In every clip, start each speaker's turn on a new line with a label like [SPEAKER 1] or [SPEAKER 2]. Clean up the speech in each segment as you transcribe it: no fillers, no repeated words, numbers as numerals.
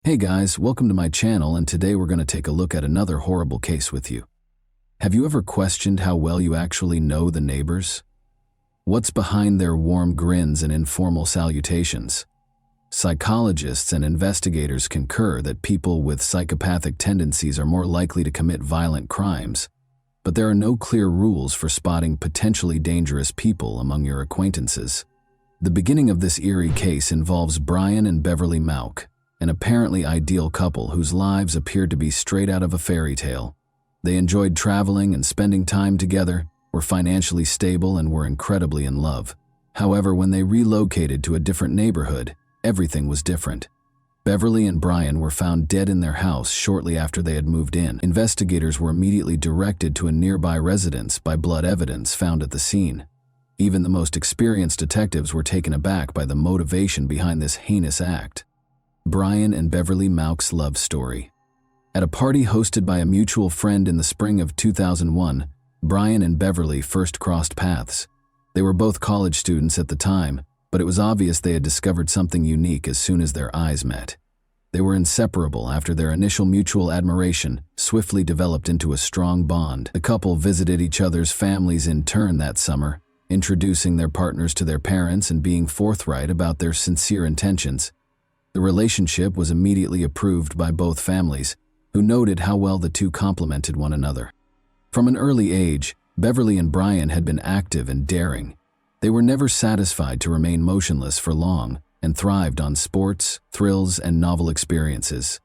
[SPEAKER 1] Hey guys, welcome to my channel, and today we're going to take a look at another horrible case with you. Have you ever questioned how well you actually know the neighbors? What's behind their warm grins and informal salutations? Psychologists and investigators concur that people with psychopathic tendencies are more likely to commit violent crimes, but there are no clear rules for spotting potentially dangerous people among your acquaintances. The beginning of this eerie case involves Brian and Beverly Mauck, an apparently ideal couple whose lives appeared to be straight out of a fairy tale. They enjoyed traveling and spending time together, were financially stable, and were incredibly in love. However, when they relocated to a different neighborhood, everything was different. Beverly and Brian were found dead in their house shortly after they had moved in. Investigators were immediately directed to a nearby residence by blood evidence found at the scene. Even the most experienced detectives were taken aback by the motivation behind this heinous act. Brian and Beverly Mauck's love story. At a party hosted by a mutual friend in the spring of 2001, Brian and Beverly first crossed paths. They were both college students at the time, but it was obvious they had discovered something unique as soon as their eyes met. They were inseparable after their initial mutual admiration swiftly developed into a strong bond. The couple visited each other's families in turn that summer, introducing their partners to their parents and being forthright about their sincere intentions. The relationship was immediately approved by both families, who noted how well the two complemented one another. From an early age, Beverly and Brian had been active and daring. They were never satisfied to remain motionless for long and thrived on sports, thrills, and novel experiences.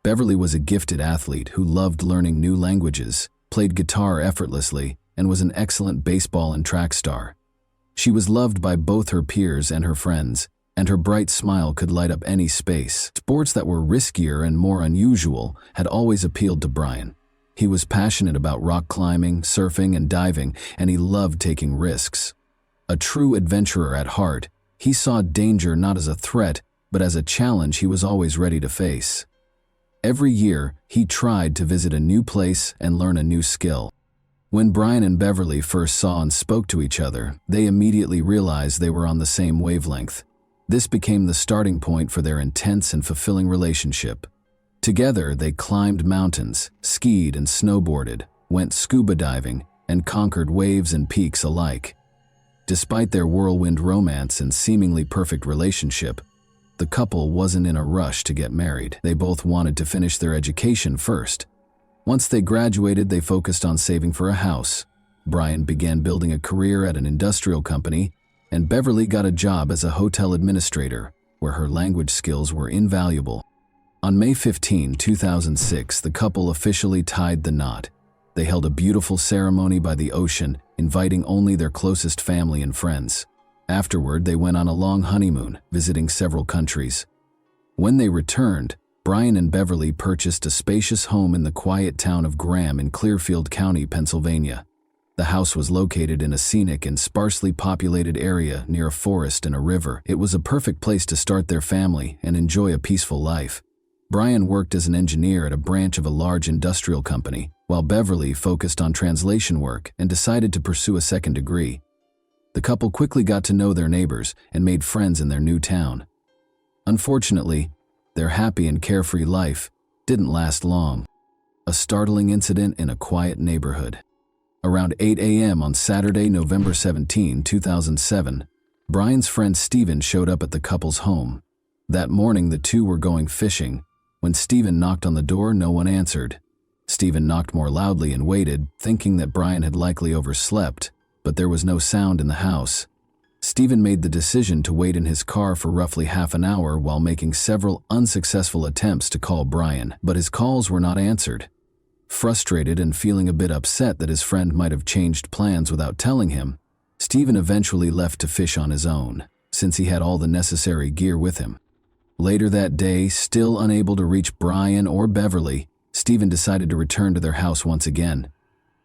[SPEAKER 1] Beverly was a gifted athlete who loved learning new languages, played guitar effortlessly, and was an excellent baseball and track star. She was loved by both her peers and her friends, and her bright smile could light up any space. Sports that were riskier and more unusual had always appealed to Brian. He was passionate about rock climbing, surfing, and diving, and he loved taking risks. A true adventurer at heart, he saw danger not as a threat, but as a challenge he was always ready to face. Every year, he tried to visit a new place and learn a new skill. When Brian and Beverly first saw and spoke to each other, they immediately realized they were on the same wavelength. This became the starting point for their intense and fulfilling relationship. Together, they climbed mountains, skied and snowboarded, went scuba diving, and conquered waves and peaks alike. Despite their whirlwind romance and seemingly perfect relationship, the couple wasn't in a rush to get married. They both wanted to finish their education first. Once they graduated, they focused on saving for a house. Brian began building a career at an industrial company, and Beverly got a job as a hotel administrator, where her language skills were invaluable. On May 15, 2006, the couple officially tied the knot. They held a beautiful ceremony by the ocean, inviting only their closest family and friends. Afterward, they went on a long honeymoon, visiting several countries. When they returned, Brian and Beverly purchased a spacious home in the quiet town of Graham in Clearfield County, Pennsylvania. The house was located in a scenic and sparsely populated area near a forest and a river. It was a perfect place to start their family and enjoy a peaceful life. Brian worked as an engineer at a branch of a large industrial company, while Beverly focused on translation work and decided to pursue a second degree. The couple quickly got to know their neighbors and made friends in their new town. Unfortunately, their happy and carefree life didn't last long. A startling incident in a quiet neighborhood. Around 8 a.m. on Saturday, November 17, 2007, Brian's friend Steven showed up at the couple's home. That morning, the two were going fishing. When Steven knocked on the door, no one answered. Steven knocked more loudly and waited, thinking that Brian had likely overslept, but there was no sound in the house. Steven made the decision to wait in his car for roughly half an hour while making several unsuccessful attempts to call Brian, but his calls were not answered. Frustrated and feeling a bit upset that his friend might have changed plans without telling him, Steven eventually left to fish on his own, since he had all the necessary gear with him. Later that day, still unable to reach Brian or Beverly, Steven decided to return to their house once again.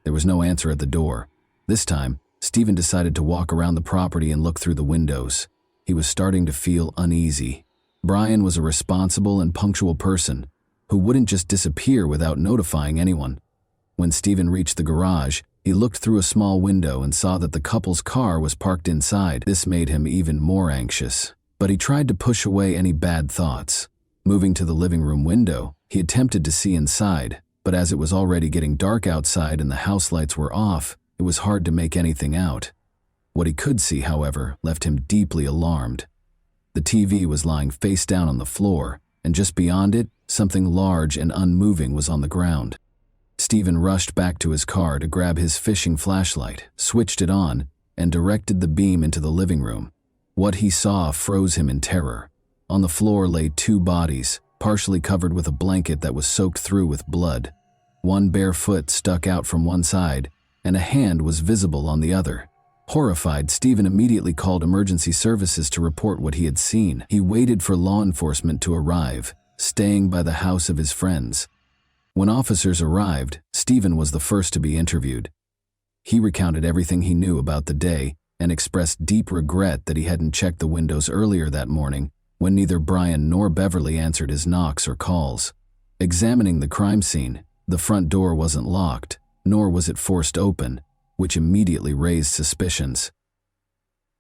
[SPEAKER 1] There was no answer at the door. This time, Steven decided to walk around the property and look through the windows. He was starting to feel uneasy. Brian was a responsible and punctual person who wouldn't just disappear without notifying anyone. When Steven reached the garage, he looked through a small window and saw that the couple's car was parked inside. This made him even more anxious, but he tried to push away any bad thoughts. Moving to the living room window, he attempted to see inside, but as it was already getting dark outside and the house lights were off, it was hard to make anything out. What he could see, however, left him deeply alarmed. The TV was lying face down on the floor, and just beyond it, something large and unmoving was on the ground. Stephen rushed back to his car to grab his fishing flashlight, switched it on, and directed the beam into the living room. What he saw froze him in terror. On the floor lay two bodies, partially covered with a blanket that was soaked through with blood. One bare foot stuck out from one side, and a hand was visible on the other. Horrified, Stephen immediately called emergency services to report what he had seen. He waited for law enforcement to arrive, staying by the house of his friends. When officers arrived, Stephen was the first to be interviewed. He recounted everything he knew about the day and expressed deep regret that he hadn't checked the windows earlier that morning when neither Brian nor Beverly answered his knocks or calls. Examining the crime scene, the front door wasn't locked, nor was it forced open, which immediately raised suspicions.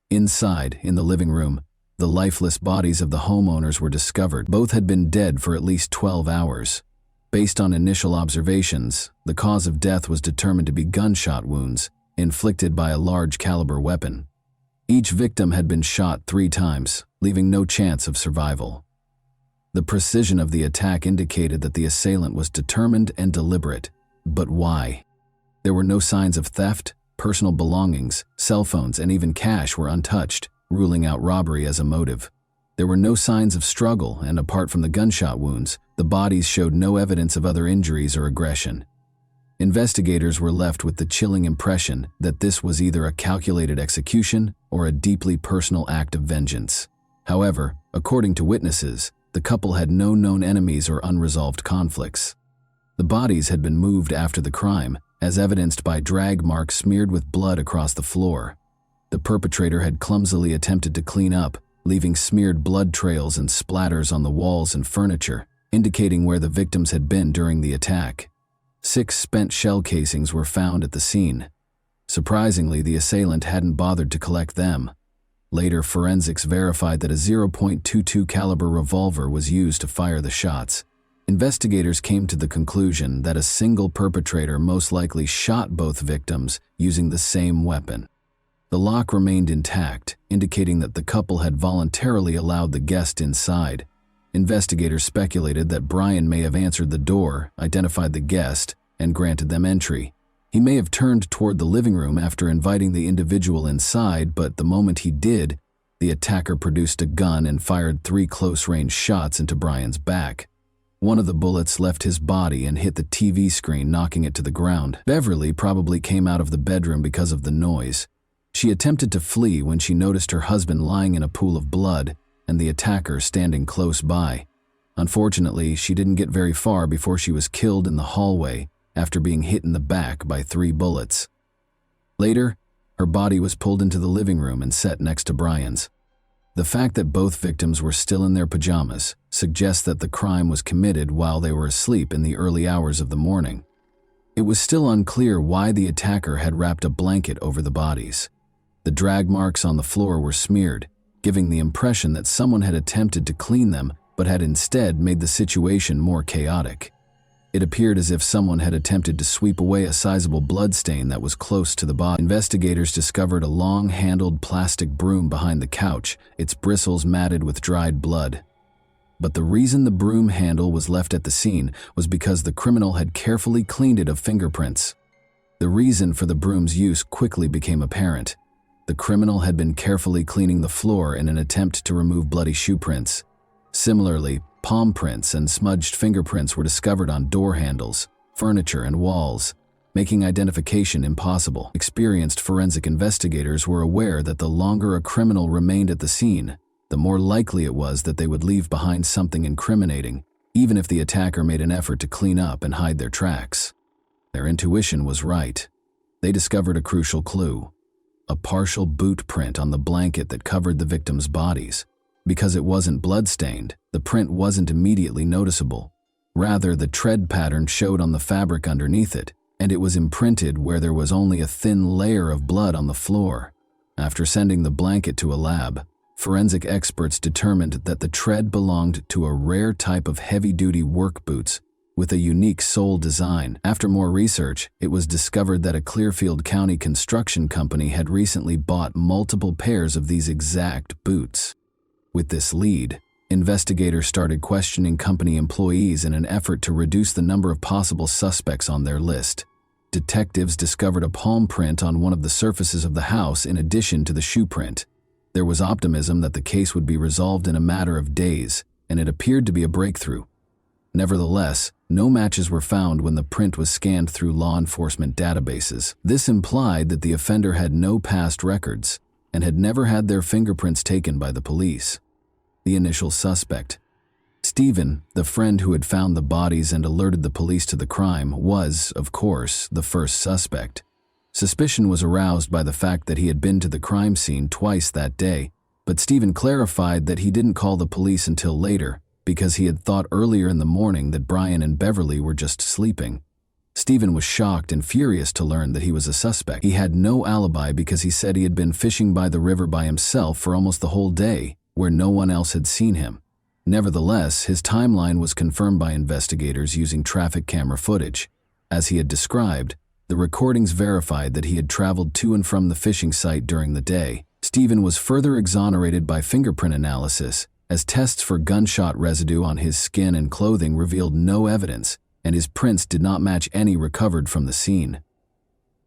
[SPEAKER 1] Inside, in the living room, the lifeless bodies of the homeowners were discovered. Both had been dead for at least 12 hours. Based on initial observations, the cause of death was determined to be gunshot wounds, inflicted by a large caliber weapon. Each victim had been shot 3 times, leaving no chance of survival. The precision of the attack indicated that the assailant was determined and deliberate. But why? There were no signs of theft, personal belongings, cell phones, and even cash were untouched, ruling out robbery as a motive. There were no signs of struggle, and apart from the gunshot wounds, the bodies showed no evidence of other injuries or aggression. Investigators were left with the chilling impression that this was either a calculated execution or a deeply personal act of vengeance. However, according to witnesses, the couple had no known enemies or unresolved conflicts. The bodies had been moved after the crime, as evidenced by drag marks smeared with blood across the floor. The perpetrator had clumsily attempted to clean up, leaving smeared blood trails and splatters on the walls and furniture, indicating where the victims had been during the attack. 6 spent shell casings were found at the scene. Surprisingly, the assailant hadn't bothered to collect them. Later, forensics verified that a .22 caliber revolver was used to fire the shots. Investigators came to the conclusion that a single perpetrator most likely shot both victims using the same weapon. The lock remained intact, indicating that the couple had voluntarily allowed the guest inside. Investigators speculated that Brian may have answered the door, identified the guest, and granted them entry. He may have turned toward the living room after inviting the individual inside, but the moment he did, the attacker produced a gun and fired 3 close-range shots into Brian's back. One of the bullets left his body and hit the TV screen, knocking it to the ground. Beverly probably came out of the bedroom because of the noise. She attempted to flee when she noticed her husband lying in a pool of blood and the attacker standing close by. Unfortunately, she didn't get very far before she was killed in the hallway after being hit in the back by 3 bullets. Later, her body was pulled into the living room and set next to Brian's. The fact that both victims were still in their pajamas suggests that the crime was committed while they were asleep in the early hours of the morning. It was still unclear why the attacker had wrapped a blanket over the bodies. The drag marks on the floor were smeared, giving the impression that someone had attempted to clean them but had instead made the situation more chaotic. It appeared as if someone had attempted to sweep away a sizable bloodstain that was close to the body. Investigators discovered a long-handled plastic broom behind the couch, its bristles matted with dried blood. But the reason the broom handle was left at the scene was because the criminal had carefully cleaned it of fingerprints. The reason for the broom's use quickly became apparent. The criminal had been carefully cleaning the floor in an attempt to remove bloody shoe prints. Similarly, palm prints and smudged fingerprints were discovered on door handles, furniture, and walls, making identification impossible. Experienced forensic investigators were aware that the longer a criminal remained at the scene, the more likely it was that they would leave behind something incriminating, even if the attacker made an effort to clean up and hide their tracks. Their intuition was right. They discovered a crucial clue: a partial boot print on the blanket that covered the victims' bodies. Because it wasn't blood-stained, the print wasn't immediately noticeable. Rather, the tread pattern showed on the fabric underneath it, and it was imprinted where there was only a thin layer of blood on the floor. After sending the blanket to a lab, forensic experts determined that the tread belonged to a rare type of heavy-duty work boots with a unique sole design. After more research, it was discovered that a Clearfield County construction company had recently bought multiple pairs of these exact boots. With this lead, investigators started questioning company employees in an effort to reduce the number of possible suspects on their list. Detectives discovered a palm print on one of the surfaces of the house in addition to the shoe print. There was optimism that the case would be resolved in a matter of days, and it appeared to be a breakthrough. Nevertheless, no matches were found when the print was scanned through law enforcement databases. This implied that the offender had no past records and had never had their fingerprints taken by the police. The initial suspect, Stephen, the friend who had found the bodies and alerted the police to the crime, was, of course, the first suspect. Suspicion was aroused by the fact that he had been to the crime scene twice that day, but Stephen clarified that he didn't call the police until later because he had thought earlier in the morning that Brian and Beverly were just sleeping. Stephen was shocked and furious to learn that he was a suspect. He had no alibi because he said he had been fishing by the river by himself for almost the whole day, where no one else had seen him. Nevertheless, his timeline was confirmed by investigators using traffic camera footage. As he had described, the recordings verified that he had traveled to and from the fishing site during the day. Stephen was further exonerated by fingerprint analysis, as tests for gunshot residue on his skin and clothing revealed no evidence, and his prints did not match any recovered from the scene.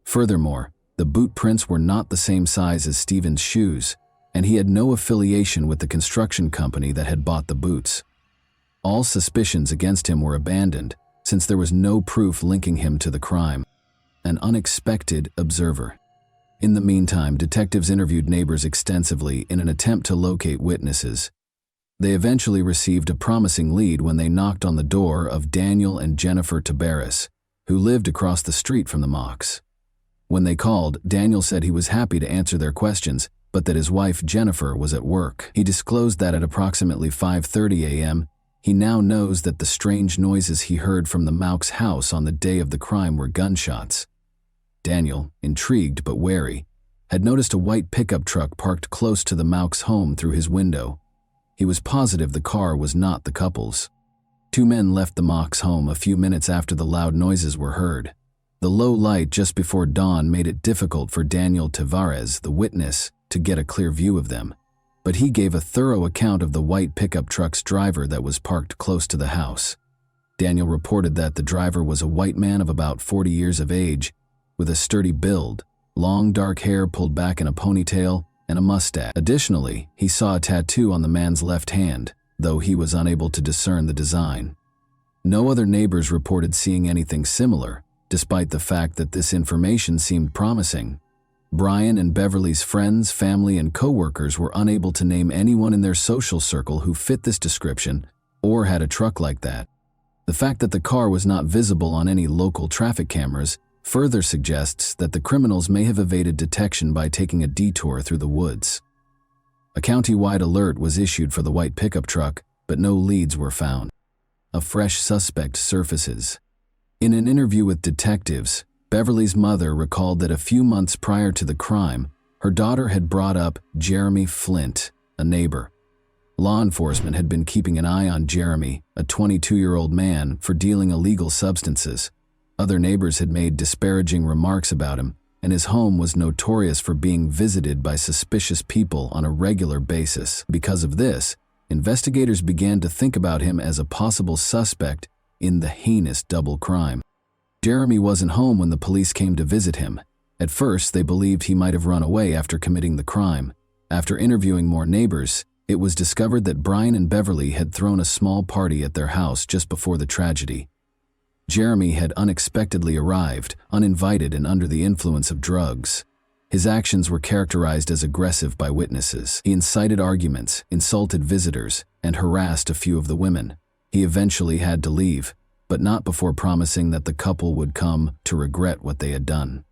[SPEAKER 1] Furthermore, the boot prints were not the same size as Stephen's shoes, and he had no affiliation with the construction company that had bought the boots. All suspicions against him were abandoned, since there was no proof linking him to the crime. An unexpected observer. In the meantime, detectives interviewed neighbors extensively in an attempt to locate witnesses. They eventually received a promising lead when they knocked on the door of Daniel and Jennifer Tabaris, who lived across the street from the Mocks. When they called, Daniel said he was happy to answer their questions, but that his wife Jennifer was at work. He disclosed that at approximately 5:30 a.m., he now knows that the strange noises he heard from the Mocks' house on the day of the crime were gunshots. Daniel, intrigued but wary, had noticed a white pickup truck parked close to the Mocks' home through his window. He was positive the car was not the couple's. Two men left the Mocks' home a few minutes after the loud noises were heard. The low light just before dawn made it difficult for Daniel Tavares, the witness, to get a clear view of them, but he gave a thorough account of the white pickup truck's driver that was parked close to the house. Daniel reported that the driver was a white man of about 40 years of age, with a sturdy build, long dark hair pulled back in a ponytail, and a mustache. Additionally, he saw a tattoo on the man's left hand, though he was unable to discern the design. No other neighbors reported seeing anything similar, despite the fact that this information seemed promising. Brian and Beverly's friends, family, and co-workers were unable to name anyone in their social circle who fit this description or had a truck like that. The fact that the car was not visible on any local traffic cameras further suggests that the criminals may have evaded detection by taking a detour through the woods. A county-wide alert was issued for the white pickup truck, but no leads were found. A fresh suspect surfaces. In an interview with detectives, Beverly's mother recalled that a few months prior to the crime, her daughter had brought up Jeremy Flint, a neighbor. Law enforcement had been keeping an eye on Jeremy, a 22-year-old man, for dealing illegal substances. Other neighbors had made disparaging remarks about him, and his home was notorious for being visited by suspicious people on a regular basis. Because of this, investigators began to think about him as a possible suspect in the heinous double crime. Jeremy wasn't home when the police came to visit him. At first, they believed he might have run away after committing the crime. After interviewing more neighbors, it was discovered that Brian and Beverly had thrown a small party at their house just before the tragedy. Jeremy had unexpectedly arrived, uninvited and under the influence of drugs. His actions were characterized as aggressive by witnesses. He incited arguments, insulted visitors, and harassed a few of the women. He eventually had to leave, but not before promising that the couple would come to regret what they had done.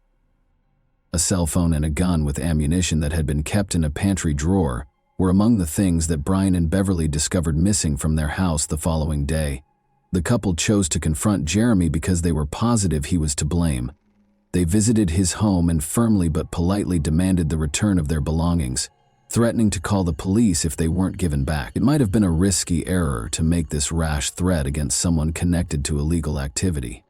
[SPEAKER 1] A cell phone and a gun with ammunition that had been kept in a pantry drawer were among the things that Brian and Beverly discovered missing from their house the following day. The couple chose to confront Jeremy because they were positive he was to blame. They visited his home and firmly but politely demanded the return of their belongings, threatening to call the police if they weren't given back. It might have been a risky error to make this rash threat against someone connected to illegal activity.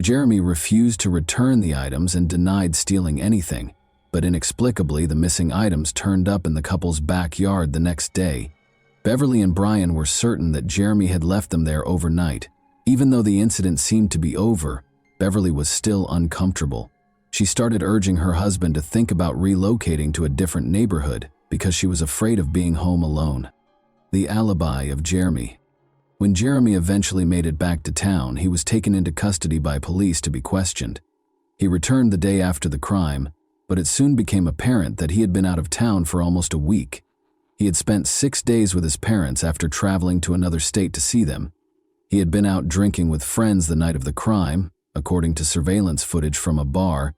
[SPEAKER 1] Jeremy refused to return the items and denied stealing anything, but inexplicably the missing items turned up in the couple's backyard the next day. Beverly and Brian were certain that Jeremy had left them there overnight. Even though the incident seemed to be over, Beverly was still uncomfortable. She started urging her husband to think about relocating to a different neighborhood because she was afraid of being home alone. The alibi of Jeremy. When Jeremy eventually made it back to town, he was taken into custody by police to be questioned. He returned the day after the crime, but it soon became apparent that he had been out of town for almost a week. He had spent 6 days with his parents after traveling to another state to see them. He had been out drinking with friends the night of the crime, according to surveillance footage from a bar,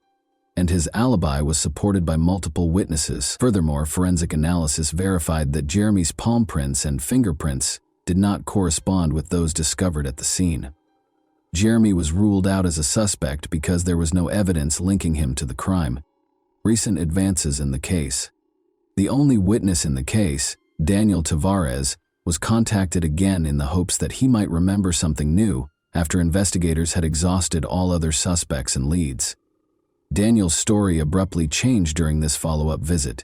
[SPEAKER 1] and his alibi was supported by multiple witnesses. Furthermore, forensic analysis verified that Jeremy's palm prints and fingerprints did not correspond with those discovered at the scene. Jeremy was ruled out as a suspect because there was no evidence linking him to the crime. Recent advances in the case. The only witness in the case, Daniel Tavares, was contacted again in the hopes that he might remember something new after investigators had exhausted all other suspects and leads. Daniel's story abruptly changed during this follow-up visit.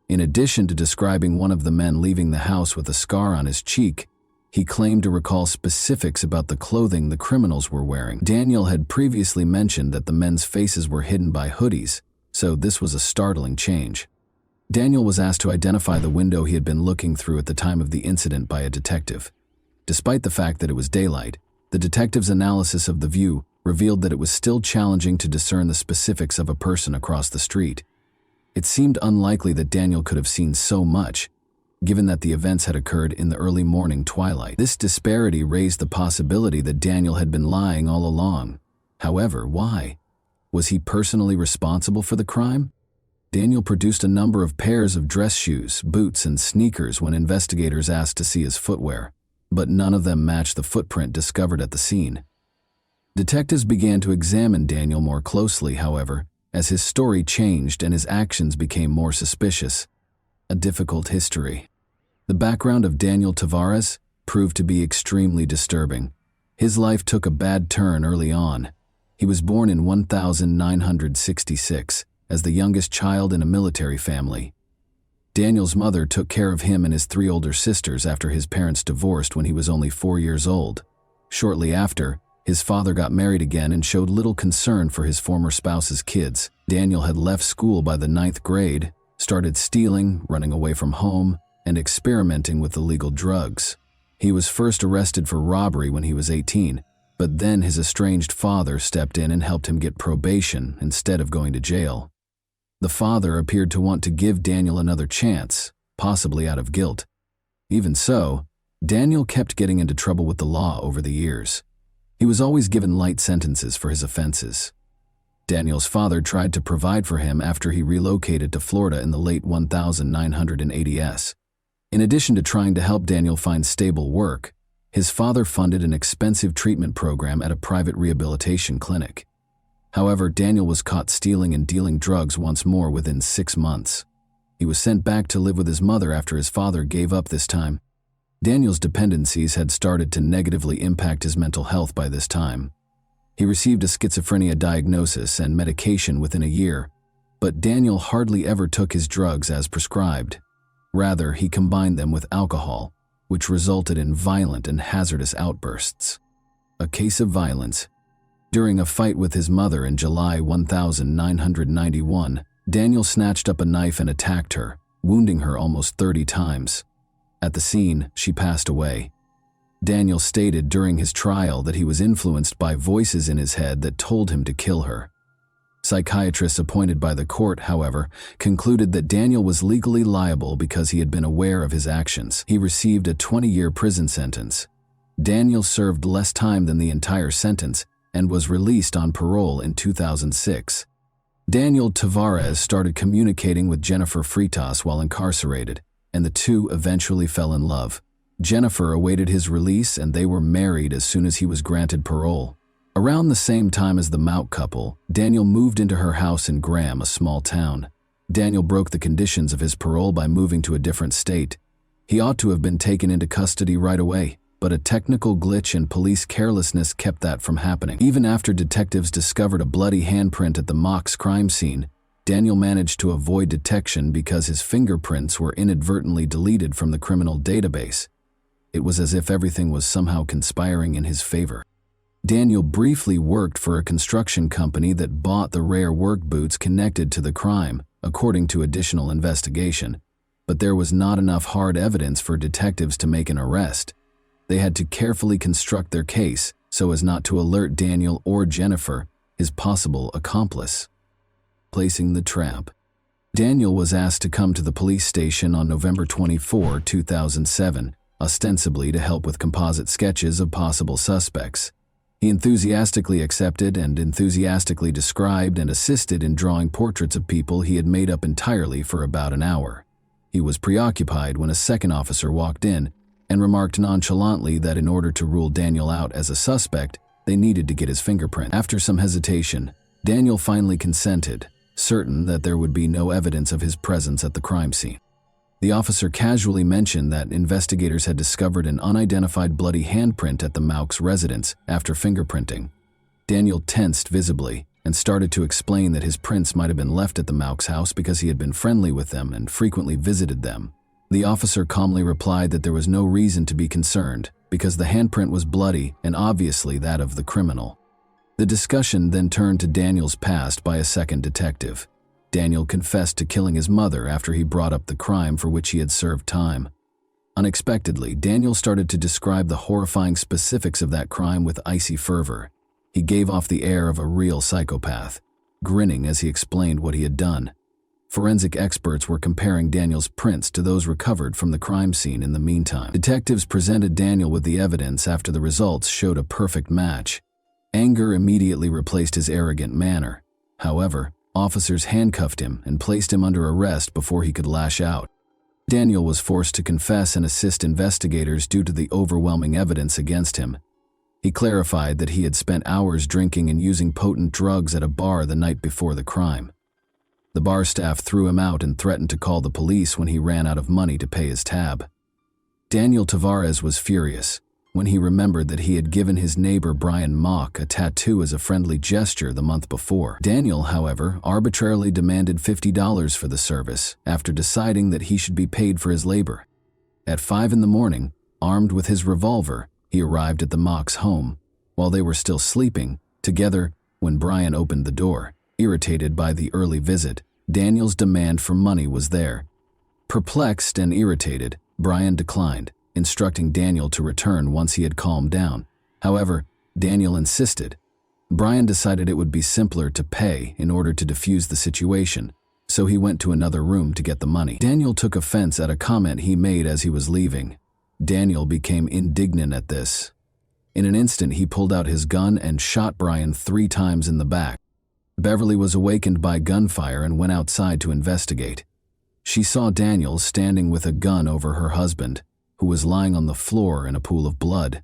[SPEAKER 1] In addition to describing one of the men leaving the house with a scar on his cheek, he claimed to recall specifics about the clothing the criminals were wearing. Daniel had previously mentioned that the men's faces were hidden by hoodies, so this was a startling change. Daniel was asked to identify the window he had been looking through at the time of the incident by a detective. Despite the fact that it was daylight, the detective's analysis of the view revealed that it was still challenging to discern the specifics of a person across the street. It seemed unlikely that Daniel could have seen so much, given that the events had occurred in the early morning twilight. This disparity raised the possibility that Daniel had been lying all along. However, why? Was he personally responsible for the crime? Daniel produced a number of pairs of dress shoes, boots, and sneakers when investigators asked to see his footwear, but none of them matched the footprint discovered at the scene. Detectives began to examine Daniel more closely, however, as his story changed and his actions became more suspicious. A difficult history. The background of Daniel Tavares proved to be extremely disturbing. His life took a bad turn early on. He was born in 1966 as the youngest child in a military family. Daniel's mother took care of him and his 3 older sisters after his parents divorced when he was only 4 years old. Shortly after, his father got married again and showed little concern for his former spouse's kids. Daniel had left school by the 9th grade, started stealing, running away from home, and experimenting with illegal drugs. He was first arrested for robbery when he was 18, but then his estranged father stepped in and helped him get probation instead of going to jail. The father appeared to want to give Daniel another chance, possibly out of guilt. Even so, Daniel kept getting into trouble with the law over the years. He was always given light sentences for his offenses. Daniel's father tried to provide for him after he relocated to Florida in the late 1980s. In addition to trying to help Daniel find stable work, his father funded an expensive treatment program at a private rehabilitation clinic. However, Daniel was caught stealing and dealing drugs once more within 6 months. He was sent back to live with his mother after his father gave up this time. Daniel's dependencies had started to negatively impact his mental health by this time. He received a schizophrenia diagnosis and medication within a year, but Daniel hardly ever took his drugs as prescribed. Rather, he combined them with alcohol, which resulted in violent and hazardous outbursts. A case of violence. During a fight with his mother in July 1991, Daniel snatched up a knife and attacked her, wounding her almost 30 times. At the scene, she passed away. Daniel stated during his trial that he was influenced by voices in his head that told him to kill her. Psychiatrists appointed by the court, however, concluded that Daniel was legally liable because he had been aware of his actions. He received a 20-year prison sentence. Daniel served less time than the entire sentence and was released on parole in 2006. Daniel Tavares started communicating with Jennifer Freitas while incarcerated, and the two eventually fell in love. Jennifer awaited his release and they were married as soon as he was granted parole. Around the same time as the Mount couple, Daniel moved into her house in Graham, a small town. Daniel broke the conditions of his parole by moving to a different state. He ought to have been taken into custody right away, but a technical glitch and police carelessness kept that from happening. Even after detectives discovered a bloody handprint at the Mox crime scene, Daniel managed to avoid detection because his fingerprints were inadvertently deleted from the criminal database. It was as if everything was somehow conspiring in his favor. Daniel briefly worked for a construction company that bought the rare work boots connected to the crime, according to additional investigation, but there was not enough hard evidence for detectives to make an arrest. They had to carefully construct their case so as not to alert Daniel or Jennifer, his possible accomplice. Placing the trap. Daniel was asked to come to the police station on November 24, 2007, ostensibly to help with composite sketches of possible suspects. He enthusiastically accepted and enthusiastically described and assisted in drawing portraits of people he had made up entirely for about an hour. He was preoccupied when a second officer walked in and remarked nonchalantly that in order to rule Daniel out as a suspect, they needed to get his fingerprint. After some hesitation, Daniel finally consented, certain that there would be no evidence of his presence at the crime scene. The officer casually mentioned that investigators had discovered an unidentified bloody handprint at the Maux residence after fingerprinting. Daniel tensed visibly and started to explain that his prints might have been left at the Maux house because he had been friendly with them and frequently visited them. The officer calmly replied that there was no reason to be concerned because the handprint was bloody and obviously that of the criminal. The discussion then turned to Daniel's past by a second detective. Daniel confessed to killing his mother after he brought up the crime for which he had served time. Unexpectedly, Daniel started to describe the horrifying specifics of that crime with icy fervor. He gave off the air of a real psychopath, grinning as he explained what he had done. Forensic experts were comparing Daniel's prints to those recovered from the crime scene in the meantime. Detectives presented Daniel with the evidence after the results showed a perfect match. Anger immediately replaced his arrogant manner. However, officers handcuffed him and placed him under arrest before he could lash out. Daniel was forced to confess and assist investigators due to the overwhelming evidence against him. He clarified that he had spent hours drinking and using potent drugs at a bar the night before the crime. The bar staff threw him out and threatened to call the police when he ran out of money to pay his tab. Daniel Tavares was furious when he remembered that he had given his neighbor Brian Mock a tattoo as a friendly gesture the month before. Daniel, however, arbitrarily demanded $50 for the service after deciding that he should be paid for his labor. At 5 in the morning, armed with his revolver, he arrived at the Mock's home while they were still sleeping together when Brian opened the door. Irritated by the early visit, Daniel's demand for money was there. Perplexed and irritated, Brian declined, instructing Daniel to return once he had calmed down. However, Daniel insisted. Brian decided it would be simpler to pay in order to defuse the situation, so he went to another room to get the money. Daniel took offense at a comment he made as he was leaving. Daniel became indignant at this. In an instant, he pulled out his gun and shot Brian 3 times in the back. Beverly was awakened by gunfire and went outside to investigate. She saw Daniel standing with a gun over her husband, who was lying on the floor in a pool of blood.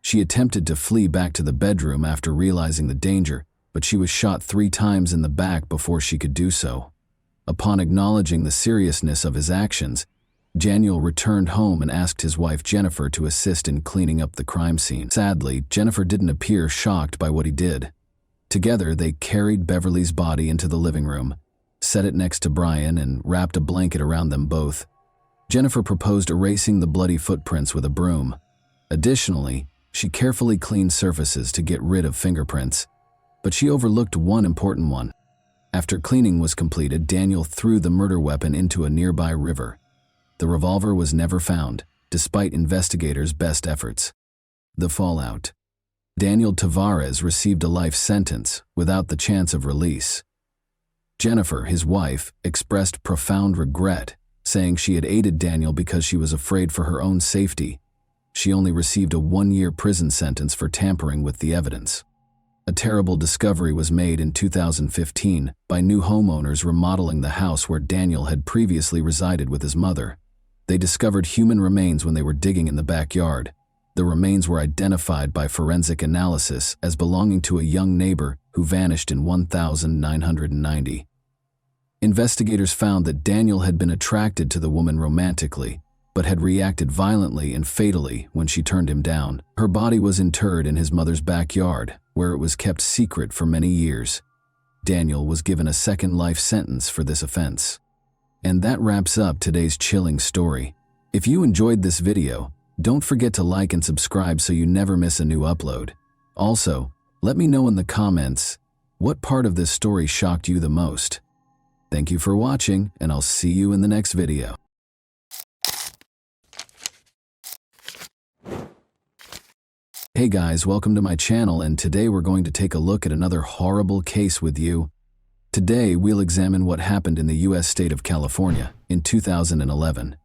[SPEAKER 1] She attempted to flee back to the bedroom after realizing the danger, but she was shot 3 times in the back before she could do so. Upon acknowledging the seriousness of his actions, Daniel returned home and asked his wife Jennifer to assist in cleaning up the crime scene. Sadly, Jennifer didn't appear shocked by what he did. Together, they carried Beverly's body into the living room, set it next to Brian, and wrapped a blanket around them both. Jennifer proposed erasing the bloody footprints with a broom. Additionally, she carefully cleaned surfaces to get rid of fingerprints, but she overlooked one important one. After cleaning was completed, Daniel threw the murder weapon into a nearby river. The revolver was never found, despite investigators' best efforts. The fallout. Daniel Tavares received a life sentence without the chance of release. Jennifer, his wife, expressed profound regret, saying she had aided Daniel because she was afraid for her own safety. She only received a 1-year prison sentence for tampering with the evidence. A terrible discovery was made in 2015 by new homeowners remodeling the house where Daniel had previously resided with his mother. They discovered human remains when they were digging in the backyard. The remains were identified by forensic analysis as belonging to a young neighbor who vanished in 1990. Investigators found that Daniel had been attracted to the woman romantically, but had reacted violently and fatally when she turned him down. Her body was interred in his mother's backyard, where it was kept secret for many years. Daniel was given a second life sentence for this offense. And that wraps up today's chilling story. If you enjoyed this video, don't forget to like and subscribe so you never miss a new upload. Also, let me know in the comments what part of this story shocked you the most. Thank you for watching, and I'll see you in the next video. Hey guys, welcome to my channel, and today we're going to take a look at another horrible case with you. Today we'll examine what happened in the U.S. state of California in 2011.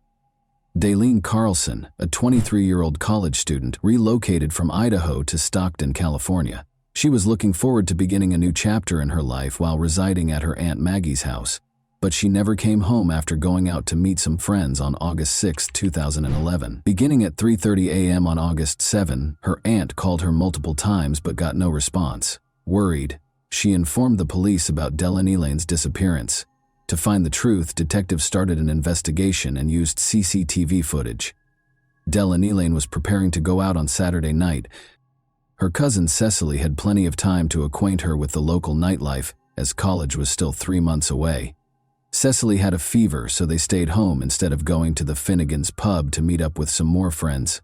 [SPEAKER 1] Daylene Carlson, a 23-year-old college student, relocated from Idaho to Stockton, California. She was looking forward to beginning a new chapter in her life while residing at her Aunt Maggie's house, but she never came home after going out to meet some friends on August 6, 2011. Beginning at 3:30 a.m. on August 7, her aunt called her multiple times but got no response. Worried, she informed the police about Daylene disappearance. To find the truth, detectives started an investigation and used CCTV footage. Daylene was preparing to go out on Saturday night. Her cousin Cecily had plenty of time to acquaint her with the local nightlife, as college was still 3 months away. Cecily had a fever, so they stayed home instead of going to the Finnegan's pub to meet up with some more friends.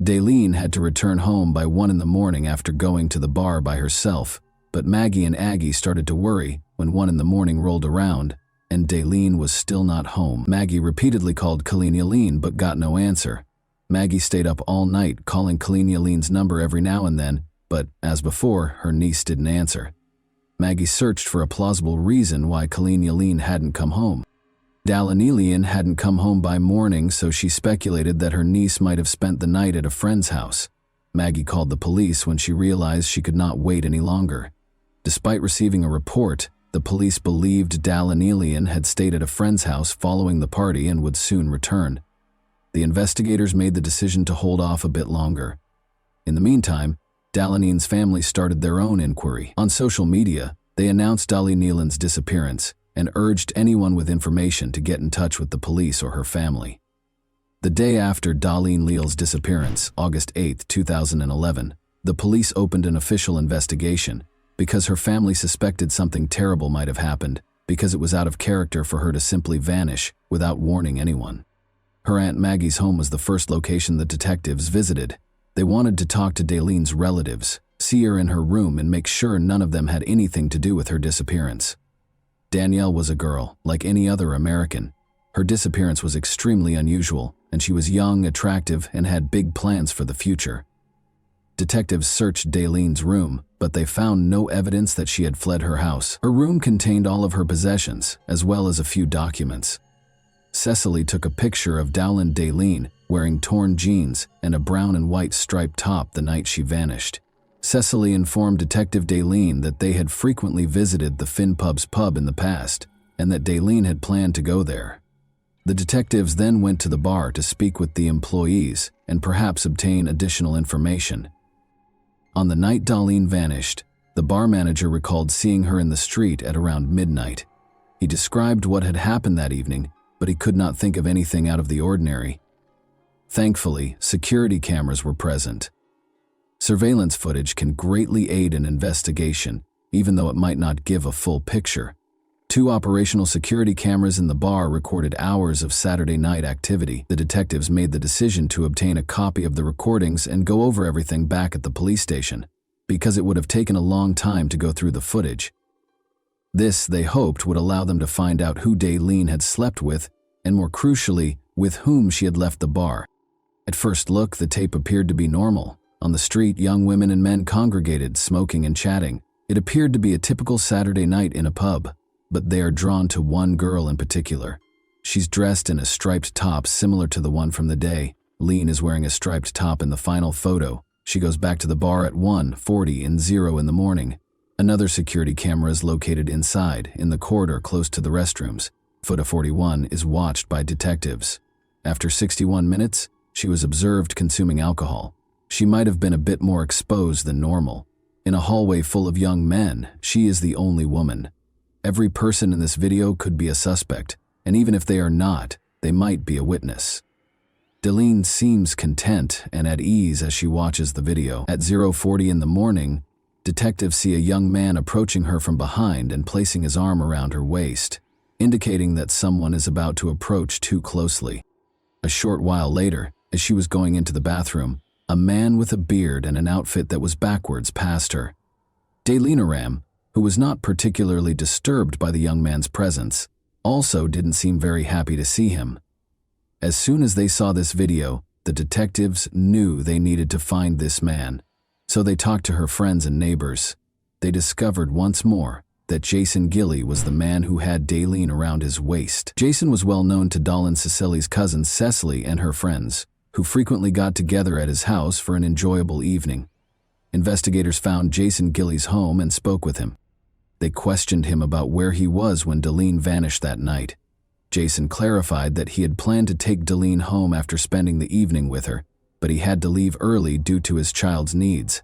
[SPEAKER 1] Daylene had to return home by 1 in the morning after going to the bar by herself, but Maggie and Aggie started to worry when 1 in the morning rolled around and Daylene was still not home. Maggie repeatedly called Colleen but got no answer. Maggie stayed up all night calling Colleen's number every now and then, but, as before, her niece didn't answer. Maggie searched for a plausible reason why Colleen hadn't come home. Daylene hadn't come home by morning, so she speculated that her niece might have spent the night at a friend's house. Maggie called the police when she realized she could not wait any longer. Despite receiving a report, the police believed Daylene had stayed at a friend's house following the party and would soon return. The investigators made the decision to hold off a bit longer. In the meantime, Daylene's family started their own inquiry. On social media, they announced Daylene's disappearance and urged anyone with information to get in touch with the police or her family. The day after Daylene's disappearance, August 8, 2011, the police opened an official investigation because her family suspected something terrible might have happened, because it was out of character for her to simply vanish without warning anyone. Her Aunt Maggie's home was the first location the detectives visited. They wanted to talk to Daylene's relatives, see her in her room, and make sure none of them had anything to do with her disappearance. Danielle was a girl, like any other American. Her disappearance was extremely unusual, and she was young, attractive, and had big plans for the future. Detectives searched Daylene's room, but they found no evidence that she had fled her house. Her room contained all of her possessions, as well as a few documents. Cecily took a picture of Daylene wearing torn jeans and a brown and white striped top the night she vanished. Cecily informed Detective Daylene that they had frequently visited the Finn Pub's pub in the past, and that Daylene had planned to go there. The detectives then went to the bar to speak with the employees and perhaps obtain additional information. On the night Daylene vanished, the bar manager recalled seeing her in the street at around midnight. He described what had happened that evening, but he could not think of anything out of the ordinary. Thankfully, security cameras were present. Surveillance footage can greatly aid an investigation, even though it might not give a full picture. 2 operational security cameras in the bar recorded hours of Saturday night activity. The detectives made the decision to obtain a copy of the recordings and go over everything back at the police station, because it would have taken a long time to go through the footage. This, they hoped, would allow them to find out who Daylene had slept with, and more crucially, with whom she had left the bar. At first look, the tape appeared to be normal. On the street, young women and men congregated, smoking and chatting. It appeared to be a typical Saturday night in a pub, but they are drawn to one girl in particular. She's dressed in a striped top similar to the one from the day. Daylene is wearing a striped top in the final photo. She goes back to the bar at 1:40 and 0 in the morning. Another security camera is located inside, in the corridor close to the restrooms. Photo 41 is watched by detectives. After 61 minutes, she was observed consuming alcohol. She might have been a bit more exposed than normal. In a hallway full of young men, she is the only woman. Every person in this video could be a suspect, and even if they are not, they might be a witness. Darlene seems content and at ease as she watches the video. At 0:40 in the morning, detectives see a young man approaching her from behind and placing his arm around her waist, indicating that someone is about to approach too closely. A short while later, as she was going into the bathroom, a man with a beard and an outfit that was backwards passed her. Darlene, who was not particularly disturbed by the young man's presence, also didn't seem very happy to see him. As soon as they saw this video, the detectives knew they needed to find this man, so they talked to her friends and neighbors. They discovered once more that Jason Gilley was the man who had Darlene around his waist. Jason was well known to Dawn Cecily's cousin Cecily and her friends, who frequently got together at his house for an enjoyable evening. Investigators found Jason Gilley's home and spoke with him. They questioned him about where he was when Darlene vanished that night. Jason clarified that he had planned to take Darlene home after spending the evening with her, but he had to leave early due to his child's needs.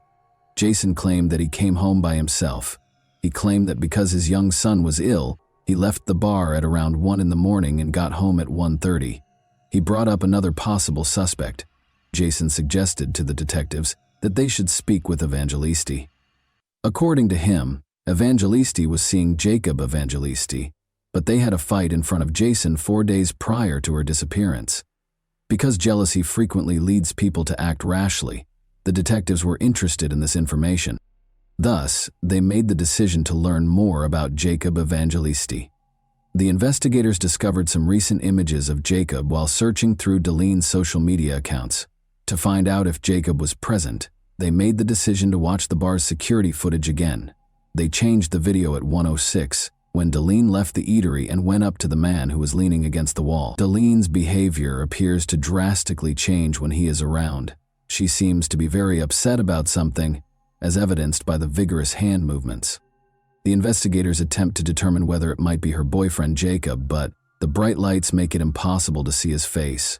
[SPEAKER 1] Jason claimed that he came home by himself. He claimed that because his young son was ill, he left the bar at around 1 in the morning and got home at 1:30. He brought up another possible suspect. Jason suggested to the detectives that they should speak with Evangelisti. According to him, Evangelisti was seeing Jacob Evangelisti, but they had a fight in front of Jason 4 days prior to her disappearance. Because jealousy frequently leads people to act rashly, the detectives were interested in this information. Thus, they made the decision to learn more about Jacob Evangelisti. The investigators discovered some recent images of Jacob while searching through Darlene's social media accounts. To find out if Jacob was present, they made the decision to watch the bar's security footage again. They changed the video at 1:06, when Darlene left the eatery and went up to the man who was leaning against the wall. Darlene's behavior appears to drastically change when he is around. She seems to be very upset about something, as evidenced by the vigorous hand movements. The investigators attempt to determine whether it might be her boyfriend Jacob, but the bright lights make it impossible to see his face.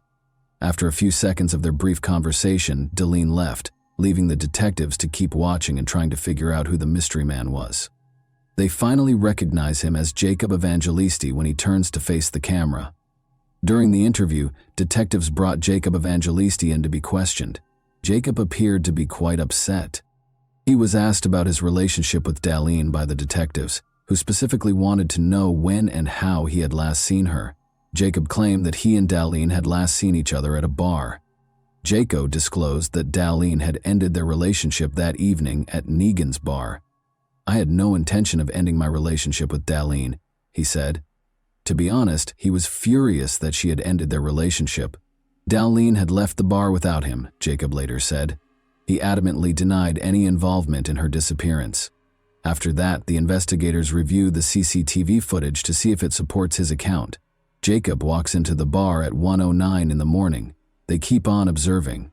[SPEAKER 1] After a few seconds of their brief conversation, Darlene left, leaving the detectives to keep watching and trying to figure out who the mystery man was. They finally recognize him as Jacob Evangelisti when he turns to face the camera. During the interview, detectives brought Jacob Evangelisti in to be questioned. Jacob appeared to be quite upset. He was asked about his relationship with Darlene by the detectives, who specifically wanted to know when and how he had last seen her. Jacob claimed that he and Darlene had last seen each other at a bar. Jacob disclosed that Darlene had ended their relationship that evening at Negan's bar. "I had no intention of ending my relationship with Darlene," he said. To be honest, he was furious that she had ended their relationship. Darlene had left the bar without him, Jacob later said. He adamantly denied any involvement in her disappearance. After that, the investigators reviewed the CCTV footage to see if it supports his account. Jacob walks into the bar at 1:09 in the morning. They keep on observing.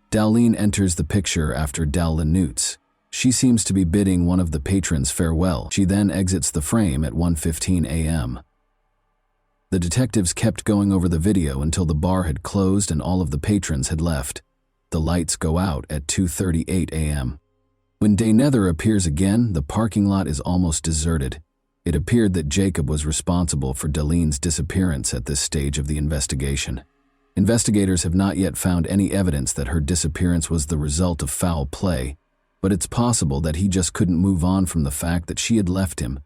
[SPEAKER 1] Darlene enters the picture after Darlene Newts. She seems to be bidding one of the patrons farewell. She then exits the frame at 1:15 a.m. The detectives kept going over the video until the bar had closed and all of the patrons had left. The lights go out at 2:38 a.m. When Day Nether appears again, the parking lot is almost deserted. It appeared that Jacob was responsible for Darlene's disappearance at this stage of the investigation. Investigators have not yet found any evidence that her disappearance was the result of foul play, but it's possible that he just couldn't move on from the fact that she had left him.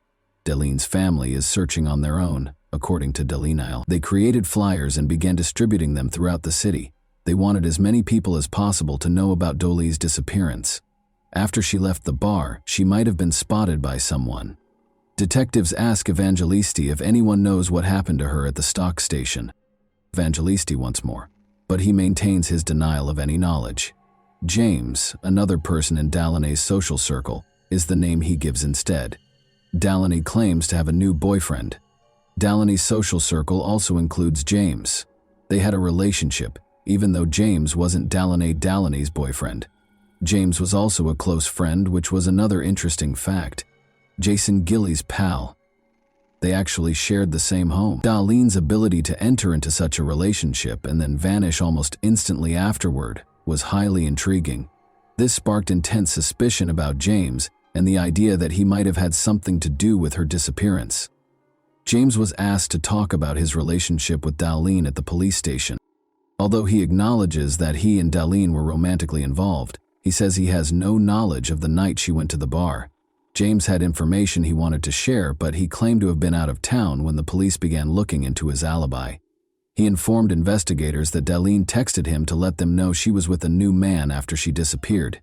[SPEAKER 1] Darlene's family is searching on their own, according to Darlene. They created flyers and began distributing them throughout the city. They wanted as many people as possible to know about Darlene's disappearance. After she left the bar, she might have been spotted by someone. Detectives ask Evangelisti if anyone knows what happened to her at the stock station. Evangelisti wants more, but he maintains his denial of any knowledge. James, another person in Darlene's social circle, is the name he gives instead. Darlene claims to have a new boyfriend. Darlene's social circle also includes James. They had a relationship, even though James wasn't Darlene's boyfriend. James was also a close friend, which was another interesting fact. Jason Gilley's pal. They actually shared the same home. Darlene's ability to enter into such a relationship and then vanish almost instantly afterward was highly intriguing. This sparked intense suspicion about James, and the idea that he might have had something to do with her disappearance. James was asked to talk about his relationship with Darlene at the police station. Although he acknowledges that he and Darlene were romantically involved, he says he has no knowledge of the night she went to the bar. James had information he wanted to share, but he claimed to have been out of town when the police began looking into his alibi. He informed investigators that Darlene texted him to let them know she was with a new man after she disappeared.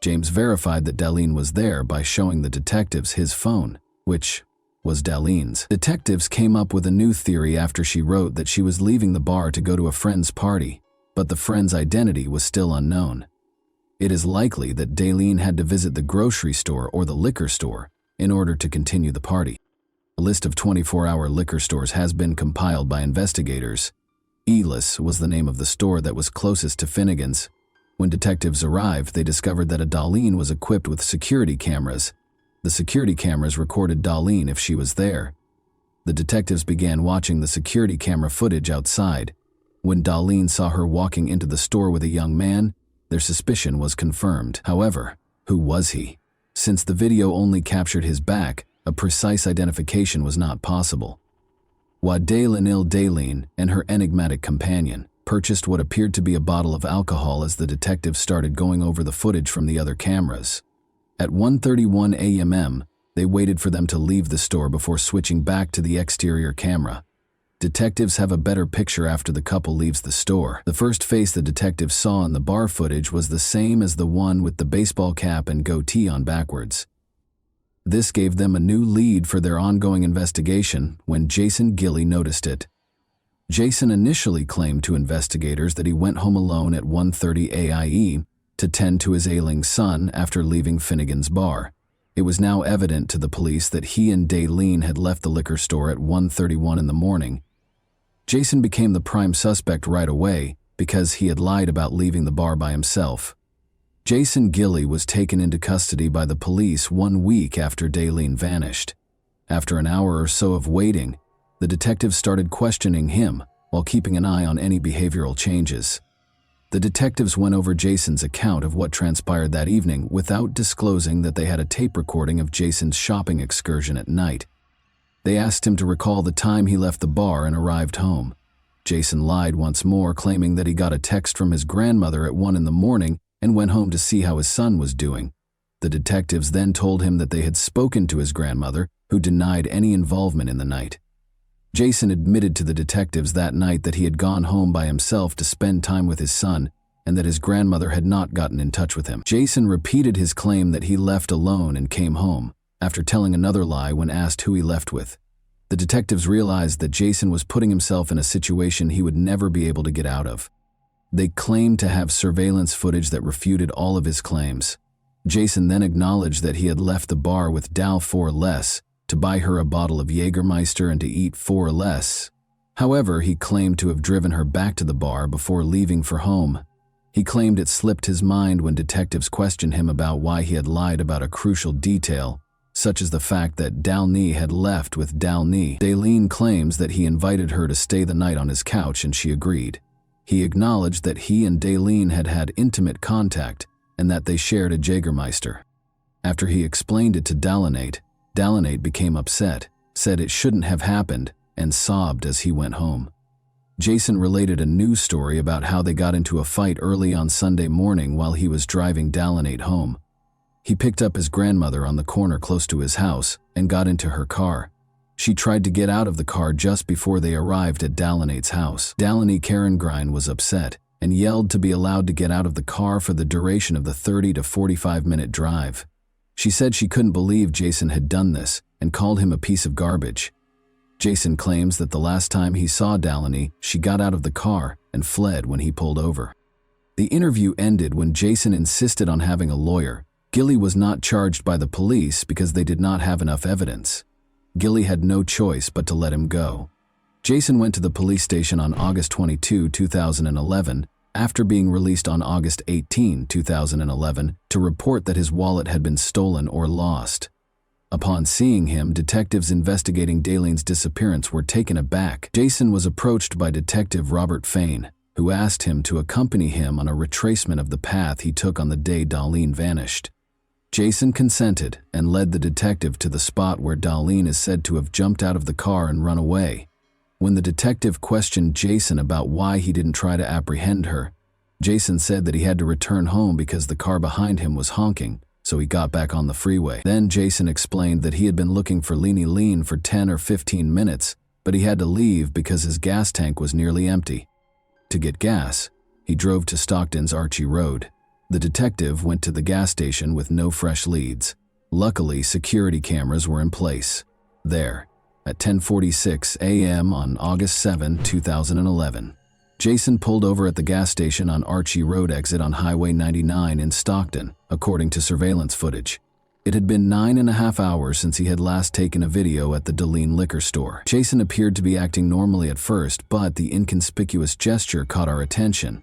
[SPEAKER 1] James verified that Darlene was there by showing the detectives his phone, which was Darlene's. Detectives came up with a new theory after she wrote that she was leaving the bar to go to a friend's party, but the friend's identity was still unknown. It is likely that Darlene had to visit the grocery store or the liquor store in order to continue the party. A list of 24-hour liquor stores has been compiled by investigators. Elis was the name of the store that was closest to Finnegan's. When detectives arrived, they discovered that a Darlene was equipped with security cameras. The security cameras recorded Darlene if she was there. The detectives began watching the security camera footage outside. When Darlene saw her walking into the store with a young man, their suspicion was confirmed. However, who was he? Since the video only captured his back, a precise identification was not possible. Darlene and her enigmatic companion purchased what appeared to be a bottle of alcohol as the detectives started going over the footage from the other cameras. At 1:31 a.m., they waited for them to leave the store before switching back to the exterior camera. Detectives have a better picture after the couple leaves the store. The first face the detectives saw in the bar footage was the same as the one with the baseball cap and goatee on backwards. This gave them a new lead for their ongoing investigation when Jason Gilley noticed it. Jason initially claimed to investigators that he went home alone at 1:30 a.m. to tend to his ailing son after leaving Finnegan's bar. It was now evident to the police that he and Darlene had left the liquor store at 1:31 in the morning. Jason became the prime suspect right away because he had lied about leaving the bar by himself. Jason Gilley was taken into custody by the police 1 week after Darlene vanished. After an hour or so of waiting, the detectives started questioning him while keeping an eye on any behavioral changes. The detectives went over Jason's account of what transpired that evening without disclosing that they had a tape recording of Jason's shopping excursion at night. They asked him to recall the time he left the bar and arrived home. Jason lied once more, claiming that he got a text from his grandmother at 1 in the morning and went home to see how his son was doing. The detectives then told him that they had spoken to his grandmother, who denied any involvement in the night. Jason admitted to the detectives that night that he had gone home by himself to spend time with his son and that his grandmother had not gotten in touch with him. Jason repeated his claim that he left alone and came home, after telling another lie when asked who he left with. The detectives realized that Jason was putting himself in a situation he would never be able to get out of. They claimed to have surveillance footage that refuted all of his claims. Jason then acknowledged that he had left the bar with Dal for less, to buy her a bottle of Jägermeister and to eat for less. However, he claimed to have driven her back to the bar before leaving for home. He claimed it slipped his mind when detectives questioned him about why he had lied about a crucial detail, such as the fact that Darlene had left with Darlene. Darlene claims that he invited her to stay the night on his couch and she agreed. He acknowledged that he and Darlene had had intimate contact and that they shared a Jägermeister. After he explained it to Darlene became upset, said it shouldn't have happened, and sobbed as he went home. Jason related a news story about how they got into a fight early on Sunday morning while he was driving Darlene home. He picked up his grandmother on the corner close to his house and got into her car. She tried to get out of the car just before they arrived at Darlene's house. Darlene Karengrein was upset and yelled to be allowed to get out of the car for the duration of the 30 to 45-minute drive. She said she couldn't believe Jason had done this and called him a piece of garbage. Jason claims that the last time he saw Darlene, she got out of the car and fled when he pulled over. The interview ended when Jason insisted on having a lawyer. Gilley was not charged by the police because they did not have enough evidence. Gilley had no choice but to let him go. Jason went to the police station on August 22, 2011, after being released on August 18, 2011, to report that his wallet had been stolen or lost. Upon seeing him, detectives investigating Darlene's disappearance were taken aback. Jason was approached by Detective Robert Fain, who asked him to accompany him on a retracement of the path he took on the day Darlene vanished. Jason consented and led the detective to the spot where Darlene is said to have jumped out of the car and run away. When the detective questioned Jason about why he didn't try to apprehend her, Jason said that he had to return home because the car behind him was honking, so he got back on the freeway. Then Jason explained that he had been looking for Lean for 10 or 15 minutes, but he had to leave because his gas tank was nearly empty. To get gas, he drove to Stockton's Archie Road. The detective went to the gas station with no fresh leads. Luckily, security cameras were in place. There, at 10:46 a.m. on August 7, 2011, Jason pulled over at the gas station on Archie Road exit on Highway 99 in Stockton, according to surveillance footage. It had been 9.5 hours since he had last taken a video at the Darlene liquor store. Jason appeared to be acting normally at first, but the inconspicuous gesture caught our attention.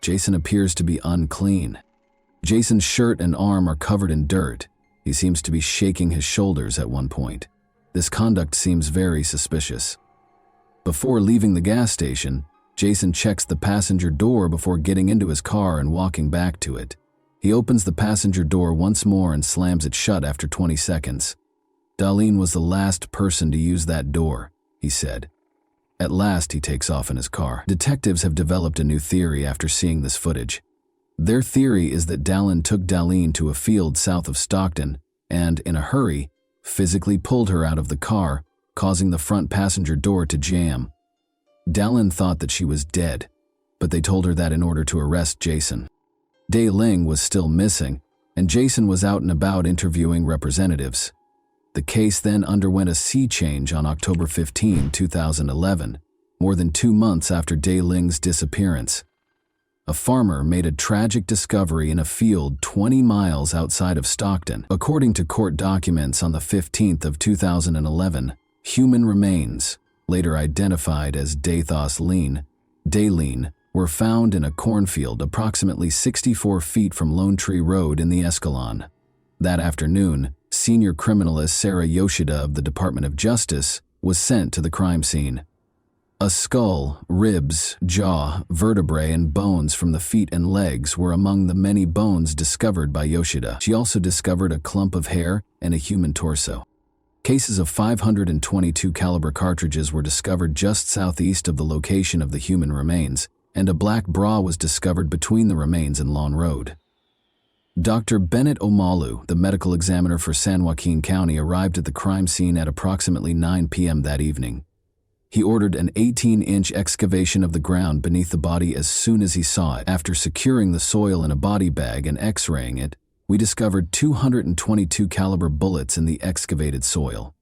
[SPEAKER 1] Jason appears to be unclean. Jason's shirt and arm are covered in dirt. He seems to be shaking his shoulders at one point. This conduct seems very suspicious. Before leaving the gas station, Jason checks the passenger door before getting into his car and walking back to it. He opens the passenger door once more and slams it shut after 20 seconds. Darlene was the last person to use that door, he said. At last, he takes off in his car. Detectives have developed a new theory after seeing this footage. Their theory is that Dallin took Darlene to a field south of Stockton and, in a hurry, physically pulled her out of the car, causing the front passenger door to jam. Dallin thought that she was dead, but they told her that in order to arrest Jason. Ling was still missing, and Jason was out and about interviewing representatives. The case then underwent a sea change on October 15, 2011, more than 2 months after Ling's disappearance. A farmer made a tragic discovery in a field 20 miles outside of Stockton. According to court documents on the 15th of 2011, human remains, later identified as Daleen, were found in a cornfield approximately 64 feet from Lone Tree Road in the Escalon. That afternoon, senior criminalist Sarah Yoshida of the Department of Justice was sent to the crime scene. A skull, ribs, jaw, vertebrae, and bones from the feet and legs were among the many bones discovered by Yoshida. She also discovered a clump of hair and a human torso. Cases of 522 caliber cartridges were discovered just southeast of the location of the human remains, and a black bra was discovered between the remains and Lawn Road. Dr. Bennett Omalu, the medical examiner for San Joaquin County, arrived at the crime scene at approximately 9 p.m. that evening. He ordered an 18-inch excavation of the ground beneath the body as soon as he saw it. After securing the soil in a body bag and x-raying it, we discovered 222 caliber bullets in the excavated soil.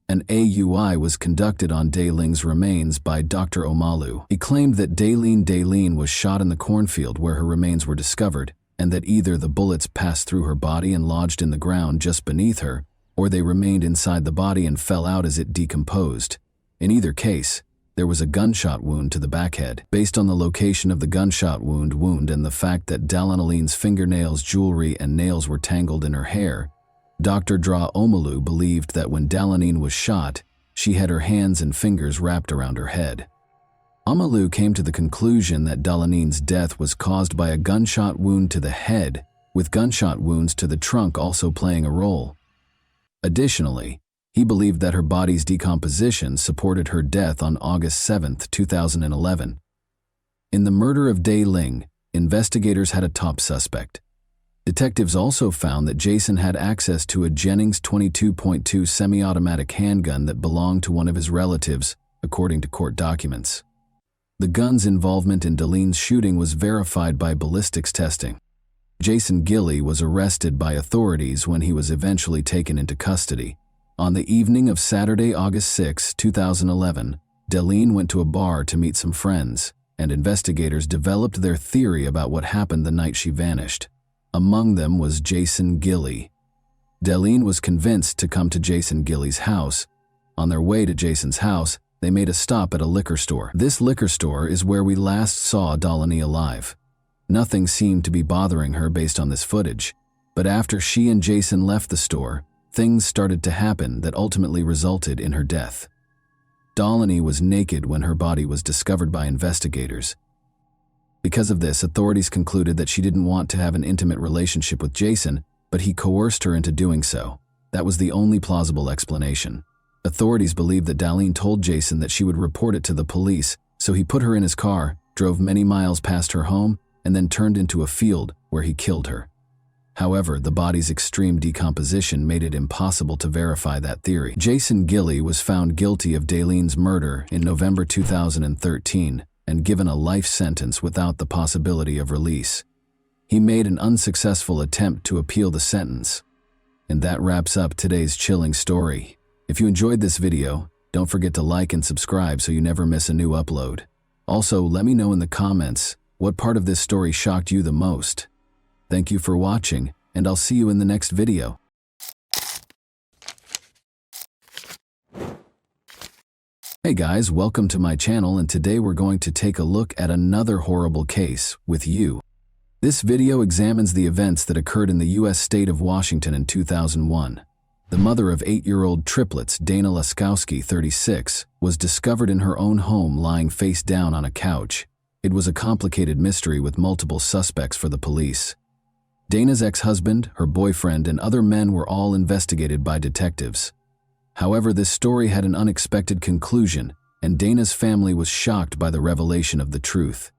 [SPEAKER 1] An AUI was conducted on Ling's remains by Dr. Omalu. He claimed that Darlene was shot in the cornfield where her remains were discovered, and that either the bullets passed through her body and lodged in the ground just beneath her, or they remained inside the body and fell out as it decomposed. In either case, there was a gunshot wound to the backhead. Based on the location of the gunshot wound and the fact that Darlene's fingernails, jewelry, and nails were tangled in her hair, Dr. Omalu believed that when Darlene was shot, she had her hands and fingers wrapped around her head. Omalu came to the conclusion that Darlene's death was caused by a gunshot wound to the head, with gunshot wounds to the trunk also playing a role. Additionally, he believed that her body's decomposition supported her death on August 7, 2011. In the murder of Ling, investigators had a top suspect. Detectives also found that Jason had access to a Jennings 22.2 semi-automatic handgun that belonged to one of his relatives, according to court documents. The gun's involvement in Darlene's shooting was verified by ballistics testing. Jason Gilley was arrested by authorities when he was eventually taken into custody. On the evening of Saturday, August 6, 2011, Darlene went to a bar to meet some friends, and investigators developed their theory about what happened the night she vanished. Among them was Jason Gilley. Darlene was convinced to come to Jason Gilley's house. On their way to Jason's house, they made a stop at a liquor store. This liquor store is where we last saw Darlene alive. Nothing seemed to be bothering her based on this footage, but after she and Jason left the store, things started to happen that ultimately resulted in her death. Darlene was naked when her body was discovered by investigators. Because of this, authorities concluded that she didn't want to have an intimate relationship with Jason but he coerced her into doing so. That was the only plausible explanation. Authorities believe that Darlene told Jason that she would report it to the police, so he put her in his car, drove many miles past her home, and then turned into a field where he killed her. However, the body's extreme decomposition made it impossible to verify that theory. Jason Gilley was found guilty of Darlene's murder in November 2013 and given a life sentence without the possibility of release. He made an unsuccessful attempt to appeal the sentence. And that wraps up today's chilling story. If you enjoyed this video, don't forget to like and subscribe so you never miss a new upload. Also, let me know in the comments what part of this story shocked you the most. Thank you for watching, and I'll see you in the next video. Hey guys, welcome to my channel, and today we're going to take a look at another horrible case with you. This video examines the events that occurred in the U.S. state of Washington in 2001. The mother of 8-year-old triplets, Dana Laskowski, 36, was discovered in her own home lying face down on a couch. It was a complicated mystery with multiple suspects for the police. Dana's ex-husband, her boyfriend, and other men were all investigated by detectives. However, this story had an unexpected conclusion, and Dana's family was shocked by the revelation of the truth.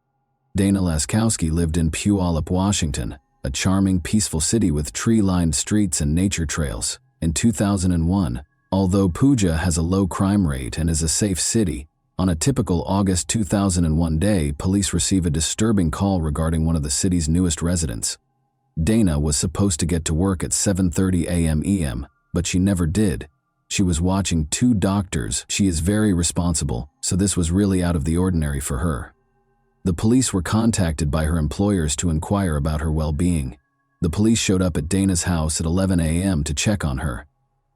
[SPEAKER 1] Dana Laskowski lived in Puyallup, Washington, a charming, peaceful city with tree-lined streets and nature trails. In 2001, although Puja has a low crime rate and is a safe city, on a typical August 2001 day, police receive a disturbing call regarding one of the city's newest residents. Dana was supposed to get to work at 7:30 a.m. but she never did. She was watching 2 doctors. She is very responsible, so this was really out of the ordinary for her. The police were contacted by her employers to inquire about her well-being. The police showed up at Dana's house at 11 a.m. to check on her.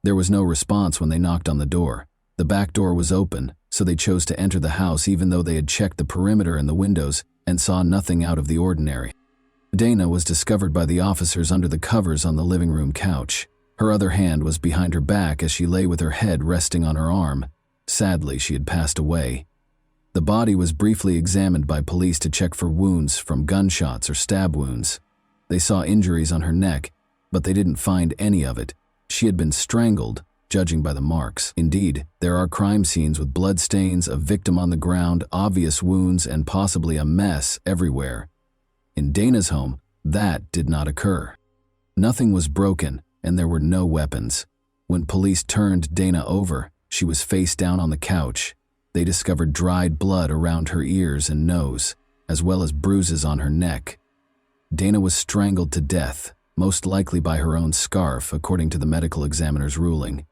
[SPEAKER 1] There was no response when they knocked on the door. The back door was open, so they chose to enter the house even though they had checked the perimeter and the windows and saw nothing out of the ordinary. Dana was discovered by the officers under the covers on the living room couch. Her other hand was behind her back as she lay with her head resting on her arm. Sadly, she had passed away. The body was briefly examined by police to check for wounds from gunshots or stab wounds. They saw injuries on her neck, but they didn't find any of it. She had been strangled, judging by the marks. Indeed, there are crime scenes with bloodstains, a victim on the ground, obvious wounds, and possibly a mess everywhere. In Dana's home, that did not occur. Nothing was broken, and there were no weapons. When police turned Dana over, she was face down on the couch. They discovered dried blood around her ears and nose, as well as bruises on her neck. Dana was strangled to death, most likely by her own scarf, according to the medical examiner's ruling.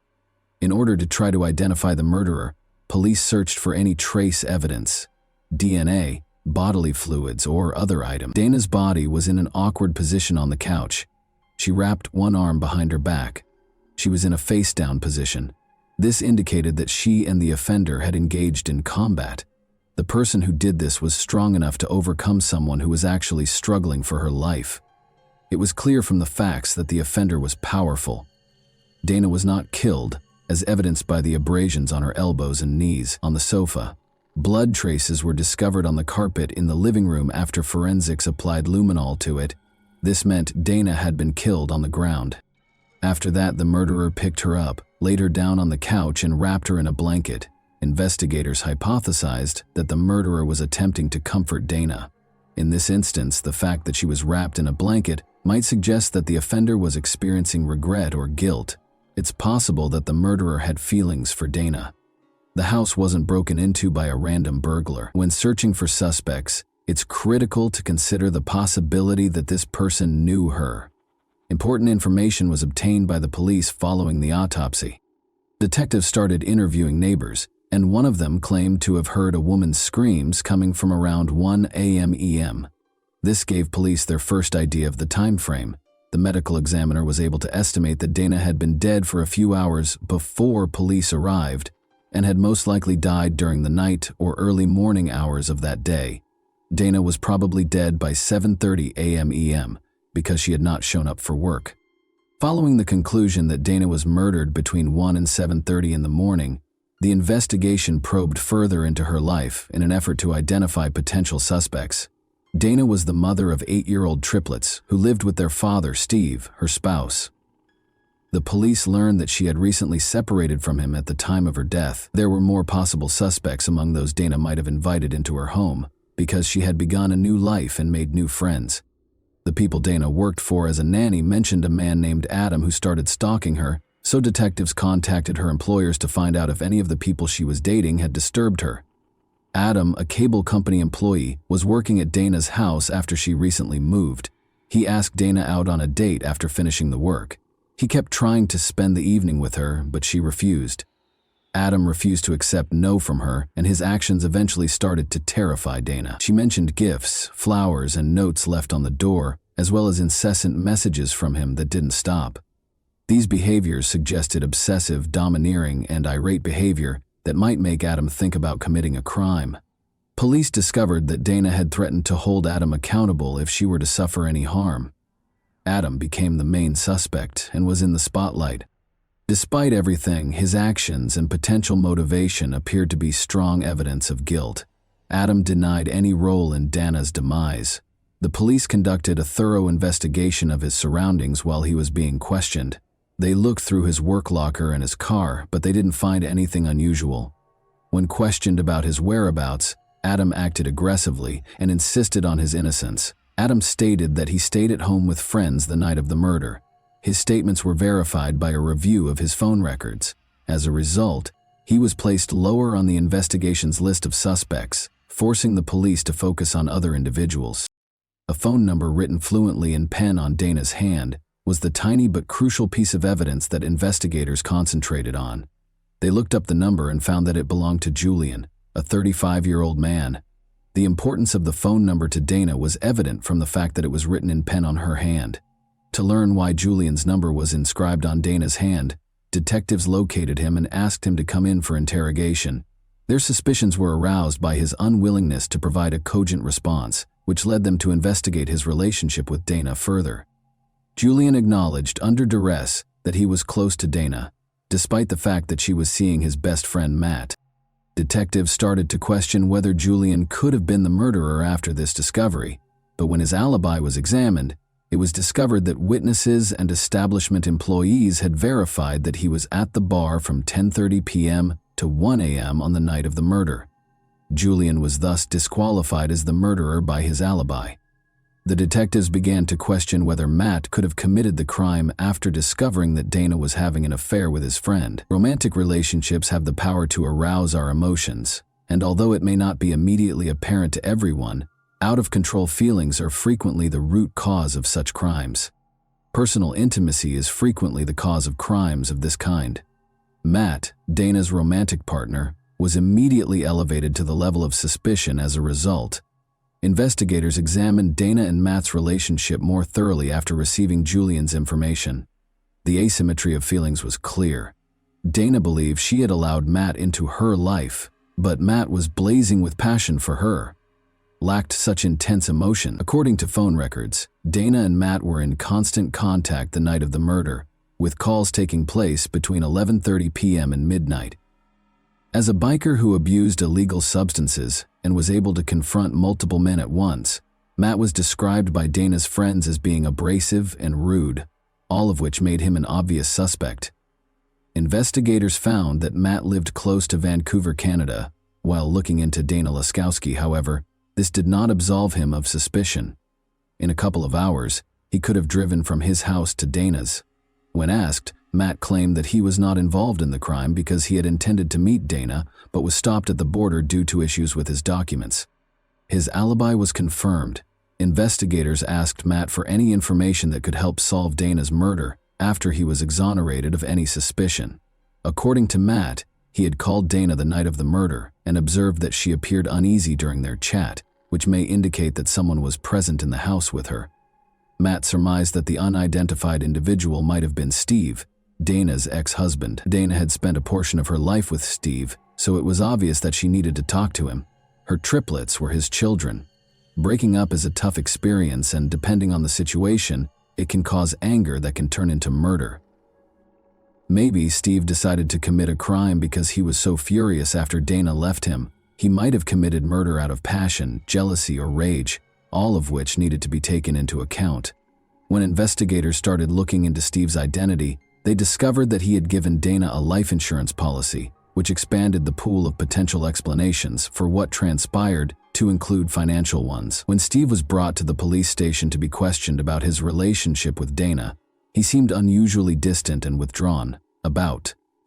[SPEAKER 1] In order to try to identify the murderer, police searched for any trace evidence, DNA, bodily fluids, or other items. Dana's body was in an awkward position on the couch. She wrapped one arm behind her back. She was in a face-down position. This indicated that she and the offender had engaged in combat. The person who did this was strong enough to overcome someone who was actually struggling for her life. It was clear from the facts that the offender was powerful. Dana was not killed, as evidenced by the abrasions on her elbows and knees on the sofa. Blood traces were discovered on the carpet in the living room after forensics applied luminol to it. This meant Dana had been killed on the ground. After that, the murderer picked her up, laid her down on the couch, and wrapped her in a blanket. Investigators hypothesized that the murderer was attempting to comfort Dana. In this instance, the fact that she was wrapped in a blanket might suggest that the offender was experiencing regret or guilt. It's possible that the murderer had feelings for Dana. The house wasn't broken into by a random burglar. When searching for suspects, it's critical to consider the possibility that this person knew her. Important information was obtained by the police following the autopsy. Detectives started interviewing neighbors, and one of them claimed to have heard a woman's screams coming from around 1 a.m. This gave police their first idea of the time frame. The medical examiner was able to estimate that Dana had been dead for a few hours before police arrived, and had most likely died during the night or early morning hours of that day. Dana was probably dead by 7:30 a.m. because she had not shown up for work. Following the conclusion that Dana was murdered between 1 and 7:30 in the morning, the investigation probed further into her life in an effort to identify potential suspects. Dana was the mother of 8-year-old triplets who lived with their father, Steve, her spouse. The police learned that she had recently separated from him at the time of her death. There were more possible suspects among those Dana might have invited into her home because she had begun a new life and made new friends. The people Dana worked for as a nanny mentioned a man named Adam who started stalking her, so detectives contacted her employers to find out if any of the people she was dating had disturbed her. Adam, a cable company employee, was working at Dana's house after she recently moved. He asked Dana out on a date after finishing the work. He kept trying to spend the evening with her, but she refused. Adam refused to accept no from her, and his actions eventually started to terrify Dana. She mentioned gifts, flowers, and notes left on the door, as well as incessant messages from him that didn't stop. These behaviors suggested obsessive, domineering, and irate behavior that might make Adam think about committing a crime. Police discovered that Dana had threatened to hold Adam accountable if she were to suffer any harm. Adam became the main suspect and was in the spotlight. Despite everything, his actions and potential motivation appeared to be strong evidence of guilt. Adam denied any role in Dana's demise. The police conducted a thorough investigation of his surroundings while he was being questioned. They looked through his work locker and his car, but they didn't find anything unusual. When questioned about his whereabouts, Adam acted aggressively and insisted on his innocence. Adam stated that he stayed at home with friends the night of the murder. His statements were verified by a review of his phone records. As a result, he was placed lower on the investigation's list of suspects, forcing the police to focus on other individuals. A phone number written fluently in pen on Dana's hand was the tiny but crucial piece of evidence that investigators concentrated on. They looked up the number and found that it belonged to Julian, a 35-year-old man. The importance of the phone number to Dana was evident from the fact that it was written in pen on her hand. To learn why Julian's number was inscribed on Dana's hand, detectives located him and asked him to come in for interrogation. Their suspicions were aroused by his unwillingness to provide a cogent response, which led them to investigate his relationship with Dana further. Julian acknowledged under duress that he was close to Dana, despite the fact that she was seeing his best friend Matt. Detectives started to question whether Julian could have been the murderer after this discovery, but when his alibi was examined, it was discovered that witnesses and establishment employees had verified that he was at the bar from 10:30 p.m. to 1 a.m. on the night of the murder. Julian was thus disqualified as the murderer by his alibi. The detectives began to question whether Matt could have committed the crime after discovering that Dana was having an affair with his friend. Romantic relationships have the power to arouse our emotions, and although it may not be immediately apparent to everyone, out-of-control feelings are frequently the root cause of such crimes. Personal intimacy is frequently the cause of crimes of this kind. Matt, Dana's romantic partner, was immediately elevated to the level of suspicion as a result. Investigators examined Dana and Matt's relationship more thoroughly after receiving Julian's information. The asymmetry of feelings was clear. Dana believed she had allowed Matt into her life, but Matt was blazing with passion for her. Lacked such intense emotion. According to phone records, Dana and Matt were in constant contact the night of the murder, with calls taking place between 11:30 p.m. and midnight. As a biker who abused illegal substances and was able to confront multiple men at once, Matt was described by Dana's friends as being abrasive and rude, all of which made him an obvious suspect. Investigators found that Matt lived close to Vancouver, Canada. While looking into Dana Laskowski, however, this did not absolve him of suspicion. In a couple of hours, he could have driven from his house to Dana's. When asked, Matt claimed that he was not involved in the crime because he had intended to meet Dana but was stopped at the border due to issues with his documents. His alibi was confirmed. Investigators asked Matt for any information that could help solve Dana's murder after he was exonerated of any suspicion. According to Matt, he had called Dana the night of the murder and observed that she appeared uneasy during their chat, which may indicate that someone was present in the house with her. Matt surmised that the unidentified individual might have been Steve, Dana's ex-husband. Dana had spent a portion of her life with Steve, so it was obvious that she needed to talk to him. Her triplets were his children. Breaking up is a tough experience, and depending on the situation, it can cause anger that can turn into murder. Maybe Steve decided to commit a crime because he was so furious after Dana left him. He might have committed murder out of passion, jealousy, or rage. all of which needed to be taken into account. When investigators started looking into Steve's identity, they discovered that he had given Dana a life insurance policy, which expanded the pool of potential explanations for what transpired to include financial ones. When Steve was brought to the police station to be questioned about his relationship with Dana, he seemed unusually distant and withdrawn,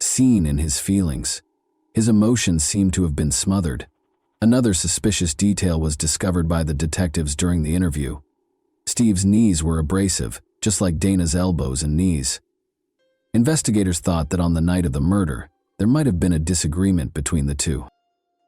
[SPEAKER 1] seen in his feelings. His emotions seemed to have been smothered. Another suspicious detail was discovered by the detectives during the interview. Steve's knees were abrasive, just like Dana's elbows and knees. Investigators thought that on the night of the murder, there might have been a disagreement between the two.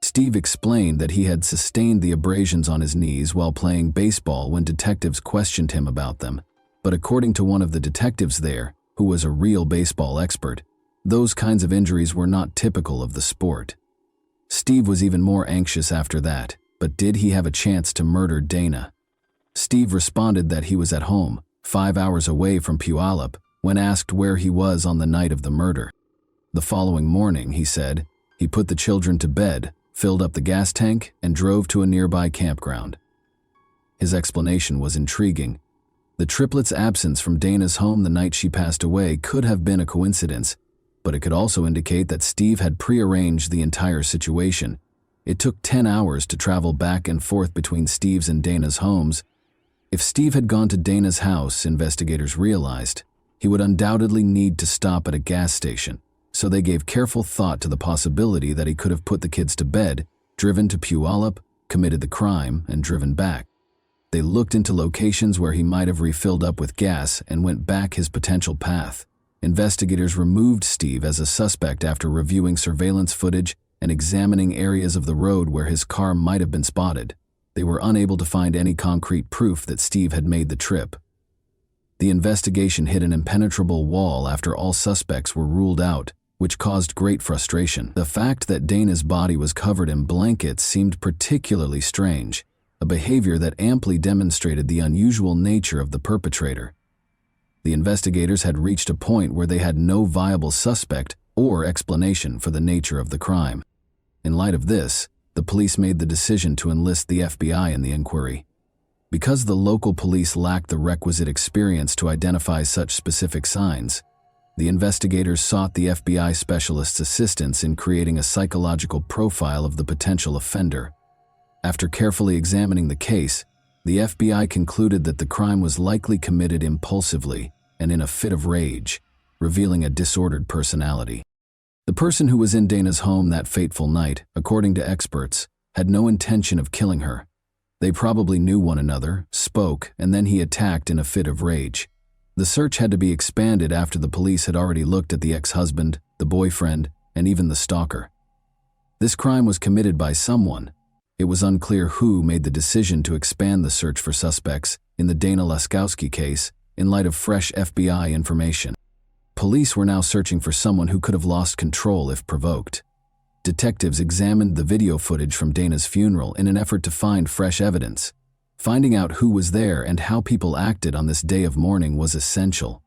[SPEAKER 1] Steve explained that he had sustained the abrasions on his knees while playing baseball when detectives questioned him about them, but according to one of the detectives there, who was a real baseball expert, those kinds of injuries were not typical of the sport. Steve was even more anxious after that, but did he have a chance to murder Dana? Steve responded that he was at home, 5 hours away from Puyallup, when asked where he was on the night of the murder. The following morning, he said, he put the children to bed, filled up the gas tank, and drove to a nearby campground. His explanation was intriguing. The triplets' absence from Dana's home the night she passed away could have been a coincidence, but it could also indicate that Steve had prearranged the entire situation. It took 10 hours to travel back and forth between Steve's and Dana's homes. If Steve had gone to Dana's house, investigators realized, he would undoubtedly need to stop at a gas station, so they gave careful thought to the possibility that he could have put the kids to bed, driven to Puyallup, committed the crime, and driven back. They looked into locations where he might have refilled up with gas and went back his potential path. Investigators removed Steve as a suspect after reviewing surveillance footage and examining areas of the road where his car might have been spotted. They were unable to find any concrete proof that Steve had made the trip. The investigation hit an impenetrable wall after all suspects were ruled out, which caused great frustration. The fact that Dana's body was covered in blankets seemed particularly strange, a behavior that amply demonstrated the unusual nature of the perpetrator. The investigators had reached a point where they had no viable suspect or explanation for the nature of the crime. In light of this, the police made the decision to enlist the FBI in the inquiry. Because the local police lacked the requisite experience to identify such specific signs, the investigators sought the FBI specialist's assistance in creating a psychological profile of the potential offender. After carefully examining the case, the FBI concluded that the crime was likely committed impulsively and in a fit of rage, revealing a disordered personality. The person who was in Dana's home that fateful night, according to experts, had no intention of killing her. They probably knew one another, spoke, and then he attacked in a fit of rage. The search had to be expanded after the police had already looked at the ex-husband, the boyfriend, and even the stalker. This crime was committed by someone. It was unclear who made the decision to expand the search for suspects in the Dana Laskowski case in light of fresh FBI information. Police were now searching for someone who could have lost control if provoked. Detectives examined the video footage from Dana's funeral in an effort to find fresh evidence. Finding out who was there and how people acted on this day of mourning was essential.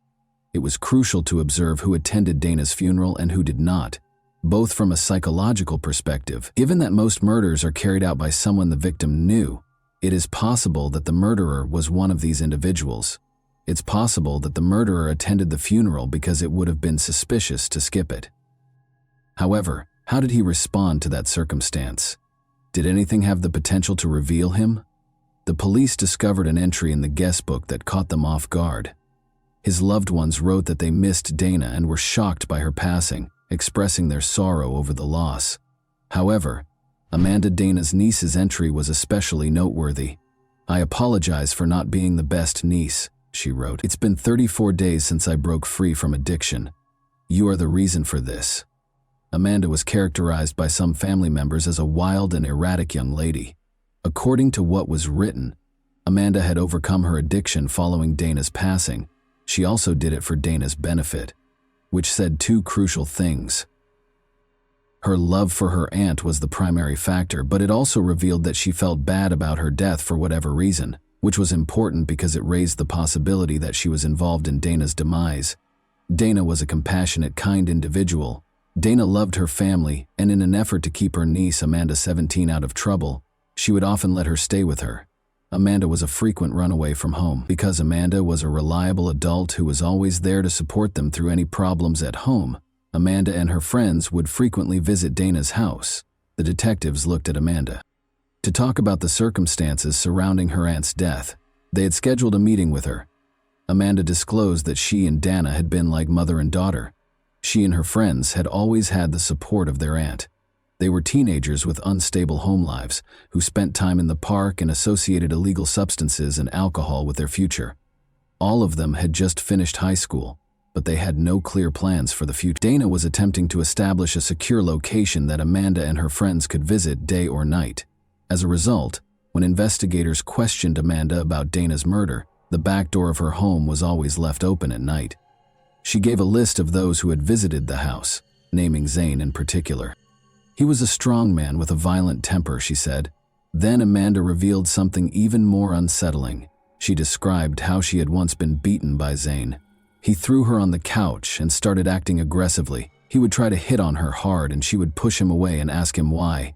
[SPEAKER 1] It was crucial to observe who attended Dana's funeral and who did not, both from a psychological perspective. Given that most murders are carried out by someone the victim knew, it is possible that the murderer was one of these individuals. It's possible that the murderer attended the funeral because it would have been suspicious to skip it. However, how did he respond to that circumstance? Did anything have the potential to reveal him? The police discovered an entry in the guest book that caught them off guard. His loved ones wrote that they missed Dana and were shocked by her passing, expressing their sorrow over the loss. However, Amanda Dana's niece's entry was especially noteworthy. "I apologize for not being the best niece," she wrote. "It's been 34 days since I broke free from addiction. You are the reason for this." Amanda was characterized by some family members as a wild and erratic young lady. According to what was written, Amanda had overcome her addiction following Dana's passing. She also did it for Dana's benefit, which said two crucial things. Her love for her aunt was the primary factor, but it also revealed that she felt bad about her death for whatever reason, which was important because it raised the possibility that she was involved in Dana's demise. Dana was a compassionate, kind individual. Dana loved her family, and in an effort to keep her niece, Amanda 17, out of trouble, she would often let her stay with her. Amanda was a frequent runaway from home. Because Amanda was a reliable adult who was always there to support them through any problems at home, Amanda and her friends would frequently visit Dana's house. The detectives looked at Amanda to talk about the circumstances surrounding her aunt's death. They had scheduled a meeting with her. Amanda disclosed that she and Dana had been like mother and daughter. She and her friends had always had the support of their aunt. They were teenagers with unstable home lives who spent time in the park and associated illegal substances and alcohol with their future. All of them had just finished high school, but they had no clear plans for the future. Dana was attempting to establish a secure location that Amanda and her friends could visit day or night. As a result, when investigators questioned Amanda about Dana's murder, the back door of her home was always left open at night. She gave a list of those who had visited the house, naming Zane in particular. He was a strong man with a violent temper, she said. Then Amanda revealed something even more unsettling. She described how she had once been beaten by Zane. He threw her on the couch and started acting aggressively. He would try to hit on her hard and she would push him away and ask him why.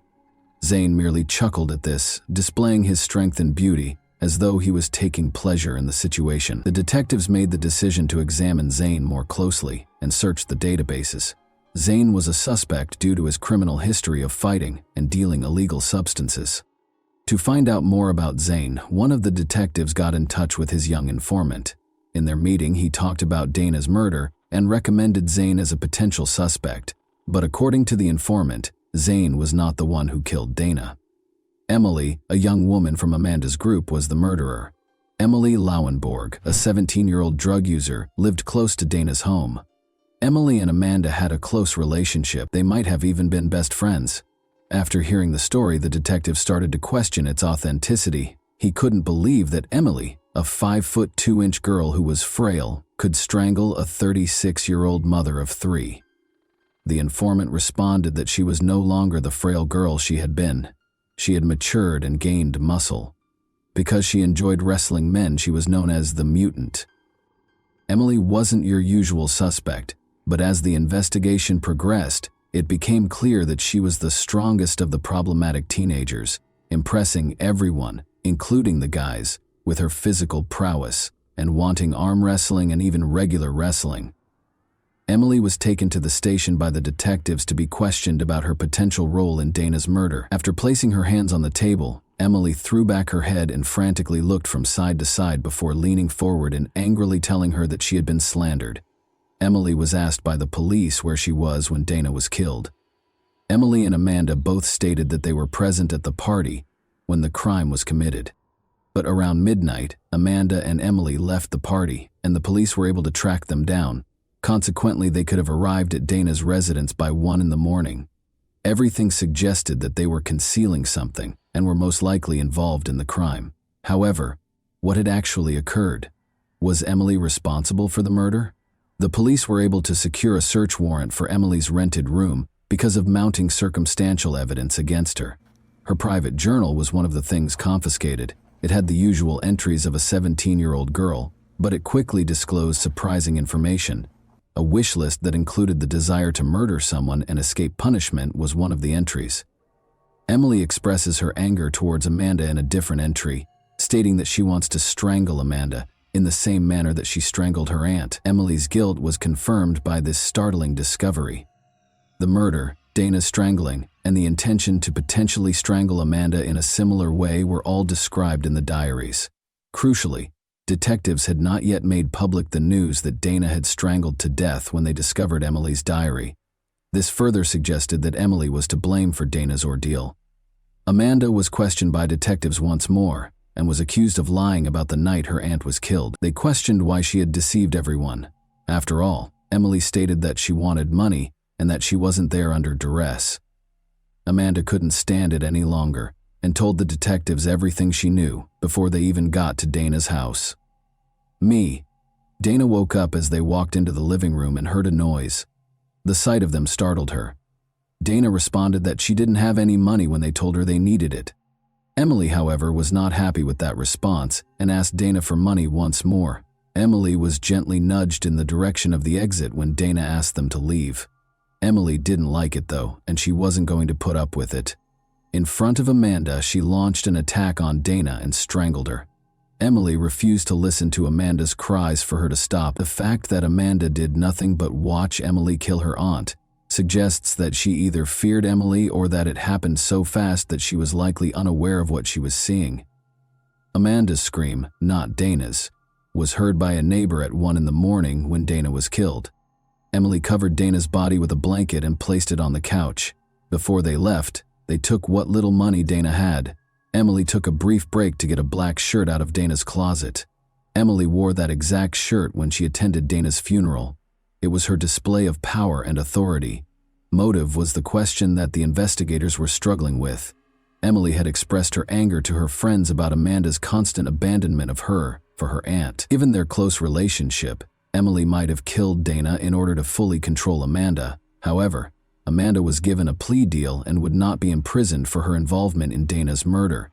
[SPEAKER 1] Zane merely chuckled at this, displaying his strength and beauty, as though he was taking pleasure in the situation. The detectives made the decision to examine Zane more closely and search the databases. Zane was a suspect due to his criminal history of fighting and dealing illegal substances. To find out more about Zane, one of the detectives got in touch with his young informant. In their meeting, he talked about Dana's murder and recommended Zane as a potential suspect. But according to the informant, Zane was not the one who killed Dana. Emily, a young woman from Amanda's group, was the murderer. Emily Lauenborg, a 17-year-old drug user, lived close to Dana's home. Emily and Amanda had a close relationship. They might have even been best friends. After hearing the story, the detective started to question its authenticity. He couldn't believe that Emily, a 5'2" girl who was frail, could strangle a 36-year-old mother of 3. The informant responded that she was no longer the frail girl she had been. She had matured and gained muscle. Because she enjoyed wrestling men, she was known as the mutant. Emily wasn't your usual suspect, but as the investigation progressed, it became clear that she was the strongest of the problematic teenagers, impressing everyone, including the guys, with her physical prowess and wanting arm wrestling and even regular wrestling. Emily was taken to the station by the detectives to be questioned about her potential role in Dana's murder. After placing her hands on the table, Emily threw back her head and frantically looked from side to side before leaning forward and angrily telling her that she had been slandered. Emily was asked by the police where she was when Dana was killed. Emily and Amanda both stated that they were present at the party when the crime was committed. But around midnight, Amanda and Emily left the party, and the police were able to track them down. Consequently, they could have arrived at Dana's residence by 1 in the morning. Everything suggested that they were concealing something and were most likely involved in the crime. However, what had actually occurred? Was Emily responsible for the murder? The police were able to secure a search warrant for Emily's rented room because of mounting circumstantial evidence against her. Her private journal was one of the things confiscated. It had the usual entries of a 17-year-old girl, but it quickly disclosed surprising information. A wish list that included the desire to murder someone and escape punishment was one of the entries. Emily expresses her anger towards Amanda in a different entry, stating that she wants to strangle Amanda in the same manner that she strangled her aunt. Emily's guilt was confirmed by this startling discovery. The murder, Dana's strangling, and the intention to potentially strangle Amanda in a similar way were all described in the diaries. Crucially, detectives had not yet made public the news that Dana had strangled to death when they discovered Emily's diary. This further suggested that Emily was to blame for Dana's ordeal. Amanda was questioned by detectives once more and was accused of lying about the night her aunt was killed. They questioned why she had deceived everyone. After all, Emily stated that she wanted money and that she wasn't there under duress. Amanda couldn't stand it any longer and told the detectives everything she knew before they even got to Dana's house. Dana woke up as they walked into the living room and heard a noise. The sight of them startled her. Dana responded that she didn't have any money when they told her they needed it. Emily, however, was not happy with that response and asked Dana for money once more. Emily was gently nudged in the direction of the exit when Dana asked them to leave. Emily didn't like it though, and she wasn't going to put up with it. In front of Amanda, she launched an attack on Dana and strangled her. Emily refused to listen to Amanda's cries for her to stop. The fact that Amanda did nothing but watch Emily kill her aunt suggests that she either feared Emily or that it happened so fast that she was likely unaware of what she was seeing. Amanda's scream, not Dana's, was heard by a neighbor at 1 a.m. when Dana was killed. Emily covered Dana's body with a blanket and placed it on the couch. Before they left, they took what little money Dana had. Emily took a brief break to get a black shirt out of Dana's closet. Emily wore that exact shirt when she attended Dana's funeral. It was her display of power and authority. Motive was the question that the investigators were struggling with. Emily had expressed her anger to her friends about Amanda's constant abandonment of her for her aunt. Given their close relationship, Emily might have killed Dana in order to fully control Amanda. However, Amanda was given a plea deal and would not be imprisoned for her involvement in Dana's murder.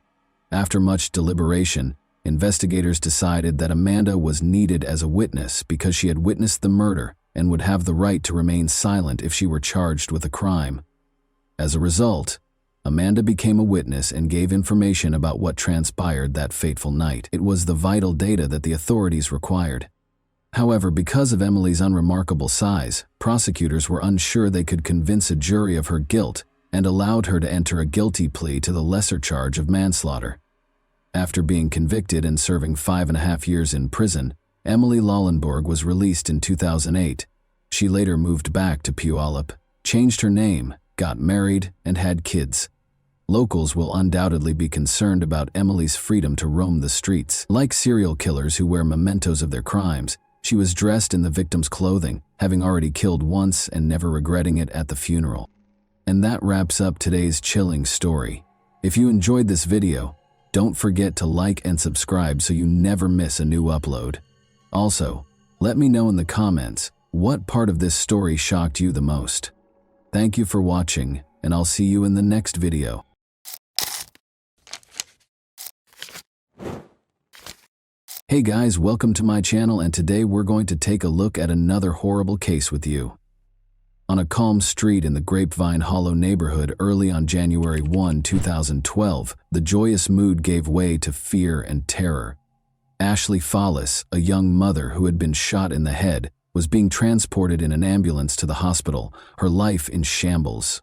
[SPEAKER 1] After much deliberation, investigators decided that Amanda was needed as a witness because she had witnessed the murder and would have the right to remain silent if she were charged with a crime. As a result, Amanda became a witness and gave information about what transpired that fateful night. It was the vital data that the authorities required. However, because of Emily's unremarkable size, prosecutors were unsure they could convince a jury of her guilt and allowed her to enter a guilty plea to the lesser charge of manslaughter. After being convicted and serving 5.5 years in prison, Emily Lollenborg was released in 2008. She later moved back to Puyallup, changed her name, got married, and had kids. Locals will undoubtedly be concerned about Emily's freedom to roam the streets. Like serial killers who wear mementos of their crimes, she was dressed in the victim's clothing, having already killed once and never regretting it at the funeral. And that wraps up today's chilling story. If you enjoyed this video, don't forget to like and subscribe so you never miss a new upload. Also, let me know in the comments what part of this story shocked you the most. Thank you for watching, and I'll see you in the next video. Hey guys, welcome to my channel, and today we're going to take a look at another horrible case with you. On a calm street in the Grapevine Hollow neighborhood early on January 1, 2012, the joyous mood gave way to fear and terror. Ashley Fallis, a young mother who had been shot in the head, was being transported in an ambulance to the hospital, her life in shambles.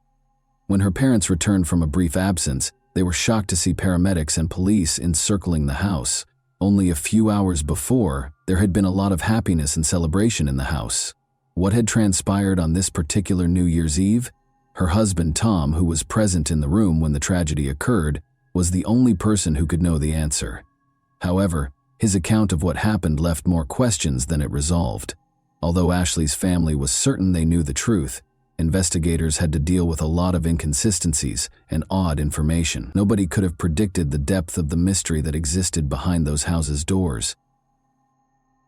[SPEAKER 1] When her parents returned from a brief absence, they were shocked to see paramedics and police encircling the house. Only a few hours before, there had been a lot of happiness and celebration in the house. What had transpired on this particular New Year's Eve? Her husband Tom, who was present in the room when the tragedy occurred, was the only person who could know the answer. However, his account of what happened left more questions than it resolved. Although Ashley's family was certain they knew the truth, investigators had to deal with a lot of inconsistencies and odd information. Nobody could have predicted the depth of the mystery that existed behind those houses' doors.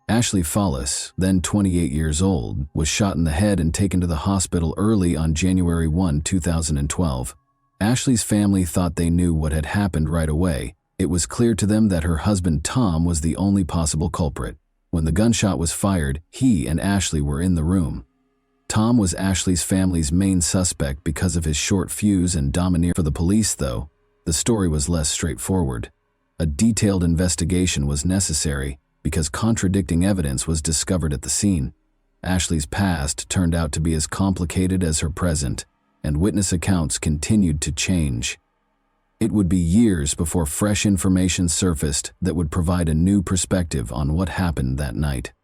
[SPEAKER 1] Ashley Fallis, then 28 years old, was shot in the head and taken to the hospital early on January 1, 2012. Ashley's family thought they knew what had happened right away. It was clear to them that her husband Tom was the only possible culprit. When the gunshot was fired, he and Ashley were in the room. Tom was Ashley's family's main suspect because of his short fuse and domineer. For the police, though, the story was less straightforward. A detailed investigation was necessary because contradicting evidence was discovered at the scene. Ashley's past turned out to be as complicated as her present, and witness accounts continued to change. It would be years before fresh information surfaced that would provide a new perspective on what happened that night.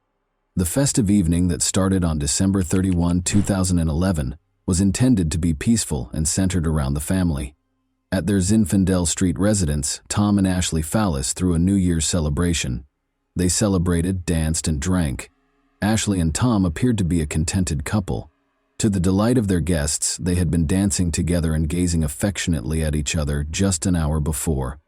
[SPEAKER 1] The festive evening that started on December 31, 2011, was intended to be peaceful and centered around the family. At their Zinfandel Street residence, Tom and Ashley Fallis threw a New Year's celebration. They celebrated, danced, and drank. Ashley and Tom appeared to be a contented couple. To the delight of their guests, they had been dancing together and gazing affectionately at each other just an hour before.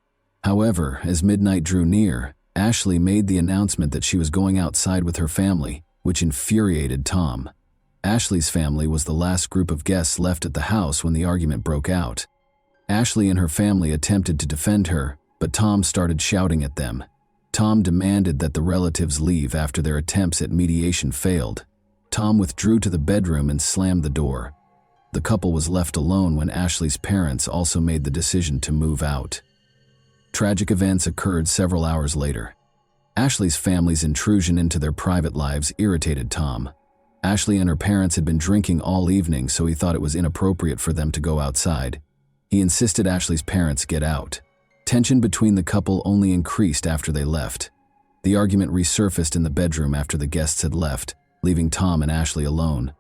[SPEAKER 1] However, as midnight drew near, Ashley made the announcement that she was going outside with her family, which infuriated Tom. Ashley's family was the last group of guests left at the house when the argument broke out. Ashley and her family attempted to defend her, but Tom started shouting at them. Tom demanded that the relatives leave after their attempts at mediation failed. Tom withdrew to the bedroom and slammed the door. The couple was left alone when Ashley's parents also made the decision to move out. Tragic events occurred several hours later. Ashley's family's intrusion into their private lives irritated Tom. Ashley and her parents had been drinking all evening, so he thought it was inappropriate for them to go outside. He insisted Ashley's parents get out. Tension between the couple only increased after they left. The argument resurfaced in the bedroom after the guests had left, leaving Tom and Ashley alone.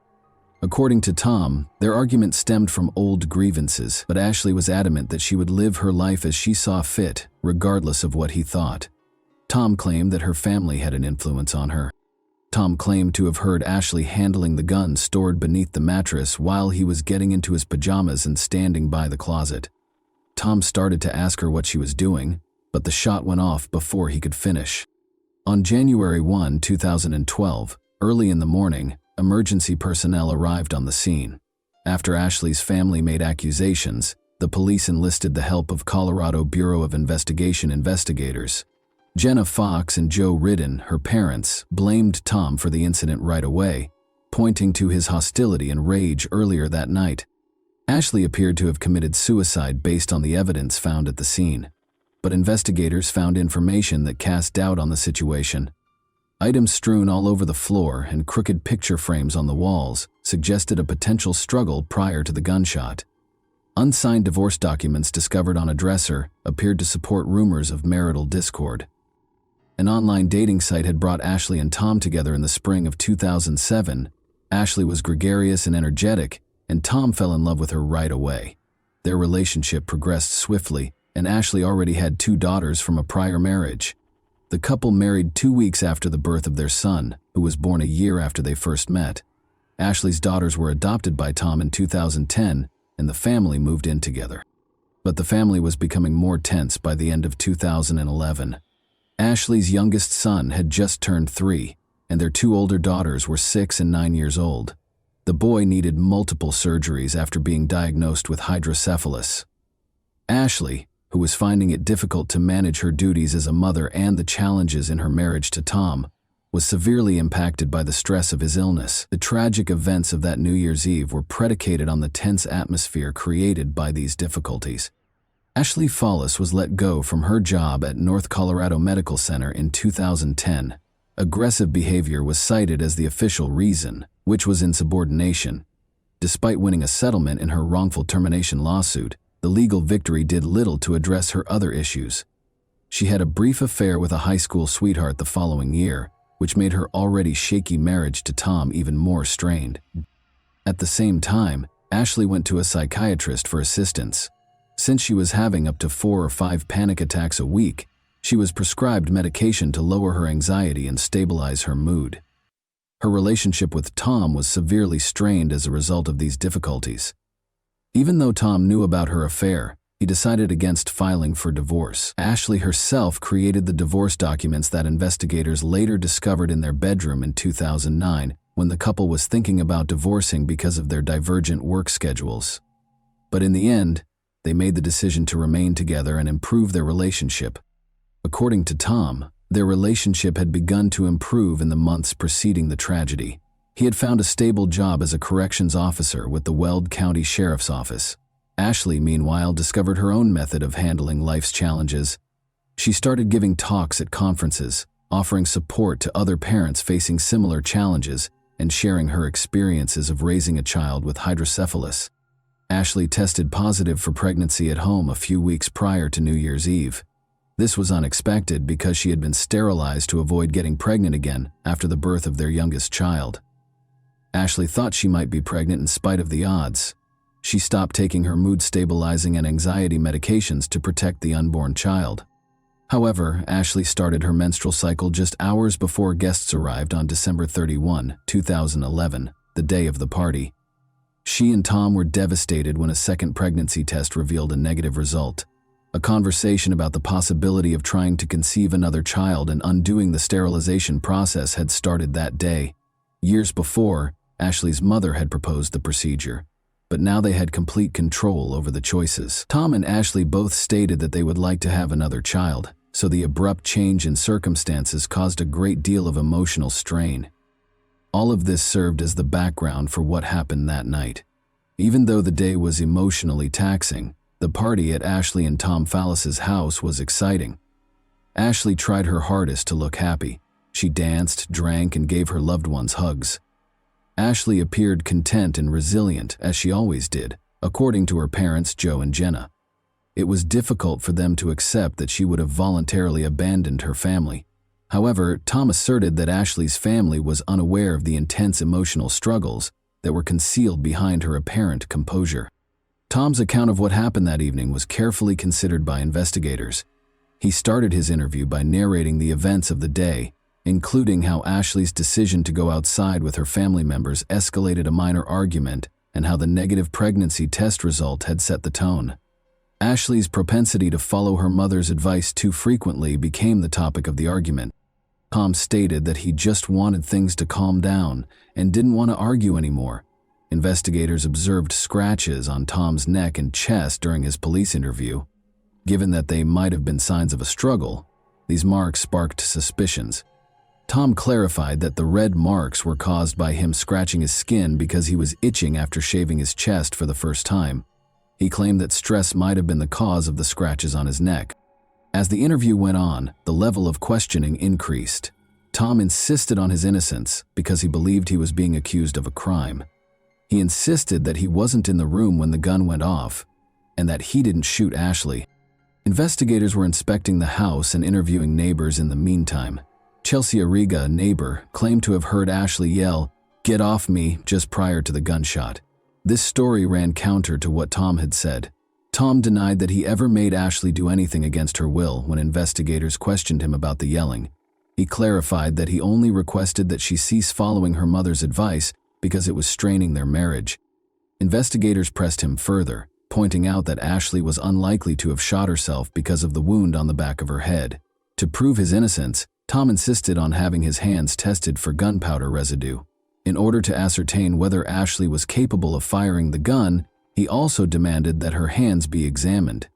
[SPEAKER 1] According to Tom, their argument stemmed from old grievances, but Ashley was adamant that she would live her life as she saw fit, regardless of what he thought. Tom claimed that her family had an influence on her. Tom claimed to have heard Ashley handling the gun stored beneath the mattress while he was getting into his pajamas and standing by the closet. Tom started to ask her what she was doing, but the shot went off before he could finish. On January 1, 2012, early in the morning, emergency personnel arrived on the scene. After Ashley's family made accusations, the police enlisted the help of Colorado Bureau of Investigation investigators. Jenna Fox and Joe Ridden, her parents, blamed Tom for the incident right away, pointing to his hostility and rage earlier that night. Ashley appeared to have committed suicide based on the evidence found at the scene, but investigators found information that cast doubt on the situation. Items strewn all over the floor and crooked picture frames on the walls suggested a potential struggle prior to the gunshot. Unsigned divorce documents discovered on a dresser appeared to support rumors of marital discord. An online dating site had brought Ashley and Tom together in the spring of 2007. Ashley was gregarious and energetic, and Tom fell in love with her right away. Their relationship progressed swiftly, and Ashley already had 2 daughters from a prior marriage. The couple married 2 weeks after the birth of their son, who was born a year after they first met. Ashley's daughters were adopted by Tom in 2010, and the family moved in together. But the family was becoming more tense by the end of 2011. Ashley's youngest son had just turned 3, and their 2 older daughters were 6 and 9 years old. The boy needed multiple surgeries after being diagnosed with hydrocephalus. Ashley, who was finding it difficult to manage her duties as a mother and the challenges in her marriage to Tom, was severely impacted by the stress of his illness. The tragic events of that New Year's Eve were predicated on the tense atmosphere created by these difficulties. Ashley Follis was let go from her job at North Colorado Medical Center in 2010. Aggressive behavior was cited as the official reason, which was insubordination. Despite winning a settlement in her wrongful termination lawsuit, the legal victory did little to address her other issues. She had a brief affair with a high school sweetheart the following year, which made her already shaky marriage to Tom even more strained. At the same time, Ashley went to a psychiatrist for assistance. Since she was having up to 4 or 5 panic attacks a week, she was prescribed medication to lower her anxiety and stabilize her mood. Her relationship with Tom was severely strained as a result of these difficulties. Even though Tom knew about her affair, he decided against filing for divorce. Ashley herself created the divorce documents that investigators later discovered in their bedroom in 2009 when the couple was thinking about divorcing because of their divergent work schedules. But in the end, they made the decision to remain together and improve their relationship. According to Tom, their relationship had begun to improve in the months preceding the tragedy. He had found a stable job as a corrections officer with the Weld County Sheriff's Office. Ashley, meanwhile, discovered her own method of handling life's challenges. She started giving talks at conferences, offering support to other parents facing similar challenges, and sharing her experiences of raising a child with hydrocephalus. Ashley tested positive for pregnancy at home a few weeks prior to New Year's Eve. This was unexpected because she had been sterilized to avoid getting pregnant again after the birth of their youngest child. Ashley thought she might be pregnant in spite of the odds. She stopped taking her mood-stabilizing and anxiety medications to protect the unborn child. However, Ashley started her menstrual cycle just hours before guests arrived on December 31, 2011, the day of the party. She and Tom were devastated when a second pregnancy test revealed a negative result. A conversation about the possibility of trying to conceive another child and undoing the sterilization process had started that day. Years before, Ashley's mother had proposed the procedure, but now they had complete control over the choices. Tom and Ashley both stated that they would like to have another child, so the abrupt change in circumstances caused a great deal of emotional strain. All of this served as the background for what happened that night. Even though the day was emotionally taxing, the party at Ashley and Tom Fallis's house was exciting. Ashley tried her hardest to look happy. She danced, drank, and gave her loved ones hugs. Ashley appeared content and resilient, as she always did, according to her parents Joe and Jenna. It was difficult for them to accept that she would have voluntarily abandoned her family. However, Tom asserted that Ashley's family was unaware of the intense emotional struggles that were concealed behind her apparent composure. Tom's account of what happened that evening was carefully considered by investigators. He started his interview by narrating the events of the day, including how Ashley's decision to go outside with her family members escalated a minor argument and how the negative pregnancy test result had set the tone. Ashley's propensity to follow her mother's advice too frequently became the topic of the argument. Tom stated that he just wanted things to calm down and didn't want to argue anymore. Investigators observed scratches on Tom's neck and chest during his police interview. Given that they might have been signs of a struggle, these marks sparked suspicions. Tom clarified that the red marks were caused by him scratching his skin because he was itching after shaving his chest for the first time. He claimed that stress might have been the cause of the scratches on his neck. As the interview went on, the level of questioning increased. Tom insisted on his innocence because he believed he was being accused of a crime. He insisted that he wasn't in the room when the gun went off and that he didn't shoot Ashley. Investigators were inspecting the house and interviewing neighbors in the meantime. Chelsea Arriga, a neighbor, claimed to have heard Ashley yell, "Get off me," just prior to the gunshot. This story ran counter to what Tom had said. Tom denied that he ever made Ashley do anything against her will when investigators questioned him about the yelling. He clarified that he only requested that she cease following her mother's advice because it was straining their marriage. Investigators pressed him further, pointing out that Ashley was unlikely to have shot herself because of the wound on the back of her head. To prove his innocence, Tom insisted on having his hands tested for gunpowder residue. In order to ascertain whether Ashley was capable of firing the gun, he also demanded that her hands be examined.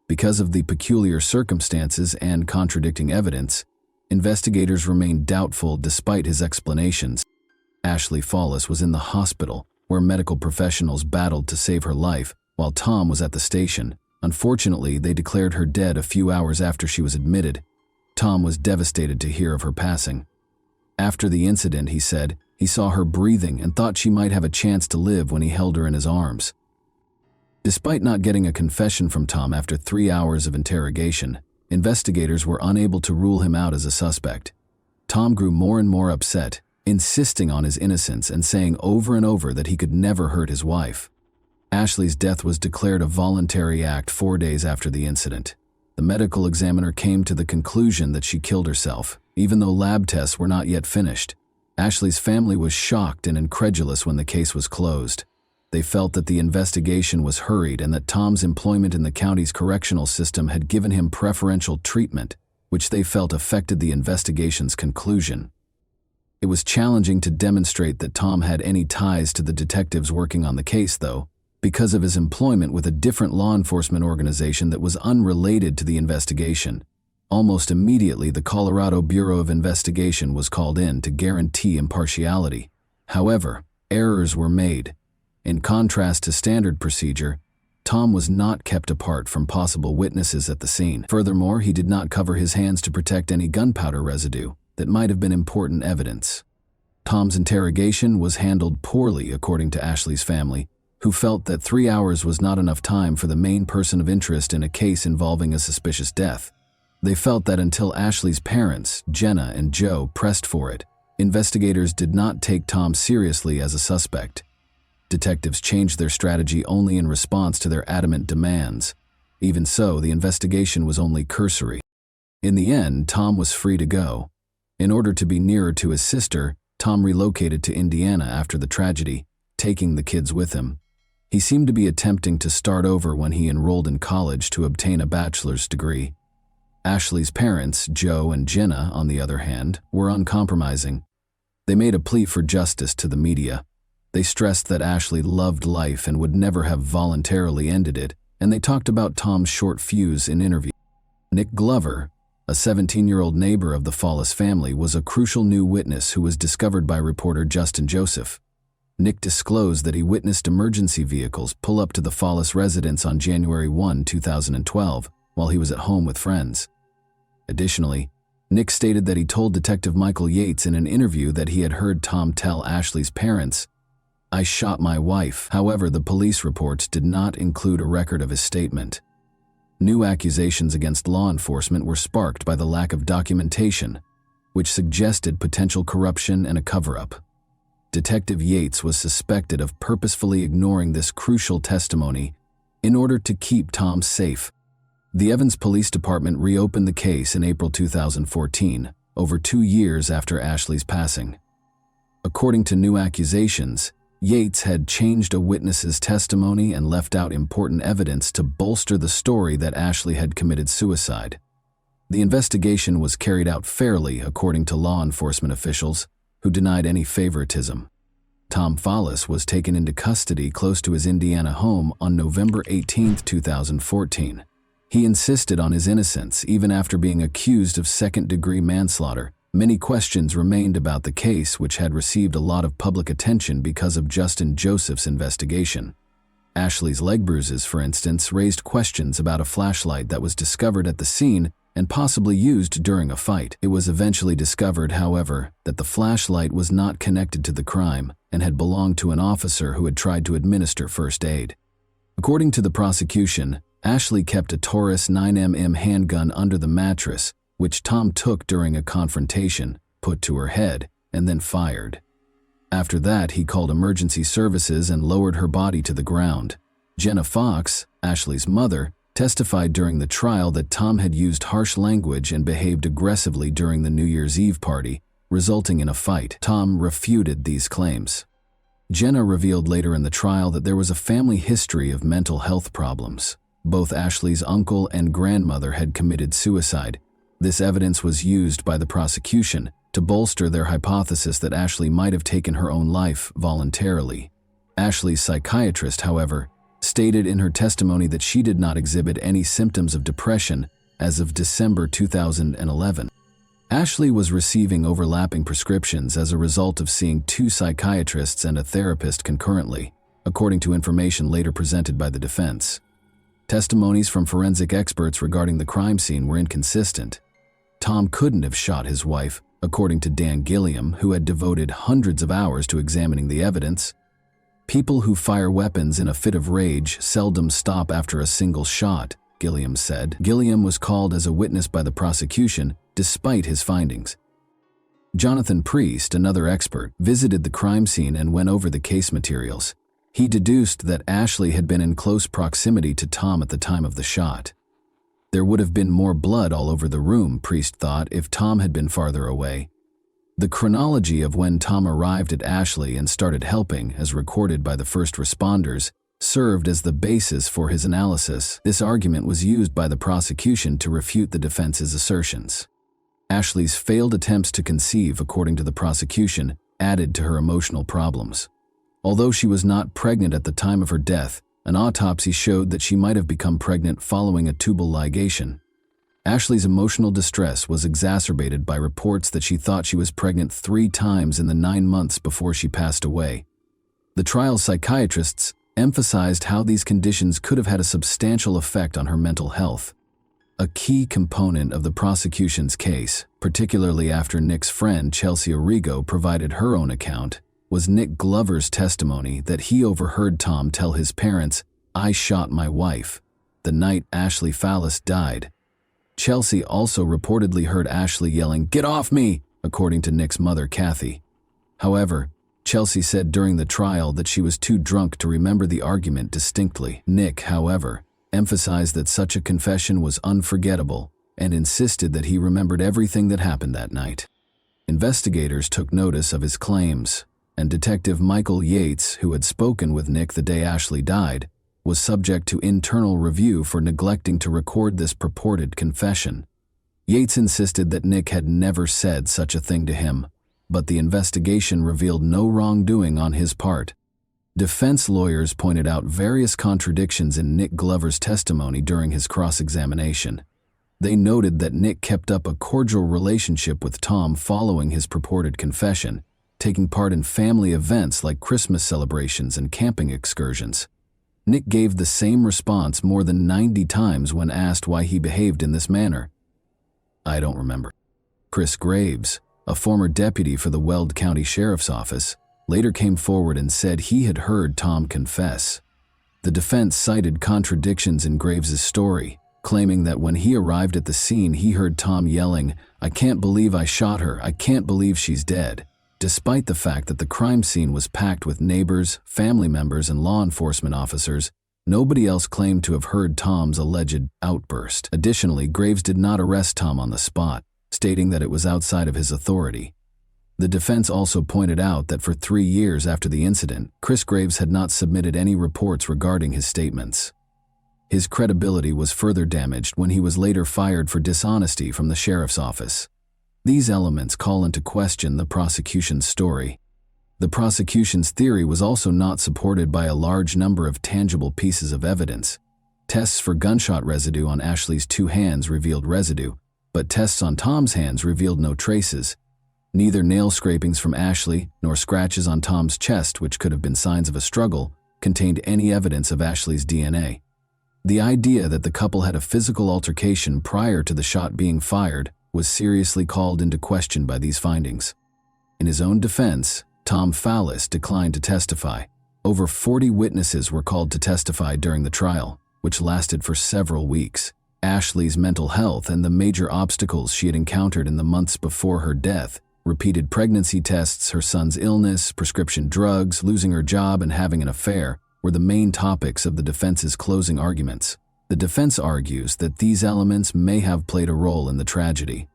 [SPEAKER 1] Because of the peculiar circumstances and contradicting evidence, investigators remained doubtful despite his explanations. Ashley Fallis was in the hospital, where medical professionals battled to save her life, while Tom was at the station. Unfortunately, they declared her dead a few hours after she was admitted. Tom was devastated to hear of her passing. After the incident, he said, he saw her breathing and thought she might have a chance to live when he held her in his arms. Despite not getting a confession from Tom after 3 hours of interrogation, investigators were unable to rule him out as a suspect. Tom grew more and more upset, insisting on his innocence and saying over and over that he could never hurt his wife. Ashley's death was declared a voluntary act 4 days after the incident. The medical examiner came to the conclusion that she killed herself, even though lab tests were not yet finished. Ashley's family was shocked and incredulous when the case was closed. They felt that the investigation was hurried and that Tom's employment in the county's correctional system had given him preferential treatment, which they felt affected the investigation's conclusion. It was challenging to demonstrate that Tom had any ties to the detectives working on the case, though, because of his employment with a different law enforcement organization that was unrelated to the investigation. Almost immediately, the Colorado Bureau of Investigation was called in to guarantee impartiality. However, errors were made. In contrast to standard procedure, Tom was not kept apart from possible witnesses at the scene. Furthermore, he did not cover his hands to protect any gunpowder residue that might have been important evidence. Tom's interrogation was handled poorly, according to Ashley's family, who felt that 3 hours was not enough time for the main person of interest in a case involving a suspicious death. They felt that until Ashley's parents, Jenna and Joe, pressed for it, investigators did not take Tom seriously as a suspect. Detectives changed their strategy only in response to their adamant demands. Even so, the investigation was only cursory. In the end, Tom was free to go. In order to be nearer to his sister, Tom relocated to Indiana after the tragedy, taking the kids with him. He seemed to be attempting to start over when he enrolled in college to obtain a bachelor's degree. Ashley's parents, Joe and Jenna, on the other hand, were uncompromising. They made a plea for justice to the media. They stressed that Ashley loved life and would never have voluntarily ended it, and they talked about Tom's short fuse in interviews. Nick Glover, a 17-year-old neighbor of the Fallis family, was a crucial new witness who was discovered by reporter Justin Joseph. Nick disclosed that he witnessed emergency vehicles pull up to the Fallis residence on January 1, 2012, while he was at home with friends. Additionally, Nick stated that he told Detective Michael Yates in an interview that he had heard Tom tell Ashley's parents, "I shot my wife." However, the police reports did not include a record of his statement. New accusations against law enforcement were sparked by the lack of documentation, which suggested potential corruption and a cover-up. Detective Yates was suspected of purposefully ignoring this crucial testimony in order to keep Tom safe. The Evans Police Department reopened the case in April 2014, over 2 years after Ashley's passing. According to new accusations, Yates had changed a witness's testimony and left out important evidence to bolster the story that Ashley had committed suicide. The investigation was carried out fairly, according to law enforcement officials, who denied any favoritism. Tom Fallis was taken into custody close to his Indiana home on November 18, 2014. He insisted on his innocence even after being accused of second-degree manslaughter. Many questions remained about the case, which had received a lot of public attention because of Justin Joseph's investigation. Ashley's leg bruises, for instance, raised questions about a flashlight that was discovered at the scene and possibly used during a fight. It was eventually discovered, however, that the flashlight was not connected to the crime and had belonged to an officer who had tried to administer first aid. According to the prosecution, Ashley kept a Taurus 9mm handgun under the mattress, which Tom took during a confrontation, put to her head, and then fired. After that, he called emergency services and lowered her body to the ground. Jenna Fox, Ashley's mother, testified during the trial that Tom had used harsh language and behaved aggressively during the New Year's Eve party, resulting in a fight. Tom refuted these claims. Jenna revealed later in the trial that there was a family history of mental health problems. Both Ashley's uncle and grandmother had committed suicide. This evidence was used by the prosecution to bolster their hypothesis that Ashley might have taken her own life voluntarily. Ashley's psychiatrist, however, stated in her testimony that she did not exhibit any symptoms of depression as of December 2011. Ashley was receiving overlapping prescriptions as a result of seeing 2 psychiatrists and a therapist concurrently, according to information later presented by the defense. Testimonies from forensic experts regarding the crime scene were inconsistent. Tom couldn't have shot his wife, according to Dan Gilliam, who had devoted hundreds of hours to examining the evidence. People who fire weapons in a fit of rage seldom stop after a single shot, Gilliam said. Gilliam was called as a witness by the prosecution, despite his findings. Jonathan Priest, another expert, visited the crime scene and went over the case materials. He deduced that Ashley had been in close proximity to Tom at the time of the shot. There would have been more blood all over the room, Priest thought, if Tom had been farther away. The chronology of when Tom arrived at Ashley and started helping, as recorded by the first responders, served as the basis for his analysis. This argument was used by the prosecution to refute the defense's assertions. Ashley's failed attempts to conceive, according to the prosecution, added to her emotional problems. Although she was not pregnant at the time of her death, an autopsy showed that she might have become pregnant following a tubal ligation. Ashley's emotional distress was exacerbated by reports that she thought she was pregnant 3 times in the 9 months before she passed away. The trial psychiatrists emphasized how these conditions could have had a substantial effect on her mental health. A key component of the prosecution's case, particularly after Nick's friend Chelsea Origo provided her own account, was Nick Glover's testimony that he overheard Tom tell his parents, "I shot my wife," the night Ashley Fallis died. Chelsea also reportedly heard Ashley yelling, "Get off me!" according to Nick's mother, Kathy. However, Chelsea said during the trial that she was too drunk to remember the argument distinctly. Nick, however, emphasized that such a confession was unforgettable and insisted that he remembered everything that happened that night. Investigators took notice of his claims, and Detective Michael Yates, who had spoken with Nick the day Ashley died, was subject to internal review for neglecting to record this purported confession. Yates insisted that Nick had never said such a thing to him, but the investigation revealed no wrongdoing on his part. Defense lawyers pointed out various contradictions in Nick Glover's testimony during his cross-examination. They noted that Nick kept up a cordial relationship with Tom following his purported confession, taking part in family events like Christmas celebrations and camping excursions. Nick gave the same response more than 90 times when asked why he behaved in this manner. "I don't remember." Chris Graves, a former deputy for the Weld County Sheriff's Office, later came forward and said he had heard Tom confess. The defense cited contradictions in Graves' story, claiming that when he arrived at the scene he heard Tom yelling, "I can't believe I shot her, I can't believe she's dead," despite the fact that the crime scene was packed with neighbors, family members, and law enforcement officers. Nobody else claimed to have heard Tom's alleged outburst. Additionally, Graves did not arrest Tom on the spot, stating that it was outside of his authority. The defense also pointed out that for 3 years after the incident, Chris Graves had not submitted any reports regarding his statements. His credibility was further damaged when he was later fired for dishonesty from the sheriff's office. These elements call into question the prosecution's story. The prosecution's theory was also not supported by a large number of tangible pieces of evidence. Tests for gunshot residue on Ashley's 2 hands revealed residue, but tests on Tom's hands revealed no traces. Neither nail scrapings from Ashley nor scratches on Tom's chest, which could have been signs of a struggle, contained any evidence of Ashley's DNA. The idea that the couple had a physical altercation prior to the shot being fired was seriously called into question by these findings. In his own defense, Tom Fallis declined to testify. Over 40 witnesses were called to testify during the trial, which lasted for several weeks. Ashley's mental health and the major obstacles she had encountered in the months before her death, repeated pregnancy tests, her son's illness, prescription drugs, losing her job, and having an affair, were the main topics of the defense's closing arguments. The defense argues that these elements may have played a role in the tragedy.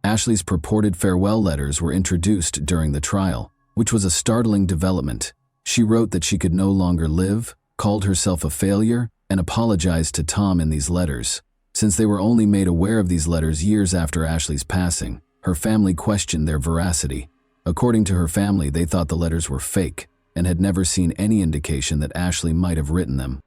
[SPEAKER 1] Ashley's purported farewell letters were introduced during the trial, which was a startling development. She wrote that she could no longer live, called herself a failure, and apologized to Tom in these letters. Since they were only made aware of these letters years after Ashley's passing, her family questioned their veracity. According to her family, they thought the letters were fake and had never seen any indication that Ashley might have written them.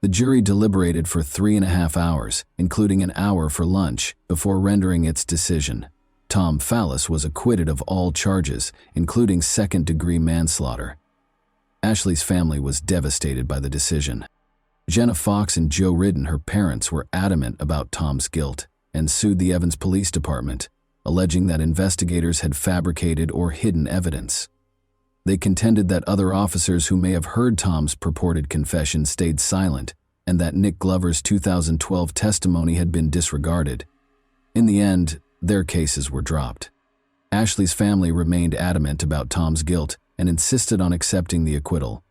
[SPEAKER 1] The jury deliberated for 3.5 hours, including an hour for lunch, before rendering its decision. Tom Fallis was acquitted of all charges, including second-degree manslaughter. Ashley's family was devastated by the decision. Jenna Fox and Joe Ridden, her parents, were adamant about Tom's guilt and sued the Evans Police Department, alleging that investigators had fabricated or hidden evidence. They contended that other officers who may have heard Tom's purported confession stayed silent and that Nick Glover's 2012 testimony had been disregarded. In the end, their cases were dropped. Ashley's family remained adamant about Tom's guilt and insisted on accepting the acquittal.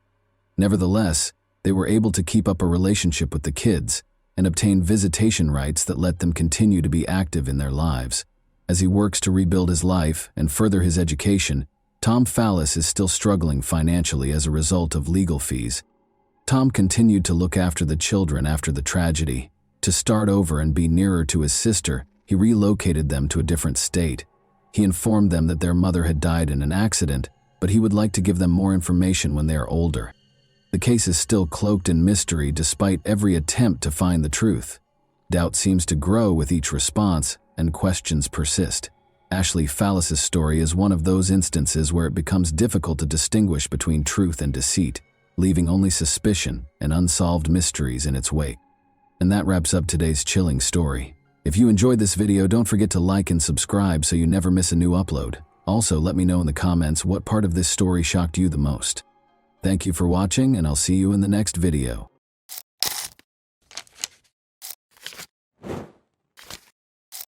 [SPEAKER 1] Nevertheless, they were able to keep up a relationship with the kids and obtain visitation rights that let them continue to be active in their lives. As he works to rebuild his life and further his education, Tom Fallis is still struggling financially as a result of legal fees. Tom continued to look after the children after the tragedy. To start over and be nearer to his sister, he relocated them to a different state. He informed them that their mother had died in an accident, but he would like to give them more information when they are older. The case is still cloaked in mystery despite every attempt to find the truth. Doubt seems to grow with each response, and questions persist. Ashley Fallis's story is one of those instances where it becomes difficult to distinguish between truth and deceit, leaving only suspicion and unsolved mysteries in its wake. And that wraps up today's chilling story. If you enjoyed this video, don't forget to like and subscribe so you never miss a new upload. Also, let me know in the comments what part of this story shocked you the most. Thank you for watching, and I'll see you in the next video.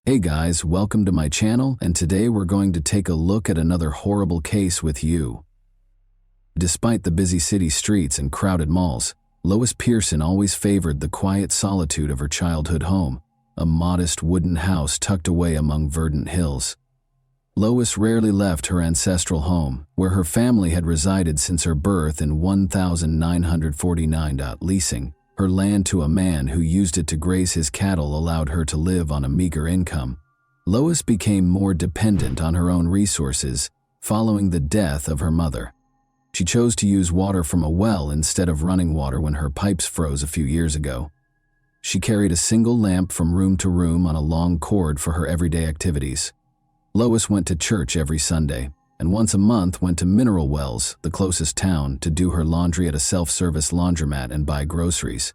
[SPEAKER 1] Hey guys, welcome to my channel, and today we're going to take a look at another horrible case with you. Despite the busy city streets and crowded malls, Lois Pearson always favored the quiet solitude of her childhood home, a modest wooden house tucked away among verdant hills. Lois rarely left her ancestral home, where her family had resided since her birth in 1949. Leasing her land to a man who used it to graze his cattle allowed her to live on a meager income. Lois became more dependent on her own resources following the death of her mother. She chose to use water from a well instead of running water when her pipes froze a few years ago. She carried a single lamp from room to room on a long cord for her everyday activities. Lois went to church every Sunday, and once a month went to Mineral Wells, the closest town, to do her laundry at a self-service laundromat and buy groceries.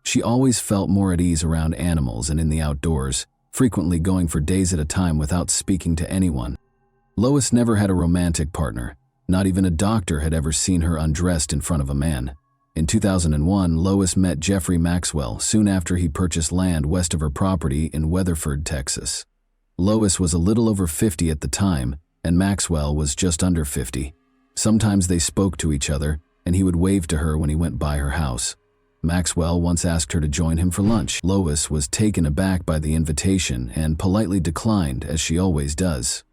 [SPEAKER 1] She always felt more at ease around animals and in the outdoors, frequently going for days at a time without speaking to anyone. Lois never had a romantic partner. Not even a doctor had ever seen her undressed in front of a man. In 2001, Lois met Jeffrey Maxwell soon after he purchased land west of her property in Weatherford, Texas. Lois was a little over 50 at the time, and Maxwell was just under 50. Sometimes they spoke to each other, and he would wave to her when he went by her house. Maxwell once asked her to join him for lunch. Lois was taken aback by the invitation and politely declined, as she always does.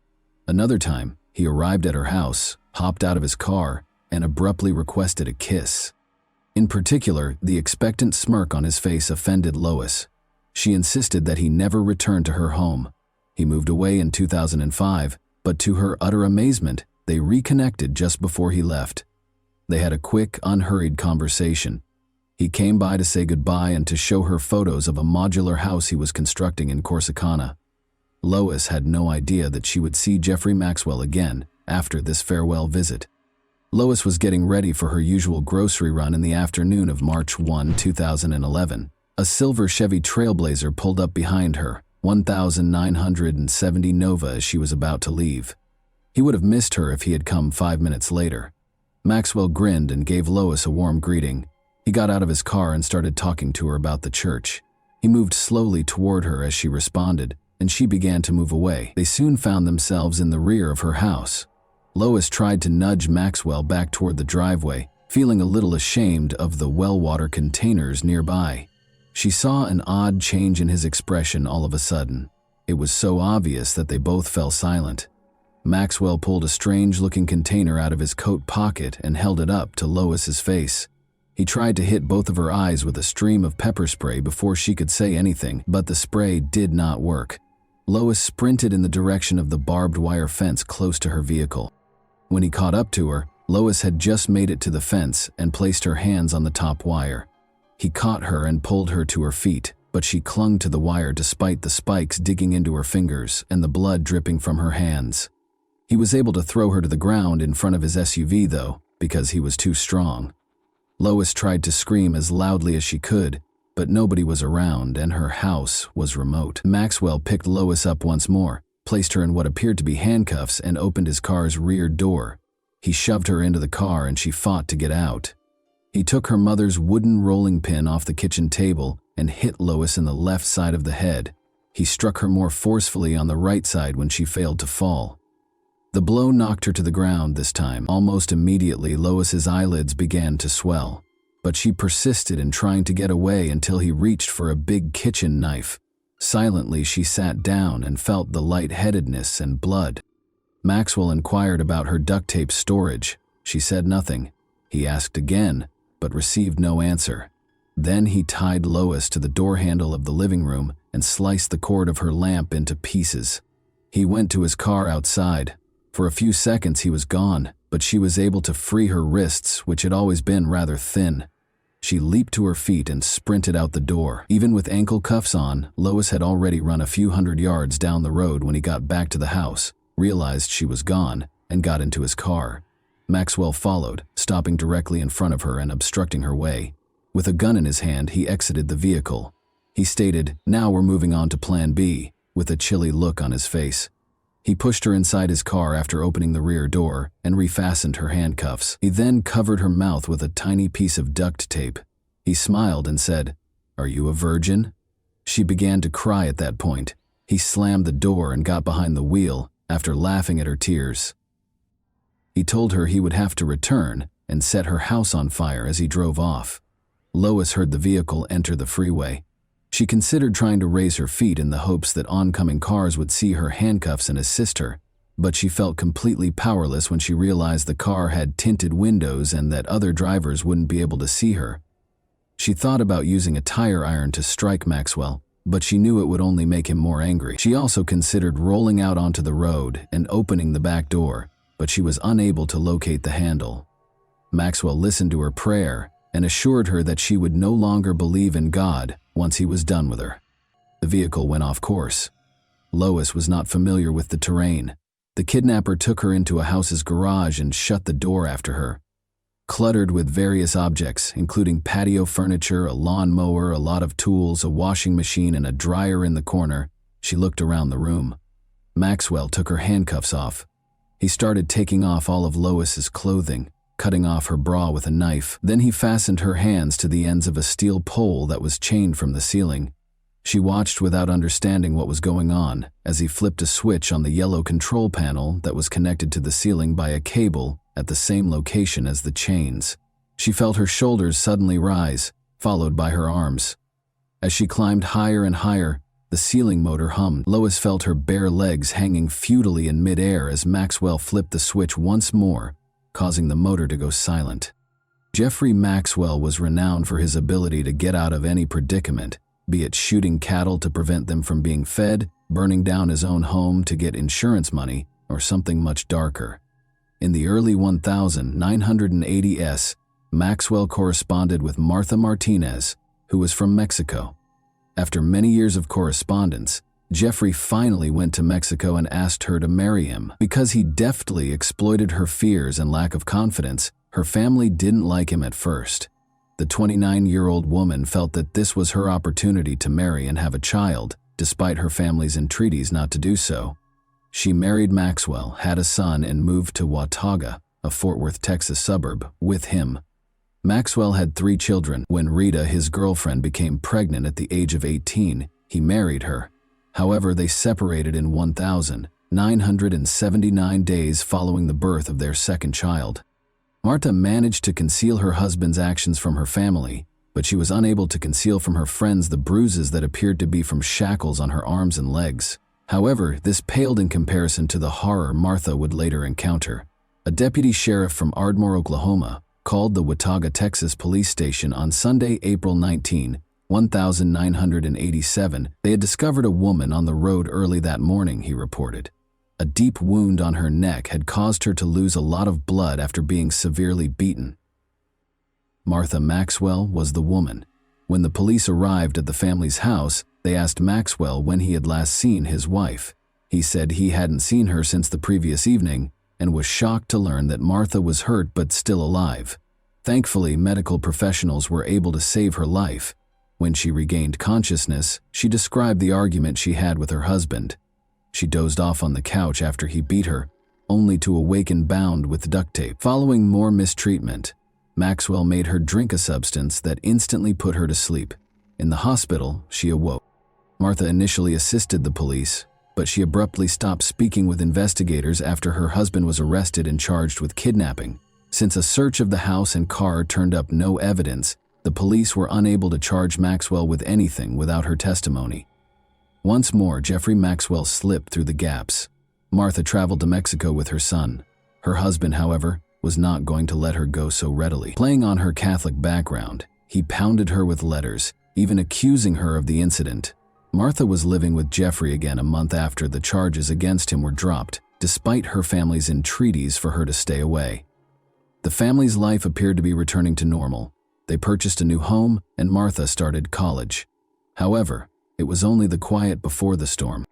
[SPEAKER 1] Another time, he arrived at her house, hopped out of his car, and abruptly requested a kiss. In particular, the expectant smirk on his face offended Lois. She insisted that he never return to her home. He moved away in 2005, but to her utter amazement, they reconnected just before he left. They had a quick, unhurried conversation. He came by to say goodbye and to show her photos of a modular house he was constructing in Corsicana. Lois had no idea that she would see Jeffrey Maxwell again after this farewell visit. Lois was getting ready for her usual grocery run in the afternoon of March 1, 2011. A silver Chevy Trailblazer pulled up behind her, 1970 Nova, as she was about to leave. He would have missed her if he had come 5 minutes later. Maxwell grinned and gave Lois a warm greeting. He got out of his car and started talking to her about the church. He moved slowly toward her as she responded, and she began to move away. They soon found themselves in the rear of her house. Lois tried to nudge Maxwell back toward the driveway, feeling a little ashamed of the well water containers nearby. She saw an odd change in his expression all of a sudden. It was so obvious that they both fell silent. Maxwell pulled a strange-looking container out of his coat pocket and held it up to Lois's face. He tried to hit both of her eyes with a stream of pepper spray before she could say anything, but the spray did not work. Lois sprinted in the direction of the barbed wire fence close to her vehicle. When he caught up to her, Lois had just made it to the fence and placed her hands on the top wire. He caught her and pulled her to her feet, but she clung to the wire despite the spikes digging into her fingers and the blood dripping from her hands. He was able to throw her to the ground in front of his SUV, though, because he was too strong. Lois tried to scream as loudly as she could, but nobody was around and her house was remote. Maxwell picked Lois up once more, placed her in what appeared to be handcuffs, and opened his car's rear door. He shoved her into the car and she fought to get out. He took her mother's wooden rolling pin off the kitchen table and hit Lois in the left side of the head. He struck her more forcefully on the right side when she failed to fall. The blow knocked her to the ground this time. Almost immediately, Lois's eyelids began to swell, but she persisted in trying to get away until he reached for a big kitchen knife. Silently, she sat down and felt the lightheadedness and blood. Maxwell inquired about her duct tape storage. She said nothing. He asked again, but received no answer. Then he tied Lois to the door handle of the living room and sliced the cord of her lamp into pieces. He went to his car outside. For a few seconds he was gone, but she was able to free her wrists, which had always been rather thin. She leaped to her feet and sprinted out the door. Even with ankle cuffs on, Lois had already run a few hundred yards down the road when he got back to the house, realized she was gone, and got into his car. Maxwell followed, stopping directly in front of her and obstructing her way. With a gun in his hand, he exited the vehicle. He stated, "Now we're moving on to Plan B," with a chilly look on his face. He pushed her inside his car after opening the rear door and refastened her handcuffs. He then covered her mouth with a tiny piece of duct tape. He smiled and said, "Are you a virgin?" She began to cry at that point. He slammed the door and got behind the wheel after laughing at her tears. He told her he would have to return and set her house on fire as he drove off. Lois heard the vehicle enter the freeway. She considered trying to raise her feet in the hopes that oncoming cars would see her handcuffs and assist her, but she felt completely powerless when she realized the car had tinted windows and that other drivers wouldn't be able to see her. She thought about using a tire iron to strike Maxwell, but she knew it would only make him more angry. She also considered rolling out onto the road and opening the back door, but she was unable to locate the handle. Maxwell listened to her prayer and assured her that she would no longer believe in God once he was done with her. The vehicle went off course. Lois was not familiar with the terrain. The kidnapper took her into a house's garage and shut the door after her. Cluttered with various objects, including patio furniture, a lawnmower, a lot of tools, a washing machine, and a dryer in the corner, she looked around the room. Maxwell took her handcuffs off. He started taking off all of Lois's clothing, cutting off her bra with a knife. Then he fastened her hands to the ends of a steel pole that was chained from the ceiling. She watched without understanding what was going on as he flipped a switch on the yellow control panel that was connected to the ceiling by a cable at the same location as the chains. She felt her shoulders suddenly rise, followed by her arms. As she climbed higher and higher, the ceiling motor hummed. Lois felt her bare legs hanging futilely in midair as Maxwell flipped the switch once more, causing the motor to go silent. Jeffrey Maxwell was renowned for his ability to get out of any predicament, be it shooting cattle to prevent them from being fed, burning down his own home to get insurance money, or something much darker. In the early 1980s, Maxwell corresponded with Martha Martinez, who was from Mexico. After many years of correspondence, Jeffrey finally went to Mexico and asked her to marry him. Because he deftly exploited her fears and lack of confidence, her family didn't like him at first. The 29-year-old woman felt that this was her opportunity to marry and have a child, despite her family's entreaties not to do so. She married Maxwell, had a son, and moved to Watauga, a Fort Worth, Texas suburb, with him. Maxwell had 3 children. When Rita, his girlfriend, became pregnant at the age of 18, he married her. However, they separated in 1,979 days following the birth of their second child. Martha managed to conceal her husband's actions from her family, but she was unable to conceal from her friends the bruises that appeared to be from shackles on her arms and legs. However, this paled in comparison to the horror Martha would later encounter. A deputy sheriff from Ardmore, Oklahoma, called the Watauga, Texas police station on Sunday, April 19, 1987. They had discovered a woman on the road early that morning, he reported. A deep wound on her neck had caused her to lose a lot of blood after being severely beaten. Martha Maxwell was the woman. When the police arrived at the family's house, they asked Maxwell when he had last seen his wife. He said he hadn't seen her since the previous evening and was shocked to learn that Martha was hurt but still alive. Thankfully, medical professionals were able to save her life. When she regained consciousness, she described the argument she had with her husband. She dozed off on the couch after he beat her, only to awaken bound with duct tape. Following more mistreatment, Maxwell made her drink a substance that instantly put her to sleep. In the hospital, she awoke. Martha initially assisted the police, but she abruptly stopped speaking with investigators after her husband was arrested and charged with kidnapping. Since a search of the house and car turned up no evidence, the police were unable to charge Maxwell with anything without her testimony. Once more, Jeffrey Maxwell slipped through the gaps. Martha traveled to Mexico with her son. Her husband, however, was not going to let her go so readily. Playing on her Catholic background, he pounded her with letters, even accusing her of the incident. Martha was living with Jeffrey again a month after the charges against him were dropped, despite her family's entreaties for her to stay away. The family's life appeared to be returning to normal. They purchased a new home, and Martha started college. However, it was only the quiet before the storm.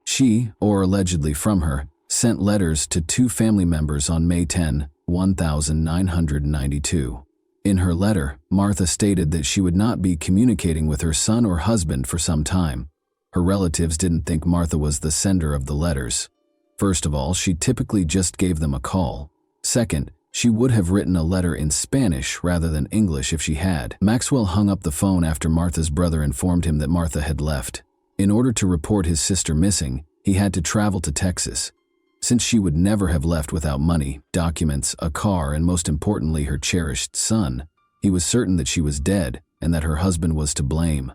[SPEAKER 1] She, or allegedly from her, sent letters to 2 family members on May 10, 1992. In her letter, Martha stated that she would not be communicating with her son or husband for some time. Her relatives didn't think Martha was the sender of the letters. First of all, she typically just gave them a call. Second, she would have written a letter in Spanish rather than English if she had. Maxwell hung up the phone after Martha's brother informed him that Martha had left. In order to report his sister missing, he had to travel to Texas. Since she would never have left without money, documents, a car, and most importantly her cherished son, he was certain that she was dead and that her husband was to blame.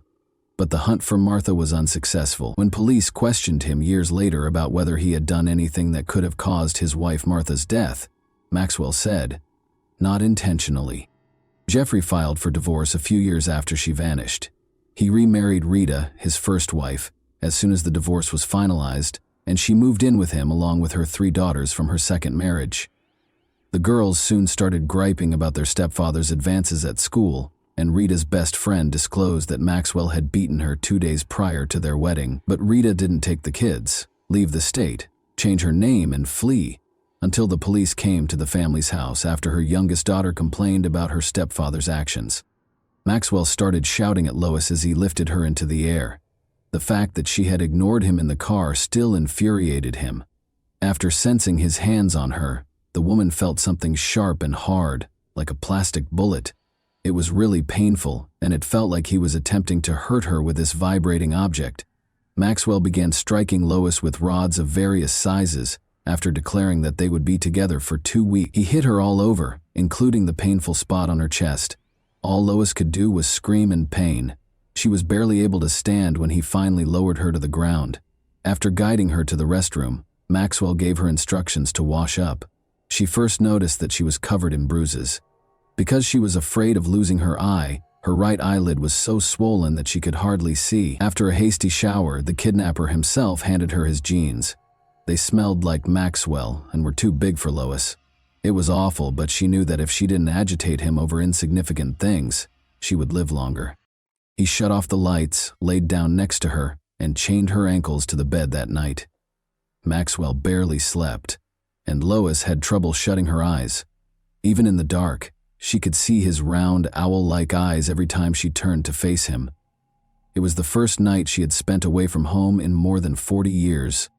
[SPEAKER 1] But the hunt for Martha was unsuccessful. When police questioned him years later about whether he had done anything that could have caused his wife Martha's death, Maxwell said, "Not intentionally." Jeffrey filed for divorce a few years after she vanished. He remarried Rita, his first wife, as soon as the divorce was finalized, and she moved in with him along with her 3 daughters from her second marriage. The girls soon started griping about their stepfather's advances at school, and Rita's best friend disclosed that Maxwell had beaten her 2 days prior to their wedding. But Rita didn't take the kids, leave the state, change her name, and flee, until the police came to the family's house after her youngest daughter complained about her stepfather's actions. Maxwell started shouting at Lois as he lifted her into the air. The fact that she had ignored him in the car still infuriated him. After sensing his hands on her, the woman felt something sharp and hard, like a plastic bullet. It was really painful, and it felt like he was attempting to hurt her with this vibrating object. Maxwell began striking Lois with rods of various sizes. After declaring that they would be together for 2 weeks, he hit her all over, including the painful spot on her chest. All Lois could do was scream in pain. She was barely able to stand when he finally lowered her to the ground. After guiding her to the restroom, Maxwell gave her instructions to wash up. She first noticed that she was covered in bruises. Because she was afraid of losing her eye, her right eyelid was so swollen that she could hardly see. After a hasty shower, the kidnapper himself handed her his jeans. They smelled like Maxwell and were too big for Lois. It was awful, but she knew that if she didn't agitate him over insignificant things, she would live longer. He shut off the lights, laid down next to her, and chained her ankles to the bed that night. Maxwell barely slept, and Lois had trouble shutting her eyes. Even in the dark, she could see his round, owl-like eyes every time she turned to face him. It was the first night she had spent away from home in more than 40 years.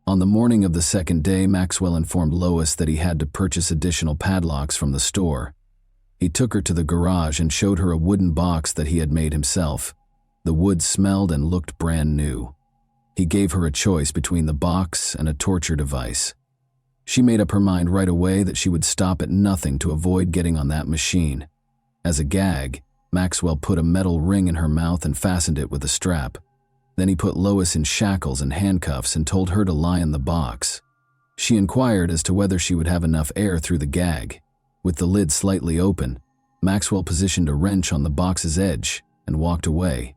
[SPEAKER 1] On the morning of the second day, Maxwell informed Lois that he had to purchase additional padlocks from the store. He took her to the garage and showed her a wooden box that he had made himself. The wood smelled and looked brand new. He gave her a choice between the box and a torture device. She made up her mind right away that she would stop at nothing to avoid getting on that machine. As a gag, Maxwell put a metal ring in her mouth and fastened it with a strap. Then he put Lois in shackles and handcuffs and told her to lie in the box. She inquired as to whether she would have enough air through the gag. With the lid slightly open, Maxwell positioned a wrench on the box's edge and walked away.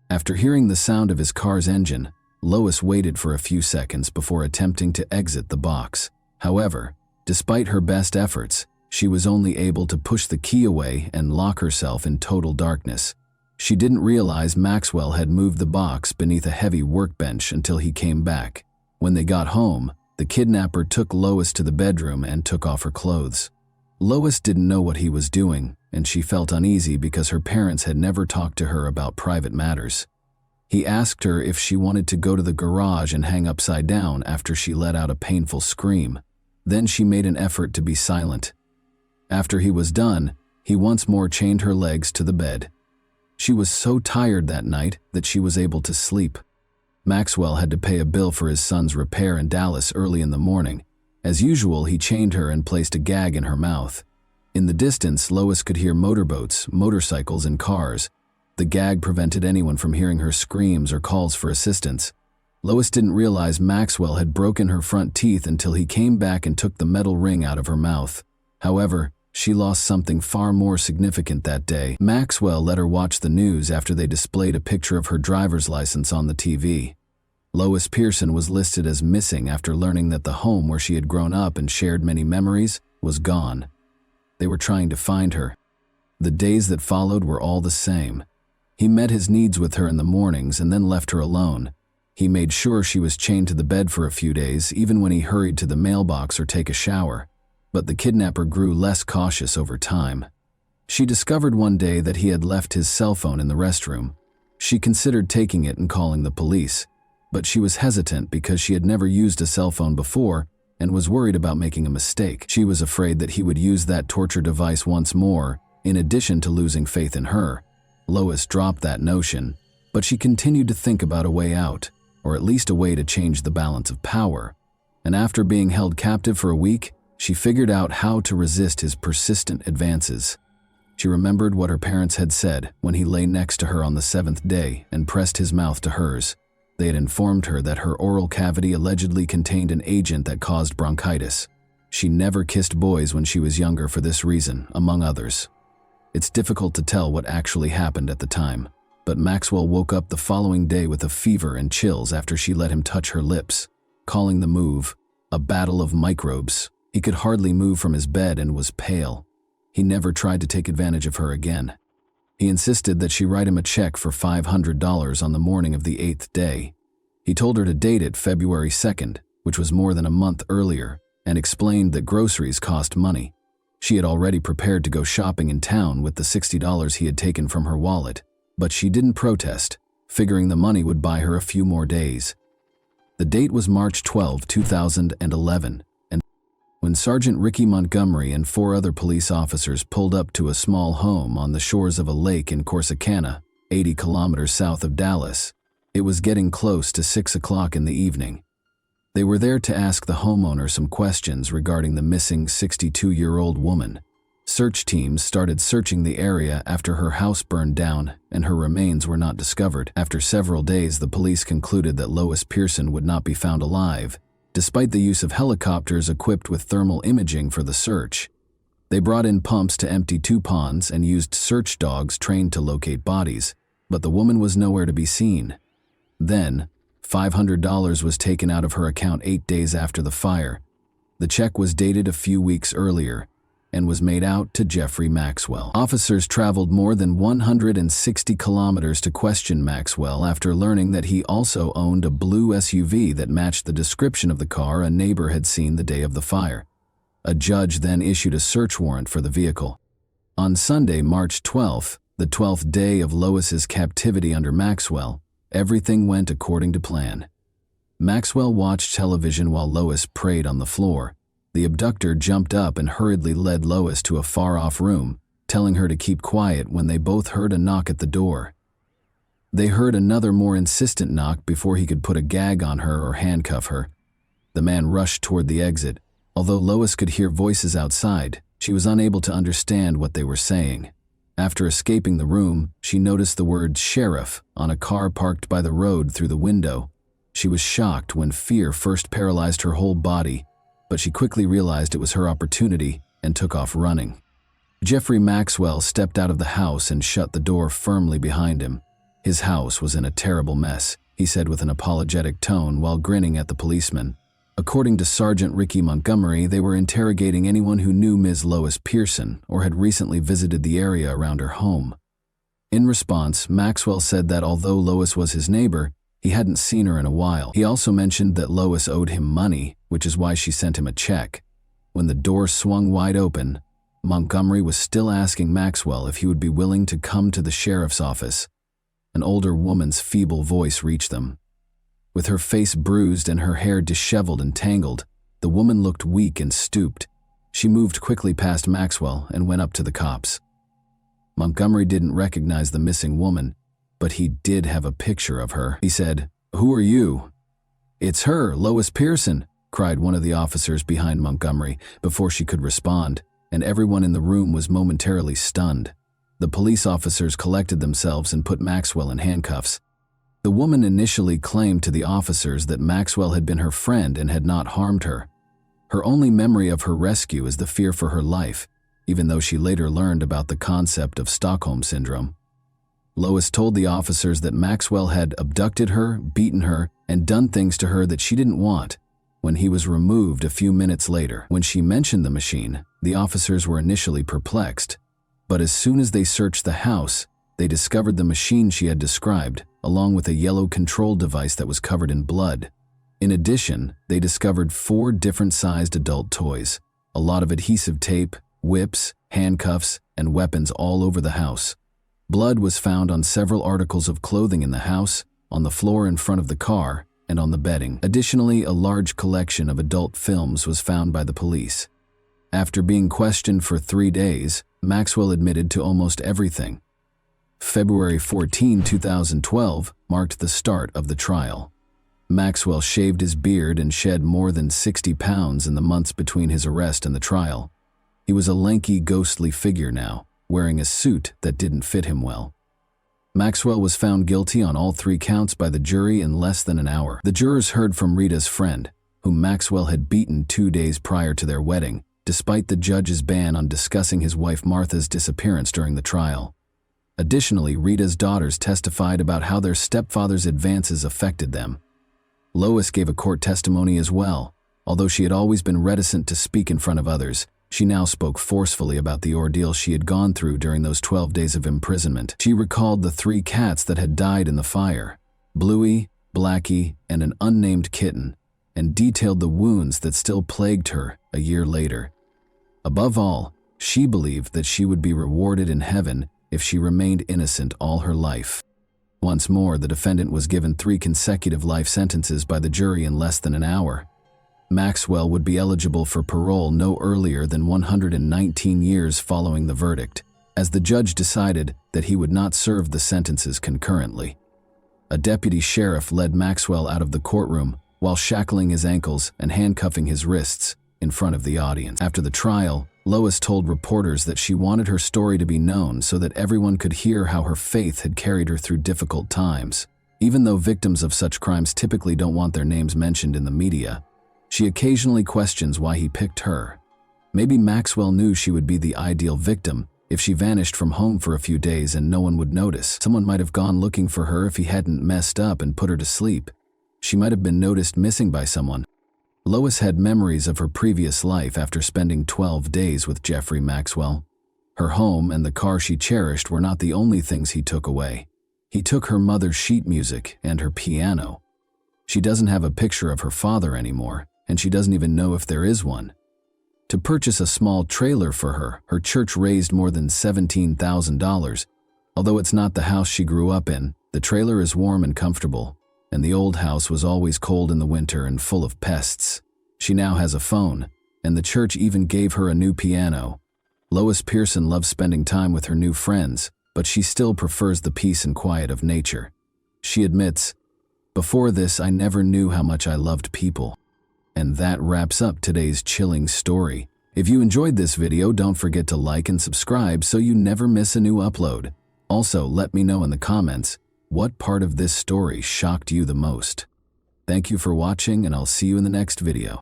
[SPEAKER 1] After hearing the sound of his car's engine, Lois waited for a few seconds before attempting to exit the box. However, despite her best efforts, she was only able to push the key away and lock herself in total darkness. She didn't realize Maxwell had moved the box beneath a heavy workbench until he came back. When they got home, the kidnapper took Lois to the bedroom and took off her clothes. Lois didn't know what he was doing, and she felt uneasy because her parents had never talked to her about private matters. He asked her if she wanted to go to the garage and hang upside down after she let out a painful scream. Then she made an effort to be silent. After he was done, he once more chained her legs to the bed. She was so tired that night that she was able to sleep. Maxwell had to pay a bill for his son's repair in Dallas early in the morning. As usual, he chained her and placed a gag in her mouth. In the distance, Lois could hear motorboats, motorcycles, and cars. The gag prevented anyone from hearing her screams or calls for assistance. Lois didn't realize Maxwell had broken her front teeth until he came back and took the metal ring out of her mouth. However, she lost something far more significant that day. Maxwell let her watch the news after they displayed a picture of her driver's license on the TV. Lois Pearson was listed as missing after learning that the home where she had grown up and shared many memories was gone. They were trying to find her. The days that followed were all the same. He met his needs with her in the mornings and then left her alone. He made sure she was chained to the bed for a few days, even when he hurried to the mailbox or take a shower. But the kidnapper grew less cautious over time. She discovered one day that he had left his cell phone in the restroom. She considered taking it and calling the police, but she was hesitant because she had never used a cell phone before and was worried about making a mistake. She was afraid that he would use that torture device once more, in addition to losing faith in her. Lois dropped that notion, but she continued to think about a way out, or at least a way to change the balance of power. And after being held captive for a week, she figured out how to resist his persistent advances. She remembered what her parents had said when he lay next to her on the 7th day and pressed his mouth to hers. They had informed her that her oral cavity allegedly contained an agent that caused bronchitis. She never kissed boys when she was younger for this reason, among others. It's difficult to tell what actually happened at the time, but Maxwell woke up the following day with a fever and chills after she let him touch her lips, calling the move a battle of microbes. He could hardly move from his bed and was pale. He never tried to take advantage of her again. He insisted that she write him a check for $500 on the morning of the 8th day. He told her to date it February 2nd, which was more than a month earlier, and explained that groceries cost money. She had already prepared to go shopping in town with the $60 he had taken from her wallet, but she didn't protest, figuring the money would buy her a few more days. The date was March 12, 2011, and when Sergeant Ricky Montgomery and 4 other police officers pulled up to a small home on the shores of a lake in Corsicana, 80 kilometers south of Dallas, it was getting close to 6 o'clock in the evening. They were there to ask the homeowner some questions regarding the missing 62-year-old woman. Search teams started searching the area after her house burned down and her remains were not discovered. After several days, the police concluded that Lois Pearson would not be found alive, despite the use of helicopters equipped with thermal imaging for the search. They brought in pumps to empty 2 ponds and used search dogs trained to locate bodies, but the woman was nowhere to be seen. Then, $500 was taken out of her account 8 days after the fire. The check was dated a few weeks earlier and was made out to Jeffrey Maxwell. Officers traveled more than 160 kilometers to question Maxwell after learning that he also owned a blue SUV that matched the description of the car a neighbor had seen the day of the fire. A judge then issued a search warrant for the vehicle. On Sunday, March 12th, the 12th day of Lois's captivity under Maxwell, everything went according to plan. Maxwell watched television while Lois prayed on the floor. The abductor jumped up and hurriedly led Lois to a far-off room, telling her to keep quiet when they both heard a knock at the door. They heard another more insistent knock before he could put a gag on her or handcuff her. The man rushed toward the exit. Although Lois could hear voices outside, she was unable to understand what they were saying. After escaping the room, she noticed the word sheriff on a car parked by the road through the window. She was shocked when fear first paralyzed her whole body, but she quickly realized it was her opportunity and took off running. Jeffrey Maxwell stepped out of the house and shut the door firmly behind him. His house was in a terrible mess, he said with an apologetic tone while grinning at the policeman. According to Sergeant Ricky Montgomery, they were interrogating anyone who knew Ms. Lois Pearson or had recently visited the area around her home. In response, Maxwell said that although Lois was his neighbor, he hadn't seen her in a while. He also mentioned that Lois owed him money, which is why she sent him a check. When the door swung wide open, Montgomery was still asking Maxwell if he would be willing to come to the sheriff's office. An older woman's feeble voice reached them. With her face bruised and her hair disheveled and tangled, the woman looked weak and stooped. She moved quickly past Maxwell and went up to the cops. Montgomery didn't recognize the missing woman, but he did have a picture of her. He said, "Who are you?" "It's her, Lois Pearson," cried one of the officers behind Montgomery before she could respond, and everyone in the room was momentarily stunned. The police officers collected themselves and put Maxwell in handcuffs. The woman initially claimed to the officers that Maxwell had been her friend and had not harmed her. Her only memory of her rescue is the fear for her life, even though she later learned about the concept of Stockholm Syndrome. Lois told the officers that Maxwell had abducted her, beaten her, and done things to her that she didn't want. When he was removed a few minutes later, when she mentioned the machine, the officers were initially perplexed. But as soon as they searched the house, they discovered the machine she had described, along with a yellow control device that was covered in blood. In addition, they discovered 4 different-sized adult toys, a lot of adhesive tape, whips, handcuffs, and weapons all over the house. Blood was found on several articles of clothing in the house, on the floor in front of the car, and on the bedding. Additionally, a large collection of adult films was found by the police. After being questioned for 3 days, Maxwell admitted to almost everything. February 14, 2012 marked the start of the trial. Maxwell shaved his beard and shed more than 60 pounds in the months between his arrest and the trial. He was a lanky, ghostly figure now, wearing a suit that didn't fit him well. Maxwell was found guilty on all 3 counts by the jury in less than an hour. The jurors heard from Rita's friend, whom Maxwell had beaten 2 days prior to their wedding, despite the judge's ban on discussing his wife Martha's disappearance during the trial. Additionally, Rita's daughters testified about how their stepfather's advances affected them. Lois gave a court testimony as well. Although she had always been reticent to speak in front of others, she now spoke forcefully about the ordeal she had gone through during those 12 days of imprisonment. She recalled the 3 cats that had died in the fire, Bluey, Blackie, and an unnamed kitten, and detailed the wounds that still plagued her a year later. Above all, she believed that she would be rewarded in heaven if she remained innocent all her life. Once more, the defendant was given 3 consecutive life sentences by the jury in less than an hour. Maxwell would be eligible for parole no earlier than 119 years following the verdict, as the judge decided that he would not serve the sentences concurrently. A deputy sheriff led Maxwell out of the courtroom while shackling his ankles and handcuffing his wrists in front of the audience. After the trial, Lois told reporters that she wanted her story to be known so that everyone could hear how her faith had carried her through difficult times. Even though victims of such crimes typically don't want their names mentioned in the media, she occasionally questions why he picked her. Maybe Maxwell knew she would be the ideal victim if she vanished from home for a few days and no one would notice. Someone might have gone looking for her if he hadn't messed up and put her to sleep. She might have been noticed missing by someone. Lois had memories of her previous life after spending 12 days with Jeffrey Maxwell. Her home and the car she cherished were not the only things he took away. He took her mother's sheet music and her piano. She doesn't have a picture of her father anymore, and she doesn't even know if there is one. To purchase a small trailer for her, her church raised more than $17,000. Although it's not the house she grew up in, the trailer is warm and comfortable, and the old house was always cold in the winter and full of pests. She now has a phone, and the church even gave her a new piano. Lois Pearson loves spending time with her new friends, but she still prefers the peace and quiet of nature. She admits, "Before this, I never knew how much I loved people." And that wraps up today's chilling story. If you enjoyed this video, don't forget to like and subscribe so you never miss a new upload. Also, let me know in the comments what part of this story shocked you the most. Thank you for watching, and I'll see you in the next video.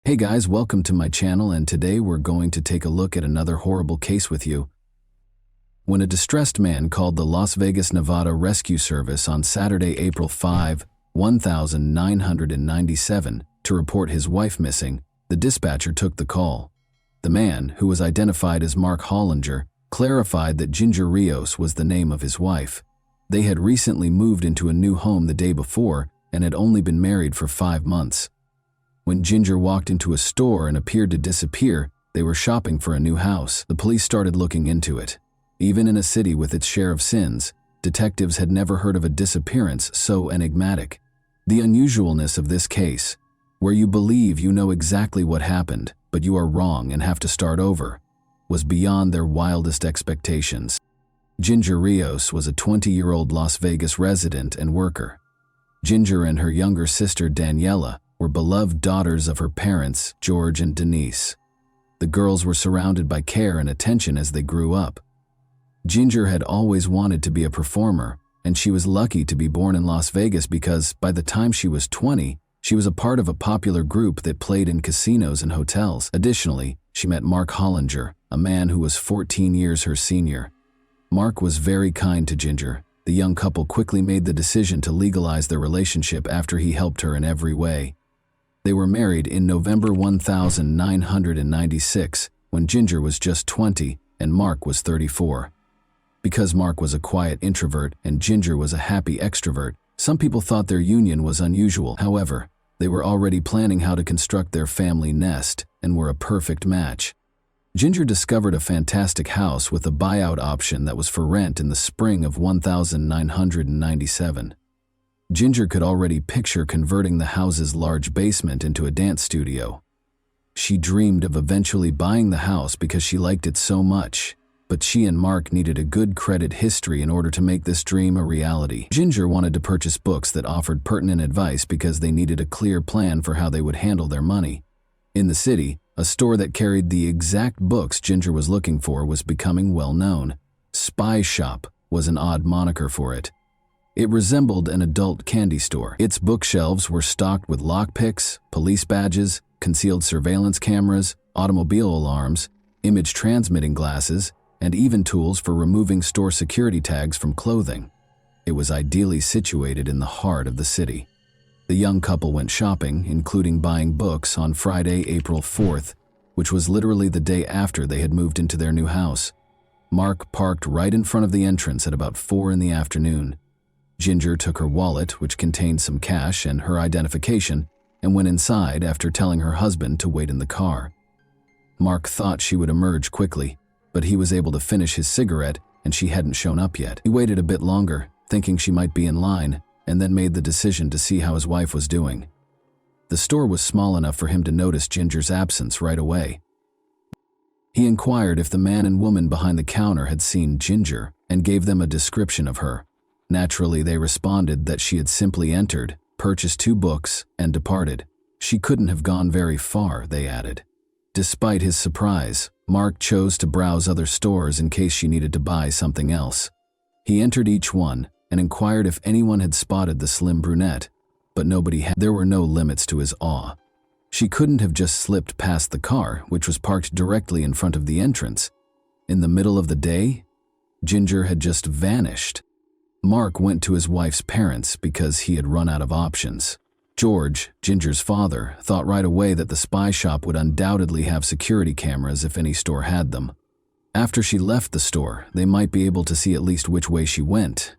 [SPEAKER 1] Hey guys, welcome to my channel, and today we're going to take a look at another horrible case with you. When a distressed man called the Las Vegas, Nevada Rescue Service on Saturday, April 5, 1997, to report his wife missing, the dispatcher took the call. The man, who was identified as Mark Hollinger, clarified that Ginger Rios was the name of his wife. They had recently moved into a new home the day before and had only been married for 5 months. When Ginger walked into a store and appeared to disappear, they were shopping for a new house. The police started looking into it. Even in a city with its share of sins, detectives had never heard of a disappearance so enigmatic. The unusualness of this case, where you believe you know exactly what happened, but you are wrong and have to start over, was beyond their wildest expectations. Ginger Rios was a 20-year-old Las Vegas resident and worker. Ginger and her younger sister Daniela were beloved daughters of her parents, George and Denise. The girls were surrounded by care and attention as they grew up. Ginger had always wanted to be a performer, and she was lucky to be born in Las Vegas because, by the time she was 20, she was a part of a popular group that played in casinos and hotels. Additionally, she met Mark Hollinger, a man who was 14 years her senior. Mark was very kind to Ginger. The young couple quickly made the decision to legalize their relationship after he helped her in every way. They were married in November 1996, when Ginger was just 20 and Mark was 34. Because Mark was a quiet introvert and Ginger was a happy extrovert, some people thought their union was unusual. However, they were already planning how to construct their family nest and were a perfect match. Ginger discovered a fantastic house with a buyout option that was for rent in the spring of 1997. Ginger could already picture converting the house's large basement into a dance studio. She dreamed of eventually buying the house because she liked it so much. But she and Mark needed a good credit history in order to make this dream a reality. Ginger wanted to purchase books that offered pertinent advice because they needed a clear plan for how they would handle their money. In the city, a store that carried the exact books Ginger was looking for was becoming well known. Spy Shop was an odd moniker for it. It resembled an adult candy store. Its bookshelves were stocked with lockpicks, police badges, concealed surveillance cameras, automobile alarms, image transmitting glasses, and even tools for removing store security tags from clothing. It was ideally situated in the heart of the city. The young couple went shopping, including buying books, on Friday, April 4th, which was literally the day after they had moved into their new house. Mark parked right in front of the entrance at about 4 in the afternoon. Ginger took her wallet, which contained some cash and her identification, and went inside after telling her husband to wait in the car. Mark thought she would emerge quickly, but he was able to finish his cigarette and she hadn't shown up yet. He waited a bit longer, thinking she might be in line, and then made the decision to see how his wife was doing. The store was small enough for him to notice Ginger's absence right away. He inquired if the man and woman behind the counter had seen Ginger and gave them a description of her. Naturally, they responded that she had simply entered, purchased 2 books, and departed. She couldn't have gone very far, they added. Despite his surprise, Mark chose to browse other stores in case she needed to buy something else. He entered each one and inquired if anyone had spotted the slim brunette, but nobody had. There were no limits to his awe. She couldn't have just slipped past the car, which was parked directly in front of the entrance. In the middle of the day, Ginger had just vanished. Mark went to his wife's parents because he had run out of options. George, Ginger's father, thought right away that the spy shop would undoubtedly have security cameras if any store had them. After she left the store, they might be able to see at least which way she went.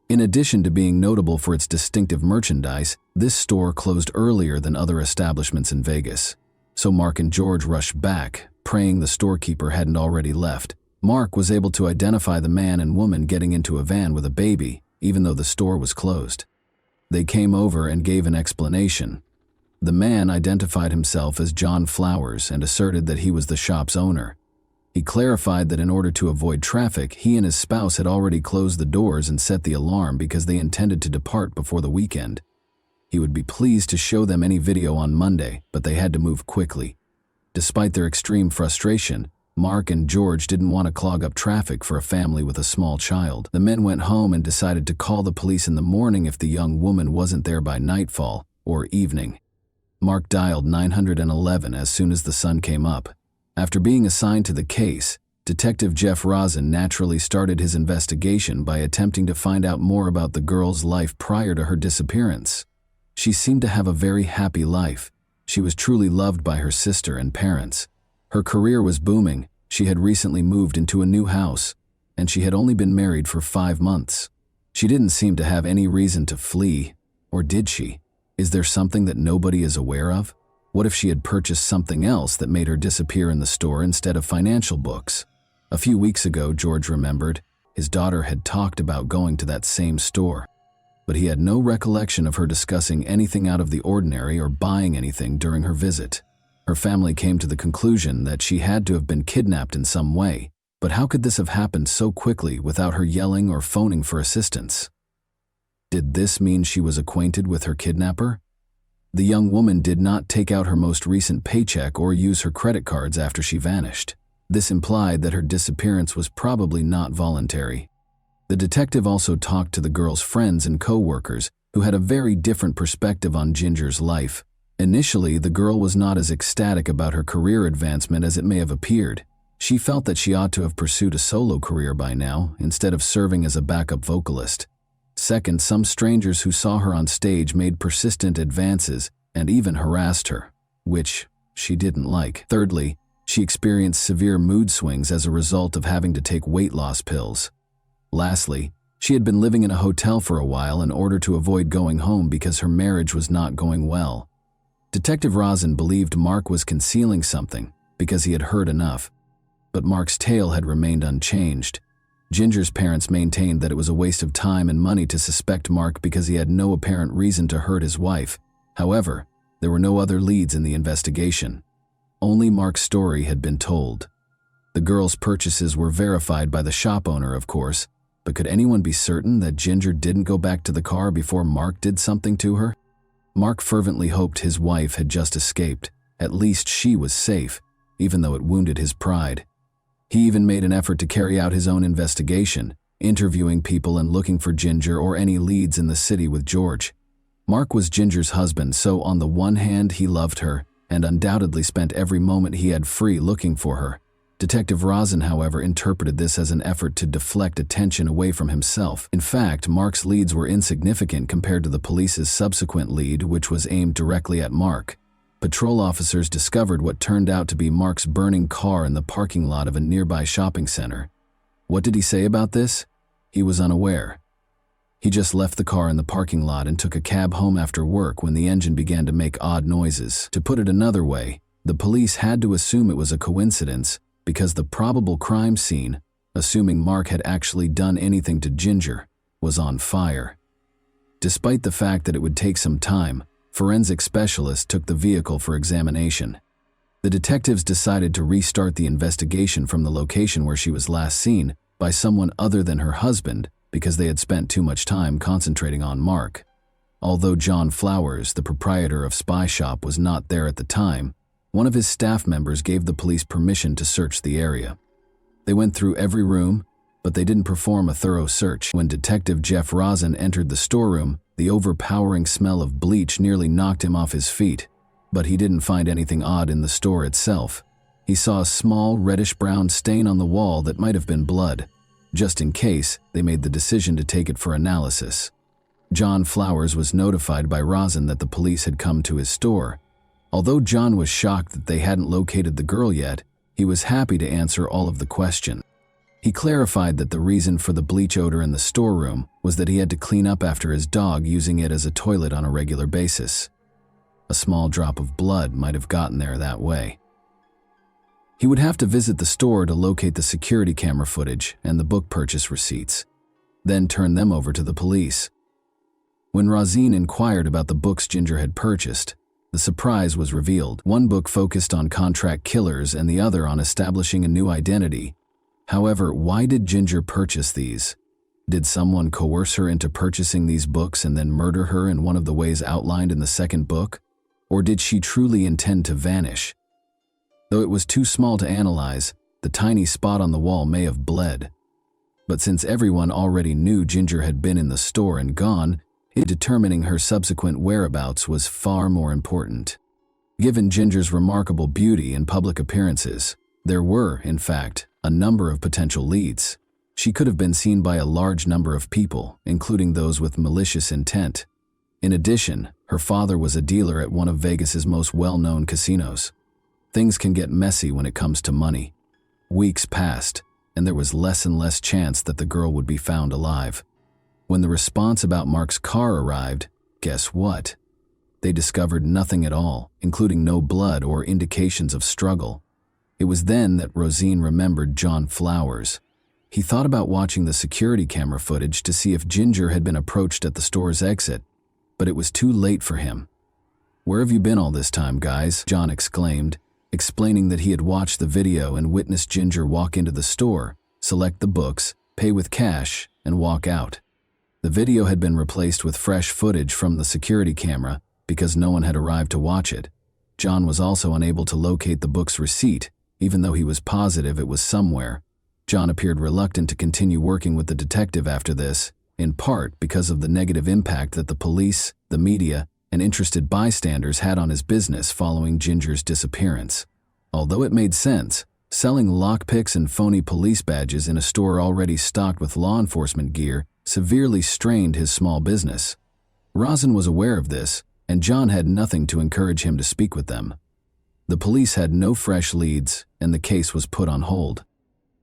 [SPEAKER 1] In addition to being notable for its distinctive merchandise, this store closed earlier than other establishments in Vegas. So Mark and George rushed back, praying the storekeeper hadn't already left. Mark was able to identify the man and woman getting into a van with a baby, even though the store was closed. They came over and gave an explanation. The man identified himself as John Flowers and asserted that he was the shop's owner. He clarified that in order to avoid traffic, he and his spouse had already closed the doors and set the alarm because they intended to depart before the weekend. He would be pleased to show them any video on Monday, but they had to move quickly. Despite their extreme frustration, Mark and George didn't want to clog up traffic for a family with a small child. The men went home and decided to call the police in the morning if the young woman wasn't there by nightfall or evening. Mark dialed 911 as soon as the sun came up. After being assigned to the case, Detective Jeff Rosen naturally started his investigation by attempting to find out more about the girl's life prior to her disappearance. She seemed to have a very happy life. She was truly loved by her sister and parents. Her career was booming. She had recently moved into a new house, and she had only been married for 5 months. She didn't seem to have any reason to flee, or did she? Is there something that nobody is aware of? What if she had purchased something else that made her disappear in the store instead of financial books? A few weeks ago, George remembered, his daughter had talked about going to that same store, but he had no recollection of her discussing anything out of the ordinary or buying anything during her visit. Her family came to the conclusion that she had to have been kidnapped in some way, but how could this have happened so quickly without her yelling or phoning for assistance? Did this mean she was acquainted with her kidnapper? The young woman did not take out her most recent paycheck or use her credit cards after she vanished. This implied that her disappearance was probably not voluntary. The detective also talked to the girl's friends and co-workers, who had a very different perspective on Ginger's life. Initially, the girl was not as ecstatic about her career advancement as it may have appeared. She felt that she ought to have pursued a solo career by now, instead of serving as a backup vocalist. Second, some strangers who saw her on stage made persistent advances and even harassed her, which she didn't like. Thirdly, she experienced severe mood swings as a result of having to take weight loss pills. Lastly, she had been living in a hotel for a while in order to avoid going home because her marriage was not going well. Detective Rosen believed Mark was concealing something because he had heard enough, but Mark's tale had remained unchanged. Ginger's parents maintained that it was a waste of time and money to suspect Mark because he had no apparent reason to hurt his wife. However, there were no other leads in the investigation. Only Mark's story had been told. The girl's purchases were verified by the shop owner, of course, but could anyone be certain that Ginger didn't go back to the car before Mark did something to her? Mark fervently hoped his wife had just escaped. At least she was safe, even though it wounded his pride. He even made an effort to carry out his own investigation, interviewing people and looking for Ginger or any leads in the city with George. Mark was Ginger's husband, so on the one hand he loved her, and undoubtedly spent every moment he had free looking for her. Detective Rosen, however, interpreted this as an effort to deflect attention away from himself. In fact, Mark's leads were insignificant compared to the police's subsequent lead, which was aimed directly at Mark. Patrol officers discovered what turned out to be Mark's burning car in the parking lot of a nearby shopping center. What did he say about this? He was unaware. He just left the car in the parking lot and took a cab home after work when the engine began to make odd noises. To put it another way, the police had to assume it was a coincidence because the probable crime scene, assuming Mark had actually done anything to Ginger, was on fire. Despite the fact that it would take some time, forensic specialists took the vehicle for examination. The detectives decided to restart the investigation from the location where she was last seen by someone other than her husband because they had spent too much time concentrating on Mark. Although John Flowers, the proprietor of Spy Shop, was not there at the time, one of his staff members gave the police permission to search the area. They went through every room, but they didn't perform a thorough search. When Detective Jeff Rosen entered the storeroom, the overpowering smell of bleach nearly knocked him off his feet. But he didn't find anything odd in the store itself. He saw a small reddish-brown stain on the wall that might have been blood. Just in case, they made the decision to take it for analysis. John Flowers was notified by Rosen that the police had come to his store. Although John was shocked that they hadn't located the girl yet, he was happy to answer all of the questions. He clarified that the reason for the bleach odor in the storeroom was that he had to clean up after his dog using it as a toilet on a regular basis. A small drop of blood might have gotten there that way. He would have to visit the store to locate the security camera footage and the book purchase receipts, then turn them over to the police. When Rosen inquired about the books Ginger had purchased, the surprise was revealed. One book focused on contract killers and the other on establishing a new identity. However, why did Ginger purchase these? Did someone coerce her into purchasing these books and then murder her in one of the ways outlined in the second book? Or did she truly intend to vanish? Though it was too small to analyze, the tiny spot on the wall may have bled. But since everyone already knew Ginger had been in the store and gone, determining her subsequent whereabouts was far more important. Given Ginger's remarkable beauty and public appearances, there were, in fact, a number of potential leads. She could have been seen by a large number of people, including those with malicious intent. In addition, her father was a dealer at one of Vegas's most well-known casinos. Things can get messy when it comes to money. Weeks passed, and there was less and less chance that the girl would be found alive. When the response about Mark's car arrived, guess what? They discovered nothing at all, including no blood or indications of struggle. It was then that Rosen remembered John Flowers. He thought about watching the security camera footage to see if Ginger had been approached at the store's exit, but it was too late for him. "Where have you been all this time, guys?" John exclaimed, explaining that he had watched the video and witnessed Ginger walk into the store, select the books, pay with cash, and walk out. The video had been replaced with fresh footage from the security camera because no one had arrived to watch it. John was also unable to locate the book's receipt, even though he was positive it was somewhere. John appeared reluctant to continue working with the detective after this, in part because of the negative impact that the police, the media, and interested bystanders had on his business following Ginger's disappearance. Although it made sense, selling lockpicks and phony police badges in a store already stocked with law enforcement gear severely strained his small business. Rosen was aware of this, and John had nothing to encourage him to speak with them. The police had no fresh leads, and the case was put on hold.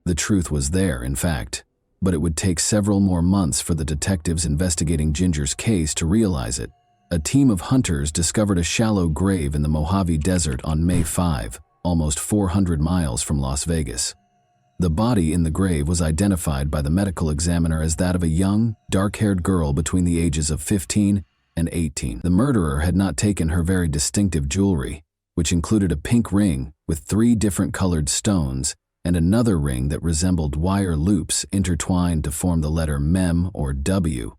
[SPEAKER 1] The truth was there, in fact, but it would take several more months for the detectives investigating Ginger's case to realize it. A team of hunters discovered a shallow grave in the Mojave Desert on May 5, almost 400 miles from Las Vegas. The body in the grave was identified by the medical examiner as that of a young, dark-haired girl between the ages of 15 and 18. The murderer had not taken her very distinctive jewelry, which included a pink ring with 3 different colored stones and another ring that resembled wire loops intertwined to form the letter Mem or W.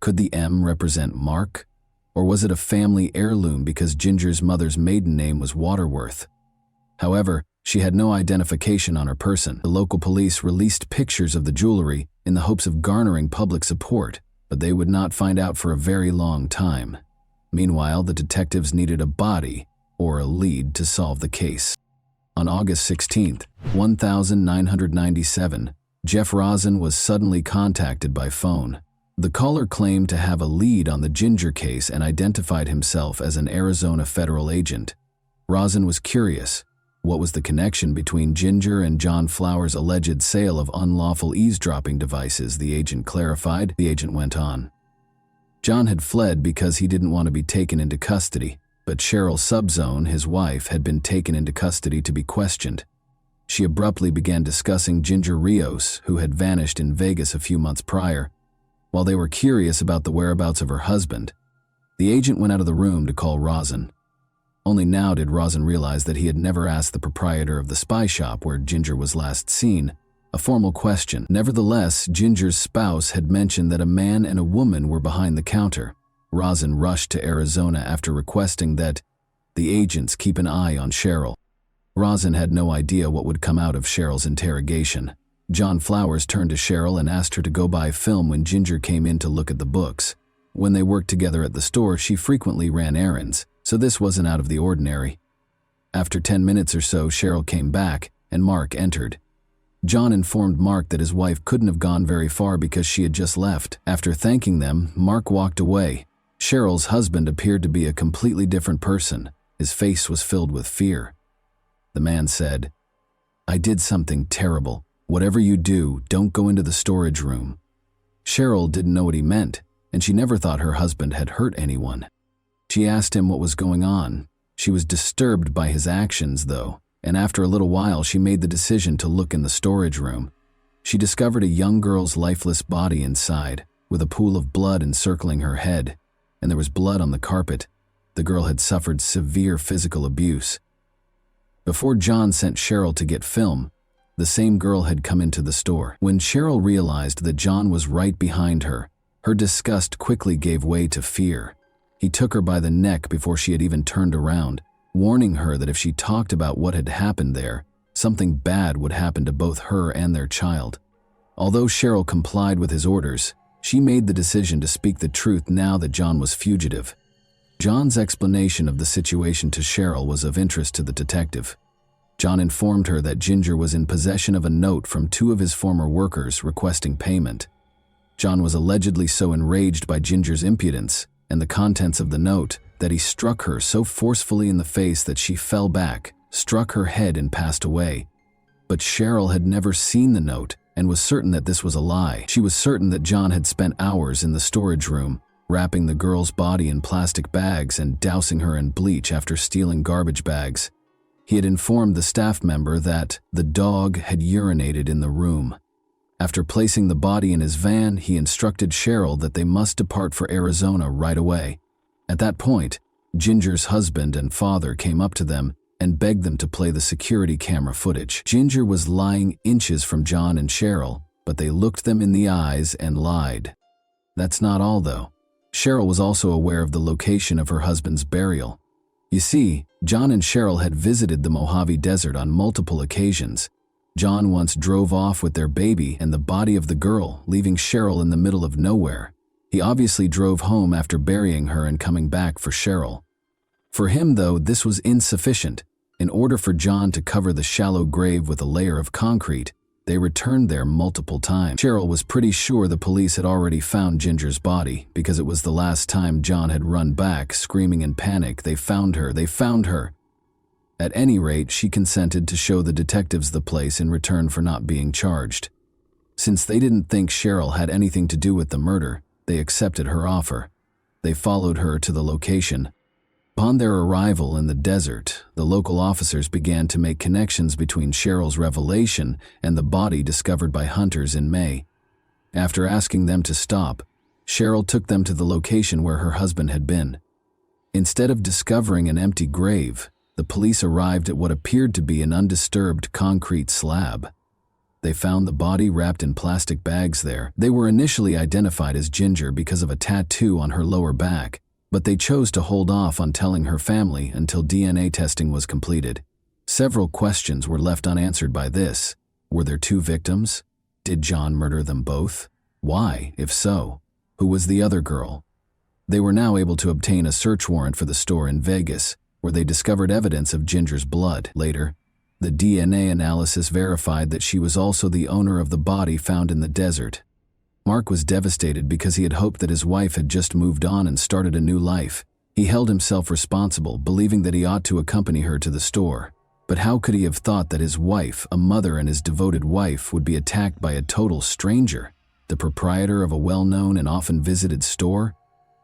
[SPEAKER 1] Could the M represent Mark? Or was it a family heirloom because Ginger's mother's maiden name was Waterworth? However, she had no identification on her person. The local police released pictures of the jewelry in the hopes of garnering public support, but they would not find out for a very long time. Meanwhile, the detectives needed a body or a lead to solve the case. On August 16, 1997, Jeff Rosen was suddenly contacted by phone. The caller claimed to have a lead on the Ginger case and identified himself as an Arizona federal agent. Rosen was curious. What was the connection between Ginger and John Flowers' alleged sale of unlawful eavesdropping devices? The agent clarified. The agent went on. John had fled because he didn't want to be taken into custody, but Cheryl Subzone, his wife, had been taken into custody to be questioned. She abruptly began discussing Ginger Rios, who had vanished in Vegas a few months prior. While they were curious about the whereabouts of her husband, the agent went out of the room to call Rosin. Only now did Rosin realize that he had never asked the proprietor of the spy shop where Ginger was last seen a formal question. Nevertheless, Ginger's spouse had mentioned that a man and a woman were behind the counter. Rosin rushed to Arizona after requesting that the agents keep an eye on Cheryl. Rosin had no idea what would come out of Cheryl's interrogation. John Flowers turned to Cheryl and asked her to go buy film when Ginger came in to look at the books. When they worked together at the store, she frequently ran errands, so this wasn't out of the ordinary. After 10 minutes or so, Cheryl came back, and Mark entered. John informed Mark that his wife couldn't have gone very far because she had just left. After thanking them, Mark walked away. Cheryl's husband appeared to be a completely different person. His face was filled with fear. The man said, "I did something terrible. Whatever you do, don't go into the storage room." Cheryl didn't know what he meant, and she never thought her husband had hurt anyone. She asked him what was going on. She was disturbed by his actions, though, and after a little while she made the decision to look in the storage room. She discovered a young girl's lifeless body inside, with a pool of blood encircling her head, and there was blood on the carpet. The girl had suffered severe physical abuse. Before John sent Cheryl to get film, the same girl had come into the store. When Cheryl realized that John was right behind her, her disgust quickly gave way to fear. He took her by the neck before she had even turned around, warning her that if she talked about what had happened there, something bad would happen to both her and their child. Although Cheryl complied with his orders, she made the decision to speak the truth now that John was fugitive. John's explanation of the situation to Cheryl was of interest to the detective. John informed her that Ginger was in possession of a note from 2 of his former workers requesting payment. John was allegedly so enraged by Ginger's impudence and the contents of the note that he struck her so forcefully in the face that she fell back, struck her head, and passed away. But Cheryl had never seen the note and was certain that this was a lie. She was certain that John had spent hours in the storage room, wrapping the girl's body in plastic bags and dousing her in bleach after stealing garbage bags. He had informed the staff member that the dog had urinated in the room. After placing the body in his van, he instructed Cheryl that they must depart for Arizona right away. At that point, Ginger's husband and father came up to them and begged them to play the security camera footage. Ginger was lying inches from John and Cheryl, but they looked them in the eyes and lied. That's not all, though. Cheryl was also aware of the location of her husband's burial. You see, John and Cheryl had visited the Mojave Desert on multiple occasions. John once drove off with their baby and the body of the girl, leaving Cheryl in the middle of nowhere. He obviously drove home after burying her and coming back for Cheryl. For him, though, this was insufficient. In order for John to cover the shallow grave with a layer of concrete, they returned there multiple times. Cheryl was pretty sure the police had already found Ginger's body because it was the last time John had run back, screaming in panic, "They found her! They found her!" At any rate, she consented to show the detectives the place in return for not being charged. Since they didn't think Cheryl had anything to do with the murder, they accepted her offer. They followed her to the location. Upon their arrival in the desert, the local officers began to make connections between Cheryl's revelation and the body discovered by hunters in May. After asking them to stop, Cheryl took them to the location where her husband had been. Instead of discovering an empty grave, the police arrived at what appeared to be an undisturbed concrete slab. They found the body wrapped in plastic bags there. They were initially identified as Ginger because of a tattoo on her lower back, but they chose to hold off on telling her family until DNA testing was completed. Several questions were left unanswered by this. Were there 2 victims? Did John murder them both? Why, if so? Who was the other girl? They were now able to obtain a search warrant for the store in Vegas, where they discovered evidence of Ginger's blood. Later, the DNA analysis verified that she was also the owner of the body found in the desert. Mark was devastated because he had hoped that his wife had just moved on and started a new life. He held himself responsible, believing that he ought to accompany her to the store. But how could he have thought that his wife, a mother and his devoted wife, would be attacked by a total stranger, the proprietor of a well-known and often visited store?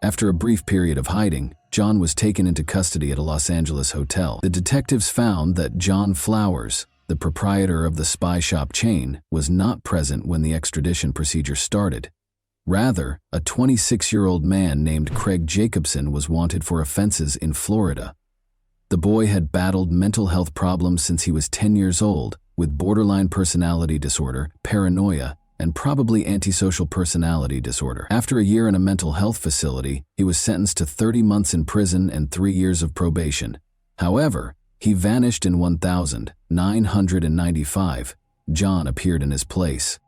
[SPEAKER 1] After a brief period of hiding, John was taken into custody at a Los Angeles hotel. The detectives found that John Flowers, the proprietor of the spy shop chain, was not present when the extradition procedure started. Rather, a 26-year-old man named Craig Jacobson was wanted for offenses in Florida. The boy had battled mental health problems since he was 10 years old, with borderline personality disorder, paranoia, and probably antisocial personality disorder. After a year in a mental health facility, he was sentenced to 30 months in prison and 3 years of probation. However, he vanished in 1995. John appeared in his place.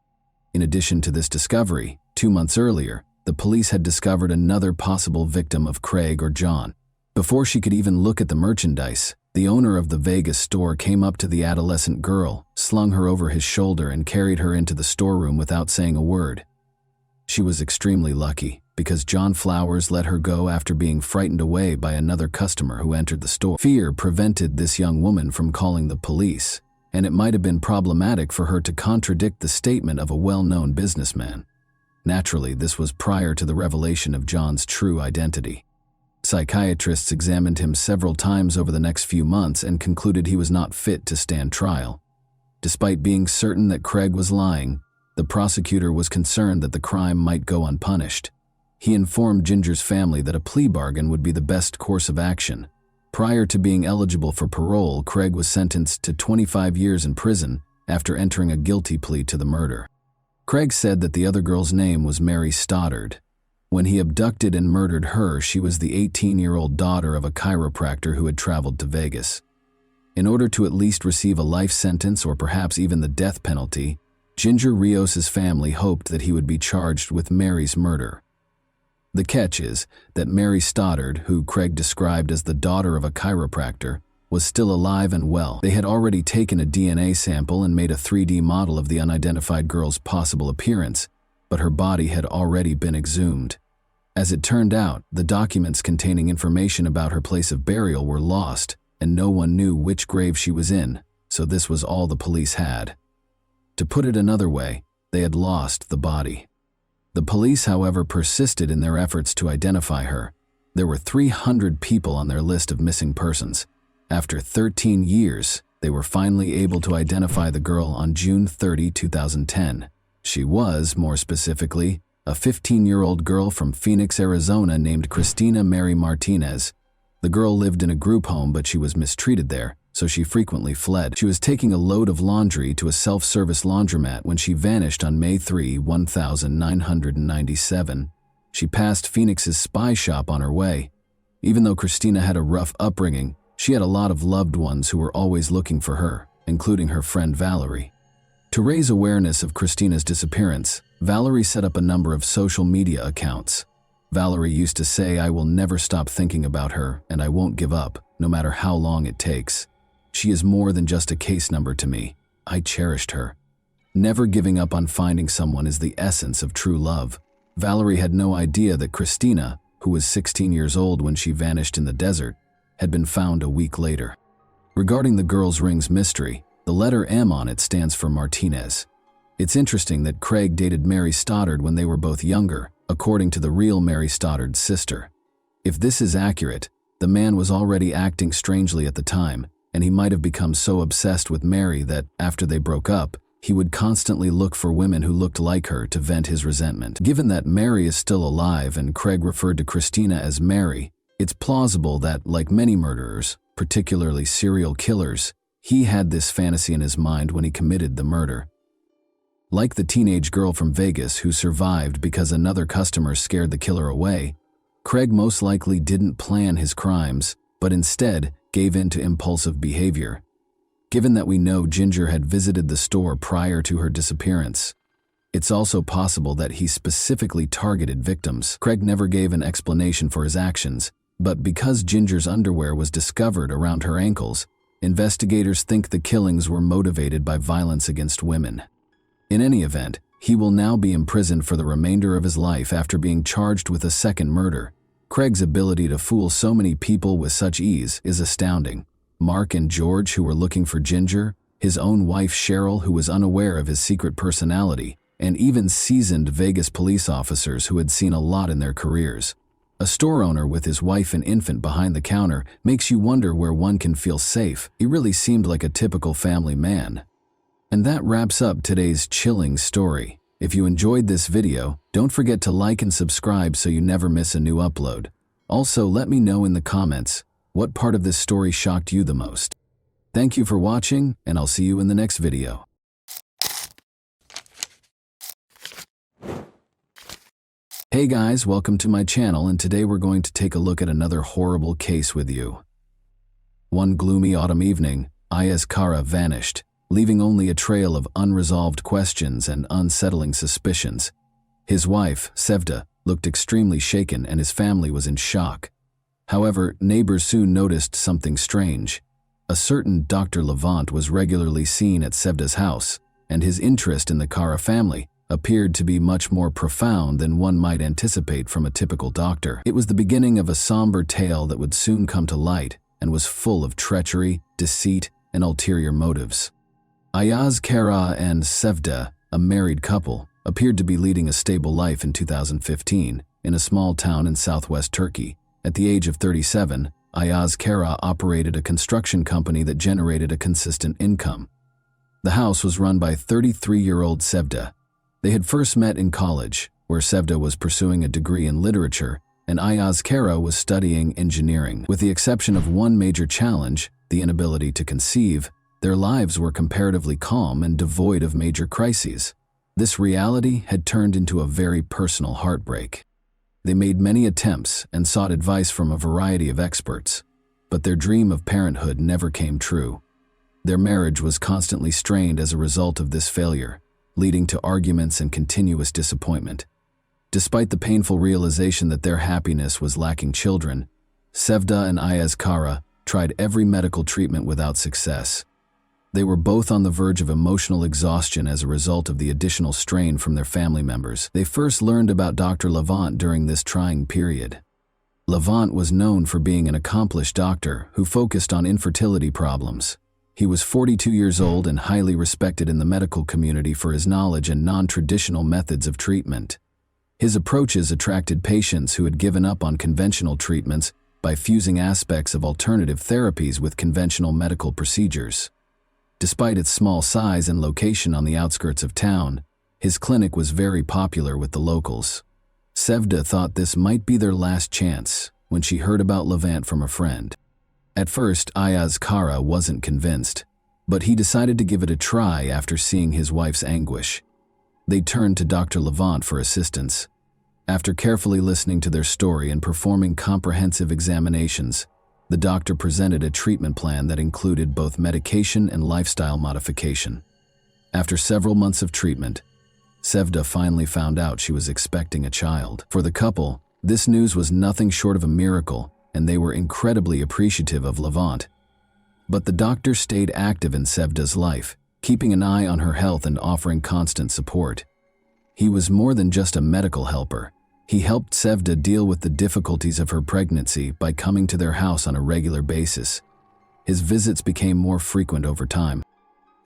[SPEAKER 1] In addition to this discovery, 2 months earlier, the police had discovered another possible victim of Craig or John. Before she could even look at the merchandise, the owner of the Vegas store came up to the adolescent girl, slung her over his shoulder and carried her into the storeroom without saying a word. She was extremely lucky, because John Flowers let her go after being frightened away by another customer who entered the store. Fear prevented this young woman from calling the police, and it might have been problematic for her to contradict the statement of a well-known businessman. Naturally, this was prior to the revelation of John's true identity. Psychiatrists examined him several times over the next few months and concluded he was not fit to stand trial. Despite being certain that Craig was lying, the prosecutor was concerned that the crime might go unpunished. He informed Ginger's family that a plea bargain would be the best course of action. Prior to being eligible for parole, Craig was sentenced to 25 years in prison after entering a guilty plea to the murder. Craig said that the other girl's name was Mary Stoddard. When he abducted and murdered her, she was the 18-year-old daughter of a chiropractor who had traveled to Vegas. In order to at least receive a life sentence or perhaps even the death penalty, Ginger Rios' family hoped that he would be charged with Mary's murder. The catch is that Mary Stoddard, who Craig described as the daughter of a chiropractor, was still alive and well. They had already taken a DNA sample and made a 3D model of the unidentified girl's possible appearance, but her body had already been exhumed. As it turned out, the documents containing information about her place of burial were lost, and no one knew which grave she was in, so this was all the police had. To put it another way, they had lost the body. The police, however, persisted in their efforts to identify her. There were 300 people on their list of missing persons. After 13 years, they were finally able to identify the girl on June 30, 2010. She was, more specifically, a 15-year-old girl from Phoenix, Arizona named Christina Mary Martinez. The girl lived in a group home, but she was mistreated there, so she frequently fled. She was taking a load of laundry to a self-service laundromat when she vanished on May 3, 1997. She passed Phoenix's spy shop on her way. Even though Christina had a rough upbringing, she had a lot of loved ones who were always looking for her, including her friend Valerie. To raise awareness of Christina's disappearance, Valerie set up a number of social media accounts. Valerie used to say, "I will never stop thinking about her, and I won't give up, no matter how long it takes. She is more than just a case number to me. I cherished her." Never giving up on finding someone is the essence of true love. Valerie had no idea that Christina, who was 16 years old when she vanished in the desert, had been found a week later. Regarding the girl's ring's mystery, the letter M on it stands for Martinez. It's interesting that Craig dated Mary Stoddard when they were both younger, according to the real Mary Stoddard's sister. If this is accurate, the man was already acting strangely at the time, and he might have become so obsessed with Mary that, after they broke up, he would constantly look for women who looked like her to vent his resentment. Given that Mary is still alive and Craig referred to Christina as Mary, it's plausible that, like many murderers, particularly serial killers, he had this fantasy in his mind when he committed the murder. Like the teenage girl from Vegas who survived because another customer scared the killer away, Craig most likely didn't plan his crimes, but instead gave in to impulsive behavior. Given that we know Ginger had visited the store prior to her disappearance, it's also possible that he specifically targeted victims. Craig never gave an explanation for his actions, but because Ginger's underwear was discovered around her ankles, investigators think the killings were motivated by violence against women. In any event, he will now be imprisoned for the remainder of his life after being charged with a second murder. Craig's ability to fool so many people with such ease is astounding. Mark and George, who were looking for Ginger, his own wife Cheryl, who was unaware of his secret personality, and even seasoned Vegas police officers who had seen a lot in their careers. A store owner with his wife and infant behind the counter makes you wonder where one can feel safe. He really seemed like a typical family man. And that wraps up today's chilling story. If you enjoyed this video, don't forget to like and subscribe so you never miss a new upload. Also, let me know in the comments what part of this story shocked you the most. Thank you for watching, and I'll see you in the next video. Hey guys, welcome to my channel, and today we're going to take a look at another horrible case with you. One gloomy autumn evening, Ayaz Kara vanished, leaving only a trail of unresolved questions and unsettling suspicions. His wife, Sevda, looked extremely shaken and his family was in shock. However, neighbors soon noticed something strange. A certain Dr. Levant was regularly seen at Sevda's house, and his interest in the Kara family appeared to be much more profound than one might anticipate from a typical doctor. It was the beginning of a somber tale that would soon come to light and was full of treachery, deceit, and ulterior motives. Ayaz Kara and Sevda, a married couple, appeared to be leading a stable life in 2015 in a small town in southwest Turkey. At the age of 37, Ayaz Kara operated a construction company that generated a consistent income. The house was run by 33-year-old Sevda. They had first met in college, where Sevda was pursuing a degree in literature and Ayaz Kara was studying engineering. With the exception of one major challenge, the inability to conceive, their lives were comparatively calm and devoid of major crises. This reality had turned into a very personal heartbreak. They made many attempts and sought advice from a variety of experts, but their dream of parenthood never came true. Their marriage was constantly strained as a result of this failure, leading to arguments and continuous disappointment. Despite the painful realization that their happiness was lacking children, Sevda and Ayaz Kara tried every medical treatment without success. They were both on the verge of emotional exhaustion as a result of the additional strain from their family members. They first learned about Dr. Levant during this trying period. Levant was known for being an accomplished doctor who focused on infertility problems. He was 42 years old and highly respected in the medical community for his knowledge and non-traditional methods of treatment. His approaches attracted patients who had given up on conventional treatments by fusing aspects of alternative therapies with conventional medical procedures. Despite its small size and location on the outskirts of town, his clinic was very popular with the locals. Sevda thought this might be their last chance when she heard about Levant from a friend. At first, Ayaz Kara wasn't convinced, but he decided to give it a try after seeing his wife's anguish. They turned to Dr. Levant for assistance. After carefully listening to their story and performing comprehensive examinations, the doctor presented a treatment plan that included both medication and lifestyle modification. After several months of treatment, Sevda finally found out she was expecting a child. For the couple, this news was nothing short of a miracle, and they were incredibly appreciative of Levant. But the doctor stayed active in Sevda's life, keeping an eye on her health and offering constant support. He was more than just a medical helper. He helped Sevda deal with the difficulties of her pregnancy by coming to their house on a regular basis. His visits became more frequent over time.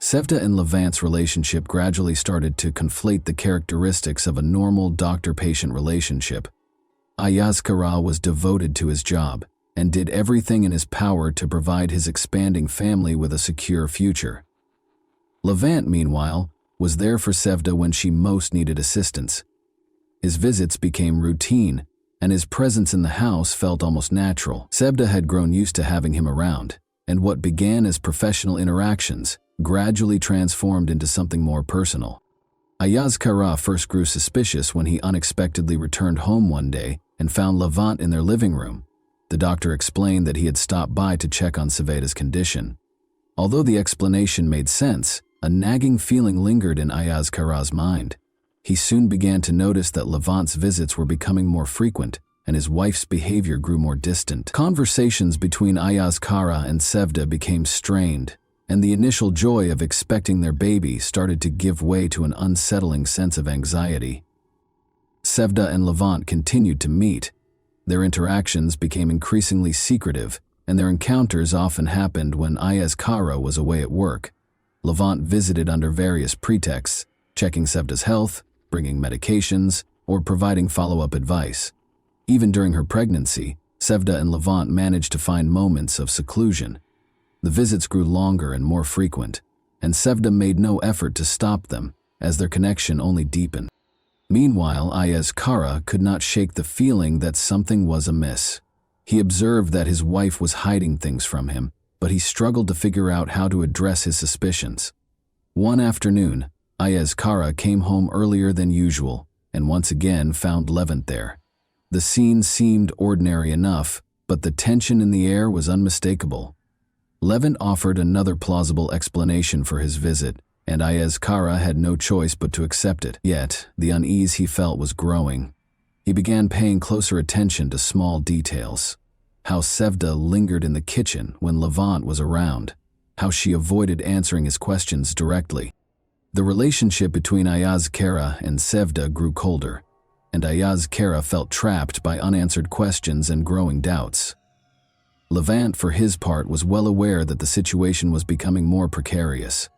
[SPEAKER 1] Sevda and Levant's relationship gradually started to conflate the characteristics of a normal doctor-patient relationship. Ayaz Kara was devoted to his job and did everything in his power to provide his expanding family with a secure future. Levant, meanwhile, was there for Sevda when she most needed assistance. His visits became routine, and his presence in the house felt almost natural. Sevda had grown used to having him around, and what began as professional interactions gradually transformed into something more personal. Ayaz Kara first grew suspicious when he unexpectedly returned home one day and found Levant in their living room. The doctor explained that he had stopped by to check on Sevda's condition. Although the explanation made sense, a nagging feeling lingered in Ayaz Kara's mind. He soon began to notice that Levant's visits were becoming more frequent, and his wife's behavior grew more distant. Conversations between Ayaz Kara and Sevda became strained, and the initial joy of expecting their baby started to give way to an unsettling sense of anxiety. Sevda and Levant continued to meet. Their interactions became increasingly secretive, and their encounters often happened when Ayaz Kara was away at work. Levant visited under various pretexts, checking Sevda's health, bringing medications, or providing follow-up advice. Even during her pregnancy, Sevda and Levant managed to find moments of seclusion. The visits grew longer and more frequent, and Sevda made no effort to stop them, as their connection only deepened. Meanwhile, Ayaz Kara could not shake the feeling that something was amiss. He observed that his wife was hiding things from him, but he struggled to figure out how to address his suspicions. One afternoon, Ayaz Kara came home earlier than usual and once again found Levant there. The scene seemed ordinary enough, but the tension in the air was unmistakable. Levant offered another plausible explanation for his visit, and Ayaz Kara had no choice but to accept it. Yet, the unease he felt was growing. He began paying closer attention to small details. How Sevda lingered in the kitchen when Levant was around. How she avoided answering his questions directly. The relationship between Ayaz Kara and Sevda grew colder, and Ayaz Kara felt trapped by unanswered questions and growing doubts. Levant, for his part, was well aware that the situation was becoming more precarious.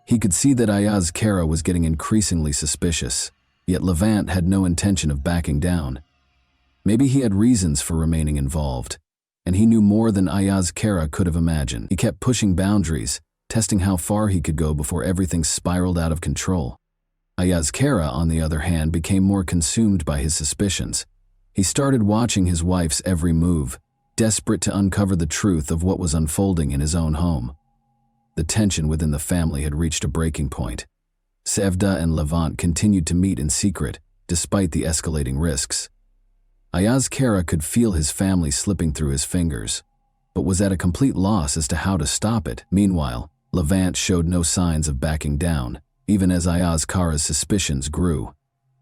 [SPEAKER 1] He could see that Ayaz Kara was getting increasingly suspicious, yet Levant had no intention of backing down. Maybe he had reasons for remaining involved, and he knew more than Ayaz Kara could have imagined. He kept pushing boundaries, testing how far he could go before everything spiraled out of control. Ayaz Kara, on the other hand, became more consumed by his suspicions. He started watching his wife's every move, desperate to uncover the truth of what was unfolding in his own home. The tension within the family had reached a breaking point. Sevda and Levant continued to meet in secret, despite the escalating risks. Ayaz Kara could feel his family slipping through his fingers, but was at a complete loss as to how to stop it. Meanwhile, Levant showed no signs of backing down, even as Ayaz Kara's suspicions grew.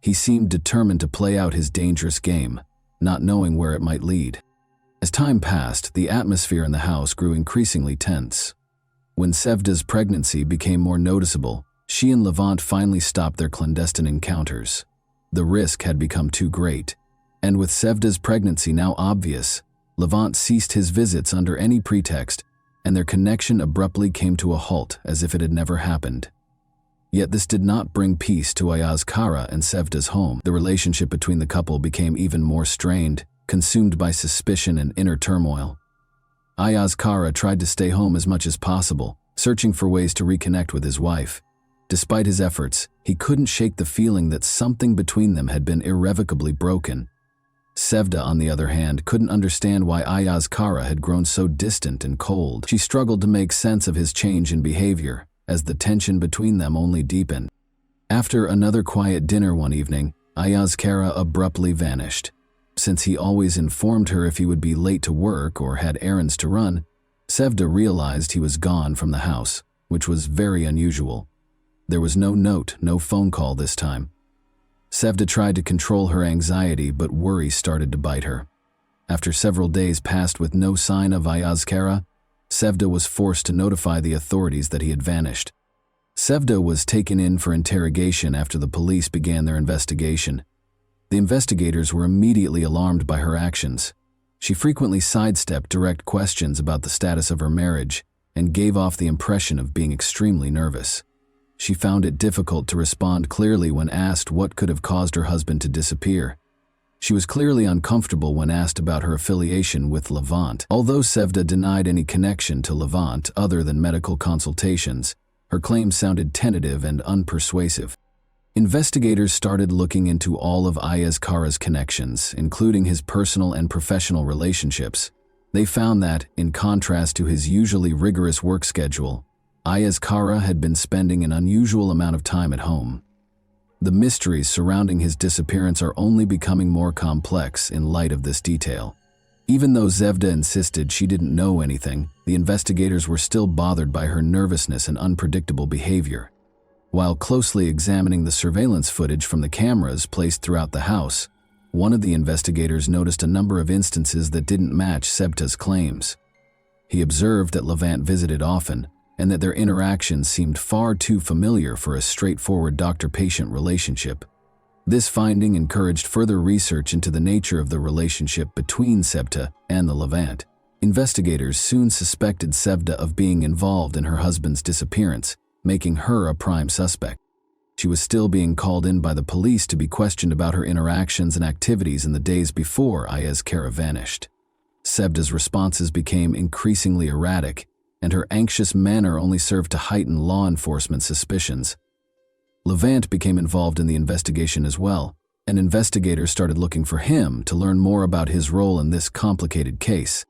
[SPEAKER 1] He seemed determined to play out his dangerous game, not knowing where it might lead. As time passed, the atmosphere in the house grew increasingly tense. When Sevda's pregnancy became more noticeable, she and Levant finally stopped their clandestine encounters. The risk had become too great, and with Sevda's pregnancy now obvious, Levant ceased his visits under any pretext, and their connection abruptly came to a halt as if it had never happened. Yet this did not bring peace to Ayaz Kara and Sevda's home. The relationship between the couple became even more strained, consumed by suspicion and inner turmoil. Ayaz Kara tried to stay home as much as possible, searching for ways to reconnect with his wife. Despite his efforts, he couldn't shake the feeling that something between them had been irrevocably broken. Sevda, on the other hand, couldn't understand why Ayaz Kara had grown so distant and cold. She struggled to make sense of his change in behavior, as the tension between them only deepened. After another quiet dinner one evening, Ayaz Kara abruptly vanished. Since he always informed her if he would be late to work or had errands to run, Sevda realized he was gone from the house, which was very unusual. There was no note, no phone call this time. Sevda tried to control her anxiety, but worry started to bite her. After several days passed with no sign of Ayaz Kara, Sevda was forced to notify the authorities that he had vanished. Sevda was taken in for interrogation after the police began their investigation. The investigators were immediately alarmed by her actions. She frequently sidestepped direct questions about the status of her marriage and gave off the impression of being extremely nervous. She found it difficult to respond clearly when asked what could have caused her husband to disappear. She was clearly uncomfortable when asked about her affiliation with Levant. Although Sevda denied any connection to Levant other than medical consultations, her claims sounded tentative and unpersuasive. Investigators started looking into all of Ayaz Kara's connections, including his personal and professional relationships. They found that, in contrast to his usually rigorous work schedule, Ayaz Kara had been spending an unusual amount of time at home. The mysteries surrounding his disappearance are only becoming more complex in light of this detail. Even though Sevda insisted she didn't know anything, the investigators were still bothered by her nervousness and unpredictable behavior. While closely examining the surveillance footage from the cameras placed throughout the house, one of the investigators noticed a number of instances that didn't match Sevda's claims. He observed that Levant visited often, and that their interactions seemed far too familiar for a straightforward doctor-patient relationship. This finding encouraged further research into the nature of the relationship between Sevda and the Levant. Investigators soon suspected Sevda of being involved in her husband's disappearance, making her a prime suspect. She was still being called in by the police to be questioned about her interactions and activities in the days before Ayaz Kara vanished. Sevda's responses became increasingly erratic, and her anxious manner only served to heighten law enforcement suspicions. Levant became involved in the investigation as well, and investigators started looking for him to learn more about his role in this complicated case.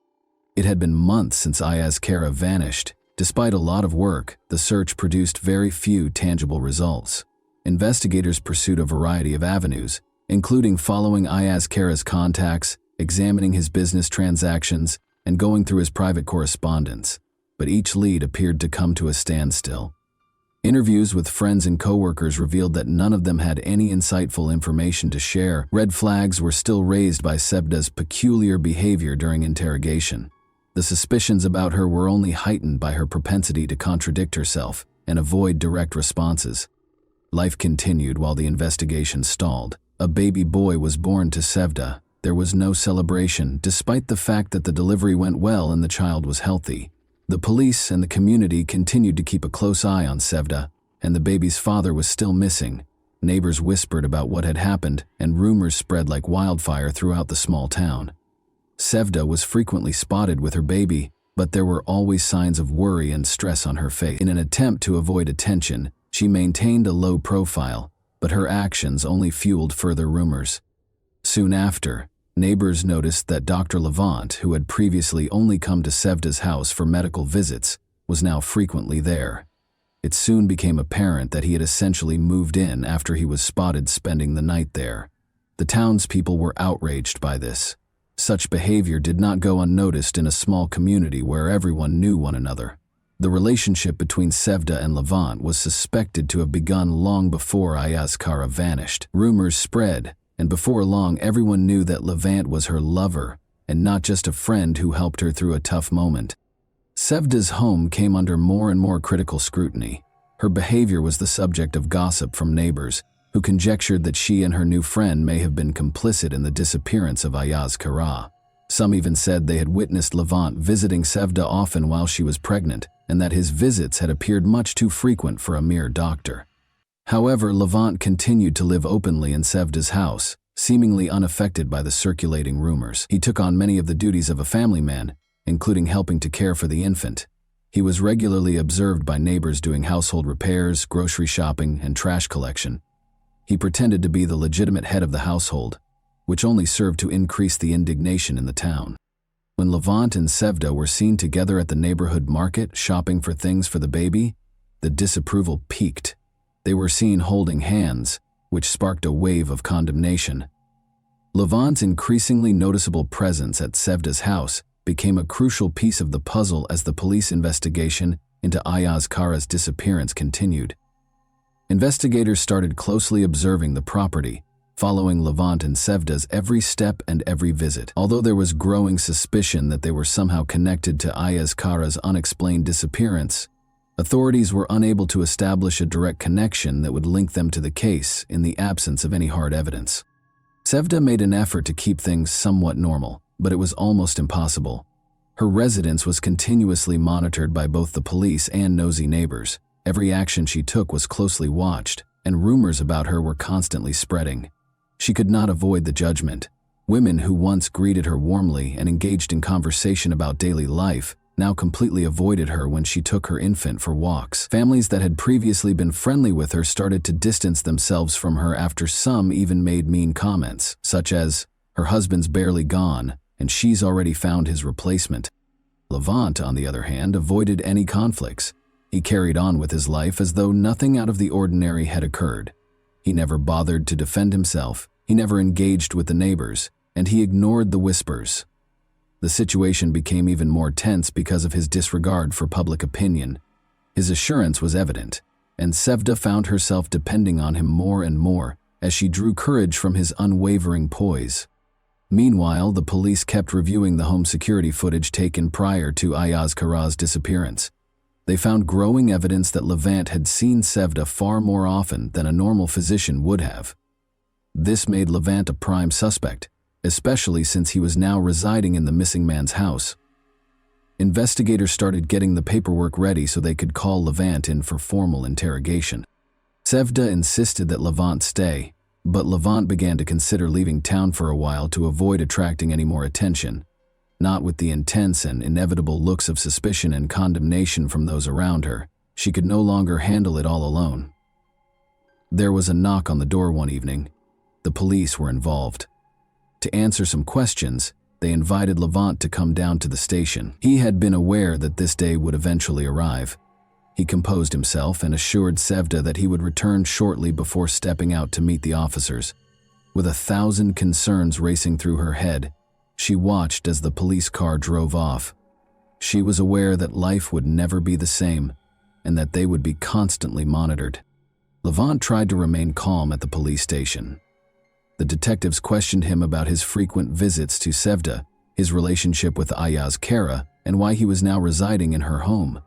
[SPEAKER 1] It had been months since Ayaz Kara vanished. Despite a lot of work, the search produced very few tangible results. Investigators pursued a variety of avenues, including following Ayaz Kara's contacts, examining his business transactions, and going through his private correspondence, but each lead appeared to come to a standstill. Interviews with friends and coworkers revealed that none of them had any insightful information to share. Red flags were still raised by Sevda's peculiar behavior during interrogation. The suspicions about her were only heightened by her propensity to contradict herself and avoid direct responses. Life continued while the investigation stalled. A baby boy was born to Sevda. There was no celebration, despite the fact that the delivery went well and the child was healthy. The police and the community continued to keep a close eye on Sevda, and the baby's father was still missing. Neighbors whispered about what had happened, and rumors spread like wildfire throughout the small town. Sevda was frequently spotted with her baby, but there were always signs of worry and stress on her face. In an attempt to avoid attention, she maintained a low profile, but her actions only fueled further rumors. Soon after, neighbors noticed that Dr. Levant, who had previously only come to Sevda's house for medical visits, was now frequently there. It soon became apparent that he had essentially moved in after he was spotted spending the night there. The townspeople were outraged by this. Such behavior did not go unnoticed in a small community where everyone knew one another. The relationship between Sevda and Levant was suspected to have begun long before Ayaz Kara vanished. Rumors spread, and before long everyone knew that Levant was her lover, and not just a friend who helped her through a tough moment. Sevda's home came under more and more critical scrutiny. Her behavior was the subject of gossip from neighbors, who conjectured that she and her new friend may have been complicit in the disappearance of Ayaz Kara. Some even said they had witnessed Levant visiting Sevda often while she was pregnant, and that his visits had appeared much too frequent for a mere doctor. However, Levant continued to live openly in Sevda's house, seemingly unaffected by the circulating rumors. He took on many of the duties of a family man, including helping to care for the infant. He was regularly observed by neighbors doing household repairs, grocery shopping, and trash collection. He pretended to be the legitimate head of the household, which only served to increase the indignation in the town. When Levant and Sevda were seen together at the neighborhood market shopping for things for the baby, the disapproval peaked. They were seen holding hands, which sparked a wave of condemnation. Levant's increasingly noticeable presence at Sevda's house became a crucial piece of the puzzle as the police investigation into Ayaz Kara's disappearance continued. Investigators started closely observing the property, following Levant and Sevda's every step and every visit. Although there was growing suspicion that they were somehow connected to Ayaz Kara's unexplained disappearance, authorities were unable to establish a direct connection that would link them to the case in the absence of any hard evidence. Sevda made an effort to keep things somewhat normal, but it was almost impossible. Her residence was continuously monitored by both the police and nosy neighbors. Every action she took was closely watched, and rumors about her were constantly spreading. She could not avoid the judgment. Women who once greeted her warmly and engaged in conversation about daily life now completely avoided her when she took her infant for walks. Families that had previously been friendly with her started to distance themselves from her after some even made mean comments, such as, "Her husband's barely gone, and she's already found his replacement." Levant, on the other hand, avoided any conflicts. He carried on with his life as though nothing out of the ordinary had occurred. He never bothered to defend himself, he never engaged with the neighbors, and he ignored the whispers. The situation became even more tense because of his disregard for public opinion. His assurance was evident, and Sevda found herself depending on him more and more as she drew courage from his unwavering poise. Meanwhile, the police kept reviewing the home security footage taken prior to Ayaz Kara's disappearance. They found growing evidence that Levant had seen Sevda far more often than a normal physician would have. This made Levant a prime suspect, especially since he was now residing in the missing man's house. Investigators started getting the paperwork ready so they could call Levant in for formal interrogation. Sevda insisted that Levant stay, but Levant began to consider leaving town for a while to avoid attracting any more attention, not with the intense and inevitable looks of suspicion and condemnation from those around her. She could no longer handle it all alone. There was a knock on the door one evening. The police were involved. To answer some questions, they invited Levant to come down to the station. He had been aware that this day would eventually arrive. He composed himself and assured Sevda that he would return shortly before stepping out to meet the officers. With 1,000 concerns racing through her head, she watched as the police car drove off. She was aware that life would never be the same and that they would be constantly monitored. Levant tried to remain calm at the police station. The detectives questioned him about his frequent visits to Sevda, his relationship with Ayaz Kara, and why he was now residing in her home.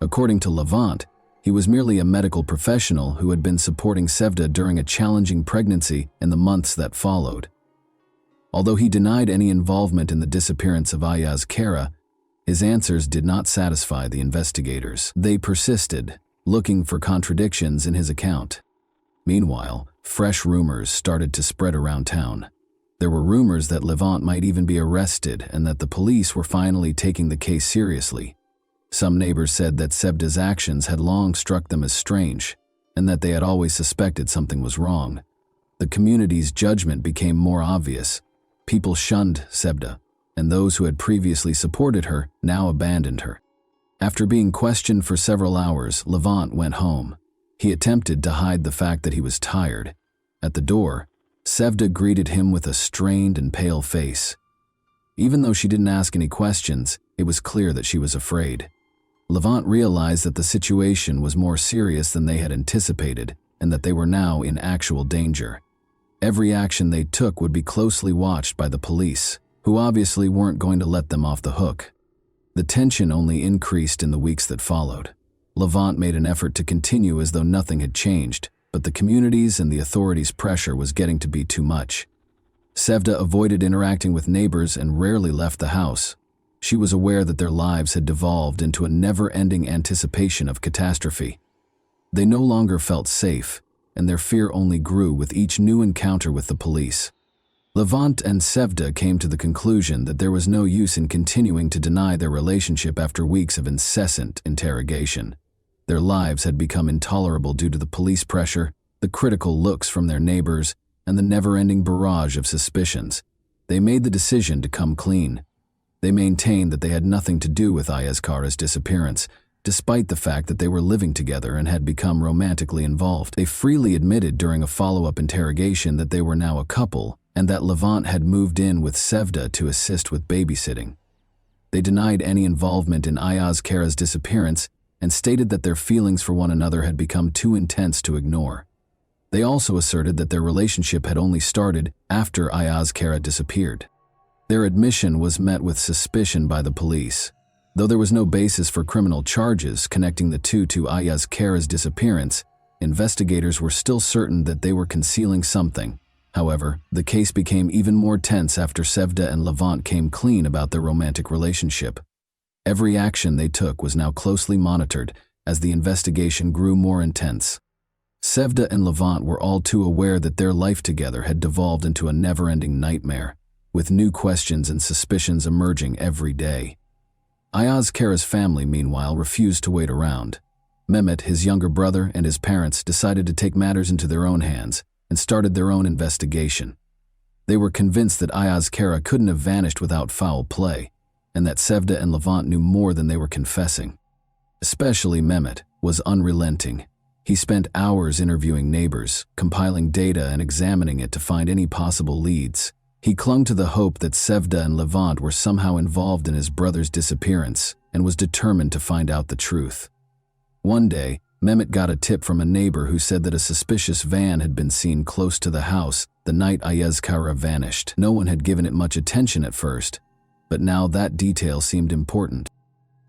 [SPEAKER 1] According to Levant, he was merely a medical professional who had been supporting Sevda during a challenging pregnancy and the months that followed. Although he denied any involvement in the disappearance of Ayaz Kara, his answers did not satisfy the investigators. They persisted, looking for contradictions in his account. Meanwhile, fresh rumors started to spread around town. There were rumors that Levant might even be arrested and that the police were finally taking the case seriously. Some neighbors said that Sevda's actions had long struck them as strange, and that they had always suspected something was wrong. The community's judgment became more obvious. People shunned Sevda, and those who had previously supported her now abandoned her. After being questioned for several hours, Levant went home. He attempted to hide the fact that he was tired. At the door, Sevda greeted him with a strained and pale face. Even though she didn't ask any questions, it was clear that she was afraid. Levant realized that the situation was more serious than they had anticipated and that they were now in actual danger. Every action they took would be closely watched by the police, who obviously weren't going to let them off the hook. The tension only increased in the weeks that followed. Levant made an effort to continue as though nothing had changed, but the community's and the authorities' pressure was getting to be too much. Sevda avoided interacting with neighbors and rarely left the house. She was aware that their lives had devolved into a never-ending anticipation of catastrophe. They no longer felt safe, and their fear only grew with each new encounter with the police. Levant and Sevda came to the conclusion that there was no use in continuing to deny their relationship after weeks of incessant interrogation. Their lives had become intolerable due to the police pressure, the critical looks from their neighbors, and the never-ending barrage of suspicions. They made the decision to come clean. They maintained that they had nothing to do with Ayaz Kara's disappearance, despite the fact that they were living together and had become romantically involved. They freely admitted during a follow-up interrogation that they were now a couple, and that Levant had moved in with Sevda to assist with babysitting. They denied any involvement in Ayaz Kara's disappearance and stated that their feelings for one another had become too intense to ignore. They also asserted that their relationship had only started after Ayaz Kara disappeared. Their admission was met with suspicion by the police. Though there was no basis for criminal charges connecting the two to Ayaz Kara's disappearance, investigators were still certain that they were concealing something. However, the case became even more tense after Sevda and Levant came clean about their romantic relationship. Every action they took was now closely monitored as the investigation grew more intense. Sevda and Levant were all too aware that their life together had devolved into a never-ending nightmare, with new questions and suspicions emerging every day. Ayaz Kara's family, meanwhile, refused to wait around. Mehmet, his younger brother, and his parents decided to take matters into their own hands and started their own investigation. They were convinced that Ayaz Kara couldn't have vanished without foul play, and that Sevda and Levant knew more than they were confessing. Especially Mehmet was unrelenting. He spent hours interviewing neighbors, compiling data and examining it to find any possible leads. He clung to the hope that Sevda and Levant were somehow involved in his brother's disappearance and was determined to find out the truth. One day, Mehmet got a tip from a neighbor who said that a suspicious van had been seen close to the house the night Ayaz Kara vanished. No one had given it much attention at first, but now that detail seemed important.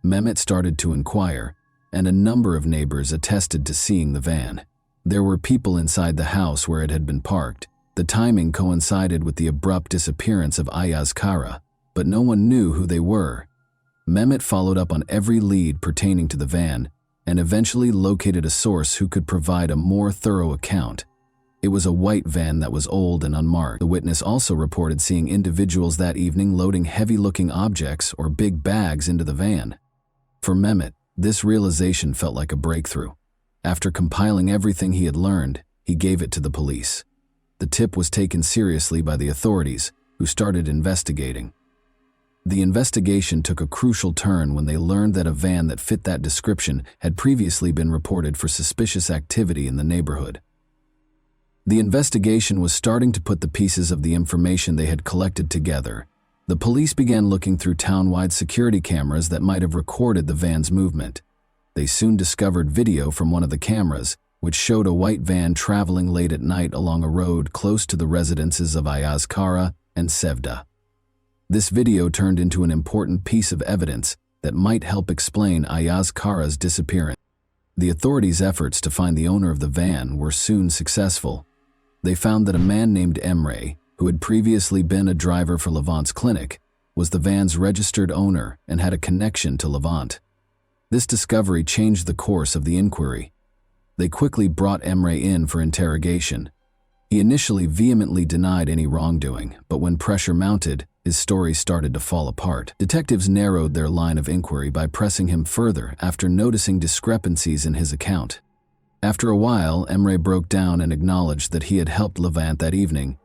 [SPEAKER 1] Mehmet started to inquire, and a number of neighbors attested to seeing the van. There were people inside the house where it had been parked. The timing coincided with the abrupt disappearance of Ayaz Kara, but no one knew who they were. Mehmet followed up on every lead pertaining to the van and eventually located a source who could provide a more thorough account. It was a white van that was old and unmarked. The witness also reported seeing individuals that evening loading heavy-looking objects or big bags into the van. For Mehmet, this realization felt like a breakthrough. After compiling everything he had learned, he gave it to the police. The tip was taken seriously by the authorities, who started investigating. The investigation took a crucial turn when they learned that a van that fit that description had previously been reported for suspicious activity in the neighborhood. The investigation was starting to put the pieces of the information they had collected together. The police began looking through town-wide security cameras that might have recorded the van's movement. They soon discovered video from one of the cameras, which showed a white van traveling late at night along a road close to the residences of Ayaz Kara and Sevda. This video turned into an important piece of evidence that might help explain Ayaz Kara's disappearance. The authorities' efforts to find the owner of the van were soon successful. They found that a man named Emre, who had previously been a driver for Levant's clinic, was the van's registered owner and had a connection to Levant. This discovery changed the course of the inquiry. They quickly brought Emre in for interrogation. He initially vehemently denied any wrongdoing, but when pressure mounted, his story started to fall apart. Detectives narrowed their line of inquiry by pressing him further after noticing discrepancies in his account. After a while, Emre broke down and acknowledged that he had helped Levant that evening.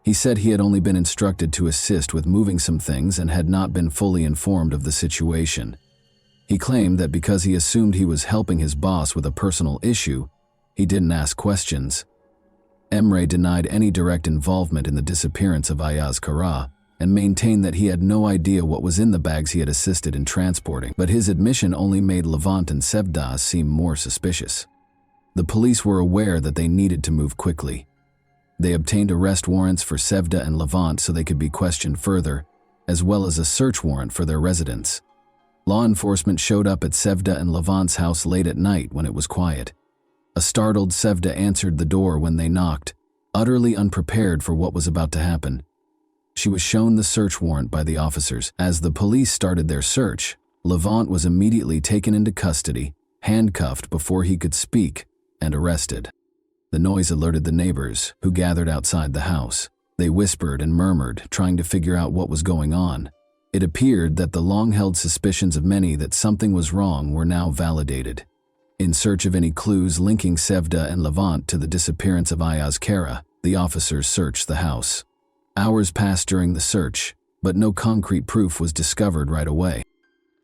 [SPEAKER 1] He said he had only been instructed to assist with moving some things and had not been fully informed of the situation. He claimed that because he assumed he was helping his boss with a personal issue, he didn't ask questions. Emre denied any direct involvement in the disappearance of Ayaz Kara and maintained that he had no idea what was in the bags he had assisted in transporting, but his admission only made Levant and Sevda seem more suspicious. The police were aware that they needed to move quickly. They obtained arrest warrants for Sevda and Levant so they could be questioned further, as well as a search warrant for their residence. Law enforcement showed up at Sevda and Levant's house late at night when it was quiet. A startled Sevda answered the door when they knocked, utterly unprepared for what was about to happen. She was shown the search warrant by the officers. As the police started their search, Levant was immediately taken into custody, handcuffed before he could speak, and arrested. The noise alerted the neighbors, who gathered outside the house. They whispered and murmured, trying to figure out what was going on. It appeared that the long-held suspicions of many that something was wrong were now validated. In search of any clues linking Sevda and Levant to the disappearance of Ayaz Kara, the officers searched the house. Hours passed during the search, but no concrete proof was discovered right away.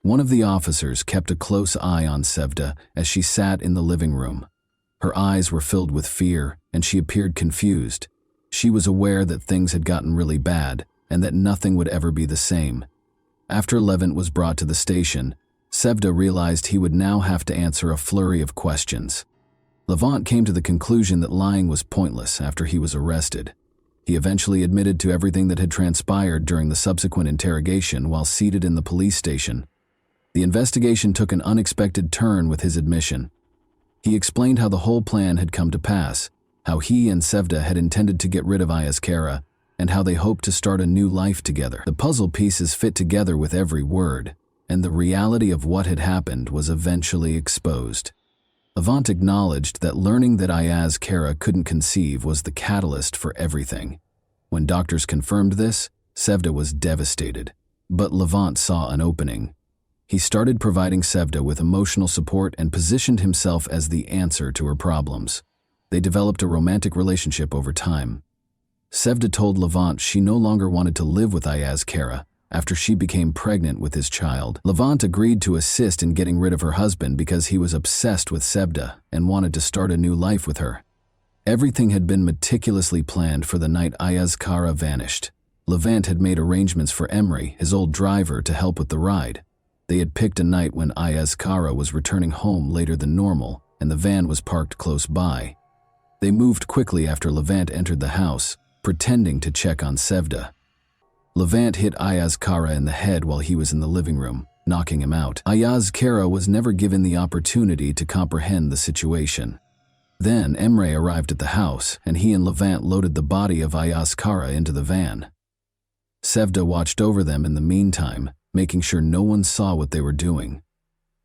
[SPEAKER 1] One of the officers kept a close eye on Sevda as she sat in the living room. Her eyes were filled with fear, and she appeared confused. She was aware that things had gotten really bad, and that nothing would ever be the same. After Levant was brought to the station, Sevda realized he would now have to answer a flurry of questions. Levant came to the conclusion that lying was pointless after he was arrested. He eventually admitted to everything that had transpired during the subsequent interrogation while seated in the police station. The investigation took an unexpected turn with his admission. He explained how the whole plan had come to pass, how he and Sevda had intended to get rid of Ayaz Kara, and how they hoped to start a new life together. The puzzle pieces fit together with every word, and the reality of what had happened was eventually exposed. Levant acknowledged that learning that Ayaz Kara couldn't conceive was the catalyst for everything. When doctors confirmed this, Sevda was devastated, but Levant saw an opening. He started providing Sevda with emotional support and positioned himself as the answer to her problems. They developed a romantic relationship over time. Sevda told Levant she no longer wanted to live with Ayaz Kara after she became pregnant with his child. Levant agreed to assist in getting rid of her husband because he was obsessed with Sevda and wanted to start a new life with her. Everything had been meticulously planned for the night Ayaz Kara vanished. Levant had made arrangements for Emre, his old driver, to help with the ride. They had picked a night when Ayaz Kara was returning home later than normal, and the van was parked close by. They moved quickly after Levant entered the house, pretending to check on Sevda. Levant hit Ayaz Kara in the head while he was in the living room, knocking him out. Ayaz Kara was never given the opportunity to comprehend the situation. Then Emre arrived at the house, and he and Levant loaded the body of Ayaz Kara into the van. Sevda watched over them in the meantime, making sure no one saw what they were doing.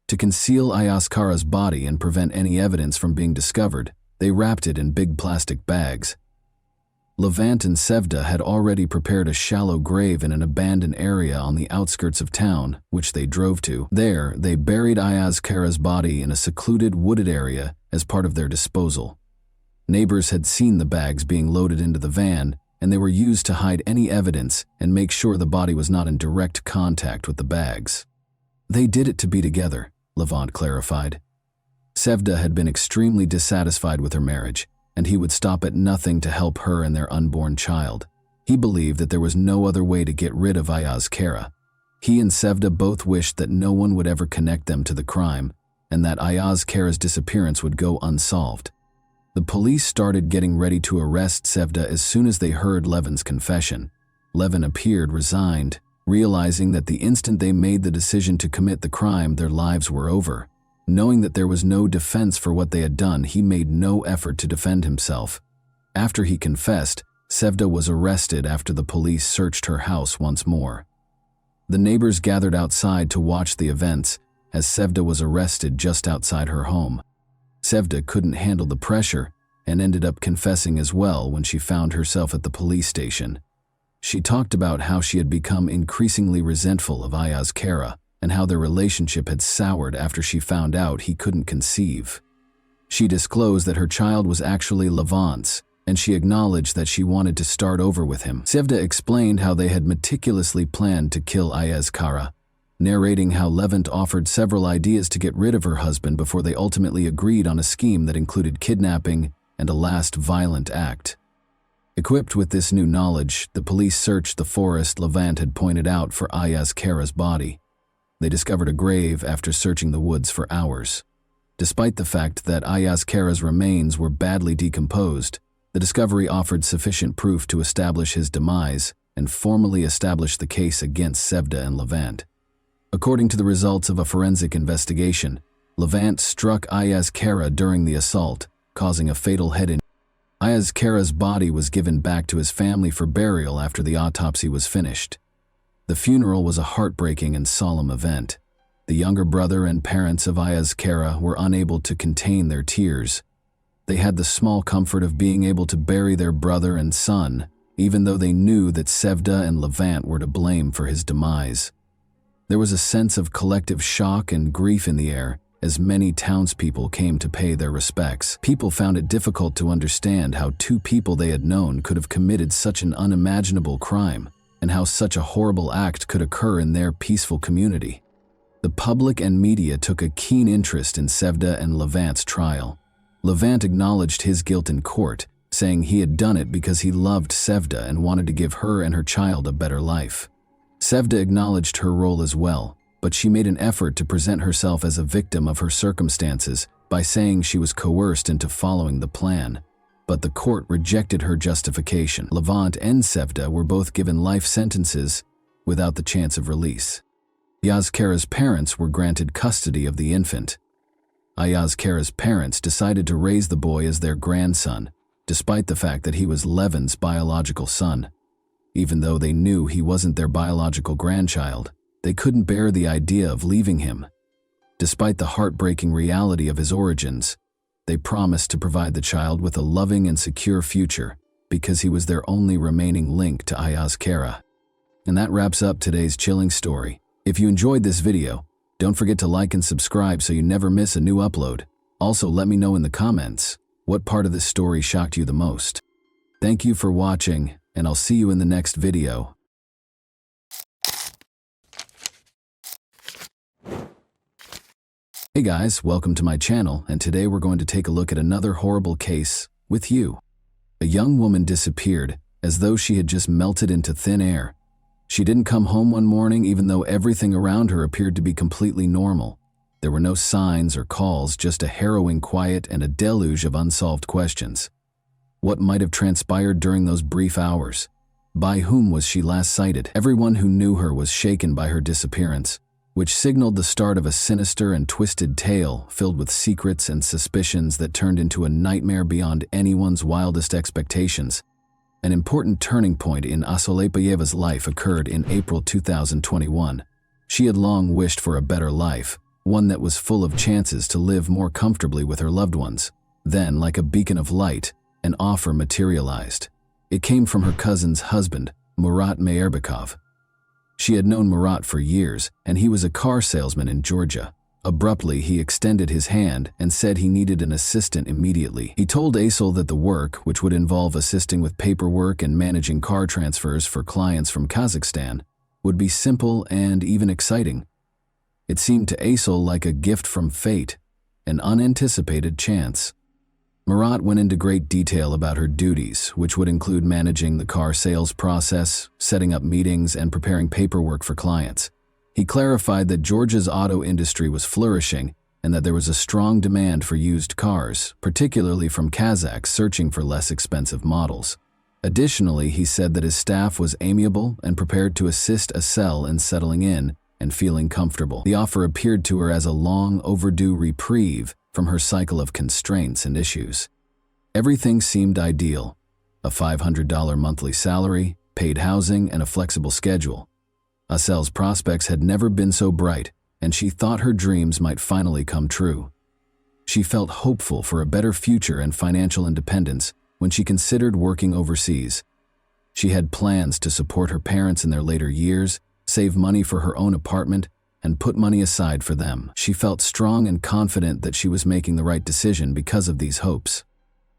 [SPEAKER 1] To conceal Ayaskara's body and prevent any evidence from being discovered, they wrapped it in big plastic bags. Levant and Sevda had already prepared a shallow grave in an abandoned area on the outskirts of town, which they drove to. There, they buried Ayaskara's body in a secluded wooded area as part of their disposal. Neighbors had seen the bags being loaded into the van, and they were used to hide any evidence and make sure the body was not in direct contact with the bags. They did it to be together, Levant clarified. Sevda had been extremely dissatisfied with her marriage, and he would stop at nothing to help her and their unborn child. He believed that there was no other way to get rid of Ayaskara. He and Sevda both wished that no one would ever connect them to the crime, and that Ayaskara's disappearance would go unsolved. The police started getting ready to arrest Sevda as soon as they heard Levin's confession. Levin appeared resigned, realizing that the instant they made the decision to commit the crime, their lives were over. Knowing that there was no defense for what they had done, he made no effort to defend himself. After he confessed, Sevda was arrested after the police searched her house once more. The neighbors gathered outside to watch the events as Sevda was arrested just outside her home. Sevda couldn't handle the pressure and ended up confessing as well when she found herself at the police station. She talked about how she had become increasingly resentful of Ayaskara and how their relationship had soured after she found out he couldn't conceive. She disclosed that her child was actually Levant's, and she acknowledged that she wanted to start over with him. Sevda explained how they had meticulously planned to kill Ayaskara, narrating how Levant offered several ideas to get rid of her husband before they ultimately agreed on a scheme that included kidnapping and a last violent act. Equipped with this new knowledge, the police searched the forest Levant had pointed out for Ayaskara's body. They discovered a grave after searching the woods for hours. Despite the fact that Ayaskara's remains were badly decomposed, the discovery offered sufficient proof to establish his demise and formally establish the case against Sevda and Levant. According to the results of a forensic investigation, Levant struck Ayaskara during the assault, causing a fatal head injury. Ayaskara's body was given back to his family for burial after the autopsy was finished. The funeral was a heartbreaking and solemn event. The younger brother and parents of Ayaskara were unable to contain their tears. They had the small comfort of being able to bury their brother and son, even though they knew that Sevda and Levant were to blame for his demise. There was a sense of collective shock and grief in the air as many townspeople came to pay their respects. People found it difficult to understand how two people they had known could have committed such an unimaginable crime, and how such a horrible act could occur in their peaceful community. The public and media took a keen interest in Sevda and Levant's trial. Levant acknowledged his guilt in court, saying he had done it because he loved Sevda and wanted to give her and her child a better life. Sevda acknowledged her role as well, but she made an effort to present herself as a victim of her circumstances by saying she was coerced into following the plan. But the court rejected her justification. Levant and Sevda were both given life sentences without the chance of release. Ayaskara's parents were granted custody of the infant. Ayaskara's parents decided to raise the boy as their grandson, despite the fact that he was Levin's biological son. Even though they knew he wasn't their biological grandchild, they couldn't bear the idea of leaving him. Despite the heartbreaking reality of his origins, they promised to provide the child with a loving and secure future because he was their only remaining link to Ayaskara. And that wraps up today's chilling story. If you enjoyed this video, don't forget to like and subscribe so you never miss a new upload. Also, let me know in the comments what part of this story shocked you the most. Thank you for watching, and I'll see you in the next video. Hey guys, welcome to my channel, and today we're going to take a look at another horrible case with you. A young woman disappeared as though she had just melted into thin air. She didn't come home one morning even though everything around her appeared to be completely normal. There were no signs or calls, just a harrowing quiet and a deluge of unsolved questions. What might have transpired during those brief hours? By whom was she last sighted? Everyone who knew her was shaken by her disappearance, which signaled the start of a sinister and twisted tale filled with secrets and suspicions that turned into a nightmare beyond anyone's wildest expectations. An important turning point in Asolepayeva's life occurred in April 2021. She had long wished for a better life, one that was full of chances to live more comfortably with her loved ones. Then, like a beacon of light, an offer materialized. It came from her cousin's husband, Murat Meyerbekov. She had known Murat for years, and he was a car salesman in Georgia. Abruptly, he extended his hand and said he needed an assistant immediately. He told Aysel that the work, which would involve assisting with paperwork and managing car transfers for clients from Kazakhstan, would be simple and even exciting. It seemed to Aysel like a gift from fate, an unanticipated chance. Murat went into great detail about her duties, which would include managing the car sales process, setting up meetings, and preparing paperwork for clients. He clarified that Georgia's auto industry was flourishing and that there was a strong demand for used cars, particularly from Kazakhs searching for less expensive models. Additionally, he said that his staff was amiable and prepared to assist Aysel in settling in and feeling comfortable. The offer appeared to her as a long overdue reprieve from her cycle of constraints and issues. Everything seemed ideal: a $500 monthly salary, paid housing, and a flexible schedule. Aysel's prospects had never been so bright, and she thought her dreams might finally come true. She felt hopeful for a better future and financial independence when she considered working overseas. She had plans to support her parents in their later years, save money for her own apartment, and put money aside for them. She felt strong and confident that she was making the right decision because of these hopes.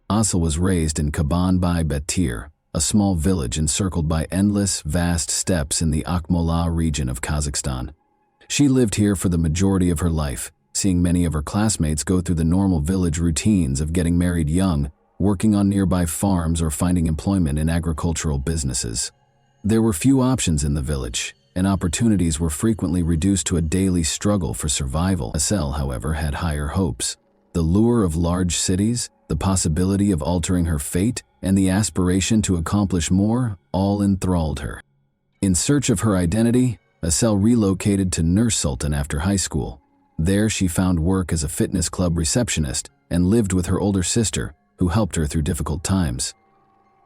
[SPEAKER 1] Aysel was raised in Kaban-by-Betir, a small village encircled by endless, vast steppes in the Akmola region of Kazakhstan. She lived here for the majority of her life, seeing many of her classmates go through the normal village routines of getting married young, working on nearby farms, or finding employment in agricultural businesses. There were few options in the village, and opportunities were frequently reduced to a daily struggle for survival. Aysel, however, had higher hopes. The lure of large cities, the possibility of altering her fate, and the aspiration to accomplish more all enthralled her. In search of her identity, Aysel relocated to Nur-Sultan after high school. There she found work as a fitness club receptionist and lived with her older sister, who helped her through difficult times.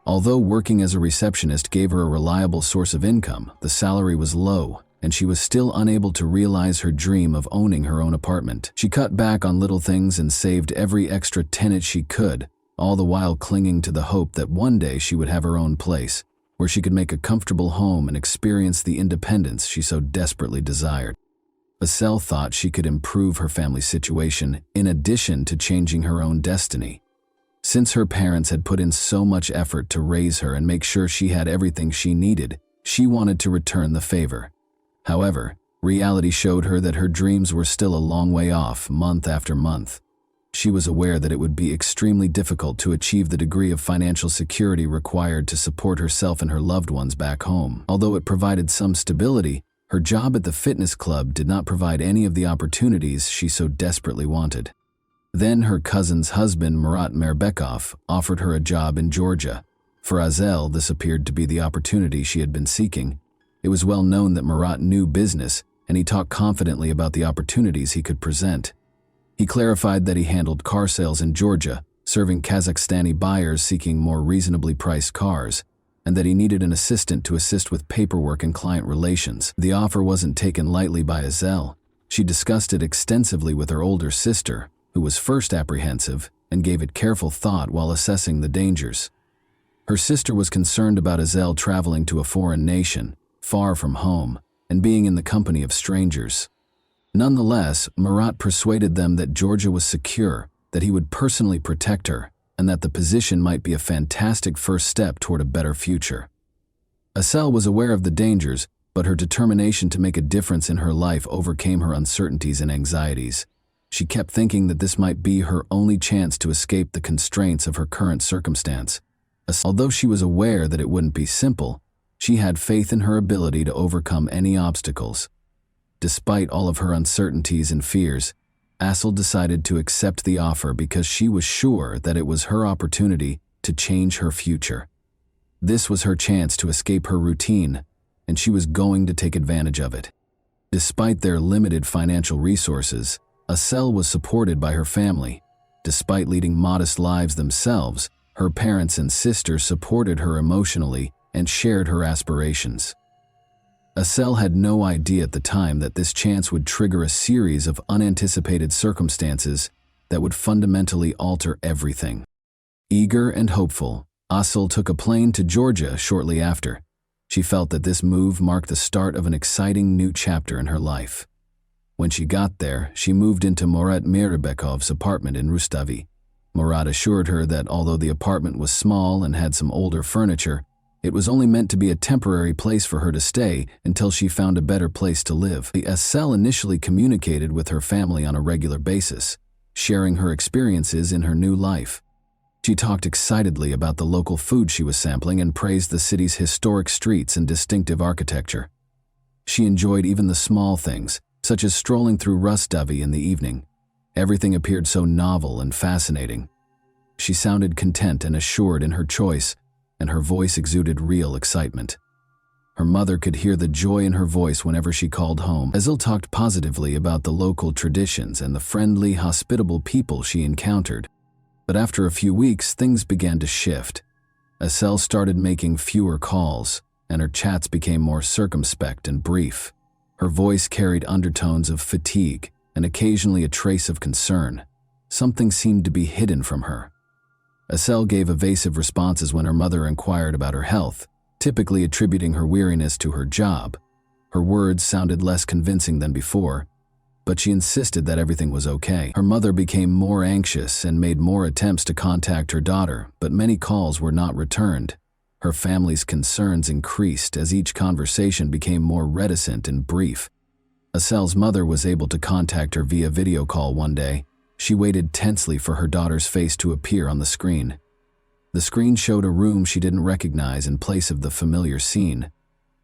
[SPEAKER 1] Although working as a receptionist gave her a reliable source of income, the salary was low, and she was still unable to realize her dream of owning her own apartment. She cut back on little things and saved every extra tennet she could, all the while clinging to the hope that one day she would have her own place, where she could make a comfortable home and experience the independence she so desperately desired. Aysel thought she could improve her family's situation in addition to changing her own destiny. Since her parents had put in so much effort to raise her and make sure she had everything she needed, she wanted to return the favor. However, reality showed her that her dreams were still a long way off, month after month. She was aware that it would be extremely difficult to achieve the degree of financial security required to support herself and her loved ones back home. Although it provided some stability, her job at the fitness club did not provide any of the opportunities she so desperately wanted. Then her cousin's husband, Murat Meyerbekov, offered her a job in Georgia. For Aysel, this appeared to be the opportunity she had been seeking. It was well known that Murat knew business, and he talked confidently about the opportunities he could present. He clarified that he handled car sales in Georgia, serving Kazakhstani buyers seeking more reasonably priced cars, and that he needed an assistant to assist with paperwork and client relations. The offer wasn't taken lightly by Aysel. She discussed it extensively with her older sister, who was first apprehensive and gave it careful thought while assessing the dangers. Her sister was concerned about Aysel traveling to a foreign nation, far from home, and being in the company of strangers. Nonetheless, Murat persuaded them that Georgia was secure, that he would personally protect her, and that the position might be a fantastic first step toward a better future. Aysel was aware of the dangers, but her determination to make a difference in her life overcame her uncertainties and anxieties. She kept thinking that this might be her only chance to escape the constraints of her current circumstance. Although she was aware that it wouldn't be simple, she had faith in her ability to overcome any obstacles. Despite all of her uncertainties and fears, Aysel decided to accept the offer because she was sure that it was her opportunity to change her future. This was her chance to escape her routine, and she was going to take advantage of it. Despite their limited financial resources, Aysel was supported by her family. Despite leading modest lives themselves, her parents and sister supported her emotionally and shared her aspirations. Asel had no idea at the time that this chance would trigger a series of unanticipated circumstances that would fundamentally alter everything. Eager and hopeful, Asel took a plane to Georgia shortly after. She felt that this move marked the start of an exciting new chapter in her life. When she got there, she moved into Murat Mirabekov's apartment in Rustavi. Murat assured her that although the apartment was small and had some older furniture, it was only meant to be a temporary place for her to stay until she found a better place to live. Asel initially communicated with her family on a regular basis, sharing her experiences in her new life. She talked excitedly about the local food she was sampling and praised the city's historic streets and distinctive architecture. She enjoyed even the small things, such as strolling through Rustavi in the evening. Everything appeared so novel and fascinating. She sounded content and assured in her choice, and her voice exuded real excitement. Her mother could hear the joy in her voice whenever she called home. Asel talked positively about the local traditions and the friendly, hospitable people she encountered. But after a few weeks, things began to shift. Asel started making fewer calls, and her chats became more circumspect and brief. Her voice carried undertones of fatigue and occasionally a trace of concern. Something seemed to be hidden from her. Asel gave evasive responses when her mother inquired about her health, typically attributing her weariness to her job. Her words sounded less convincing than before, but she insisted that everything was okay. Her mother became more anxious and made more attempts to contact her daughter, but many calls were not returned. Her family's concerns increased as each conversation became more reticent and brief. Asel's mother was able to contact her via video call one day. She waited tensely for her daughter's face to appear on the screen. The screen showed a room she didn't recognize in place of the familiar scene.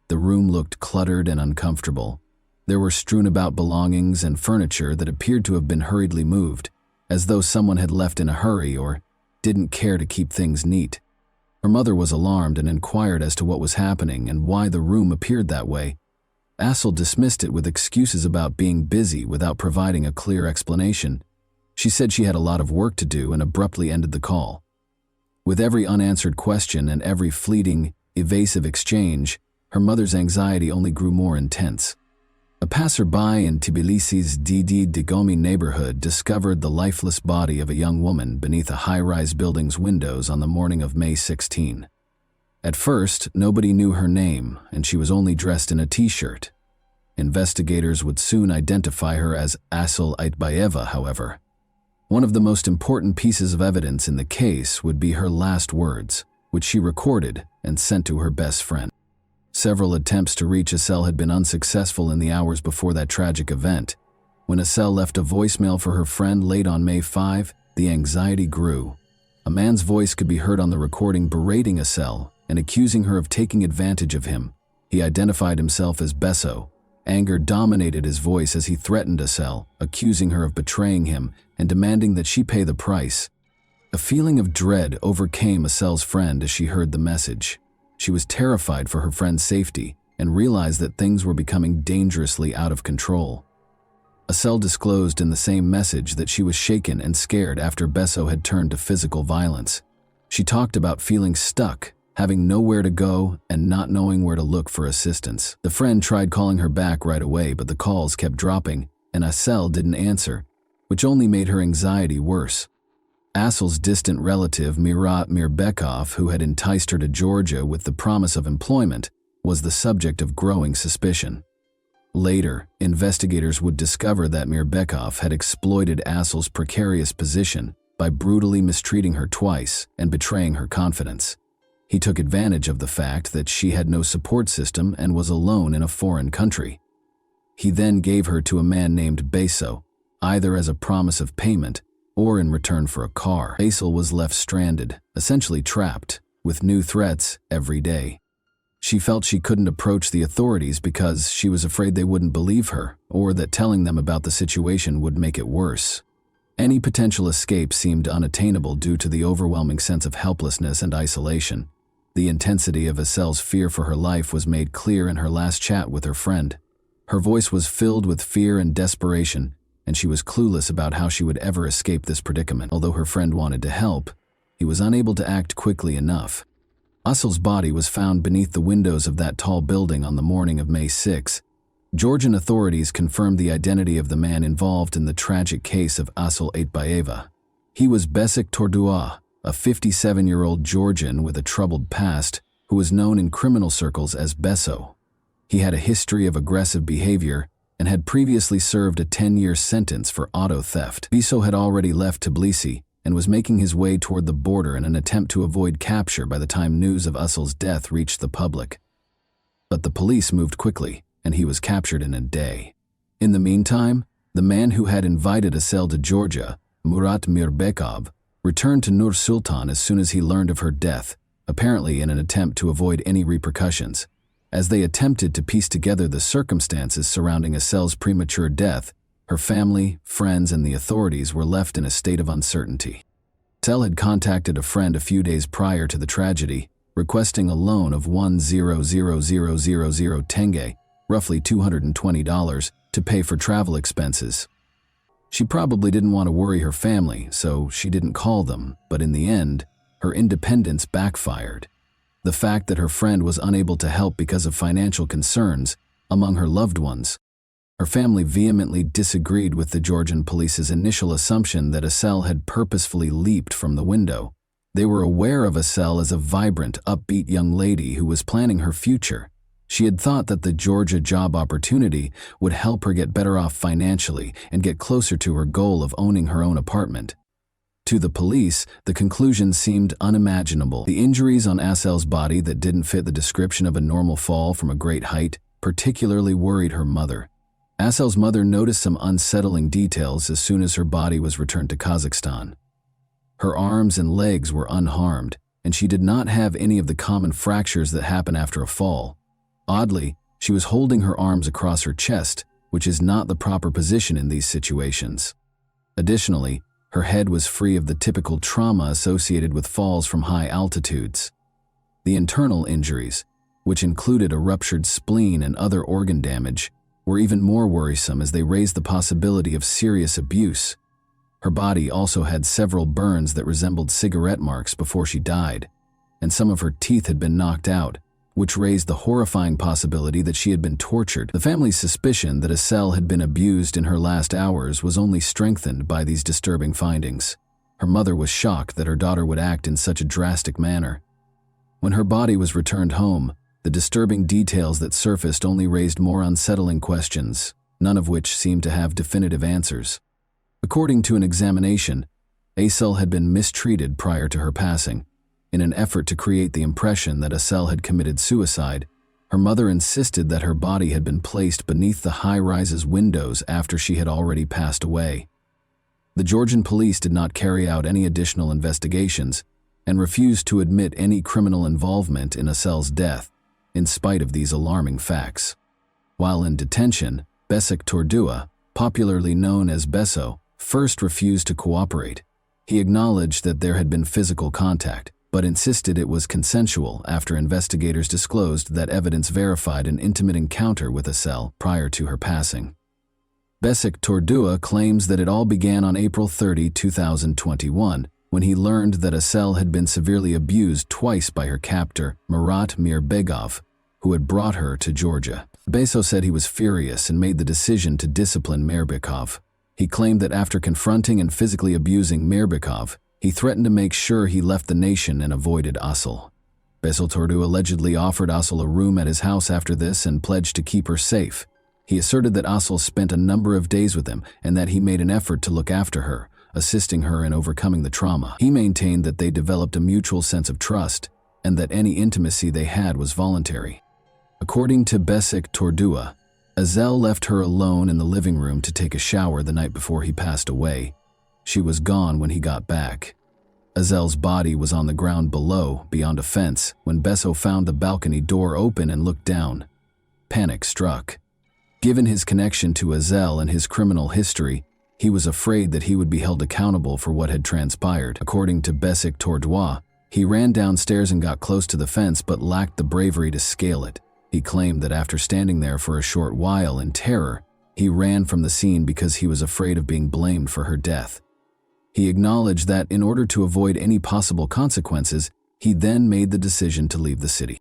[SPEAKER 1] The room looked cluttered and uncomfortable. There were strewn about belongings and furniture that appeared to have been hurriedly moved, as though someone had left in a hurry or didn't care to keep things neat. Her mother was alarmed and inquired as to what was happening and why the room appeared that way. Asel dismissed it with excuses about being busy without providing a clear explanation. She said she had a lot of work to do and abruptly ended the call. With every unanswered question and every fleeting, evasive exchange, her mother's anxiety only grew more intense. A passerby in Tbilisi's Didi Digomi neighborhood discovered the lifeless body of a young woman beneath a high-rise building's windows on the morning of May 16. At first, nobody knew her name, and she was only dressed in a t-shirt. Investigators would soon identify her as Asel Aitbayeva, however. One of the most important pieces of evidence in the case would be her last words, which she recorded and sent to her best friend. Several attempts to reach Asel had been unsuccessful in the hours before that tragic event. When Asel left a voicemail for her friend late on May 5, the anxiety grew. A man's voice could be heard on the recording berating Asel and accusing her of taking advantage of him. He identified himself as Besso. Anger dominated his voice as he threatened Asel, accusing her of betraying him and demanding that she pay the price. A feeling of dread overcame Asel's friend as she heard the message. She was terrified for her friend's safety and realized that things were becoming dangerously out of control. Asel disclosed in the same message that she was shaken and scared after Besso had turned to physical violence. She talked about feeling stuck, having nowhere to go, and not knowing where to look for assistance. The friend tried calling her back right away, but the calls kept dropping, and Asel didn't answer, which only made her anxiety worse. Asel's distant relative Murat Mirbekov, who had enticed her to Georgia with the promise of employment, was the subject of growing suspicion. Later, investigators would discover that Mirbekov had exploited Asel's precarious position by brutally mistreating her twice and betraying her confidence. He took advantage of the fact that she had no support system and was alone in a foreign country. He then gave her to a man named Besso, either as a promise of payment or in return for a car. Asel was left stranded, essentially trapped, with new threats every day. She felt she couldn't approach the authorities because she was afraid they wouldn't believe her, or that telling them about the situation would make it worse. Any potential escape seemed unattainable due to the overwhelming sense of helplessness and isolation. The intensity of Asel's fear for her life was made clear in her last chat with her friend. Her voice was filled with fear and desperation, and she was clueless about how she would ever escape this predicament. Although her friend wanted to help, he was unable to act quickly enough. Asel's body was found beneath the windows of that tall building on the morning of May 6. Georgian authorities confirmed the identity of the man involved in the tragic case of Asel Aitbayeva. He was Besik Tordua, a 57-year-old Georgian with a troubled past who was known in criminal circles as Beso. He had a history of aggressive behavior and had previously served a 10-year sentence for auto theft. Beso had already left Tbilisi and was making his way toward the border in an attempt to avoid capture by the time news of Asel's death reached the public. But the police moved quickly, and he was captured in a day. In the meantime, the man who had invited Asel to Georgia, Murat Mirbekov, returned to Nur Sultan as soon as he learned of her death, apparently in an attempt to avoid any repercussions. As they attempted to piece together the circumstances surrounding Asel's premature death, her family, friends, and the authorities were left in a state of uncertainty. Asel had contacted a friend a few days prior to the tragedy, requesting a loan of 1,000,000 tenge, roughly $220, to pay for travel expenses. She probably didn't want to worry her family, so she didn't call them, but in the end, her independence backfired. The fact that her friend was unable to help because of financial concerns among her loved ones. Her family vehemently disagreed with the Georgian police's initial assumption that Asel had purposefully leaped from the window. They were aware of Asel as a vibrant, upbeat young lady who was planning her future. She had thought that the Georgia job opportunity would help her get better off financially and get closer to her goal of owning her own apartment. To the police, the conclusion seemed unimaginable. The injuries on Asel's body that didn't fit the description of a normal fall from a great height particularly worried her mother. Asel's mother noticed some unsettling details as soon as her body was returned to Kazakhstan. Her arms and legs were unharmed, and she did not have any of the common fractures that happen after a fall. Oddly, she was holding her arms across her chest, which is not the proper position in these situations. Additionally, her head was free of the typical trauma associated with falls from high altitudes. The internal injuries, which included a ruptured spleen and other organ damage, were even more worrisome as they raised the possibility of serious abuse. Her body also had several burns that resembled cigarette marks before she died, and some of her teeth had been knocked out, which raised the horrifying possibility that she had been tortured. The family's suspicion that Asel had been abused in her last hours was only strengthened by these disturbing findings. Her mother was shocked that her daughter would act in such a drastic manner. When her body was returned home, the disturbing details that surfaced only raised more unsettling questions, none of which seemed to have definitive answers. According to an examination, Asel had been mistreated prior to her passing. In an effort to create the impression that Asel had committed suicide, her mother insisted that her body had been placed beneath the high-rise's windows after she had already passed away. The Georgian police did not carry out any additional investigations and refused to admit any criminal involvement in Asel's death, in spite of these alarming facts. While in detention, Besik Tordua, popularly known as Beso, first refused to cooperate. He acknowledged that there had been physical contact, but insisted it was consensual after investigators disclosed that evidence verified an intimate encounter with Asel prior to her passing. Besik Tordua claims that it all began on April 30, 2021, when he learned that Asel had been severely abused twice by her captor, Murat Mirbekov, who had brought her to Georgia. Beso said he was furious and made the decision to discipline Mirbekov. He claimed that after confronting and physically abusing Mirbekov, he threatened to make sure he left the nation and avoided Asel. Beso Tordua allegedly offered Asel a room at his house after this and pledged to keep her safe. He asserted that Asel spent a number of days with him and that he made an effort to look after her, assisting her in overcoming the trauma. He maintained that they developed a mutual sense of trust and that any intimacy they had was voluntary. According to Besik Tordua, Asel left her alone in the living room to take a shower the night before he passed away. She was gone when he got back. Asel's body was on the ground below, beyond a fence, when Beso found the balcony door open and looked down. Panic struck. Given his connection to Asel and his criminal history, he was afraid that he would be held accountable for what had transpired. According to Besik Tordua, he ran downstairs and got close to the fence but lacked the bravery to scale it. He claimed that after standing there for a short while in terror, he ran from the scene because he was afraid of being blamed for her death. He acknowledged that in order to avoid any possible consequences, He then made the decision to leave the city.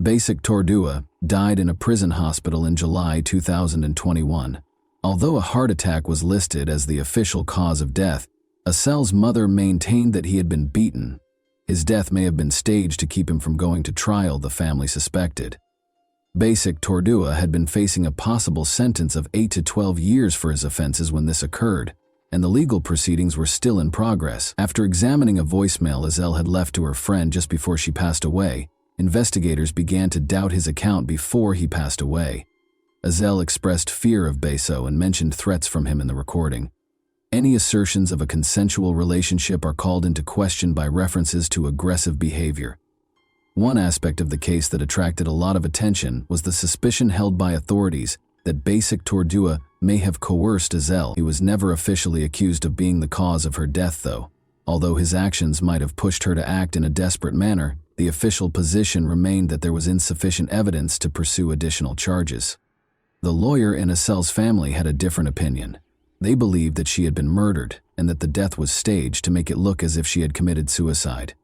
[SPEAKER 1] Basic Tordua died in a prison hospital in July 2021. Although a heart attack was listed as the official cause of death, Asel's mother maintained that he had been beaten. His death may have been staged to keep him from going to trial, the family suspected. Basic Tordua had been facing a possible sentence of 8 to 12 years for his offenses when this occurred, and the legal proceedings were still in progress. After examining a voicemail Asel had left to her friend just before she passed away, investigators began to doubt his account before he passed away. Asel expressed fear of Beso and mentioned threats from him in the recording. Any assertions of a consensual relationship are called into question by references to aggressive behavior. One aspect of the case that attracted a lot of attention was the suspicion held by authorities that Basic Tordua may have coerced Asel. He was never officially accused of being the cause of her death, though. Although his actions might have pushed her to act in a desperate manner, the official position remained that there was insufficient evidence to pursue additional charges. The lawyer in Asel's family had a different opinion. They believed that she had been murdered and that the death was staged to make it look as if she had committed suicide.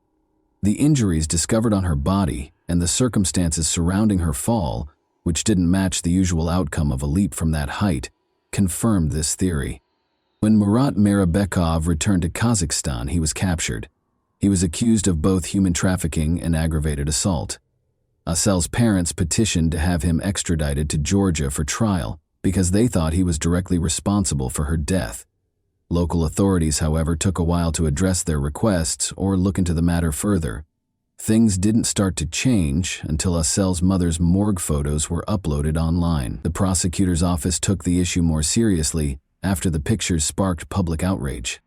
[SPEAKER 1] The injuries discovered on her body and the circumstances surrounding her fall, which didn't match the usual outcome of a leap from that height, confirmed this theory. When Murat Mirabekov returned to Kazakhstan, he was captured. He was accused of both human trafficking and aggravated assault. Asel's parents petitioned to have him extradited to Georgia for trial because they thought he was directly responsible for her death. Local authorities, however, took a while to address their requests or look into the matter further. Things didn't start to change until Asel's mother's morgue photos were uploaded online. The prosecutor's office took the issue more seriously after the pictures sparked public outrage.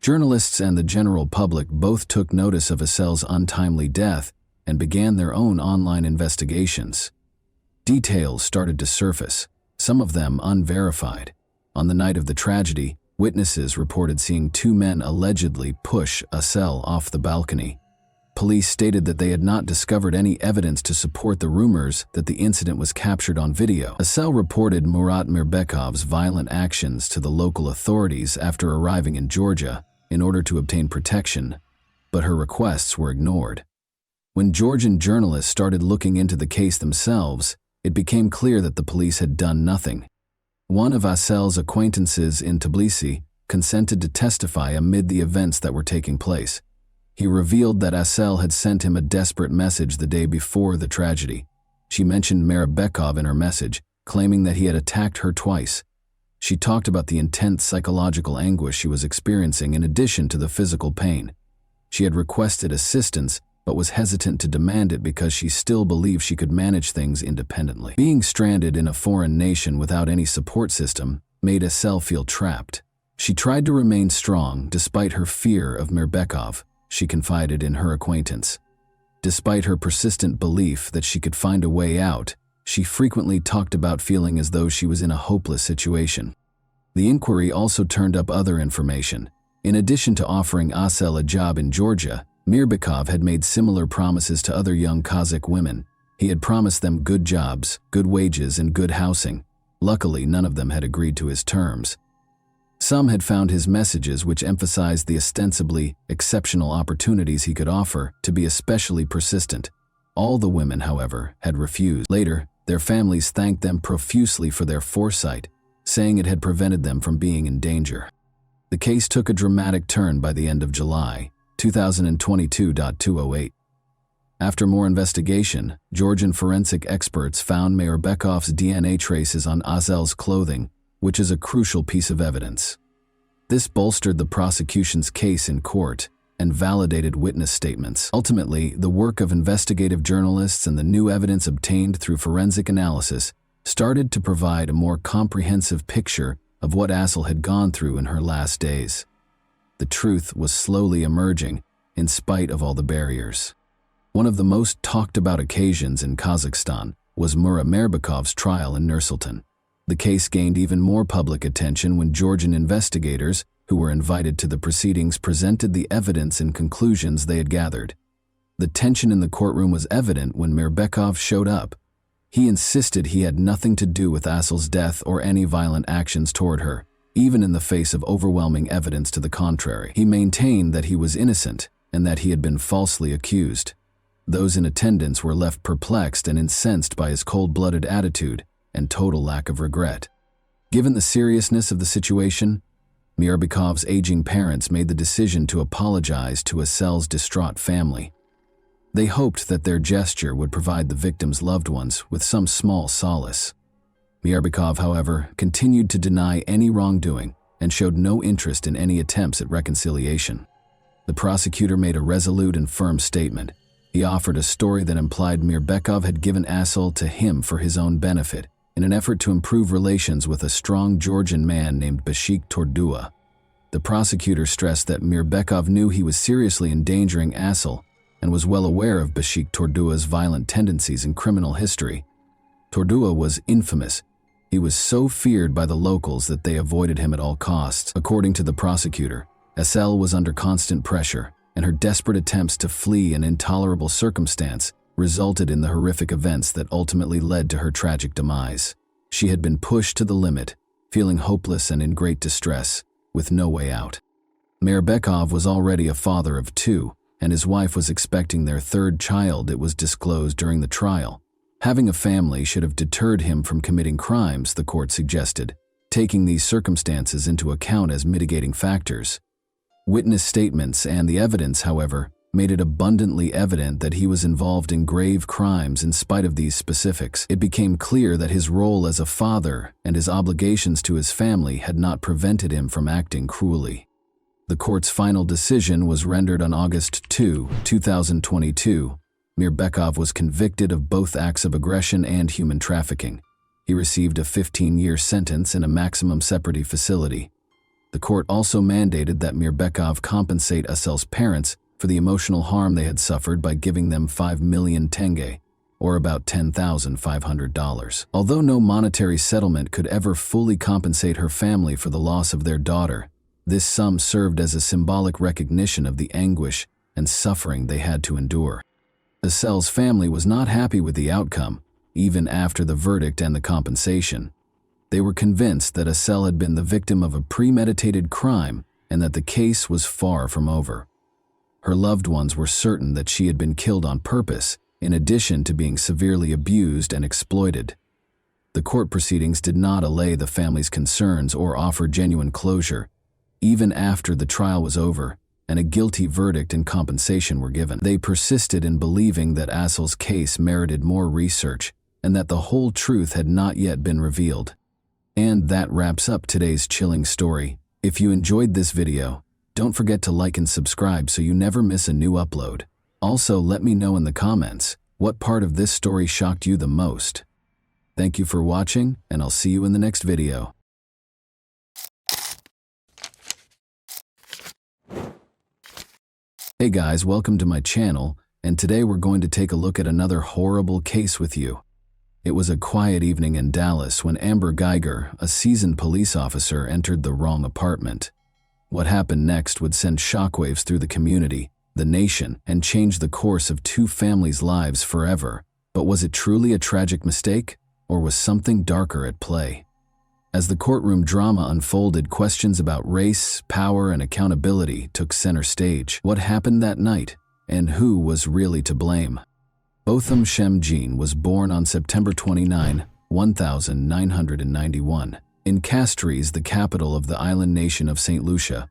[SPEAKER 1] Journalists and the general public both took notice of Asel's untimely death and began their own online investigations. Details started to surface, some of them unverified. On the night of the tragedy, witnesses reported seeing two men allegedly push Asel off the balcony. Police stated that they had not discovered any evidence to support the rumors that the incident was captured on video. Asel reported Murat Mirbekov's violent actions to the local authorities after arriving in Georgia in order to obtain protection, but her requests were ignored. When Georgian journalists started looking into the case themselves, it became clear that the police had done nothing. One of Asel's acquaintances in Tbilisi consented to testify amid the events that were taking place. He revealed that Asel had sent him a desperate message the day before the tragedy. She mentioned Mirabekov in her message, claiming that he had attacked her twice. She talked about the intense psychological anguish she was experiencing in addition to the physical pain. She had requested assistance, but was hesitant to demand it because she still believed she could manage things independently. Being stranded in a foreign nation without any support system made Asel feel trapped. She tried to remain strong despite her fear of Mirbekov, she confided in her acquaintance. Despite her persistent belief that she could find a way out, she frequently talked about feeling as though she was in a hopeless situation. The inquiry also turned up other information. In addition to offering Asel a job in Georgia, Mirbekov had made similar promises to other young Kazakh women. He had promised them good jobs, good wages, and good housing. Luckily, none of them had agreed to his terms. Some had found his messages, which emphasized the ostensibly exceptional opportunities he could offer, to be especially persistent. All the women, however, had refused. Later, their families thanked them profusely for their foresight, saying it had prevented them from being in danger. The case took a dramatic turn by the end of July 2022-208. After more investigation, Georgian forensic experts found Mirbekov's DNA traces on Asel's clothing, which is a crucial piece of evidence. This bolstered the prosecution's case in court and validated witness statements. Ultimately, the work of investigative journalists and the new evidence obtained through forensic analysis started to provide a more comprehensive picture of what Asel had gone through in her last days. The truth was slowly emerging, in spite of all the barriers. One of the most talked about occasions in Kazakhstan was Murat Mirbekov's trial in Nur-Sultan. The case gained even more public attention when Georgian investigators, who were invited to the proceedings, presented the evidence and conclusions they had gathered. The tension in the courtroom was evident when Mirbekov showed up. He insisted he had nothing to do with Asel's death or any violent actions toward her, even in the face of overwhelming evidence to the contrary. He maintained that he was innocent, and that he had been falsely accused. Those in attendance were left perplexed and incensed by his cold-blooded attitude and total lack of regret. Given the seriousness of the situation, Mirabyakov's aging parents made the decision to apologize to Asel's distraught family. They hoped that their gesture would provide the victim's loved ones with some small solace. Mirabyakov, however, continued to deny any wrongdoing and showed no interest in any attempts at reconciliation. The prosecutor made a resolute and firm statement. He offered a story that implied Mirabyakov had given Asel to him for his own benefit, in an effort to improve relations with a strong Georgian man named Bashik Tordua. The prosecutor stressed that Mirabyakov knew he was seriously endangering Asel and was well aware of Bashik Tordua's violent tendencies and criminal history. Tordua was infamous. He was so feared by the locals that they avoided him at all costs. According to the prosecutor, Asel was under constant pressure, and her desperate attempts to flee an intolerable circumstance resulted in the horrific events that ultimately led to her tragic demise. She had been pushed to the limit, feeling hopeless and in great distress, with no way out. Mirabyakov was already a father of two, and his wife was expecting their third child. It was disclosed during the trial. Having a family should have deterred him from committing crimes, the court suggested, taking these circumstances into account as mitigating factors. Witness statements and the evidence, however, made it abundantly evident that he was involved in grave crimes. In spite of these specifics, it became clear that his role as a father and his obligations to his family had not prevented him from acting cruelly. The court's final decision was rendered on August 2, 2022. Mirabyakov was convicted of both acts of aggression and human trafficking. He received a 15-year sentence in a maximum security facility. The court also mandated that Mirabyakov compensate Asel's parents for the emotional harm they had suffered by giving them 5 million tenge, or about $10,500. Although no monetary settlement could ever fully compensate her family for the loss of their daughter, this sum served as a symbolic recognition of the anguish and suffering they had to endure. Asel's family was not happy with the outcome, even after the verdict and the compensation. They were convinced that Asel had been the victim of a premeditated crime and that the case was far from over. Her loved ones were certain that she had been killed on purpose, in addition to being severely abused and exploited. The court proceedings did not allay the family's concerns or offer genuine closure. Even after the trial was over and a guilty verdict and compensation were given, they persisted in believing that Asel's case merited more research and that the whole truth had not yet been revealed. And that wraps up today's chilling story. If you enjoyed this video, don't forget to like and subscribe so you never miss a new upload. Also, let me know in the comments what part of this story shocked you the most. Thank you for watching, and I'll see you in the next video. Hey guys, welcome to my channel, and today we're going to take a look at another horrible case with you. It was a quiet evening in Dallas when Amber Geiger, a seasoned police officer, entered the wrong apartment. What happened next would send shockwaves through the community, the nation, and change the course of two families' lives forever. But was it truly a tragic mistake, or was something darker at play? As the courtroom drama unfolded, questions about race, power, and accountability took center stage. What happened that night, and who was really to blame? Botham Shemjin was born on September 29, 1991, in Castries, the capital of the island nation of St. Lucia.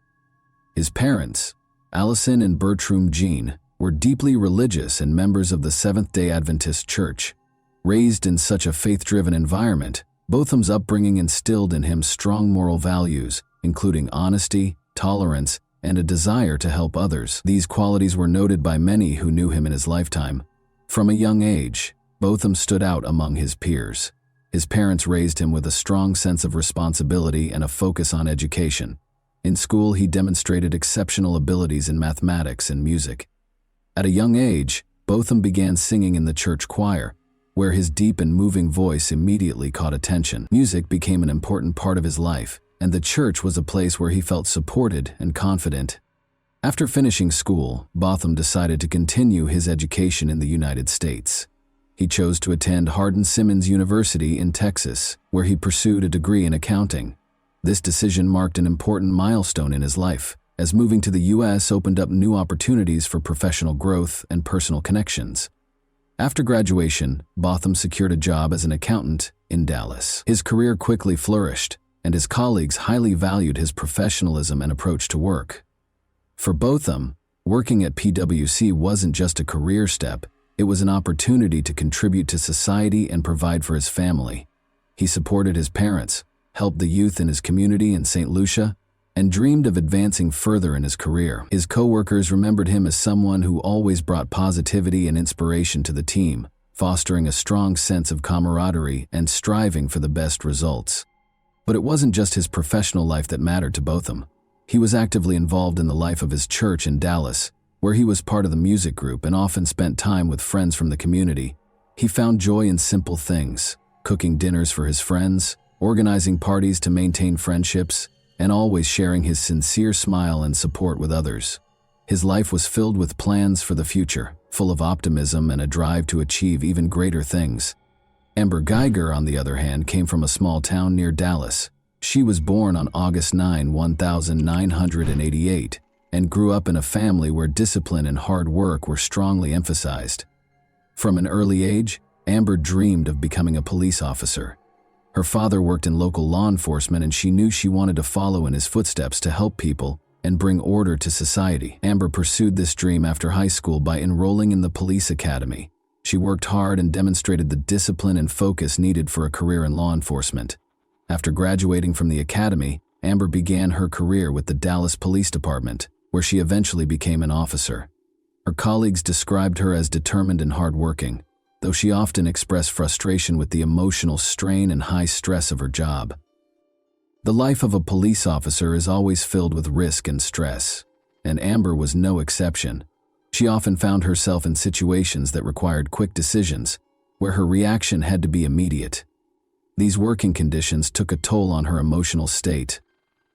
[SPEAKER 1] His parents, Allison and Bertram Jean, were deeply religious and members of the Seventh-day Adventist Church. Raised in such a faith-driven environment, Botham's upbringing instilled in him strong moral values, including honesty, tolerance, and a desire to help others. These qualities were noted by many who knew him in his lifetime. From a young age, Botham stood out among his peers. His parents raised him with a strong sense of responsibility and a focus on education. In school, he demonstrated exceptional abilities in mathematics and music. At a young age, Botham began singing in the church choir, where his deep and moving voice immediately caught attention. Music became an important part of his life, and the church was a place where he felt supported and confident. After finishing school, Botham decided to continue his education in the United States. He chose to attend Hardin-Simmons University in Texas, where he pursued a degree in accounting. This decision marked an important milestone in his life, as moving to the U.S. opened up new opportunities for professional growth and personal connections. After graduation, Botham secured a job as an accountant in Dallas. His career quickly flourished, and his colleagues highly valued his professionalism and approach to work. For Botham, working at PwC wasn't just a career step, it was an opportunity to contribute to society and provide for his family. He supported his parents, helped the youth in his community in St. Lucia, and dreamed of advancing further in his career. His coworkers remembered him as someone who always brought positivity and inspiration to the team, fostering a strong sense of camaraderie and striving for the best results. But it wasn't just his professional life that mattered to Botham. He was actively involved in the life of his church in Dallas, where he was part of the music group and often spent time with friends from the community. He found joy in simple things, cooking dinners for his friends, organizing parties to maintain friendships, and always sharing his sincere smile and support with others. His life was filled with plans for the future, full of optimism and a drive to achieve even greater things. Amber Geiger, on the other hand, came from a small town near Dallas. She was born on August 9, 1988, and grew up in a family where discipline and hard work were strongly emphasized. From an early age, Amber dreamed of becoming a police officer. Her father worked in local law enforcement, and she knew she wanted to follow in his footsteps to help people and bring order to society. Amber pursued this dream after high school by enrolling in the police academy. She worked hard and demonstrated the discipline and focus needed for a career in law enforcement. After graduating from the academy, Amber began her career with the Dallas Police Department, where she eventually became an officer. Her colleagues described her as determined and hardworking, though she often expressed frustration with the emotional strain and high stress of her job. The life of a police officer is always filled with risk and stress, and Amber was no exception. She often found herself in situations that required quick decisions, where her reaction had to be immediate. These working conditions took a toll on her emotional state.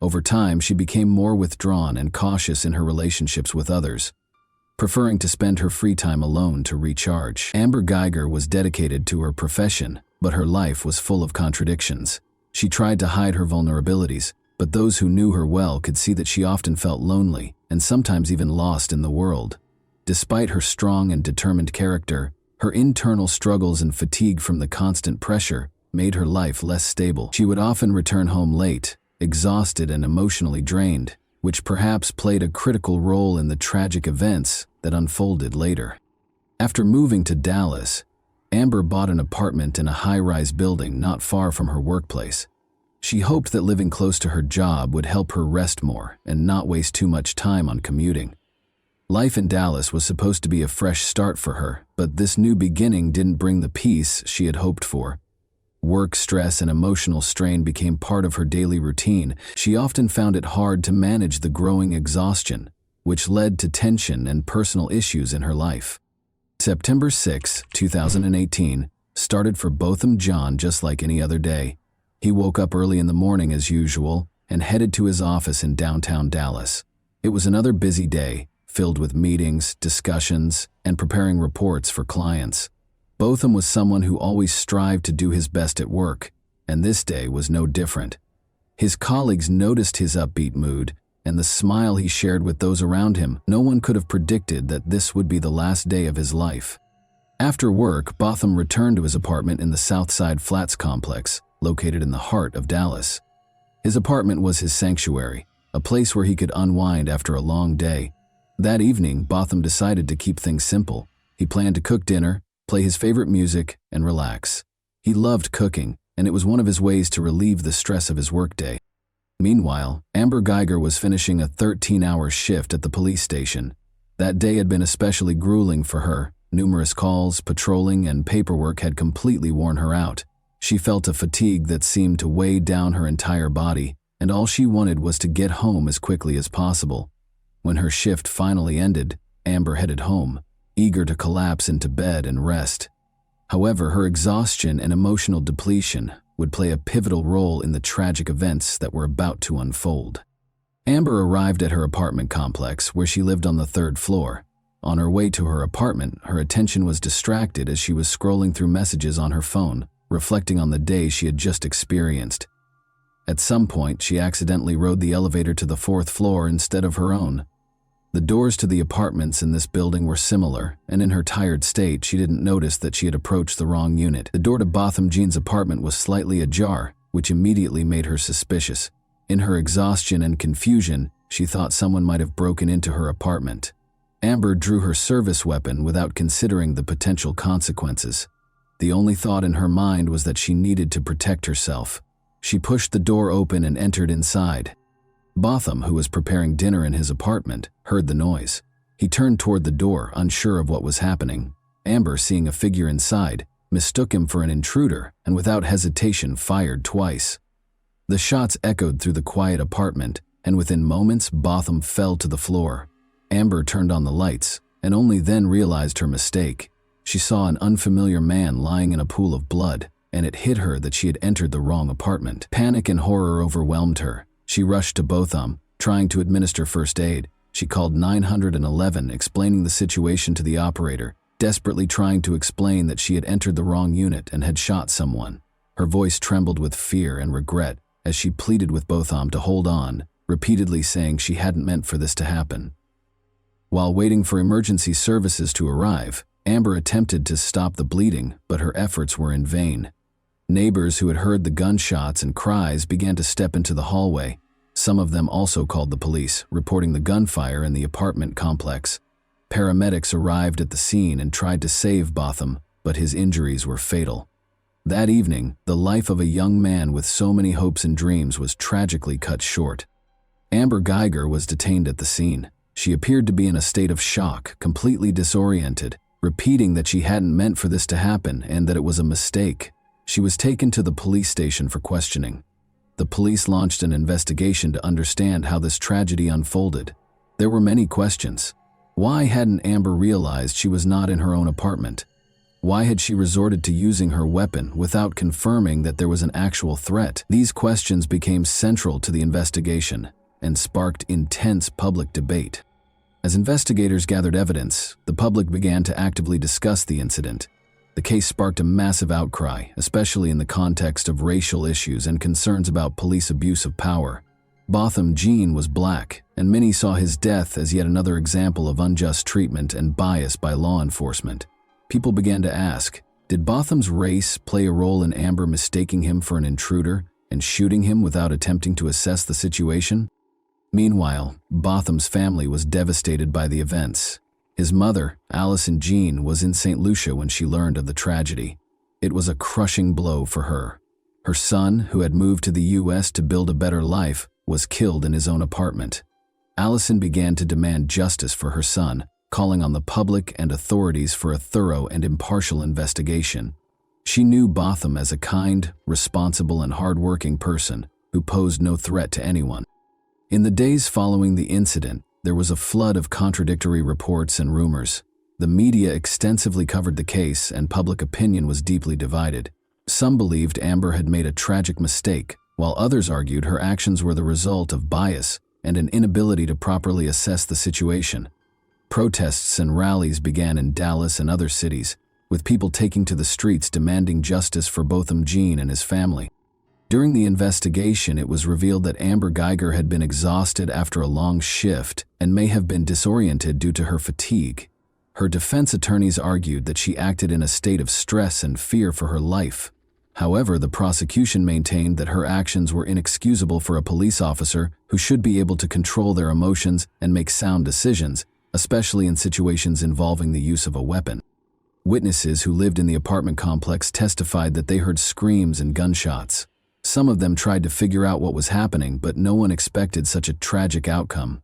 [SPEAKER 1] Over time, she became more withdrawn and cautious in her relationships with others, preferring to spend her free time alone to recharge. Amber Geiger was dedicated to her profession, but her life was full of contradictions. She tried to hide her vulnerabilities, but those who knew her well could see that she often felt lonely and sometimes even lost in the world. Despite her strong and determined character, her internal struggles and fatigue from the constant pressure made her life less stable. She would often return home late, exhausted and emotionally drained, which perhaps played a critical role in the tragic events that unfolded later. After moving to Dallas, Amber bought an apartment in a high-rise building not far from her workplace. She hoped that living close to her job would help her rest more and not waste too much time on commuting. Life in Dallas was supposed to be a fresh start for her, but this new beginning didn't bring the peace she had hoped for. Work stress and emotional strain became part of her daily routine. She often found it hard to manage the growing exhaustion, which led to tension and personal issues in her life. September 6, 2018, started for Botham John just like any other day. He woke up early in the morning as usual and headed to his office in downtown Dallas. It was another busy day, filled with meetings, discussions, and preparing reports for clients. Botham was someone who always strived to do his best at work, and this day was no different. His colleagues noticed his upbeat mood and the smile he shared with those around him. No one could have predicted that this would be the last day of his life. After work, Botham returned to his apartment in the Southside Flats complex, located in the heart of Dallas. His apartment was his sanctuary, a place where he could unwind after a long day. That evening, Botham decided to keep things simple. He planned to cook dinner, play his favorite music, and relax. He loved cooking, and it was one of his ways to relieve the stress of his workday. Meanwhile, Amber Geiger was finishing a 13-hour shift at the police station. That day had been especially grueling for her. Numerous calls, patrolling, and paperwork had completely worn her out. She felt a fatigue that seemed to weigh down her entire body, and all she wanted was to get home as quickly as possible. When her shift finally ended, Amber headed home, eager to collapse into bed and rest. However, her exhaustion and emotional depletion would play a pivotal role in the tragic events that were about to unfold. Amber arrived at her apartment complex, where she lived on the 3rd floor. On her way to her apartment, her attention was distracted as she was scrolling through messages on her phone, reflecting on the day she had just experienced. At some point, she accidentally rode the elevator to the 4th floor instead of her own. The doors to the apartments in this building were similar, and in her tired state, she didn't notice that she had approached the wrong unit. The door to Botham Jean's apartment was slightly ajar, which immediately made her suspicious. In her exhaustion and confusion, she thought someone might have broken into her apartment. Amber drew her service weapon without considering the potential consequences. The only thought in her mind was that she needed to protect herself. She pushed the door open and entered inside. Botham, who was preparing dinner in his apartment, heard the noise. He turned toward the door, unsure of what was happening. Amber, seeing a figure inside, mistook him for an intruder and without hesitation fired twice. The shots echoed through the quiet apartment, and within moments, Botham fell to the floor. Amber turned on the lights, and only then realized her mistake. She saw an unfamiliar man lying in a pool of blood, and it hit her that she had entered the wrong apartment. Panic and horror overwhelmed her. She rushed to Botham, trying to administer first aid. She called 911, explaining the situation to the operator, desperately trying to explain that she had entered the wrong unit and had shot someone. Her voice trembled with fear and regret as she pleaded with Botham to hold on, repeatedly saying she hadn't meant for this to happen. While waiting for emergency services to arrive, Amber attempted to stop the bleeding, but her efforts were in vain. Neighbors who had heard the gunshots and cries began to step into the hallway. Some of them also called the police, reporting the gunfire in the apartment complex. Paramedics arrived at the scene and tried to save Botham, but his injuries were fatal. That evening, the life of a young man with so many hopes and dreams was tragically cut short. Amber Geiger was detained at the scene. She appeared to be in a state of shock, completely disoriented, repeating that she hadn't meant for this to happen and that it was a mistake. She was taken to the police station for questioning. The police launched an investigation to understand how this tragedy unfolded. There were many questions. Why hadn't Amber realized she was not in her own apartment? Why had she resorted to using her weapon without confirming that there was an actual threat? These questions became central to the investigation and sparked intense public debate. As investigators gathered evidence, the public began to actively discuss the incident. The case sparked a massive outcry, especially in the context of racial issues and concerns about police abuse of power. Botham Jean was black, and many saw his death as yet another example of unjust treatment and bias by law enforcement. People began to ask, did Botham's race play a role in Amber mistaking him for an intruder and shooting him without attempting to assess the situation? Meanwhile, Botham's family was devastated by the events. His mother, Allison Jean, was in St. Lucia when she learned of the tragedy. It was a crushing blow for her. Her son, who had moved to the U.S. to build a better life, was killed in his own apartment. Allison began to demand justice for her son, calling on the public and authorities for a thorough and impartial investigation. She knew Botham as a kind, responsible, and hardworking person who posed no threat to anyone. In the days following the incident, there was a flood of contradictory reports and rumors. The media extensively covered the case, and public opinion was deeply divided. Some believed Amber had made a tragic mistake, while others argued her actions were the result of bias and an inability to properly assess the situation. Protests and rallies began in Dallas and other cities, with people taking to the streets demanding justice for Botham Jean and his family. During the investigation, it was revealed that Amber Geiger had been exhausted after a long shift and may have been disoriented due to her fatigue. Her defense attorneys argued that she acted in a state of stress and fear for her life. However, the prosecution maintained that her actions were inexcusable for a police officer who should be able to control their emotions and make sound decisions, especially in situations involving the use of a weapon. Witnesses who lived in the apartment complex testified that they heard screams and gunshots. Some of them tried to figure out what was happening, but no one expected such a tragic outcome.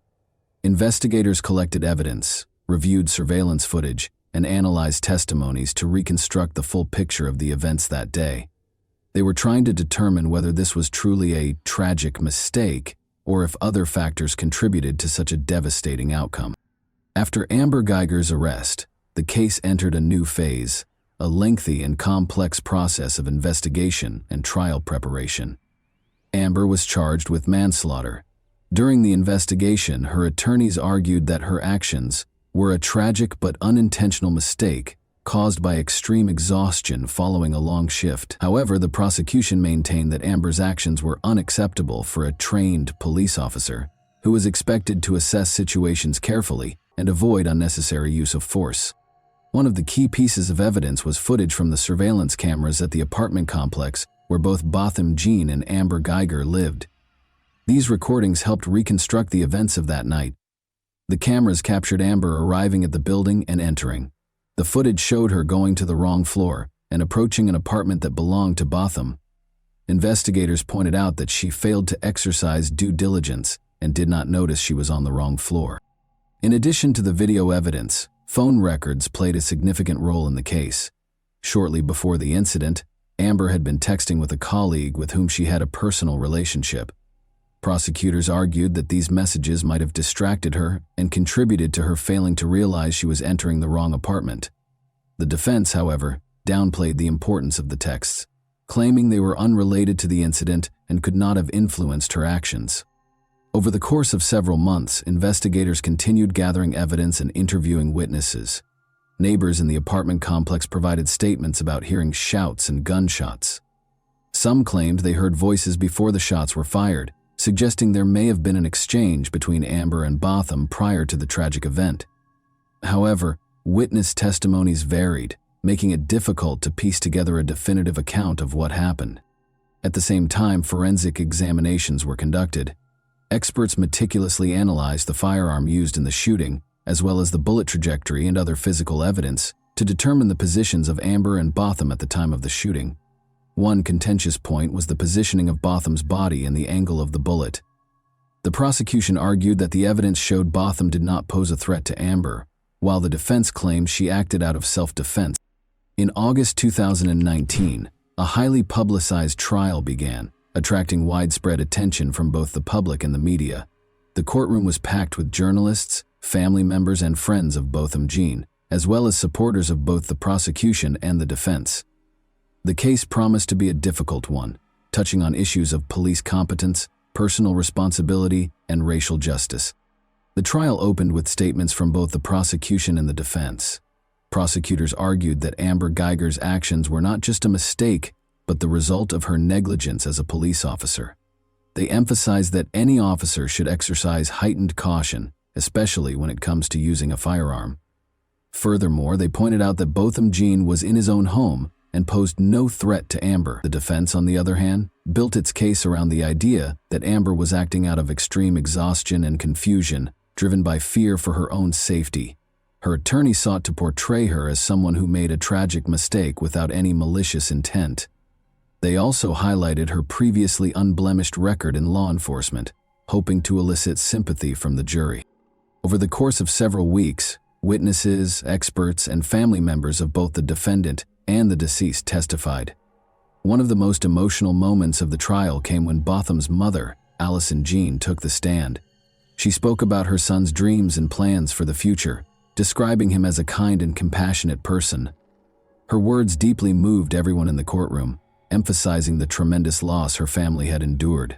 [SPEAKER 1] Investigators collected evidence, reviewed surveillance footage, and analyzed testimonies to reconstruct the full picture of the events that day. They were trying to determine whether this was truly a tragic mistake or if other factors contributed to such a devastating outcome. After Amber Geiger's arrest, the case entered a new phase, a lengthy and complex process of investigation and trial preparation. Amber was charged with manslaughter. During the investigation, her attorneys argued that her actions were a tragic but unintentional mistake caused by extreme exhaustion following a long shift. However, the prosecution maintained that Amber's actions were unacceptable for a trained police officer who was expected to assess situations carefully and avoid unnecessary use of force. One of the key pieces of evidence was footage from the surveillance cameras at the apartment complex where both Botham Jean and Amber Geiger lived. These recordings helped reconstruct the events of that night. The cameras captured Amber arriving at the building and entering. The footage showed her going to the wrong floor and approaching an apartment that belonged to Botham. Investigators pointed out that she failed to exercise due diligence and did not notice she was on the wrong floor. In addition to the video evidence, phone records played a significant role in the case. Shortly before the incident, Amber had been texting with a colleague with whom she had a personal relationship. Prosecutors argued that these messages might have distracted her and contributed to her failing to realize she was entering the wrong apartment. The defense, however, downplayed the importance of the texts, claiming they were unrelated to the incident and could not have influenced her actions. Over the course of several months, investigators continued gathering evidence and interviewing witnesses. Neighbors in the apartment complex provided statements about hearing shouts and gunshots. Some claimed they heard voices before the shots were fired, suggesting there may have been an exchange between Amber and Botham prior to the tragic event. However, witness testimonies varied, making it difficult to piece together a definitive account of what happened. At the same time, forensic examinations were conducted. Experts meticulously analyzed the firearm used in the shooting, as well as the bullet trajectory and other physical evidence, to determine the positions of Amber and Botham at the time of the shooting. One contentious point was the positioning of Botham's body and the angle of the bullet. The prosecution argued that the evidence showed Botham did not pose a threat to Amber, while the defense claimed she acted out of self-defense. In August 2019, a highly publicized trial began, attracting widespread attention from both the public and the media. The courtroom was packed with journalists, family members, and friends of Botham Jean, as well as supporters of both the prosecution and the defense. The case promised to be a difficult one, touching on issues of police competence, personal responsibility, and racial justice. The trial opened with statements from both the prosecution and the defense. Prosecutors argued that Amber Geiger's actions were not just a mistake, but the result of her negligence as a police officer. They emphasized that any officer should exercise heightened caution, especially when it comes to using a firearm. Furthermore, they pointed out that Botham Jean was in his own home and posed no threat to Amber. The defense, on the other hand, built its case around the idea that Amber was acting out of extreme exhaustion and confusion, driven by fear for her own safety. Her attorney sought to portray her as someone who made a tragic mistake without any malicious intent. They also highlighted her previously unblemished record in law enforcement, hoping to elicit sympathy from the jury. Over the course of several weeks, witnesses, experts, and family members of both the defendant and the deceased testified. One of the most emotional moments of the trial came when Botham's mother, Allison Jean, took the stand. She spoke about her son's dreams and plans for the future, describing him as a kind and compassionate person. Her words deeply moved everyone in the courtroom, emphasizing the tremendous loss her family had endured.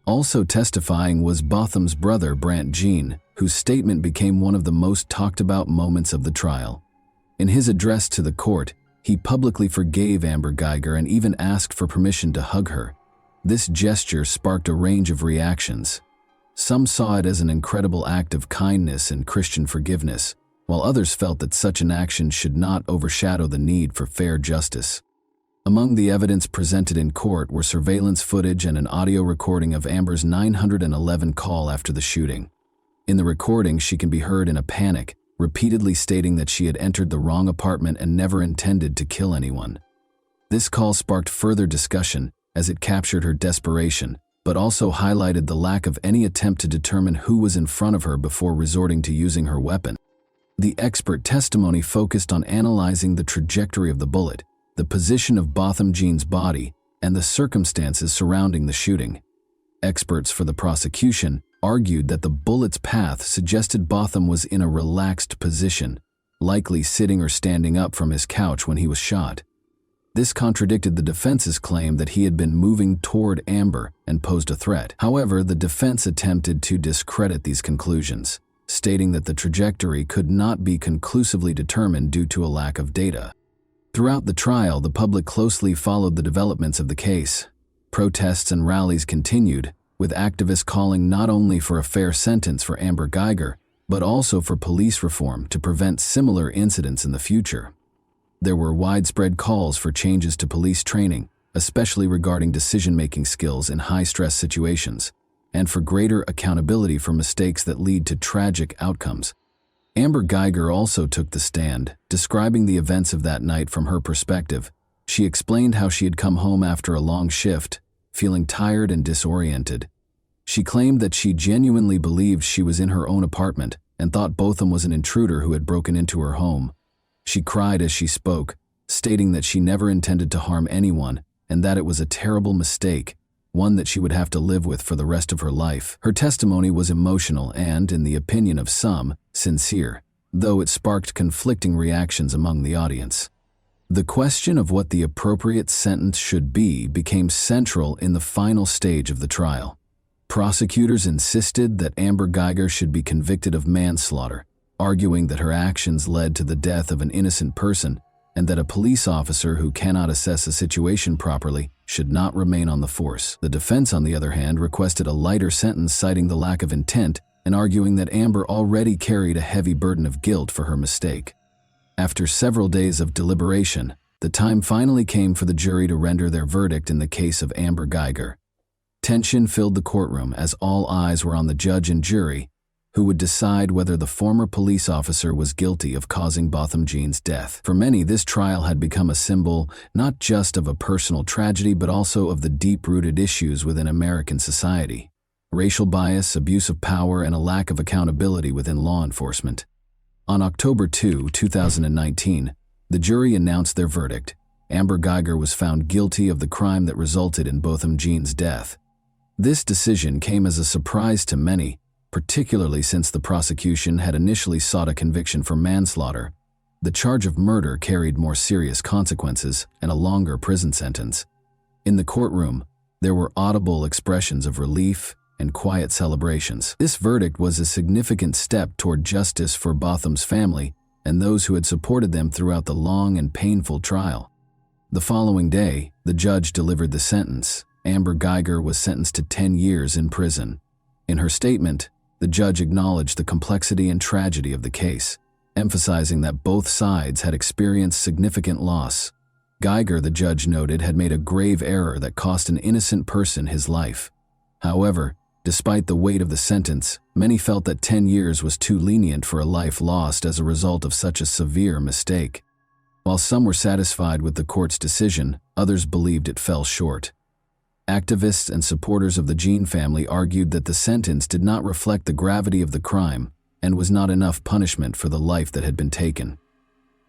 [SPEAKER 1] Also testifying was Botham's brother, Brant Jean, whose statement became one of the most talked about moments of the trial. In his address to the court, he publicly forgave Amber Geiger and even asked for permission to hug her. This gesture sparked a range of reactions. Some saw it as an incredible act of kindness and Christian forgiveness, while others felt that such an action should not overshadow the need for fair justice. Among the evidence presented in court were surveillance footage and an audio recording of Amber's 911 call after the shooting. In the recording, she can be heard in a panic, repeatedly stating that she had entered the wrong apartment and never intended to kill anyone. This call sparked further discussion as it captured her desperation, but also highlighted the lack of any attempt to determine who was in front of her before resorting to using her weapon. The expert testimony focused on analyzing the trajectory of the bullet, the position of Botham Jean's body, and the circumstances surrounding the shooting. Experts for the prosecution argued that the bullet's path suggested Botham was in a relaxed position, likely sitting or standing up from his couch when he was shot. This contradicted the defense's claim that he had been moving toward Amber and posed a threat. However, the defense attempted to discredit these conclusions, stating that the trajectory could not be conclusively determined due to a lack of data. Throughout the trial, the public closely followed the developments of the case. Protests and rallies continued, with activists calling not only for a fair sentence for Amber Guyger, but also for police reform to prevent similar incidents in the future. There were widespread calls for changes to police training, especially regarding decision-making skills in high-stress situations, and for greater accountability for mistakes that lead to tragic outcomes. Amber Guyger also took the stand, describing the events of that night from her perspective. She explained how she had come home after a long shift, feeling tired and disoriented. She claimed that she genuinely believed she was in her own apartment and thought Botham was an intruder who had broken into her home. She cried as she spoke, stating that she never intended to harm anyone and that it was a terrible mistake, one that she would have to live with for the rest of her life. Her testimony was emotional and, in the opinion of some, sincere, though it sparked conflicting reactions among the audience. The question of what the appropriate sentence should be became central in the final stage of the trial. Prosecutors insisted that Amber Guyger should be convicted of manslaughter, arguing that her actions led to the death of an innocent person and that a police officer who cannot assess a situation properly should not remain on the force. The defense, on the other hand, requested a lighter sentence, citing the lack of intent and arguing that Amber already carried a heavy burden of guilt for her mistake. After several days of deliberation, the time finally came for the jury to render their verdict in the case of Amber Guyger. Tension filled the courtroom as all eyes were on the judge and jury, who would decide whether the former police officer was guilty of causing Botham Jean's death. For many, this trial had become a symbol not just of a personal tragedy but also of the deep-rooted issues within American society: racial bias, abuse of power, and a lack of accountability within law enforcement. On October 2, 2019, the jury announced their verdict. Amber Guyger was found guilty of the crime that resulted in Botham Jean's death. This decision came as a surprise to many, particularly since the prosecution had initially sought a conviction for manslaughter. The charge of murder carried more serious consequences and a longer prison sentence. In the courtroom, there were audible expressions of relief and quiet celebrations. This verdict was a significant step toward justice for Botham's family and those who had supported them throughout the long and painful trial. The following day, the judge delivered the sentence. Amber Guyger was sentenced to 10 years in prison. In her statement, the judge acknowledged the complexity and tragedy of the case, emphasizing that both sides had experienced significant loss. Guyger, the judge noted, had made a grave error that cost an innocent person his life. However, despite the weight of the sentence, many felt that 10 years was too lenient for a life lost as a result of such a severe mistake. While some were satisfied with the court's decision, others believed it fell short. Activists and supporters of the Jean family argued that the sentence did not reflect the gravity of the crime and was not enough punishment for the life that had been taken.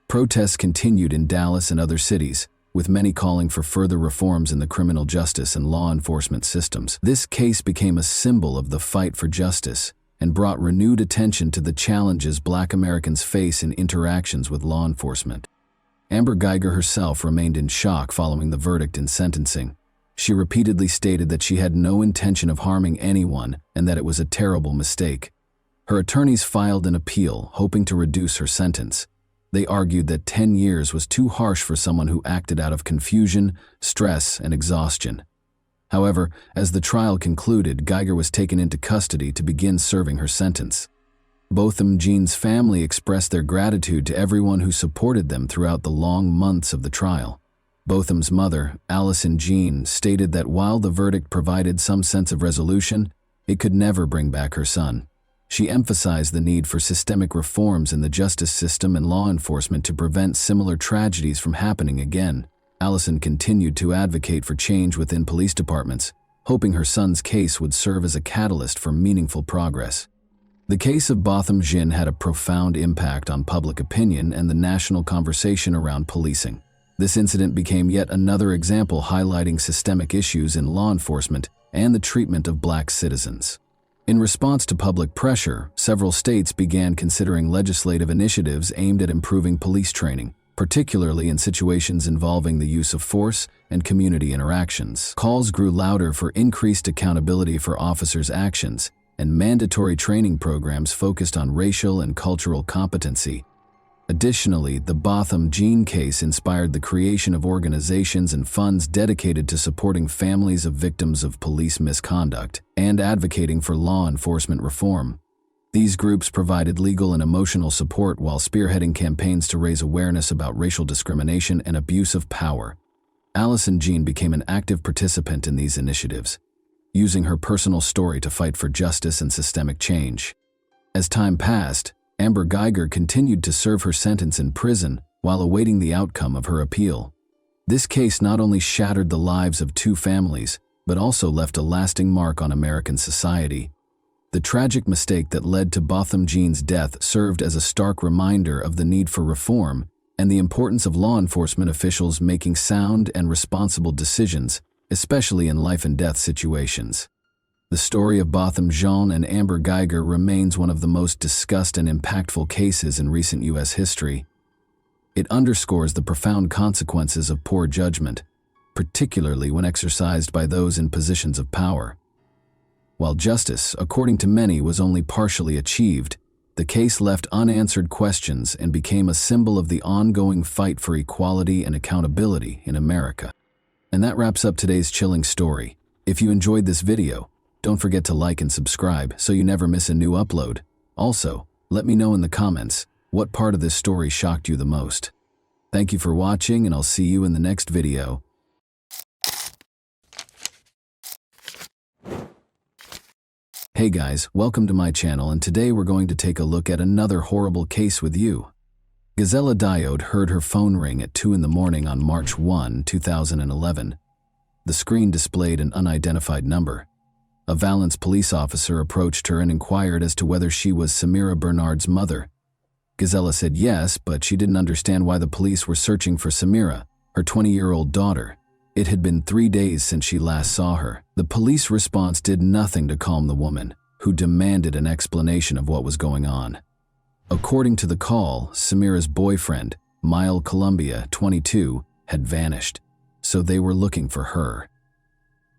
[SPEAKER 1] Protests continued in Dallas and other cities, with many calling for further reforms in the criminal justice and law enforcement systems. This case became a symbol of the fight for justice and brought renewed attention to the challenges Black Americans face in interactions with law enforcement. Amber Guyger herself remained in shock following the verdict and sentencing. She repeatedly stated that she had no intention of harming anyone and that it was a terrible mistake. Her attorneys filed an appeal, hoping to reduce her sentence. They argued that 10 years was too harsh for someone who acted out of confusion, stress, and exhaustion. However, as the trial concluded, Guyger was taken into custody to begin serving her sentence. Botham Jean's family expressed their gratitude to everyone who supported them throughout the long months of the trial. Botham's mother, Allison Jean, stated that while the verdict provided some sense of resolution, it could never bring back her son. She emphasized the need for systemic reforms in the justice system and law enforcement to prevent similar tragedies from happening again. Allison continued to advocate for change within police departments, hoping her son's case would serve as a catalyst for meaningful progress. The case of Botham Jean had a profound impact on public opinion and the national conversation around policing. This incident became yet another example highlighting systemic issues in law enforcement and the treatment of Black citizens. In response to public pressure, several states began considering legislative initiatives aimed at improving police training, particularly in situations involving the use of force and community interactions. Calls grew louder for increased accountability for officers' actions, and mandatory training programs focused on racial and cultural competency. Additionally, the Botham Jean case inspired the creation of organizations and funds dedicated to supporting families of victims of police misconduct and advocating for law enforcement reform. These groups provided legal and emotional support while spearheading campaigns to raise awareness about racial discrimination and abuse of power. Allison Jean became an active participant in these initiatives, using her personal story to fight for justice and systemic change. As time passed, Amber Geiger continued to serve her sentence in prison while awaiting the outcome of her appeal. This case not only shattered the lives of two families, but also left a lasting mark on American society. The tragic mistake that led to Botham Jean's death served as a stark reminder of the need for reform and the importance of law enforcement officials making sound and responsible decisions, especially in life-and-death situations. The story of Botham Jean and Amber Geiger remains one of the most discussed and impactful cases in recent U.S. history. It underscores the profound consequences of poor judgment, particularly when exercised by those in positions of power. While justice, according to many, was only partially achieved, the case left unanswered questions and became a symbol of the ongoing fight for equality and accountability in America. And that wraps up today's chilling story. If you enjoyed this video, don't forget to like and subscribe so you never miss a new upload. Also, let me know in the comments what part of this story shocked you the most. Thank you for watching, and I'll see you in the next video. Hey guys, welcome to my channel, and today we're going to take a look at another horrible case with you. Gisela Diode heard her phone ring at 2 in the morning on March 1, 2011. The screen displayed an unidentified number. A Valence police officer approached her and inquired as to whether she was Samira Bernard's mother. Gisela said yes, but she didn't understand why the police were searching for Samira, her 20-year-old daughter. It had been 3 days since she last saw her. The police response did nothing to calm the woman, who demanded an explanation of what was going on. According to the call, Samira's boyfriend, Mile Columbia, 22, had vanished, so they were looking for her.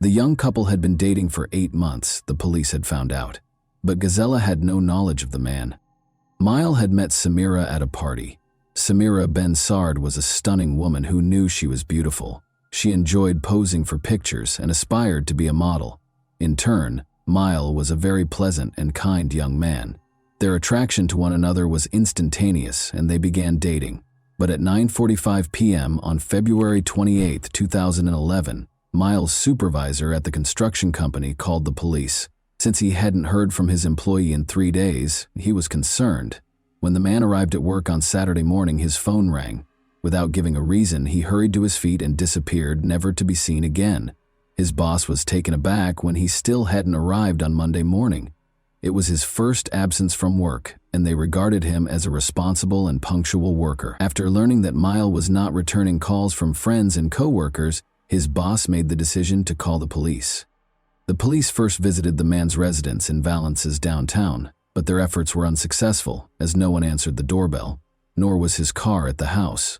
[SPEAKER 1] The young couple had been dating for 8 months, the police had found out, but Gisela had no knowledge of the man. Mile had met Samira at a party. Samira Ben-Sard was a stunning woman who knew she was beautiful. She enjoyed posing for pictures and aspired to be a model. In turn, Mile was a very pleasant and kind young man. Their attraction to one another was instantaneous, and they began dating. But at 9:45 p.m. on February 28, 2011, Mile's supervisor at the construction company called the police. Since he hadn't heard from his employee in 3 days, he was concerned. When the man arrived at work on Saturday morning, his phone rang. Without giving a reason, he hurried to his feet and disappeared, never to be seen again. His boss was taken aback when he still hadn't arrived on Monday morning. It was his first absence from work, and they regarded him as a responsible and punctual worker. After learning that Mile was not returning calls from friends and co-workers, his boss made the decision to call the police. The police first visited the man's residence in Valence's downtown, but their efforts were unsuccessful, as no one answered the doorbell, nor was his car at the house.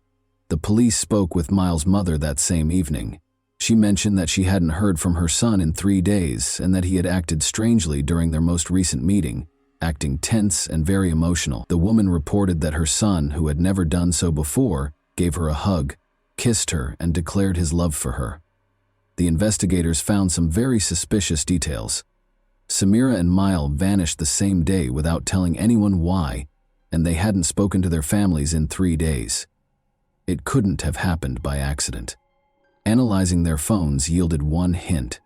[SPEAKER 1] The police spoke with Mile's mother that same evening. She mentioned that she hadn't heard from her son in 3 days and that he had acted strangely during their most recent meeting, acting tense and very emotional. The woman reported that her son, who had never done so before, gave her a hug, kissed her, and declared his love for her. The investigators found some very suspicious details. Samira and Mile vanished the same day without telling anyone why, and they hadn't spoken to their families in 3 days. It couldn't have happened by accident. Analyzing their phones yielded one hint.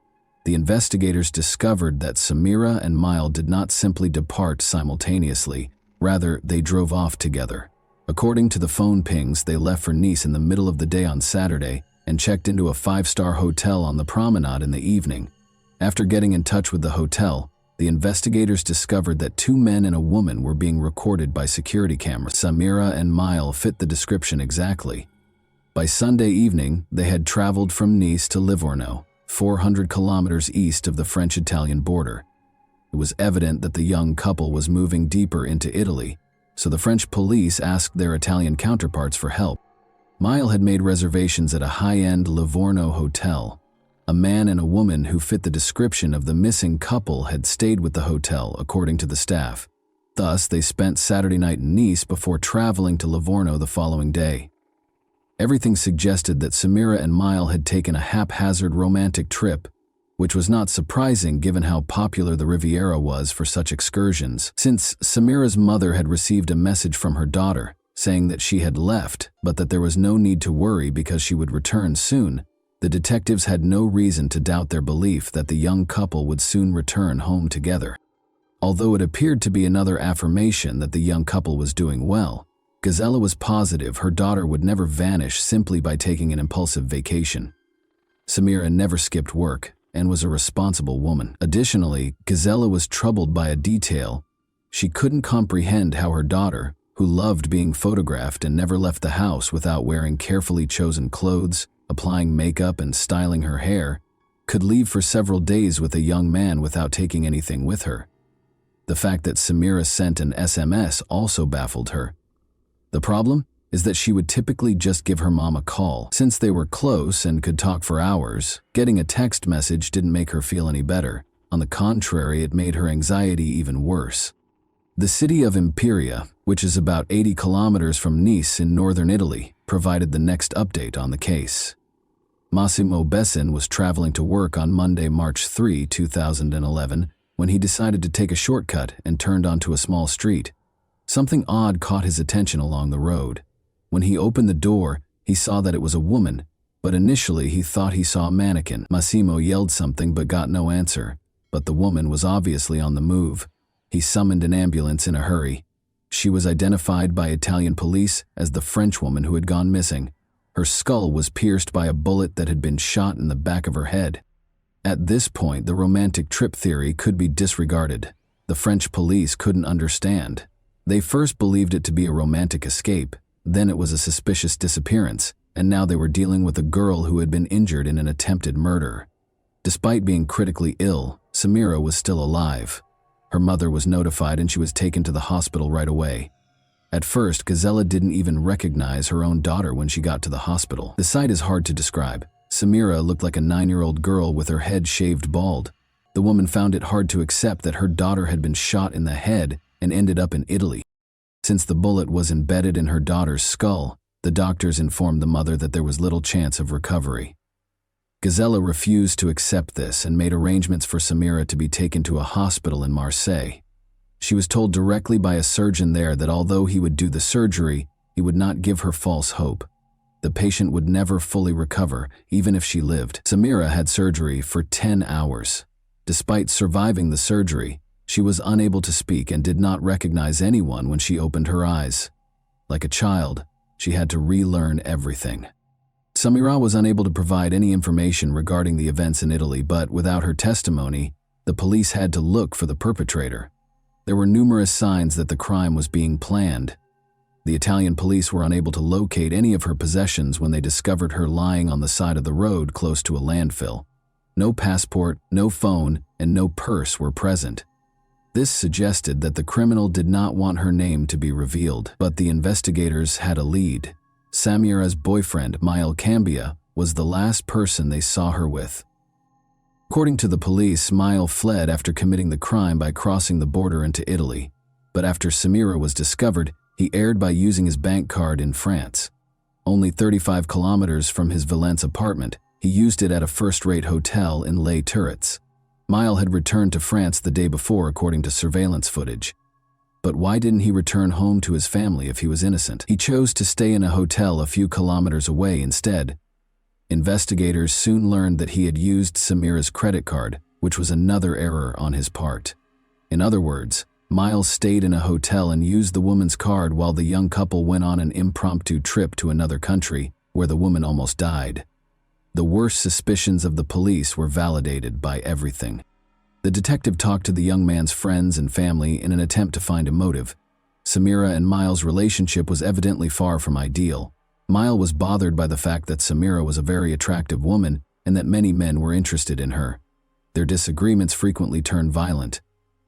[SPEAKER 1] The investigators discovered that Samira and Mile did not simply depart simultaneously, rather they drove off together. According to the phone pings, they left for Nice in the middle of the day on Saturday and checked into a 5-star hotel on the promenade in the evening. After getting in touch with the hotel, the investigators discovered that 2 men and a woman were being recorded by security cameras. Samira and Mile fit the description exactly. By Sunday evening, they had traveled from Nice to Livorno, 400 kilometers east of the French-Italian border. It was evident that the young couple was moving deeper into Italy, so the French police asked their Italian counterparts for help. Mile had made reservations at a high-end Livorno hotel. A man and a woman who fit the description of the missing couple had stayed with the hotel, according to the staff. Thus, they spent Saturday night in Nice before traveling to Livorno the following day. Everything suggested that Samira and Mile had taken a haphazard romantic trip, which was not surprising given how popular the Riviera was for such excursions, since Samira's mother had received a message from her daughter saying that she had left, but that there was no need to worry because she would return soon. The detectives had no reason to doubt their belief that the young couple would soon return home together. Although it appeared to be another affirmation that the young couple was doing well, Gazella was positive her daughter would never vanish simply by taking an impulsive vacation. Samira never skipped work and was a responsible woman. Additionally, Gazella was troubled by a detail. She couldn't comprehend how her daughter, who loved being photographed and never left the house without wearing carefully chosen clothes, applying makeup and styling her hair, could leave for several days with a young man without taking anything with her. The fact that Samira sent an SMS also baffled her. The problem is that she would typically just give her mom a call. Since they were close and could talk for hours, getting a text message didn't make her feel any better. On the contrary, it made her anxiety even worse. The city of Imperia, which is about 80 kilometers from Nice in northern Italy, provided the next update on the case. Massimo Bessin was traveling to work on Monday, March 3, 2011, when he decided to take a shortcut and turned onto a small street. Something odd caught his attention along the road. When he opened the door, he saw that it was a woman, but initially he thought he saw a mannequin. Massimo yelled something but got no answer, but the woman was obviously on the move. He summoned an ambulance in a hurry. She was identified by Italian police as the French woman who had gone missing. Her skull was pierced by a bullet that had been shot in the back of her head. At this point, the romantic trip theory could be disregarded. The French police couldn't understand. They first believed it to be a romantic escape, then it was a suspicious disappearance, and now they were dealing with a girl who had been injured in an attempted murder. Despite being critically ill, Samira was still alive. Her mother was notified and she was taken to the hospital right away. At first, Gazella didn't even recognize her own daughter when she got to the hospital. The sight is hard to describe. Samira looked like a 9-year-old girl with her head shaved bald. The woman found it hard to accept that her daughter had been shot in the head and ended up in Italy. Since the bullet was embedded in her daughter's skull, the doctors informed the mother that there was little chance of recovery. Gazella refused to accept this and made arrangements for Samira to be taken to a hospital in Marseille. She was told directly by a surgeon there that although he would do the surgery, he would not give her false hope. The patient would never fully recover, even if she lived. Samira had surgery for 10 hours. Despite surviving the surgery, she was unable to speak and did not recognize anyone when she opened her eyes. Like a child, she had to relearn everything. Samira was unable to provide any information regarding the events in Italy, but without her testimony, the police had to look for the perpetrator. There were numerous signs that the crime was being planned. The Italian police were unable to locate any of her possessions when they discovered her lying on the side of the road close to a landfill. No passport, no phone, and no purse were present. This suggested that the criminal did not want her name to be revealed, but the investigators had a lead. Samira's boyfriend, Mile Cambia, was the last person they saw her with. According to the police, Mile fled after committing the crime by crossing the border into Italy, but after Samira was discovered, he erred by using his bank card in France. Only 35 kilometers from his Valence apartment, he used it at a first-rate hotel in Les Turrets. Mile had returned to France the day before according to surveillance footage. But why didn't he return home to his family if he was innocent? He chose to stay in a hotel a few kilometers away instead. Investigators soon learned that he had used Samira's credit card, which was another error on his part. In other words, Miles stayed in a hotel and used the woman's card while the young couple went on an impromptu trip to another country, where the woman almost died. The worst suspicions of the police were validated by everything. The detective talked to the young man's friends and family in an attempt to find a motive. Samira and Miles' relationship was evidently far from ideal. Mile was bothered by the fact that Samira was a very attractive woman and that many men were interested in her. Their disagreements frequently turned violent.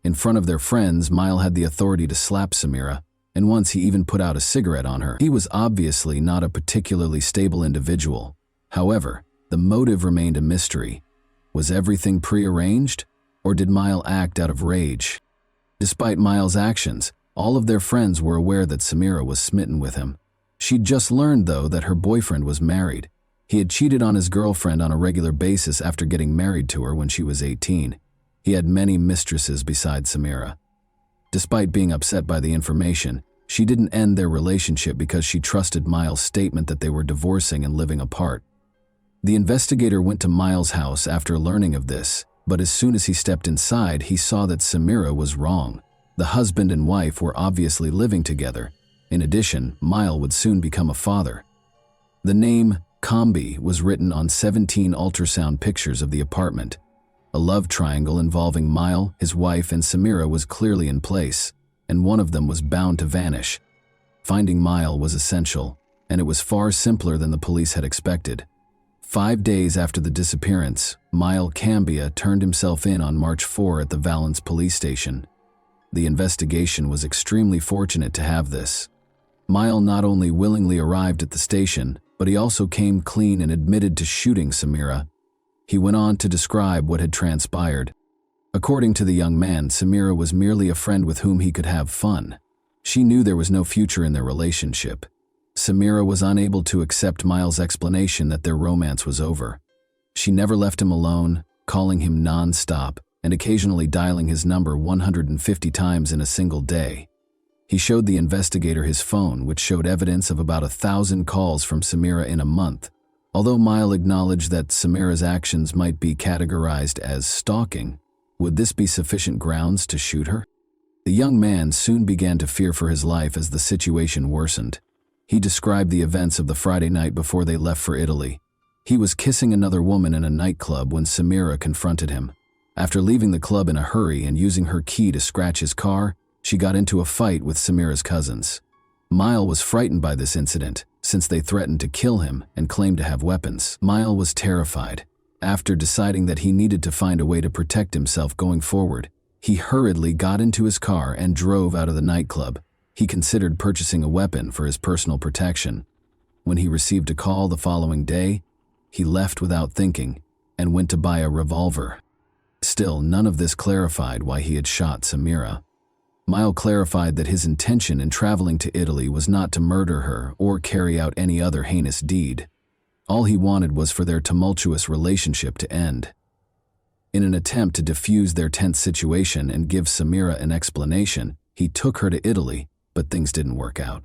[SPEAKER 1] In front of their friends, Mile had the authority to slap Samira, and once he even put out a cigarette on her. He was obviously not a particularly stable individual. However, the motive remained a mystery. Was everything prearranged? Or did Mile act out of rage? Despite Mile's actions, all of their friends were aware that Samira was smitten with him. She'd just learned, though, that her boyfriend was married. He had cheated on his girlfriend on a regular basis after getting married to her when she was 18. He had many mistresses besides Samira. Despite being upset by the information, she didn't end their relationship because she trusted Miles' statement that they were divorcing and living apart. The investigator went to Miles' house after learning of this, but as soon as he stepped inside, he saw that Samira was wrong. The husband and wife were obviously living together. In addition, Miles would soon become a father. The name Combi was written on 17 ultrasound pictures of the apartment. A love triangle involving Miles, his wife, and Samira was clearly in place, and one of them was bound to vanish. Finding Miles was essential, and it was far simpler than the police had expected. 5 days after the disappearance, Miles Cambia turned himself in on March 4 at the Valence police station. The investigation was extremely fortunate to have this. Miles not only willingly arrived at the station, but he also came clean and admitted to shooting Samira. He went on to describe what had transpired. According to the young man, Samira was merely a friend with whom he could have fun. She knew there was no future in their relationship. Samira was unable to accept Miles' explanation that their romance was over. She never left him alone, calling him non-stop and occasionally dialing his number 150 times in a single day. He showed the investigator his phone, which showed evidence of about 1,000 calls from Samira in a month. Although Miles acknowledged that Samira's actions might be categorized as stalking, would this be sufficient grounds to shoot her? The young man soon began to fear for his life as the situation worsened. He described the events of the Friday night before they left for Italy. He was kissing another woman in a nightclub when Samira confronted him. After leaving the club in a hurry and using her key to scratch his car, she got into a fight with Samira's cousins. Miles was frightened by this incident, since they threatened to kill him and claimed to have weapons. Miles was terrified. After deciding that he needed to find a way to protect himself going forward, he hurriedly got into his car and drove out of the nightclub. He considered purchasing a weapon for his personal protection. When he received a call the following day, he left without thinking and went to buy a revolver. Still, none of this clarified why he had shot Samira. Miles clarified that his intention in traveling to Italy was not to murder her or carry out any other heinous deed. All he wanted was for their tumultuous relationship to end. In an attempt to defuse their tense situation and give Samira an explanation, he took her to Italy, but things didn't work out.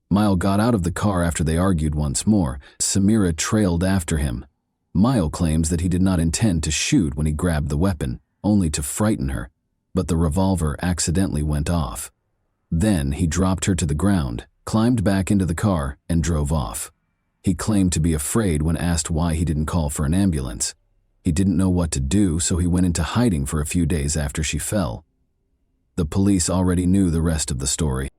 [SPEAKER 1] Miles got out of the car after they argued once more. Samira trailed after him. Miles claims that he did not intend to shoot when he grabbed the weapon, only to frighten her, but the revolver accidentally went off. Then he dropped her to the ground, climbed back into the car, and drove off. He claimed to be afraid when asked why he didn't call for an ambulance. He didn't know what to do, so he went into hiding for a few days after she fell. The police already knew the rest of the story.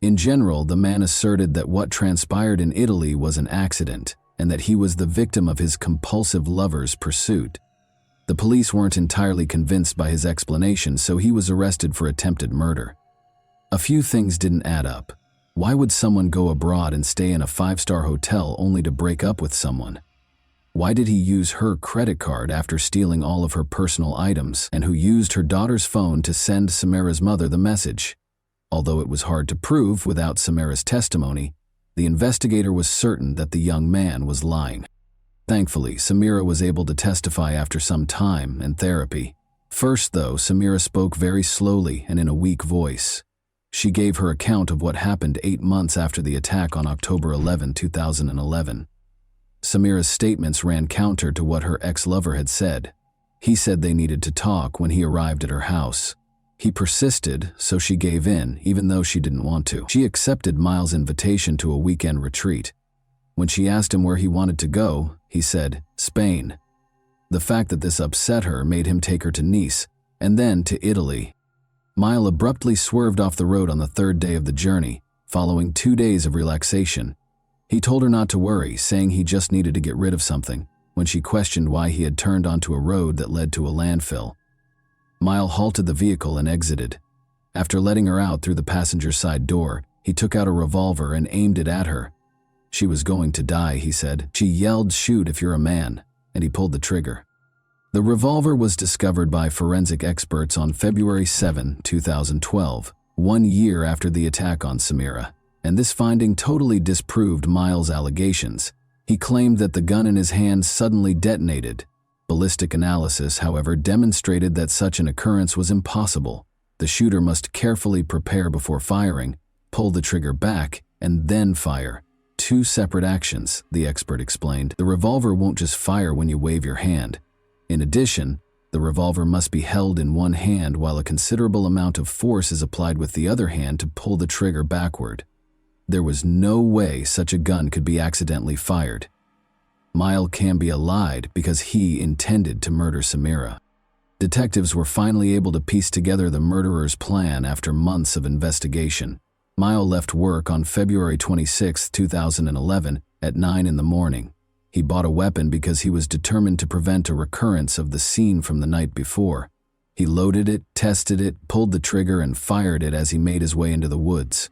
[SPEAKER 1] In general, the man asserted that what transpired in Italy was an accident, and that he was the victim of his compulsive lover's pursuit. The police weren't entirely convinced by his explanation, so he was arrested for attempted murder. A few things didn't add up. Why would someone go abroad and stay in a 5-star hotel only to break up with someone? Why did he use her credit card after stealing all of her personal items, and who used her daughter's phone to send Samira's mother the message? Although it was hard to prove without Samira's testimony, the investigator was certain that the young man was lying. Thankfully, Samira was able to testify after some time and therapy. First, though, Samira spoke very slowly and in a weak voice. She gave her account of what happened 8 months after the attack on October 11, 2011. Samira's statements ran counter to what her ex-lover had said. He said they needed to talk when he arrived at her house. He persisted, so she gave in, even though she didn't want to. She accepted Miles' invitation to a weekend retreat. When she asked him where he wanted to go, he said, Spain. The fact that this upset her made him take her to Nice, and then to Italy. Miles abruptly swerved off the road on the 3rd day of the journey, following 2 days of relaxation. He told her not to worry, saying he just needed to get rid of something, when she questioned why he had turned onto a road that led to a landfill. Miles halted the vehicle and exited. After letting her out through the passenger side door, he took out a revolver and aimed it at her. She was going to die, he said. She yelled, "Shoot if you're a man," and he pulled the trigger. The revolver was discovered by forensic experts on February 7, 2012, 1 year after the attack on Samira, and this finding totally disproved Miles' allegations. He claimed that the gun in his hand suddenly detonated. Ballistic analysis, however, demonstrated that such an occurrence was impossible. The shooter must carefully prepare before firing, pull the trigger back, and then fire. 2 separate actions, the expert explained. The revolver won't just fire when you wave your hand. In addition, the revolver must be held in one hand while a considerable amount of force is applied with the other hand to pull the trigger backward. There was no way such a gun could be accidentally fired. Miles Cambia lied because he intended to murder Samira. Detectives were finally able to piece together the murderer's plan after months of investigation. Miles left work on February 26, 2011 at 9 in the morning. He bought a weapon because he was determined to prevent a recurrence of the scene from the night before. He loaded it, tested it, pulled the trigger, and fired it as he made his way into the woods.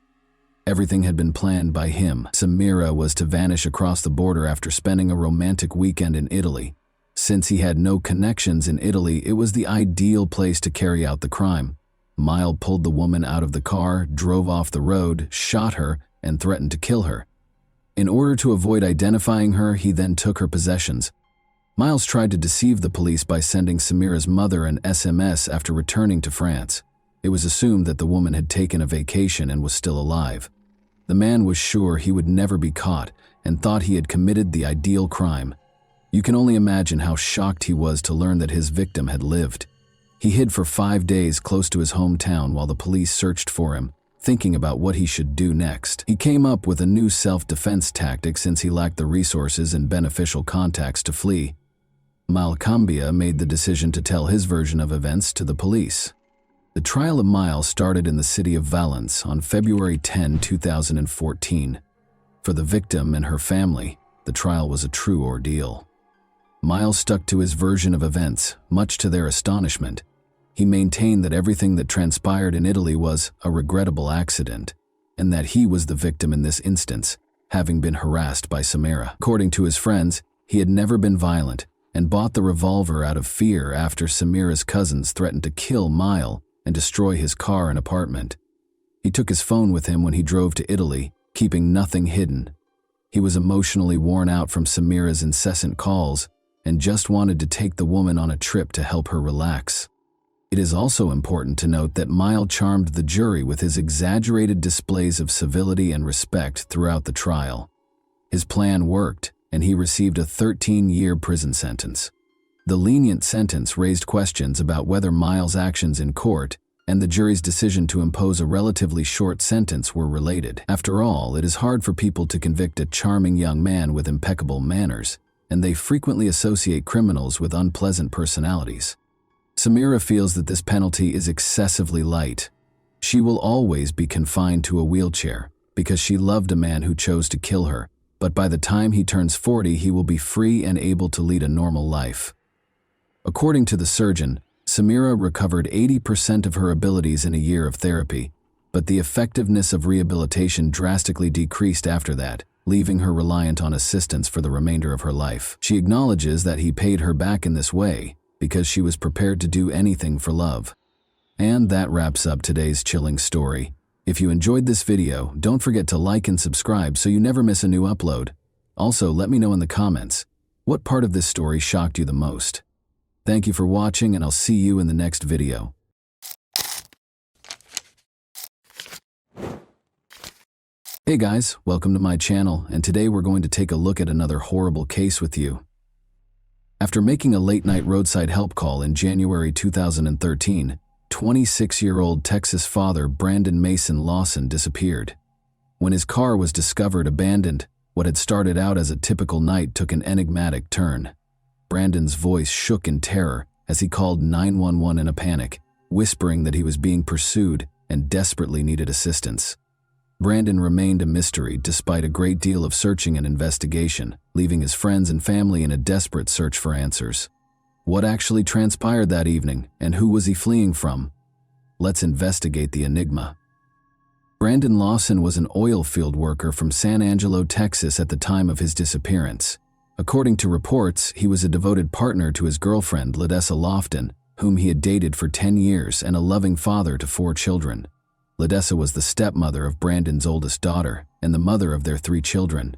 [SPEAKER 1] Everything had been planned by him. Samira was to vanish across the border after spending a romantic weekend in Italy. Since he had no connections in Italy, it was the ideal place to carry out the crime. Miles pulled the woman out of the car, drove off the road, shot her, and threatened to kill her. In order to avoid identifying her, he then took her possessions. Miles tried to deceive the police by sending Samira's mother an SMS after returning to France. It was assumed that the woman had taken a vacation and was still alive. The man was sure he would never be caught and thought he had committed the ideal crime. You can only imagine how shocked he was to learn that his victim had lived. He hid for 5 days close to his hometown while the police searched for him, thinking about what he should do next. He came up with a new self-defense tactic since he lacked the resources and beneficial contacts to flee. Miles Cambia made the decision to tell his version of events to the police. The trial of Miles started in the city of Valence on February 10, 2014. For the victim and her family, the trial was a true ordeal. Miles stuck to his version of events, much to their astonishment. He maintained that everything that transpired in Italy was a regrettable accident, and that he was the victim in this instance, having been harassed by Samira. According to his friends, he had never been violent and bought the revolver out of fear after Samira's cousins threatened to kill Miles and destroy his car and apartment. He took his phone with him when he drove to Italy, keeping nothing hidden. He was emotionally worn out from Samira's incessant calls and just wanted to take the woman on a trip to help her relax. It is also important to note that Miles charmed the jury with his exaggerated displays of civility and respect throughout the trial. His plan worked, and he received a 13-year prison sentence. The lenient sentence raised questions about whether Miles' actions in court and the jury's decision to impose a relatively short sentence were related. After all, it is hard for people to convict a charming young man with impeccable manners, and they frequently associate criminals with unpleasant personalities. Samira feels that this penalty is excessively light. She will always be confined to a wheelchair because she loved a man who chose to kill her, but by the time he turns 40, he will be free and able to lead a normal life. According to the surgeon, Samira recovered 80% of her abilities in a year of therapy, but the effectiveness of rehabilitation drastically decreased after that, leaving her reliant on assistance for the remainder of her life. She acknowledges that he paid her back in this way because she was prepared to do anything for love. And that wraps up today's chilling story. If you enjoyed this video, don't forget to like and subscribe so you never miss a new upload. Also, let me know in the comments, what part of this story shocked you the most? Thank you for watching, and I'll see you in the next video. Hey guys, welcome to my channel, and today we're going to take a look at another horrible case with you. After making a late-night roadside help call in January 2013, 26-year-old Texas father Brandon Mason Lawson disappeared. When his car was discovered abandoned, what had started out as a typical night took an enigmatic turn. Brandon's voice shook in terror as he called 911 in a panic, whispering that he was being pursued and desperately needed assistance. Brandon remained a mystery despite a great deal of searching and investigation, leaving his friends and family in a desperate search for answers. What actually transpired that evening, and who was he fleeing from? Let's investigate the enigma. Brandon Lawson was an oil field worker from San Angelo, Texas at the time of his disappearance. According to reports, he was a devoted partner to his girlfriend, Ledessa Lofton, whom he had dated for 10 years, and a loving father to 4 children. Ledessa was the stepmother of Brandon's oldest daughter and the mother of their 3 children.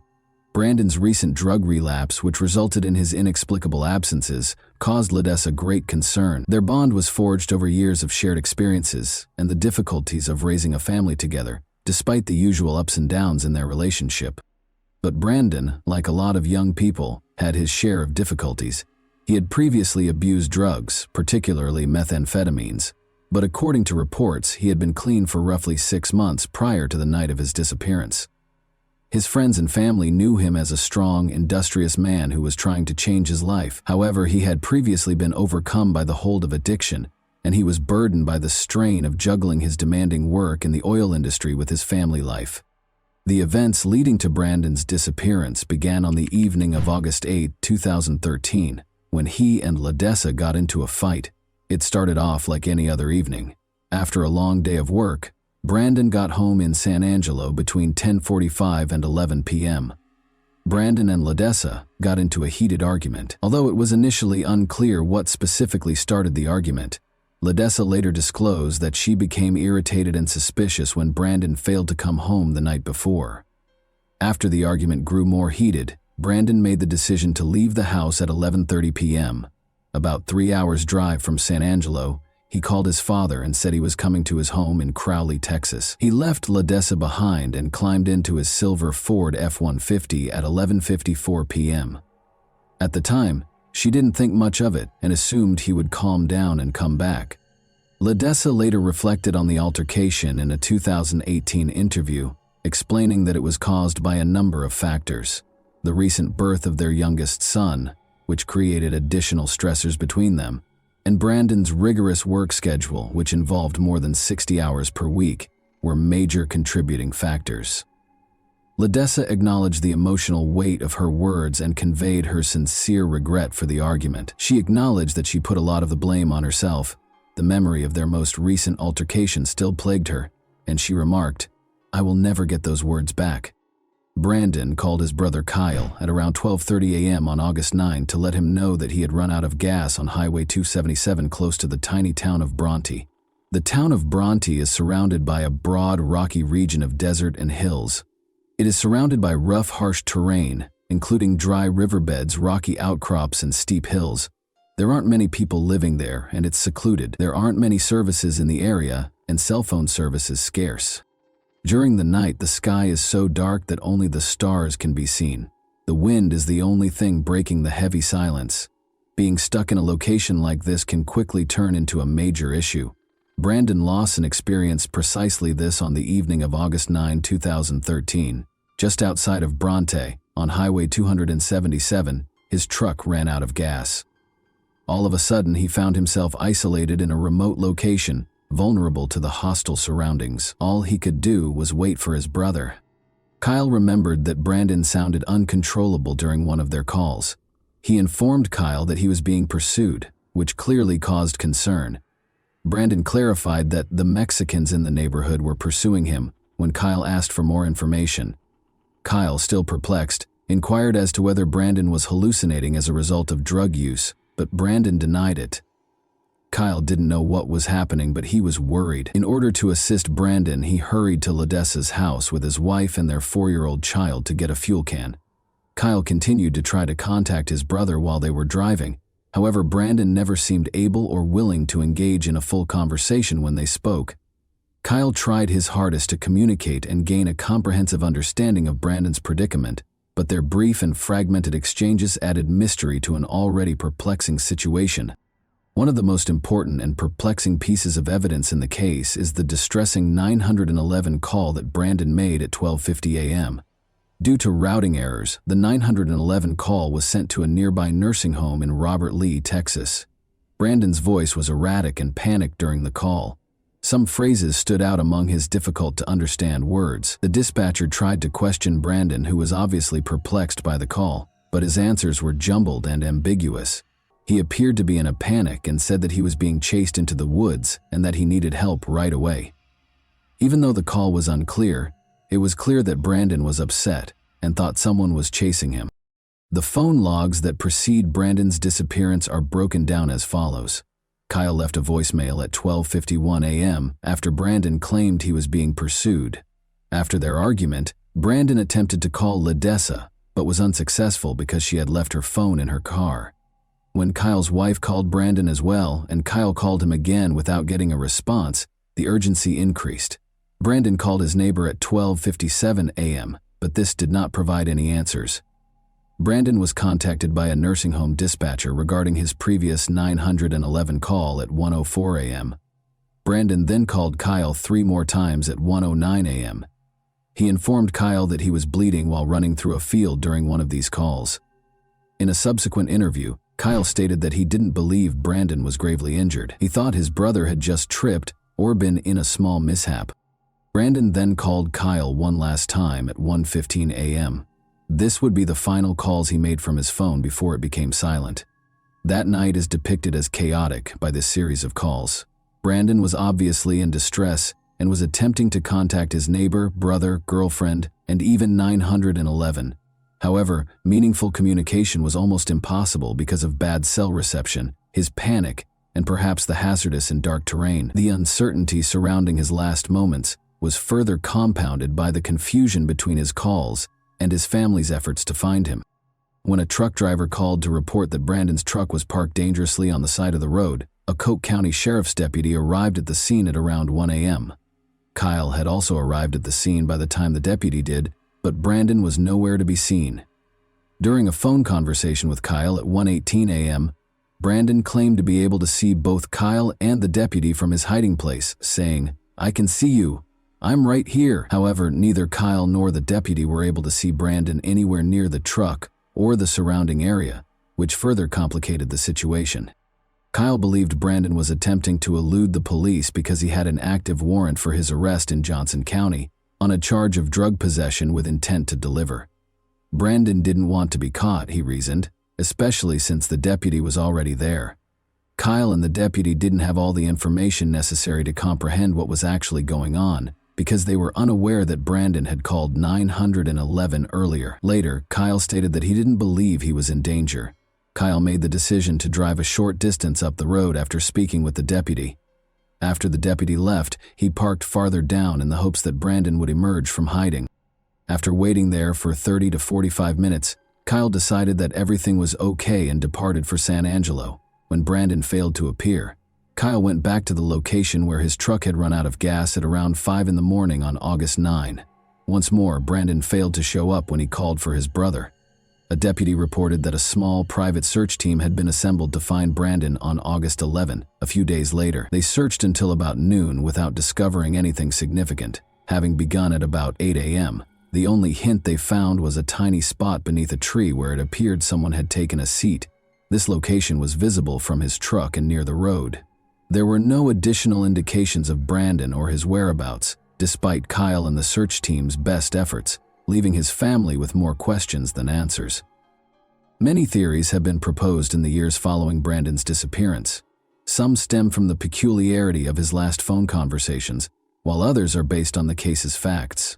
[SPEAKER 1] Brandon's recent drug relapse, which resulted in his inexplicable absences, caused Ledessa great concern. Their bond was forged over years of shared experiences and the difficulties of raising a family together, despite the usual ups and downs in their relationship. But Brandon, like a lot of young people, had his share of difficulties. He had previously abused drugs, particularly methamphetamines, but according to reports, he had been clean for roughly 6 months prior to the night of his disappearance. His friends and family knew him as a strong, industrious man who was trying to change his life. However, he had previously been overcome by the hold of addiction, and he was burdened by the strain of juggling his demanding work in the oil industry with his family life. The events leading to Brandon's disappearance began on the evening of August 8, 2013, when he and Ledessa got into a fight. It started off like any other evening. After a long day of work, Brandon got home in San Angelo between 10:45 and 11 p.m. Brandon and Ledessa got into a heated argument. Although it was initially unclear what specifically started the argument, Ledessa later disclosed that she became irritated and suspicious when Brandon failed to come home the night before. After the argument grew more heated, Brandon made the decision to leave the house at 11:30 p.m. About 3 hours' drive from San Angelo, he called his father and said he was coming to his home in Crowley, Texas. He left Ledessa behind and climbed into his silver Ford F-150 at 11:54 p.m. At the time, she didn't think much of it and assumed he would calm down and come back. Ledessa later reflected on the altercation in a 2018 interview, explaining that it was caused by a number of factors: the recent birth of their youngest son, which created additional stressors between them, and Brandon's rigorous work schedule, which involved more than 60 hours per week, were major contributing factors. Ledessa acknowledged the emotional weight of her words and conveyed her sincere regret for the argument. She acknowledged that she put a lot of the blame on herself. The memory of their most recent altercation still plagued her, and she remarked, "I will never get those words back." Brandon called his brother Kyle at around 12:30 a.m. on August 9 to let him know that he had run out of gas on Highway 277 close to the tiny town of Bronte. The town of Bronte is surrounded by a broad, rocky region of desert and hills. It is surrounded by rough, harsh terrain, including dry riverbeds, rocky outcrops, and steep hills. There aren't many people living there, and it's secluded. There aren't many services in the area, and cell phone service is scarce. During the night, the sky is so dark that only the stars can be seen. The wind is the only thing breaking the heavy silence. Being stuck in a location like this can quickly turn into a major issue. Brandon Lawson experienced precisely this on the evening of August 9, 2013. Just outside of Bronte, on Highway 277, his truck ran out of gas. All of a sudden, he found himself isolated in a remote location, vulnerable to the hostile surroundings. All he could do was wait for his brother. Kyle remembered that Brandon sounded uncontrollable during one of their calls. He informed Kyle that he was being pursued, which clearly caused concern. Brandon clarified that the Mexicans in the neighborhood were pursuing him when Kyle asked for more information. Kyle, still perplexed, inquired as to whether Brandon was hallucinating as a result of drug use, but Brandon denied it. Kyle didn't know what was happening, but he was worried. In order to assist Brandon, he hurried to Ledessa's house with his wife and their 4-year-old child to get a fuel can. Kyle continued to try to contact his brother while they were driving. However, Brandon never seemed able or willing to engage in a full conversation when they spoke. Kyle tried his hardest to communicate and gain a comprehensive understanding of Brandon's predicament, but their brief and fragmented exchanges added mystery to an already perplexing situation. One of the most important and perplexing pieces of evidence in the case is the distressing 911 call that Brandon made at 12:50 a.m. Due to routing errors, the 911 call was sent to a nearby nursing home in Robert Lee, Texas. Brandon's voice was erratic and panicked during the call. Some phrases stood out among his difficult-to-understand words. The dispatcher tried to question Brandon, who was obviously perplexed by the call, but his answers were jumbled and ambiguous. He appeared to be in a panic and said that he was being chased into the woods and that he needed help right away. Even though the call was unclear, it was clear that Brandon was upset and thought someone was chasing him. The phone logs that precede Brandon's disappearance are broken down as follows. Kyle left a voicemail at 12:51 a.m. after Brandon claimed he was being pursued. After their argument, Brandon attempted to call Ledessa, but was unsuccessful because she had left her phone in her car. When Kyle's wife called Brandon as well, and Kyle called him again without getting a response, the urgency increased. Brandon called his neighbor at 12:57 a.m., but this did not provide any answers. Brandon was contacted by a nursing home dispatcher regarding his previous 911 call at 1:04 a.m. Brandon then called Kyle 3 more times at 1:09 a.m. He informed Kyle that he was bleeding while running through a field during one of these calls. In a subsequent interview, Kyle stated that he didn't believe Brandon was gravely injured. He thought his brother had just tripped or been in a small mishap. Brandon then called Kyle one last time at 1:15 a.m. This would be the final calls he made from his phone before it became silent. That night is depicted as chaotic by this series of calls. Brandon was obviously in distress and was attempting to contact his neighbor, brother, girlfriend, and even 911. However, meaningful communication was almost impossible because of bad cell reception, his panic, and perhaps the hazardous and dark terrain. The uncertainty surrounding his last moments was further compounded by the confusion between his calls and his family's efforts to find him. When a truck driver called to report that Brandon's truck was parked dangerously on the side of the road, a Coke County Sheriff's deputy arrived at the scene at around 1 a.m. Kyle had also arrived at the scene by the time the deputy did, but Brandon was nowhere to be seen. During a phone conversation with Kyle at 1:18 a.m., Brandon claimed to be able to see both Kyle and the deputy from his hiding place, saying, "I can see you. I'm right here." However, neither Kyle nor the deputy were able to see Brandon anywhere near the truck or the surrounding area, which further complicated the situation. Kyle believed Brandon was attempting to elude the police because he had an active warrant for his arrest in Johnson County on a charge of drug possession with intent to deliver. Brandon didn't want to be caught, he reasoned, especially since the deputy was already there. Kyle and the deputy didn't have all the information necessary to comprehend what was actually going on because they were unaware that Brandon had called 911 earlier. Later, Kyle stated that he didn't believe he was in danger. Kyle made the decision to drive a short distance up the road after speaking with the deputy. After the deputy left, he parked farther down in the hopes that Brandon would emerge from hiding. After waiting there for 30 to 45 minutes, Kyle decided that everything was okay and departed for San Angelo. When Brandon failed to appear, Kyle went back to the location where his truck had run out of gas at around 5 in the morning on August 9. Once more, Brandon failed to show up when he called for his brother. A deputy reported that a small private search team had been assembled to find Brandon on August 11. A few days later, they searched until about noon without discovering anything significant, having begun at about 8 a.m. The only hint they found was a tiny spot beneath a tree where it appeared someone had taken a seat. This location was visible from his truck and near the road. There were no additional indications of Brandon or his whereabouts, despite Kyle and the search team's best efforts, leaving his family with more questions than answers. Many theories have been proposed in the years following Brandon's disappearance. Some stem from the peculiarity of his last phone conversations, while others are based on the case's facts.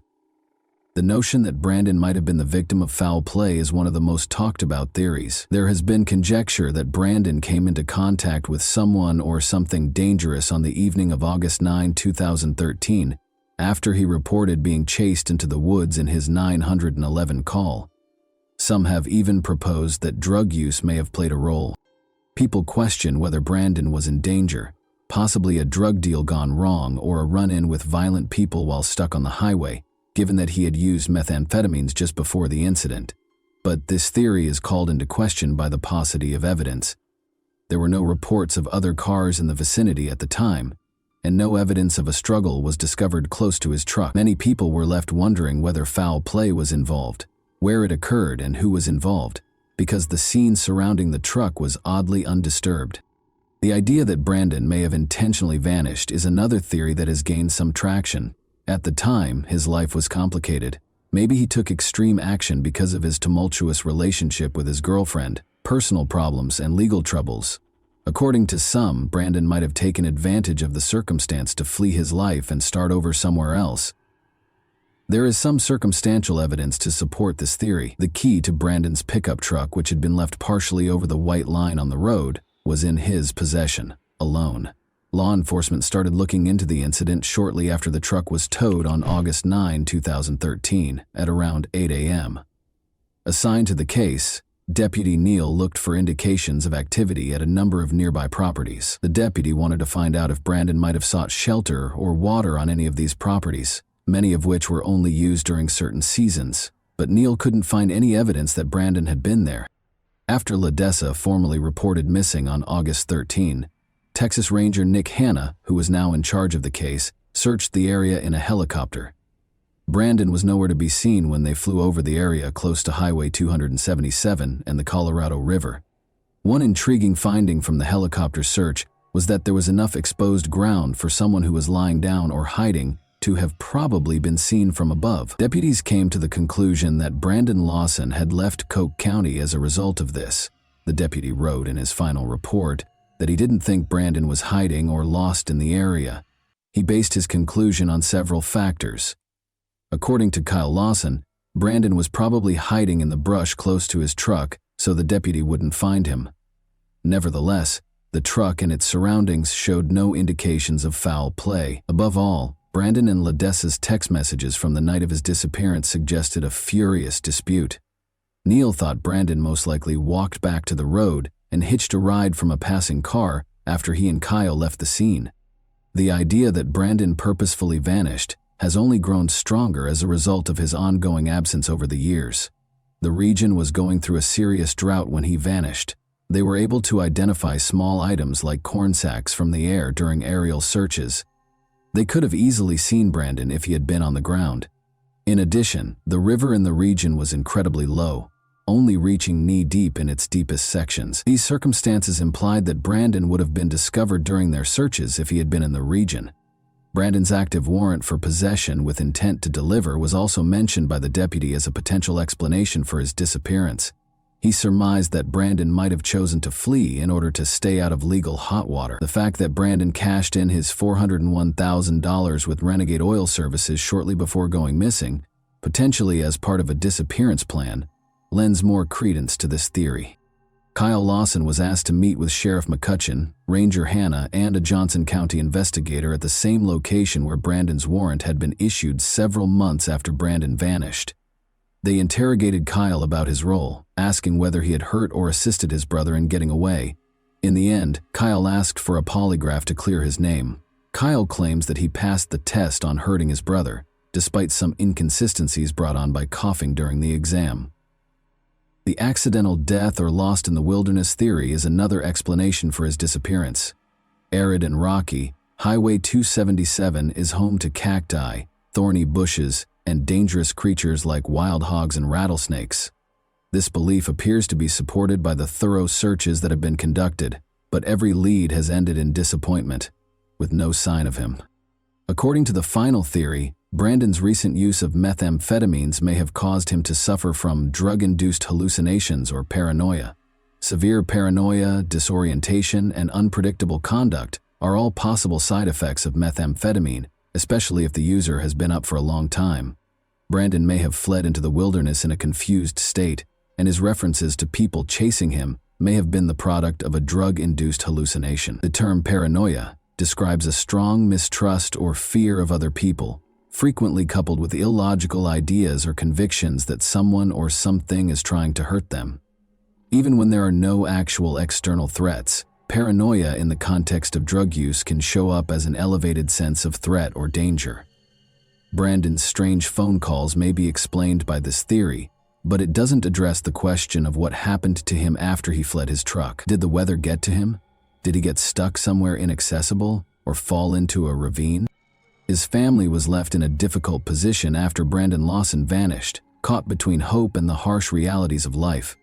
[SPEAKER 1] The notion that Brandon might have been the victim of foul play is one of the most talked about theories. There has been conjecture that Brandon came into contact with someone or something dangerous on the evening of August 9, 2013, after he reported being chased into the woods in his 911 call. Some have even proposed that drug use may have played a role. People question whether Brandon was in danger, possibly a drug deal gone wrong or a run-in with violent people while stuck on the highway, given that he had used methamphetamines just before the incident. But this theory is called into question by the paucity of evidence. There were no reports of other cars in the vicinity at the time, and no evidence of a struggle was discovered close to his truck. Many people were left wondering whether foul play was involved, where it occurred, and who was involved, because the scene surrounding the truck was oddly undisturbed. The idea that Brandon may have intentionally vanished is another theory that has gained some traction. At the time, his life was complicated. Maybe he took extreme action because of his tumultuous relationship with his girlfriend, personal problems, and legal troubles. According to some, Brandon might have taken advantage of the circumstance to flee his life and start over somewhere else. There is some circumstantial evidence to support this theory. The key to Brandon's pickup truck, which had been left partially over the white line on the road, was in his possession, alone. Law enforcement started looking into the incident shortly after the truck was towed on August 9, 2013, at around 8 a.m. Assigned to the case, Deputy Neal looked for indications of activity at a number of nearby properties. The deputy wanted to find out if Brandon might have sought shelter or water on any of these properties, many of which were only used during certain seasons, but Neal couldn't find any evidence that Brandon had been there. After LaDessa formally reported missing on August 13, Texas Ranger Nick Hanna, who was now in charge of the case, searched the area in a helicopter. Brandon was nowhere to be seen when they flew over the area close to Highway 277 and the Colorado River. One intriguing finding from the helicopter search was that there was enough exposed ground for someone who was lying down or hiding to have probably been seen from above. Deputies came to the conclusion that Brandon Lawson had left Coke County as a result of this. The deputy wrote in his final report that he didn't think Brandon was hiding or lost in the area. He based his conclusion on several factors. According to Kyle Lawson, Brandon was probably hiding in the brush close to his truck so the deputy wouldn't find him. Nevertheless, the truck and its surroundings showed no indications of foul play. Above all, Brandon and LaDessa's text messages from the night of his disappearance suggested a furious dispute. Neal thought Brandon most likely walked back to the road and hitched a ride from a passing car after he and Kyle left the scene. The idea that Brandon purposefully vanished has only grown stronger as a result of his ongoing absence over the years. The region was going through a serious drought when he vanished. They were able to identify small items like corn sacks from the air during aerial searches. They could have easily seen Brandon if he had been on the ground. In addition, the river in the region was incredibly low, only reaching knee-deep in its deepest sections. These circumstances implied that Brandon would have been discovered during their searches if he had been in the region. Brandon's active warrant for possession with intent to deliver was also mentioned by the deputy as a potential explanation for his disappearance. He surmised that Brandon might have chosen to flee in order to stay out of legal hot water. The fact that Brandon cashed in his $401,000 with Renegade Oil Services shortly before going missing, potentially as part of a disappearance plan, lends more credence to this theory. Kyle Lawson was asked to meet with Sheriff McCutcheon, Ranger Hanna, and a Johnson County investigator at the same location where Brandon's warrant had been issued several months after Brandon vanished. They interrogated Kyle about his role, asking whether he had hurt or assisted his brother in getting away. In the end, Kyle asked for a polygraph to clear his name. Kyle claims that he passed the test on hurting his brother, despite some inconsistencies brought on by coughing during the exam. The accidental death or lost in the wilderness theory is another explanation for his disappearance. Arid and rocky, Highway 277 is home to cacti, thorny bushes, and dangerous creatures like wild hogs and rattlesnakes. This belief appears to be supported by the thorough searches that have been conducted, but every lead has ended in disappointment, with no sign of him. According to the final theory, Brandon's recent use of methamphetamines may have caused him to suffer from drug-induced hallucinations or paranoia. Severe paranoia, disorientation, and unpredictable conduct are all possible side effects of methamphetamine, especially if the user has been up for a long time. Brandon may have fled into the wilderness in a confused state, and his references to people chasing him may have been the product of a drug-induced hallucination. The term paranoia describes a strong mistrust or fear of other people, frequently coupled with illogical ideas or convictions that someone or something is trying to hurt them. Even when there are no actual external threats, paranoia in the context of drug use can show up as an elevated sense of threat or danger. Brandon's strange phone calls may be explained by this theory, but it doesn't address the question of what happened to him after he fled his truck. Did the weather get to him? Did he get stuck somewhere inaccessible or fall into a ravine? His family was left in a difficult position after Brandon Lawson vanished, caught between hope and the harsh realities of life.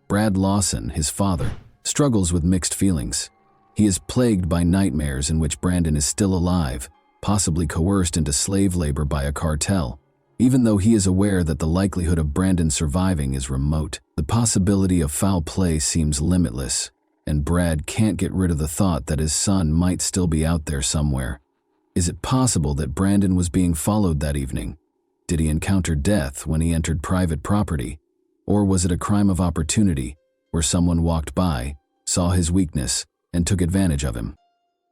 [SPEAKER 1] Brad Lawson, his father, struggles with mixed feelings. He is plagued by nightmares in which Brandon is still alive, possibly coerced into slave labor by a cartel. Even though he is aware that the likelihood of Brandon surviving is remote, the possibility of foul play seems limitless, and Brad can't get rid of the thought that his son might still be out there somewhere. Is it possible that Brandon was being followed that evening? Did he encounter death when he entered private property? Or was it a crime of opportunity, where someone walked by, saw his weakness, and took advantage of him?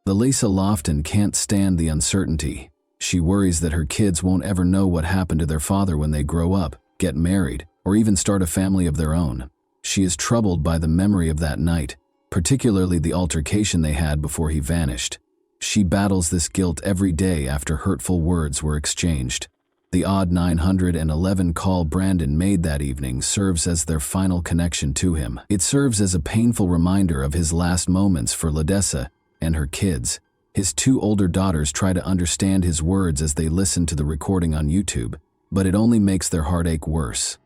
[SPEAKER 1] Lisa Lofton can't stand the uncertainty. She worries that her kids won't ever know what happened to their father when they grow up, get married, or even start a family of their own. She is troubled by the memory of that night, particularly the altercation they had before he vanished. She battles this guilt every day after hurtful words were exchanged. The odd 911 call Brandon made that evening serves as their final connection to him. It serves as a painful reminder of his last moments for Ledessa and her kids. His two older daughters try to understand his words as they listen to the recording on YouTube, but it only makes their heartache worse.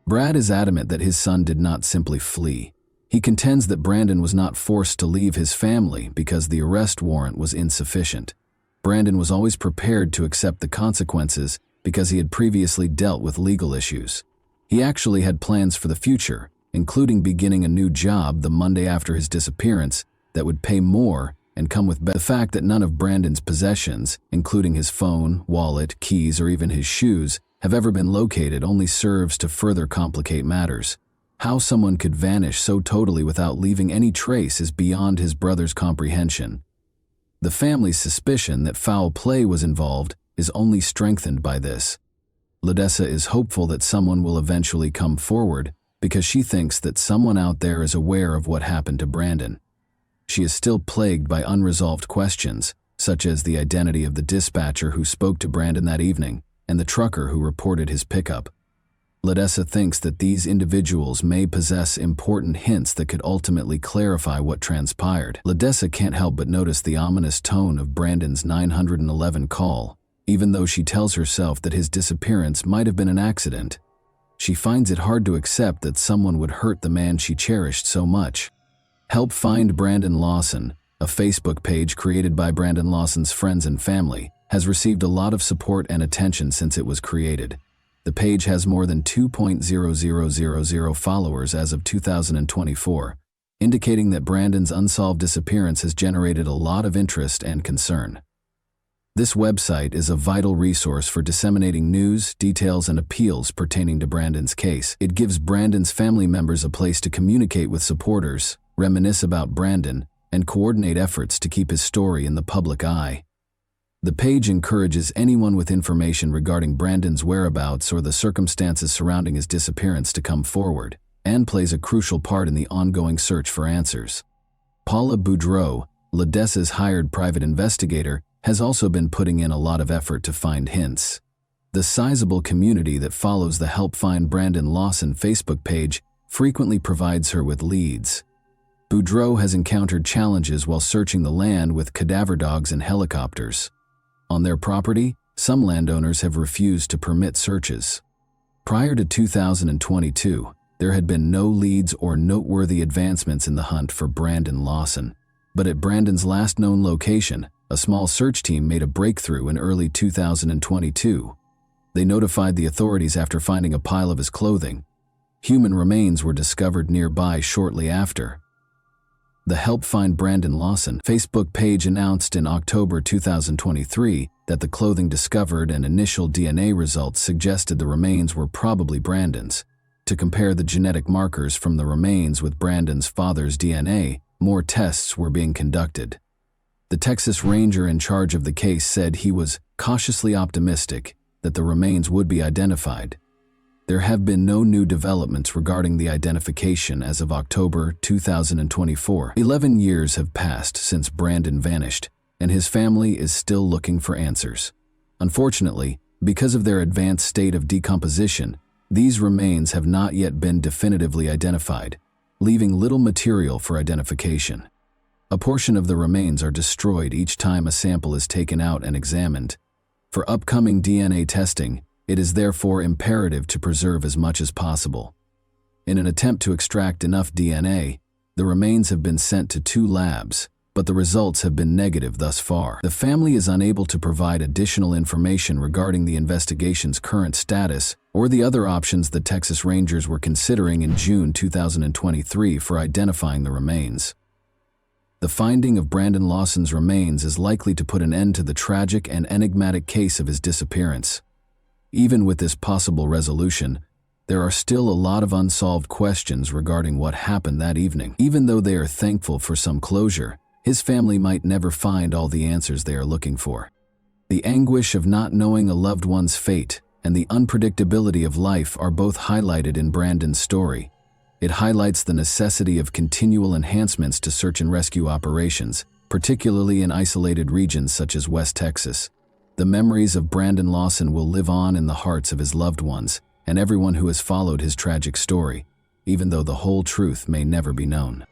[SPEAKER 1] Brad is adamant that his son did not simply flee. He contends that Brandon was not forced to leave his family because the arrest warrant was insufficient. Brandon was always prepared to accept the consequences because he had previously dealt with legal issues. He actually had plans for the future, including beginning a new job the Monday after his disappearance that would pay more and come with the fact that none of Brandon's possessions, including his phone, wallet, keys, or even his shoes, have ever been located only serves to further complicate matters. How someone could vanish so totally without leaving any trace is beyond his brother's comprehension. The family's suspicion that foul play was involved is only strengthened by this. Ledessa is hopeful that someone will eventually come forward because she thinks that someone out there is aware of what happened to Brandon. She is still plagued by unresolved questions, such as the identity of the dispatcher who spoke to Brandon that evening and the trucker who reported his pickup. Ledessa thinks that these individuals may possess important hints that could ultimately clarify what transpired. Ledessa can't help but notice the ominous tone of Brandon's 911 call, even though she tells herself that his disappearance might have been an accident. She finds it hard to accept that someone would hurt the man she cherished so much. Help Find Brandon Lawson, a Facebook page created by Brandon Lawson's friends and family, has received a lot of support and attention since it was created. The page has more than 2,000 followers as of 2024, indicating that Brandon's unsolved disappearance has generated a lot of interest and concern. This website is a vital resource for disseminating news, details, and appeals pertaining to Brandon's case. It gives Brandon's family members a place to communicate with supporters, reminisce about Brandon, and coordinate efforts to keep his story in the public eye. The page encourages anyone with information regarding Brandon's whereabouts or the circumstances surrounding his disappearance to come forward, and plays a crucial part in the ongoing search for answers. Paula Boudreau, Ledessa's hired private investigator, has also been putting in a lot of effort to find hints. The sizable community that follows the Help Find Brandon Lawson Facebook page frequently provides her with leads. Boudreau has encountered challenges while searching the land with cadaver dogs and helicopters. On their property, some landowners have refused to permit searches. Prior to 2022, there had been no leads or noteworthy advancements in the hunt for Brandon Lawson. But at Brandon's last known location, a small search team made a breakthrough in early 2022. They notified the authorities after finding a pile of his clothing. Human remains were discovered nearby shortly after. The Help Find Brandon Lawson Facebook page announced in October 2023 that the clothing discovered and initial DNA results suggested the remains were probably Brandon's. To compare the genetic markers from the remains with Brandon's father's DNA, more tests were being conducted. The Texas Ranger in charge of the case said he was cautiously optimistic that the remains would be identified. There have been no new developments regarding the identification as of October 2024. 11 years have passed since Brandon vanished, and his family is still looking for answers. Unfortunately, because of their advanced state of decomposition, these remains have not yet been definitively identified, leaving little material for identification. A portion of the remains are destroyed each time a sample is taken out and examined. For upcoming DNA testing, it is therefore imperative to preserve as much as possible. In an attempt to extract enough DNA, the remains have been sent to 2 labs, but the results have been negative thus far. The family is unable to provide additional information regarding the investigation's current status or the other options the Texas Rangers were considering in June 2023 for identifying the remains. The finding of Brandon Lawson's remains is likely to put an end to the tragic and enigmatic case of his disappearance. Even with this possible resolution, there are still a lot of unsolved questions regarding what happened that evening. Even though they are thankful for some closure, his family might never find all the answers they are looking for. The anguish of not knowing a loved one's fate and the unpredictability of life are both highlighted in Brandon's story. It highlights the necessity of continual enhancements to search and rescue operations, particularly in isolated regions such as West Texas. The memories of Brandon Lawson will live on in the hearts of his loved ones and everyone who has followed his tragic story, even though the whole truth may never be known.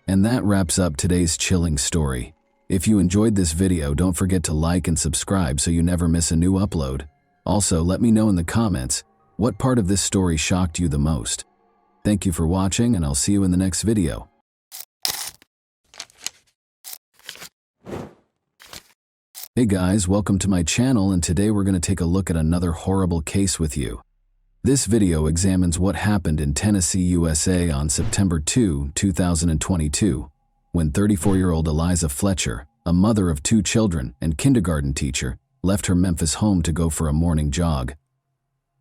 [SPEAKER 1] And that wraps up today's chilling story. If you enjoyed this video, don't forget to like and subscribe so you never miss a new upload. Also, let me know in the comments what part of this story shocked you the most. Thank you for watching, and I'll see you in the next video. Hey guys, welcome to my channel, and today we're going to take a look at another horrible case with you. This video examines what happened in Tennessee, USA on September 2, 2022, when 34-year-old Eliza Fletcher, a mother of 2 children and kindergarten teacher, left her Memphis home to go for a morning jog.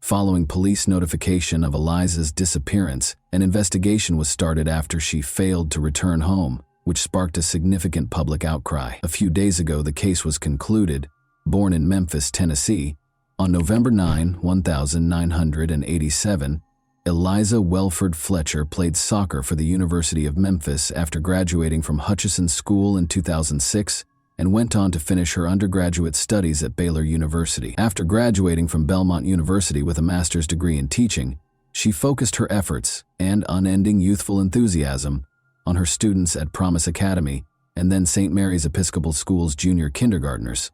[SPEAKER 1] Following police notification of Eliza's disappearance, an investigation was started after she failed to return home, which sparked a significant public outcry. A few days ago, the case was concluded. Born in Memphis, Tennessee, on November 9, 1987, Eliza Welford Fletcher played soccer for the University of Memphis after graduating from Hutchinson School in 2006 and went on to finish her undergraduate studies at Baylor University. After graduating from Belmont University with a master's degree in teaching, she focused her efforts and unending youthful enthusiasm on her students at Promise Academy and then St. Mary's Episcopal School's junior kindergartners.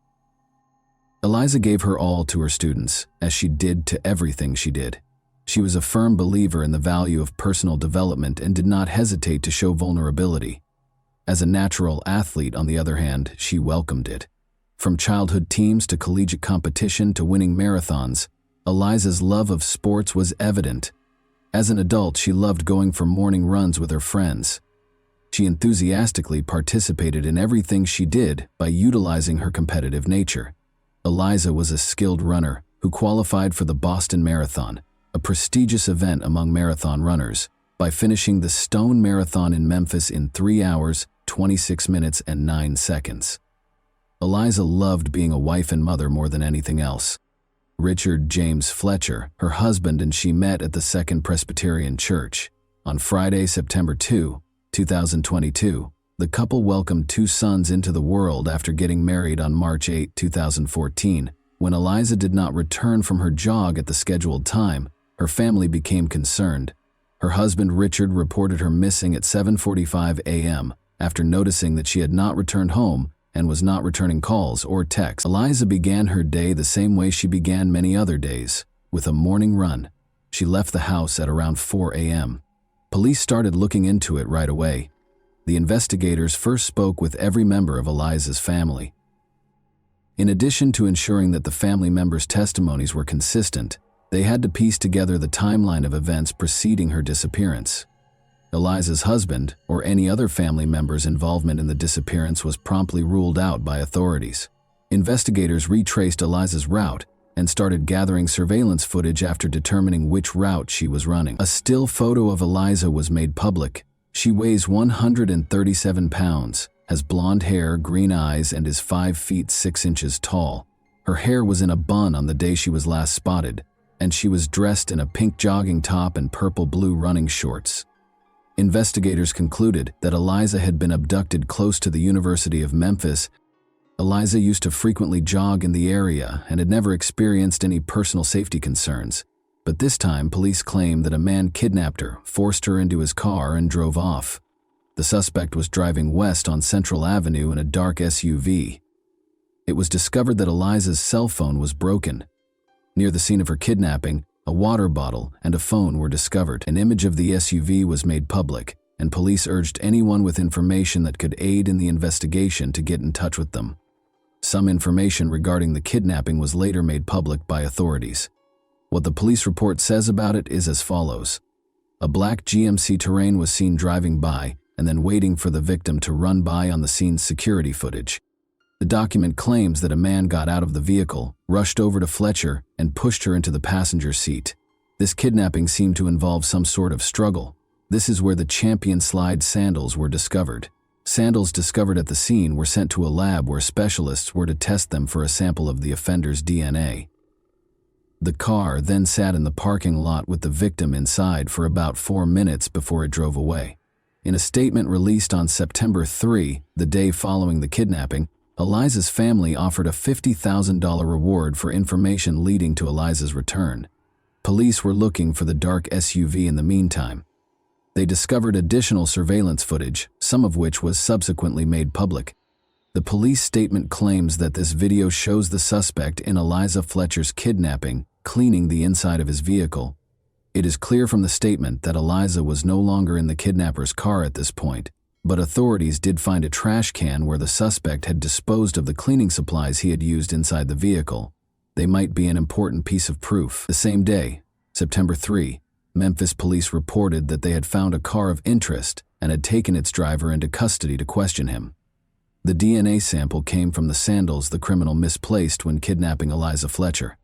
[SPEAKER 1] Eliza gave her all to her students, as she did to everything she did. She was a firm believer in the value of personal development and did not hesitate to show vulnerability. As a natural athlete, on the other hand, she welcomed it. From childhood teams to collegiate competition to winning marathons, Eliza's love of sports was evident. As an adult, she loved going for morning runs with her friends. She enthusiastically participated in everything she did by utilizing her competitive nature. Eliza was a skilled runner who qualified for the Boston Marathon, a prestigious event among marathon runners, by finishing the Stone Marathon in Memphis in 3 hours, 26 minutes, and 9 seconds. Eliza loved being a wife and mother more than anything else. Richard James Fletcher, her husband, and she met at the Second Presbyterian Church. On Friday, September 2, 2022, the couple welcomed 2 sons into the world after getting married on March 8, 2014. When Eliza did not return from her jog at the scheduled time, her family became concerned. Her husband Richard reported her missing at 7:45 a.m. after noticing that she had not returned home and was not returning calls or texts. Eliza began her day the same way she began many other days, with a morning run. She left the house at around 4 a.m. Police started looking into it right away. The investigators first spoke with every member of Eliza's family. In addition to ensuring that the family members' testimonies were consistent, they had to piece together the timeline of events preceding her disappearance. Eliza's husband, or any other family member's involvement in the disappearance, was promptly ruled out by authorities. Investigators retraced Eliza's route and started gathering surveillance footage after determining which route she was running. A still photo of Eliza was made public. She weighs 137 pounds, has blonde hair, green eyes, and is 5 feet 6 inches tall. Her hair was in a bun on the day she was last spotted, and she was dressed in a pink jogging top and purple-blue running shorts. Investigators concluded that Eliza had been abducted close to the University of Memphis. Eliza used to frequently jog in the area and had never experienced any personal safety concerns. But this time, police claimed that a man kidnapped her, forced her into his car, and drove off. The suspect was driving west on Central Avenue in a dark SUV. It was discovered that Eliza's cell phone was broken. Near the scene of her kidnapping, a water bottle and a phone were discovered. An image of the SUV was made public, and police urged anyone with information that could aid in the investigation to get in touch with them. Some information regarding the kidnapping was later made public by authorities. What the police report says about it is as follows. A black GMC Terrain was seen driving by and then waiting for the victim to run by on the scene's security footage. The document claims that a man got out of the vehicle, rushed over to Fletcher, and pushed her into the passenger seat. This kidnapping seemed to involve some sort of struggle. This is where the champion slide sandals were discovered. Sandals discovered at the scene were sent to a lab where specialists were to test them for a sample of the offender's DNA. The car then sat in the parking lot with the victim inside for about 4 minutes before it drove away. In a statement released on September 3, the day following the kidnapping, Eliza's family offered a $50,000 reward for information leading to Eliza's return. Police were looking for the dark SUV in the meantime. They discovered additional surveillance footage, some of which was subsequently made public. The police statement claims that this video shows the suspect in Eliza Fletcher's kidnapping cleaning the inside of his vehicle. It is clear from the statement that Eliza was no longer in the kidnapper's car at this point, but authorities did find a trash can where the suspect had disposed of the cleaning supplies he had used inside the vehicle. They might be an important piece of proof. The same day, September 3, Memphis police reported that they had found a car of interest and had taken its driver into custody to question him. The DNA sample came from the sandals the criminal misplaced when kidnapping Eliza Fletcher.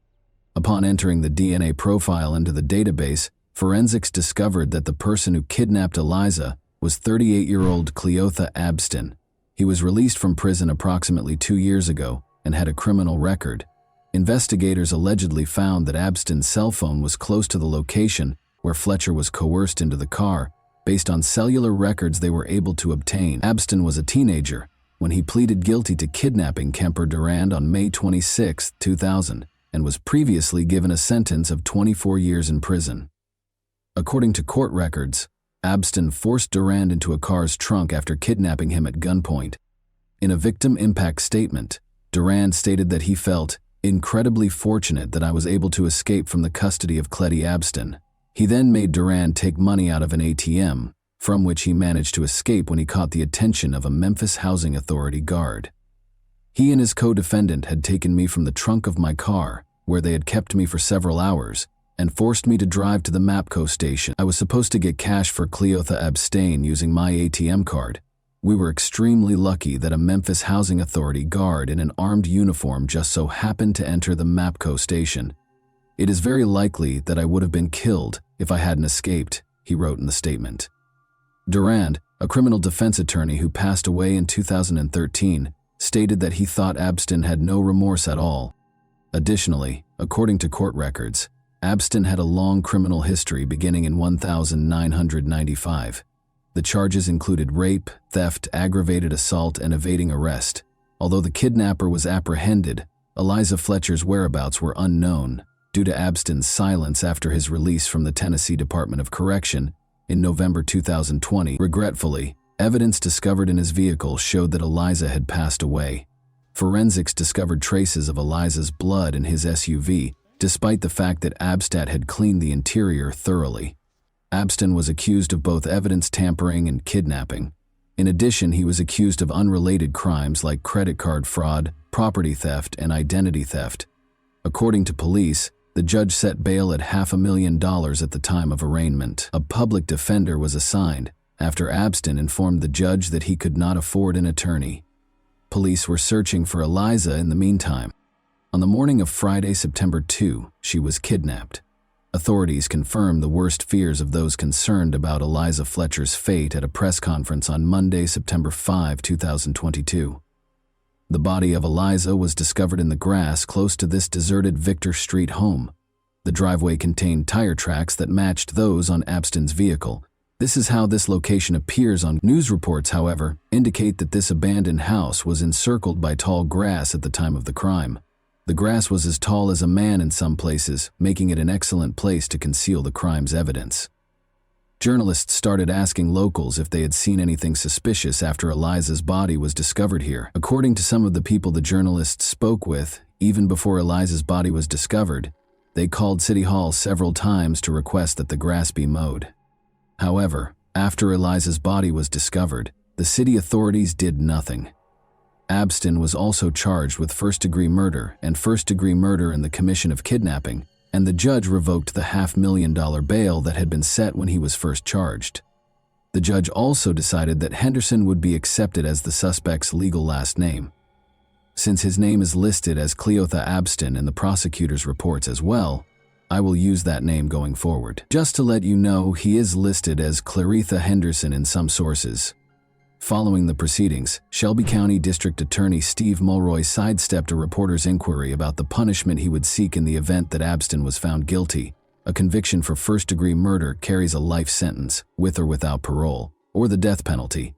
[SPEAKER 1] Upon entering the DNA profile into the database, forensics discovered that the person who kidnapped Eliza was 38-year-old Cleotha Abston. He was released from prison approximately 2 years ago and had a criminal record. Investigators allegedly found that Abston's cell phone was close to the location where Fletcher was coerced into the car. Based on cellular records they were able to obtain, Abston was a teenager when he pleaded guilty to kidnapping Kemper Durand on May 26, 2000, and was previously given a sentence of 24 years in prison. According to court records, Abston forced Durand into a car's trunk after kidnapping him at gunpoint. In a victim impact statement, Durand stated that he felt incredibly fortunate that I was able to escape from the custody of Cletty Abston. He then made Durand take money out of an ATM, from which he managed to escape when he caught the attention of a Memphis Housing Authority guard. He and his co-defendant had taken me from the trunk of my car, where they had kept me for several hours, and forced me to drive to the MAPCO station. I was supposed to get cash for Cleotha Abstain using my ATM card. We were extremely lucky that a Memphis Housing Authority guard in an armed uniform just so happened to enter the MAPCO station. It is very likely that I would have been killed if I hadn't escaped, he wrote in the statement. Durand, a criminal defense attorney who passed away in 2013, stated that he thought Abston had no remorse at all. Additionally, according to court records, Abston had a long criminal history beginning in 1995. The charges included rape, theft, aggravated assault, and evading arrest. Although the kidnapper was apprehended, Eliza Fletcher's whereabouts were unknown due to Abston's silence after his release from the Tennessee Department of Correction in November 2020. Regretfully, evidence discovered in his vehicle showed that Eliza had passed away. Forensics discovered traces of Eliza's blood in his SUV, despite the fact that Abstat had cleaned the interior thoroughly. Abston was accused of both evidence tampering and kidnapping. In addition, he was accused of unrelated crimes like credit card fraud, property theft, and identity theft. According to police, the judge set bail at $500,000 at the time of arraignment. A public defender was assigned after Abston informed the judge that he could not afford an attorney. Police were searching for Eliza in the meantime. On the morning of Friday, September 2, she was kidnapped. Authorities confirmed the worst fears of those concerned about Eliza Fletcher's fate at a press conference on Monday, September 5, 2022. The body of Eliza was discovered in the grass close to this deserted Victor Street home. The driveway contained tire tracks that matched those on Abston's vehicle. This is how this location appears on news reports, however, indicate that this abandoned house was encircled by tall grass at the time of the crime. The grass was as tall as a man in some places, making it an excellent place to conceal the crime's evidence. Journalists started asking locals if they had seen anything suspicious after Eliza's body was discovered here. According to some of the people the journalists spoke with, even before Eliza's body was discovered, they called City Hall several times to request that the grass be mowed. However, after Eliza's body was discovered, the city authorities did nothing. Abston was also charged with first-degree murder and first-degree murder in the commission of kidnapping, and the judge revoked the $500,000 bail that had been set when he was first charged. The judge also decided that Henderson would be accepted as the suspect's legal last name. Since his name is listed as Cleotha Abston in the prosecutor's reports as well, I will use that name going forward. Just to let you know, he is listed as Claretha Henderson in some sources. Following the proceedings, Shelby County District Attorney Steve Mulroy sidestepped a reporter's inquiry about the punishment he would seek in the event that Abston was found guilty. A conviction for first-degree murder carries a life sentence, with or without parole, or the death penalty.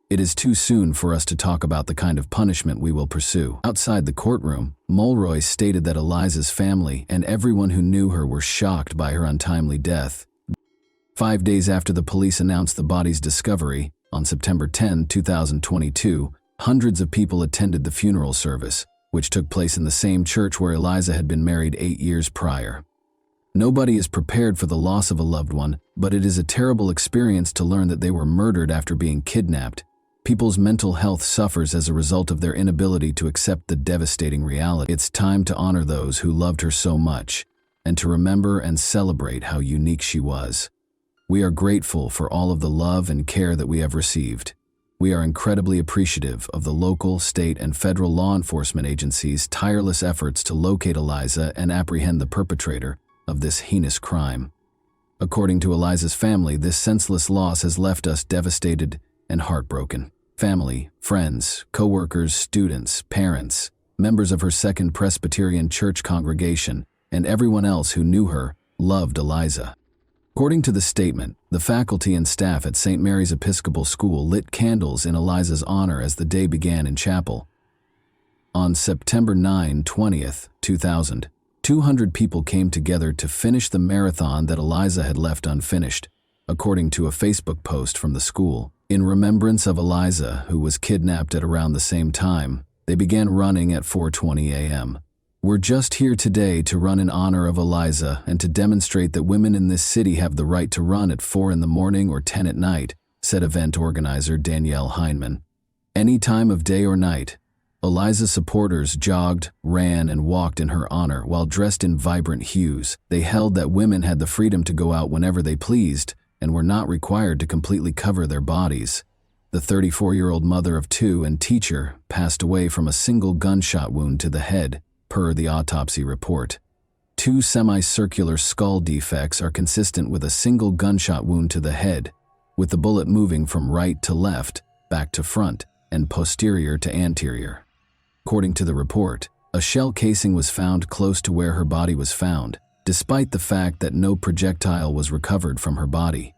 [SPEAKER 1] It is too soon for us to talk about the kind of punishment we will pursue. Outside the courtroom, Mulroy stated that Eliza's family and everyone who knew her were shocked by her untimely death. 5 days after the police announced the body's discovery, on September 10, 2022, hundreds of people attended the funeral service, which took place in the same church where Eliza had been married 8 years prior. Nobody is prepared for the loss of a loved one, but it is a terrible experience to learn that they were murdered after being kidnapped. People's mental health suffers as a result of their inability to accept the devastating reality. It's time to honor those who loved her so much, and to remember and celebrate how unique she was. We are grateful for all of the love and care that we have received. We are incredibly appreciative of the local, state, and federal law enforcement agencies' tireless efforts to locate Eliza and apprehend the perpetrator of this heinous crime. According to Eliza's family, this senseless loss has left us devastated and heartbroken. Family, friends, co-workers, students, parents, members of her Second Presbyterian Church congregation, and everyone else who knew her loved Eliza. According to the statement, the faculty and staff at St. Mary's Episcopal School lit candles in Eliza's honor as the day began in chapel. On September 9, 20th, 2000, 200 people came together to finish the marathon that Eliza had left unfinished, according to a Facebook post from the school. In remembrance of Eliza, who was kidnapped at around the same time, they began running at 4:20 a.m. We're just here today to run in honor of Eliza and to demonstrate that women in this city have the right to run at 4 in the morning or 10 at night, said event organizer Danielle Heineman. Any time of day or night, Eliza's supporters jogged, ran, and walked in her honor while dressed in vibrant hues. They held that women had the freedom to go out whenever they pleased and were not required to completely cover their bodies. The 34-year-old mother of 2 and teacher passed away from a single gunshot wound to the head, per the autopsy report. 2 semicircular skull defects are consistent with a single gunshot wound to the head, with the bullet moving from right to left, back to front, and posterior to anterior. According to the report, a shell casing was found close to where her body was found, despite the fact that no projectile was recovered from her body.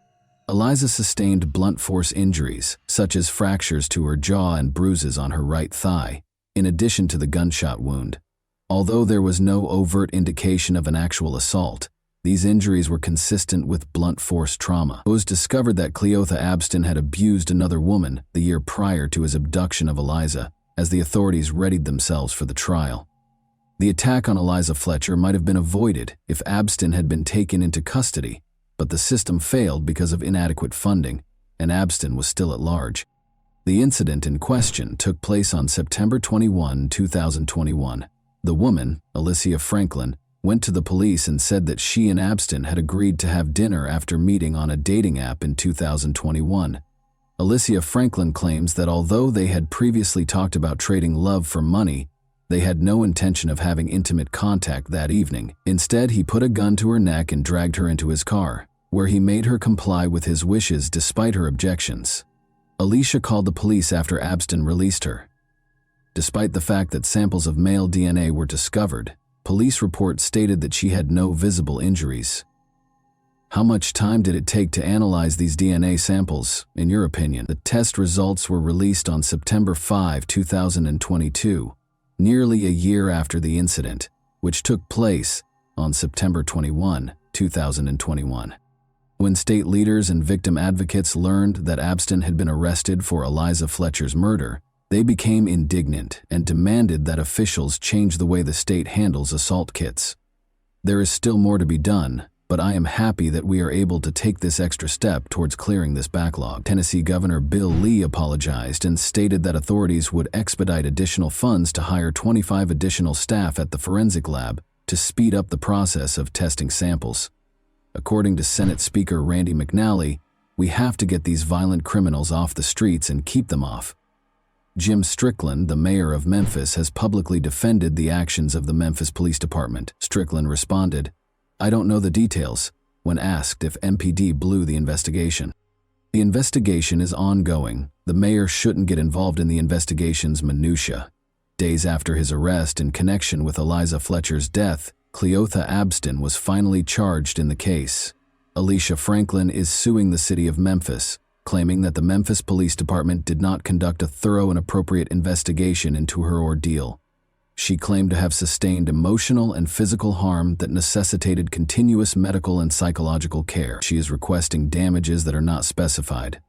[SPEAKER 1] Eliza sustained blunt force injuries, such as fractures to her jaw and bruises on her right thigh, in addition to the gunshot wound. Although there was no overt indication of an actual assault, these injuries were consistent with blunt force trauma. It was discovered that Cleotha Abston had abused another woman the year prior to his abduction of Eliza, as the authorities readied themselves for the trial. The attack on Eliza Fletcher might have been avoided if Abston had been taken into custody, but the system failed because of inadequate funding, and Abston was still at large. The incident in question took place on September 21, 2021. The woman, Alicia Franklin, went to the police and said that she and Abston had agreed to have dinner after meeting on a dating app in 2021. Alicia Franklin claims that although they had previously talked about trading love for money, they had no intention of having intimate contact that evening. Instead, he put a gun to her neck and dragged her into his car, where he made her comply with his wishes despite her objections. Alicia called the police after Abston released her. Despite the fact that samples of male DNA were discovered, police reports stated that she had no visible injuries. How much time did it take to analyze these DNA samples, in your opinion? The test results were released on September 5, 2022, nearly a year after the incident, which took place on September 21, 2021. When state leaders and victim advocates learned that Abston had been arrested for Eliza Fletcher's murder, they became indignant and demanded that officials change the way the state handles assault kits. There is still more to be done, but I am happy that we are able to take this extra step towards clearing this backlog. Tennessee Governor Bill Lee apologized and stated that authorities would expedite additional funds to hire 25 additional staff at the forensic lab to speed up the process of testing samples. According to Senate Speaker Randy McNally, we have to get these violent criminals off the streets and keep them off. Jim Strickland, the mayor of Memphis, has publicly defended the actions of the Memphis Police Department. Strickland responded, "I don't know the details," when asked if MPD blew the investigation. The investigation is ongoing. The mayor shouldn't get involved in the investigation's minutiae. Days after his arrest in connection with Eliza Fletcher's death, Cleotha Abston was finally charged in the case. Alicia Franklin is suing the city of Memphis, claiming that the Memphis Police Department did not conduct a thorough and appropriate investigation into her ordeal. She claimed to have sustained emotional and physical harm that necessitated continuous medical and psychological care. She is requesting damages that are not specified.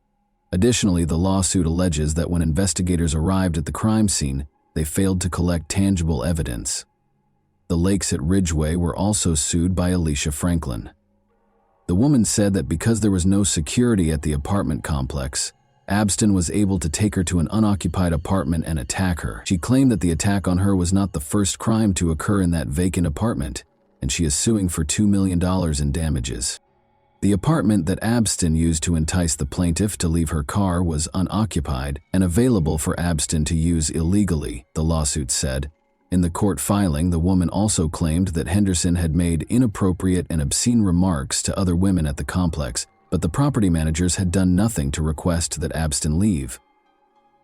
[SPEAKER 1] Additionally, the lawsuit alleges that when investigators arrived at the crime scene, they failed to collect tangible evidence. The Lakes at Ridgeway were also sued by Alicia Franklin. The woman said that because there was no security at the apartment complex, Abston was able to take her to an unoccupied apartment and attack her. She claimed that the attack on her was not the first crime to occur in that vacant apartment, and she is suing for $2 million in damages. The apartment that Abston used to entice the plaintiff to leave her car was unoccupied and available for Abston to use illegally, the lawsuit said. In the court filing, the woman also claimed that Henderson had made inappropriate and obscene remarks to other women at the complex, but the property managers had done nothing to request that Abston leave.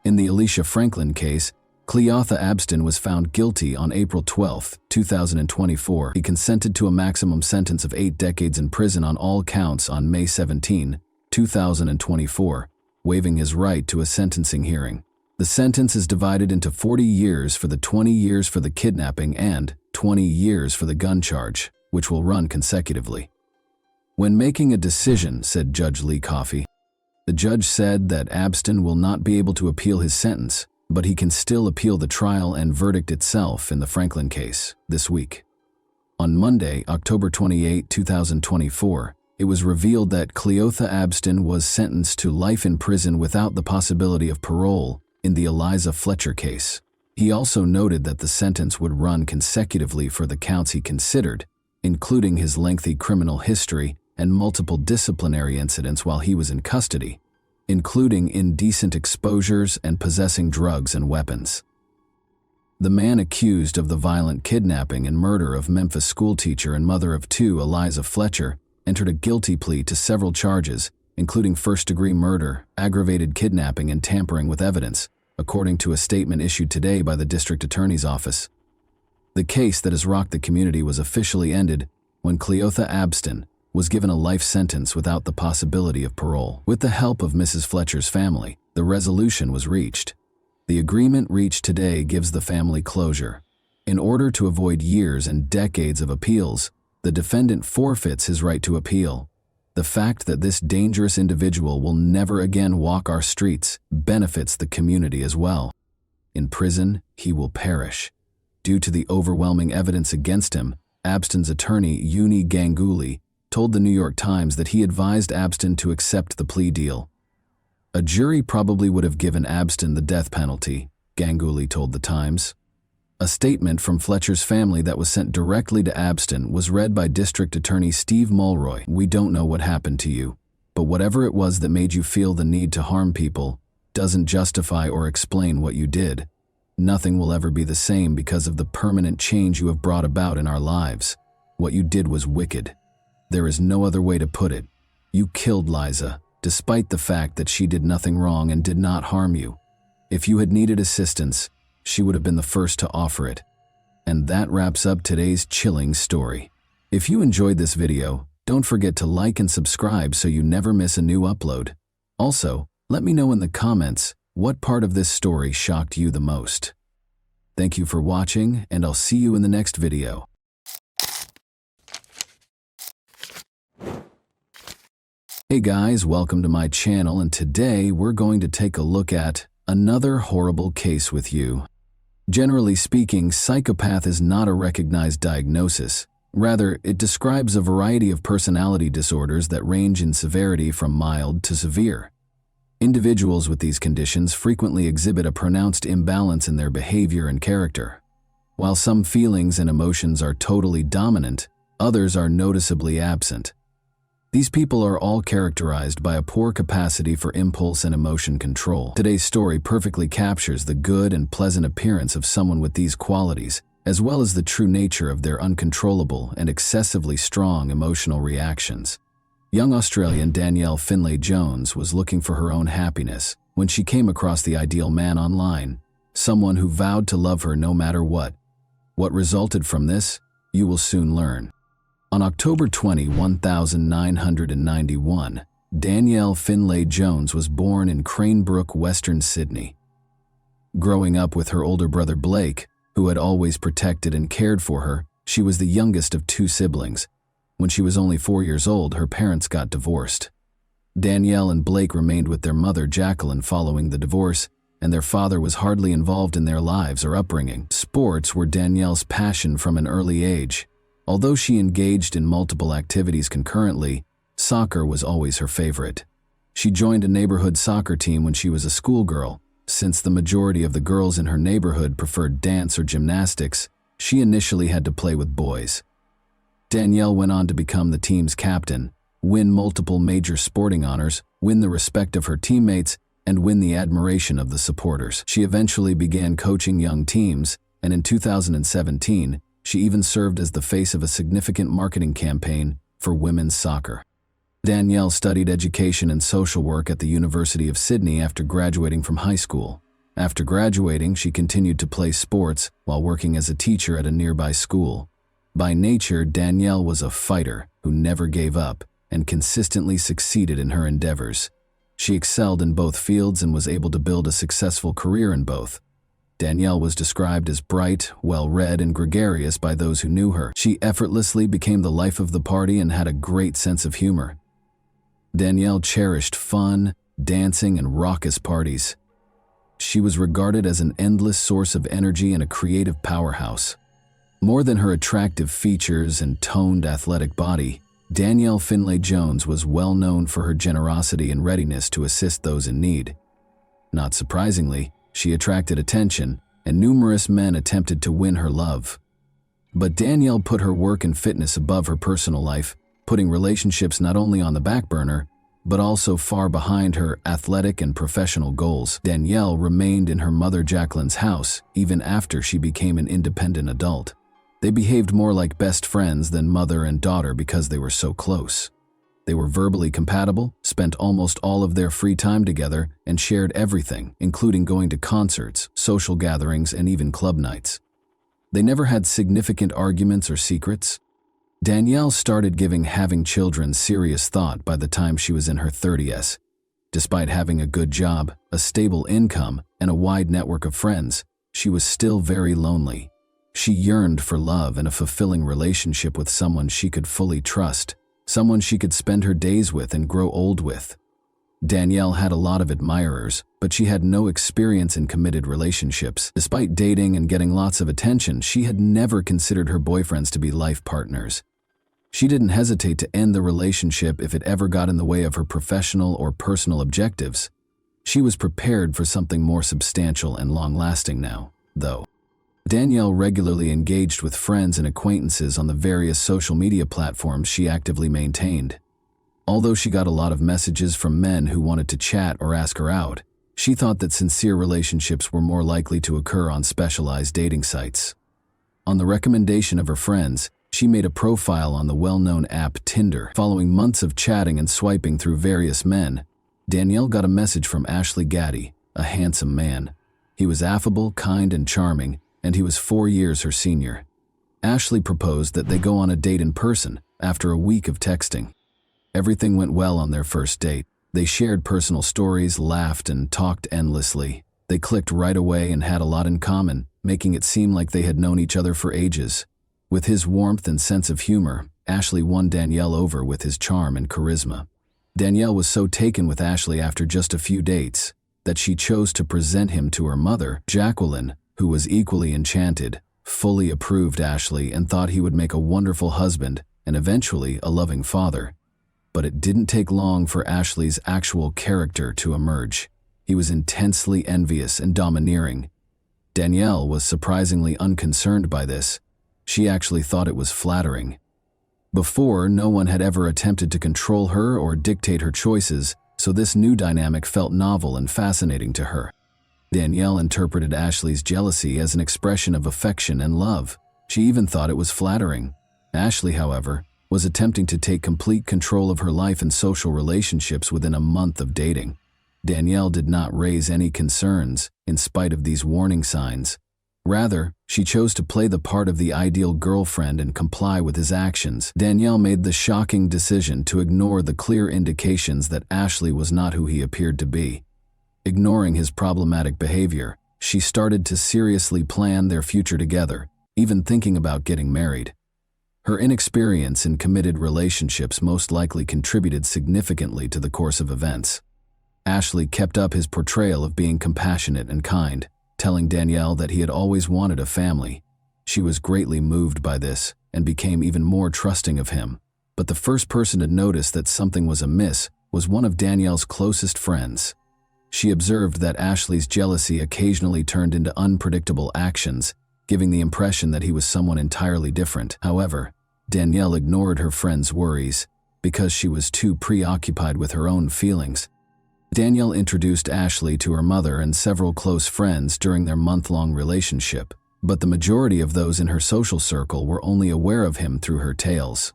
[SPEAKER 1] In the Alicia Franklin case, Cleotha Abston was found guilty on April 12, 2024. He consented to a maximum sentence of 8 decades in prison on all counts on May 17, 2024, waiving his right to a sentencing hearing. The sentence is divided into 40 years for the 20 years for the kidnapping and 20 years for the gun charge, which will run consecutively. When making a decision, said Judge Lee Coffey, the judge said that Abston will not be able to appeal his sentence, but he can still appeal the trial and verdict itself in the Franklin case this week. On Monday, October 28, 2024, it was revealed that Cleotha Abston was sentenced to life in prison without the possibility of parole in the Eliza Fletcher case. He also noted that the sentence would run consecutively for the counts he considered, including his lengthy criminal history and multiple disciplinary incidents while he was in custody, including indecent exposures and possessing drugs and weapons. The man accused of the violent kidnapping and murder of Memphis schoolteacher and mother of 2, Eliza Fletcher, entered a guilty plea to several charges, including first-degree murder, aggravated kidnapping, and tampering with evidence, according to a statement issued today by the district attorney's office. The case that has rocked the community was officially ended when Cleotha Abston was given a life sentence without the possibility of parole. With the help of Mrs. Fletcher's family, the resolution was reached. The agreement reached today gives the family closure. In order to avoid years and decades of appeals, the defendant forfeits his right to appeal. The fact that this dangerous individual will never again walk our streets benefits the community as well. In prison, he will perish. Due to the overwhelming evidence against him, Abston's attorney, Uni Ganguly, told the New York Times that he advised Abston to accept the plea deal. A jury probably would have given Abston the death penalty, Ganguly told the Times. A statement from Fletcher's family that was sent directly to Abston was read by District Attorney Steve Mulroy. "We don't know what happened to you, but whatever it was that made you feel the need to harm people doesn't justify or explain what you did. Nothing will ever be the same because of the permanent change you have brought about in our lives. What you did was wicked. There is no other way to put it. You killed Liza, despite the fact that she did nothing wrong and did not harm you. If you had needed assistance, she would have been the first to offer it." And that wraps up today's chilling story. If you enjoyed this video, don't forget to like and subscribe so you never miss a new upload. Also, let me know in the comments what part of this story shocked you the most. Thank you for watching, and I'll see you in the next video. Hey guys, welcome to my channel, and today we're going to take a look at another horrible case with you. Generally speaking, psychopath is not a recognized diagnosis. Rather, it describes a variety of personality disorders that range in severity from mild to severe. Individuals with these conditions frequently exhibit a pronounced imbalance in their behavior and character. While some feelings and emotions are totally dominant, others are noticeably absent. These people are all characterized by a poor capacity for impulse and emotion control. Today's story perfectly captures the good and pleasant appearance of someone with these qualities, as well as the true nature of their uncontrollable and excessively strong emotional reactions. Young Australian Danielle Finlay-Jones was looking for her own happiness when she came across the ideal man online, someone who vowed to love her no matter what. What resulted from this, you will soon learn. On October 20, 1991, Danielle Finlay-Jones was born in Cranebrook, Western Sydney. Growing up with her older brother Blake, who had always protected and cared for her, she was the youngest of 2 siblings. When she was only 4 years old, her parents got divorced. Danielle and Blake remained with their mother Jacqueline following the divorce, and their father was hardly involved in their lives or upbringing. Sports were Danielle's passion from an early age. Although she engaged in multiple activities concurrently, soccer was always her favorite. She joined a neighborhood soccer team when she was a schoolgirl. Since the majority of the girls in her neighborhood preferred dance or gymnastics, she initially had to play with boys. Danielle went on to become the team's captain, win multiple major sporting honors, win the respect of her teammates, and win the admiration of the supporters. She eventually began coaching young teams, and in 2017, she even served as the face of a significant marketing campaign for women's soccer. Danielle studied education and social work at the University of Sydney after graduating from high school. After graduating, she continued to play sports while working as a teacher at a nearby school. By nature, Danielle was a fighter who never gave up and consistently succeeded in her endeavors. She excelled in both fields and was able to build a successful career in both. Danielle was described as bright, well-read, and gregarious by those who knew her. She effortlessly became the life of the party and had a great sense of humor. Danielle cherished fun, dancing, and raucous parties. She was regarded as an endless source of energy and a creative powerhouse. More than her attractive features and toned athletic body, Danielle Finlay-Jones was well known for her generosity and readiness to assist those in need. Not surprisingly, she attracted attention, and numerous men attempted to win her love. But Danielle put her work and fitness above her personal life, putting relationships not only on the back burner, but also far behind her athletic and professional goals. Danielle remained in her mother Jacqueline's house even after she became an independent adult. They behaved more like best friends than mother and daughter because they were so close. They were verbally compatible, spent almost all of their free time together, and shared everything, including going to concerts, social gatherings, and even club nights. They never had significant arguments or secrets. Danielle started giving having children serious thought by the time she was in her 30s. Despite having a good job, a stable income, and a wide network of friends, she was still very lonely. She yearned for love and a fulfilling relationship with someone she could fully trust, someone she could spend her days with and grow old with. Danielle had a lot of admirers, but she had no experience in committed relationships. Despite dating and getting lots of attention, she had never considered her boyfriends to be life partners. She didn't hesitate to end the relationship if it ever got in the way of her professional or personal objectives. She was prepared for something more substantial and long-lasting now, though. Danielle regularly engaged with friends and acquaintances on the various social media platforms she actively maintained. Although she got a lot of messages from men who wanted to chat or ask her out, she thought that sincere relationships were more likely to occur on specialized dating sites. On the recommendation of her friends, she made a profile on the well-known app Tinder. Following months of chatting and swiping through various men, Danielle got a message from Ashley Gaddy, a handsome man. He was affable, kind, and charming, and he was 4 years her senior. Ashley proposed that they go on a date in person after a week of texting. Everything went well on their first date. They shared personal stories, laughed, and talked endlessly. They clicked right away and had a lot in common, making it seem like they had known each other for ages. With his warmth and sense of humor, Ashley won Danielle over with his charm and charisma. Danielle was so taken with Ashley after just a few dates that she chose to present him to her mother, Jacqueline, who was equally enchanted, fully approved Ashley, and thought he would make a wonderful husband and eventually a loving father. But it didn't take long for Ashley's actual character to emerge. He was intensely envious and domineering. Danielle was surprisingly unconcerned by this. She actually thought it was flattering. Before, no one had ever attempted to control her or dictate her choices, so this new dynamic felt novel and fascinating to her. Danielle interpreted Ashley's jealousy as an expression of affection and love. She even thought it was flattering. Ashley, however, was attempting to take complete control of her life and social relationships within a month of dating. Danielle did not raise any concerns, in spite of these warning signs. Rather, she chose to play the part of the ideal girlfriend and comply with his actions. Danielle made the shocking decision to ignore the clear indications that Ashley was not who he appeared to be. Ignoring his problematic behavior, she started to seriously plan their future together, even thinking about getting married. Her inexperience in committed relationships most likely contributed significantly to the course of events. Ashley kept up his portrayal of being compassionate and kind, telling Danielle that he had always wanted a family. She was greatly moved by this and became even more trusting of him. But the first person to notice that something was amiss was one of Danielle's closest friends. She observed that Ashley's jealousy occasionally turned into unpredictable actions, giving the impression that he was someone entirely different. However, Danielle ignored her friend's worries because she was too preoccupied with her own feelings. Danielle introduced Ashley to her mother and several close friends during their month-long relationship, but the majority of those in her social circle were only aware of him through her tales.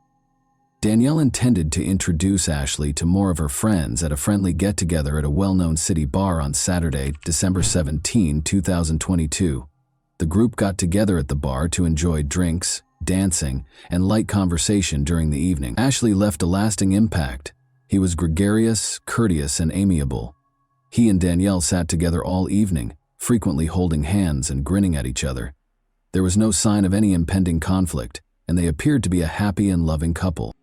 [SPEAKER 1] Danielle intended to introduce Ashley to more of her friends at a friendly get-together at a well-known city bar on Saturday, December 17, 2022. The group got together at the bar to enjoy drinks, dancing, and light conversation during the evening. Ashley left a lasting impact. He was gregarious, courteous, and amiable. He and Danielle sat together all evening, frequently holding hands and grinning at each other. There was no sign of any impending conflict, and they appeared to be a happy and loving couple.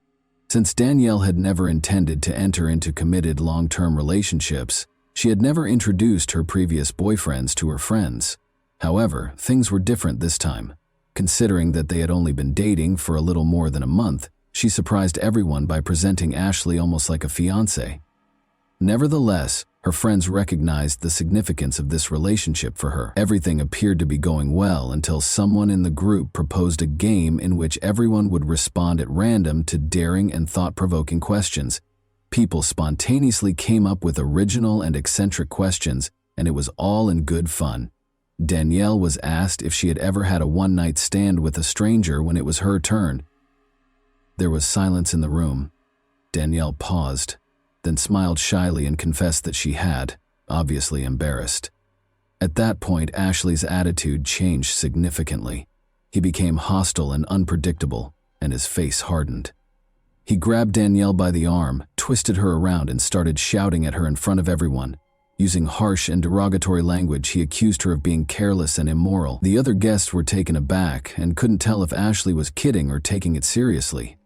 [SPEAKER 1] Since Danielle had never intended to enter into committed long-term relationships, she had never introduced her previous boyfriends to her friends. However, things were different this time. Considering that they had only been dating for a little more than a month, she surprised everyone by presenting Ashley almost like a fiancé. Nevertheless, her friends recognized the significance of this relationship for her. Everything appeared to be going well until someone in the group proposed a game in which everyone would respond at random to daring and thought-provoking questions. People spontaneously came up with original and eccentric questions, and it was all in good fun. Danielle was asked if she had ever had a one-night stand with a stranger when it was her turn. There was silence in the room. Danielle paused, then smiled shyly and confessed that she had, obviously embarrassed. At that point, Ashley's attitude changed significantly. He became hostile and unpredictable, and his face hardened. He grabbed Danielle by the arm, twisted her around, and started shouting at her in front of everyone. Using harsh and derogatory language, he accused her of being careless and immoral. The other guests were taken aback and couldn't tell if Ashley was kidding or taking it seriously.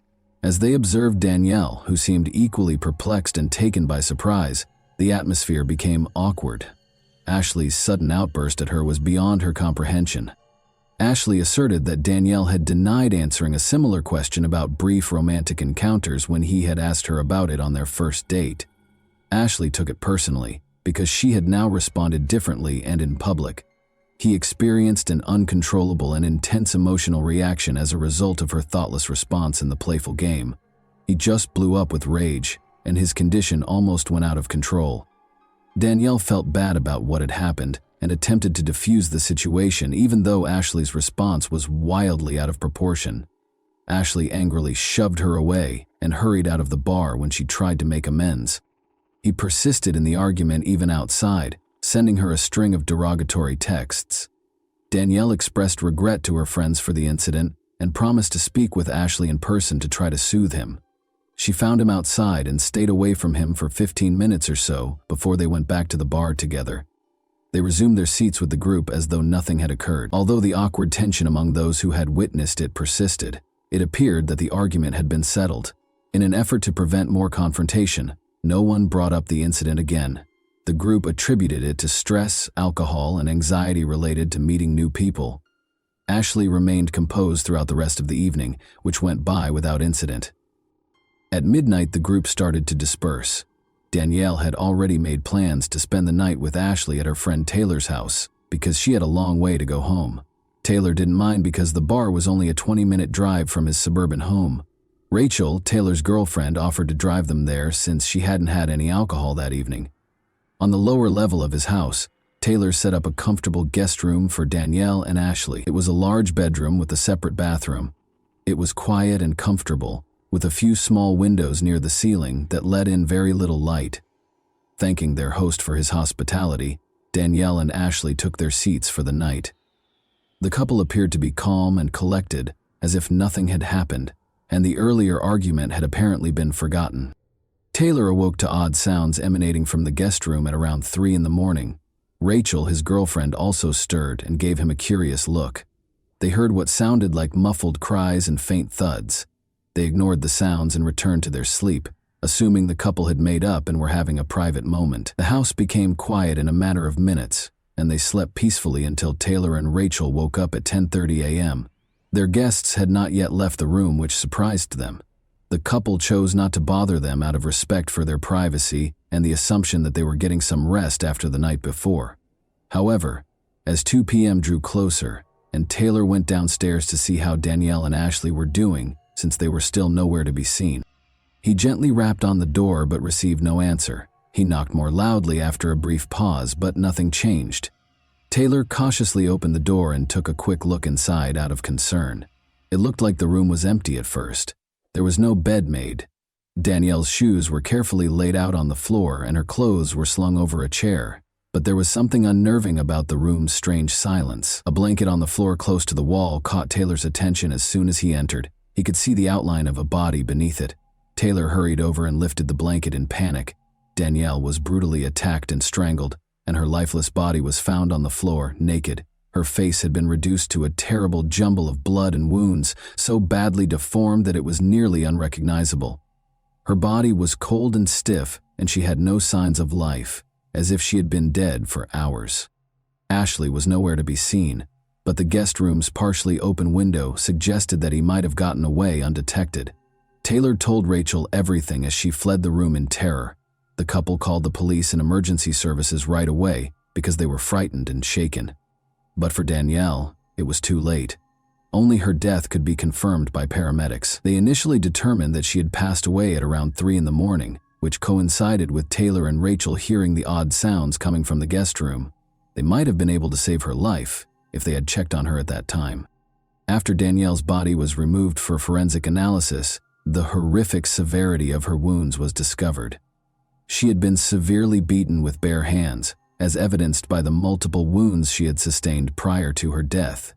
[SPEAKER 1] As they observed Danielle, who seemed equally perplexed and taken by surprise, the atmosphere became awkward. Ashley's sudden outburst at her was beyond her comprehension. Ashley asserted that Danielle had denied answering a similar question about brief romantic encounters when he had asked her about it on their first date. Ashley took it personally, because she had now responded differently and in public. He experienced an uncontrollable and intense emotional reaction as a result of her thoughtless response in the playful game. He just blew up with rage, and his condition almost went out of control. Danielle felt bad about what had happened and attempted to defuse the situation, even though Ashley's response was wildly out of proportion. Ashley angrily shoved her away and hurried out of the bar when she tried to make amends. He persisted in the argument even outside, sending her a string of derogatory texts. Danielle expressed regret to her friends for the incident and promised to speak with Ashley in person to try to soothe him. She found him outside and stayed away from him for 15 minutes or so before they went back to the bar together. They resumed their seats with the group as though nothing had occurred. Although the awkward tension among those who had witnessed it persisted, it appeared that the argument had been settled. In an effort to prevent more confrontation, no one brought up the incident again. The group attributed it to stress, alcohol, and anxiety related to meeting new people. Ashley remained composed throughout the rest of the evening, which went by without incident. At midnight, the group started to disperse. Danielle had already made plans to spend the night with Ashley at her friend Taylor's house because she had a long way to go home. Taylor didn't mind because the bar was only a 20-minute drive from his suburban home. Rachel, Taylor's girlfriend, offered to drive them there since she hadn't had any alcohol that evening. On the lower level of his house, Taylor set up a comfortable guest room for Danielle and Ashley. It was a large bedroom with a separate bathroom. It was quiet and comfortable, with a few small windows near the ceiling that let in very little light. Thanking their host for his hospitality, Danielle and Ashley took their seats for the night. The couple appeared to be calm and collected, as if nothing had happened, and the earlier argument had apparently been forgotten. Taylor awoke to odd sounds emanating from the guest room at around 3 in the morning. Rachel, his girlfriend, also stirred and gave him a curious look. They heard what sounded like muffled cries and faint thuds. They ignored the sounds and returned to their sleep, assuming the couple had made up and were having a private moment. The house became quiet in a matter of minutes, and they slept peacefully until Taylor and Rachel woke up at 10:30 a.m. Their guests had not yet left the room, which surprised them. The couple chose not to bother them out of respect for their privacy and the assumption that they were getting some rest after the night before. However, as 2 p.m. drew closer, and Taylor went downstairs to see how Danielle and Ashley were doing, since they were still nowhere to be seen. He gently rapped on the door but received no answer. He knocked more loudly after a brief pause, but nothing changed. Taylor cautiously opened the door and took a quick look inside out of concern. It looked like the room was empty at first. There was no bed made. Danielle's shoes were carefully laid out on the floor and her clothes were slung over a chair. But there was something unnerving about the room's strange silence. A blanket on the floor close to the wall caught Taylor's attention as soon as he entered. He could see the outline of a body beneath it. Taylor hurried over and lifted the blanket in panic. Danielle was brutally attacked and strangled, and her lifeless body was found on the floor, naked. Her face had been reduced to a terrible jumble of blood and wounds, so badly deformed that it was nearly unrecognizable. Her body was cold and stiff, and she had no signs of life, as if she had been dead for hours. Ashley was nowhere to be seen, but the guest room's partially open window suggested that he might have gotten away undetected. Taylor told Rachel everything as she fled the room in terror. The couple called the police and emergency services right away because they were frightened and shaken. But for Danielle, it was too late. Only her death could be confirmed by paramedics. They initially determined that she had passed away at around 3 in the morning, which coincided with Taylor and Rachel hearing the odd sounds coming from the guest room. They might have been able to save her life if they had checked on her at that time. After Danielle's body was removed for forensic analysis, the horrific severity of her wounds was discovered. She had been severely beaten with bare hands, as evidenced by the multiple wounds she had sustained prior to her death.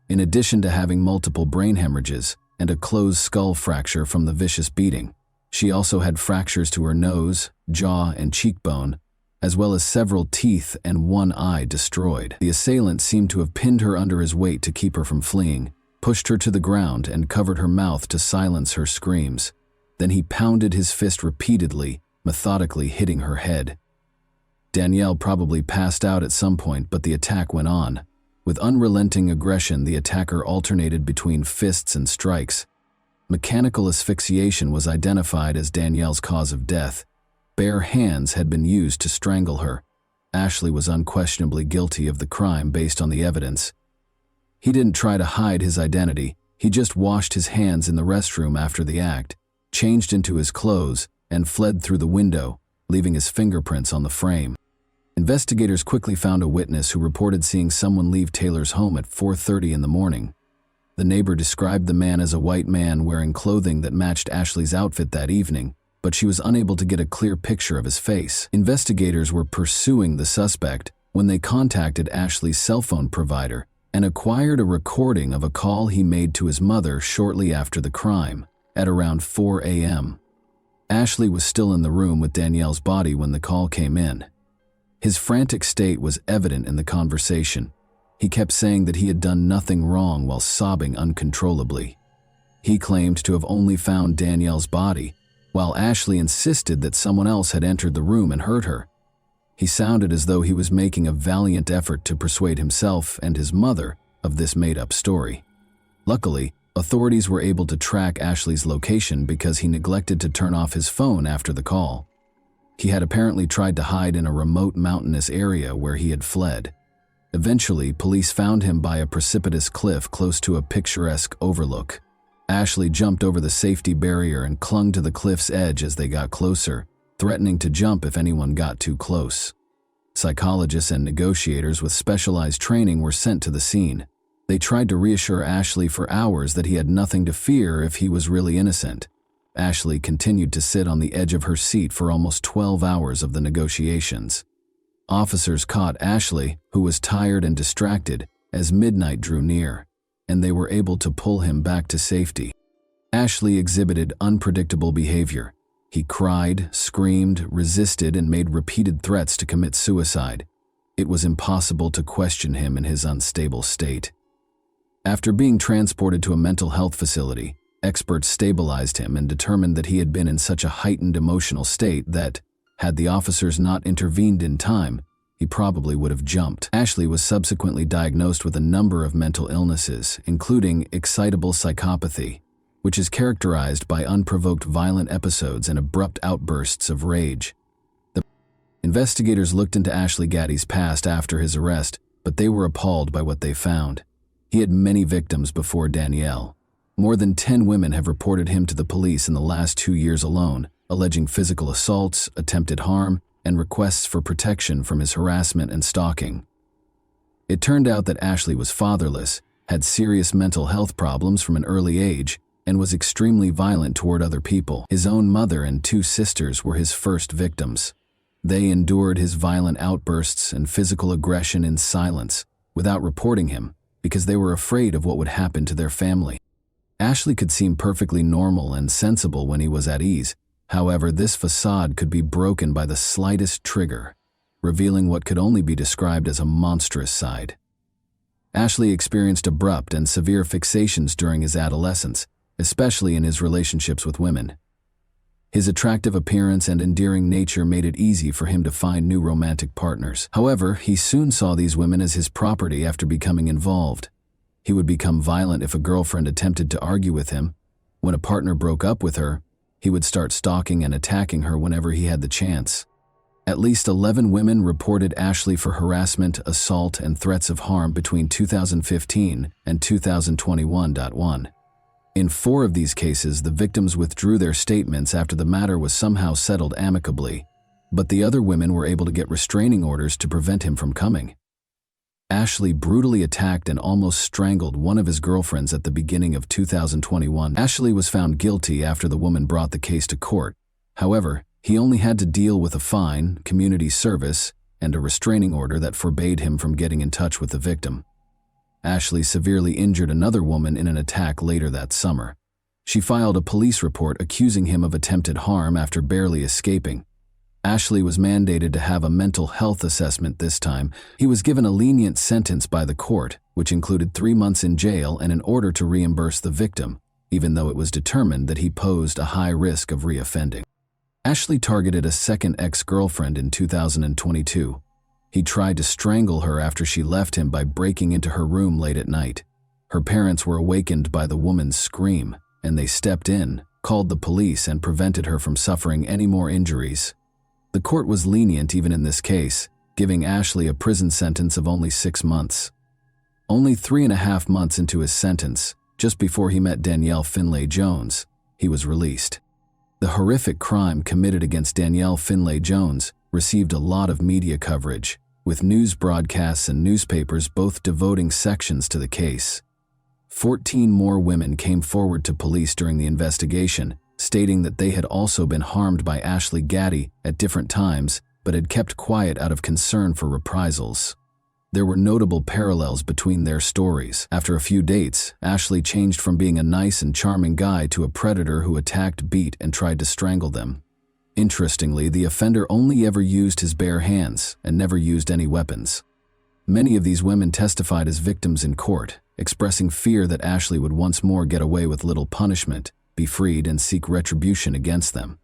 [SPEAKER 1] In addition to having multiple brain hemorrhages and a closed skull fracture from the vicious beating, she also had fractures to her nose, jaw, and cheekbone, as well as several teeth and one eye destroyed. The assailant seemed to have pinned her under his weight to keep her from fleeing, pushed her to the ground, and covered her mouth to silence her screams. Then he pounded his fist repeatedly, methodically hitting her head. Danielle probably passed out at some point, but the attack went on. With unrelenting aggression, the attacker alternated between fists and strikes. Mechanical asphyxiation was identified as Danielle's cause of death. Bare hands had been used to strangle her. Ashley was unquestionably guilty of the crime based on the evidence. He didn't try to hide his identity. He just washed his hands in the restroom after the act, changed into his clothes, and fled through the window, leaving his fingerprints on the frame. Investigators quickly found a witness who reported seeing someone leave Taylor's home at 4:30 in the morning. The neighbor described the man as a white man wearing clothing that matched Ashley's outfit that evening, but she was unable to get a clear picture of his face. Investigators were pursuing the suspect when they contacted Ashley's cell phone provider and acquired a recording of a call he made to his mother shortly after the crime, at around 4 a.m. Ashley was still in the room with Danielle's body when the call came in. His frantic state was evident in the conversation. He kept saying that he had done nothing wrong while sobbing uncontrollably. He claimed to have only found Danielle's body, while Ashley insisted that someone else had entered the room and hurt her. He sounded as though he was making a valiant effort to persuade himself and his mother of this made-up story. Luckily, authorities were able to track Ashley's location because he neglected to turn off his phone after the call. He had apparently tried to hide in a remote mountainous area where he had fled. Eventually, police found him by a precipitous cliff close to a picturesque overlook. Ashley jumped over the safety barrier and clung to the cliff's edge as they got closer, threatening to jump if anyone got too close. Psychologists and negotiators with specialized training were sent to the scene. They tried to reassure Ashley for hours that he had nothing to fear if he was really innocent. Ashley continued to sit on the edge of her seat for almost 12 hours of the negotiations. Officers caught Ashley, who was tired and distracted, as midnight drew near, and they were able to pull him back to safety. Ashley exhibited unpredictable behavior. He cried, screamed, resisted, and made repeated threats to commit suicide. It was impossible to question him in his unstable state. After being transported to a mental health facility, experts stabilized him and determined that he had been in such a heightened emotional state that, had the officers not intervened in time, he probably would have jumped. Ashley was subsequently diagnosed with a number of mental illnesses, including excitable psychopathy, which is characterized by unprovoked violent episodes and abrupt outbursts of rage. The investigators looked into Ashley Gaddy's past after his arrest, but they were appalled by what they found. He had many victims before Danielle. More than 10 women have reported him to the police in the last 2 years alone, alleging physical assaults, attempted harm, and requests for protection from his harassment and stalking. It turned out that Ashley was fatherless, had serious mental health problems from an early age, and was extremely violent toward other people. His own mother and 2 sisters were his first victims. They endured his violent outbursts and physical aggression in silence, without reporting him, because they were afraid of what would happen to their family. Ashley could seem perfectly normal and sensible when he was at ease. However, this facade could be broken by the slightest trigger, revealing what could only be described as a monstrous side. Ashley experienced abrupt and severe fixations during his adolescence, especially in his relationships with women. His attractive appearance and endearing nature made it easy for him to find new romantic partners. However, he soon saw these women as his property after becoming involved. He would become violent if a girlfriend attempted to argue with him. When a partner broke up with her, he would start stalking and attacking her whenever he had the chance. At least 11 women reported Ashley for harassment, assault, and threats of harm between 2015 and 2021. In 4 of these cases, the victims withdrew their statements after the matter was somehow settled amicably, but the other women were able to get restraining orders to prevent him from coming. Ashley brutally attacked and almost strangled one of his girlfriends at the beginning of 2021. Ashley was found guilty after the woman brought the case to court. However, he only had to deal with a fine, community service, and a restraining order that forbade him from getting in touch with the victim. Ashley severely injured another woman in an attack later that summer. She filed a police report accusing him of attempted harm after barely escaping. Ashley was mandated to have a mental health assessment this time. He was given a lenient sentence by the court, which included 3 months in jail and an order to reimburse the victim, even though it was determined that he posed a high risk of reoffending. Ashley targeted a second ex-girlfriend in 2022. He tried to strangle her after she left him by breaking into her room late at night. Her parents were awakened by the woman's scream, and they stepped in, called the police, and prevented her from suffering any more injuries. The court was lenient even in this case, giving Ashley a prison sentence of only 6 months. Only 3.5 months into his sentence, just before he met Danielle Finlay Jones, he was released. The horrific crime committed against Danielle Finlay Jones received a lot of media coverage, with news broadcasts and newspapers both devoting sections to the case. 14 more women came forward to police during the investigation, stating that they had also been harmed by Ashley Gaddy at different times, but had kept quiet out of concern for reprisals. There were notable parallels between their stories. After a few dates, Ashley changed from being a nice and charming guy to a predator who attacked, beat, and tried to strangle them. Interestingly, the offender only ever used his bare hands and never used any weapons. Many of these women testified as victims in court, expressing fear that Ashley would once more get away with little punishment, be freed, and seek retribution against them.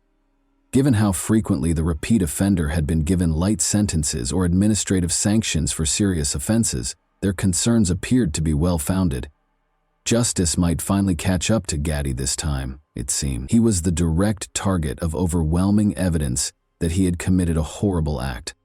[SPEAKER 1] Given how frequently the repeat offender had been given light sentences or administrative sanctions for serious offenses, their concerns appeared to be well-founded. Justice might finally catch up to Gaddy this time, it seemed. He was the direct target of overwhelming evidence that he had committed a horrible act.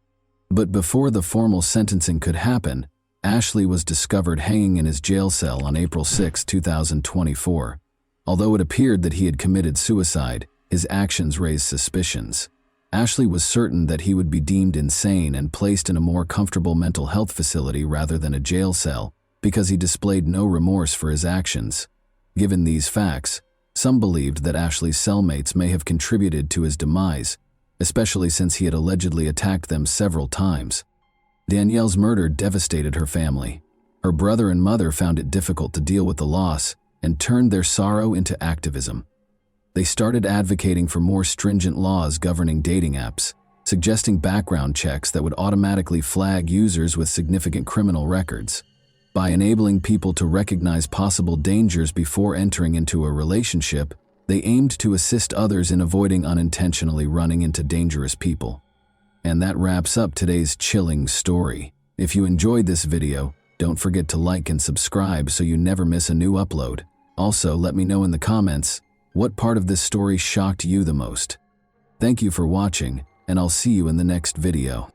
[SPEAKER 1] But before the formal sentencing could happen, Ashley was discovered hanging in his jail cell on April 6, 2024. Although it appeared that he had committed suicide, his actions raised suspicions. Ashley was certain that he would be deemed insane and placed in a more comfortable mental health facility rather than a jail cell, because he displayed no remorse for his actions. Given these facts, some believed that Ashley's cellmates may have contributed to his demise, especially since he had allegedly attacked them several times. Danielle's murder devastated her family. Her brother and mother found it difficult to deal with the loss and turned their sorrow into activism. They started advocating for more stringent laws governing dating apps, suggesting background checks that would automatically flag users with significant criminal records. By enabling people to recognize possible dangers before entering into a relationship, they aimed to assist others in avoiding unintentionally running into dangerous people. And that wraps up today's chilling story. If you enjoyed this video, don't forget to like and subscribe so you never miss a new upload. Also, let me know in the comments, what part of this story shocked you the most? Thank you for watching, and I'll see you in the next video.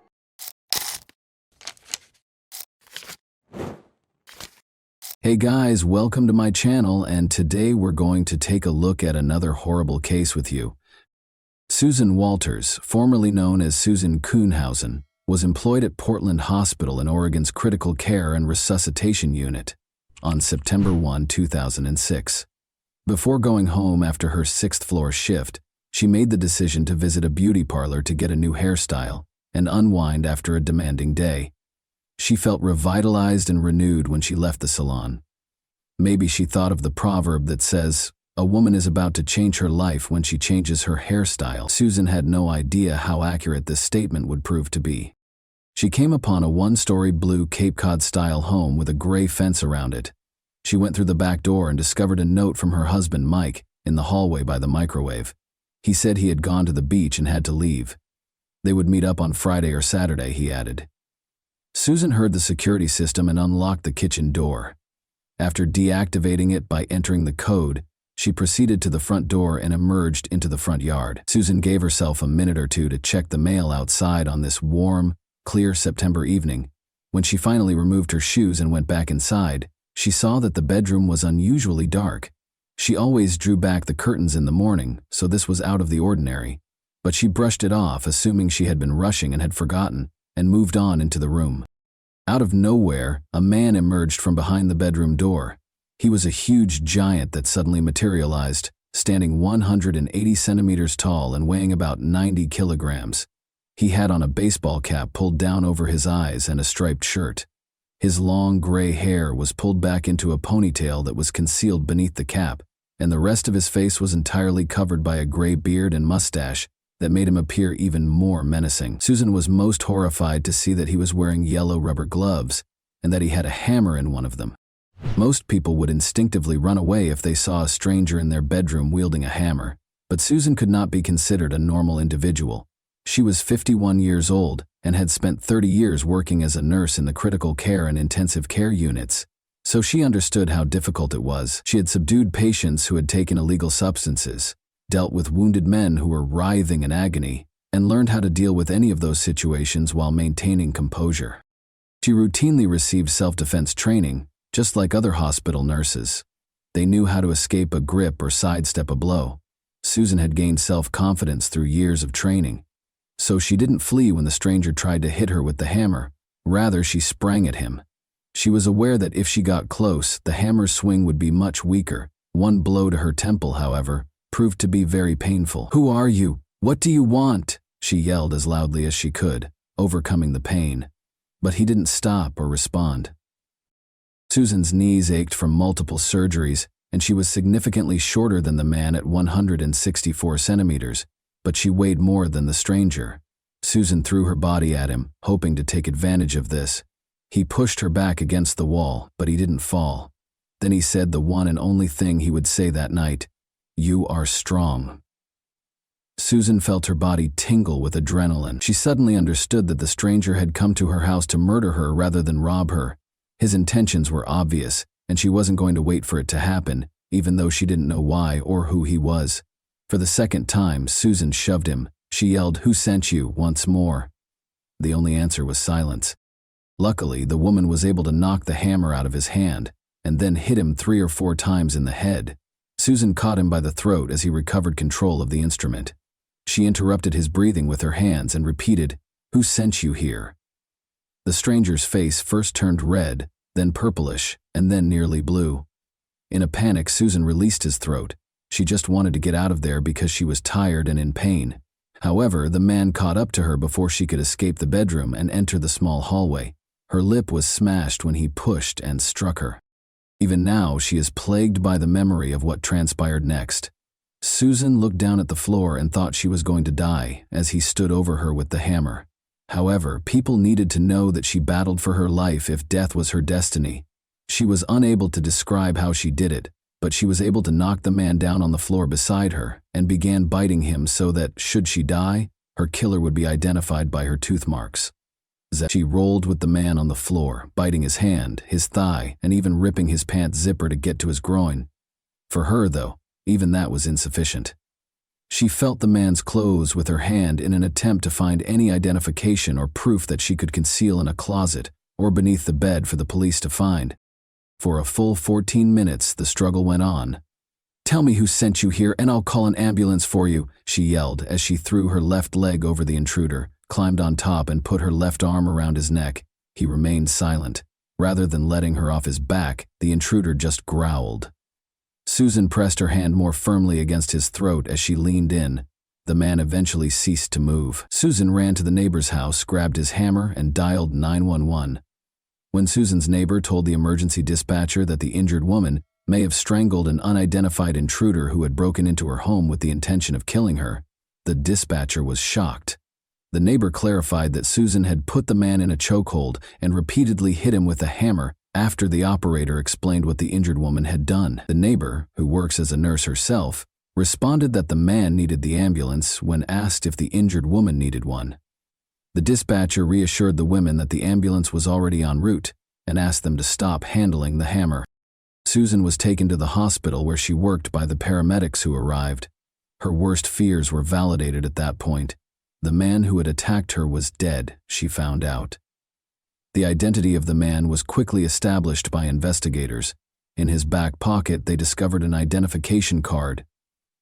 [SPEAKER 1] Hey guys, welcome to my channel, and today we're going to take a look at another horrible case with you. Susan Walters, formerly known as Susan Kuhnhausen, was employed at Portland Hospital in Oregon's Critical Care and Resuscitation Unit on September 1, 2006. Before going home after her sixth-floor shift, she made the decision to visit a beauty parlor to get a new hairstyle and unwind after a demanding day. She felt revitalized and renewed when she left the salon. Maybe she thought of the proverb that says, "A woman is about to change her life when she changes her hairstyle." Susan had no idea how accurate this statement would prove to be. She came upon a one-story blue Cape Cod-style home with a gray fence around it. She went through the back door and discovered a note from her husband, Mike, in the hallway by the microwave. He said he had gone to the beach and had to leave. They would meet up on Friday or Saturday, he added. Susan heard the security system and unlocked the kitchen door. After deactivating it by entering the code, she proceeded to the front door and emerged into the front yard. Susan gave herself a minute or two to check the mail outside on this warm, clear September evening. When she finally removed her shoes and went back inside, she saw that the bedroom was unusually dark. She always drew back the curtains in the morning, so this was out of the ordinary. But she brushed it off, assuming she had been rushing and had forgotten, and moved on into the room. Out of nowhere, a man emerged from behind the bedroom door. He was a huge giant that suddenly materialized, standing 180 centimeters tall and weighing about 90 kilograms. He had on a baseball cap pulled down over his eyes and a striped shirt. His long gray hair was pulled back into a ponytail that was concealed beneath the cap, and the rest of his face was entirely covered by a gray beard and mustache that made him appear even more menacing. Susan was most horrified to see that he was wearing yellow rubber gloves and that he had a hammer in one of them. Most people would instinctively run away if they saw a stranger in their bedroom wielding a hammer, but Susan could not be considered a normal individual. She was 51 years old and had spent 30 years working as a nurse in the critical care and intensive care units, so she understood how difficult it was. She had subdued patients who had taken illegal substances, dealt with wounded men who were writhing in agony, and learned how to deal with any of those situations while maintaining composure. She routinely received self-defense training, just like other hospital nurses. They knew how to escape a grip or sidestep a blow. Susan had gained self-confidence through years of training. So she didn't flee when the stranger tried to hit her with the hammer. Rather, she sprang at him. She was aware that if she got close, the hammer's swing would be much weaker. One blow to her temple, however, proved to be very painful. "Who are you? What do you want?" she yelled as loudly as she could, overcoming the pain. But he didn't stop or respond. Susan's knees ached from multiple surgeries, and she was significantly shorter than the man at 164 centimeters. But she weighed more than the stranger. Susan threw her body at him, hoping to take advantage of this. He pushed her back against the wall, but he didn't fall. Then he said the one and only thing he would say that night, "You are strong." Susan felt her body tingle with adrenaline. She suddenly understood that the stranger had come to her house to murder her rather than rob her. His intentions were obvious, and she wasn't going to wait for it to happen, even though she didn't know why or who he was. For the second time, Susan shoved him. She yelled, "Who sent you?" once more. The only answer was silence. Luckily, the woman was able to knock the hammer out of his hand and then hit him 3 or 4 times in the head. Susan caught him by the throat as he recovered control of the instrument. She interrupted his breathing with her hands and repeated, "Who sent you here?" The stranger's face first turned red, then purplish, and then nearly blue. In a panic, Susan released his throat. She just wanted to get out of there because she was tired and in pain. However, the man caught up to her before she could escape the bedroom and enter the small hallway. Her lip was smashed when he pushed and struck her. Even now, she is plagued by the memory of what transpired next. Susan looked down at the floor and thought she was going to die as he stood over her with the hammer. However, people needed to know that she battled for her life if death was her destiny. She was unable to describe how she did it, but she was able to knock the man down on the floor beside her and began biting him so that, should she die, her killer would be identified by her tooth marks. She rolled with the man on the floor, biting his hand, his thigh, and even ripping his pants zipper to get to his groin. For her, though, even that was insufficient. She felt the man's clothes with her hand in an attempt to find any identification or proof that she could conceal in a closet or beneath the bed for the police to find. For a full 14 minutes, the struggle went on. "Tell me who sent you here and I'll call an ambulance for you," she yelled as she threw her left leg over the intruder, climbed on top and put her left arm around his neck. He remained silent. Rather than letting her off his back, the intruder just growled. Susan pressed her hand more firmly against his throat as she leaned in. The man eventually ceased to move. Susan ran to the neighbor's house, grabbed his hammer, and dialed 911. When Susan's neighbor told the emergency dispatcher that the injured woman may have strangled an unidentified intruder who had broken into her home with the intention of killing her, the dispatcher was shocked. The neighbor clarified that Susan had put the man in a chokehold and repeatedly hit him with a hammer after the operator explained what the injured woman had done. The neighbor, who works as a nurse herself, responded that the man needed the ambulance when asked if the injured woman needed one. The dispatcher reassured the women that the ambulance was already en route and asked them to stop handling the hammer. Susan was taken to the hospital where she worked by the paramedics who arrived. Her worst fears were validated at that point. The man who had attacked her was dead, she found out. The identity of the man was quickly established by investigators. In his back pocket, they discovered an identification card.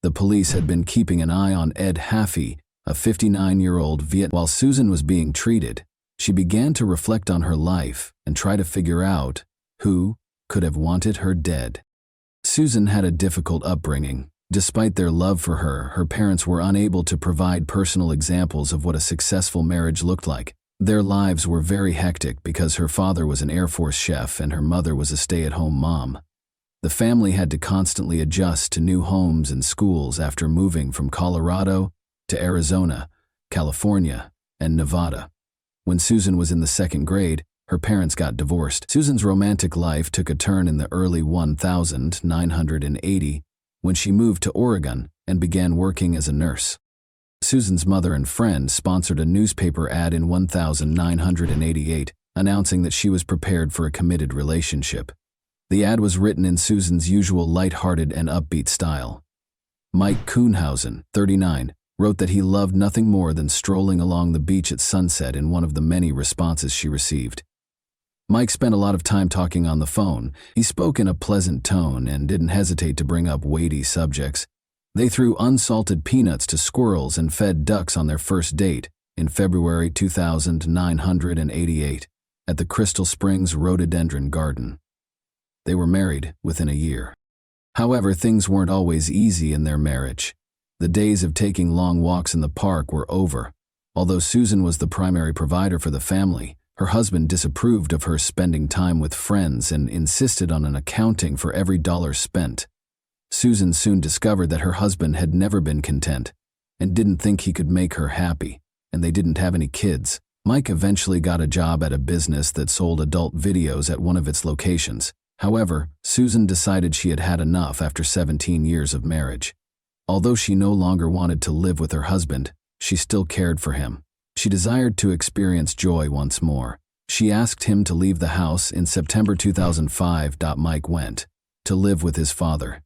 [SPEAKER 1] The police had been keeping an eye on Ed Haffey, a 59-year-old Viet. While Susan was being treated, she began to reflect on her life and try to figure out who could have wanted her dead. Susan had a difficult upbringing. Despite their love for her, her parents were unable to provide personal examples of what a successful marriage looked like. Their lives were very hectic because her father was an Air Force chef and her mother was a stay-at-home mom. The family had to constantly adjust to new homes and schools after moving from Colorado to Arizona, California, and Nevada. When Susan was in the second grade, her parents got divorced. Susan's romantic life took a turn in the early 1980 when she moved to Oregon and began working as a nurse. Susan's mother and friend sponsored a newspaper ad in 1988, announcing that she was prepared for a committed relationship. The ad was written in Susan's usual light-hearted and upbeat style. Mike Kuhnhausen, 39, wrote that he loved nothing more than strolling along the beach at sunset in one of the many responses she received. Mike spent a lot of time talking on the phone. He spoke in a pleasant tone and didn't hesitate to bring up weighty subjects. They threw unsalted peanuts to squirrels and fed ducks on their first date in February 1988 at the Crystal Springs Rhododendron Garden. They were married within a year. However, things weren't always easy in their marriage. The days of taking long walks in the park were over. Although Susan was the primary provider for the family, her husband disapproved of her spending time with friends and insisted on an accounting for every dollar spent. Susan soon discovered that her husband had never been content and didn't think he could make her happy, and they didn't have any kids. Mike eventually got a job at a business that sold adult videos at one of its locations. However, Susan decided she had had enough after 17 years of marriage. Although she no longer wanted to live with her husband, she still cared for him. She desired to experience joy once more. She asked him to leave the house in September 2005. Mike went to live with his father.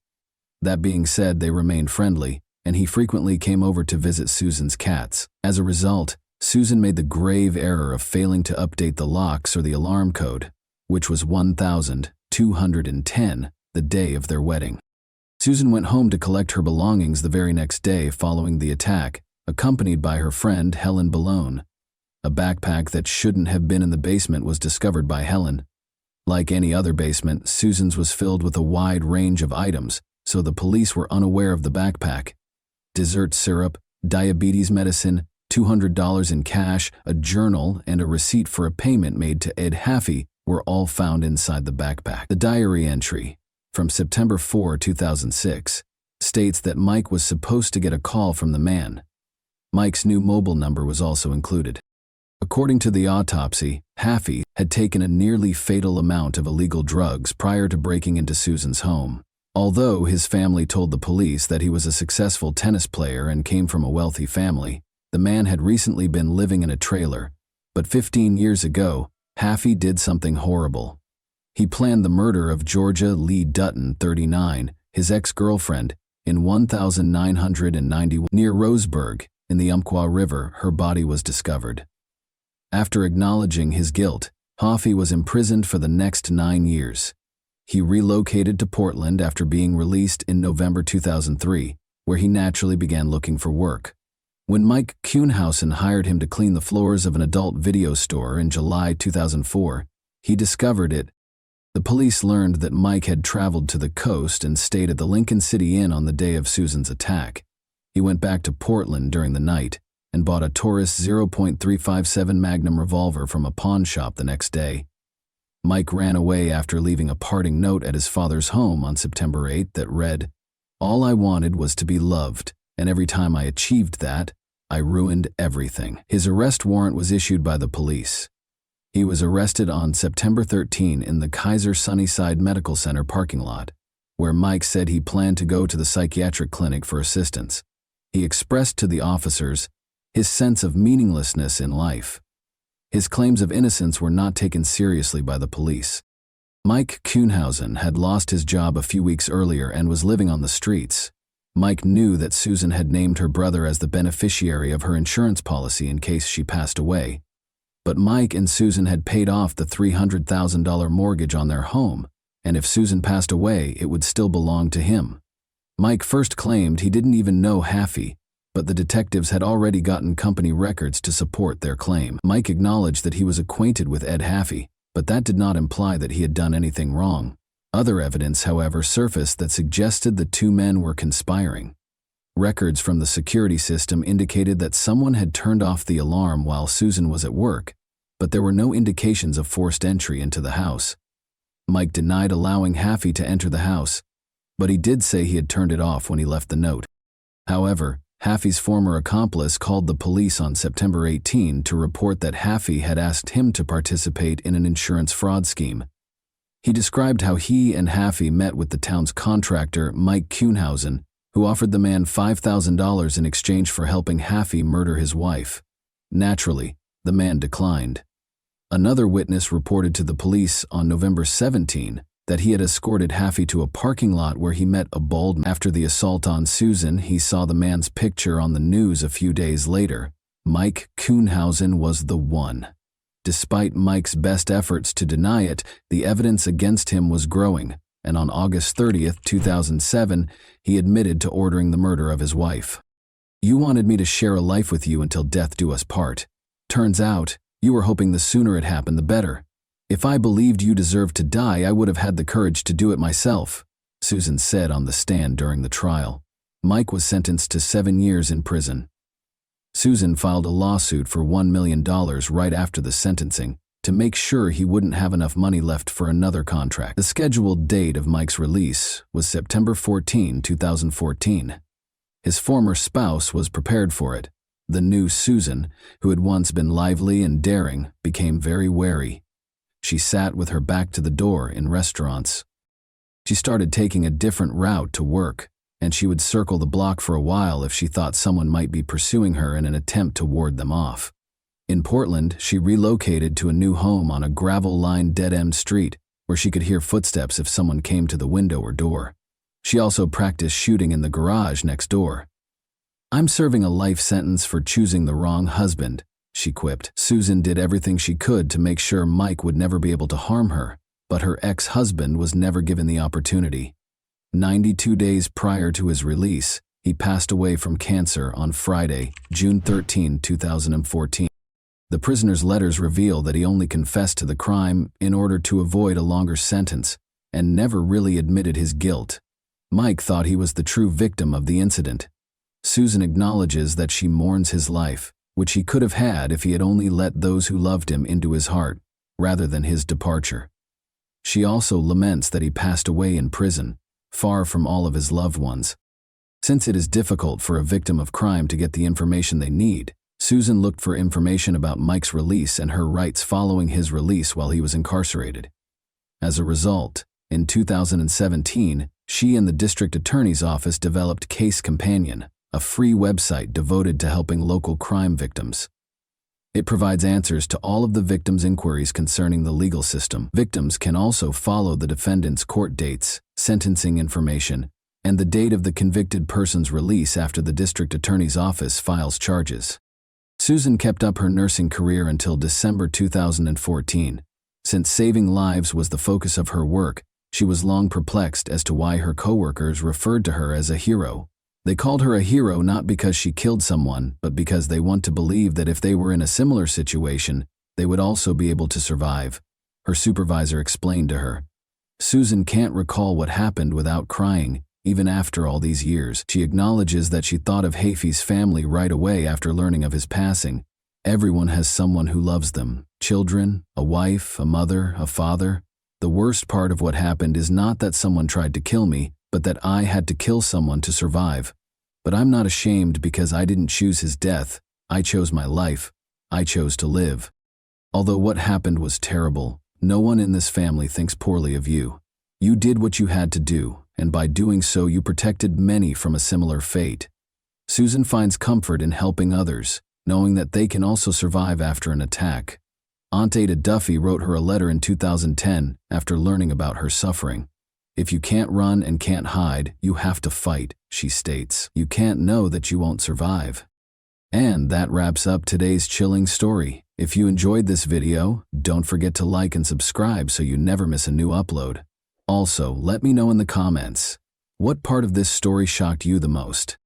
[SPEAKER 1] That being said, they remained friendly, and he frequently came over to visit Susan's cats. As a result, Susan made the grave error of failing to update the locks or the alarm code, which was 1210, the day of their wedding. Susan went home to collect her belongings the very next day following the attack, accompanied by her friend Helen Balone. A backpack that shouldn't have been in the basement was discovered by Helen. Like any other basement, Susan's was filled with a wide range of items, so the police were unaware of the backpack. Dessert syrup, diabetes medicine, $200 in cash, a journal, and a receipt for a payment made to Ed Haffey were all found inside the backpack. The diary entry, from September 4, 2006, states that Mike was supposed to get a call from the man. Mike's new mobile number was also included. According to the autopsy, Haffey had taken a nearly fatal amount of illegal drugs prior to breaking into Susan's home. Although his family told the police that he was a successful tennis player and came from a wealthy family, the man had recently been living in a trailer. But 15 years ago, Haffey did something horrible. He planned the murder of Georgia Lee Dutton, 39, his ex-girlfriend, in 1991 near Roseburg, in the Umpqua River. Her body was discovered. After acknowledging his guilt, Haffey was imprisoned for the next 9 years. He relocated to Portland after being released in November 2003, where he naturally began looking for work. When Mike Kuhnhausen hired him to clean the floors of an adult video store in July 2004, he discovered it. The police learned that Mike had traveled to the coast and stayed at the Lincoln City Inn on the day of Susan's attack. He went back to Portland during the night and bought a Taurus .357 Magnum revolver from a pawn shop the next day. Mike ran away after leaving a parting note at his father's home on September 8 that read, "All I wanted was to be loved, and every time I achieved that, I ruined everything." His arrest warrant was issued by the police. He was arrested on September 13 in the Kaiser Sunnyside Medical Center parking lot, where Mike said he planned to go to the psychiatric clinic for assistance. He expressed to the officers his sense of meaninglessness in life. His claims of innocence were not taken seriously by the police. Mike Kuhnhausen had lost his job a few weeks earlier and was living on the streets. Mike knew that Susan had named her brother as the beneficiary of her insurance policy in case she passed away. But Mike and Susan had paid off the $300,000 mortgage on their home, and if Susan passed away, it would still belong to him. Mike first claimed he didn't even know Haffey, but the detectives had already gotten company records to support their claim. Mike acknowledged that he was acquainted with Ed Haffey, but that did not imply that he had done anything wrong. Other evidence, however, surfaced that suggested the two men were conspiring. Records from the security system indicated that someone had turned off the alarm while Susan was at work, but there were no indications of forced entry into the house. Mike denied allowing Haffey to enter the house, but he did say he had turned it off when he left the note. However, Haffey's former accomplice called the police on September 18 to report that Haffey had asked him to participate in an insurance fraud scheme. He described how he and Haffey met with the town's contractor, Mike Kuhnhausen, who offered the man $5,000 in exchange for helping Haffey murder his wife. Naturally, the man declined. Another witness reported to the police on November 17 that he had escorted Haffey to a parking lot where he met a bald man. After the assault on Susan, he saw the man's picture on the news a few days later. Mike Kuhnhausen was the one. Despite Mike's best efforts to deny it, the evidence against him was growing, and on August 30, 2007, he admitted to ordering the murder of his wife. "You wanted me to share a life with you until death do us part. Turns out, you were hoping the sooner it happened the better. If I believed you deserved to die, I would have had the courage to do it myself," Susan said on the stand during the trial. Mike was sentenced to 7 years in prison. Susan filed a lawsuit for $1 million right after the sentencing to make sure he wouldn't have enough money left for another contract. The scheduled date of Mike's release was September 14, 2014. His former spouse was prepared for it. The new Susan, who had once been lively and daring, became very wary. She sat with her back to the door in restaurants. She started taking a different route to work, and she would circle the block for a while if she thought someone might be pursuing her in an attempt to ward them off. In Portland, she relocated to a new home on a gravel-lined dead-end street where she could hear footsteps if someone came to the window or door. She also practiced shooting in the garage next door. "I'm serving a life sentence for choosing the wrong husband," she quipped. Susan did everything she could to make sure Mike would never be able to harm her, but her ex-husband was never given the opportunity. 92 days prior to his release, he passed away from cancer on Friday, June 13, 2014. The prisoner's letters reveal that he only confessed to the crime in order to avoid a longer sentence and never really admitted his guilt. Mike thought he was the true victim of the incident. Susan acknowledges that she mourns his life, which he could have had if he had only let those who loved him into his heart, rather than his departure. She also laments that he passed away in prison, far from all of his loved ones. Since it is difficult for a victim of crime to get the information they need, Susan looked for information about Mike's release and her rights following his release while he was incarcerated. As a result, in 2017, she and the district attorney's office developed Case Companion, a free website devoted to helping local crime victims. It provides answers to all of the victims' inquiries concerning the legal system. Victims can also follow the defendant's court dates, sentencing information, and the date of the convicted person's release after the district attorney's office files charges. Susan kept up her nursing career until December 2014. Since saving lives was the focus of her work, she was long perplexed as to why her coworkers referred to her as a hero. They called her a hero not because she killed someone, but because they want to believe that if they were in a similar situation, they would also be able to survive, her supervisor explained to her. Susan can't recall what happened without crying, even after all these years. She acknowledges that she thought of Hafey's family right away after learning of his passing. Everyone has someone who loves them, children, a wife, a mother, a father. The worst part of what happened is not that someone tried to kill me, but that I had to kill someone to survive. But I'm not ashamed because I didn't choose his death. I chose my life. I chose to live. Although what happened was terrible, no one in this family thinks poorly of you. You did what you had to do, and by doing so you protected many from a similar fate. Susan finds comfort in helping others, knowing that they can also survive after an attack. Aunt Ada Duffy wrote her a letter in 2010 after learning about her suffering. If you can't run and can't hide, you have to fight, she states. You can't know that you won't survive. And that wraps up today's chilling story. If you enjoyed this video, don't forget to like and subscribe so you never miss a new upload. Also, let me know in the comments, what part of this story shocked you the most?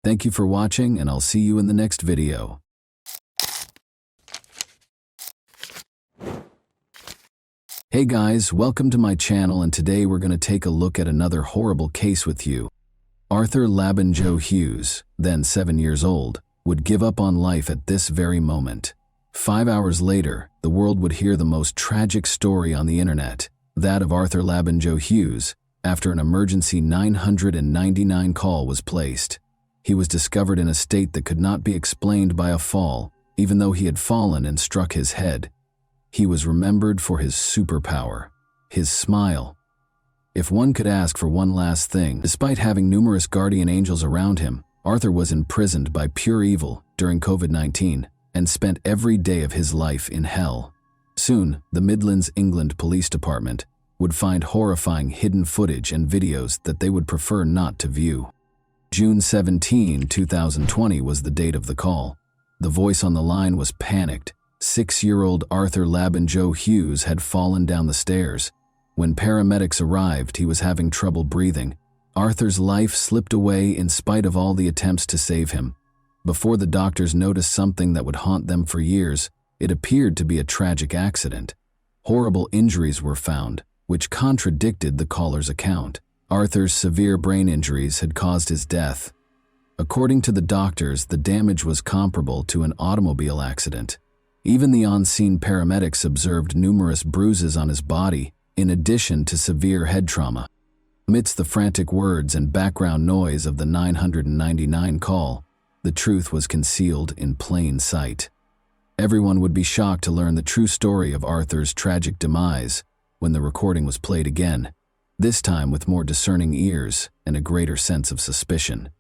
[SPEAKER 1] Thank you for watching, and I'll see you in the next video. Hey guys, welcome to my channel, and today we're going to take a look at another horrible case with you. Arthur Labanjo Hughes, then 7 years old, would give up on life at this very moment. 5 hours later, the world would hear the most tragic story on the internet, that of Arthur Labanjo Hughes, after an emergency 999 call was placed. He was discovered in a state that could not be explained by a fall, even though he had fallen and struck his head. He was remembered for his superpower, his smile. If one could ask for one last thing, despite having numerous guardian angels around him, Arthur was imprisoned by pure evil during COVID-19 and spent every day of his life in hell. Soon, the Midlands, England Police Department would find horrifying hidden footage and videos that they would prefer not to view. June 17, 2020 was the date of the call. The voice on the line was panicked. 6-year-old Arthur Labanjo Hughes had fallen down the stairs. When paramedics arrived, he was having trouble breathing. Arthur's life slipped away in spite of all the attempts to save him. Before the doctors noticed something that would haunt them for years, it appeared to be a tragic accident. Horrible injuries were found, which contradicted the caller's account. Arthur's severe brain injuries had caused his death. According to the doctors, the damage was comparable to an automobile accident. Even the on-scene paramedics observed numerous bruises on his body, in addition to severe head trauma. Amidst the frantic words and background noise of the 999 call, the truth was concealed in plain sight. Everyone would be shocked to learn the true story of Arthur's tragic demise when the recording was played again, this time with more discerning ears and a greater sense of suspicion.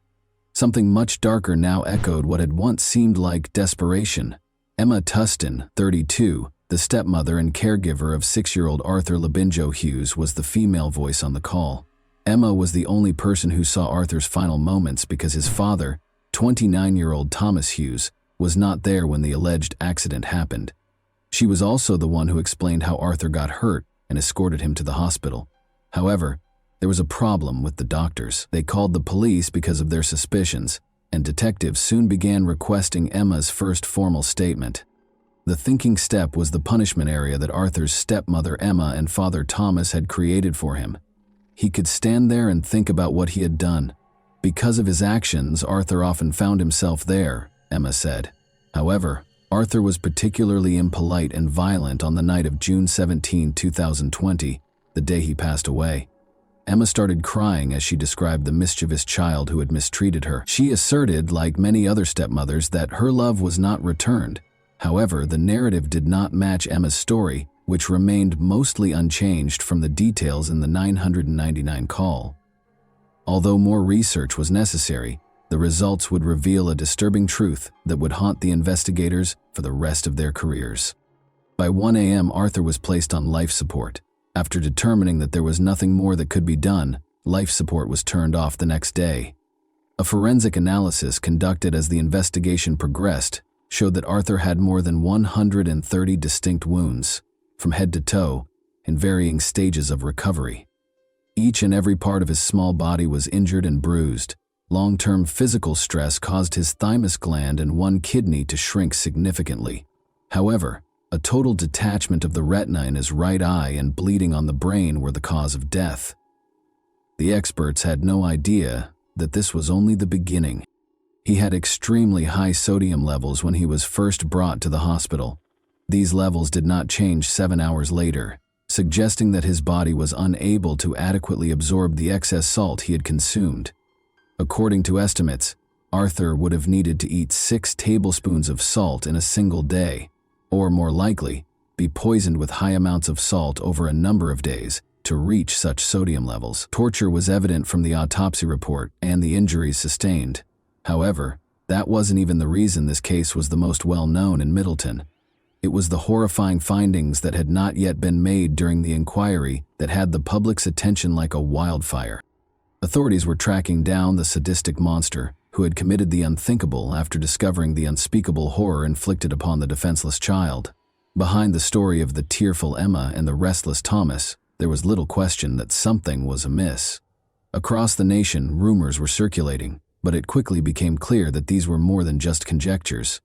[SPEAKER 1] Something much darker now echoed what had once seemed like desperation. Emma Tustin, 32, the stepmother and caregiver of 6-year-old Arthur Labanjo Hughes, was the female voice on the call. Emma was the only person who saw Arthur's final moments because his father, 29-year-old Thomas Hughes, was not there when the alleged accident happened. She was also the one who explained how Arthur got hurt and escorted him to the hospital. However, There was a problem with the doctors. They called the police because of their suspicions, and detectives soon began requesting Emma's first formal statement. The thinking step was the punishment area that Arthur's stepmother Emma and father Thomas had created for him. He could stand there and think about what he had done. Because of his actions, Arthur often found himself there, Emma said. However, Arthur was particularly impolite and violent on the night of June 17, 2020, the day he passed away. Emma started crying as she described the mischievous child who had mistreated her. She asserted, like many other stepmothers, that her love was not returned. However, the narrative did not match Emma's story, which remained mostly unchanged from the details in the 999 call. Although more research was necessary, the results would reveal a disturbing truth that would haunt the investigators for the rest of their careers. By 1 a.m., Arthur was placed on life support. After determining that there was nothing more that could be done, life support was turned off the next day. A forensic analysis conducted as the investigation progressed showed that Arthur had more than 130 distinct wounds, from head to toe, in varying stages of recovery. Each and every part of his small body was injured and bruised. Long-term physical stress caused his thymus gland and one kidney to shrink significantly. However, a total detachment of the retina in his right eye and bleeding on the brain were the cause of death. The experts had no idea that this was only the beginning. He had extremely high sodium levels when he was first brought to the hospital. These levels did not change 7 hours later, suggesting that his body was unable to adequately absorb the excess salt he had consumed. According to estimates, Arthur would have needed to eat 6 tablespoons of salt in a single day, or more likely, be poisoned with high amounts of salt over a number of days to reach such sodium levels. Torture was evident from the autopsy report and the injuries sustained. However, that wasn't even the reason this case was the most well-known in Middleton. It was the horrifying findings that had not yet been made during the inquiry that had the public's attention like a wildfire. Authorities were tracking down the sadistic monster who had committed the unthinkable after discovering the unspeakable horror inflicted upon the defenseless child. Behind the story of the tearful Emma and the restless Thomas, there was little question that something was amiss. Across the nation, rumors were circulating, but it quickly became clear that these were more than just conjectures.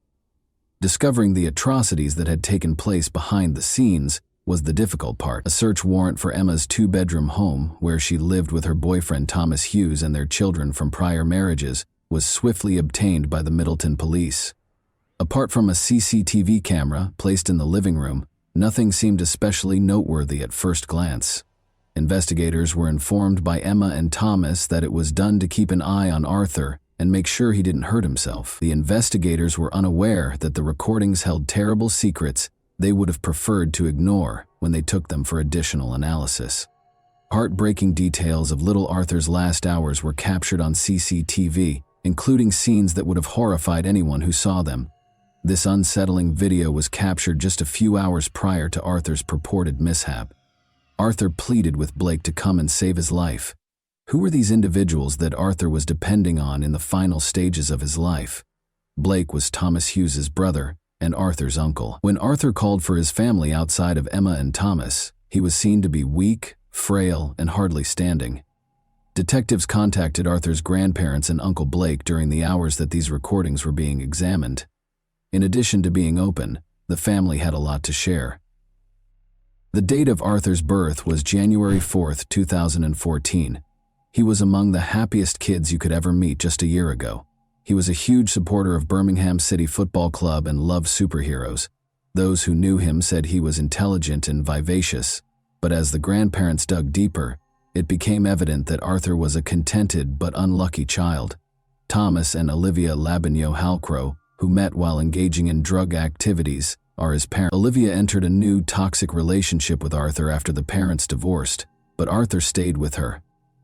[SPEAKER 1] Discovering the atrocities that had taken place behind the scenes was the difficult part. A search warrant for Emma's 2-bedroom home, where she lived with her boyfriend Thomas Hughes and their children from prior marriages, was swiftly obtained by the Middleton police. Apart from a CCTV camera placed in the living room, nothing seemed especially noteworthy at first glance. Investigators were informed by Emma and Thomas that it was done to keep an eye on Arthur and make sure he didn't hurt himself. The investigators were unaware that the recordings held terrible secrets they would have preferred to ignore when they took them for additional analysis. Heartbreaking details of little Arthur's last hours were captured on CCTV, including scenes that would have horrified anyone who saw them. This unsettling video was captured just a few hours prior to Arthur's purported mishap. Arthur pleaded with Blake to come and save his life. Who were these individuals that Arthur was depending on in the final stages of his life? Blake was Thomas Hughes's brother and Arthur's uncle. When Arthur called for his family outside of Emma and Thomas, he was seen to be weak, frail, and hardly standing. Detectives contacted Arthur's grandparents and Uncle Blake during the hours that these recordings were being examined. In addition to being open, the family had a lot to share. The date of Arthur's birth was January 4, 2014. He was among the happiest kids you could ever meet just a year ago. He was a huge supporter of Birmingham City Football Club and loved superheroes. Those who knew him said he was intelligent and vivacious, but as the grandparents dug deeper, it became evident that Arthur was a contented but unlucky child. Thomas and Olivia Labigno-Halcrow, who met while engaging in drug activities, are his parents. Olivia entered a new toxic relationship with Arthur after the parents divorced, but Arthur stayed with her.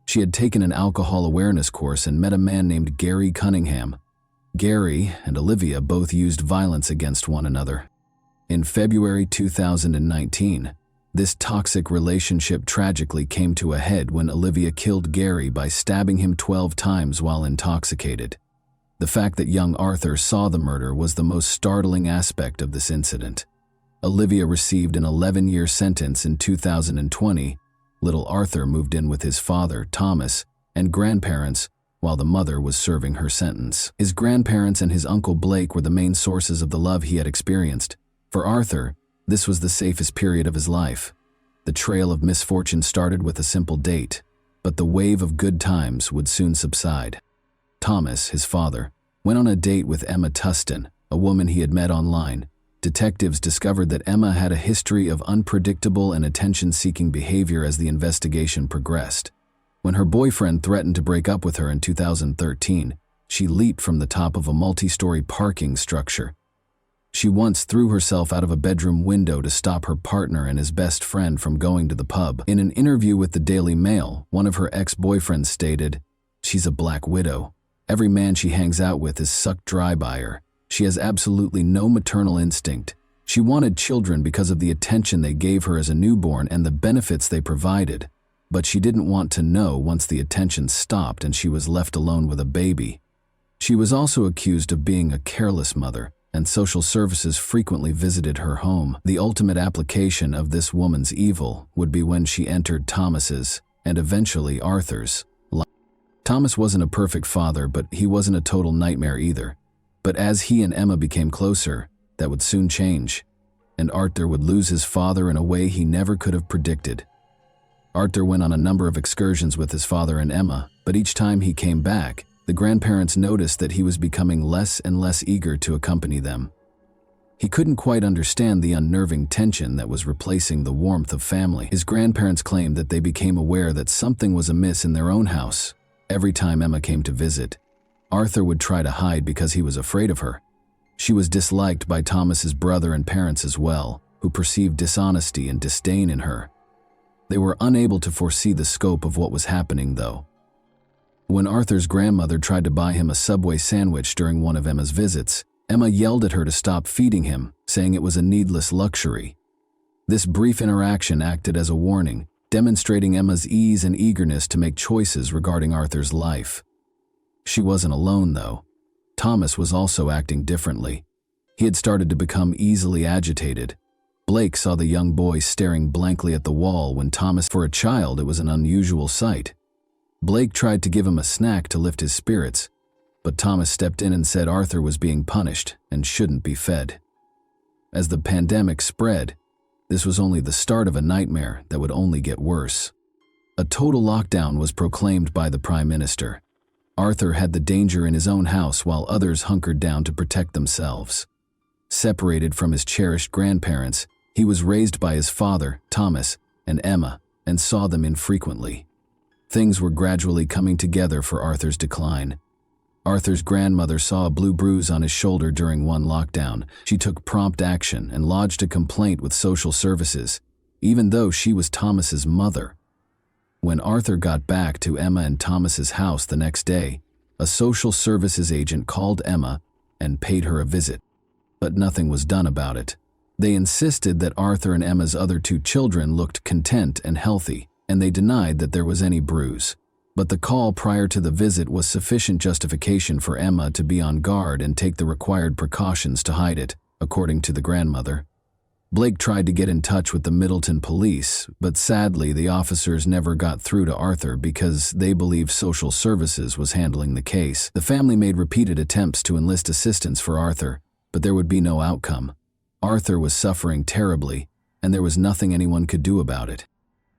[SPEAKER 1] She had taken an alcohol awareness course and met a man named Gary Cunningham. Gary and Olivia both used violence against one another. In February 2019, this toxic relationship tragically came to a head when Olivia killed Gary by stabbing him 12 times while intoxicated. The fact that young Arthur saw the murder was the most startling aspect of this incident. Olivia received an 11-year sentence in 2020, Little Arthur moved in with his father, Thomas, and grandparents, while the mother was serving her sentence. His grandparents and his uncle Blake were the main sources of the love he had experienced. For Arthur, this was the safest period of his life. The trail of misfortune started with a simple date, but the wave of good times would soon subside. Thomas, his father, went on a date with Emma Tustin, a woman he had met online. Detectives discovered that Emma had a history of unpredictable and attention-seeking behavior as the investigation progressed. When her boyfriend threatened to break up with her in 2013, she leaped from the top of a multi-story parking structure. She once threw herself out of a bedroom window to stop her partner and his best friend from going to the pub. In an interview with the Daily Mail, one of her ex-boyfriends stated, "She's a black widow. Every man she hangs out with is sucked dry by her. She has absolutely no maternal instinct. She wanted children because of the attention they gave her as a newborn and the benefits they provided. But she didn't want to know once the attention stopped and she was left alone with a baby." She was also accused of being a careless mother, and social services frequently visited her home. The ultimate application of this woman's evil would be when she entered Thomas's, and eventually Arthur's, life. Thomas wasn't a perfect father, but he wasn't a total nightmare either. But as he and Emma became closer, that would soon change, and Arthur would lose his father in a way he never could have predicted. Arthur went on a number of excursions with his father and Emma, but each time he came back, the grandparents noticed that he was becoming less and less eager to accompany them. He couldn't quite understand the unnerving tension that was replacing the warmth of family. His grandparents claimed that they became aware that something was amiss in their own house. Every time Emma came to visit, Arthur would try to hide because he was afraid of her. She was disliked by Thomas's brother and parents as well, who perceived dishonesty and disdain in her. They were unable to foresee the scope of what was happening, though. When Arthur's grandmother tried to buy him a Subway sandwich during one of Emma's visits, Emma yelled at her to stop feeding him, saying it was a needless luxury. This brief interaction acted as a warning, demonstrating Emma's ease and eagerness to make choices regarding Arthur's life. She wasn't alone, though. Thomas was also acting differently. He had started to become easily agitated. Blake saw the young boy staring blankly at the wall when Thomas, for a child, it was an unusual sight. Blake tried to give him a snack to lift his spirits, but Thomas stepped in and said Arthur was being punished and shouldn't be fed. As the pandemic spread, this was only the start of a nightmare that would only get worse. A total lockdown was proclaimed by the Prime Minister. Arthur had the danger in his own house while others hunkered down to protect themselves. Separated from his cherished grandparents, he was raised by his father, Thomas, and Emma, and saw them infrequently. Things were gradually coming together for Arthur's decline. Arthur's grandmother saw a blue bruise on his shoulder during one lockdown. She took prompt action and lodged a complaint with social services, even though she was Thomas's mother. When Arthur got back to Emma and Thomas's house the next day, a social services agent called Emma and paid her a visit. But nothing was done about it. They insisted that Arthur and Emma's other two children looked content and healthy, and they denied that there was any bruise. But the call prior to the visit was sufficient justification for Emma to be on guard and take the required precautions to hide it, according to the grandmother. Blake tried to get in touch with the Middleton police, but sadly the officers never got through to Arthur because they believed social services was handling the case. The family made repeated attempts to enlist assistance for Arthur, but there would be no outcome. Arthur was suffering terribly, and there was nothing anyone could do about it.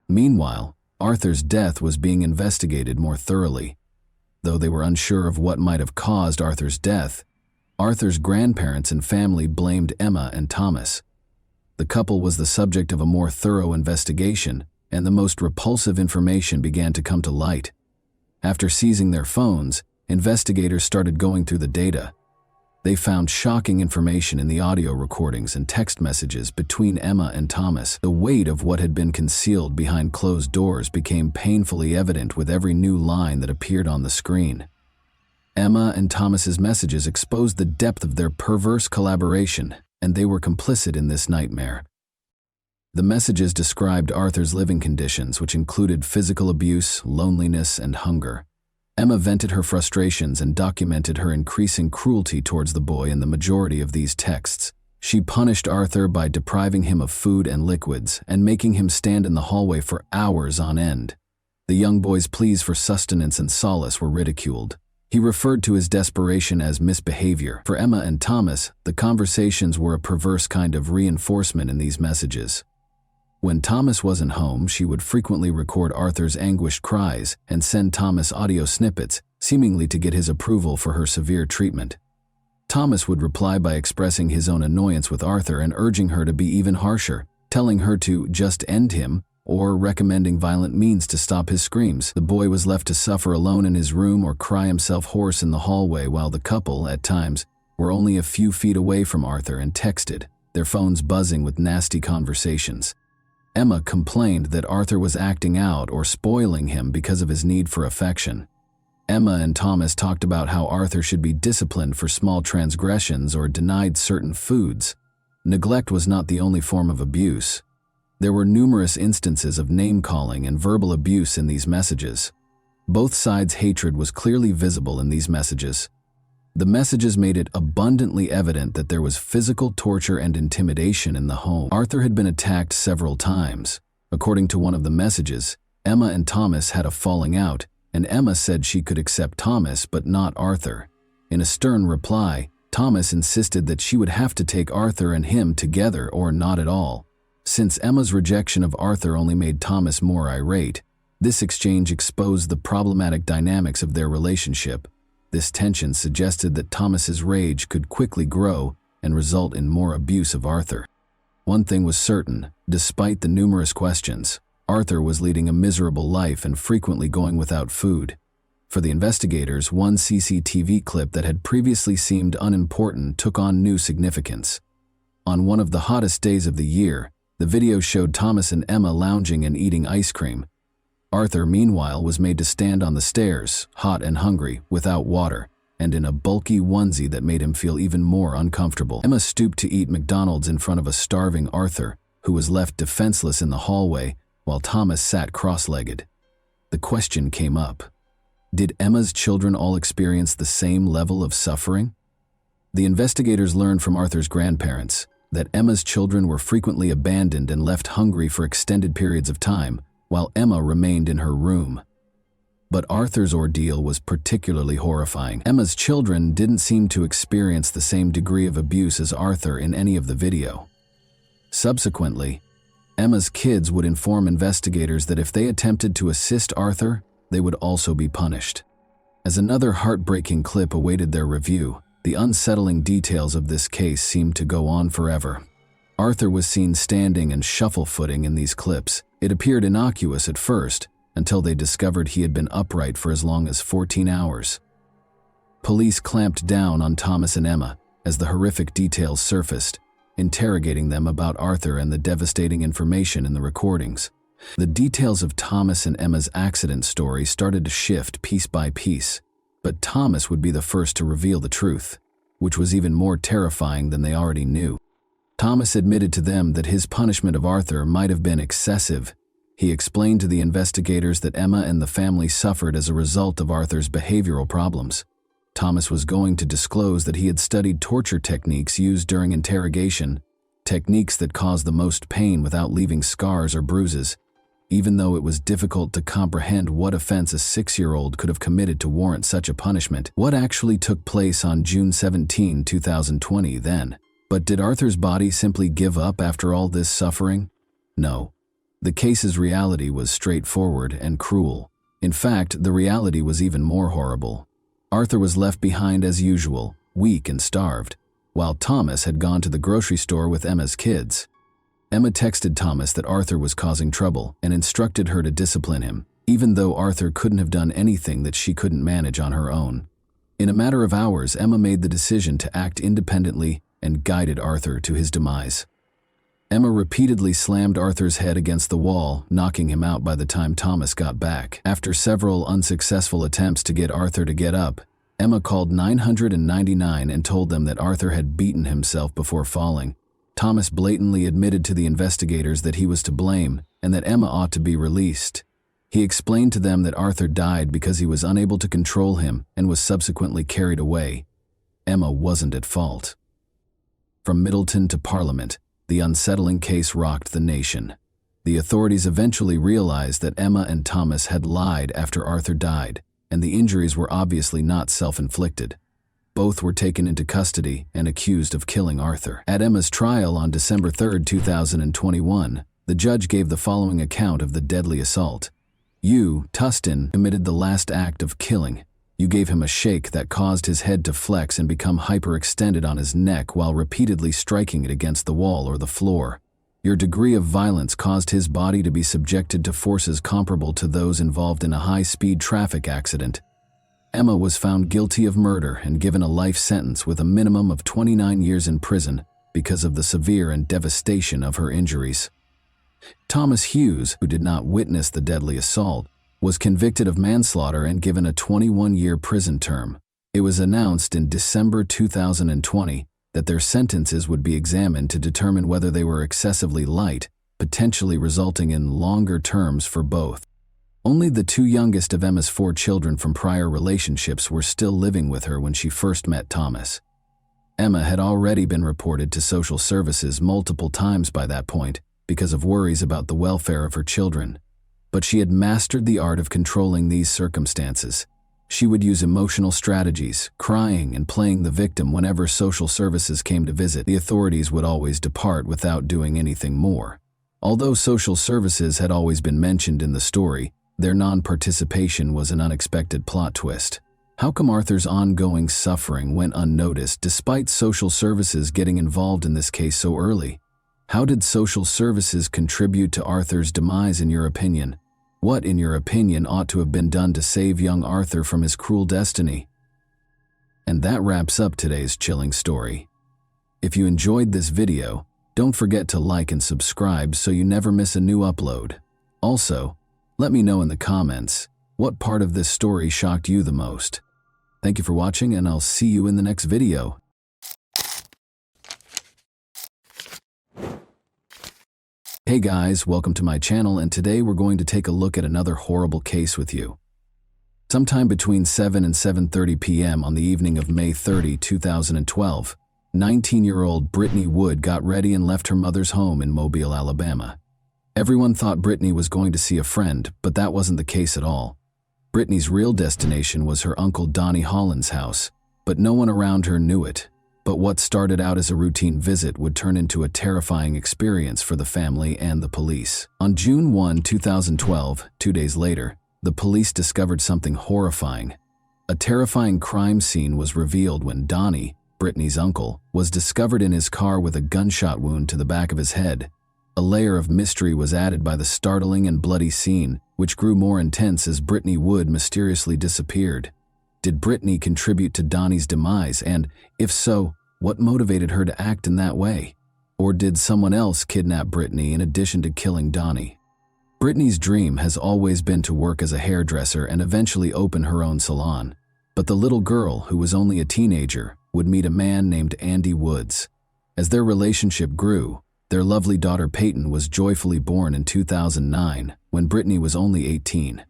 [SPEAKER 1] Meanwhile, Arthur's death was being investigated more thoroughly. Though they were unsure of what might have caused Arthur's death, Arthur's grandparents and family blamed Emma and Thomas. The couple was the subject of a more thorough investigation, and the most repulsive information began to come to light. After seizing their phones, investigators started going through the data. They found shocking information in the audio recordings and text messages between Emma and Thomas. The weight of what had been concealed behind closed doors became painfully evident with every new line that appeared on the screen. Emma and Thomas's messages exposed the depth of their perverse collaboration, and they were complicit in this nightmare. The messages described Arthur's living conditions, which included physical abuse, loneliness, and hunger. Emma vented her frustrations and documented her increasing cruelty towards the boy in the majority of these texts. She punished Arthur by depriving him of food and liquids and making him stand in the hallway for hours on end. The young boy's pleas for sustenance and solace were ridiculed. He referred to his desperation as misbehavior. For Emma and Thomas, the conversations were a perverse kind of reinforcement in these messages. When Thomas wasn't home, she would frequently record Arthur's anguished cries and send Thomas audio snippets, seemingly to get his approval for her severe treatment. Thomas would reply by expressing his own annoyance with Arthur and urging her to be even harsher, telling her to just end him or recommending violent means to stop his screams. The boy was left to suffer alone in his room or cry himself hoarse in the hallway while the couple, at times, were only a few feet away from Arthur and texted, their phones buzzing with nasty conversations. Emma complained that Arthur was acting out or spoiling him because of his need for affection. Emma and Thomas talked about how Arthur should be disciplined for small transgressions or denied certain foods. Neglect was not the only form of abuse. There were numerous instances of name-calling and verbal abuse in these messages. Both sides' hatred was clearly visible in these messages. The messages made it abundantly evident that there was physical torture and intimidation in the home. Arthur had been attacked several times. According to one of the messages, Emma and Thomas had a falling out, and Emma said she could accept Thomas but not Arthur. In a stern reply, Thomas insisted that she would have to take Arthur and him together or not at all. Since Emma's rejection of Arthur only made Thomas more irate, this exchange exposed the problematic dynamics of their relationship. This tension suggested that Thomas's rage could quickly grow and result in more abuse of Arthur. One thing was certain, despite the numerous questions, Arthur was leading a miserable life and frequently going without food. For the investigators, one CCTV clip that had previously seemed unimportant took on new significance. On one of the hottest days of the year, the video showed Thomas and Emma lounging and eating ice cream. Arthur, meanwhile, was made to stand on the stairs, hot and hungry, without water, and in a bulky onesie that made him feel even more uncomfortable. Emma stooped to eat McDonald's in front of a starving Arthur, who was left defenseless in the hallway, while Thomas sat cross-legged. The question came up: did Emma's children all experience the same level of suffering? The investigators learned from Arthur's grandparents that Emma's children were frequently abandoned and left hungry for extended periods of time, while Emma remained in her room. But Arthur's ordeal was particularly horrifying. Emma's children didn't seem to experience the same degree of abuse as Arthur in any of the video. Subsequently, Emma's kids would inform investigators that if they attempted to assist Arthur, they would also be punished. As another heartbreaking clip awaited their review, the unsettling details of this case seemed to go on forever. Arthur was seen standing and shuffle-footing in these clips. It appeared innocuous at first, until they discovered he had been upright for as long as 14 hours. Police clamped down on Thomas and Emma as the horrific details surfaced, interrogating them about Arthur and the devastating information in the recordings. The details of Thomas and Emma's accident story started to shift piece by piece, but Thomas would be the first to reveal the truth, which was even more terrifying than they already knew. Thomas admitted to them that his punishment of Arthur might have been excessive. He explained to the investigators that Emma and the family suffered as a result of Arthur's behavioral problems. Thomas was going to disclose that he had studied torture techniques used during interrogation, techniques that caused the most pain without leaving scars or bruises, even though it was difficult to comprehend what offense a 6-year-old could have committed to warrant such a punishment. What actually took place on June 17, 2020 then? But did Arthur's body simply give up after all this suffering? No. The case's reality was straightforward and cruel. In fact, the reality was even more horrible. Arthur was left behind as usual, weak and starved, while Thomas had gone to the grocery store with Emma's kids. Emma texted Thomas that Arthur was causing trouble and instructed her to discipline him, even though Arthur couldn't have done anything that she couldn't manage on her own. In a matter of hours, Emma made the decision to act independently and guided Arthur to his demise. Emma repeatedly slammed Arthur's head against the wall, knocking him out by the time Thomas got back. After several unsuccessful attempts to get Arthur to get up, Emma called 999 and told them that Arthur had beaten himself before falling. Thomas blatantly admitted to the investigators that he was to blame and that Emma ought to be released. He explained to them that Arthur died because he was unable to control him and was subsequently carried away. Emma wasn't at fault. From Middleton to Parliament, the unsettling case rocked the nation. The authorities eventually realized that Emma and Thomas had lied after Arthur died, and the injuries were obviously not self-inflicted. Both were taken into custody and accused of killing Arthur. At Emma's trial on December 3, 2021, the judge gave the following account of the deadly assault. You, Tustin, committed the last act of killing. You gave him a shake that caused his head to flex and become hyperextended on his neck while repeatedly striking it against the wall or the floor. Your degree of violence caused his body to be subjected to forces comparable to those involved in a high-speed traffic accident. Emma was found guilty of murder and given a life sentence with a minimum of 29 years in prison because of the severe and devastation of her injuries. Thomas Hughes, who did not witness the deadly assault, was convicted of manslaughter and given a 21-year prison term. It was announced in December 2020 that their sentences would be examined to determine whether they were excessively light, potentially resulting in longer terms for both. Only the two youngest of Emma's 4 children from prior relationships were still living with her when she first met Thomas. Emma had already been reported to social services multiple times by that point because of worries about the welfare of her children. But she had mastered the art of controlling these circumstances. She would use emotional strategies, crying and playing the victim whenever social services came to visit. The authorities would always depart without doing anything more. Although social services had always been mentioned in the story, their non-participation was an unexpected plot twist. How come Arthur's ongoing suffering went unnoticed despite social services getting involved in this case so early? How did social services contribute to Arthur's demise in your opinion? What, in your opinion, ought to have been done to save young Arthur from his cruel destiny? And that wraps up today's chilling story. If you enjoyed this video, don't forget to like and subscribe so you never miss a new upload. Also, let me know in the comments what part of this story shocked you the most. Thank you for watching, and I'll see you in the next video. Hey guys, welcome to my channel, and today we're going to take a look at another horrible case with you. Sometime between 7 and 7:30 p.m. on the evening of May 30, 2012, 19-year-old Brittany Wood got ready and left her mother's home in Mobile, Alabama. Everyone thought Brittany was going to see a friend, but that wasn't the case at all. Brittany's real destination was her uncle Donnie Holland's house, but no one around her knew it. But what started out as a routine visit would turn into a terrifying experience for the family and the police. On June 1, 2012, 2 days later, the police discovered something horrifying. A terrifying crime scene was revealed when Donnie, Brittany's uncle, was discovered in his car with a gunshot wound to the back of his head. A layer of mystery was added by the startling and bloody scene, which grew more intense as Brittany Wood mysteriously disappeared. Did Brittany contribute to Donnie's demise, and, if so, what motivated her to act in that way? Or did someone else kidnap Brittany in addition to killing Donnie? Brittany's dream has always been to work as a hairdresser and eventually open her own salon. But the little girl, who was only a teenager, would meet a man named Andy Woods. As their relationship grew, their lovely daughter Peyton was joyfully born in 2009, when Brittany was only 18.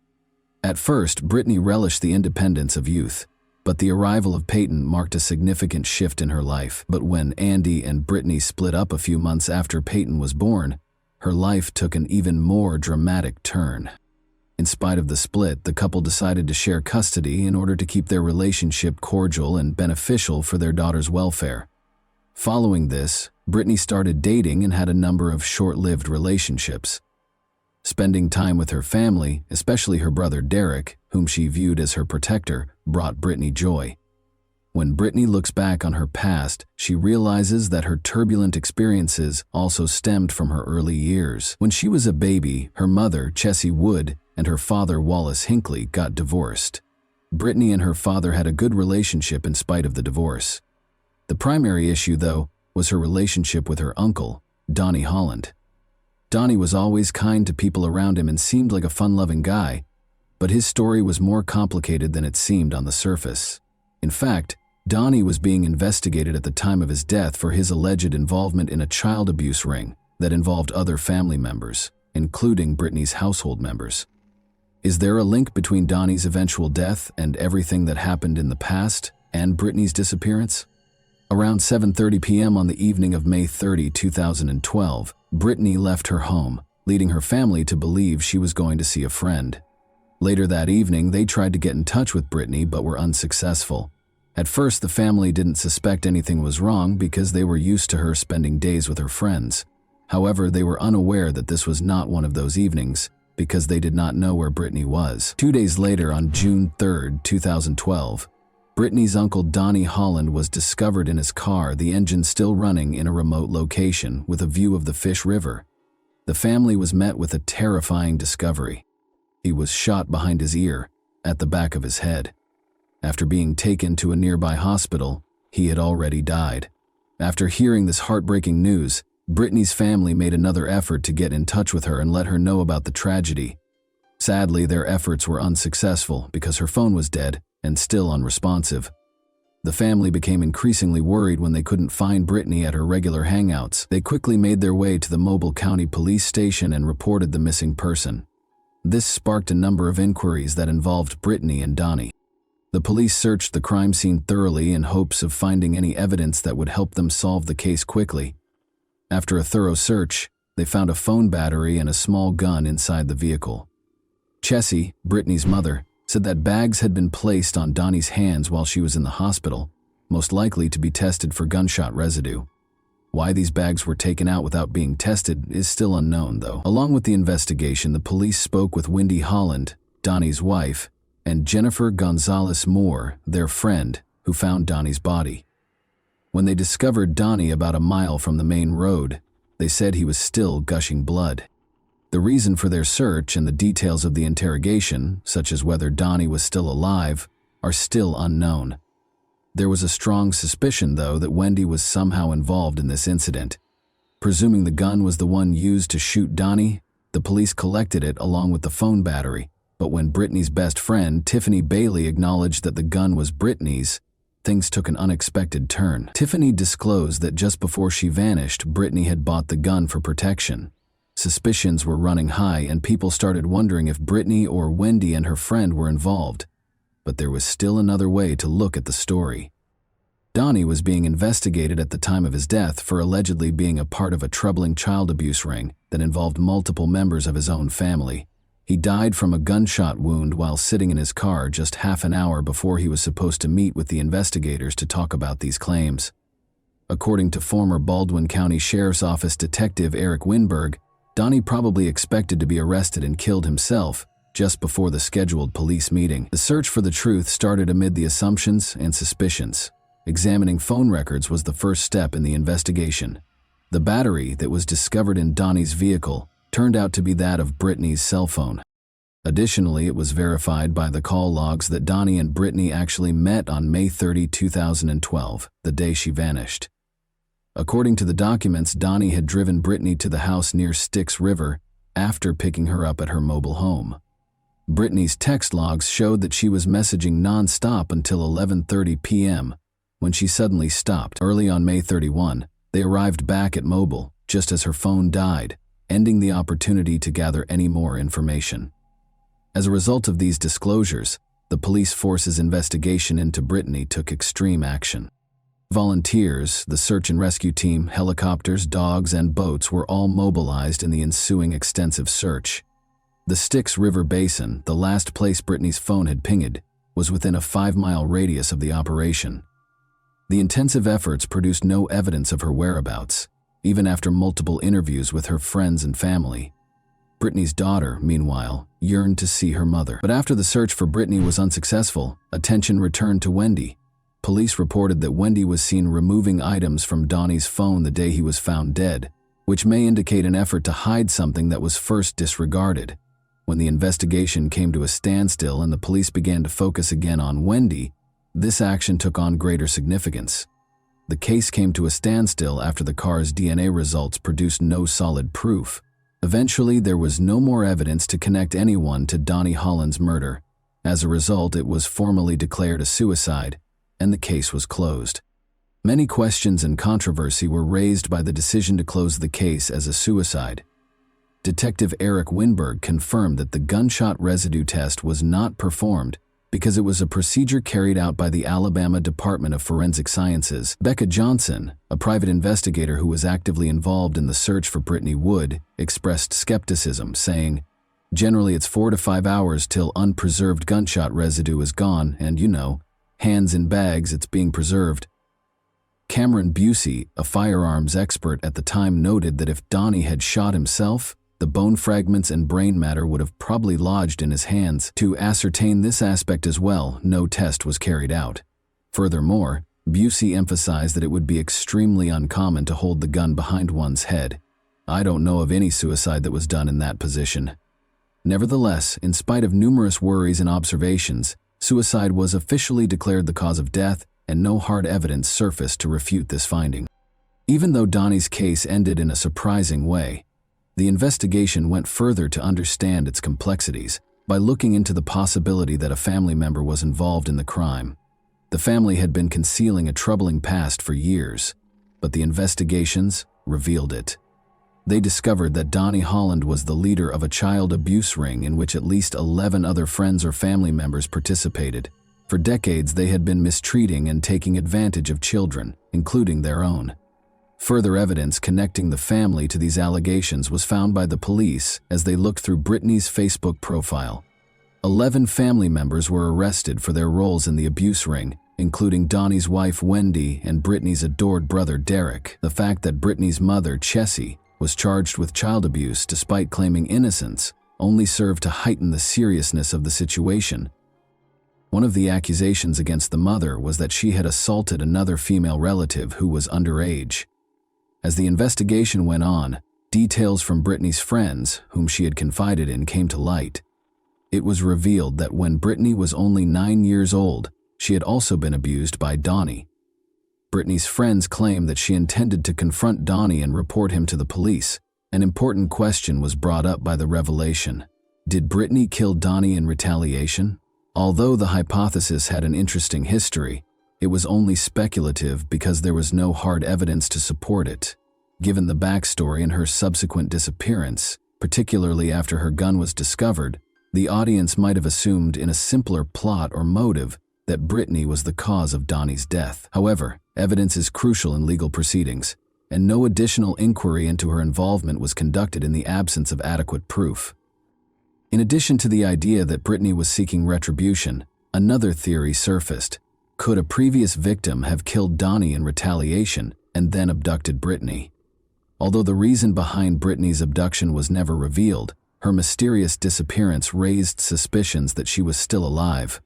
[SPEAKER 1] At first, Brittany relished the independence of youth, but the arrival of Peyton marked a significant shift in her life. But when Andy and Brittany split up a few months after Peyton was born, her life took an even more dramatic turn. In spite of the split, the couple decided to share custody in order to keep their relationship cordial and beneficial for their daughter's welfare. Following this, Brittany started dating and had a number of short-lived relationships. Spending time with her family, especially her brother Derek, whom she viewed as her protector, brought Brittany joy. When Brittany looks back on her past, she realizes that her turbulent experiences also stemmed from her early years. When she was a baby, her mother, Chessie Wood, and her father, Wallace Hinckley, got divorced. Brittany and her father had a good relationship in spite of the divorce. The primary issue, though, was her relationship with her uncle, Donnie Holland. Donnie was always kind to people around him and seemed like a fun-loving guy, but his story was more complicated than it seemed on the surface. In fact, Donnie was being investigated at the time of his death for his alleged involvement in a child abuse ring that involved other family members, including Brittany's household members. Is there a link between Donnie's eventual death and everything that happened in the past and Brittany's disappearance? Around 7:30 p.m. on the evening of May 30, 2012, Brittany left her home, leading her family to believe she was going to see a friend. Later that evening, they tried to get in touch with Brittany but were unsuccessful. At first, the family didn't suspect anything was wrong because they were used to her spending days with her friends. However, they were unaware that this was not one of those evenings because they did not know where Brittany was. 2 days later, on June 3, 2012, Brittany's uncle Donnie Holland was discovered in his car, the engine still running, in a remote location with a view of the Fish River. The family was met with a terrifying discovery. He was shot behind his ear, at the back of his head. After being taken to a nearby hospital, he had already died. After hearing this heartbreaking news, Brittany's family made another effort to get in touch with her and let her know about the tragedy. Sadly, their efforts were unsuccessful because her phone was dead and still unresponsive. The family became increasingly worried when they couldn't find Brittany at her regular hangouts. They quickly made their way to the Mobile County Police Station and reported the missing person. This sparked a number of inquiries that involved Brittany and Donnie. The police searched the crime scene thoroughly in hopes of finding any evidence that would help them solve the case quickly. After a thorough search, they found a phone battery and a small gun inside the vehicle. Chessie, Brittany's mother, said that bags had been placed on Donnie's hands while she was in the hospital, most likely to be tested for gunshot residue. Why these bags were taken out without being tested is still unknown, though. Along with the investigation, the police spoke with Wendy Holland, Donnie's wife, and Jennifer Gonzalez Moore, their friend, who found Donnie's body. When they discovered Donnie about a mile from the main road, they said he was still gushing blood. The reason for their search and the details of the interrogation, such as whether Donnie was still alive, are still unknown. There was a strong suspicion, though, that Wendy was somehow involved in this incident. Presuming the gun was the one used to shoot Donnie, the police collected it along with the phone battery, but when Brittany's best friend, Tiffany Bailey, acknowledged that the gun was Brittany's, things took an unexpected turn. Tiffany disclosed that just before she vanished, Brittany had bought the gun for protection. Suspicions were running high and people started wondering if Brittany or Wendy and her friend were involved. But there was still another way to look at the story. Donnie was being investigated at the time of his death for allegedly being a part of a troubling child abuse ring that involved multiple members of his own family. He died from a gunshot wound while sitting in his car just half an hour before he was supposed to meet with the investigators to talk about these claims. According to former Baldwin County Sheriff's Office Detective Eric Winberg, Donnie probably expected to be arrested and killed himself just before the scheduled police meeting. The search for the truth started amid the assumptions and suspicions. Examining phone records was the first step in the investigation. The battery that was discovered in Donnie's vehicle turned out to be that of Brittany's cell phone. Additionally, it was verified by the call logs that Donnie and Brittany actually met on May 30, 2012, the day she vanished. According to the documents, Donnie had driven Brittany to the house near Styx River after picking her up at her mobile home. Brittany's text logs showed that she was messaging non-stop until 11:30 p.m., when she suddenly stopped. Early on May 31, they arrived back at Mobile, just as her phone died, ending the opportunity to gather any more information. As a result of these disclosures, the police force's investigation into Brittany took extreme action. Volunteers, the search and rescue team, helicopters, dogs, and boats were all mobilized in the ensuing extensive search. The Styx River Basin, the last place Brittany's phone had pinged, was within a 5-mile radius of the operation. The intensive efforts produced no evidence of her whereabouts, even after multiple interviews with her friends and family. Brittany's daughter, meanwhile, yearned to see her mother. But after the search for Brittany was unsuccessful, attention returned to Wendy. Police reported that Wendy was seen removing items from Donnie's phone the day he was found dead, which may indicate an effort to hide something that was first disregarded. When the investigation came to a standstill and the police began to focus again on Wendy, this action took on greater significance. The case came to a standstill after the car's DNA results produced no solid proof. Eventually, there was no more evidence to connect anyone to Donnie Holland's murder. As a result, it was formally declared a suicide, and the case was closed. Many questions and controversy were raised by the decision to close the case as a suicide. Detective Eric Winberg confirmed that the gunshot residue test was not performed because it was a procedure carried out by the Alabama Department of Forensic Sciences. Becca Johnson, a private investigator who was actively involved in the search for Brittany Wood, expressed skepticism, saying, "Generally it's 4 to 5 hours till unpreserved gunshot residue is gone and, hands in bags, it's being preserved." Cameron Busey, a firearms expert at the time, noted that if Donnie had shot himself, the bone fragments and brain matter would have probably lodged in his hands. To ascertain this aspect as well, no test was carried out. Furthermore, Busey emphasized that it would be extremely uncommon to hold the gun behind one's head. "I don't know of any suicide that was done in that position." Nevertheless, in spite of numerous worries and observations, suicide was officially declared the cause of death, and no hard evidence surfaced to refute this finding. Even though Donnie's case ended in a surprising way, the investigation went further to understand its complexities by looking into the possibility that a family member was involved in the crime. The family had been concealing a troubling past for years, but the investigations revealed it. They discovered that Donnie Holland was the leader of a child abuse ring in which at least 11 other friends or family members participated. For decades, they had been mistreating and taking advantage of children, including their own. Further evidence connecting the family to these allegations was found by the police as they looked through Brittany's Facebook profile. 11 family members were arrested for their roles in the abuse ring, including Donnie's wife Wendy and Brittany's adored brother Derek. The fact that Brittany's mother, Chessie, was charged with child abuse despite claiming innocence only served to heighten the seriousness of the situation. One of the accusations against the mother was that she had assaulted another female relative who was underage. As the investigation went on, details from Brittany's friends, whom she had confided in, came to light. It was revealed that when Brittany was only 9 years old, she had also been abused by Donnie. Brittany's friends claimed that she intended to confront Donnie and report him to the police. An important question was brought up by the revelation. Did Brittany kill Donnie in retaliation? Although the hypothesis had an interesting history, it was only speculative because there was no hard evidence to support it. Given the backstory and her subsequent disappearance, particularly after her gun was discovered, the audience might have assumed in a simpler plot or motive that Brittany was the cause of Donnie's death. However, evidence is crucial in legal proceedings, and no additional inquiry into her involvement was conducted in the absence of adequate proof. In addition to the idea that Brittany was seeking retribution, another theory surfaced. Could a previous victim have killed Donnie in retaliation and then abducted Brittany? Although the reason behind Brittany's abduction was never revealed, her mysterious disappearance raised suspicions that she was still alive.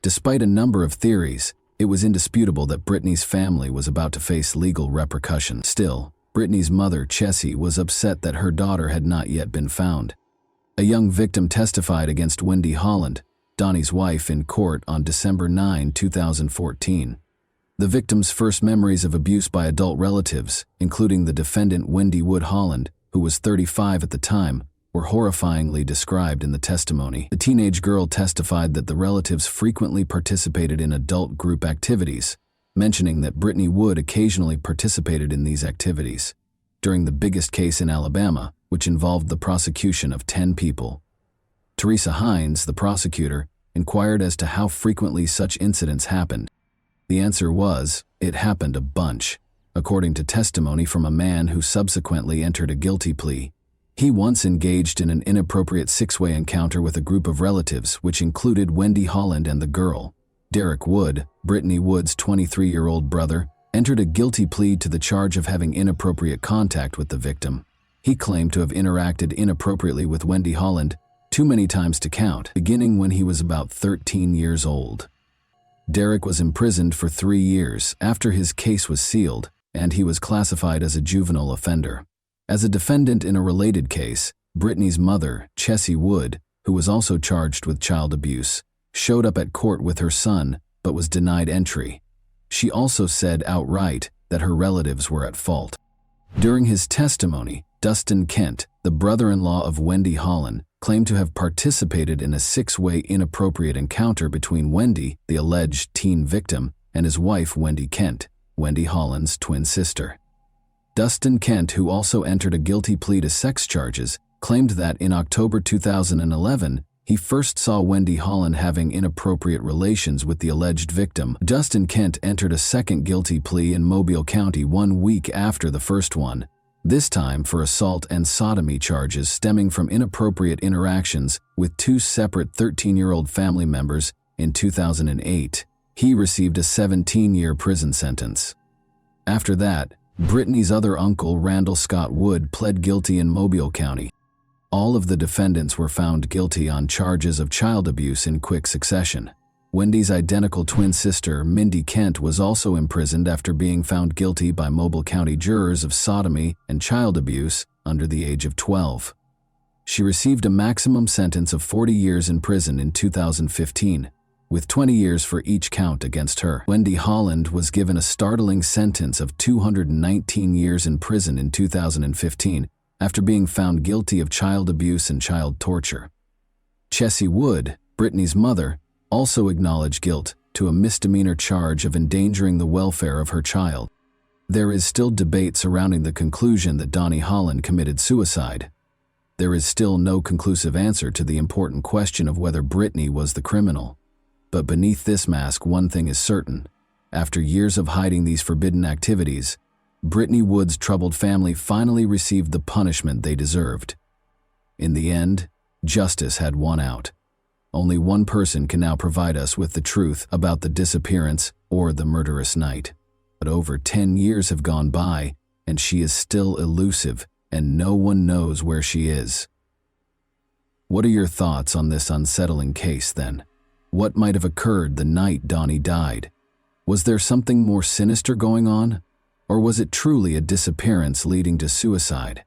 [SPEAKER 1] Despite a number of theories, it was indisputable that Brittany's family was about to face legal repercussions. Still, Brittany's mother, Chessie, was upset that her daughter had not yet been found. A young victim testified against Wendy Holland, Donnie's wife, in court on December 9, 2014. The victim's first memories of abuse by adult relatives, including the defendant Wendy Wood Holland, who was 35 at the time, were horrifyingly described in the testimony. The teenage girl testified that the relatives frequently participated in adult group activities, mentioning that Brittany Wood occasionally participated in these activities. During the biggest case in Alabama, which involved the prosecution of 10 people. Teresa Hines, the prosecutor, inquired as to how frequently such incidents happened. The answer was, it happened a bunch, according to testimony from a man who subsequently entered a guilty plea. He once engaged in an inappropriate six-way encounter with a group of relatives, which included Wendy Holland and the girl. Derek Wood, Brittany Wood's 23-year-old brother, entered a guilty plea to the charge of having inappropriate contact with the victim. He claimed to have interacted inappropriately with Wendy Holland too many times to count, beginning when he was about 13 years old. Derek was imprisoned for 3 years after his case was sealed, and he was classified as a juvenile offender. As a defendant in a related case, Brittany's mother, Chessie Wood, who was also charged with child abuse, showed up at court with her son but was denied entry. She also said outright that her relatives were at fault. During his testimony, Dustin Kent, the brother-in-law of Wendy Holland, claimed to have participated in a six-way inappropriate encounter between Wendy, the alleged teen victim, and his wife Wendy Kent, Wendy Holland's twin sister. Dustin Kent, who also entered a guilty plea to sex charges, claimed that in October 2011, He first saw Wendy Holland having inappropriate relations with the alleged victim. Dustin Kent entered a second guilty plea in Mobile County 1 week after the first one, this time for assault and sodomy charges stemming from inappropriate interactions with 2 separate 13-year-old family members in 2008. He received a 17-year prison sentence. After that, Brittany's other uncle, Randall Scott Wood, pled guilty in Mobile County. All of the defendants were found guilty on charges of child abuse in quick succession. Wendy's identical twin sister, Mindy Kent, was also imprisoned after being found guilty by Mobile County jurors of sodomy and child abuse under the age of 12. She received a maximum sentence of 40 years in prison in 2015, with 20 years for each count against her. Wendy Holland was given a startling sentence of 219 years in prison in 2015 after being found guilty of child abuse and child torture. Chessie Wood, Brittany's mother, also acknowledged guilt to a misdemeanor charge of endangering the welfare of her child. There is still debate surrounding the conclusion that Donnie Holland committed suicide. There is still no conclusive answer to the important question of whether Brittany was the criminal. But beneath this mask, one thing is certain. After years of hiding these forbidden activities, Brittany Wood's troubled family finally received the punishment they deserved. In the end, justice had won out. Only one person can now provide us with the truth about the disappearance or the murderous night. But over 10 years have gone by, and she is still elusive, and no one knows where she is. What are your thoughts on this unsettling case, then? What might have occurred the night Donnie died? Was there something more sinister going on? Or was it truly a disappearance leading to suicide?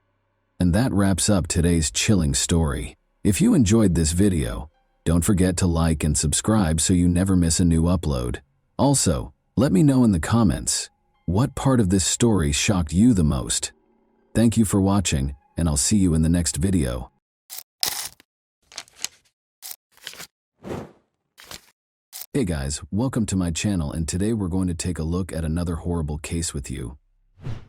[SPEAKER 1] And that wraps up today's chilling story. If you enjoyed this video, don't forget to like and subscribe so you never miss a new upload. Also, let me know in the comments, what part of this story shocked you the most? Thank you for watching, and I'll see you in the next video. Hey guys, welcome to my channel, and today we're going to take a look at another horrible case with you.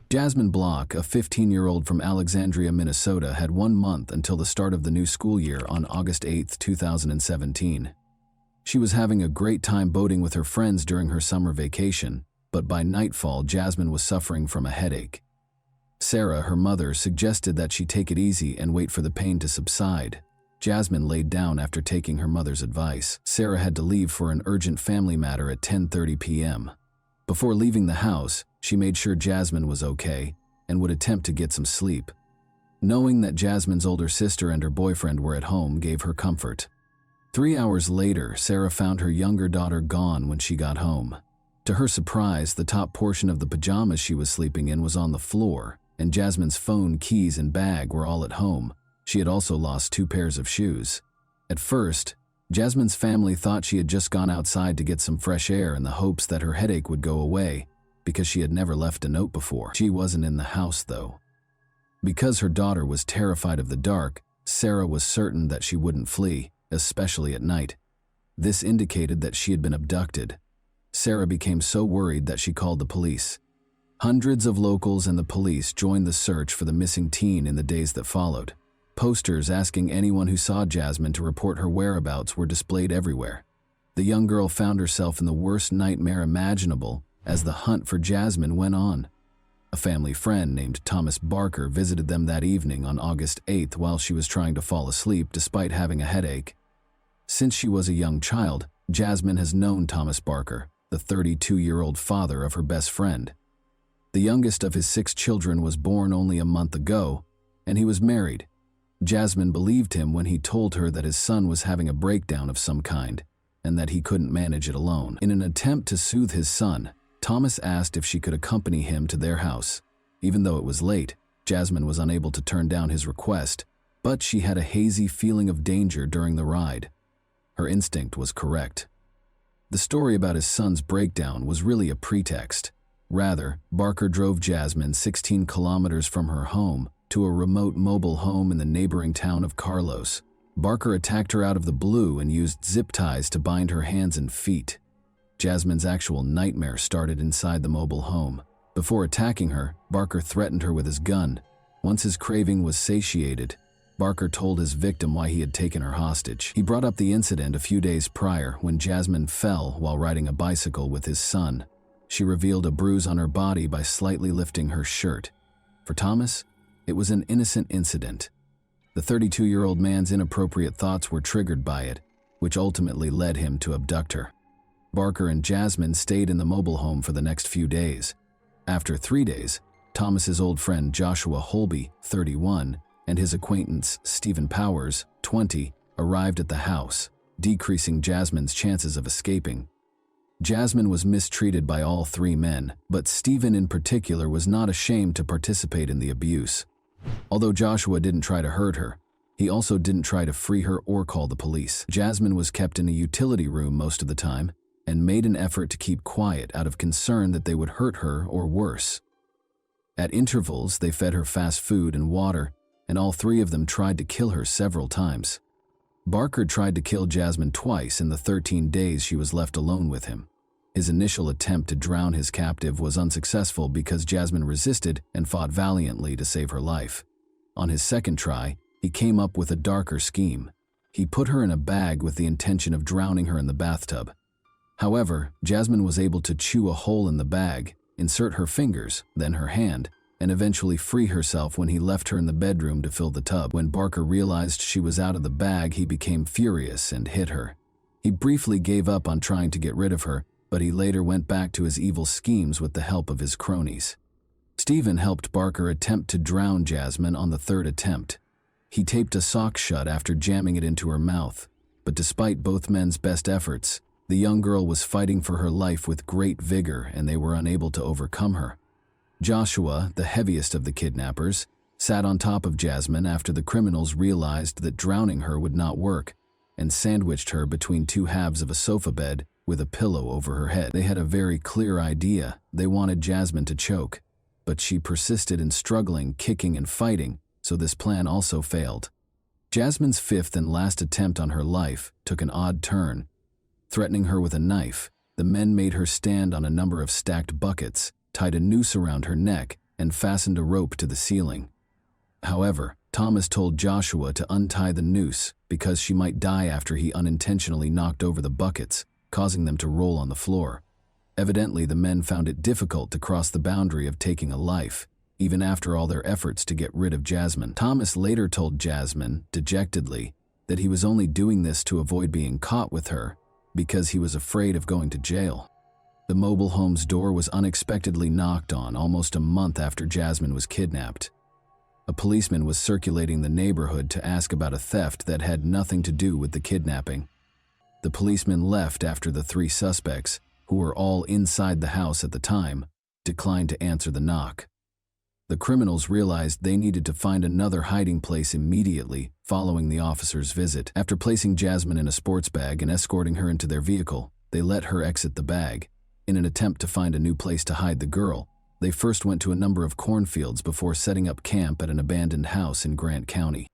[SPEAKER 1] Jasmine Block, a 15-year-old from Alexandria, Minnesota, had 1 month until the start of the new school year on August 8, 2017. She was having a great time boating with her friends during her summer vacation, but by nightfall, Jasmine was suffering from a headache. Sarah, her mother, suggested that she take it easy and wait for the pain to subside. Jasmine laid down after taking her mother's advice. Sarah had to leave for an urgent family matter at 10:30 p.m. Before leaving the house, she made sure Jasmine was okay and would attempt to get some sleep. Knowing that Jasmine's older sister and her boyfriend were at home gave her comfort. 3 hours later, Sarah found her younger daughter gone when she got home. To her surprise, the top portion of the pajamas she was sleeping in was on the floor, and Jasmine's phone, keys, and bag were all at home. She had also lost 2 pairs of shoes. At first, Jasmine's family thought she had just gone outside to get some fresh air in the hopes that her headache would go away, because she had never left a note before. She wasn't in the house, though. Because her daughter was terrified of the dark, Sarah was certain that she wouldn't flee, especially at night. This indicated that she had been abducted. Sarah became so worried that she called the police. Hundreds of locals and the police joined the search for the missing teen in the days that followed. Posters asking anyone who saw Jasmine to report her whereabouts were displayed everywhere. The young girl found herself in the worst nightmare imaginable as the hunt for Jasmine went on. A family friend named Thomas Barker visited them that evening on August 8th while she was trying to fall asleep despite having a headache. Since she was a young child, Jasmine has known Thomas Barker, the 32-year-old father of her best friend. The youngest of his 6 children was born only a month ago, and he was married. Jasmine believed him when he told her that his son was having a breakdown of some kind, and that he couldn't manage it alone. In an attempt to soothe his son, Thomas asked if she could accompany him to their house. Even though it was late, Jasmine was unable to turn down his request, but she had a hazy feeling of danger during the ride. Her instinct was correct. The story about his son's breakdown was really a pretext. Rather, Barker drove Jasmine 16 kilometers from her home to a remote mobile home in the neighboring town of Carlos. Barker attacked her out of the blue and used zip ties to bind her hands and feet. Jasmine's actual nightmare started inside the mobile home. Before attacking her, Barker threatened her with his gun. Once his craving was satiated, Barker told his victim why he had taken her hostage. He brought up the incident a few days prior when Jasmine fell while riding a bicycle with his son. She revealed a bruise on her body by slightly lifting her shirt. For Thomas, it was an innocent incident. The 32-year-old man's inappropriate thoughts were triggered by it, which ultimately led him to abduct her. Barker and Jasmine stayed in the mobile home for the next few days. After 3 days, Thomas's old friend Joshua Holby, 31, and his acquaintance Stephen Powers, 20, arrived at the house, decreasing Jasmine's chances of escaping. Jasmine was mistreated by all 3 men, but Stephen in particular was not ashamed to participate in the abuse. Although Joshua didn't try to hurt her, he also didn't try to free her or call the police. Jasmine was kept in a utility room most of the time and made an effort to keep quiet out of concern that they would hurt her or worse. At intervals, they fed her fast food and water, and all 3 of them tried to kill her several times. Barker tried to kill Jasmine twice in the 13 days she was left alone with him. His initial attempt to drown his captive was unsuccessful because Jasmine resisted and fought valiantly to save her life. On his second try, he came up with a darker scheme. He put her in a bag with the intention of drowning her in the bathtub. However, Jasmine was able to chew a hole in the bag, insert her fingers, then her hand, and eventually free herself when he left her in the bedroom to fill the tub. When Barker realized she was out of the bag, he became furious and hit her. He briefly gave up on trying to get rid of her, but he later went back to his evil schemes with the help of his cronies. Stephen helped Barker attempt to drown Jasmine on the 3rd attempt. He taped a sock shut after jamming it into her mouth, but despite both men's best efforts, the young girl was fighting for her life with great vigor and they were unable to overcome her. Joshua, the heaviest of the kidnappers, sat on top of Jasmine after the criminals realized that drowning her would not work and sandwiched her between 2 halves of a sofa bed with a pillow over her head. They had a very clear idea. They wanted Jasmine to choke, but she persisted in struggling, kicking, and fighting, so this plan also failed. Jasmine's 5th and last attempt on her life took an odd turn. Threatening her with a knife, the men made her stand on a number of stacked buckets, tied a noose around her neck, and fastened a rope to the ceiling. However, Thomas told Joshua to untie the noose because she might die after he unintentionally knocked over the buckets, causing them to roll on the floor. Evidently, the men found it difficult to cross the boundary of taking a life, even after all their efforts to get rid of Jasmine. Thomas later told Jasmine, dejectedly, that he was only doing this to avoid being caught with her because he was afraid of going to jail. The mobile home's door was unexpectedly knocked on almost a month after Jasmine was kidnapped. A policeman was circulating the neighborhood to ask about a theft that had nothing to do with the kidnapping. The policeman left after the 3 suspects, who were all inside the house at the time, declined to answer the knock. The criminals realized they needed to find another hiding place immediately following the officer's visit. After placing Jasmine in a sports bag and escorting her into their vehicle, they let her exit the bag. In an attempt to find a new place to hide the girl, they first went to a number of cornfields before setting up camp at an abandoned house in Grant County.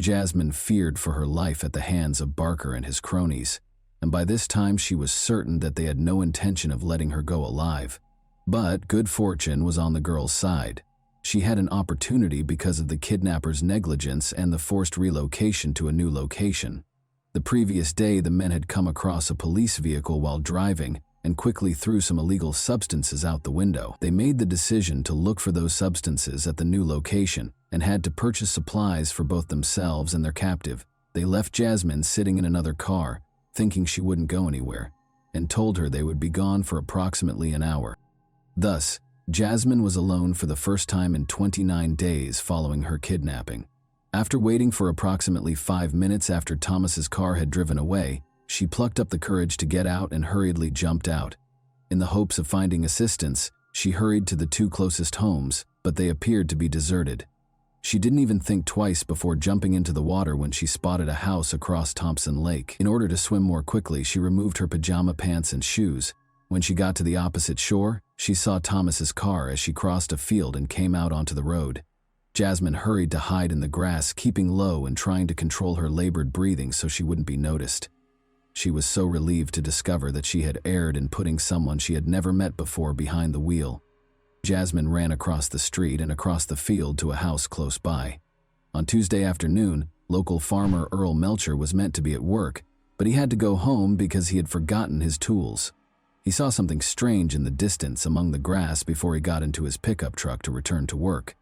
[SPEAKER 1] Jasmine feared for her life at the hands of Barker and his cronies, and by this time she was certain that they had no intention of letting her go alive. But good fortune was on the girl's side. She had an opportunity because of the kidnappers' negligence and the forced relocation to a new location. The previous day, the men had come across a police vehicle while driving and quickly threw some illegal substances out the window. They made the decision to look for those substances at the new location and had to purchase supplies for both themselves and their captive. They left Jasmine sitting in another car, thinking she wouldn't go anywhere, and told her they would be gone for approximately an hour. Thus, Jasmine was alone for the first time in 29 days following her kidnapping. After waiting for approximately 5 minutes after Thomas's car had driven away, she plucked up the courage to get out and hurriedly jumped out. In the hopes of finding assistance, she hurried to the 2 closest homes, but they appeared to be deserted. She didn't even think twice before jumping into the water when she spotted a house across Thompson Lake. In order to swim more quickly, she removed her pajama pants and shoes. When she got to the opposite shore, she saw Thomas's car as she crossed a field and came out onto the road. Jasmine hurried to hide in the grass, keeping low and trying to control her labored breathing so she wouldn't be noticed. She was so relieved to discover that she had erred in putting someone she had never met before behind the wheel. Jasmine ran across the street and across the field to a house close by. On Tuesday afternoon, local farmer Earl Melcher was meant to be at work, but he had to go home because he had forgotten his tools. He saw something strange in the distance among the grass before he got into his pickup truck to return to work.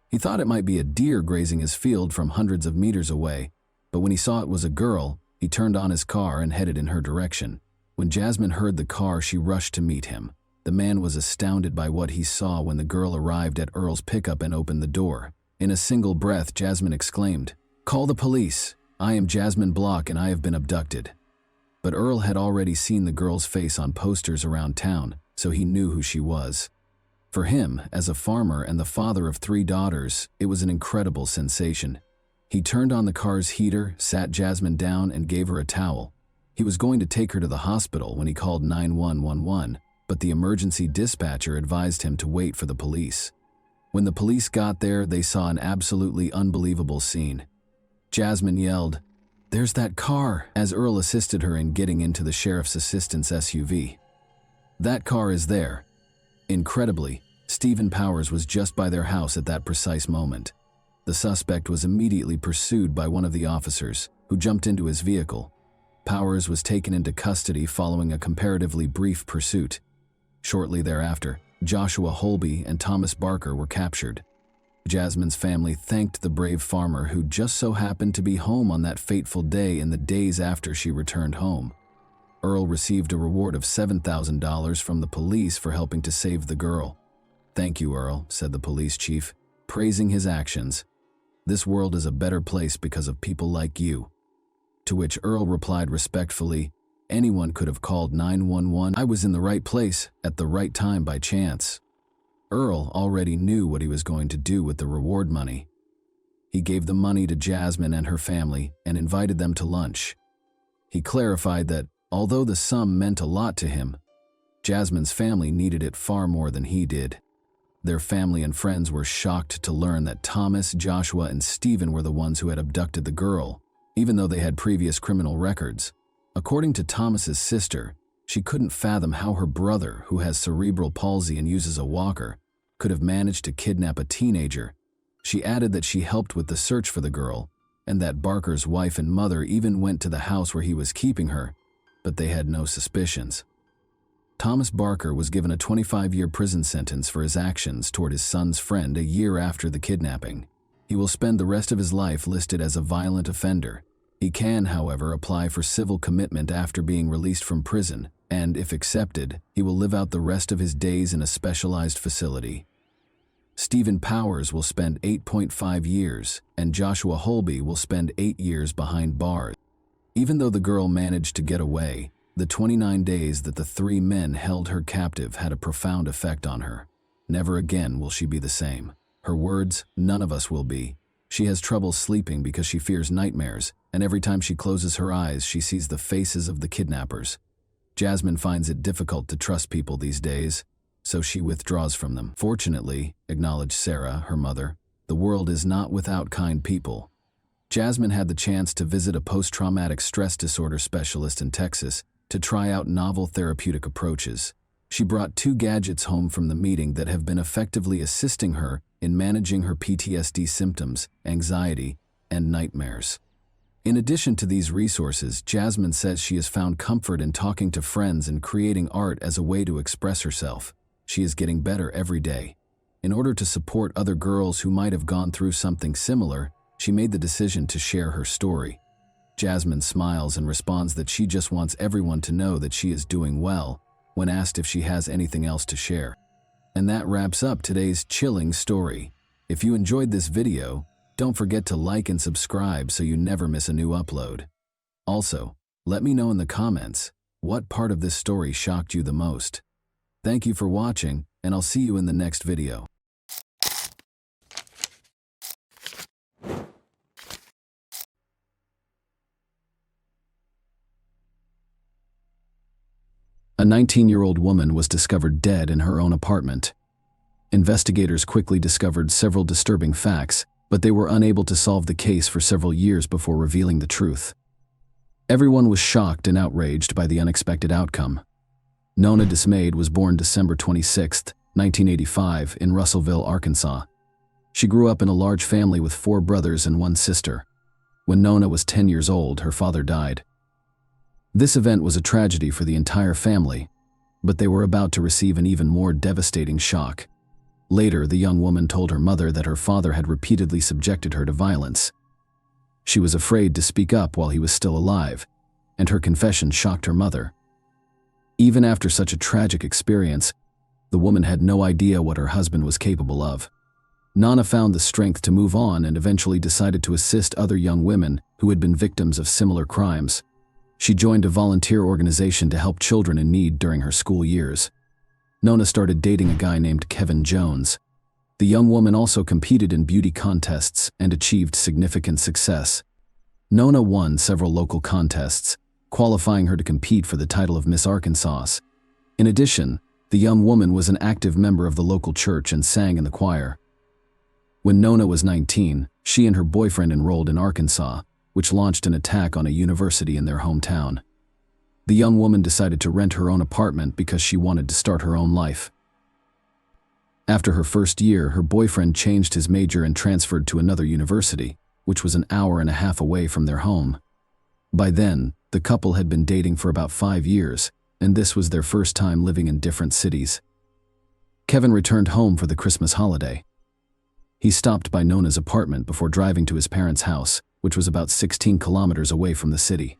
[SPEAKER 1] He thought it might be a deer grazing his field from hundreds of meters away, but when he saw it was a girl, he turned on his car and headed in her direction. When Jasmine heard the car, she rushed to meet him. The man was astounded by what he saw when the girl arrived at Earl's pickup and opened the door. In a single breath, Jasmine exclaimed, "Call the police! I am Jasmine Block and I have been abducted." But Earl had already seen the girl's face on posters around town, so he knew who she was. For him, as a farmer and the father of 3 daughters, it was an incredible sensation. He turned on the car's heater, sat Jasmine down, and gave her a towel. He was going to take her to the hospital when he called 911, but the emergency dispatcher advised him to wait for the police. When the police got there, they saw an absolutely unbelievable scene. Jasmine yelled, "There's that car," as Earl assisted her in getting into the sheriff's assistant's SUV. That car is there. Incredibly, Stephen Powers was just by their house at that precise moment. The suspect was immediately pursued by one of the officers, who jumped into his vehicle. Powers was taken into custody following a comparatively brief pursuit. Shortly thereafter, Joshua Holby and Thomas Barker were captured. Jasmine's family thanked the brave farmer who just so happened to be home on that fateful day in the days after she returned home. Earl received a reward of $7,000 from the police for helping to save the girl. "Thank you, Earl," said the police chief, praising his actions. "This world is a better place because of people like you." To which Earl replied respectfully, "Anyone could have called 911. I was in the right place at the right time by chance." Earl already knew what he was going to do with the reward money. He gave the money to Jasmine and her family and invited them to lunch. He clarified that, although the sum meant a lot to him, Jasmine's family needed it far more than he did. Their family and friends were shocked to learn that Thomas, Joshua, and Stephen were the ones who had abducted the girl, even though they had previous criminal records. According to Thomas's sister, she couldn't fathom how her brother, who has cerebral palsy and uses a walker, could have managed to kidnap a teenager. She added that she helped with the search for the girl, and that Barker's wife and mother even went to the house where he was keeping her, but they had no suspicions. Thomas Barker was given a 25-year prison sentence for his actions toward his son's friend a year after the kidnapping. He will spend the rest of his life listed as a violent offender. He can, however, apply for civil commitment after being released from prison, and if accepted, he will live out the rest of his days in a specialized facility. Stephen Powers will spend 8.5 years, and Joshua Holby will spend 8 years behind bars. Even though the girl managed to get away, the 29 days that the 3 men held her captive had a profound effect on her. Never again will she be the same. Her words, "None of us will be." She has trouble sleeping because she fears nightmares, and every time she closes her eyes, she sees the faces of the kidnappers. Jasmine finds it difficult to trust people these days, so she withdraws from them. "Fortunately," acknowledged Sarah, her mother, "the world is not without kind people." Jasmine had the chance to visit a post-traumatic stress disorder specialist in Texas to try out novel therapeutic approaches. She brought 2 gadgets home from the meeting that have been effectively assisting her in managing her PTSD symptoms, anxiety, and nightmares. In addition to these resources, Jasmine says she has found comfort in talking to friends and creating art as a way to express herself. She is getting better every day. In order to support other girls who might have gone through something similar, she made the decision to share her story. Jasmine smiles and responds that she just wants everyone to know that she is doing well when asked if she has anything else to share. And that wraps up today's chilling story. If you enjoyed this video, don't forget to like and subscribe so you never miss a new upload. Also, let me know in the comments what part of this story shocked you the most. Thank you for watching, and I'll see you in the next video. A 19-year-old woman was discovered dead in her own apartment. Investigators quickly discovered several disturbing facts, but they were unable to solve the case for several years before revealing the truth. Everyone was shocked and outraged by the unexpected outcome. Nona Dismayed was born December 26, 1985, in Russellville, Arkansas. She grew up in a large family with 4 brothers and 1 sister. When Nona was 10 years old, her father died. This event was a tragedy for the entire family, but they were about to receive an even more devastating shock. Later, the young woman told her mother that her father had repeatedly subjected her to violence. She was afraid to speak up while he was still alive, and her confession shocked her mother. Even after such a tragic experience, the woman had no idea what her husband was capable of. Nona found the strength to move on and eventually decided to assist other young women who had been victims of similar crimes. She joined a volunteer organization to help children in need during her school years. Nona started dating a guy named Kevin Jones. The young woman also competed in beauty contests and achieved significant success. Nona won several local contests, qualifying her to compete for the title of Miss Arkansas. In addition, the young woman was an active member of the local church and sang in the choir. When Nona was 19, she and her boyfriend enrolled in Arkansas, which launched an attack on a university in their hometown. The young woman decided to rent her own apartment because she wanted to start her own life. After her first year, her boyfriend changed his major and transferred to another university, which was an hour and a half away from their home. By then, the couple had been dating for about 5 years, and this was their first time living in different cities. Kevin returned home for the Christmas holiday. He stopped by Nona's apartment before driving to his parents' house, which was about 16 kilometers away from the city.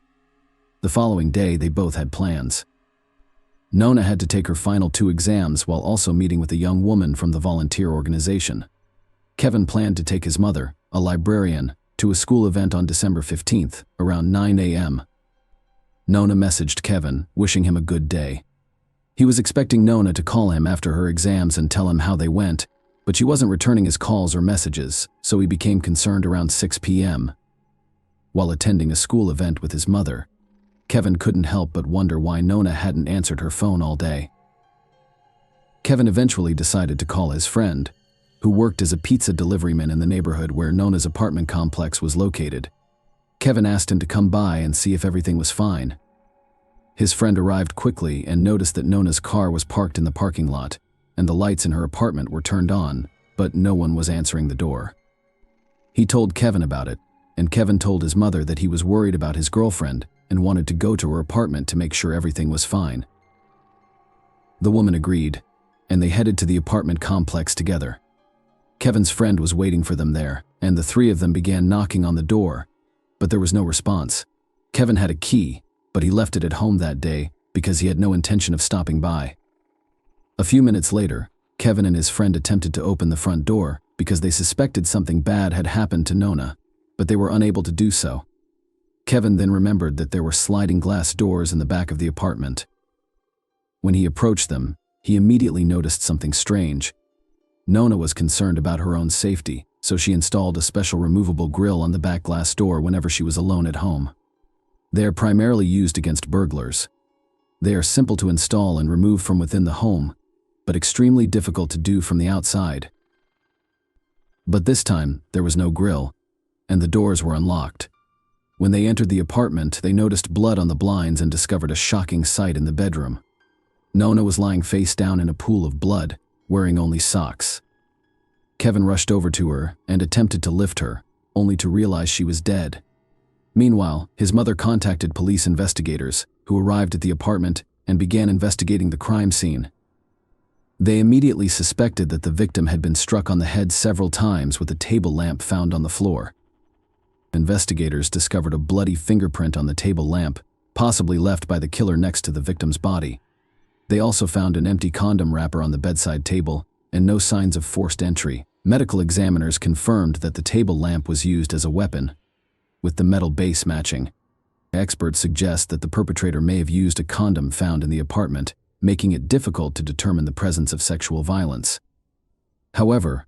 [SPEAKER 1] The following day, they both had plans. Nona had to take her final 2 exams while also meeting with a young woman from the volunteer organization. Kevin planned to take his mother, a librarian, to a school event on December 15th, around 9 a.m. Nona messaged Kevin, wishing him a good day. He was expecting Nona to call him after her exams and tell him how they went, but she wasn't returning his calls or messages, so he became concerned around 6 p.m. While attending a school event with his mother, Kevin couldn't help but wonder why Nona hadn't answered her phone all day. Kevin eventually decided to call his friend, who worked as a pizza deliveryman in the neighborhood where Nona's apartment complex was located. Kevin asked him to come by and see if everything was fine. His friend arrived quickly and noticed that Nona's car was parked in the parking lot, and the lights in her apartment were turned on, but no one was answering the door. He told Kevin about it, and Kevin told his mother that he was worried about his girlfriend and wanted to go to her apartment to make sure everything was fine. The woman agreed, and they headed to the apartment complex together. Kevin's friend was waiting for them there, and the 3 of them began knocking on the door, but there was no response. Kevin had a key, but he left it at home that day because he had no intention of stopping by. A few minutes later, Kevin and his friend attempted to open the front door because they suspected something bad had happened to Nona, but they were unable to do so. Kevin then remembered that there were sliding glass doors in the back of the apartment. When he approached them, he immediately noticed something strange. Nona was concerned about her own safety, so she installed a special removable grill on the back glass door whenever she was alone at home. They are primarily used against burglars. They are simple to install and remove from within the home, but extremely difficult to do from the outside. But this time, there was no grill, and the doors were unlocked. When they entered the apartment, they noticed blood on the blinds and discovered a shocking sight in the bedroom. Nona was lying face down in a pool of blood, wearing only socks. Kevin rushed over to her and attempted to lift her, only to realize she was dead. Meanwhile, his mother contacted police investigators, who arrived at the apartment and began investigating the crime scene. They immediately suspected that the victim had been struck on the head several times with a table lamp found on the floor. Investigators discovered a bloody fingerprint on the table lamp, possibly left by the killer next to the victim's body. They also found an empty condom wrapper on the bedside table and no signs of forced entry. Medical examiners confirmed that the table lamp was used as a weapon, with the metal base matching. Experts suggest that the perpetrator may have used a condom found in the apartment, making it difficult to determine the presence of sexual violence. However,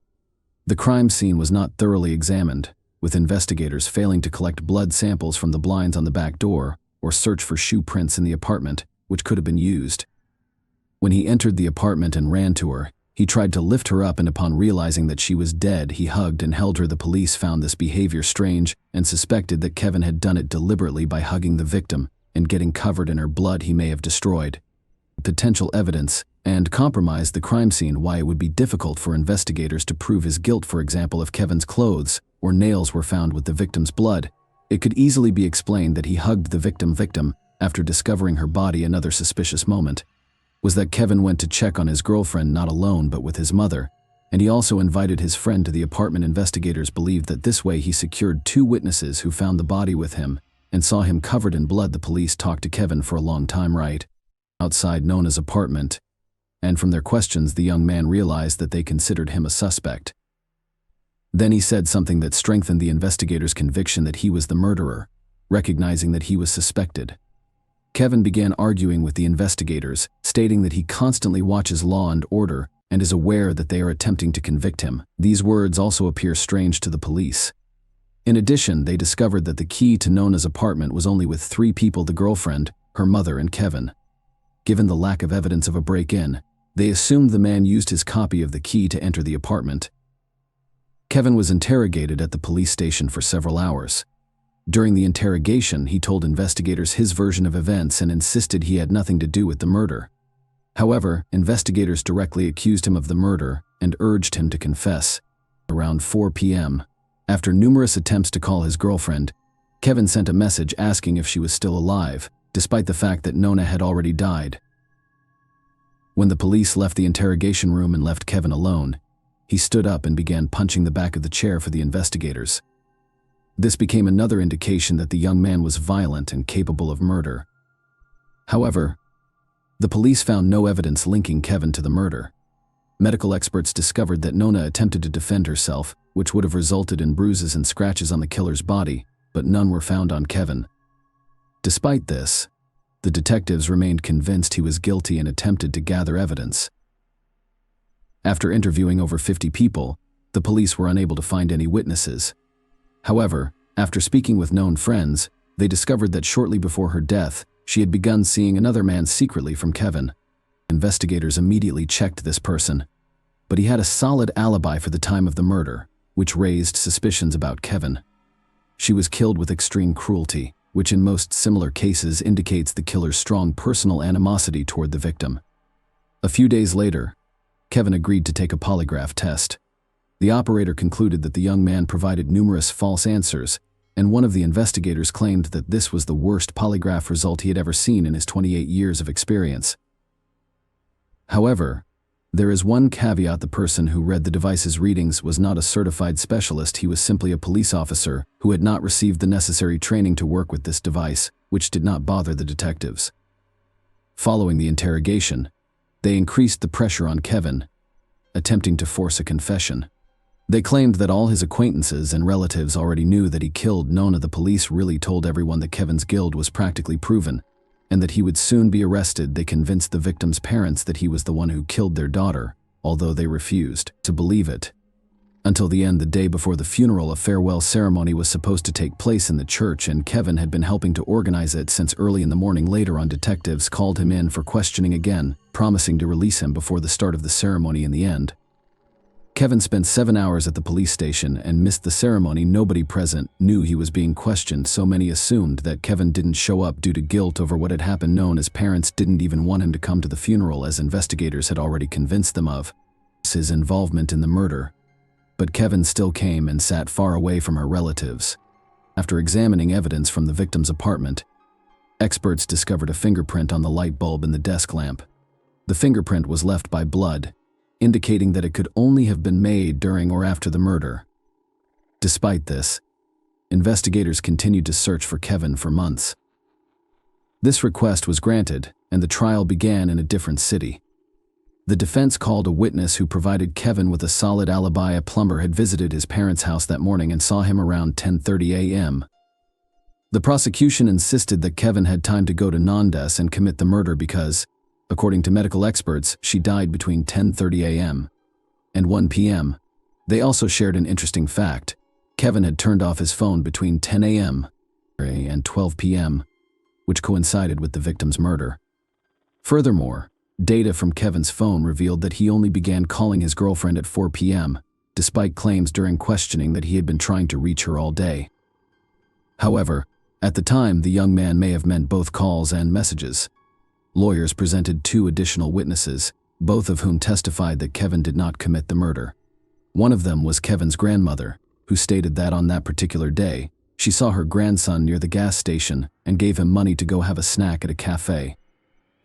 [SPEAKER 1] the crime scene was not thoroughly examined, with investigators failing to collect blood samples from the blinds on the back door or search for shoe prints in the apartment, which could have been used. When he entered the apartment and ran to her, he tried to lift her up, and upon realizing that she was dead, he hugged and held her. The police found this behavior strange and suspected that Kevin had done it deliberately by hugging the victim and getting covered in her blood he may have destroyed. Potential evidence and compromised the crime scene. Why it would be difficult for investigators to prove his guilt. For example, if Kevin's clothes or nails were found with the victim's blood, it could easily be explained that he hugged the victim after discovering her body. Another suspicious moment was that Kevin went to check on his girlfriend not alone but with his mother, and he also invited his friend to the apartment. Investigators believed that this way he secured 2 witnesses who found the body with him and saw him covered in blood. The police talked to Kevin for a long time right outside Nona's apartment, and from their questions the young man realized that they considered him a suspect. Then he said something that strengthened the investigators' conviction that he was the murderer, recognizing that he was suspected. Kevin began arguing with the investigators, stating that he constantly watches Law and Order and is aware that they are attempting to convict him. These words also appear strange to the police. In addition, they discovered that the key to Nona's apartment was only with 3 people: the girlfriend, her mother, and Kevin. Given the lack of evidence of a break-in, they assumed the man used his copy of the key to enter the apartment. Kevin was interrogated at the police station for several hours. During the interrogation, he told investigators his version of events and insisted he had nothing to do with the murder. However, investigators directly accused him of the murder and urged him to confess. Around 4 p.m., after numerous attempts to call his girlfriend, Kevin sent a message asking if she was still alive, despite the fact that Nona had already died. When the police left the interrogation room and left Kevin alone, he stood up and began punching the back of the chair for the investigators. This became another indication that the young man was violent and capable of murder. However, the police found no evidence linking Kevin to the murder. Medical experts discovered that Nona attempted to defend herself, which would have resulted in bruises and scratches on the killer's body, but none were found on Kevin. Despite this, the detectives remained convinced he was guilty and attempted to gather evidence. After interviewing over 50 people, the police were unable to find any witnesses. However, after speaking with known friends, they discovered that shortly before her death, she had begun seeing another man secretly from Kevin. Investigators immediately checked this person, but he had a solid alibi for the time of the murder, which raised suspicions about Kevin. She was killed with extreme cruelty, which in most similar cases indicates the killer's strong personal animosity toward the victim. A few days later, Kevin agreed to take a polygraph test. The operator concluded that the young man provided numerous false answers, and one of the investigators claimed that this was the worst polygraph result he had ever seen in his 28 years of experience. However, there is one caveat: the person who read the device's readings was not a certified specialist. He was simply a police officer who had not received the necessary training to work with this device, which did not bother the detectives. Following the interrogation, they increased the pressure on Kevin, attempting to force a confession. They claimed that all his acquaintances and relatives already knew that he killed Nona. The police really told everyone that Kevin's guilt was practically proven, and that he would soon be arrested. They convinced the victim's parents that he was the one who killed their daughter, although they refused to believe it. Until the end, the day before the funeral, a farewell ceremony was supposed to take place in the church, and Kevin had been helping to organize it since early in the morning. Later on, detectives called him in for questioning again, promising to release him before the start of the ceremony. In the end, Kevin spent 7 hours at the police station and missed the ceremony. Nobody present knew he was being questioned, so many assumed that Kevin didn't show up due to guilt over what had happened. Nona's parents didn't even want him to come to the funeral, as investigators had already convinced them of his involvement in the murder. But Kevin still came and sat far away from her relatives. After examining evidence from the victim's apartment, experts discovered a fingerprint on the light bulb in the desk lamp. The fingerprint was left by blood, indicating that it could only have been made during or after the murder. Despite this, investigators continued to search for Kevin for months. This request was granted, and the trial began in a different city. The defense called a witness who provided Kevin with a solid alibi. A plumber had visited his parents' house that morning and saw him around 10:30 a.m. The prosecution insisted that Kevin had time to go to Nandas and commit the murder because, according to medical experts, she died between 10:30 a.m. and 1 p.m. They also shared an interesting fact: Kevin had turned off his phone between 10 a.m. and 12 p.m., which coincided with the victim's murder. Furthermore, data from Kevin's phone revealed that he only began calling his girlfriend at 4 p.m., despite claims during questioning that he had been trying to reach her all day. However, at the time, the young man may have meant both calls and messages. Lawyers presented 2 additional witnesses, both of whom testified that Kevin did not commit the murder. One of them was Kevin's grandmother, who stated that on that particular day, she saw her grandson near the gas station and gave him money to go have a snack at a cafe.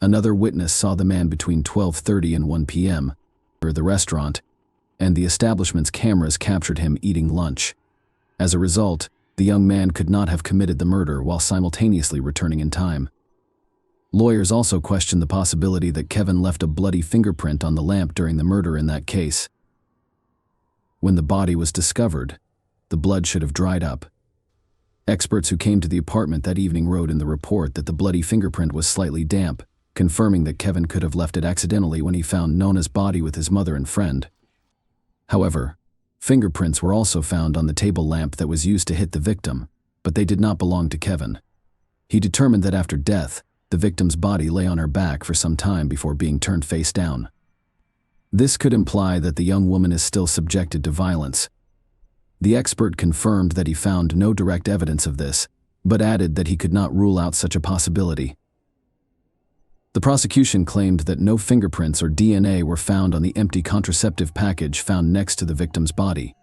[SPEAKER 1] Another witness saw the man between 12:30 and 1 p.m. at the restaurant, and the establishment's cameras captured him eating lunch. As a result, the young man could not have committed the murder while simultaneously returning in time. Lawyers also questioned the possibility that Kevin left a bloody fingerprint on the lamp during the murder in that case. When the body was discovered, the blood should have dried up. Experts who came to the apartment that evening wrote in the report that the bloody fingerprint was slightly damp, confirming that Kevin could have left it accidentally when he found Nona's body with his mother and friend. However, fingerprints were also found on the table lamp that was used to hit the victim, but they did not belong to Kevin. He determined that after death, the victim's body lay on her back for some time before being turned face down. This could imply that the young woman is still subjected to violence. The expert confirmed that he found no direct evidence of this, but added that he could not rule out such a possibility. The prosecution claimed that no fingerprints or DNA were found on the empty contraceptive package found next to the victim's body.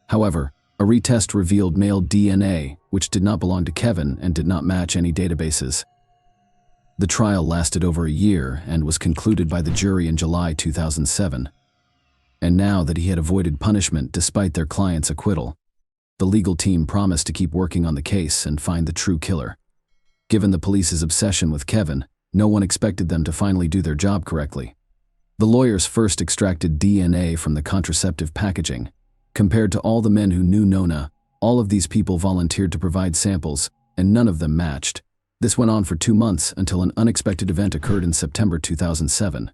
[SPEAKER 1] However, a retest revealed male DNA, which did not belong to Kevin and did not match any databases. The trial lasted over a year and was concluded by the jury in July 2007. And now that he had avoided punishment despite their client's acquittal, the legal team promised to keep working on the case and find the true killer. Given the police's obsession with Kevin, no one expected them to finally do their job correctly. The lawyers first extracted DNA from the contraceptive packaging. Compared to all the men who knew Nona, all of these people volunteered to provide samples, and none of them matched. This went on for 2 months until an unexpected event occurred in September 2007.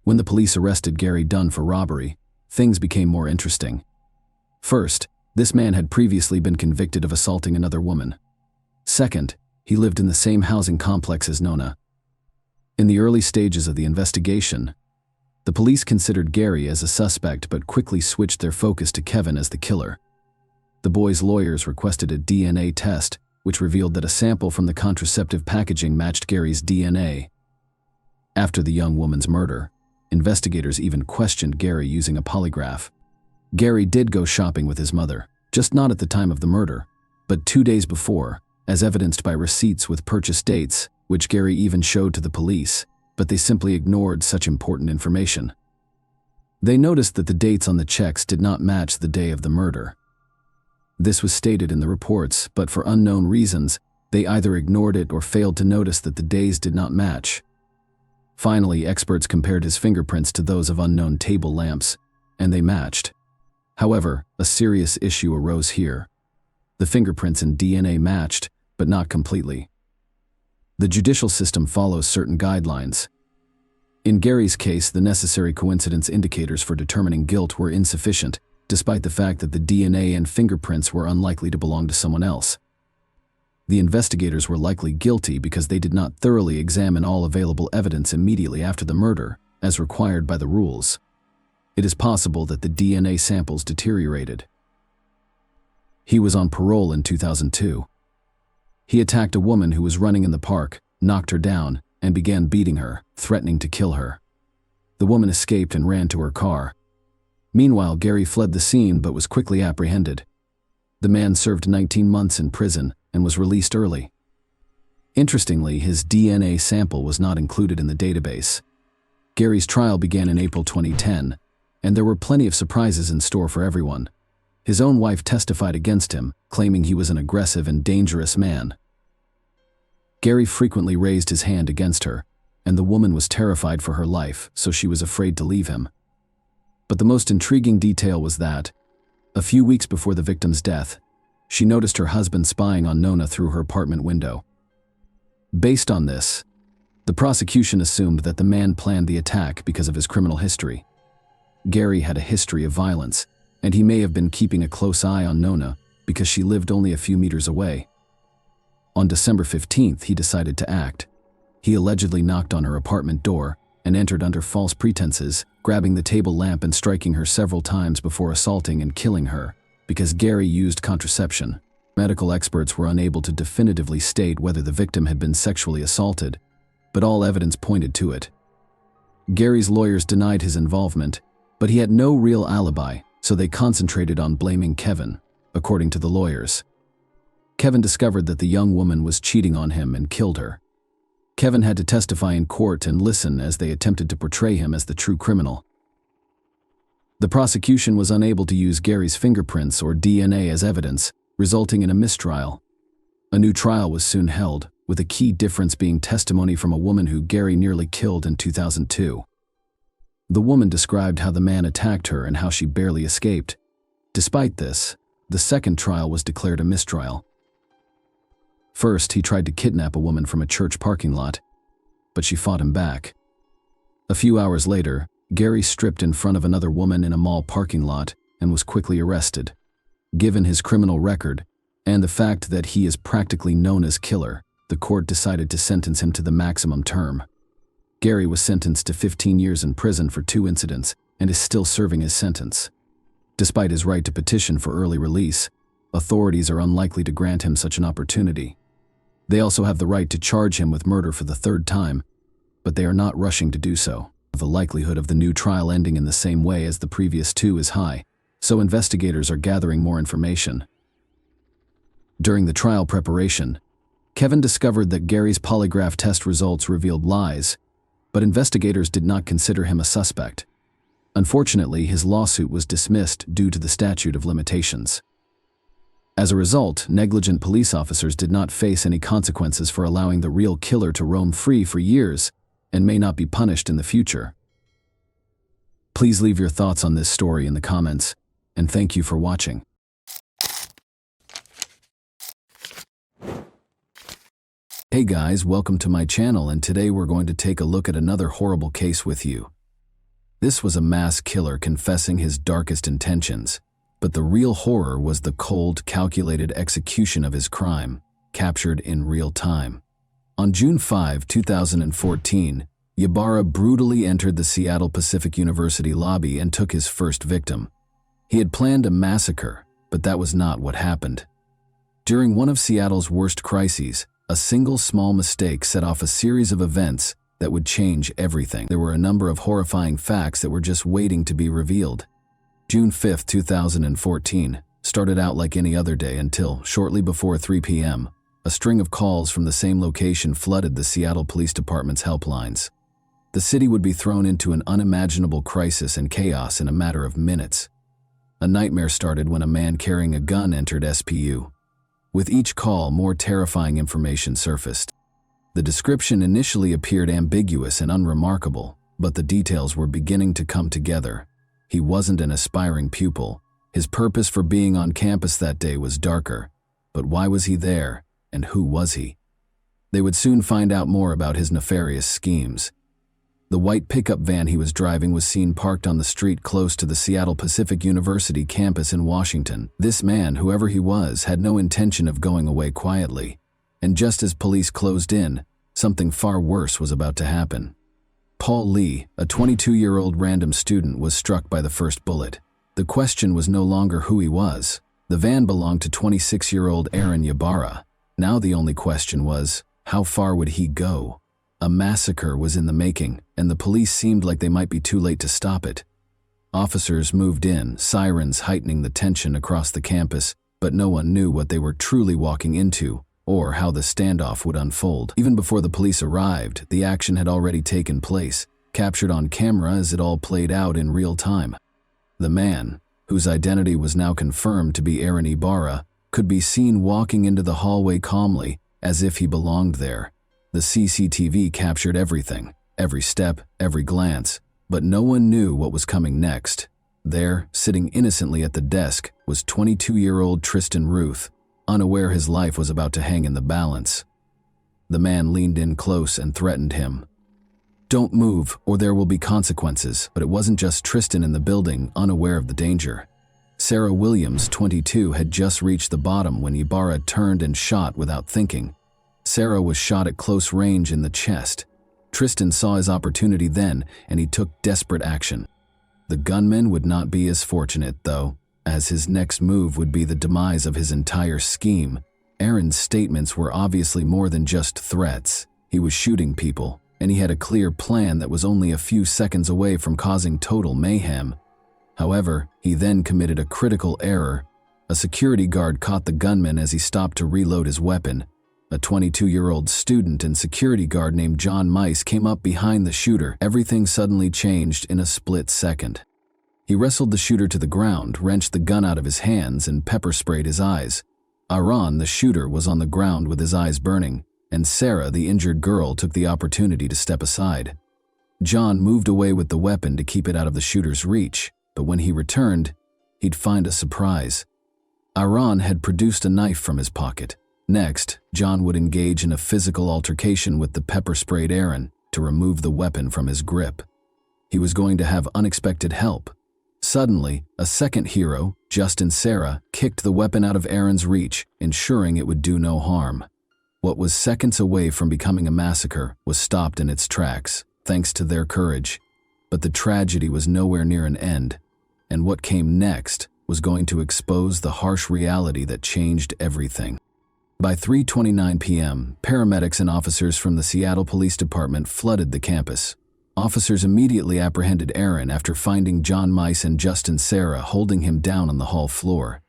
[SPEAKER 1] When the police arrested Gary Dunn for robbery, things became more interesting. First, this man had previously been convicted of assaulting another woman. Second, he lived in the same housing complex as Nona. In the early stages of the investigation, the police considered Gary as a suspect but quickly switched their focus to Kevin as the killer. The boy's lawyers requested a DNA test, which revealed that a sample from the contraceptive packaging matched Gary's DNA. After the young woman's murder, investigators even questioned Gary using a polygraph. Gary did go shopping with his mother, just not at the time of the murder, but 2 days before, as evidenced by receipts with purchase dates, which Gary even showed to the police, but they simply ignored such important information. They noticed that the dates on the checks did not match the day of the murder. This was stated in the reports, but for unknown reasons, they either ignored it or failed to notice that the days did not match. Finally, experts compared his fingerprints to those of unknown table lamps, and they matched. However, a serious issue arose here. The fingerprints and DNA matched, but not completely. The judicial system follows certain guidelines. In Gary's case, the necessary coincidence indicators for determining guilt were insufficient, despite the fact that the DNA and fingerprints were unlikely to belong to someone else. The investigators were likely guilty because they did not thoroughly examine all available evidence immediately after the murder, as required by the rules. It is possible that the DNA samples deteriorated. He was on parole in 2002. He attacked a woman who was running in the park, knocked her down, and began beating her, threatening to kill her. The woman escaped and ran to her car. Meanwhile, Gary fled the scene but was quickly apprehended. The man served 19 months in prison and was released early. Interestingly, his DNA sample was not included in the database. Gary's trial began in April 2010, and there were plenty of surprises in store for everyone. His own wife testified against him, claiming he was an aggressive and dangerous man. Gary frequently raised his hand against her, and the woman was terrified for her life, so she was afraid to leave him. But the most intriguing detail was that, a few weeks before the victim's death, she noticed her husband spying on Nona through her apartment window. Based on this, the prosecution assumed that the man planned the attack because of his criminal history. Gary had a history of violence, and he may have been keeping a close eye on Nona because she lived only a few meters away. On December 15th, he decided to act. He allegedly knocked on her apartment door and entered under false pretenses, grabbing the table lamp and striking her several times before assaulting and killing her, because Gary used contraception. Medical experts were unable to definitively state whether the victim had been sexually assaulted, but all evidence pointed to it. Gary's lawyers denied his involvement, but he had no real alibi, so they concentrated on blaming Kevin, according to the lawyers. Kevin discovered that the young woman was cheating on him and killed her. Kevin had to testify in court and listen as they attempted to portray him as the true criminal. The prosecution was unable to use Gary's fingerprints or DNA as evidence, resulting in a mistrial. A new trial was soon held, with a key difference being testimony from a woman who Gary nearly killed in 2002. The woman described how the man attacked her and how she barely escaped. Despite this, the second trial was declared a mistrial. First, he tried to kidnap a woman from a church parking lot, but she fought him back. A few hours later, Gary stripped in front of another woman in a mall parking lot and was quickly arrested. Given his criminal record, and the fact that he is practically known as killer, the court decided to sentence him to the maximum term. Gary was sentenced to 15 years in prison for 2 incidents and is still serving his sentence. Despite his right to petition for early release, authorities are unlikely to grant him such an opportunity. They also have the right to charge him with murder for the 3rd time, but they are not rushing to do so. The likelihood of the new trial ending in the same way as the previous 2 is high, so investigators are gathering more information. During the trial preparation, Kevin discovered that Gary's polygraph test results revealed lies, but investigators did not consider him a suspect. Unfortunately, his lawsuit was dismissed due to the statute of limitations. As a result, negligent police officers did not face any consequences for allowing the real killer to roam free for years and may not be punished in the future. Please leave your thoughts on this story in the comments, and thank you for watching. Hey guys, welcome to my channel, and today we're going to take a look at another horrible case with you. This was a mass killer confessing his darkest intentions, but the real horror was the cold, calculated execution of his crime, captured in real time. On June 5, 2014, Ybarra brutally entered the Seattle Pacific University lobby and took his first victim. He had planned a massacre, but that was not what happened. During one of Seattle's worst crises, a single small mistake set off a series of events that would change everything. There were a number of horrifying facts that were just waiting to be revealed. June 5, 2014, started out like any other day until, shortly before 3 p.m., a string of calls from the same location flooded the Seattle Police Department's helplines. The city would be thrown into an unimaginable crisis and chaos in a matter of minutes. A nightmare started when a man carrying a gun entered SPU. With each call, more terrifying information surfaced. The description initially appeared ambiguous and unremarkable, but the details were beginning to come together. He wasn't an aspiring pupil. His purpose for being on campus that day was darker. But why was he there, and who was he? They would soon find out more about his nefarious schemes. The white pickup van he was driving was seen parked on the street close to the Seattle Pacific University campus in Washington. This man, whoever he was, had no intention of going away quietly. And just as police closed in, something far worse was about to happen. Paul Lee, a 22-year-old random student, was struck by the first bullet. The question was no longer who he was. The van belonged to 26-year-old Aaron Ybarra. Now the only question was, how far would he go? A massacre was in the making, and the police seemed like they might be too late to stop it. Officers moved in, sirens heightening the tension across the campus, but no one knew what they were truly walking into, or how the standoff would unfold. Even before the police arrived, the action had already taken place, captured on camera as it all played out in real time. The man, whose identity was now confirmed to be Aaron Ybarra, could be seen walking into the hallway calmly, as if he belonged there. The CCTV captured everything, every step, every glance, but no one knew what was coming next. There, sitting innocently at the desk, was 22-year-old Tristan Ruth, unaware his life was about to hang in the balance. The man leaned in close and threatened him. "Don't move, or there will be consequences." But it wasn't just Tristan in the building, unaware of the danger. Sarah Williams, 22, had just reached the bottom when Ybarra turned and shot without thinking. Sarah was shot at close range in the chest. Tristan saw his opportunity then, and he took desperate action. The gunman would not be as fortunate, though, as his next move would be the demise of his entire scheme. Aaron's statements were obviously more than just threats. He was shooting people, and he had a clear plan that was only a few seconds away from causing total mayhem. However, he then committed a critical error. A security guard caught the gunman as he stopped to reload his weapon. A 22-year-old student and security guard named John Mice came up behind the shooter. Everything suddenly changed in a split second. He wrestled the shooter to the ground, wrenched the gun out of his hands, and pepper-sprayed his eyes. Aaron, the shooter, was on the ground with his eyes burning, and Sarah, the injured girl, took the opportunity to step aside. John moved away with the weapon to keep it out of the shooter's reach, but when he returned, he'd find a surprise. Aaron had produced a knife from his pocket. Next, John would engage in a physical altercation with the pepper-sprayed Aaron to remove the weapon from his grip. He was going to have unexpected help. Suddenly, a second hero, Justin Sarah, kicked the weapon out of Aaron's reach, ensuring it would do no harm. What was seconds away from becoming a massacre was stopped in its tracks, thanks to their courage. But the tragedy was nowhere near an end, and what came next was going to expose the harsh reality that changed everything. By 3:29 p.m., paramedics and officers from the Seattle Police Department flooded the campus. Officers immediately apprehended Aaron after finding John Mice and Justin Sarah holding him down on the hall floor.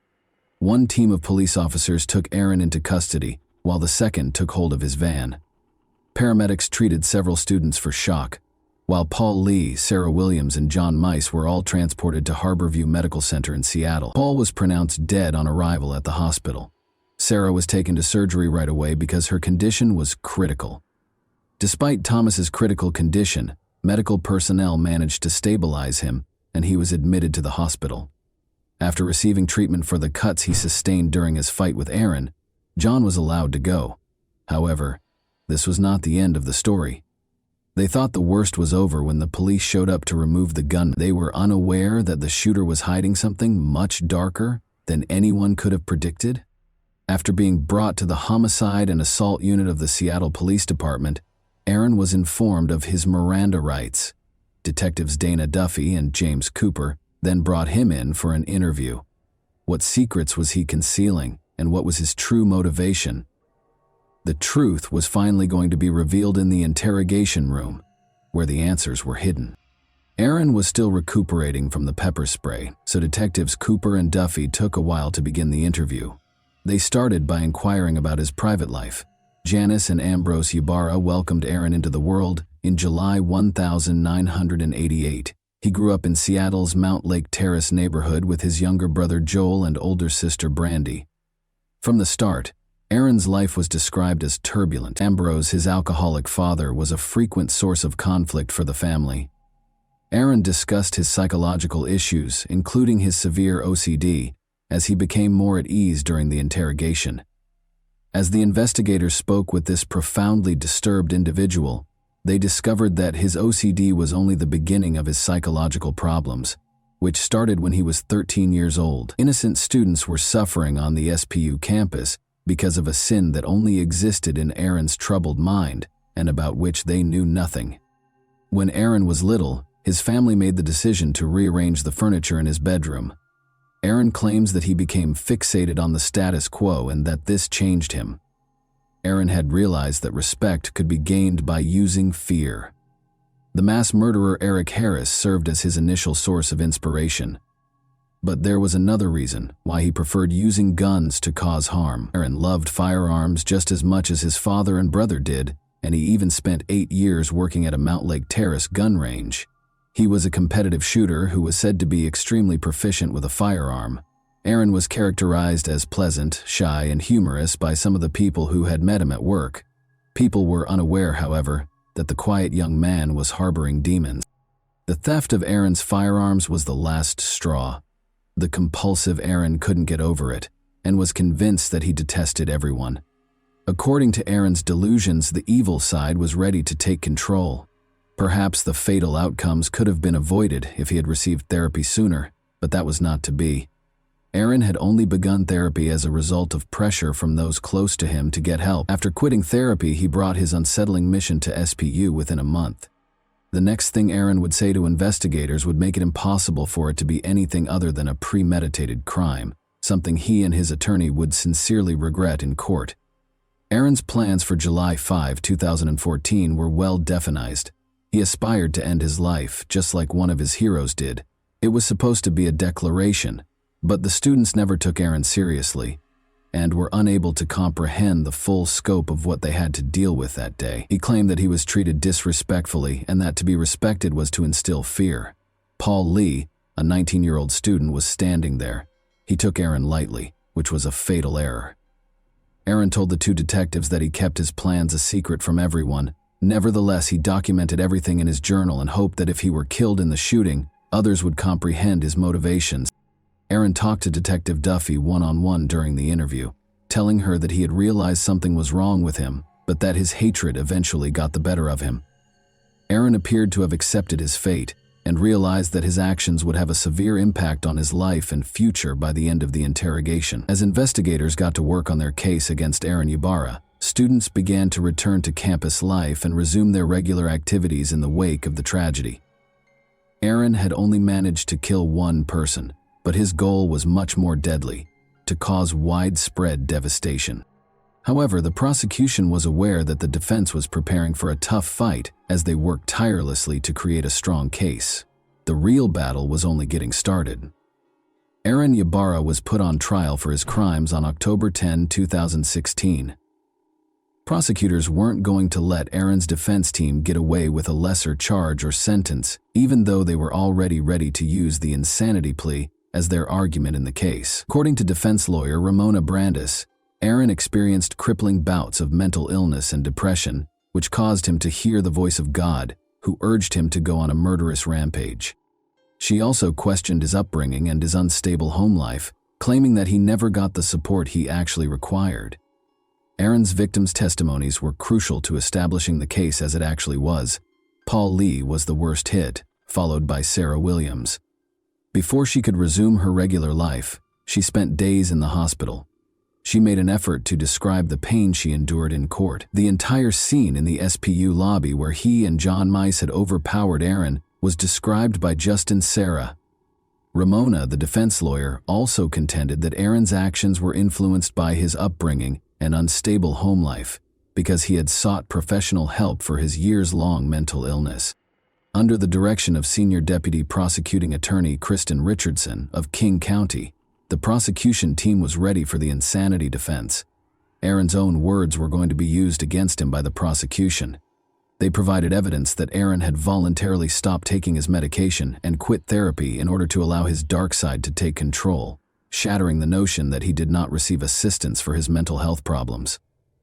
[SPEAKER 1] One team of police officers took Aaron into custody, while the second took hold of his van. Paramedics treated several students for shock, while Paul Lee, Sarah Williams, and John Mice were all transported to Harborview Medical Center in Seattle. Paul was pronounced dead on arrival at the hospital. Sarah was taken to surgery right away because her condition was critical. Despite Thomas's critical condition, medical personnel managed to stabilize him, and he was admitted to the hospital. After receiving treatment for the cuts he sustained during his fight with Aaron, John was allowed to go. However, this was not the end of the story. They thought the worst was over when the police showed up to remove the gun. They were unaware that the shooter was hiding something much darker than anyone could have predicted. After being brought to the homicide and assault unit of the Seattle Police Department, Aaron was informed of his Miranda rights. Detectives Dana Duffy and James Cooper then brought him in for an interview. What secrets was he concealing, and what was his true motivation? The truth was finally going to be revealed in the interrogation room, where the answers were hidden. Aaron was still recuperating from the pepper spray, so detectives Cooper and Duffy took a while to begin the interview. They started by inquiring about his private life. Janice and Ambrose Ybarra welcomed Aaron into the world in July 1988. He grew up in Seattle's Mount Lake Terrace neighborhood with his younger brother Joel and older sister Brandy. From the start, Aaron's life was described as turbulent. Ambrose, his alcoholic father, was a frequent source of conflict for the family. Aaron discussed his psychological issues, including his severe OCD, as he became more at ease during the interrogation. As the investigators spoke with this profoundly disturbed individual, they discovered that his OCD was only the beginning of his psychological problems, which started when he was 13 years old. Innocent students were suffering on the SPU campus because of a sin that only existed in Aaron's troubled mind and about which they knew nothing. When Aaron was little, his family made the decision to rearrange the furniture in his bedroom. Aaron claims that he became fixated on the status quo and that this changed him. Aaron had realized that respect could be gained by using fear. The mass murderer Eric Harris served as his initial source of inspiration. But there was another reason why he preferred using guns to cause harm. Aaron loved firearms just as much as his father and brother did, and he even spent 8 years working at a Mount Lake Terrace gun range. He was a competitive shooter who was said to be extremely proficient with a firearm. Aaron was characterized as pleasant, shy, and humorous by some of the people who had met him at work. People were unaware, however, that the quiet young man was harboring demons. The theft of Aaron's firearms was the last straw. The compulsive Aaron couldn't get over it, and was convinced that he detested everyone. According to Aaron's delusions, the evil side was ready to take control. Perhaps the fatal outcomes could have been avoided if he had received therapy sooner, but that was not to be. Aaron had only begun therapy as a result of pressure from those close to him to get help. After quitting therapy, he brought his unsettling mission to SPU within a month. The next thing Aaron would say to investigators would make it impossible for it to be anything other than a premeditated crime, something he and his attorney would sincerely regret in court. Aaron's plans for July 5, 2014 were well defined. He aspired to end his life, just like one of his heroes did. It was supposed to be a declaration, but the students never took Aaron seriously and were unable to comprehend the full scope of what they had to deal with that day. He claimed that he was treated disrespectfully and that to be respected was to instill fear. Paul Lee, a 19-year-old student, was standing there. He took Aaron lightly, which was a fatal error. Aaron told the two detectives that he kept his plans a secret from everyone. Nevertheless, he documented everything in his journal and hoped that if he were killed in the shooting, others would comprehend his motivations. Aaron talked to Detective Duffy one-on-one during the interview, telling her that he had realized something was wrong with him, but that his hatred eventually got the better of him. Aaron appeared to have accepted his fate and realized that his actions would have a severe impact on his life and future by the end of the interrogation. As investigators got to work on their case against Aaron Ybarra, students began to return to campus life and resume their regular activities in the wake of the tragedy. Aaron had only managed to kill one person, but his goal was much more deadly: to cause widespread devastation. However, the prosecution was aware that the defense was preparing for a tough fight as they worked tirelessly to create a strong case. The real battle was only getting started. Aaron Ybarra was put on trial for his crimes on October 10, 2016. Prosecutors weren't going to let Aaron's defense team get away with a lesser charge or sentence, even though they were already ready to use the insanity plea as their argument in the case. According to defense lawyer Ramona Brandis, Aaron experienced crippling bouts of mental illness and depression, which caused him to hear the voice of God, who urged him to go on a murderous rampage. She also questioned his upbringing and his unstable home life, claiming that he never got the support he actually required. Aaron's victims' testimonies were crucial to establishing the case as it actually was. Paul Lee was the worst hit, followed by Sarah Williams. Before she could resume her regular life, she spent days in the hospital. She made an effort to describe the pain she endured in court. The entire scene in the SPU lobby where he and John Mice had overpowered Aaron was described by Justin Sarah. Ramona, the defense lawyer, also contended that Aaron's actions were influenced by his upbringing and unstable home life, because he had sought professional help for his years-long mental illness. Under the direction of Senior Deputy Prosecuting Attorney Kristen Richardson of King County, the prosecution team was ready for the insanity defense. Aaron's own words were going to be used against him by the prosecution. They provided evidence that Aaron had voluntarily stopped taking his medication and quit therapy in order to allow his dark side to take control, shattering the notion that he did not receive assistance for his mental health problems.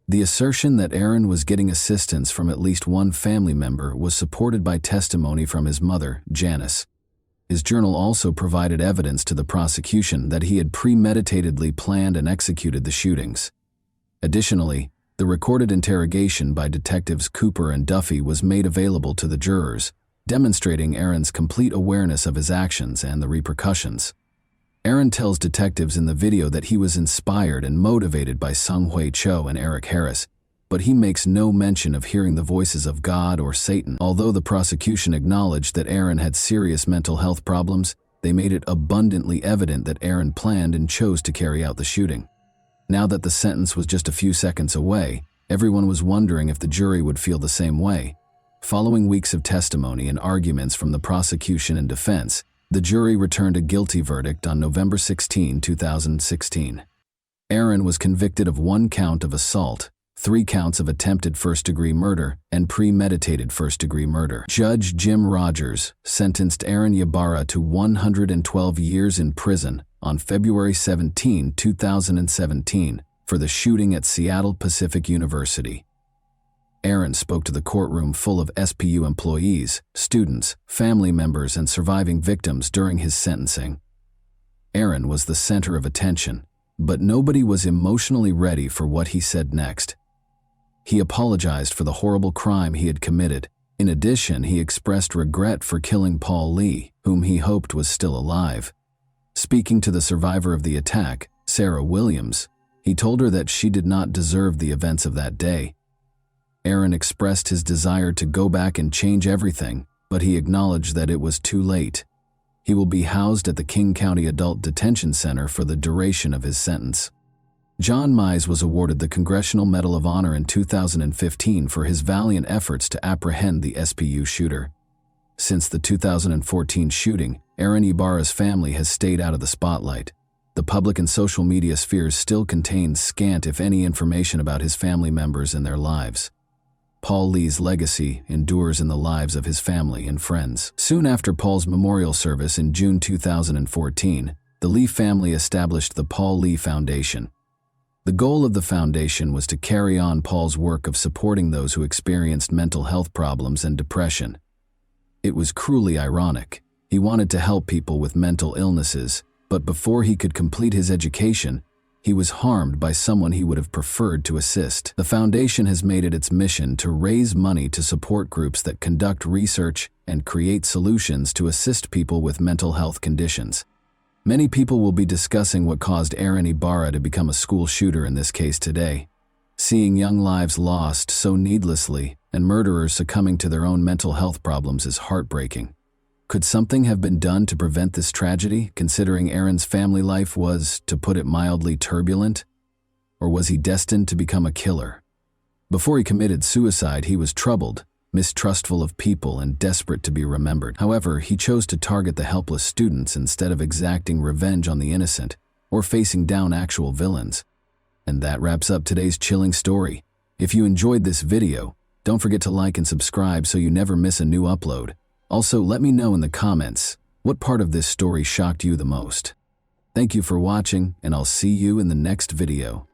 [SPEAKER 1] The assertion that Aaron was getting assistance from at least one family member was supported by testimony from his mother, Janice. His journal also provided evidence to the prosecution that he had premeditatedly planned and executed the shootings. Additionally, the recorded interrogation by detectives Cooper and Duffy was made available to the jurors, demonstrating Aaron's complete awareness of his actions and the repercussions. Aaron tells detectives in the video that he was inspired and motivated by Sung Hui Cho and Eric Harris, but he makes no mention of hearing the voices of God or Satan. Although the prosecution acknowledged that Aaron had serious mental health problems, they made it abundantly evident that Aaron planned and chose to carry out the shooting. Now that the sentence was just a few seconds away, everyone was wondering if the jury would feel the same way. Following weeks of testimony and arguments from the prosecution and defense, the jury returned a guilty verdict on November 16, 2016. Aaron was convicted of 1 count of assault, 3 counts of attempted first-degree murder, and premeditated first-degree murder. Judge Jim Rogers sentenced Aaron Ybarra to 112 years in prison on February 17, 2017, for the shooting at Seattle Pacific University. Aaron spoke to the courtroom full of SPU employees, students, family members, and surviving victims during his sentencing. Aaron was the center of attention, but nobody was emotionally ready for what he said next. He apologized for the horrible crime he had committed. In addition, he expressed regret for killing Paul Lee, whom he hoped was still alive. Speaking to the survivor of the attack, Sarah Williams, he told her that she did not deserve the events of that day. Aaron expressed his desire to go back and change everything, but he acknowledged that it was too late. He will be housed at the King County Adult Detention Center for the duration of his sentence. John Mize was awarded the Congressional Medal of Honor in 2015 for his valiant efforts to apprehend the SPU shooter. Since the 2014 shooting, Aaron Ibarra's family has stayed out of the spotlight. The public and social media spheres still contain scant if any information about his family members and their lives. Paul Lee's legacy endures in the lives of his family and friends. Soon after Paul's memorial service in June 2014, the Lee family established the Paul Lee Foundation. The goal of the foundation was to carry on Paul's work of supporting those who experienced mental health problems and depression. It was cruelly ironic. He wanted to help people with mental illnesses, but before he could complete his education, he was harmed by someone he would have preferred to assist. The foundation has made it its mission to raise money to support groups that conduct research and create solutions to assist people with mental health conditions. Many people will be discussing what caused Aaron Ibarra to become a school shooter in this case today. Seeing young lives lost so needlessly and murderers succumbing to their own mental health problems is heartbreaking. Could something have been done to prevent this tragedy, considering Aaron's family life was, to put it mildly, turbulent? Or was he destined to become a killer? Before he committed suicide, he was troubled, mistrustful of people, and desperate to be remembered. However, he chose to target the helpless students instead of exacting revenge on the innocent or facing down actual villains. And that wraps up today's chilling story. If you enjoyed this video, don't forget to like and subscribe so you never miss a new upload. Also, let me know in the comments, what part of this story shocked you the most? Thank you for watching, and I'll see you in the next video.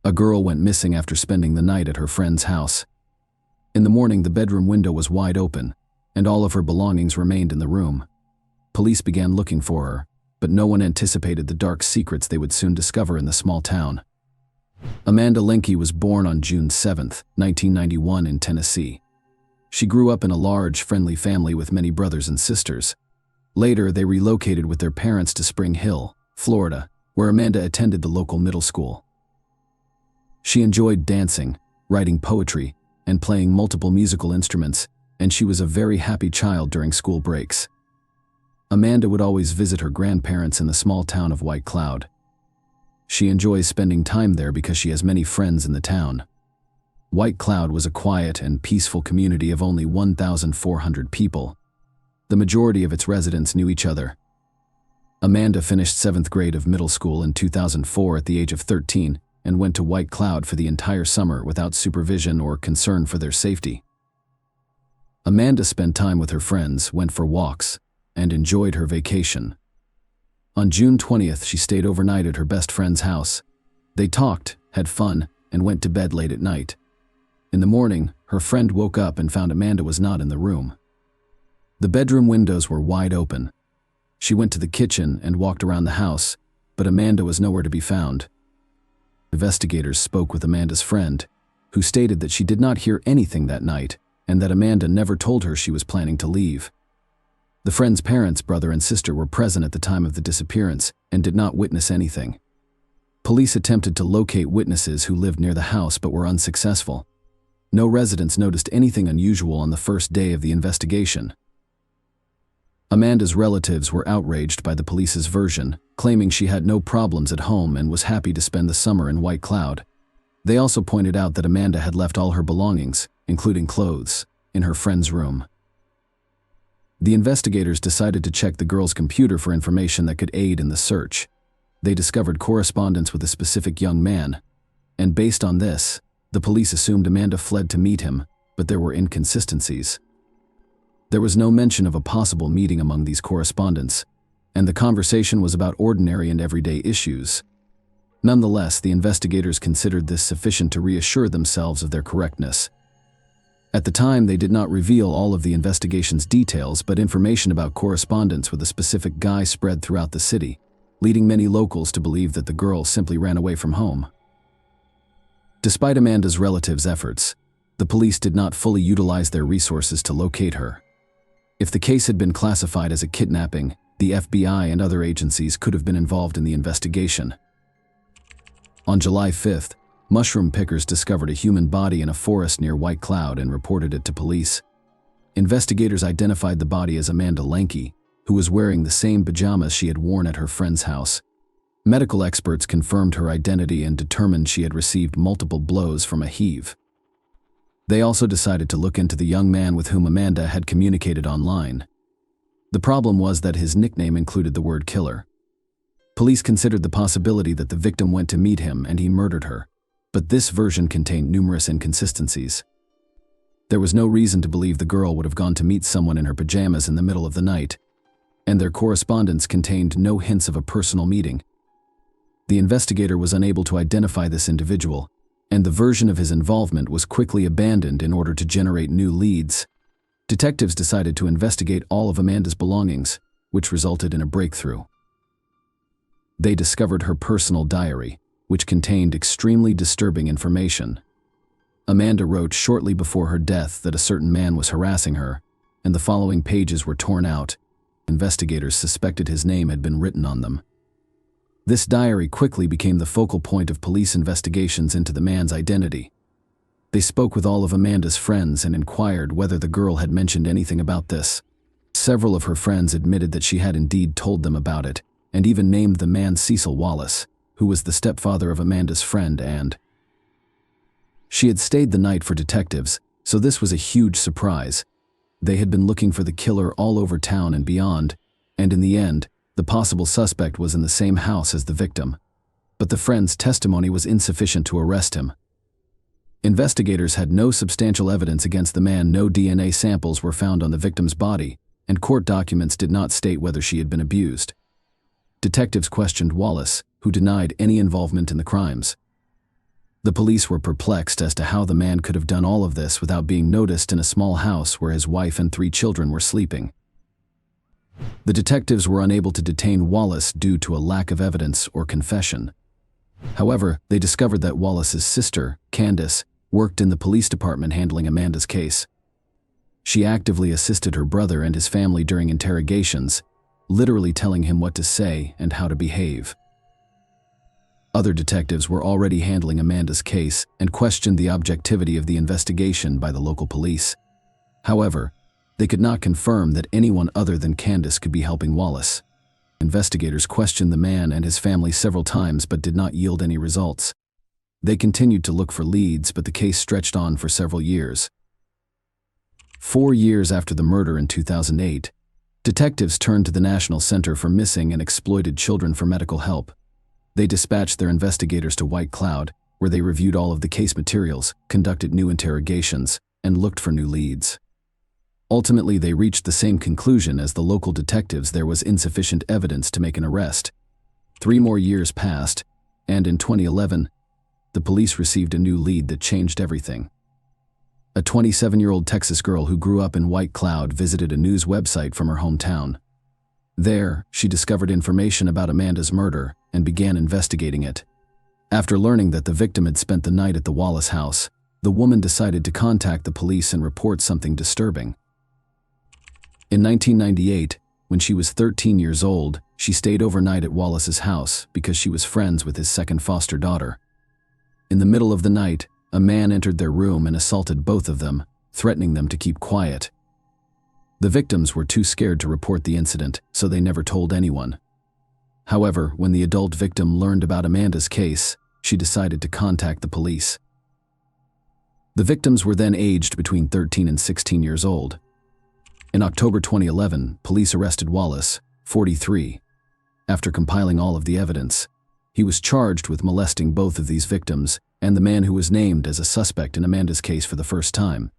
[SPEAKER 1] A girl went missing after spending the night at her friend's house. In the morning, the bedroom window was wide open, and all of her belongings remained in the room. Police began looking for her, but no one anticipated the dark secrets they would soon discover in the small town. Amanda Linke was born on June 7, 1991 in Tennessee. She grew up in a large, friendly family with many brothers and sisters. Later, they relocated with their parents to Spring Hill, Florida, where Amanda attended the local middle school. She enjoyed dancing, writing poetry, and playing multiple musical instruments, and she was a very happy child during school breaks. Amanda would always visit her grandparents in the small town of White Cloud. She enjoys spending time there because she has many friends in the town. White Cloud was a quiet and peaceful community of only 1,400 people. The majority of its residents knew each other. Amanda finished 7th grade of middle school in 2004 at the age of 13 and went to White Cloud for the entire summer without supervision or concern for their safety. Amanda spent time with her friends, went for walks, and enjoyed her vacation. On June 20th, she stayed overnight at her best friend's house. They talked, had fun, and went to bed late at night. In the morning, her friend woke up and found Amanda was not in the room. The bedroom windows were wide open. She went to the kitchen and walked around the house, but Amanda was nowhere to be found. Investigators spoke with Amanda's friend, who stated that she did not hear anything that night and that Amanda never told her she was planning to leave. The friend's parents, brother and sister, were present at the time of the disappearance and did not witness anything. Police attempted to locate witnesses who lived near the house but were unsuccessful. No residents noticed anything unusual on the first day of the investigation. Amanda's relatives were outraged by the police's version, claiming she had no problems at home and was happy to spend the summer in White Cloud. They also pointed out that Amanda had left all her belongings, including clothes, in her friend's room. The investigators decided to check the girl's computer for information that could aid in the search. They discovered correspondence with a specific young man, and based on this, the police assumed Amanda fled to meet him, but there were inconsistencies. There was no mention of a possible meeting among these correspondents, and the conversation was about ordinary and everyday issues. Nonetheless, the investigators considered this sufficient to reassure themselves of their correctness. At the time, they did not reveal all of the investigation's details, but information about correspondence with a specific guy spread throughout the city, leading many locals to believe that the girl simply ran away from home. Despite Amanda's relatives' efforts, the police did not fully utilize their resources to locate her. If the case had been classified as a kidnapping, the FBI and other agencies could have been involved in the investigation. On July 5th, Mushroom pickers discovered a human body in a forest near White Cloud and reported it to police. Investigators identified the body as Amanda Lanke, who was wearing the same pajamas she had worn at her friend's house. Medical experts confirmed her identity and determined she had received multiple blows from a heave. They also decided to look into the young man with whom Amanda had communicated online. The problem was that his nickname included the word killer. Police considered the possibility that the victim went to meet him and he murdered her, but this version contained numerous inconsistencies. There was no reason to believe the girl would have gone to meet someone in her pajamas in the middle of the night, and their correspondence contained no hints of a personal meeting. The investigator was unable to identify this individual, and the version of his involvement was quickly abandoned in order to generate new leads. Detectives decided to investigate all of Amanda's belongings, which resulted in a breakthrough. They discovered her personal diary, which contained extremely disturbing information. Amanda wrote shortly before her death that a certain man was harassing her, and the following pages were torn out. Investigators suspected his name had been written on them. This diary quickly became the focal point of police investigations into the man's identity. They spoke with all of Amanda's friends and inquired whether the girl had mentioned anything about this. Several of her friends admitted that she had indeed told them about it, and even named the man Cecil Wallace, who was the stepfather of Amanda's friend, and she had stayed the night for detectives, so this was a huge surprise. They had been looking for the killer all over town and beyond, and in the end, the possible suspect was in the same house as the victim. But the friend's testimony was insufficient to arrest him. Investigators had no substantial evidence against the man. No DNA samples were found on the victim's body, and court documents did not state whether she had been abused. Detectives questioned Wallace, who denied any involvement in the crimes. The police were perplexed as to how the man could have done all of this without being noticed in a small house where his wife and 3 children were sleeping. The detectives were unable to detain Wallace due to a lack of evidence or confession. However, they discovered that Wallace's sister, Candace, worked in the police department handling Amanda's case. She actively assisted her brother and his family during interrogations, literally telling him what to say and how to behave. Other detectives were already handling Amanda's case and questioned the objectivity of the investigation by the local police. However, they could not confirm that anyone other than Candace could be helping Wallace. Investigators questioned the man and his family several times but did not yield any results. They continued to look for leads, but the case stretched on for several years. 4 years after the murder in 2008, detectives turned to the National Center for Missing and Exploited Children for medical help. They dispatched their investigators to White Cloud, where they reviewed all of the case materials, conducted new interrogations, and looked for new leads. Ultimately, they reached the same conclusion as the local detectives: there was insufficient evidence to make an arrest. 3 more years passed, and in 2011, the police received a new lead that changed everything. A 27-year-old Texas girl who grew up in White Cloud visited a news website from her hometown. There, she discovered information about Amanda's murder and began investigating it. After learning that the victim had spent the night at the Wallace house, the woman decided to contact the police and report something disturbing. In 1998, when she was 13 years old, she stayed overnight at Wallace's house because she was friends with his second foster daughter. In the middle of the night, a man entered their room and assaulted both of them, threatening them to keep quiet. The victims were too scared to report the incident, so they never told anyone. However, when the adult victim learned about Amanda's case, she decided to contact the police. The victims were then aged between 13 and 16 years old. In October 2011, police arrested Wallace, 43. After compiling all of the evidence, he was charged with molesting both of these victims and the man who was named as a suspect in Amanda's case for the first time.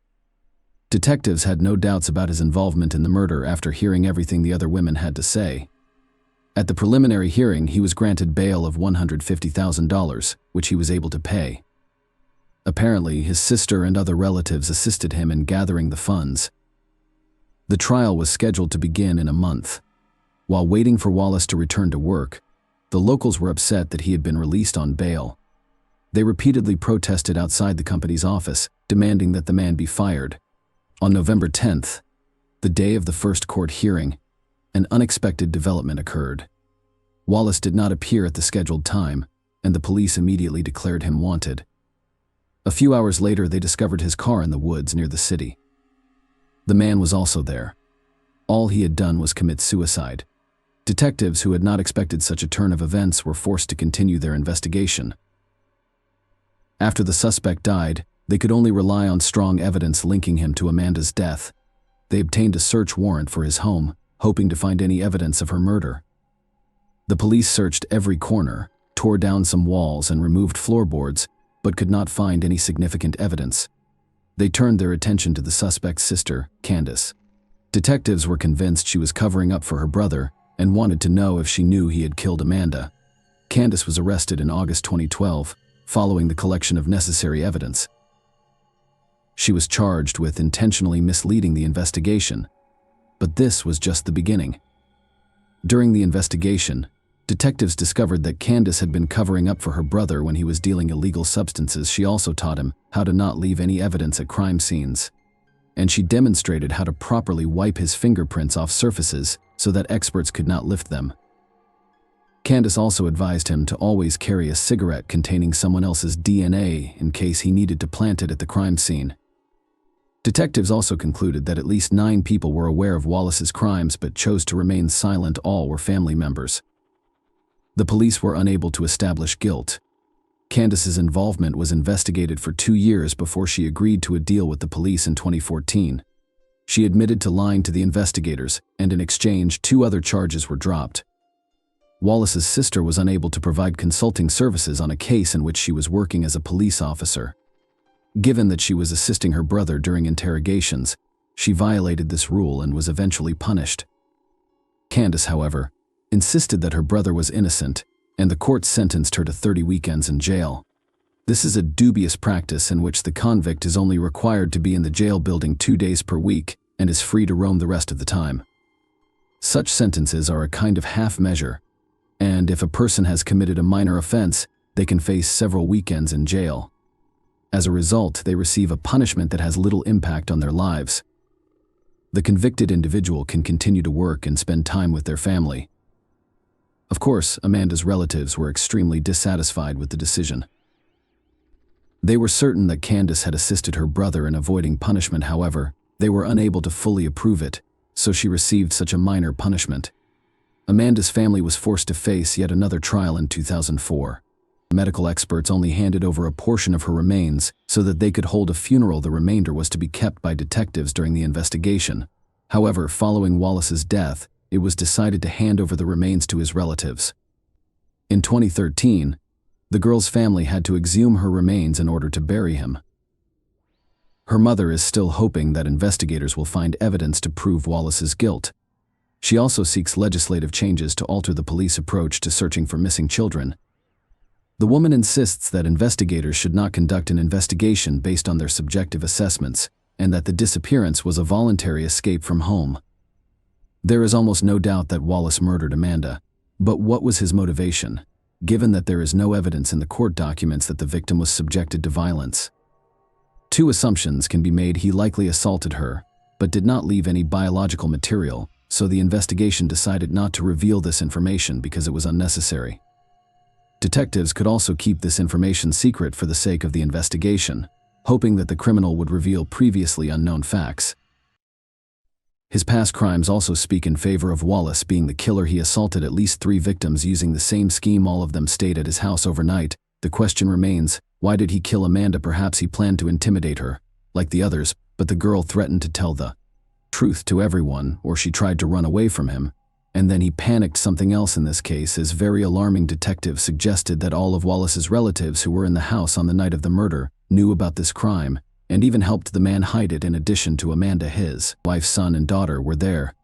[SPEAKER 1] Detectives had no doubts about his involvement in the murder after hearing everything the other women had to say. At the preliminary hearing, he was granted bail of $150,000, which he was able to pay. Apparently, his sister and other relatives assisted him in gathering the funds. The trial was scheduled to begin in a month. While waiting for Wallace to return to work, the locals were upset that he had been released on bail. They repeatedly protested outside the company's office, demanding that the man be fired. On November 10th, the day of the first court hearing, an unexpected development occurred. Wallace did not appear at the scheduled time, and the police immediately declared him wanted. A few hours later, they discovered his car in the woods near the city. The man was also there. All he had done was commit suicide. Detectives who had not expected such a turn of events were forced to continue their investigation. After the suspect died, they could only rely on strong evidence linking him to Amanda's death. They obtained a search warrant for his home, hoping to find any evidence of her murder. The police searched every corner, tore down some walls and removed floorboards, but could not find any significant evidence. They turned their attention to the suspect's sister, Candace. Detectives were convinced she was covering up for her brother and wanted to know if she knew he had killed Amanda. Candace was arrested in August 2012, following the collection of necessary evidence. She was charged with intentionally misleading the investigation, but this was just the beginning. During the investigation, detectives discovered that Candace had been covering up for her brother when he was dealing illegal substances. She also taught him how to not leave any evidence at crime scenes, and she demonstrated how to properly wipe his fingerprints off surfaces so that experts could not lift them. Candace also advised him to always carry a cigarette containing someone else's DNA in case he needed to plant it at the crime scene. Detectives also concluded that at least 9 people were aware of Wallace's crimes but chose to remain silent. All were family members. The police were unable to establish guilt. Candace's involvement was investigated for 2 years before she agreed to a deal with the police in 2014. She admitted to lying to the investigators, and in exchange, 2 other charges were dropped. Wallace's sister was unable to provide consulting services on a case in which she was working as a police officer. Given that she was assisting her brother during interrogations, she violated this rule and was eventually punished. Candace, however, insisted that her brother was innocent, and the court sentenced her to 30 weekends in jail. This is a dubious practice in which the convict is only required to be in the jail building 2 days per week and is free to roam the rest of the time. Such sentences are a kind of half measure, and if a person has committed a minor offense, they can face several weekends in jail. As a result, they receive a punishment that has little impact on their lives. The convicted individual can continue to work and spend time with their family. Of course, Amanda's relatives were extremely dissatisfied with the decision. They were certain that Candace had assisted her brother in avoiding punishment. However, they were unable to fully approve it, so she received such a minor punishment. Amanda's family was forced to face yet another trial in 2004. Medical experts only handed over a portion of her remains so that they could hold a funeral. The remainder was to be kept by detectives during the investigation. However, following Wallace's death, it was decided to hand over the remains to his relatives. In 2013, the girl's family had to exhume her remains in order to bury him. Her mother is still hoping that investigators will find evidence to prove Wallace's guilt. She also seeks legislative changes to alter the police approach to searching for missing children. The woman insists that investigators should not conduct an investigation based on their subjective assessments, and that the disappearance was a voluntary escape from home. There is almost no doubt that Wallace murdered Amanda, but what was his motivation, given that there is no evidence in the court documents that the victim was subjected to violence? 2 assumptions can be made. He likely assaulted her, but did not leave any biological material, so the investigation decided not to reveal this information because it was unnecessary. Detectives could also keep this information secret for the sake of the investigation, hoping that the criminal would reveal previously unknown facts. His past crimes also speak in favor of Wallace being the killer. He assaulted at least 3 victims using the same scheme. All of them stayed at his house overnight. The question remains, why did he kill Amanda? Perhaps he planned to intimidate her, like the others, but the girl threatened to tell the truth to everyone, or she tried to run away from him, and then he panicked. Something else in this case is very alarming. Detectives suggested that all of Wallace's relatives who were in the house on the night of the murder knew about this crime, and even helped the man hide it. In addition to Amanda, his wife, son, and daughter were there.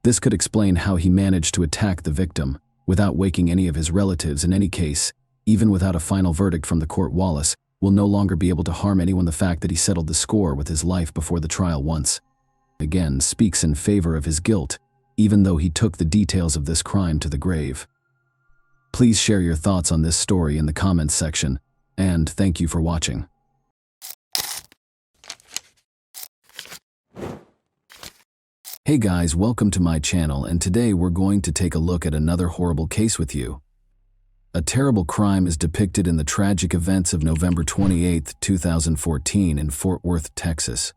[SPEAKER 1] This could explain how he managed to attack the victim without waking any of his relatives. In any case, even without a final verdict from the court, Wallace will no longer be able to harm anyone. The fact that he settled the score with his life before the trial once again speaks in favor of his guilt, even though he took the details of this crime to the grave. Please share your thoughts on this story in the comments section, and thank you for watching. Hey guys, welcome to my channel, and today we're going to take a look at another horrible case with you. A terrible crime is depicted in the tragic events of November 28, 2014 in Fort Worth, Texas.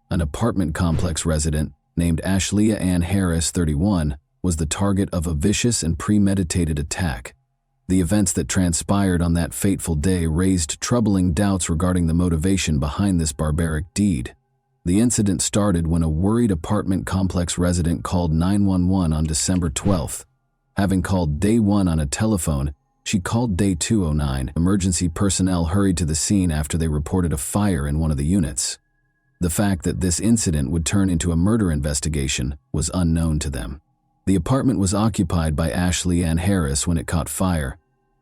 [SPEAKER 1] An apartment complex resident named Ashlea Ann Harris, 31, was the target of a vicious and premeditated attack. The events that transpired on that fateful day raised troubling doubts regarding the motivation behind this barbaric deed. The incident started when a worried apartment complex resident called 911 on December 12th. Having called Day 1 on a telephone, she called Day 209. Emergency personnel hurried to the scene after they reported a fire in one of the units. The fact that this incident would turn into a murder investigation was unknown to them. The apartment was occupied by Ashlea Ann Harris when it caught fire.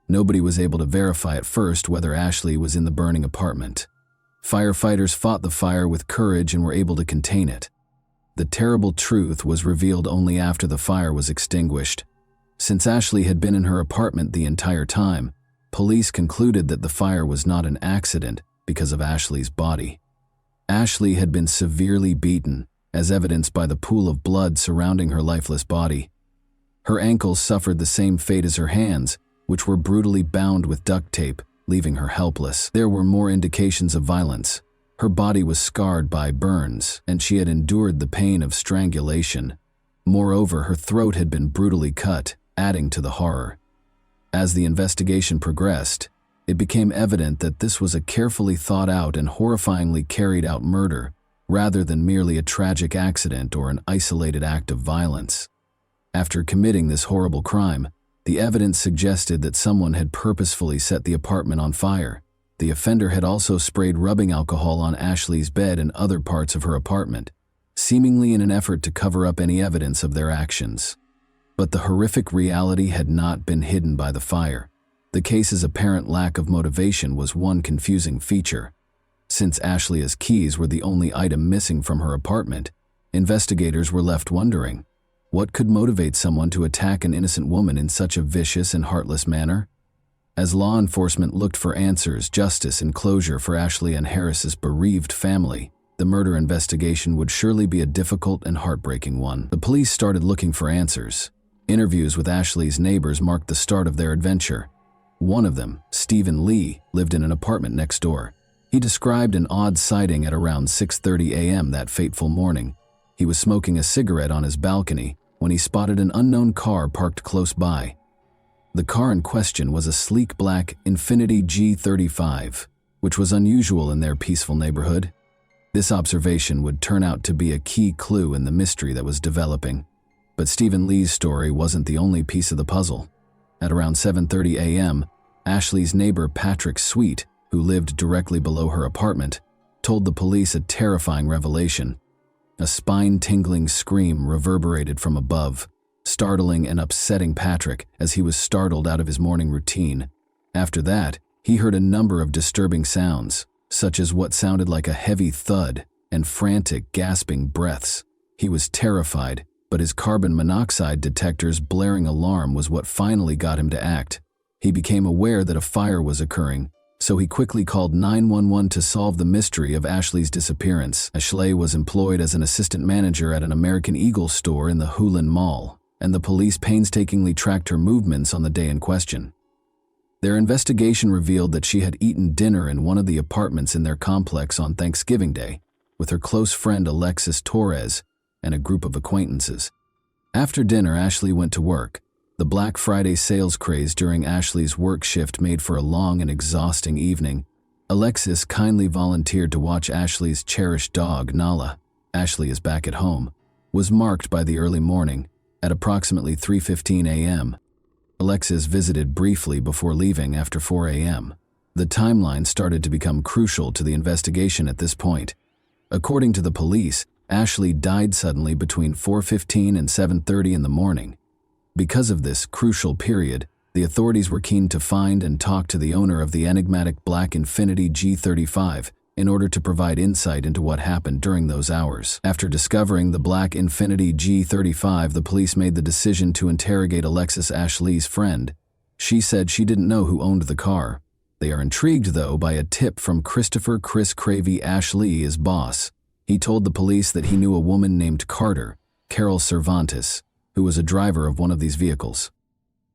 [SPEAKER 1] Nobody was able to verify at first whether Ashley was in the burning apartment. Firefighters fought the fire with courage and were able to contain it. The terrible truth was revealed only after the fire was extinguished. Since Ashley had been in her apartment the entire time, police concluded that the fire was not an accident because of Ashley's body. Ashley had been severely beaten, as evidenced by the pool of blood surrounding her lifeless body. Her ankles suffered the same fate as her hands, which were brutally bound with duct tape, leaving her helpless. There were more indications of violence. Her body was scarred by burns, and she had endured the pain of strangulation. Moreover, her throat had been brutally cut, adding to the horror. As the investigation progressed, it became evident that this was a carefully thought out and horrifyingly carried out murder, rather than merely a tragic accident or an isolated act of violence. After committing this horrible crime, the evidence suggested that someone had purposefully set the apartment on fire. The offender had also sprayed rubbing alcohol on Ashley's bed and other parts of her apartment, seemingly in an effort to cover up any evidence of their actions. But the horrific reality had not been hidden by the fire. The case's apparent lack of motivation was one confusing feature. Since Ashlea's keys were the only item missing from her apartment, investigators were left wondering, what could motivate someone to attack an innocent woman in such a vicious and heartless manner? As law enforcement looked for answers, justice, and closure for Ashlea Ann Harris's bereaved family, the murder investigation would surely be a difficult and heartbreaking one. The police started looking for answers. Interviews with Ashley's neighbors marked the start of their adventure. One of them, Stephen Lee, lived in an apartment next door. He described an odd sighting at around 6:30 a.m. that fateful morning. He was smoking a cigarette on his balcony when he spotted an unknown car parked close by. The car in question was a sleek black Infiniti G35, which was unusual in their peaceful neighborhood. This observation would turn out to be a key clue in the mystery that was developing. But Stephen Lee's story wasn't the only piece of the puzzle. At around 7:30 a.m., Ashley's neighbor Patrick Sweet, who lived directly below her apartment, told the police a terrifying revelation. A spine-tingling scream reverberated from above, startling and upsetting Patrick as he was startled out of his morning routine. After that, he heard a number of disturbing sounds, such as what sounded like a heavy thud and frantic, gasping breaths. He was terrified, but his carbon monoxide detector's blaring alarm was what finally got him to act. He became aware that a fire was occurring, so he quickly called 911 to solve the mystery of Ashley's disappearance. Ashley was employed as an assistant manager at an American Eagle store in the Hulen Mall, and the police painstakingly tracked her movements on the day in question. Their investigation revealed that she had eaten dinner in one of the apartments in their complex on Thanksgiving Day with her close friend Alexis Torres and a group of acquaintances. After dinner, Ashley went to work. The Black Friday sales craze during Ashley's work shift made for a long and exhausting evening. Alexis kindly volunteered to watch Ashley's cherished dog, Nala. Ashley is back at home. Was marked by the early morning. At approximately 3:15 a.m., Alexis visited briefly before leaving after 4 a.m. The timeline started to become crucial to the investigation at this point. According to the police, Ashley died suddenly between 4:15 and 7:30 in the morning. Because of this crucial period, the authorities were keen to find and talk to the owner of the enigmatic black Infiniti G35 in order to provide insight into what happened during those hours. After discovering the black Infiniti G35, the police made the decision to interrogate Alexis, Ashley's friend. She said she didn't know who owned the car. They are intrigued, though, by a tip from Christopher "Chris" Cravey, Ashley's boss. He told the police that he knew a woman named Carol Cervantes, who was a driver of one of these vehicles.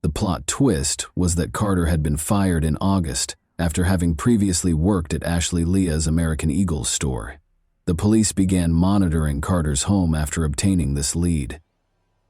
[SPEAKER 1] The plot twist was that Carter had been fired in August after having previously worked at Ashley Leah's American Eagle store. The police began monitoring Carter's home after obtaining this lead.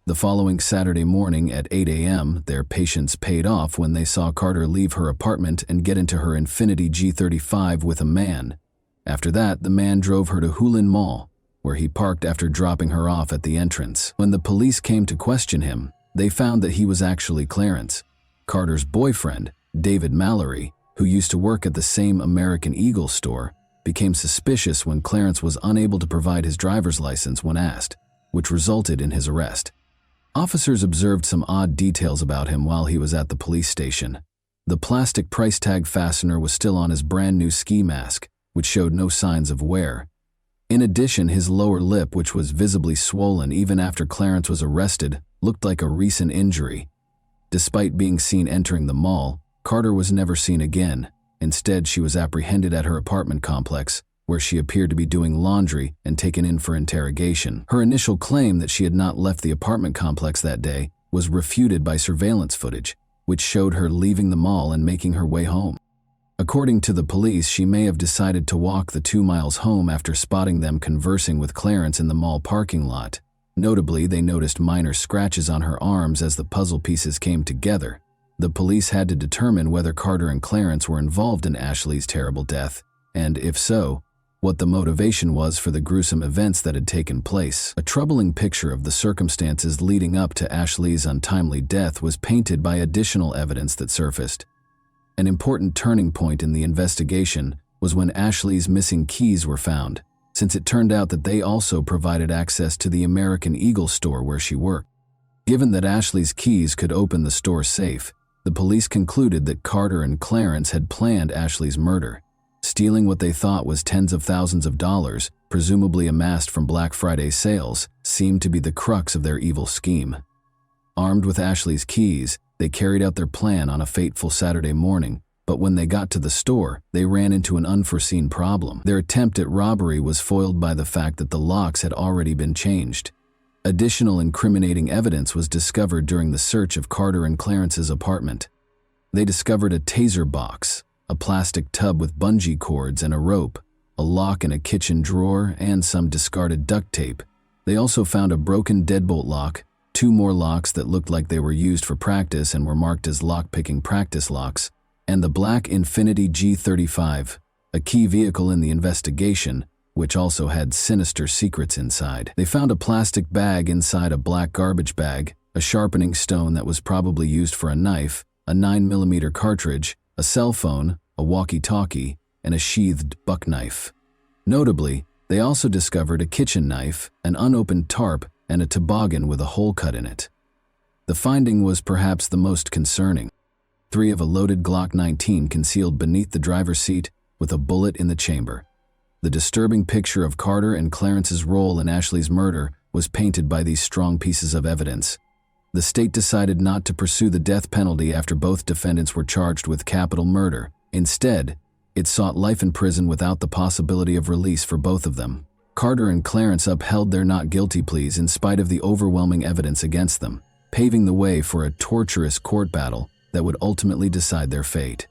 [SPEAKER 1] The following Saturday morning at 8 a.m., their patience paid off when they saw Carter leave her apartment and get into her Infiniti G35 with a man. After that, the man drove her to Hulin Mall, where he parked after dropping her off at the entrance. When the police came to question him, they found that he was actually Clarence, Carter's boyfriend. David Mallory, who used to work at the same American Eagle store, became suspicious when Clarence was unable to provide his driver's license when asked, which resulted in his arrest. Officers observed some odd details about him while he was at the police station. The plastic price tag fastener was still on his brand new ski mask, which showed no signs of wear. In addition, his lower lip, which was visibly swollen even after Clarence was arrested, looked like a recent injury. Despite being seen entering the mall, Carter was never seen again. Instead, she was apprehended at her apartment complex, where she appeared to be doing laundry and taken in for interrogation. Her initial claim that she had not left the apartment complex that day was refuted by surveillance footage, which showed her leaving the mall and making her way home. According to the police, she may have decided to walk the 2 miles home after spotting them conversing with Clarence in the mall parking lot. Notably, they noticed minor scratches on her arms as the puzzle pieces came together. The police had to determine whether Carter and Clarence were involved in Ashley's terrible death, and if so, what the motivation was for the gruesome events that had taken place. A troubling picture of the circumstances leading up to Ashley's untimely death was painted by additional evidence that surfaced. An important turning point in the investigation was when Ashley's missing keys were found, since it turned out that they also provided access to the American Eagle store where she worked. Given that Ashley's keys could open the store safe, the police concluded that Carter and Clarence had planned Ashley's murder. Stealing what they thought was tens of thousands of dollars, presumably amassed from Black Friday sales, seemed to be the crux of their evil scheme. Armed with Ashley's keys, they carried out their plan on a fateful Saturday morning, but when they got to the store, they ran into an unforeseen problem. Their attempt at robbery was foiled by the fact that the locks had already been changed. Additional incriminating evidence was discovered during the search of Carter and Clarence's apartment. They discovered a taser box, a plastic tub with bungee cords and a rope, a lock in a kitchen drawer, and some discarded duct tape. They also found a broken deadbolt lock, 2 more locks that looked like they were used for practice and were marked as lock-picking practice locks, and the black Infiniti G35, a key vehicle in the investigation, which also had sinister secrets inside. They found a plastic bag inside a black garbage bag, a sharpening stone that was probably used for a knife, a 9mm cartridge, a cell phone, a walkie-talkie, and a sheathed buck knife. Notably, they also discovered a kitchen knife, an unopened tarp, and a toboggan with a hole cut in it. The finding was perhaps the most concerning. 3 of a loaded Glock 19 concealed beneath the driver's seat with a bullet in the chamber. The disturbing picture of Carter and Clarence's role in Ashley's murder was painted by these strong pieces of evidence. The state decided not to pursue the death penalty after both defendants were charged with capital murder. Instead, it sought life in prison without the possibility of release for both of them. Carter and Clarence upheld their not guilty pleas in spite of the overwhelming evidence against them, paving the way for a torturous court battle that would ultimately decide their fate.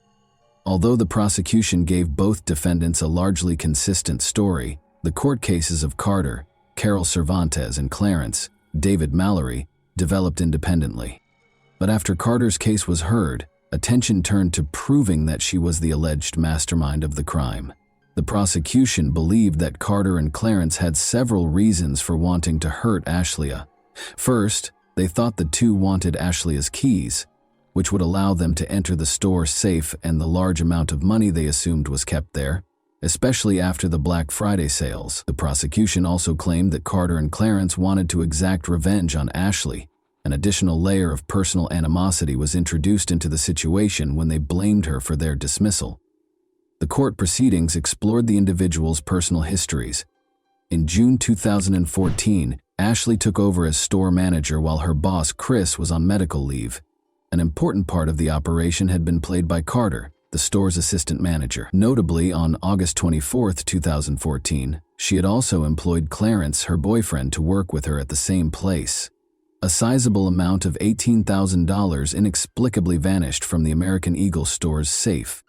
[SPEAKER 1] Although the prosecution gave both defendants a largely consistent story, the court cases of Carter, Carol Cervantes, and Clarence, David Mallory, developed independently. But after Carter's case was heard, attention turned to proving that she was the alleged mastermind of the crime. The prosecution believed that Carter and Clarence had several reasons for wanting to hurt Ashleigh. First, they thought the two wanted Ashleigh's keys, which would allow them to enter the store safe and the large amount of money they assumed was kept there, especially after the Black Friday sales. The prosecution also claimed that Carter and Clarence wanted to exact revenge on Ashleigh. An additional layer of personal animosity was introduced into the situation when they blamed her for their dismissal. The court proceedings explored the individuals' personal histories. In June 2014, Ashleigh took over as store manager while her boss, Chris, was on medical leave. An important part of the operation had been played by Carter, the store's assistant manager. Notably, on August 24, 2014, she had also employed Clarence, her boyfriend, to work with her at the same place. A sizable amount of $18,000 inexplicably vanished from the American Eagle store's safe.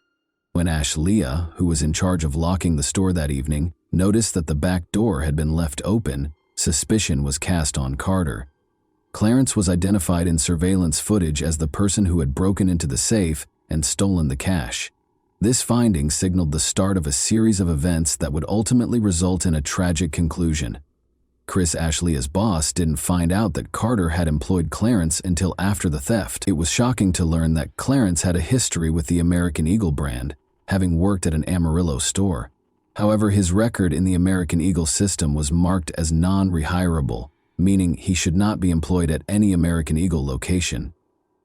[SPEAKER 1] When Ashlea, who was in charge of locking the store that evening, noticed that the back door had been left open, suspicion was cast on Carter. Clarence was identified in surveillance footage as the person who had broken into the safe and stolen the cash. This finding signaled the start of a series of events that would ultimately result in a tragic conclusion. Chris, Ashlea's boss, didn't find out that Carter had employed Clarence until after the theft. It was shocking to learn that Clarence had a history with the American Eagle brand, having worked at an Amarillo store. However, his record in the American Eagle system was marked as non-rehirable, meaning he should not be employed at any American Eagle location.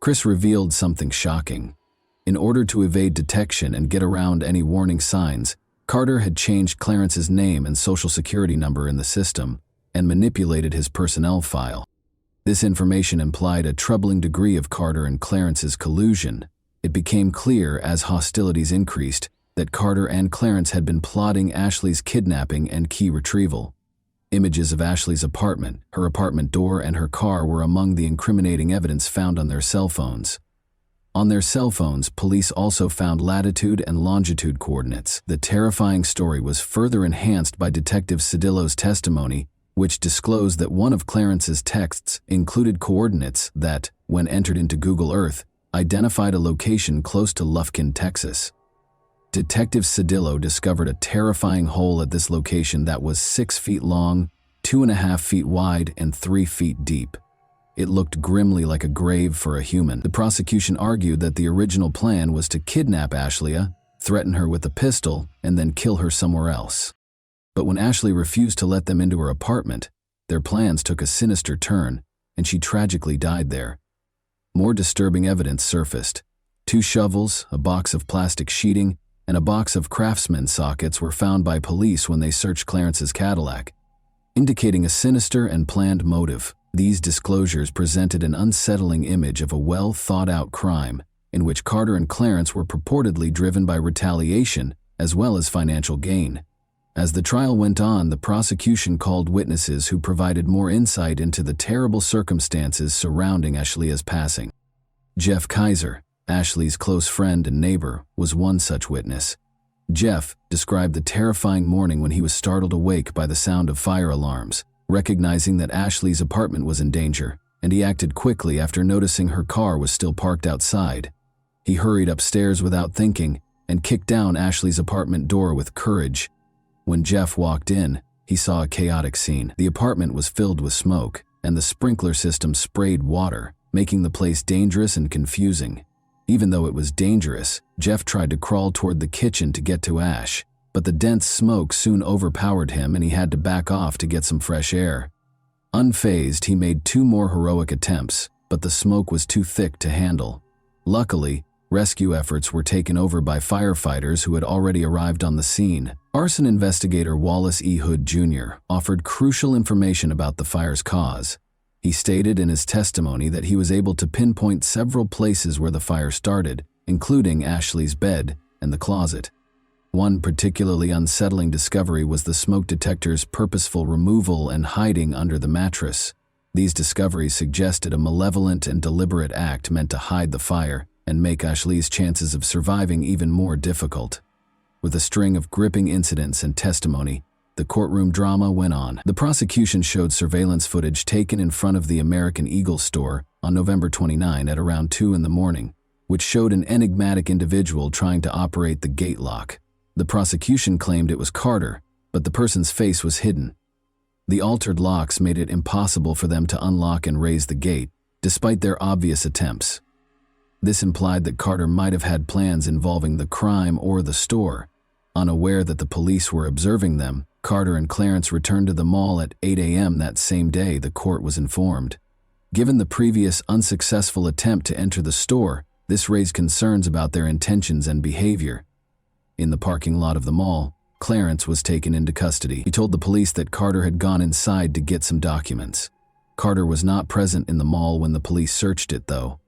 [SPEAKER 1] Chris revealed something shocking. In order to evade detection and get around any warning signs, Carter had changed Clarence's name and social security number in the system and manipulated his personnel file. This information implied a troubling degree of Carter and Clarence's collusion. It became clear as hostilities increased that Carter and Clarence had been plotting Ashley's kidnapping and key retrieval. Images of Ashley's apartment, her apartment door, and her car were among the incriminating evidence found on their cell phones. On their cell phones, police also found latitude and longitude coordinates. The terrifying story was further enhanced by Detective Cedillo's testimony, which disclosed that one of Clarence's texts included coordinates that, when entered into Google Earth, identified a location close to Lufkin, Texas. Detective Cedillo discovered a terrifying hole at this location that was 6 feet long, 2.5 feet wide, and 3 feet deep. It looked grimly like a grave for a human. The prosecution argued that the original plan was to kidnap Ashlea, threaten her with a pistol, and then kill her somewhere else. But when Ashley refused to let them into her apartment, their plans took a sinister turn, and she tragically died there. More disturbing evidence surfaced. 2 shovels, a box of plastic sheeting, and a box of Craftsman sockets were found by police when they searched Clarence's Cadillac, indicating a sinister and planned motive. These disclosures presented an unsettling image of a well-thought-out crime in which Carter and Clarence were purportedly driven by retaliation as well as financial gain. As the trial went on, the prosecution called witnesses who provided more insight into the terrible circumstances surrounding Ashlea's passing. Jeff Kaiser, Ashley's close friend and neighbor, was one such witness. Jeff described the terrifying morning when he was startled awake by the sound of fire alarms, recognizing that Ashley's apartment was in danger, and he acted quickly after noticing her car was still parked outside. He hurried upstairs without thinking and kicked down Ashley's apartment door with courage. When Jeff walked in, he saw a chaotic scene. The apartment was filled with smoke, and the sprinkler system sprayed water, making the place dangerous and confusing. Even though it was dangerous, Jeff tried to crawl toward the kitchen to get to Ash, but the dense smoke soon overpowered him and he had to back off to get some fresh air. Unfazed, he made 2 more heroic attempts, but the smoke was too thick to handle. Luckily, rescue efforts were taken over by firefighters who had already arrived on the scene. Arson investigator Wallace E. Hood Jr. offered crucial information about the fire's cause. He stated in his testimony that he was able to pinpoint several places where the fire started, including Ashley's bed and the closet. One particularly unsettling discovery was the smoke detector's purposeful removal and hiding under the mattress. These discoveries suggested a malevolent and deliberate act meant to hide the fire and make Ashley's chances of surviving even more difficult. With a string of gripping incidents and testimony, the courtroom drama went on. The prosecution showed surveillance footage taken in front of the American Eagle store on November 29 at around 2 in the morning, which showed an enigmatic individual trying to operate the gate lock. The prosecution claimed it was Carter, but the person's face was hidden. The altered locks made it impossible for them to unlock and raise the gate, despite their obvious attempts. This implied that Carter might have had plans involving the crime or the store. Unaware that the police were observing them, Carter and Clarence returned to the mall at 8 a.m. that same day, the court was informed. Given the previous unsuccessful attempt to enter the store, this raised concerns about their intentions and behavior. In the parking lot of the mall, Clarence was taken into custody. He told the police that Carter had gone inside to get some documents. Carter was not present in the mall when the police searched it, though.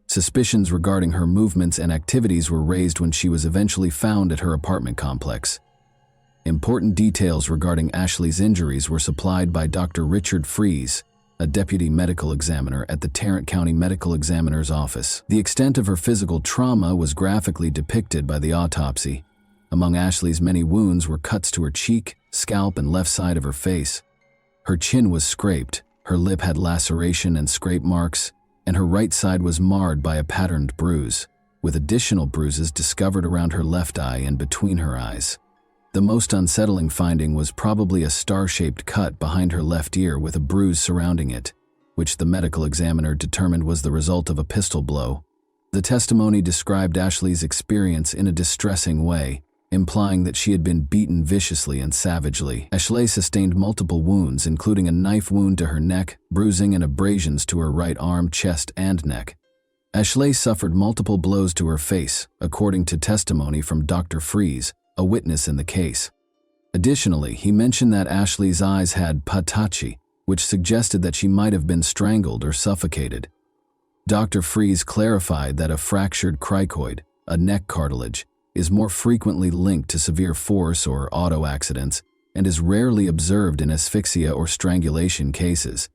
[SPEAKER 1] Suspicions regarding her movements and activities were raised when she was eventually found at her apartment complex. Important details regarding Ashley's injuries were supplied by Dr. Richard Fries, a deputy medical examiner at the Tarrant County Medical Examiner's Office. The extent of her physical trauma was graphically depicted by the autopsy. Among Ashley's many wounds were cuts to her cheek, scalp, and left side of her face. Her chin was scraped, her lip had laceration and scrape marks, and her right side was marred by a patterned bruise, with additional bruises discovered around her left eye and between her eyes. The most unsettling finding was probably a star-shaped cut behind her left ear with a bruise surrounding it, which the medical examiner determined was the result of a pistol blow. The testimony described Ashley's experience in a distressing way, implying that she had been beaten viciously and savagely. Ashley sustained multiple wounds, including a knife wound to her neck, bruising and abrasions to her right arm, chest, and neck. Ashley suffered multiple blows to her face, according to testimony from Dr. Freeze, a witness in the case. Additionally, he mentioned that Ashley's eyes had patachi, which suggested that she might have been strangled or suffocated. Dr. Freeze clarified that a fractured cricoid, a neck cartilage, is more frequently linked to severe force or auto accidents and is rarely observed in asphyxia or strangulation cases.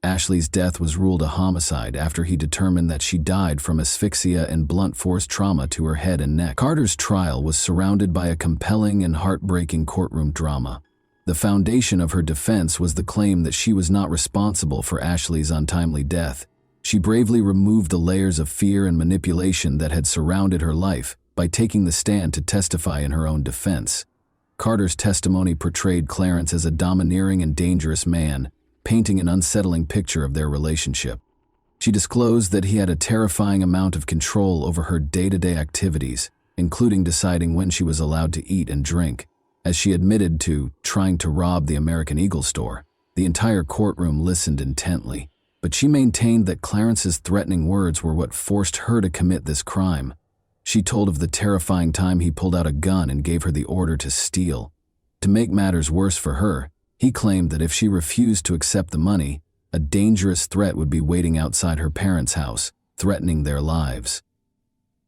[SPEAKER 1] Ashley's death was ruled a homicide after he determined that she died from asphyxia and blunt force trauma to her head and neck. Carter's trial was surrounded by a compelling and heartbreaking courtroom drama. The foundation of her defense was the claim that she was not responsible for Ashley's untimely death. She bravely removed the layers of fear and manipulation that had surrounded her life by taking the stand to testify in her own defense. Carter's testimony portrayed Clarence as a domineering and dangerous man, painting an unsettling picture of their relationship. She disclosed that he had a terrifying amount of control over her day-to-day activities, including deciding when she was allowed to eat and drink, as she admitted to trying to rob the American Eagle store. The entire courtroom listened intently, but she maintained that Clarence's threatening words were what forced her to commit this crime. She told of the terrifying time he pulled out a gun and gave her the order to steal. To make matters worse for her, he claimed that if she refused to accept the money, a dangerous threat would be waiting outside her parents' house, threatening their lives.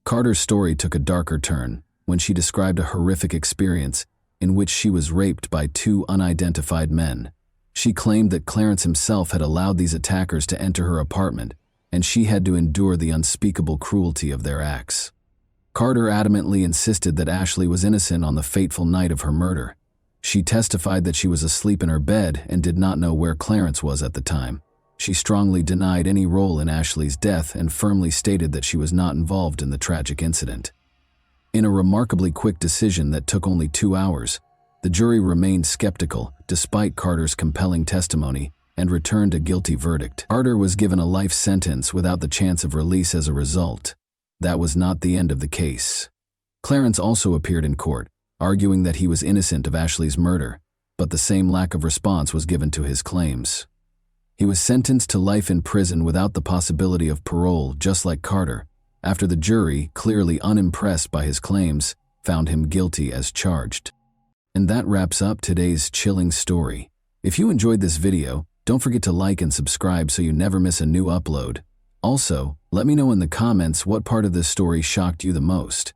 [SPEAKER 1] Carter's story took a darker turn when she described a horrific experience in which she was raped by two unidentified men. She claimed that Clarence himself had allowed these attackers to enter her apartment, and she had to endure the unspeakable cruelty of their acts. Carter adamantly insisted that Ashley was innocent on the fateful night of her murder. She testified that she was asleep in her bed and did not know where Clarence was at the time. She strongly denied any role in Ashley's death and firmly stated that she was not involved in the tragic incident. In a remarkably quick decision that took only 2 hours, the jury remained skeptical despite Carter's compelling testimony and returned a guilty verdict. Carter was given a life sentence without the chance of release as a result. That was not the end of the case. Clarence also appeared in court, arguing that he was innocent of Ashley's murder, but the same lack of response was given to his claims. He was sentenced to life in prison without the possibility of parole, just like Carter, after the jury, clearly unimpressed by his claims, found him guilty as charged. And that wraps up today's chilling story. If you enjoyed this video, don't forget to like and subscribe so you never miss a new upload. Also, let me know in the comments what part of this story shocked you the most.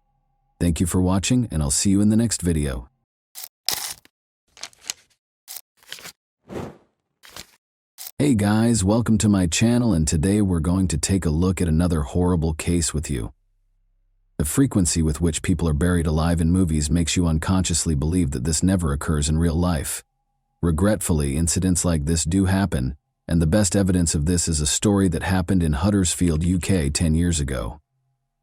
[SPEAKER 1] Thank you for watching, and I'll see you in the next video. Hey guys, welcome to my channel, and today we're going to take a look at another horrible case with you. The frequency with which people are buried alive in movies makes you unconsciously believe that this never occurs in real life. Regretfully, incidents like this do happen, and the best evidence of this is a story that happened in Huddersfield, UK 10 years ago.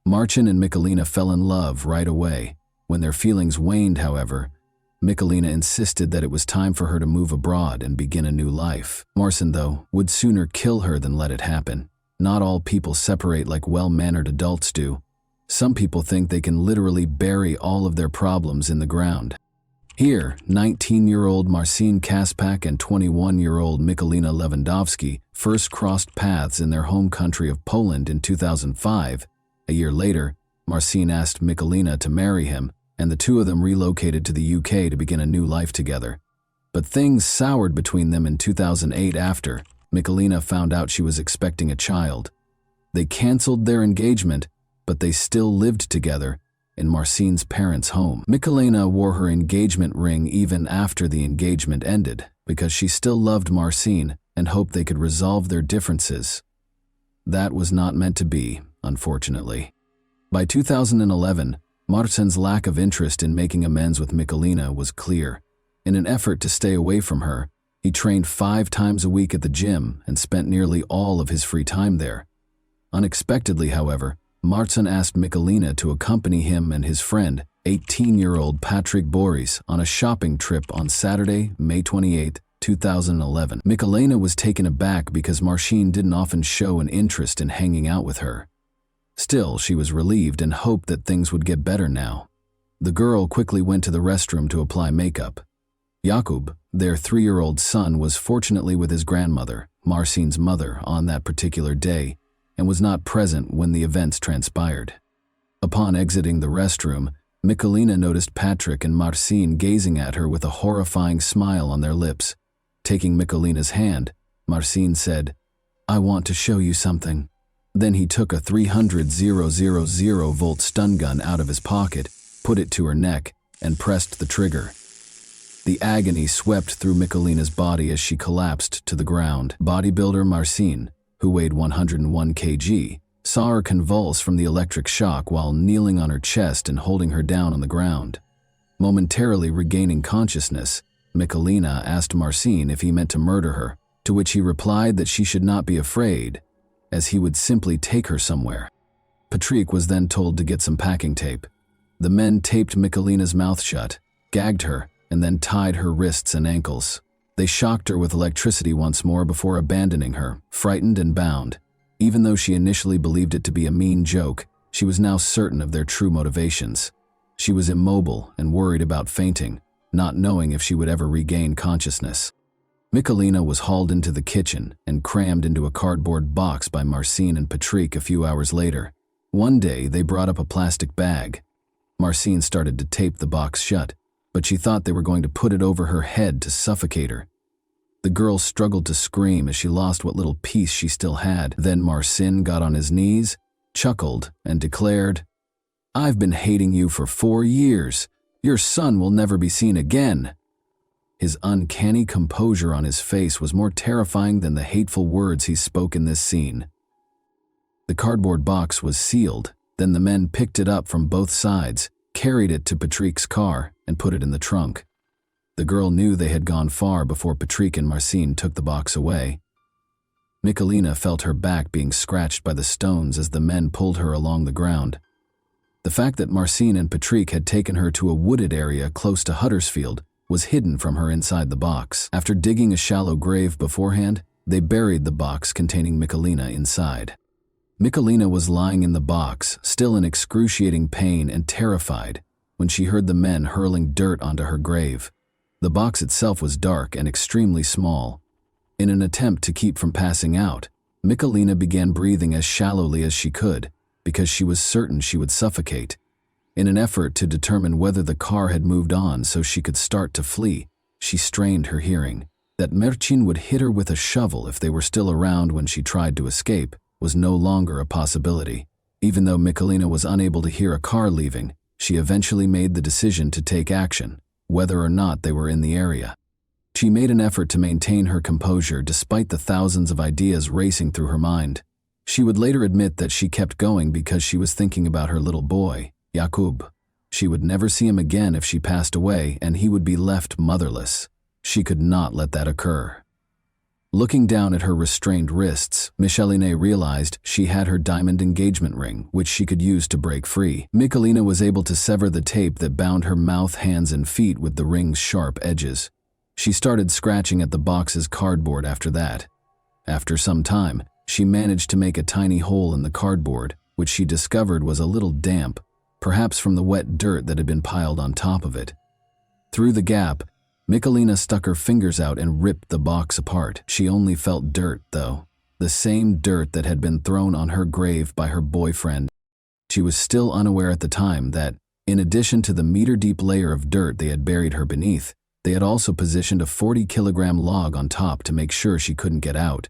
[SPEAKER 1] Marcin and Michalina fell in love right away. When their feelings waned, however, Michalina insisted that it was time for her to move abroad and begin a new life. Marcin, though, would sooner kill her than let it happen. Not all people separate like well-mannered adults do. Some people think they can literally bury all of their problems in the ground. Here, 19-year-old Marcin Kaspak and 21-year-old Michalina Lewandowski first crossed paths in their home country of Poland in 2005. A year later, Marcin asked Michalina to marry him, and the two of them relocated to the UK to begin a new life together. But things soured between them in 2008 after Michalina found out she was expecting a child. They canceled their engagement, but they still lived together in Marcin's parents' home. Michalina wore her engagement ring even after the engagement ended, because she still loved Marcin and hoped they could resolve their differences. That was not meant to be, unfortunately. By 2011, Marcin's lack of interest in making amends with Michalina was clear. In an effort to stay away from her, he trained 5 times a week at the gym and spent nearly all of his free time there. Unexpectedly, however, Marcin asked Michalina to accompany him and his friend, 18-year-old Patrick Boris, on a shopping trip on Saturday, May 28, 2011. Michalina was taken aback because Marcin didn't often show an interest in hanging out with her. Still, she was relieved and hoped that things would get better now. The girl quickly went to the restroom to apply makeup. Jakub, their 3-year-old son, was fortunately with his grandmother, Marcin's mother, on that particular day, and was not present when the events transpired. Upon exiting the restroom, Michalina noticed Patrick and Marcin gazing at her with a horrifying smile on their lips. Taking Michalina's hand, Marcin said, "I want to show you something." Then he took a 300,000-volt stun gun out of his pocket, put it to her neck, and pressed the trigger. The agony swept through Michalina's body as she collapsed to the ground. Bodybuilder Marcin, who weighed 101 kg, saw her convulse from the electric shock while kneeling on her chest and holding her down on the ground. Momentarily regaining consciousness, Michalina asked Marcin if he meant to murder her, to which he replied that she should not be afraid, as he would simply take her somewhere. Patrick was then told to get some packing tape. The men taped Michalina's mouth shut, gagged her, and then tied her wrists and ankles. They shocked her with electricity once more before abandoning her, frightened and bound. Even though she initially believed it to be a mean joke, she was now certain of their true motivations. She was immobile and worried about fainting, not knowing if she would ever regain consciousness. Michalina was hauled into the kitchen and crammed into a cardboard box by Marcin and Patrick a few hours later. One day, they brought up a plastic bag. Marcin started to tape the box shut, but she thought they were going to put it over her head to suffocate her. The girl struggled to scream as she lost what little peace she still had. Then Marcin got on his knees, chuckled, and declared, "I've been hating you for 4 years. Your son will never be seen again." His uncanny composure on his face was more terrifying than the hateful words he spoke in this scene. The cardboard box was sealed. Then the men picked it up from both sides, carried it to Patrick's car, and put it in the trunk. The girl knew they had gone far before Patrick and Marcin took the box away. Michalina felt her back being scratched by the stones as the men pulled her along the ground. The fact that Marcin and Patrick had taken her to a wooded area close to Huddersfield was hidden from her inside the box. After digging a shallow grave beforehand, they buried the box containing Michalina inside. Michalina was lying in the box, still in excruciating pain and terrified, when she heard the men hurling dirt onto her grave. The box itself was dark and extremely small. In an attempt to keep from passing out, Michalina began breathing as shallowly as she could, because she was certain she would suffocate. In an effort to determine whether the car had moved on so she could start to flee, she strained her hearing. That Marcin would hit her with a shovel if they were still around when she tried to escape was no longer a possibility. Even though Michalina was unable to hear a car leaving, she eventually made the decision to take action, whether or not they were in the area. She made an effort to maintain her composure despite the thousands of ideas racing through her mind. She would later admit that she kept going because she was thinking about her little boy, Jakub. She would never see him again if she passed away, and he would be left motherless. She could not let that occur. Looking down at her restrained wrists, Michalina realized she had her diamond engagement ring, which she could use to break free. Michalina was able to sever the tape that bound her mouth, hands, and feet with the ring's sharp edges. She started scratching at the box's cardboard after that. After some time, she managed to make a tiny hole in the cardboard, which she discovered was a little damp, perhaps from the wet dirt that had been piled on top of it. Through the gap, Michalina stuck her fingers out and ripped the box apart. She only felt dirt, though, the same dirt that had been thrown on her grave by her boyfriend. She was still unaware at the time that, in addition to the meter-deep layer of dirt they had buried her beneath, they had also positioned a 40-kilogram log on top to make sure she couldn't get out.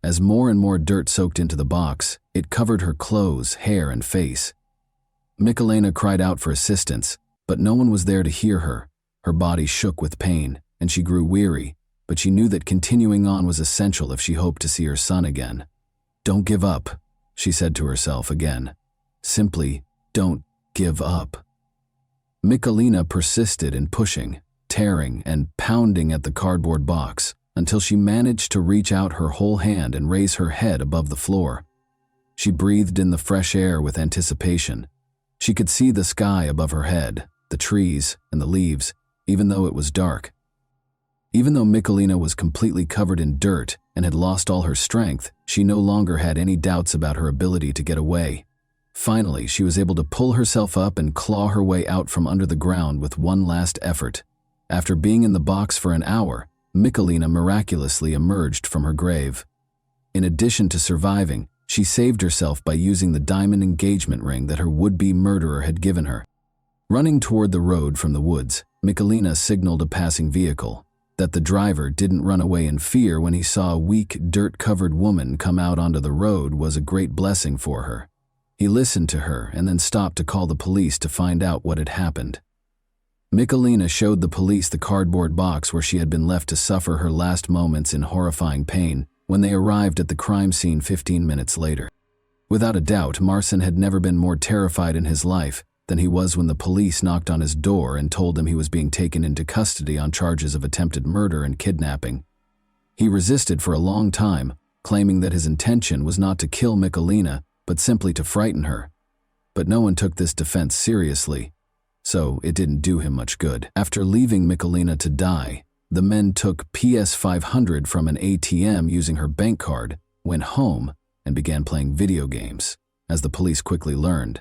[SPEAKER 1] As more and more dirt soaked into the box, it covered her clothes, hair, and face. Michalina cried out for assistance, but no one was there to hear her. Her body shook with pain, and she grew weary, but she knew that continuing on was essential if she hoped to see her son again. "Don't give up," she said to herself again. Simply, don't give up. Michalina persisted in pushing, tearing, and pounding at the cardboard box until she managed to reach out her whole hand and raise her head above the floor. She breathed in the fresh air with anticipation. She could see the sky above her head, the trees, and the leaves, even though it was dark. Even though Michalina was completely covered in dirt and had lost all her strength, she no longer had any doubts about her ability to get away. Finally, she was able to pull herself up and claw her way out from under the ground with one last effort. After being in the box for an hour, Michalina miraculously emerged from her grave. In addition to surviving, she saved herself by using the diamond engagement ring that her would-be murderer had given her. Running toward the road from the woods, Michalina signaled a passing vehicle. That the driver didn't run away in fear when he saw a weak, dirt-covered woman come out onto the road was a great blessing for her. He listened to her and then stopped to call the police to find out what had happened. Michalina showed the police the cardboard box where she had been left to suffer her last moments in horrifying pain when they arrived at the crime scene 15 minutes later. Without a doubt, Marcin had never been more terrified in his life than he was when the police knocked on his door and told him he was being taken into custody on charges of attempted murder and kidnapping. He resisted for a long time, claiming that his intention was not to kill Michalina, but simply to frighten her. But no one took this defense seriously, so it didn't do him much good. After leaving Michalina to die, the men took PS500 from an ATM using her bank card, went home, and began playing video games, as the police quickly learned.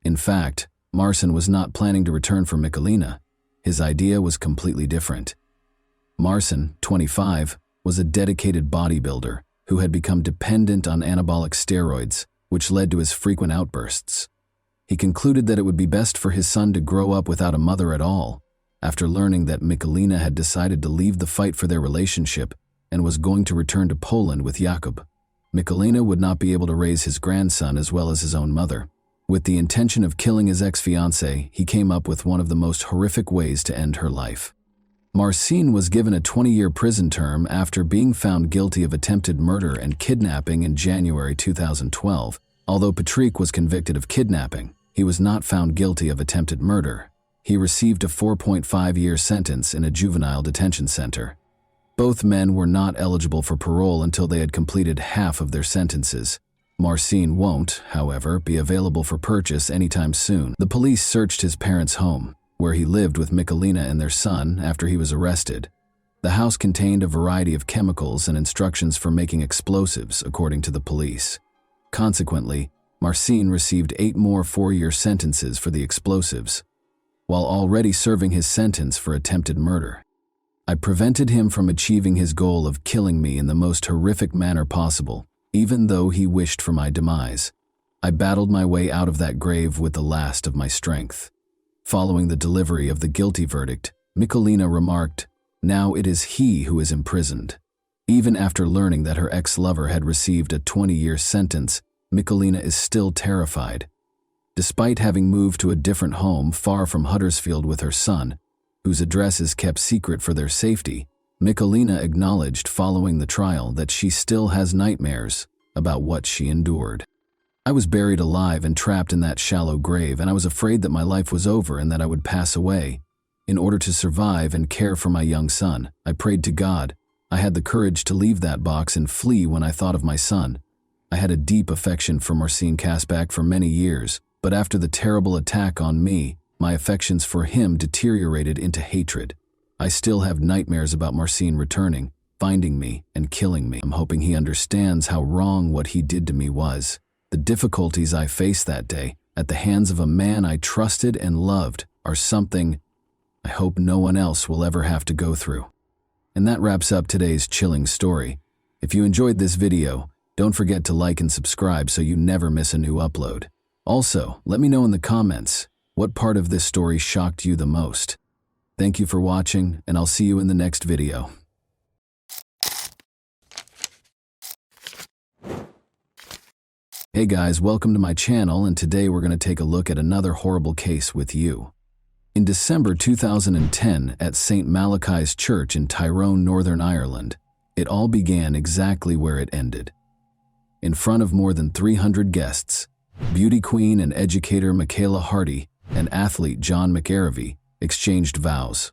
[SPEAKER 1] In fact, Marcin was not planning to return for Michalina. His idea was completely different. Marcin, 25, was a dedicated bodybuilder who had become dependent on anabolic steroids, which led to his frequent outbursts. He concluded that it would be best for his son to grow up without a mother at all, after learning that Michalina had decided to leave the fight for their relationship and was going to return to Poland with Jakub. Michalina would not be able to raise his grandson as well as his own mother. With the intention of killing his ex-fiancée, he came up with one of the most horrific ways to end her life. Marcin was given a 20-year prison term after being found guilty of attempted murder and kidnapping in January 2012. Although Patrick was convicted of kidnapping, he was not found guilty of attempted murder. He received a 4.5-year sentence in a juvenile detention center. Both men were not eligible for parole until they had completed half of their sentences. Marcin won't, however, be available for purchase anytime soon. The police searched his parents' home, where he lived with Michalina and their son after he was arrested. The house contained a variety of chemicals and instructions for making explosives, according to the police. Consequently, Marcin received 8 more 4-year sentences for the explosives, while already serving his sentence for attempted murder. I prevented him from achieving his goal of killing me in the most horrific manner possible, even though he wished for my demise. I battled my way out of that grave with the last of my strength. Following the delivery of the guilty verdict, Michalina remarked, "Now it is he who is imprisoned." Even after learning that her ex-lover had received a 20-year sentence, Michalina is still terrified. Despite having moved to a different home far from Huddersfield with her son, whose address is kept secret for their safety, Michalina acknowledged following the trial that she still has nightmares about what she endured. "I was buried alive and trapped in that shallow grave, and I was afraid that my life was over and that I would pass away. In order to survive and care for my young son, I prayed to God. I had the courage to leave that box and flee when I thought of my son. I had a deep affection for Marcin Kasbach for many years, but after the terrible attack on me, my affections for him deteriorated into hatred. I still have nightmares about Marcin returning, finding me, and killing me. I'm hoping he understands how wrong what he did to me was. The difficulties I faced that day, at the hands of a man I trusted and loved, are something I hope no one else will ever have to go through." And that wraps up today's chilling story. If you enjoyed this video, don't forget to like and subscribe so you never miss a new upload. Also, let me know in the comments, what part of this story shocked you the most? Thank you for watching, and I'll see you in the next video. Hey guys, welcome to my channel, and today we're going to take a look at another horrible case with you. In December 2010, at St. Malachy's Church in Tyrone, Northern Ireland, it all began exactly where it ended. In front of more than 300 guests, beauty queen and educator Michaela Hardy and athlete John McArevey exchanged vows.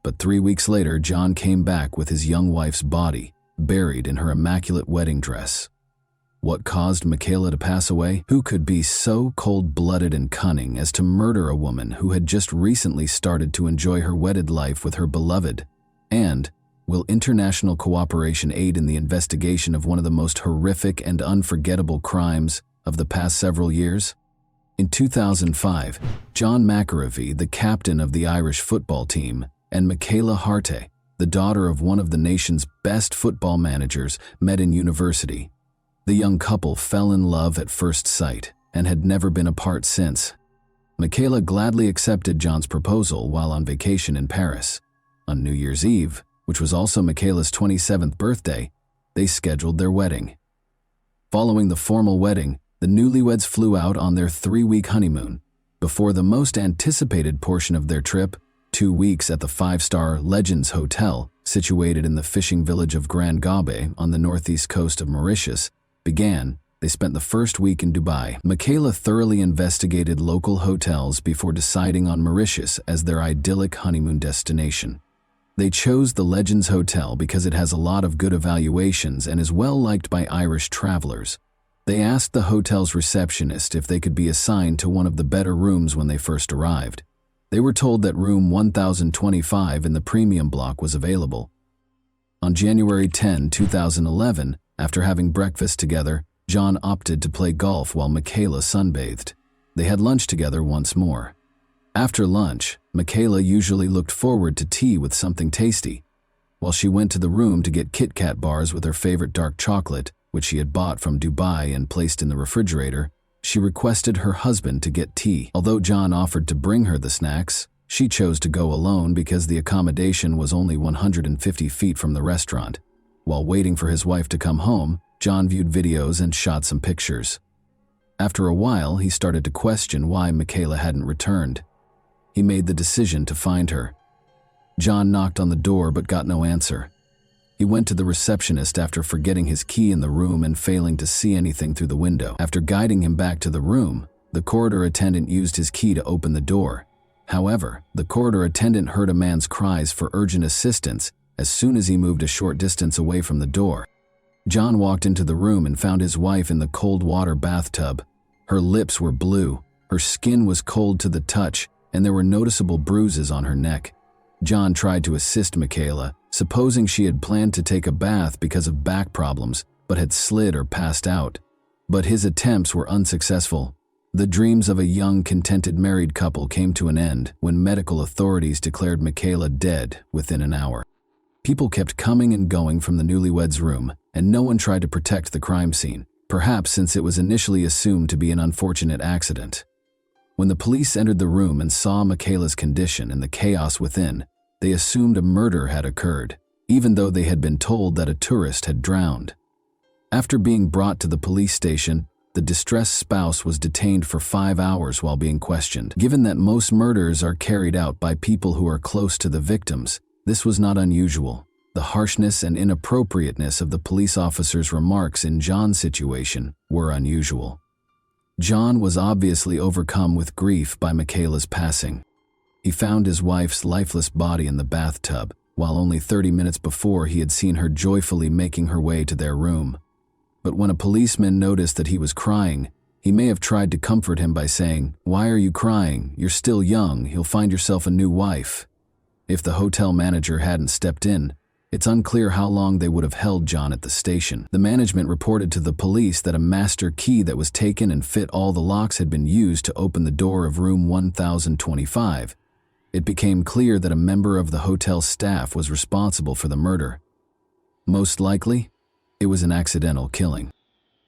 [SPEAKER 1] But 3 weeks later, John came back with his young wife's body, buried in her immaculate wedding dress. What caused Michaela to pass away? Who could be so cold-blooded and cunning as to murder a woman who had just recently started to enjoy her wedded life with her beloved? And will international cooperation aid in the investigation of one of the most horrific and unforgettable crimes of the past several years? In 2005, John McArevey, the captain of the Irish football team, and Michaela Hardy, the daughter of one of the nation's best football managers, met in university. The young couple fell in love at first sight and had never been apart since. Michaela gladly accepted John's proposal while on vacation in Paris. On New Year's Eve, which was also Michaela's 27th birthday, they scheduled their wedding. Following the formal wedding, the newlyweds flew out on their 3-week honeymoon. Before the most anticipated portion of their trip, 2 weeks at the 5-star Legends Hotel, situated in the fishing village of Grand Gabe on the northeast coast of Mauritius, began, they spent the first week in Dubai. Michaela thoroughly investigated local hotels before deciding on Mauritius as their idyllic honeymoon destination. They chose the Legends Hotel because it has a lot of good evaluations and is well liked by Irish travelers. They asked the hotel's receptionist if they could be assigned to one of the better rooms when they first arrived. They were told that room 1025 in the premium block was available. On January 10, 2011, after having breakfast together, John opted to play golf while Michaela sunbathed. They had lunch together once more. After lunch, Michaela usually looked forward to tea with something tasty. While she went to the room to get Kit Kat bars with her favorite dark chocolate, which she had bought from Dubai and placed in the refrigerator, she requested her husband to get tea. Although John offered to bring her the snacks, she chose to go alone because the accommodation was only 150 feet from the restaurant. While waiting for his wife to come home, John viewed videos and shot some pictures. After a while, he started to question why Michaela hadn't returned. He made the decision to find her. John knocked on the door but got no answer. He went to the receptionist after forgetting his key in the room and failing to see anything through the window. After guiding him back to the room, the corridor attendant used his key to open the door. However, the corridor attendant heard a man's cries for urgent assistance as soon as he moved a short distance away from the door. John walked into the room and found his wife in the cold water bathtub. Her lips were blue, her skin was cold to the touch, and there were noticeable bruises on her neck. John tried to assist Michaela, supposing she had planned to take a bath because of back problems, but had slid or passed out. But his attempts were unsuccessful. The dreams of a young, contented married couple came to an end when medical authorities declared Michaela dead within an hour. People kept coming and going from the newlyweds' room, and no one tried to protect the crime scene, perhaps since it was initially assumed to be an unfortunate accident. When the police entered the room and saw Michaela's condition and the chaos within, they assumed a murder had occurred, even though they had been told that a tourist had drowned. After being brought to the police station, the distressed spouse was detained for 5 hours while being questioned. Given that most murders are carried out by people who are close to the victims, this was not unusual. The harshness and inappropriateness of the police officer's remarks in John's situation were unusual. John was obviously overcome with grief by Michaela's passing. He found his wife's lifeless body in the bathtub, while only 30 minutes before he had seen her joyfully making her way to their room. But when a policeman noticed that he was crying, he may have tried to comfort him by saying, "Why are you crying? You're still young, you'll find yourself a new wife." If the hotel manager hadn't stepped in, it's unclear how long they would have held John at the station. The management reported to the police that a master key that was taken and fit all the locks had been used to open the door of room 1025. It became clear that a member of the hotel staff was responsible for the murder. Most likely, it was an accidental killing.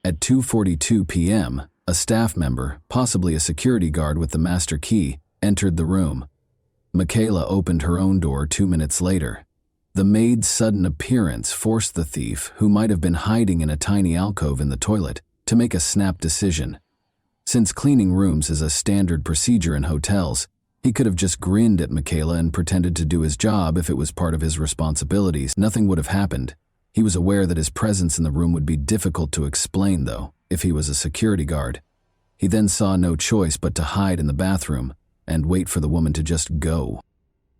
[SPEAKER 1] At 2:42 p.m., a staff member, possibly a security guard with the master key, entered the room. Michaela opened her own door 2 minutes later. The maid's sudden appearance forced the thief, who might have been hiding in a tiny alcove in the toilet, to make a snap decision. Since cleaning rooms is a standard procedure in hotels, He could have just grinned at Michaela and pretended to do his job if it was part of his responsibilities. Nothing would have happened. He was aware that his presence in the room would be difficult to explain, though, if he was a security guard. He then saw no choice but to hide in the bathroom and wait for the woman to just go.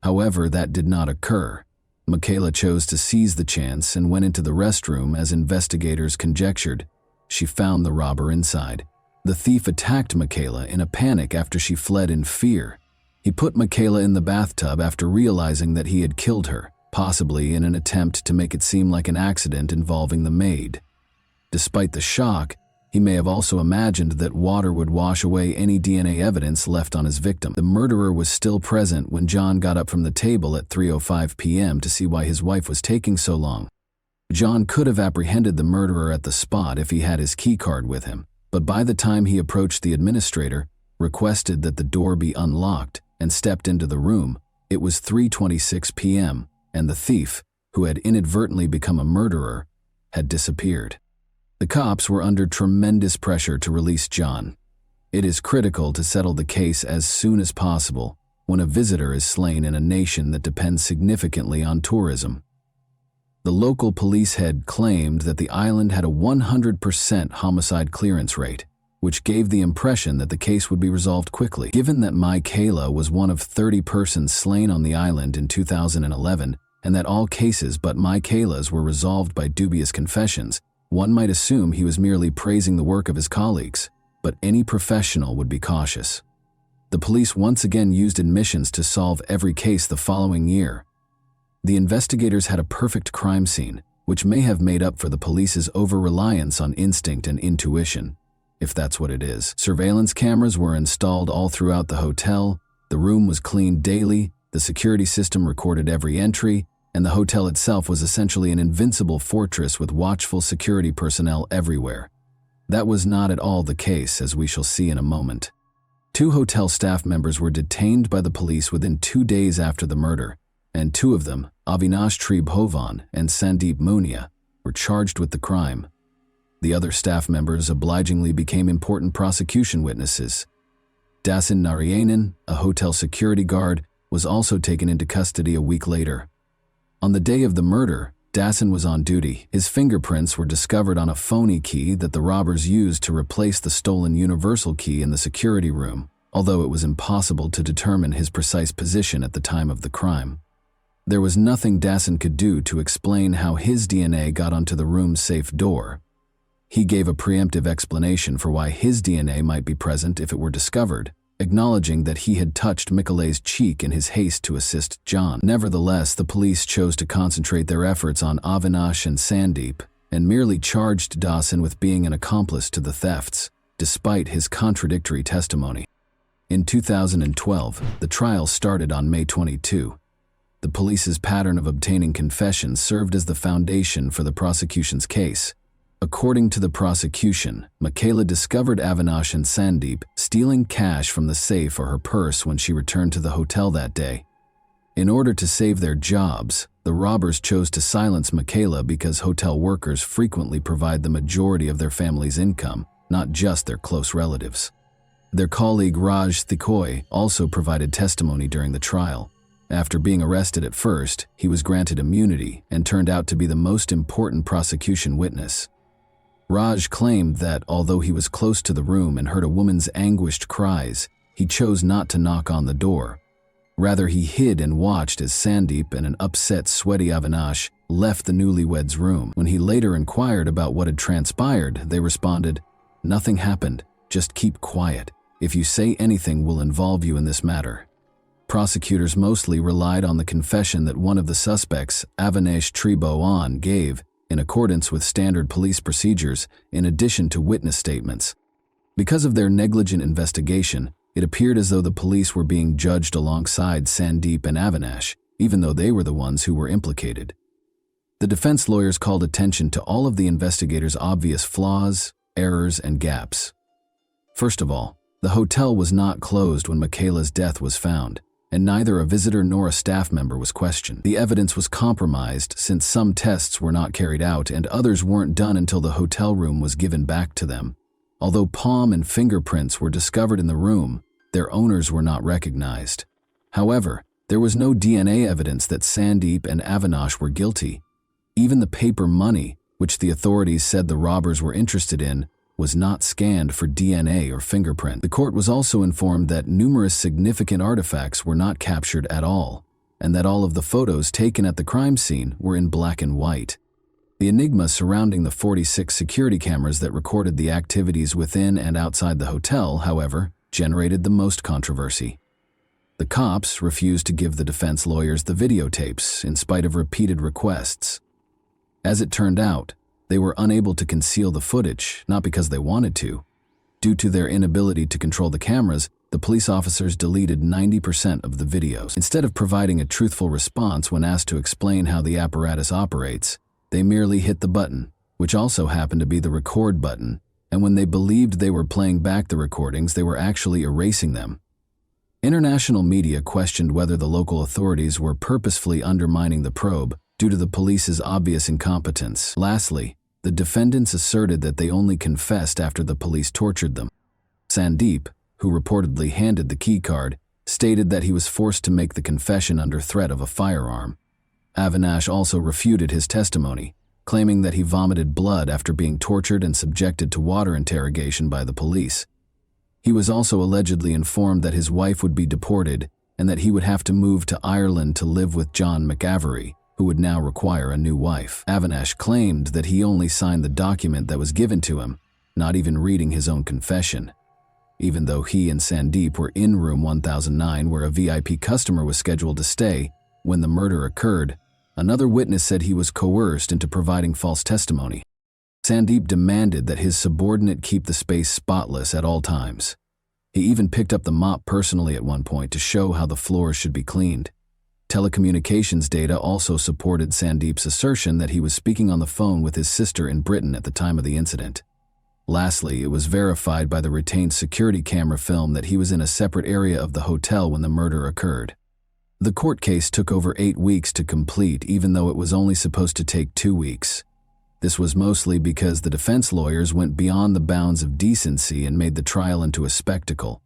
[SPEAKER 1] However, that did not occur. Michaela chose to seize the chance and went into the restroom as investigators conjectured. She found the robber inside. The thief attacked Michaela in a panic after she fled in fear. He put Michaela in the bathtub after realizing that he had killed her, possibly in an attempt to make it seem like an accident involving the maid. Despite the shock, he may have also imagined that water would wash away any DNA evidence left on his victim. The murderer was still present when John got up from the table at 3:05 p.m. to see why his wife was taking so long. John could have apprehended the murderer at the spot if he had his keycard with him, but by the time he approached the administrator, requested that the door be unlocked, and stepped into the room, it was 3:26 p.m., and the thief, who had inadvertently become a murderer, had disappeared. The cops were under tremendous pressure to release John. It is critical to settle the case as soon as possible when a visitor is slain in a nation that depends significantly on tourism. The local police head claimed that the island had a 100% homicide clearance rate, which gave the impression that the case would be resolved quickly. Given that Michaela was one of 30 persons slain on the island in 2011, and that all cases but Michaela's were resolved by dubious confessions, one might assume he was merely praising the work of his colleagues, but any professional would be cautious. The police once again used admissions to solve every case the following year. The investigators had a perfect crime scene, which may have made up for the police's over-reliance on instinct and intuition, if that's what it is. Surveillance cameras were installed all throughout the hotel, the room was cleaned daily, the security system recorded every entry, and the hotel itself was essentially an invincible fortress with watchful security personnel everywhere. That was not at all the case, as we shall see in a moment. 2 hotel staff members were detained by the police within 2 days after the murder, and 2 of them, Avinash Tribhovan and Sandeep Munia, were charged with the crime. The other staff members obligingly became important prosecution witnesses. Dasan Narayanan, a hotel security guard, was also taken into custody a week later. On the day of the murder, Dasan was on duty. His fingerprints were discovered on a phony key that the robbers used to replace the stolen universal key in the security room, although it was impossible to determine his precise position at the time of the crime. There was nothing Dasan could do to explain how his DNA got onto the room's safe door. He gave a preemptive explanation for why his DNA might be present if it were discovered, acknowledging that he had touched Michaela's cheek in his haste to assist John. Nevertheless, the police chose to concentrate their efforts on Avinash and Sandeep and merely charged Dasan with being an accomplice to the thefts, despite his contradictory testimony. In 2012, the trial started on May 22. The police's pattern of obtaining confessions served as the foundation for the prosecution's case. According to the prosecution, Michaela discovered Avinash and Sandeep stealing cash from the safe or her purse when she returned to the hotel that day. In order to save their jobs, the robbers chose to silence Michaela because hotel workers frequently provide the majority of their family's income, not just their close relatives. Their colleague Raj Thikoi also provided testimony during the trial. After being arrested at first, he was granted immunity and turned out to be the most important prosecution witness. Raj claimed that although he was close to the room and heard a woman's anguished cries, he chose not to knock on the door. Rather, he hid and watched as Sandeep and an upset, sweaty Avinash left the newlyweds' room. When he later inquired about what had transpired, they responded, "Nothing happened, just keep quiet. If you say anything, we'll involve you in this matter." Prosecutors mostly relied on the confession that one of the suspects, Avinash Tribhovan, gave, in accordance with standard police procedures, in addition to witness statements. Because of their negligent investigation, it appeared as though the police were being judged alongside Sandeep and Avinash, even though they were the ones who were implicated. The defense lawyers called attention to all of the investigators' obvious flaws, errors, and gaps. First of all, the hotel was not closed when Michaela's death was found, and neither a visitor nor a staff member was questioned. The evidence was compromised since some tests were not carried out and others weren't done until the hotel room was given back to them. Although palm and fingerprints were discovered in the room, their owners were not recognized. However, there was no DNA evidence that Sandeep and Avinash were guilty. Even the paper money, which the authorities said the robbers were interested in, was not scanned for DNA or fingerprint. The court was also informed that numerous significant artifacts were not captured at all, and that all of the photos taken at the crime scene were in black and white. The enigma surrounding the 46 security cameras that recorded the activities within and outside the hotel, however, generated the most controversy. The cops refused to give the defense lawyers the videotapes in spite of repeated requests. As it turned out, they were unable to conceal the footage, not because they wanted to. Due to their inability to control the cameras, the police officers deleted 90% of the videos. Instead of providing a truthful response when asked to explain how the apparatus operates, they merely hit the button, which also happened to be the record button, and when they believed they were playing back the recordings, they were actually erasing them. International media questioned whether the local authorities were purposefully undermining the probe due to the police's obvious incompetence. Lastly, the defendants asserted that they only confessed after the police tortured them. Sandeep, who reportedly handed the keycard, stated that he was forced to make the confession under threat of a firearm. Avinash also refuted his testimony, claiming that he vomited blood after being tortured and subjected to water interrogation by the police. He was also allegedly informed that his wife would be deported and that he would have to move to Ireland to live with John McAvery, who would now require a new wife. Avinash claimed that he only signed the document that was given to him, not even reading his own confession. Even though he and Sandeep were in room 1009 where a VIP customer was scheduled to stay when the murder occurred, another witness said he was coerced into providing false testimony. Sandeep demanded that his subordinate keep the space spotless at all times. He even picked up the mop personally at one point to show how the floors should be cleaned. Telecommunications data also supported Sandeep's assertion that he was speaking on the phone with his sister in Britain at the time of the incident. Lastly, it was verified by the retained security camera film that he was in a separate area of the hotel when the murder occurred. The court case took over 8 weeks to complete, even though it was only supposed to take 2 weeks. This was mostly because the defense lawyers went beyond the bounds of decency and made the trial into a spectacle.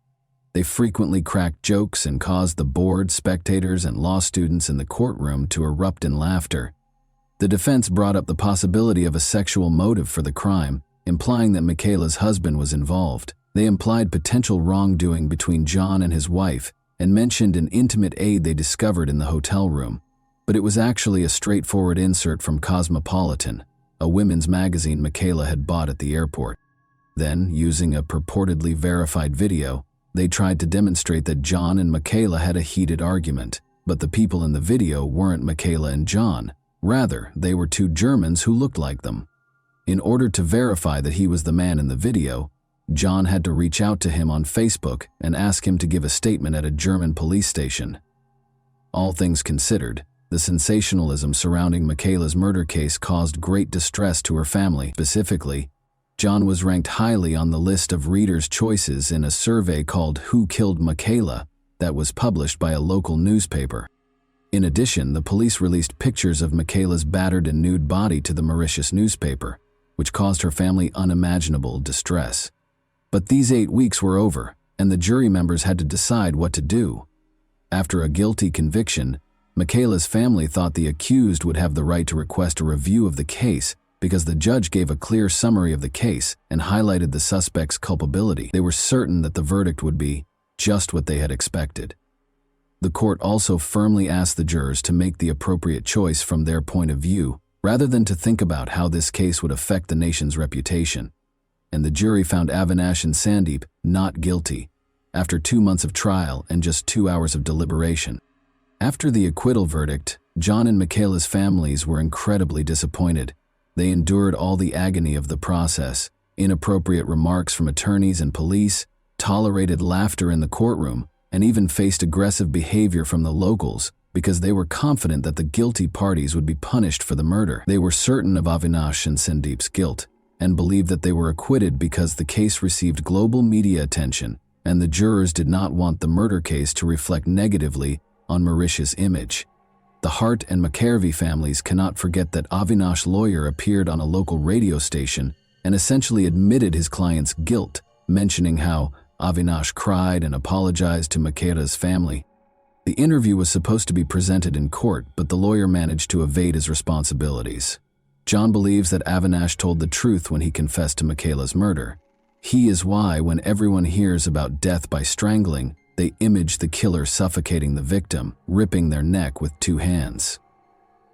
[SPEAKER 1] They frequently cracked jokes and caused the board, spectators, and law students in the courtroom to erupt in laughter. The defense brought up the possibility of a sexual motive for the crime, implying that Michaela's husband was involved. They implied potential wrongdoing between John and his wife and mentioned an intimate aid they discovered in the hotel room. But it was actually a straightforward insert from Cosmopolitan, a women's magazine Michaela had bought at the airport. Then, using a purportedly verified video, they tried to demonstrate that John and Michaela had a heated argument, but the people in the video weren't Michaela and John. Rather, they were two Germans who looked like them. In order to verify that he was the man in the video, John had to reach out to him on Facebook and ask him to give a statement at a German police station. All things considered, the sensationalism surrounding Michaela's murder case caused great distress to her family. Specifically, John was ranked highly on the list of readers' choices in a survey called Who Killed Michaela that was published by a local newspaper. In addition, the police released pictures of Michaela's battered and nude body to the Mauritius newspaper, which caused her family unimaginable distress. But these 8 weeks were over, and the jury members had to decide what to do. After a guilty conviction, Michaela's family thought the accused would have the right to request a review of the case because the judge gave a clear summary of the case and highlighted the suspect's culpability. They were certain that the verdict would be just what they had expected. The court also firmly asked the jurors to make the appropriate choice from their point of view, rather than to think about how this case would affect the nation's reputation. And the jury found Avinash and Sandeep not guilty, after 2 months of trial and just 2 hours of deliberation. After the acquittal verdict, John and Michaela's families were incredibly disappointed. They endured all the agony of the process, inappropriate remarks from attorneys and police, tolerated laughter in the courtroom, and even faced aggressive behavior from the locals because they were confident that the guilty parties would be punished for the murder. They were certain of Avinash and Sandeep's guilt and believed that they were acquitted because the case received global media attention, and the jurors did not want the murder case to reflect negatively on Mauritius' image. The Hart and McCarvey families cannot forget that Avinash's lawyer appeared on a local radio station and essentially admitted his client's guilt, mentioning how Avinash cried and apologized to Michaela's family. The interview was supposed to be presented in court, but the lawyer managed to evade his responsibilities. John believes that Avinash told the truth when he confessed to Michaela's murder. He is why, when everyone hears about death by strangling, they image the killer suffocating the victim, ripping their neck with 2 hands.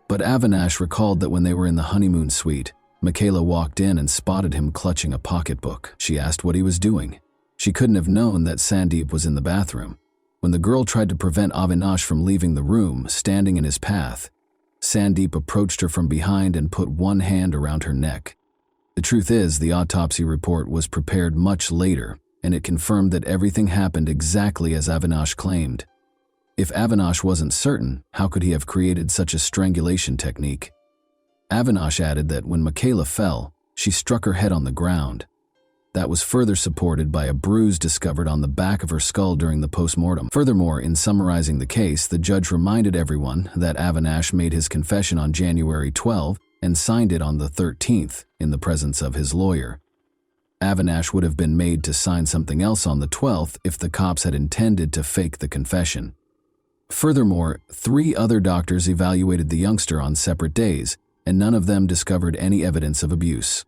[SPEAKER 1] But Avinash recalled that when they were in the honeymoon suite, Michaela walked in and spotted him clutching a pocketbook. She asked what he was doing. She couldn't have known that Sandeep was in the bathroom. When the girl tried to prevent Avinash from leaving the room, standing in his path, Sandeep approached her from behind and put one hand around her neck. The truth is, the autopsy report was prepared much later, and it confirmed that everything happened exactly as Avinash claimed. If Avinash wasn't certain, how could he have created such a strangulation technique? Avinash added that when Michaela fell, she struck her head on the ground. That was further supported by a bruise discovered on the back of her skull during the post-mortem. Furthermore, in summarizing the case, the judge reminded everyone that Avinash made his confession on January 12 and signed it on the 13th in the presence of his lawyer. Avinash would have been made to sign something else on the 12th if the cops had intended to fake the confession. Furthermore, 3 other doctors evaluated the youngster on separate days, and none of them discovered any evidence of abuse.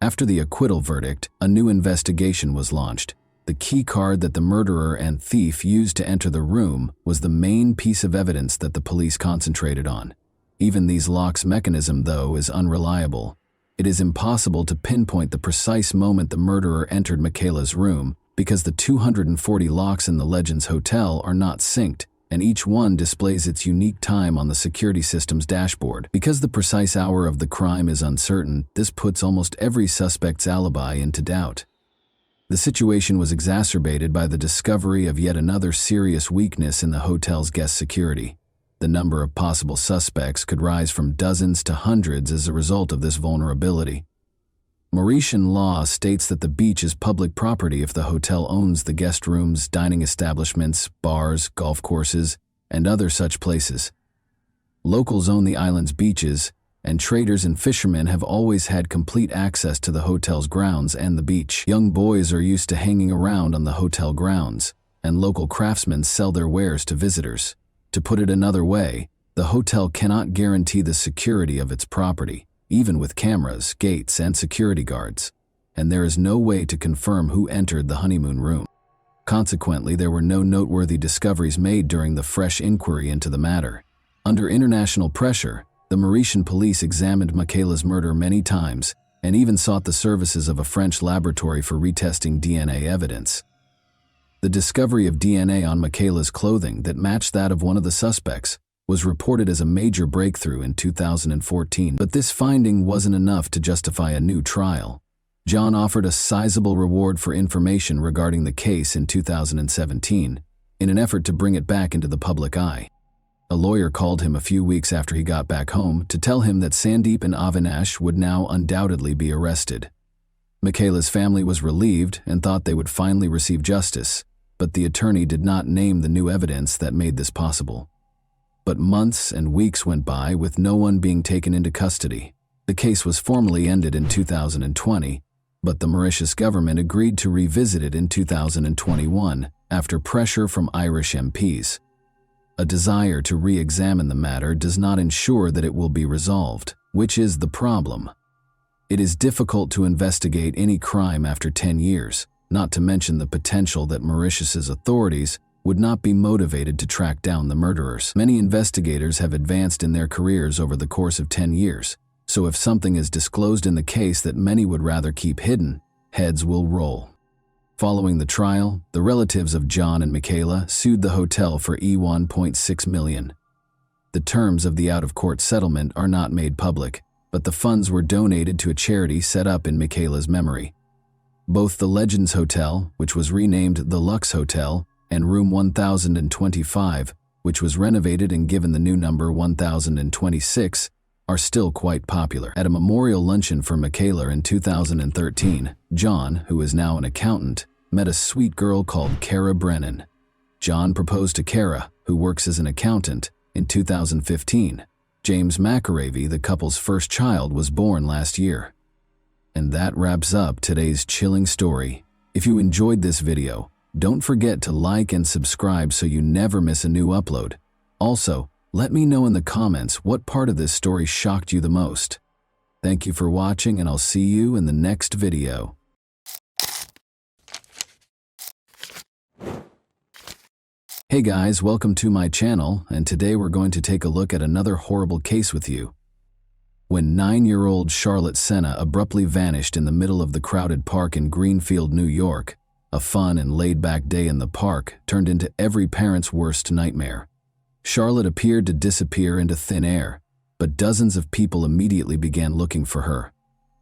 [SPEAKER 1] After the acquittal verdict, a new investigation was launched. The key card that the murderer and thief used to enter the room was the main piece of evidence that the police concentrated on. Even these locks' mechanism, though, is unreliable. It is impossible to pinpoint the precise moment the murderer entered Michaela's room because the 240 locks in the Legends Hotel are not synced, and each one displays its unique time on the security system's dashboard. Because the precise hour of the crime is uncertain, this puts almost every suspect's alibi into doubt. The situation was exacerbated by the discovery of yet another serious weakness in the hotel's guest security. The number of possible suspects could rise from dozens to hundreds as a result of this vulnerability. Mauritian law states that the beach is public property if the hotel owns the guest rooms, dining establishments, bars, golf courses, and other such places. Locals own the island's beaches, and traders and fishermen have always had complete access to the hotel's grounds and the beach. Young boys are used to hanging around on the hotel grounds, and local craftsmen sell their wares to visitors. To put it another way, the hotel cannot guarantee the security of its property, even with cameras, gates, and security guards, and there is no way to confirm who entered the honeymoon room. Consequently, there were no noteworthy discoveries made during the fresh inquiry into the matter. Under international pressure, the Mauritian police examined Michaela's murder many times and even sought the services of a French laboratory for retesting DNA evidence. The discovery of DNA on Michaela's clothing that matched that of one of the suspects was reported as a major breakthrough in 2014, but this finding wasn't enough to justify a new trial. John offered a sizable reward for information regarding the case in 2017, in an effort to bring it back into the public eye. A lawyer called him a few weeks after he got back home to tell him that Sandeep and Avinash would now undoubtedly be arrested. Michaela's family was relieved and thought they would finally receive justice, but the attorney did not name the new evidence that made this possible. But months and weeks went by with no one being taken into custody. The case was formally ended in 2020, but the Mauritius government agreed to revisit it in 2021 after pressure from Irish MPs. A desire to re-examine the matter does not ensure that it will be resolved, which is the problem. It is difficult to investigate any crime after 10 years, not to mention the potential that Mauritius's authorities would not be motivated to track down the murderers. Many investigators have advanced in their careers over the course of 10 years, so if something is disclosed in the case that many would rather keep hidden, heads will roll. Following the trial, the relatives of John and Michaela sued the hotel for $1.6 million. The terms of the out-of-court settlement are not made public, but the funds were donated to a charity set up in Michaela's memory. Both the Legends Hotel, which was renamed the Lux Hotel, and Room 1025, which was renovated and given the new number 1026, are still quite popular. At a memorial luncheon for Michaela in 2013, John, who is now an accountant, met a sweet girl called Cara Brennan. John proposed to Cara, who works as an accountant, in 2015. James McAravey, the couple's first child, was born last year. And that wraps up today's chilling story. If you enjoyed this video, Don't forget to like and subscribe so you never miss a new upload. Also, let me know in the comments what part of this story shocked you the most. Thank you for watching, and I'll see you in the next video. Hey guys, welcome to my channel, and today we're going to take a look at another horrible case with you. When 9-year-old Charlotte Senna abruptly vanished in the middle of the crowded park in Greenfield, New York, a fun and laid-back day in the park turned into every parent's worst nightmare. Charlotte appeared to disappear into thin air, but dozens of people immediately began looking for her.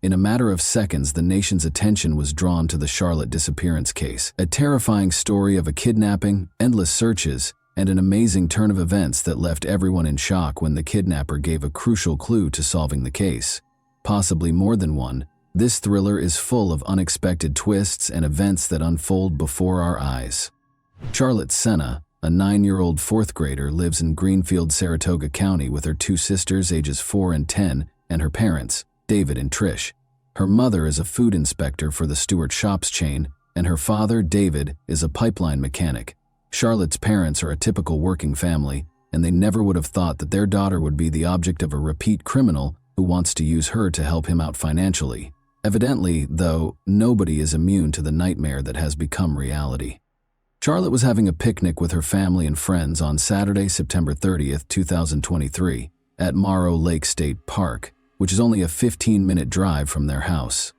[SPEAKER 1] In a matter of seconds, the nation's attention was drawn to the Charlotte disappearance case, a terrifying story of a kidnapping, endless searches, and an amazing turn of events that left everyone in shock when the kidnapper gave a crucial clue to solving the case. Possibly more than one, this thriller is full of unexpected twists and events that unfold before our eyes. Charlotte Senna, a 9-year-old fourth grader, lives in Greenfield, Saratoga County with her two sisters ages 4 and 10 and her parents, David and Trish. Her mother is a food inspector for the Stewart Shops chain, and her father, David, is a pipeline mechanic. Charlotte's parents are a typical working family, and they never would have thought that their daughter would be the object of a repeat criminal who wants to use her to help him out financially. Evidently, though, nobody is immune to the nightmare that has become reality. Charlotte was having a picnic with her family and friends on Saturday, September 30th, 2023, at Morrow Lake State Park, which is only a 15-minute drive from their house.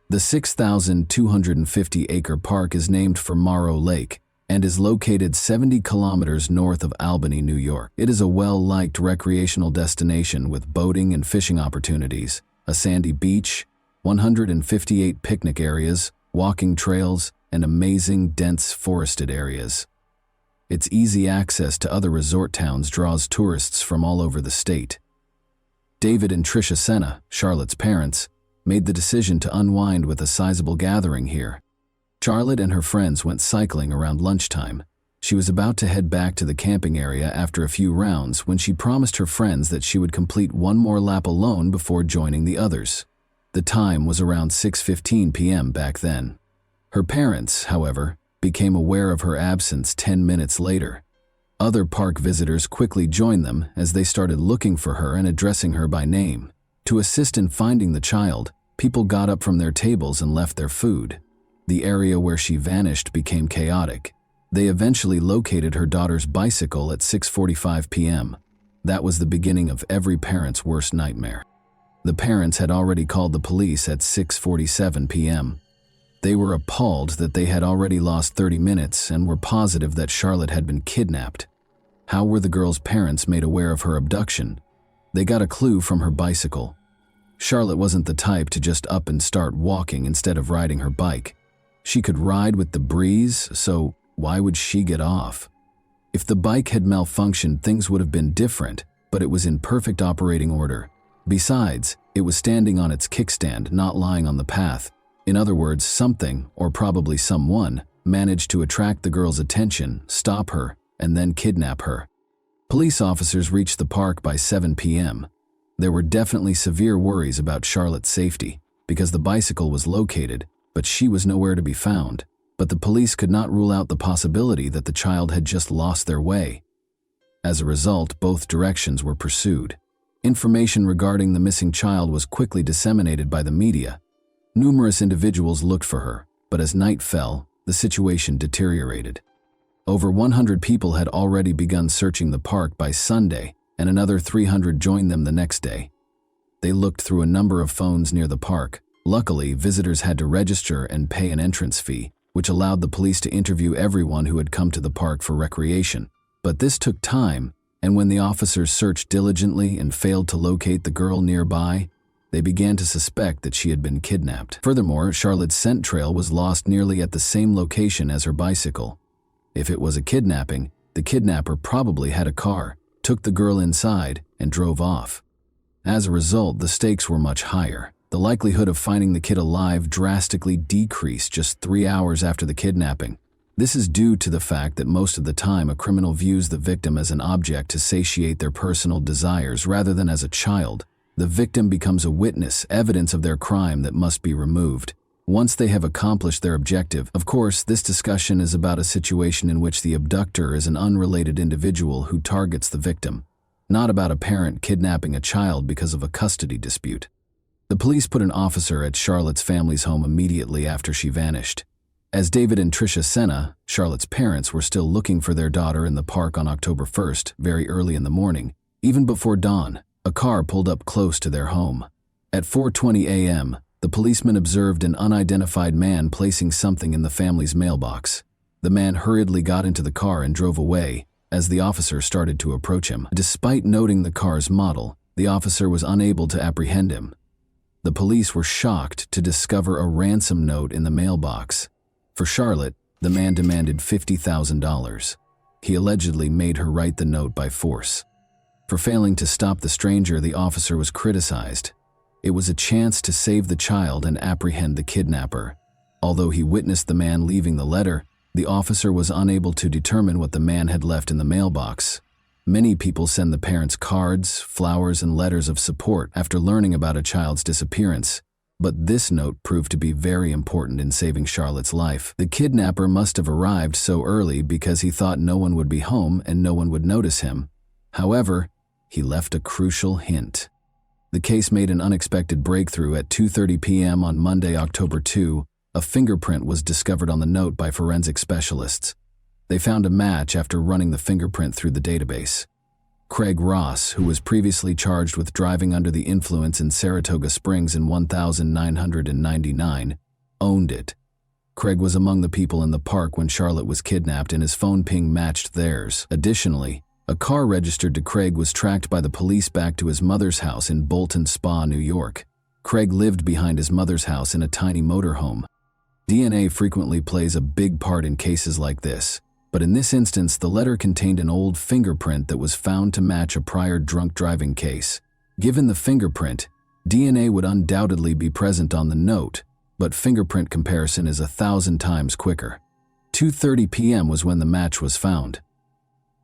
[SPEAKER 1] The 6,250-acre park is named for Morrow Lake and is located 70 kilometers north of Albany, New York. It is a well-liked recreational destination with boating and fishing opportunities, a sandy beach, 158 picnic areas, walking trails, and amazing dense forested areas. Its easy access to other resort towns draws tourists from all over the state. David and Tricia Senna, Charlotte's parents, made the decision to unwind with a sizable gathering here. Charlotte and her friends went cycling around lunchtime. She was about to head back to the camping area after a few rounds when she promised her friends that she would complete one more lap alone before joining the others. The time was around 6:15 p.m. back then. Her parents, however, became aware of her absence 10 minutes later. Other park visitors quickly joined them as they started looking for her and addressing her by name. To assist in finding the child, people got up from their tables and left their food. The area where she vanished became chaotic. They eventually located her daughter's bicycle at 6:45 p.m. That was the beginning of every parent's worst nightmare. The parents had already called the police at 6:47 p.m. They were appalled that they had already lost 30 minutes and were positive that Charlotte had been kidnapped. How were the girl's parents made aware of her abduction? They got a clue from her bicycle. Charlotte wasn't the type to just up and start walking instead of riding her bike. She could ride with the breeze, so why would she get off? If the bike had malfunctioned, things would have been different, but it was in perfect operating order. Besides, it was standing on its kickstand, not lying on the path. In other words, something, or probably someone, managed to attract the girl's attention, stop her, and then kidnap her. Police officers reached the park by 7 p.m. There were definitely severe worries about Charlotte's safety, because the bicycle was located, but she was nowhere to be found. But the police could not rule out the possibility that the child had just lost their way. As a result, both directions were pursued. Information regarding the missing child was quickly disseminated by the media. Numerous individuals looked for her, but as night fell, the situation deteriorated. Over 100 people had already begun searching the park by Sunday, and another 300 joined them the next day. They looked through a number of phones near the park. Luckily, visitors had to register and pay an entrance fee, which allowed the police to interview everyone who had come to the park for recreation. But this took time, and when the officers searched diligently and failed to locate the girl nearby, they began to suspect that she had been kidnapped. Furthermore, Charlotte's scent trail was lost nearly at the same location as her bicycle. If it was a kidnapping, the kidnapper probably had a car, took the girl inside, and drove off. As a result, the stakes were much higher. The likelihood of finding the kid alive drastically decreased just 3 hours after the kidnapping. This is due to the fact that most of the time a criminal views the victim as an object to satiate their personal desires rather than as a child. The victim becomes a witness, evidence of their crime that must be removed. Once they have accomplished their objective, of course, this discussion is about a situation in which the abductor is an unrelated individual who targets the victim, not about a parent kidnapping a child because of a custody dispute. The police put an officer at Charlotte's family's home immediately after she vanished. As David and Tricia Senna, Charlotte's parents, were still looking for their daughter in the park on October 1st, very early in the morning, even before dawn, a car pulled up close to their home. At 4:20 a.m., the policeman observed an unidentified man placing something in the family's mailbox. The man hurriedly got into the car and drove away as the officer started to approach him. Despite noting the car's model, the officer was unable to apprehend him. The police were shocked to discover a ransom note in the mailbox. For Charlotte, the man demanded $50,000. He allegedly made her write the note by force. For failing to stop the stranger, the officer was criticized. It was a chance to save the child and apprehend the kidnapper. Although he witnessed the man leaving the letter, the officer was unable to determine what the man had left in the mailbox. Many people send the parents cards, flowers, and letters of support after learning about a child's disappearance. But this note proved to be very important in saving Charlotte's life. The kidnapper must have arrived so early because he thought no one would be home and no one would notice him. However, he left a crucial hint. The case made an unexpected breakthrough at 2:30 p.m. on Monday, October 2. A fingerprint was discovered on the note by forensic specialists. They found a match after running the fingerprint through the database. Craig Ross, who was previously charged with driving under the influence in Saratoga Springs in 1999, owned it. Craig was among the people in the park when Charlotte was kidnapped, and his phone ping matched theirs. Additionally, a car registered to Craig was tracked by the police back to his mother's house in Bolton Spa, New York. Craig lived behind his mother's house in a tiny motorhome. DNA frequently plays a big part in cases like this. But in this instance, the letter contained an old fingerprint that was found to match a prior drunk driving case. Given the fingerprint, DNA would undoubtedly be present on the note, but fingerprint comparison is 1,000 times quicker. 2:30 p.m. was when the match was found.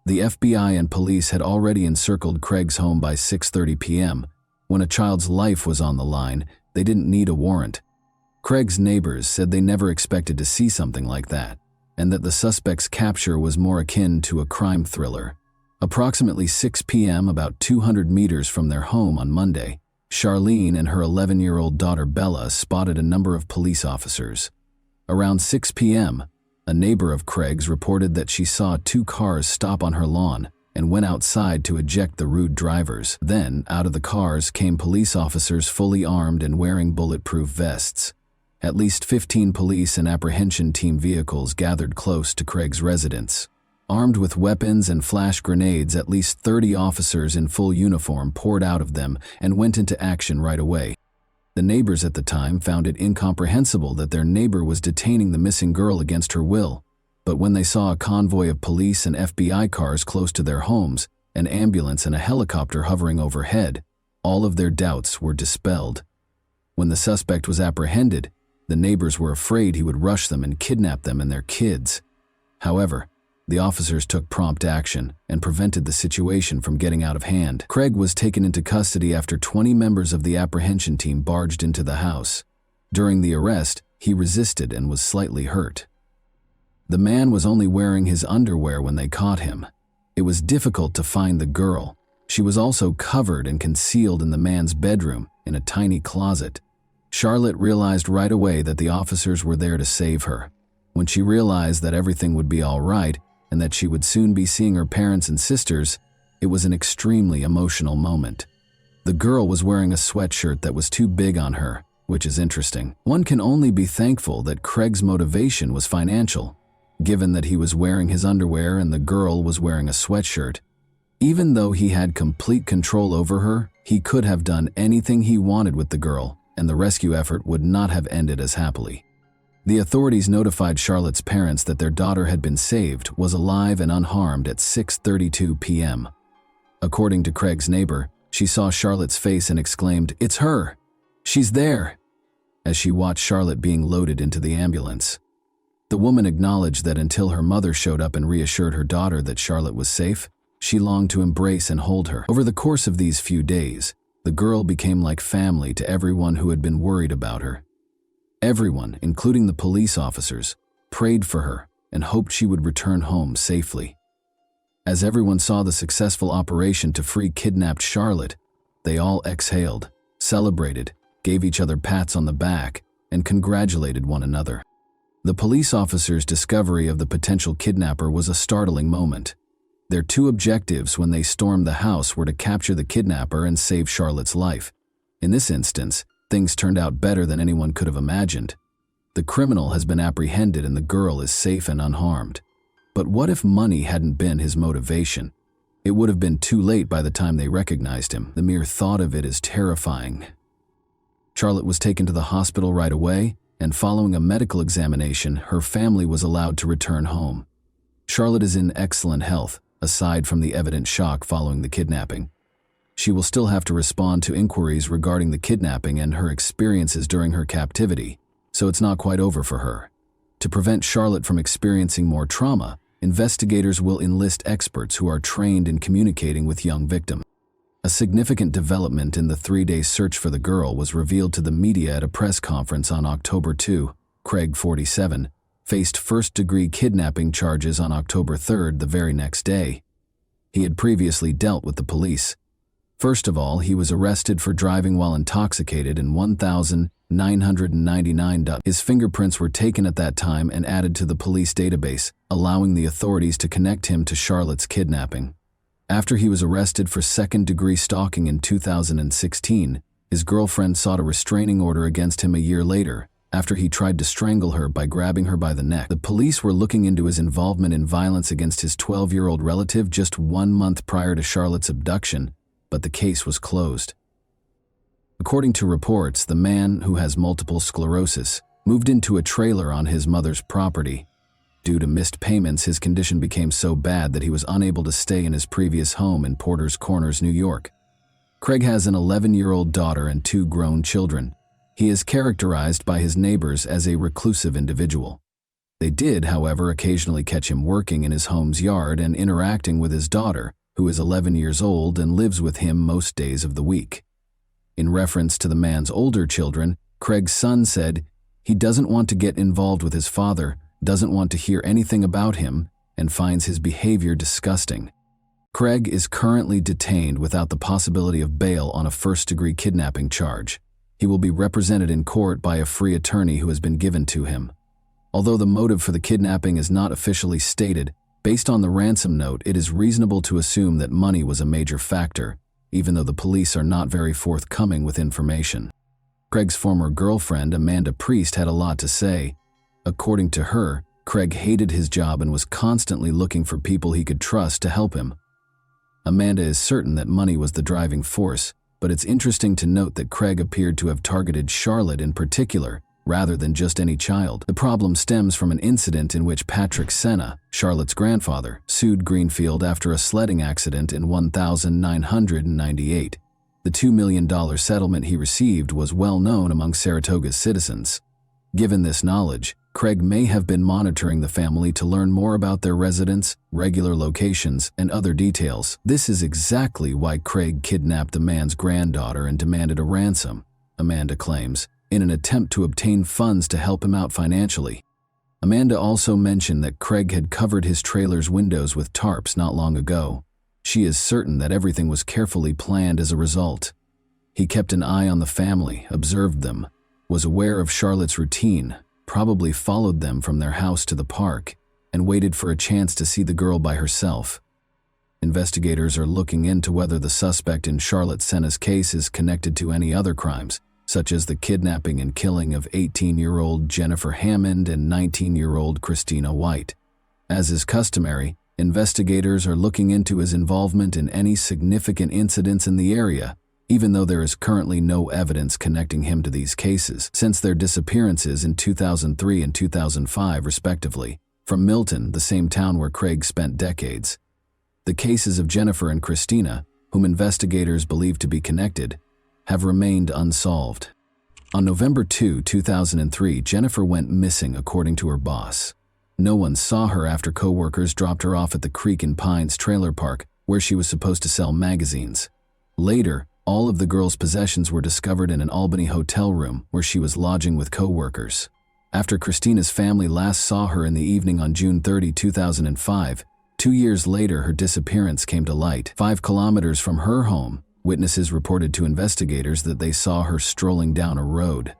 [SPEAKER 1] The FBI and police had already encircled Craig's home by 6:30 p.m. When a child's life was on the line, they didn't need a warrant. Craig's neighbors said they never expected to see something like that, and that the suspect's capture was more akin to a crime thriller. Approximately 6 p.m., about 200 meters from their home on Monday, Charlene and her 11-year-old daughter Bella spotted a number of police officers. Around 6 p.m., a neighbor of Craig's reported that she saw 2 cars stop on her lawn and went outside to eject the rude drivers. Then, out of the cars came police officers fully armed and wearing bulletproof vests. At least 15 police and apprehension team vehicles gathered close to Craig's residence. Armed with weapons and flash grenades, at least 30 officers in full uniform poured out of them and went into action right away. The neighbors at the time found it incomprehensible that their neighbor was detaining the missing girl against her will. But when they saw a convoy of police and FBI cars close to their homes, an ambulance and a helicopter hovering overhead, all of their doubts were dispelled. When the suspect was apprehended, the neighbors were afraid he would rush them and kidnap them and their kids. However, the officers took prompt action and prevented the situation from getting out of hand. Craig was taken into custody after 20 members of the apprehension team barged into the house. During the arrest, he resisted and was slightly hurt. The man was only wearing his underwear when they caught him. It was difficult to find the girl. She was also covered and concealed in the man's bedroom in a tiny closet. Charlotte realized right away that the officers were there to save her. When she realized that everything would be all right and that she would soon be seeing her parents and sisters, it was an extremely emotional moment. The girl was wearing a sweatshirt that was too big on her, which is interesting. One can only be thankful that Craig's motivation was financial, given that he was wearing his underwear and the girl was wearing a sweatshirt. Even though he had complete control over her, he could have done anything he wanted with the girl, and the rescue effort would not have ended as happily. The authorities notified Charlotte's parents that their daughter had been saved, was alive and unharmed at 6:32 p.m. According to Craig's neighbor, she saw Charlotte's face and exclaimed, "It's her! She's there!" as she watched Charlotte being loaded into the ambulance. The woman acknowledged that until her mother showed up and reassured her daughter that Charlotte was safe, she longed to embrace and hold her. Over the course of these few days, the girl became like family to everyone who had been worried about her. Everyone, including the police officers, prayed for her and hoped she would return home safely. As everyone saw the successful operation to free kidnapped Charlotte, they all exhaled, celebrated, gave each other pats on the back, and congratulated one another. The police officers' discovery of the potential kidnapper was a startling moment. Their two objectives when they stormed the house were to capture the kidnapper and save Charlotte's life. In this instance, things turned out better than anyone could have imagined. The criminal has been apprehended and the girl is safe and unharmed. But what if money hadn't been his motivation? It would have been too late by the time they recognized him. The mere thought of it is terrifying. Charlotte was taken to the hospital right away, and following a medical examination, her family was allowed to return home. Charlotte is in excellent health, aside from the evident shock following the kidnapping. She will still have to respond to inquiries regarding the kidnapping and her experiences during her captivity, so it's not quite over for her. To prevent Charlotte from experiencing more trauma, investigators will enlist experts who are trained in communicating with young victims. A significant development in the 3-day search for the girl was revealed to the media at a press conference on October 2. Craig, 47, faced first-degree kidnapping charges on October 3, the very next day. He had previously dealt with the police. First of all, he was arrested for driving while intoxicated in 1,999. His fingerprints were taken at that time and added to the police database, allowing the authorities to connect him to Charlotte's kidnapping. After he was arrested for second-degree stalking in 2016, his girlfriend sought a restraining order against him a year later, after he tried to strangle her by grabbing her by the neck. The police were looking into his involvement in violence against his 12-year-old relative just 1 month prior to Charlotte's abduction, but the case was closed. According to reports, the man, who has multiple sclerosis, moved into a trailer on his mother's property. Due to missed payments, his condition became so bad that he was unable to stay in his previous home in Porter's Corners, New York. Craig has an 11-year-old daughter and 2 grown children. He is characterized by his neighbors as a reclusive individual. They did, however, occasionally catch him working in his home's yard and interacting with his daughter, who is 11 years old and lives with him most days of the week. In reference to the man's older children, Craig's son said he doesn't want to get involved with his father, doesn't want to hear anything about him, and finds his behavior disgusting. Craig is currently detained without the possibility of bail on a first-degree kidnapping charge. He will be represented in court by a free attorney who has been given to him. Although the motive for the kidnapping is not officially stated, based on the ransom note, it is reasonable to assume that money was a major factor, even though the police are not very forthcoming with information. Craig's former girlfriend, Amanda Priest, had a lot to say. According to her, Craig hated his job and was constantly looking for people he could trust to help him. Amanda is certain that money was the driving force, but it's interesting to note that Craig appeared to have targeted Charlotte in particular, rather than just any child. The problem stems from an incident in which Patrick Senna, Charlotte's grandfather, sued Greenfield after a sledding accident in 1998. The $2 million settlement he received was well known among Saratoga's citizens. Given this knowledge, Craig may have been monitoring the family to learn more about their residence, regular locations, and other details. This is exactly why Craig kidnapped the man's granddaughter and demanded a ransom, Amanda claims, in an attempt to obtain funds to help him out financially. Amanda also mentioned that Craig had covered his trailer's windows with tarps not long ago. She is certain that everything was carefully planned as a result. He kept an eye on the family, observed them, was aware of Charlotte's routine, probably followed them from their house to the park, and waited for a chance to see the girl by herself. Investigators are looking into whether the suspect in Charlotte Senna's case is connected to any other crimes, such as the kidnapping and killing of 18-year-old Jennifer Hammond and 19-year-old Christina White. As is customary, investigators are looking into his involvement in any significant incidents in the area, even though there is currently no evidence connecting him to these cases, since their disappearances in 2003 and 2005 respectively, from Milton, the same town where Craig spent decades. The cases of Jennifer and Christina, whom investigators believe to be connected, have remained unsolved. On November 2, 2003, Jennifer went missing according to her boss. No one saw her after co-workers dropped her off at the Creek and Pines trailer park, where she was supposed to sell magazines. Later, All of the girl's possessions were discovered in an Albany hotel room where she was lodging with co-workers. After Christina's family last saw her in the evening on June 30, 2005, 2 years later her disappearance came to light. 5 kilometers from her home, witnesses reported to investigators that they saw her strolling down a road.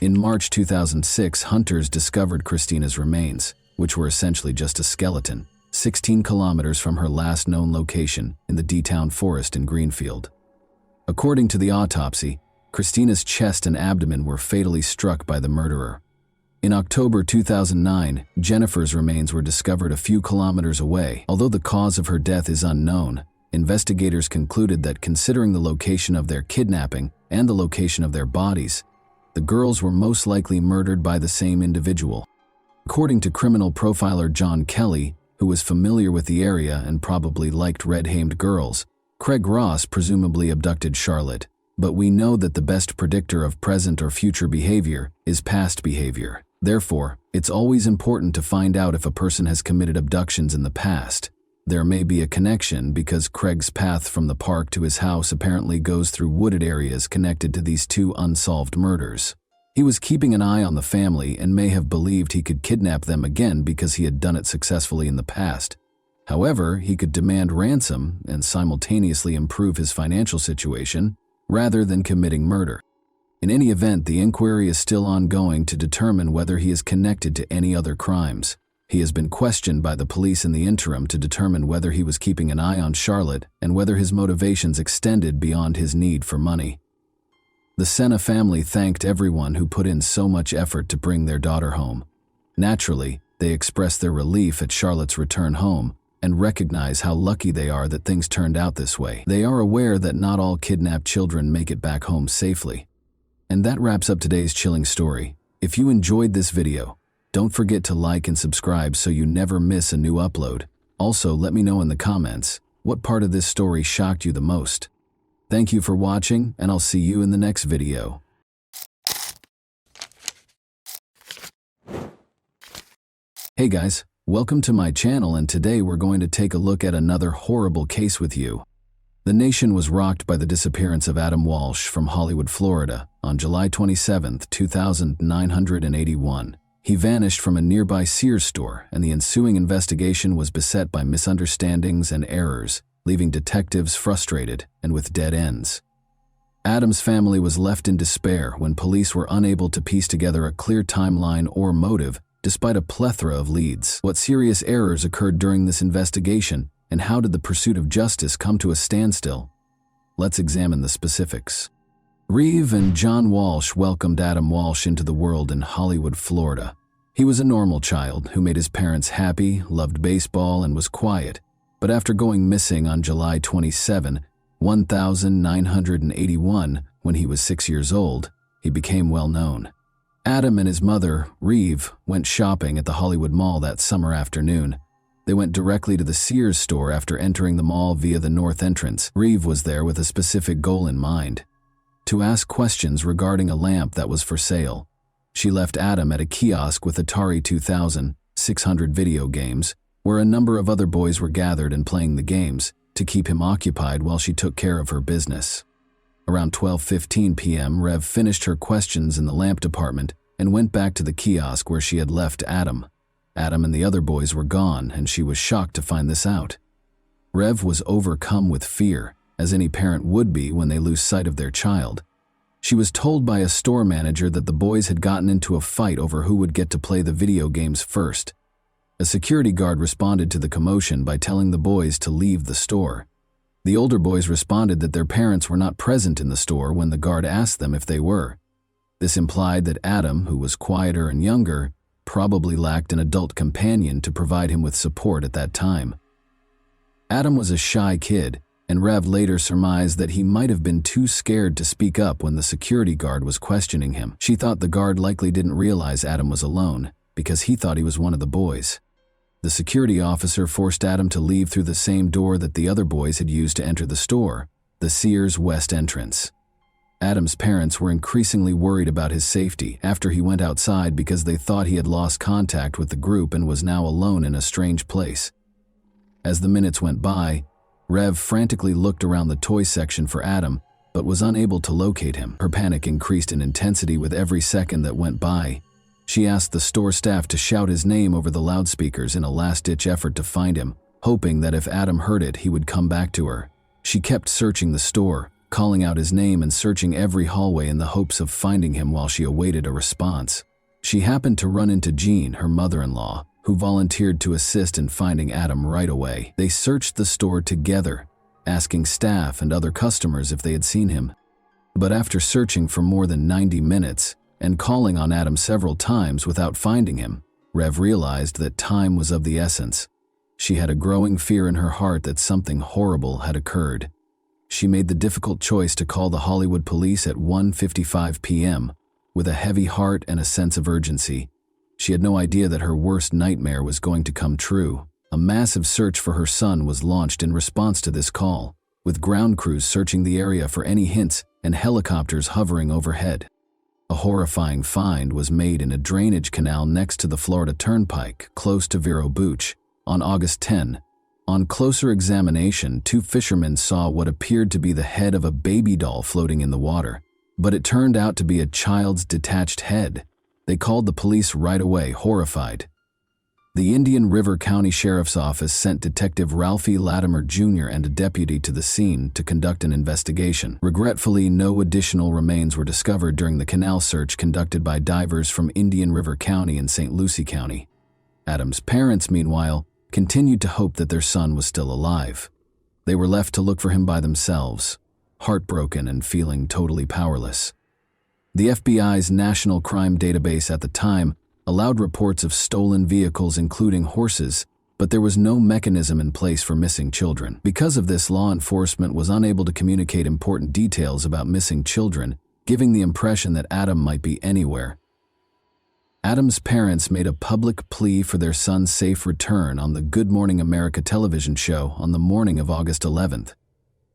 [SPEAKER 1] In March 2006, hunters discovered Christina's remains, which were essentially just a skeleton, 16 kilometers from her last known location in the D-Town forest in Greenfield. According to the autopsy, Christina's chest and abdomen were fatally struck by the murderer. In October 2009, Jennifer's remains were discovered a few kilometers away. Although the cause of her death is unknown, investigators concluded that considering the location of their kidnapping and the location of their bodies, the girls were most likely murdered by the same individual. According to criminal profiler John Kelly, who was familiar with the area and probably liked red-hamed girls, Craig Ross presumably abducted Charlotte, but we know that the best predictor of present or future behavior is past behavior. Therefore, it's always important to find out if a person has committed abductions in the past. There may be a connection because Craig's path from the park to his house apparently goes through wooded areas connected to these 2 unsolved murders. He was keeping an eye on the family and may have believed he could kidnap them again because he had done it successfully in the past. However, he could demand ransom and simultaneously improve his financial situation rather than committing murder. In any event, the inquiry is still ongoing to determine whether he is connected to any other crimes. He has been questioned by the police in the interim to determine whether he was keeping an eye on Charlotte and whether his motivations extended beyond his need for money. The Senna family thanked everyone who put in so much effort to bring their daughter home. Naturally, they expressed their relief at Charlotte's return home and recognize how lucky they are that things turned out this way. They are aware that not all kidnapped children make it back home safely. And that wraps up today's chilling story. If you enjoyed this video, don't forget to like and subscribe so you never miss a new upload. Also, let me know in the comments what part of this story shocked you the most. Thank you for watching, and I'll see you in the next video. Hey guys, welcome to my channel, and today we're going to take a look at another horrible case with you. The nation was rocked by the disappearance of Adam Walsh from Hollywood, Florida, on July 27, 2981. He vanished from a nearby Sears store, and the ensuing investigation was beset by misunderstandings and errors, leaving detectives frustrated and with dead ends. Adam's family was left in despair when police were unable to piece together a clear timeline or motive despite a plethora of leads. What serious errors occurred during this investigation, and how did the pursuit of justice come to a standstill? Let's examine the specifics. Reeve and John Walsh welcomed Adam Walsh into the world in Hollywood, Florida. He was a normal child who made his parents happy, loved baseball, and was quiet. But after going missing on July 27, 1981, when he was 6 years old, he became well known. Adam and his mother, Reeve, went shopping at the Hollywood Mall that summer afternoon. They went directly to the Sears store after entering the mall via the north entrance. Reeve was there with a specific goal in mind: to ask questions regarding a lamp that was for sale. She left Adam at a kiosk with Atari 2600 video games, where a number of other boys were gathered and playing the games, to keep him occupied while she took care of her business. Around 12:15 p.m., Rev finished her questions in the lamp department and went back to the kiosk where she had left Adam. Adam and the other boys were gone, and she was shocked to find this out. Rev was overcome with fear, as any parent would be when they lose sight of their child. She was told by a store manager that the boys had gotten into a fight over who would get to play the video games first. A security guard responded to the commotion by telling the boys to leave the store. The older boys responded that their parents were not present in the store when the guard asked them if they were. This implied that Adam, who was quieter and younger, probably lacked an adult companion to provide him with support at that time. Adam was a shy kid, and Rev later surmised that he might have been too scared to speak up when the security guard was questioning him. She thought the guard likely didn't realize Adam was alone, because he thought he was one of the boys. The security officer forced Adam to leave through the same door that the other boys had used to enter the store, the Sears West entrance. Adam's parents were increasingly worried about his safety after he went outside because they thought he had lost contact with the group and was now alone in a strange place. As the minutes went by, Rev frantically looked around the toy section for Adam, but was unable to locate him. Her panic increased in intensity with every second that went by. She asked the store staff to shout his name over the loudspeakers in a last-ditch effort to find him, hoping that if Adam heard it, he would come back to her. She kept searching the store, calling out his name and searching every hallway in the hopes of finding him while she awaited a response. She happened to run into Jean, her mother-in-law, who volunteered to assist in finding Adam right away. They searched the store together, asking staff and other customers if they had seen him. But after searching for more than 90 minutes and calling on Adam several times without finding him, Rev realized that time was of the essence. She had a growing fear in her heart that something horrible had occurred. She made the difficult choice to call the Hollywood police at 1:55 p.m. with a heavy heart and a sense of urgency. She had no idea that her worst nightmare was going to come true. A massive search for her son was launched in response to this call, with ground crews searching the area for any hints and helicopters hovering overhead. A horrifying find was made in a drainage canal next to the Florida Turnpike, close to Vero Beach, on August 10. On closer examination, two fishermen saw what appeared to be the head of a baby doll floating in the water, but it turned out to be a child's detached head. They called the police right away, horrified. The Indian River County Sheriff's Office sent Detective Ralphie Latimer Jr. and a deputy to the scene to conduct an investigation. Regretfully, no additional remains were discovered during the canal search conducted by divers from Indian River County and St. Lucie County. Adam's parents, meanwhile, continued to hope that their son was still alive. They were left to look for him by themselves, heartbroken and feeling totally powerless. The FBI's National Crime Database at the time allowed reports of stolen vehicles including horses, but there was no mechanism in place for missing children. Because of this, law enforcement was unable to communicate important details about missing children, giving the impression that Adam might be anywhere. Adam's parents made a public plea for their son's safe return on the Good Morning America television show on the morning of August 11th.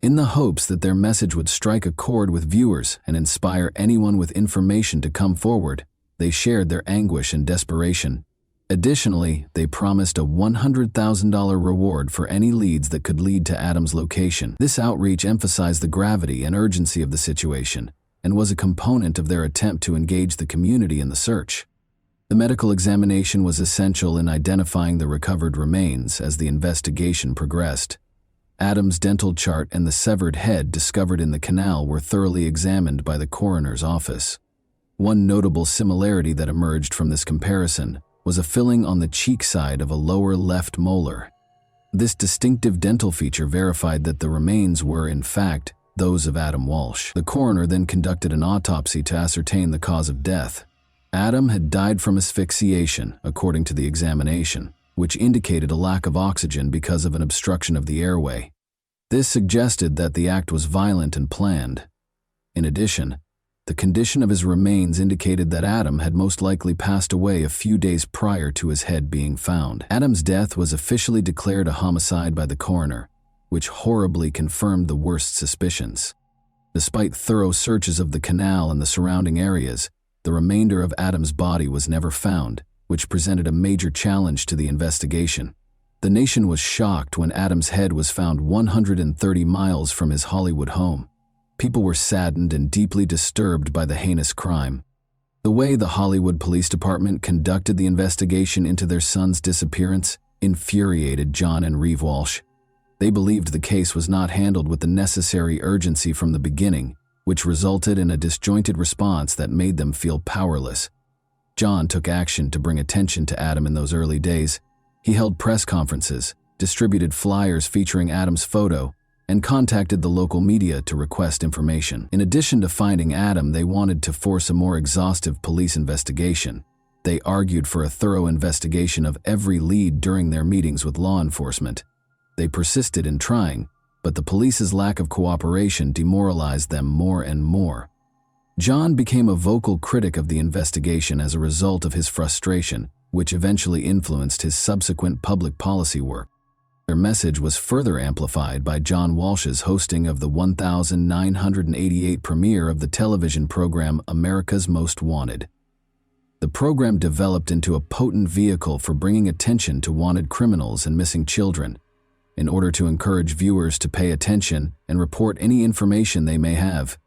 [SPEAKER 1] In the hopes that their message would strike a chord with viewers and inspire anyone with information to come forward, they shared their anguish and desperation. Additionally, they promised a $100,000 reward for any leads that could lead to Adam's location. This outreach emphasized the gravity and urgency of the situation and was a component of their attempt to engage the community in the search. The medical examination was essential in identifying the recovered remains as the investigation progressed. Adam's dental chart and the severed head discovered in the canal were thoroughly examined by the coroner's office. One notable similarity that emerged from this comparison was a filling on the cheek side of a lower left molar. This distinctive dental feature verified that the remains were, in fact, those of Adam Walsh. The coroner then conducted an autopsy to ascertain the cause of death. Adam had died from asphyxiation, according to the examination, which indicated a lack of oxygen because of an obstruction of the airway. This suggested that the act was violent and planned. In addition, the condition of his remains indicated that Adam had most likely passed away a few days prior to his head being found. Adam's death was officially declared a homicide by the coroner, which horribly confirmed the worst suspicions. Despite thorough searches of the canal and the surrounding areas, the remainder of Adam's body was never found, which presented a major challenge to the investigation. The nation was shocked when Adam's head was found 130 miles from his Hollywood home. People were saddened and deeply disturbed by the heinous crime. The way the Hollywood Police Department conducted the investigation into their son's disappearance infuriated John and Reeve Walsh. They believed the case was not handled with the necessary urgency from the beginning, which resulted in a disjointed response that made them feel powerless. John took action to bring attention to Adam in those early days. He held press conferences, distributed flyers featuring Adam's photo, and contacted the local media to request information. In addition to finding Adam, they wanted to force a more exhaustive police investigation. They argued for a thorough investigation of every lead during their meetings with law enforcement. They persisted in trying, but the police's lack of cooperation demoralized them more and more. John became a vocal critic of the investigation as a result of his frustration, which eventually influenced his subsequent public policy work. Their message was further amplified by John Walsh's hosting of the 1988 premiere of the television program America's Most Wanted. The program developed into a potent vehicle for bringing attention to wanted criminals and missing children. in order to encourage viewers to pay attention and report any information they may have.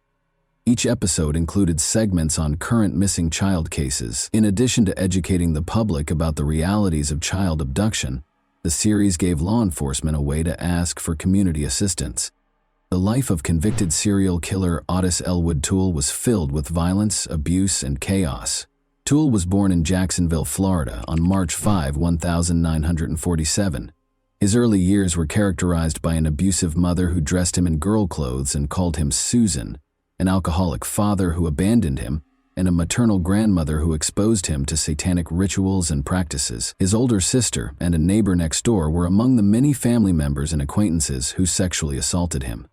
[SPEAKER 1] Each episode included segments on current missing child cases. In addition to educating the public about the realities of child abduction, the series gave law enforcement a way to ask for community assistance. The life of convicted serial killer Otis Elwood Toole was filled with violence, abuse, and chaos. Toole was born in Jacksonville, Florida on March 5, 1947. His early years were characterized by an abusive mother who dressed him in girl clothes and called him Susan, an alcoholic father who abandoned him, and a maternal grandmother who exposed him to satanic rituals and practices. His older sister and a neighbor next door were among the many family members and acquaintances who sexually assaulted him.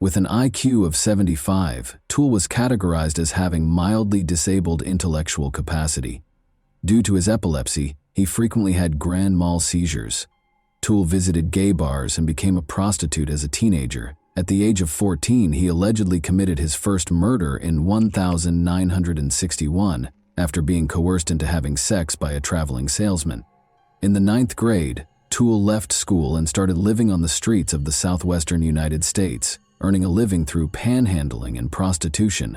[SPEAKER 1] With an IQ of 75, Toole was categorized as having mildly disabled intellectual capacity. Due to his epilepsy, he frequently had grand mal seizures. Toole visited gay bars and became a prostitute as a teenager. At the age of 14, he allegedly committed his first murder in 1961 after being coerced into having sex by a traveling salesman. In the 9th grade, Toole left school and started living on the streets of the southwestern United States, earning a living through panhandling and prostitution.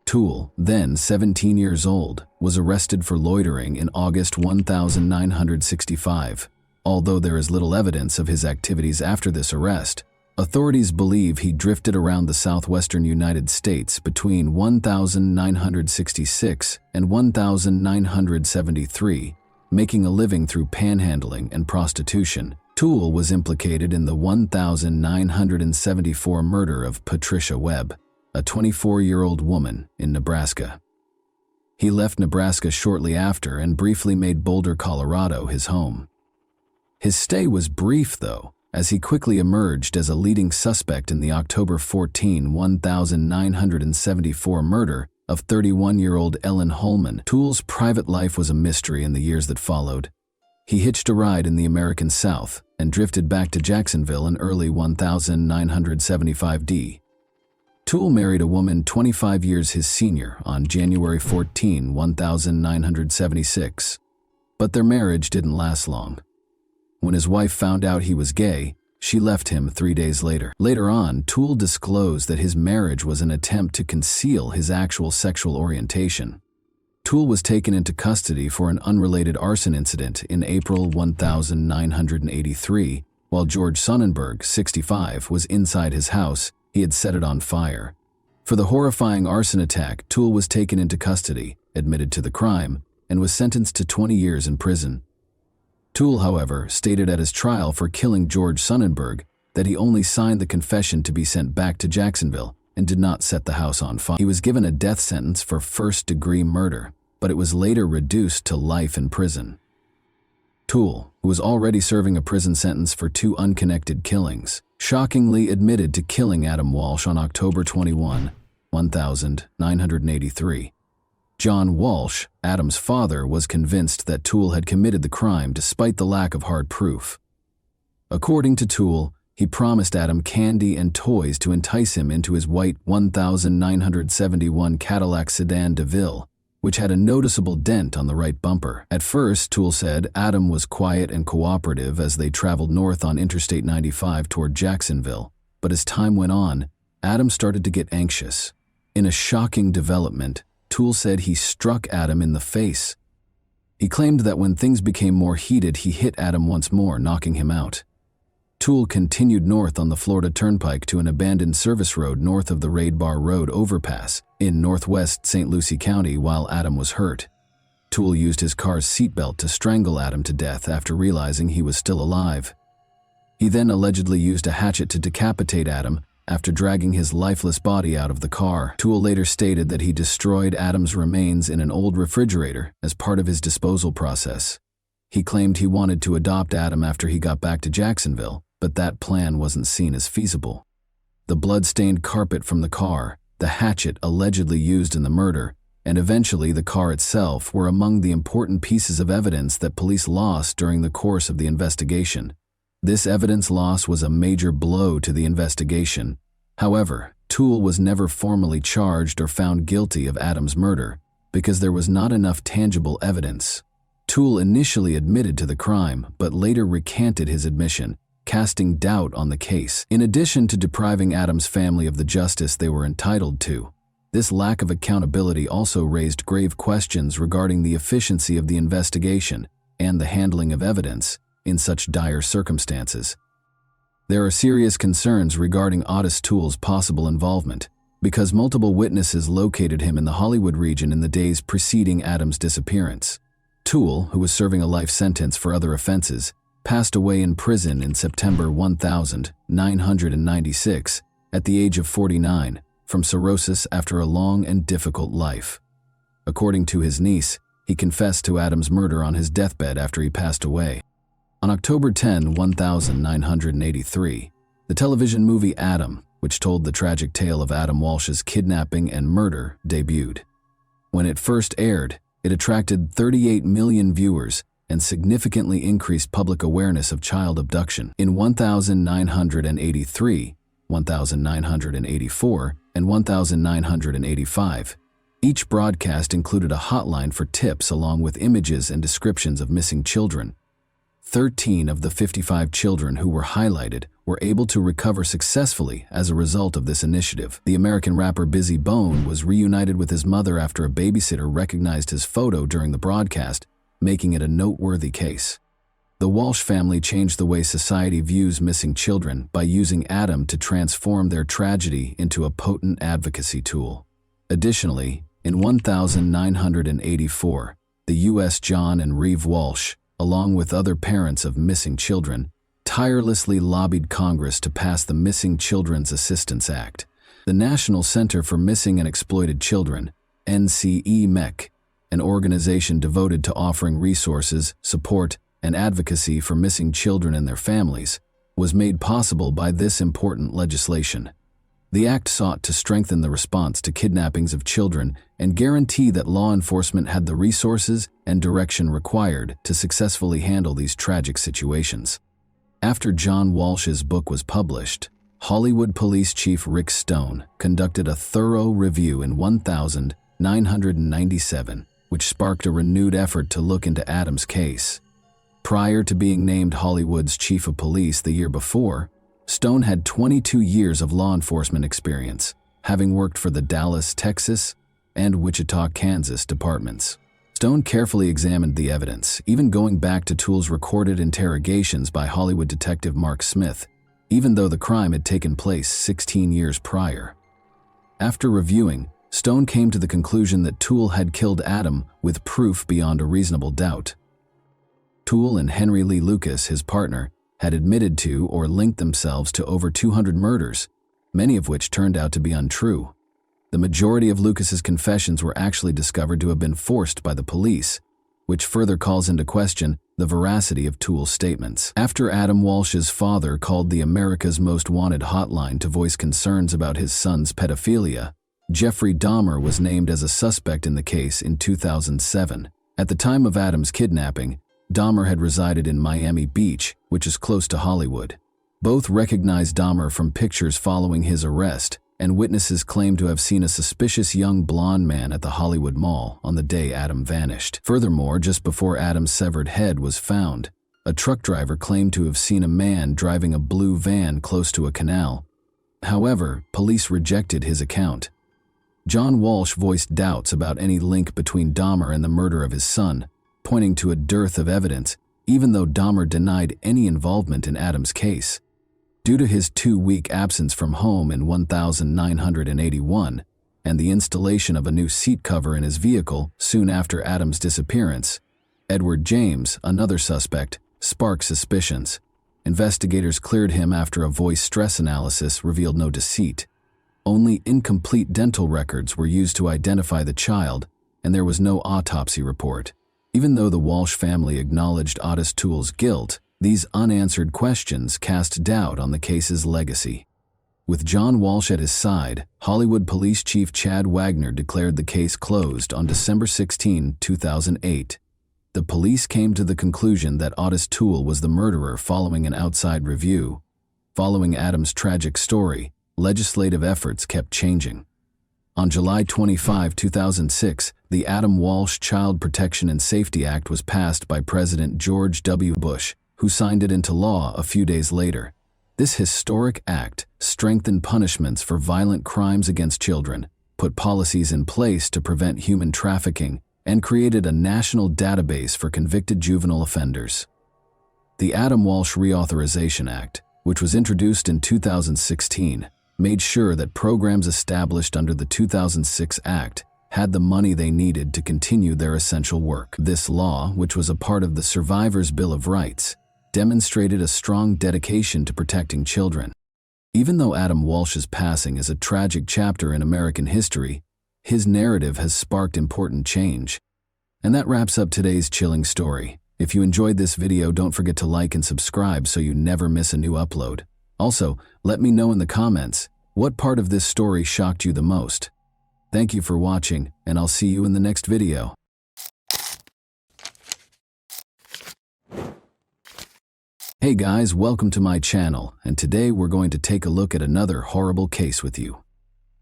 [SPEAKER 1] Toole, then 17 years old, was arrested for loitering in August 1965. Although there is little evidence of his activities after this arrest, authorities believe he drifted around the southwestern United States between 1966 and 1973, making a living through panhandling and prostitution. Toole was implicated in the 1974 murder of Patricia Webb, a 24-year-old woman in Nebraska. He left Nebraska shortly after and briefly made Boulder, Colorado, his home. His stay was brief, though, as he quickly emerged as a leading suspect in the October 14, 1974 murder of 31-year-old Ellen Holman. Toole's private life was a mystery in the years that followed. He hitched a ride in the American South and drifted back to Jacksonville in early 1975 D. Toole married a woman 25 years his senior on January 14, 1976, but their marriage didn't last long. When his wife found out he was gay, she left him 3 days later. Later on, Toole disclosed that his marriage was an attempt to conceal his actual sexual orientation. Toole was taken into custody for an unrelated arson incident in April 1983, while George Sonnenberg, 65, was inside his house. He had set it on fire. For the horrifying arson attack, Toole was taken into custody, admitted to the crime, and was sentenced to 20 years in prison. Toole, however, stated at his trial for killing George Sonnenberg that he only signed the confession to be sent back to Jacksonville and did not set the house on fire. He was given a death sentence for first-degree murder, but it was later reduced to life in prison. Toole, who was already serving a prison sentence for 2 unconnected killings, shockingly admitted to killing Adam Walsh on October 21, 1983. John Walsh, Adam's father, was convinced that Toole had committed the crime despite the lack of hard proof. According to Toole, he promised Adam candy and toys to entice him into his white 1971 Cadillac sedan DeVille, which had a noticeable dent on the right bumper. At first, Toole said Adam was quiet and cooperative as they traveled north on Interstate 95 toward Jacksonville, but as time went on, Adam started to get anxious. In a shocking development, Toole said he struck Adam in the face. He claimed that when things became more heated, he hit Adam once more, knocking him out. Toole continued north on the Florida Turnpike to an abandoned service road north of the Raid Bar Road overpass in northwest St. Lucie County while Adam was hurt. Toole used his car's seatbelt to strangle Adam to death after realizing he was still alive. He then allegedly used a hatchet to decapitate Adam after dragging his lifeless body out of the car. Toole later stated that he destroyed Adam's remains in an old refrigerator as part of his disposal process. He claimed he wanted to adopt Adam after he got back to Jacksonville, but that plan wasn't seen as feasible. The blood-stained carpet from the car, the hatchet allegedly used in the murder, and eventually the car itself were among the important pieces of evidence that police lost during the course of the investigation. This evidence loss was a major blow to the investigation. However, Toole was never formally charged or found guilty of Adam's murder because there was not enough tangible evidence. Toole initially admitted to the crime, but later recanted his admission, casting doubt on the case. In addition to depriving Adam's family of the justice they were entitled to, this lack of accountability also raised grave questions regarding the efficiency of the investigation and the handling of evidence in such dire circumstances. There are serious concerns regarding Otis Toole's possible involvement, because multiple witnesses located him in the Hollywood region in the days preceding Adam's disappearance. Toole, who was serving a life sentence for other offenses, passed away in prison in September 1996 at the age of 49 from cirrhosis after a long and difficult life. According to his niece, he confessed to Adam's murder on his deathbed after he passed away. On October 10, 1983, the television movie Adam, which told the tragic tale of Adam Walsh's kidnapping and murder, debuted. When it first aired, it attracted 38 million viewers and significantly increased public awareness of child abduction. In 1983, 1984, and 1985, each broadcast included a hotline for tips along with images and descriptions of missing children. 13 of the 55 children who were highlighted were able to recover successfully as a result of this initiative. The American rapper Bizzy Bone was reunited with his mother after a babysitter recognized his photo during the broadcast, making it a noteworthy case. The Walsh family changed the way society views missing children by using Adam to transform their tragedy into a potent advocacy tool. Additionally, in 1984, the U.S. John and Reeve Walsh, along with other parents of missing children, tirelessly lobbied Congress to pass the Missing Children's Assistance Act. The National Center for Missing and Exploited Children, NCEMEC, an organization devoted to offering resources, support, and advocacy for missing children and their families, was made possible by this important legislation. The act sought to strengthen the response to kidnappings of children and guarantee that law enforcement had the resources and direction required to successfully handle these tragic situations. After John Walsh's book was published, Hollywood Police Chief Rick Stone conducted a thorough review in 1997, which sparked a renewed effort to look into Adam's case. Prior to being named Hollywood's chief of police the year before, Stone had 22 years of law enforcement experience, having worked for the Dallas, Texas, and Wichita, Kansas departments. Stone carefully examined the evidence, even going back to Toole's recorded interrogations by Hollywood detective Mark Smith, even though the crime had taken place 16 years prior. After reviewing, Stone came to the conclusion that Toole had killed Adam with proof beyond a reasonable doubt. Toole and Henry Lee Lucas, his partner, had admitted to or linked themselves to over 200 murders, many of which turned out to be untrue. The majority of Lucas's confessions were actually discovered to have been forced by the police, which further calls into question the veracity of Toole's statements. After Adam Walsh's father called the America's Most Wanted hotline to voice concerns about his son's pedophilia, Jeffrey Dahmer was named as a suspect in the case in 2007. At the time of Adam's kidnapping, Dahmer had resided in Miami Beach, which is close to Hollywood. Both recognized Dahmer from pictures following his arrest, and witnesses claimed to have seen a suspicious young blonde man at the Hollywood Mall on the day Adam vanished. Furthermore, just before Adam's severed head was found, a truck driver claimed to have seen a man driving a blue van close to a canal. However, police rejected his account. John Walsh voiced doubts about any link between Dahmer and the murder of his son, pointing to a dearth of evidence, even though Dahmer denied any involvement in Adam's case. Due to his 2-week absence from home in 1981 and the installation of a new seat cover in his vehicle soon after Adam's disappearance, Edward James, another suspect, sparked suspicions. Investigators cleared him after a voice stress analysis revealed no deceit. Only incomplete dental records were used to identify the child, and there was no autopsy report. Even though the Walsh family acknowledged Otis Toole's guilt, these unanswered questions cast doubt on the case's legacy. With John Walsh at his side, Hollywood Police Chief Chad Wagner declared the case closed on December 16, 2008. The police came to the conclusion that Otis Toole was the murderer following an outside review. Following Adam's tragic story, legislative efforts kept changing. On July 25, 2006, the Adam Walsh Child Protection and Safety Act was passed by President George W. Bush, who signed it into law a few days later. This historic act strengthened punishments for violent crimes against children, put policies in place to prevent human trafficking, and created a national database for convicted juvenile offenders. The Adam Walsh Reauthorization Act, which was introduced in 2016, made sure that programs established under the 2006 Act had the money they needed to continue their essential work. This law, which was a part of the Survivors' Bill of Rights, demonstrated a strong dedication to protecting children. Even though Adam Walsh's passing is a tragic chapter in American history, his narrative has sparked important change. And that wraps up today's chilling story. If you enjoyed this video, don't forget to like and subscribe so you never miss a new upload. Also, let me know in the comments, what part of this story shocked you the most? Thank you for watching, and I'll see you in the next video. Hey guys, welcome to my channel, and today we're going to take a look at another horrible case with you.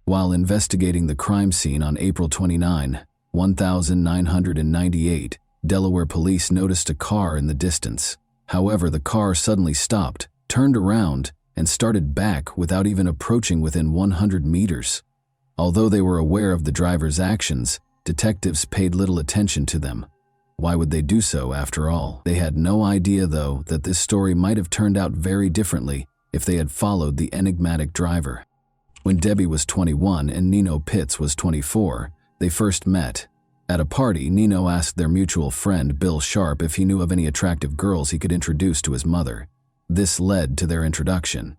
[SPEAKER 1] While investigating the crime scene on April 29, 1998, Delaware police noticed a car in the distance. However, the car suddenly stopped, turned around, and started back without even approaching within 100 meters. Although they were aware of the driver's actions, detectives paid little attention to them. Why would they do so after all? They had no idea, though, that this story might have turned out very differently if they had followed the enigmatic driver. When Debbie was 21 and Nino Pitts was 24, they first met. At a party, Nino asked their mutual friend Bill Sharp if he knew of any attractive girls he could introduce to his mother. This led to their introduction.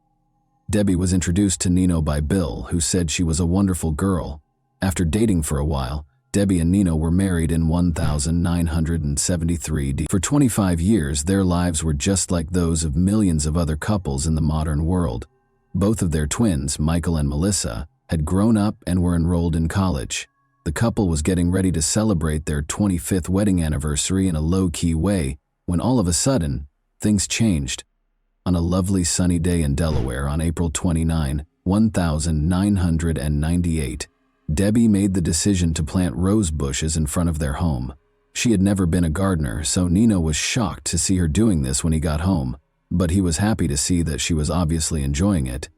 [SPEAKER 1] Debbie was introduced to Nino by Bill, who said she was a wonderful girl. After dating for a while, Debbie and Nino were married in 1973. For 25 years, their lives were just like those of millions of other couples in the modern world. Both of their twins, Michael and Melissa, had grown up and were enrolled in college. The couple was getting ready to celebrate their 25th wedding anniversary in a low-key way when all of a sudden, things changed. On a lovely sunny day in Delaware on April 29, 1998, Debbie made the decision to plant rose bushes in front of their home. She had never been a gardener, so Nino was shocked to see her doing this when he got home, but he was happy to see that she was obviously enjoying it.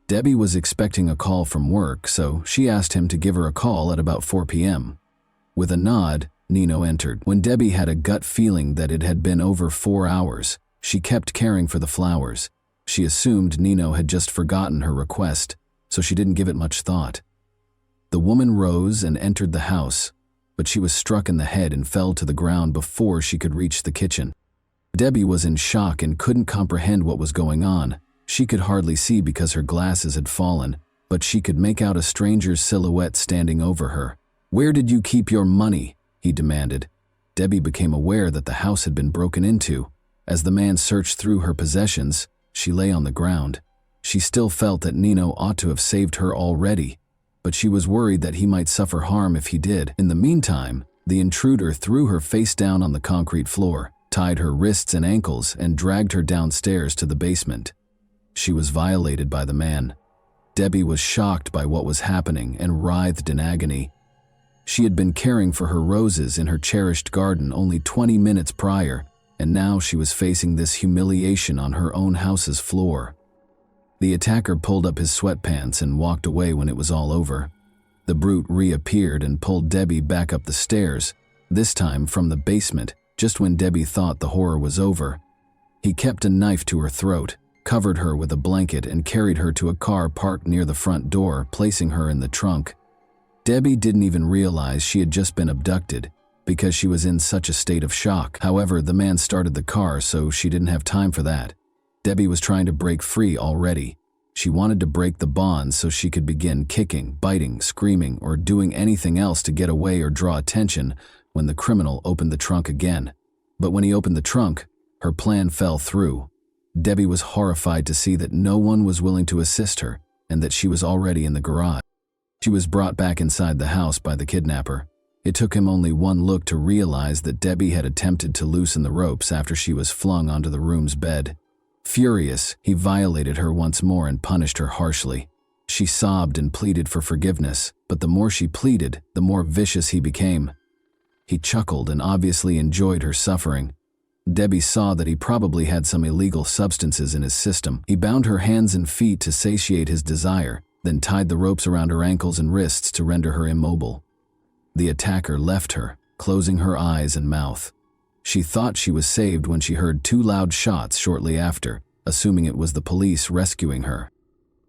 [SPEAKER 1] Debbie was expecting a call from work, so she asked him to give her a call at about 4 p.m. With a nod, Nino entered. When Debbie had a gut feeling that it had been over 4 hours, she kept caring for the flowers. She assumed Nino had just forgotten her request, so she didn't give it much thought. The woman rose and entered the house, but she was struck in the head and fell to the ground before she could reach the kitchen. Debbie was in shock and couldn't comprehend what was going on. She could hardly see because her glasses had fallen, but she could make out a stranger's silhouette standing over her. "Where did you keep your money?" he demanded. Debbie became aware that the house had been broken into. As the man searched through her possessions, she lay on the ground. She still felt that Nino ought to have saved her already, but she was worried that he might suffer harm if he did. In the meantime, the intruder threw her face down on the concrete floor, tied her wrists and ankles, and dragged her downstairs to the basement. She was violated by the man. Debbie was shocked by what was happening and writhed in agony. She had been caring for her roses in her cherished garden only 20 minutes prior, and now she was facing this humiliation on her own house's floor. The attacker pulled up his sweatpants and walked away when it was all over. The brute reappeared and pulled Debbie back up the stairs, this time from the basement, just when Debbie thought the horror was over. He kept a knife to her throat, covered her with a blanket, and carried her to a car parked near the front door, placing her in the trunk. Debbie didn't even realize she had just been abducted, because she was in such a state of shock. However, the man started the car, so she didn't have time for that. Debbie was trying to break free already. She wanted to break the bonds so she could begin kicking, biting, screaming, or doing anything else to get away or draw attention when the criminal opened the trunk again. But when he opened the trunk, her plan fell through. Debbie was horrified to see that no one was willing to assist her and that she was already in the garage. She was brought back inside the house by the kidnapper. It took him only one look to realize that Debbie had attempted to loosen the ropes after she was flung onto the room's bed. Furious, he violated her once more and punished her harshly. She sobbed and pleaded for forgiveness, but the more she pleaded, the more vicious he became. He chuckled and obviously enjoyed her suffering. Debbie saw that he probably had some illegal substances in his system. He bound her hands and feet to satiate his desire, then tied the ropes around her ankles and wrists to render her immobile. The attacker left her, closing her eyes and mouth. She thought she was saved when she heard 2 loud shots shortly after, assuming it was the police rescuing her.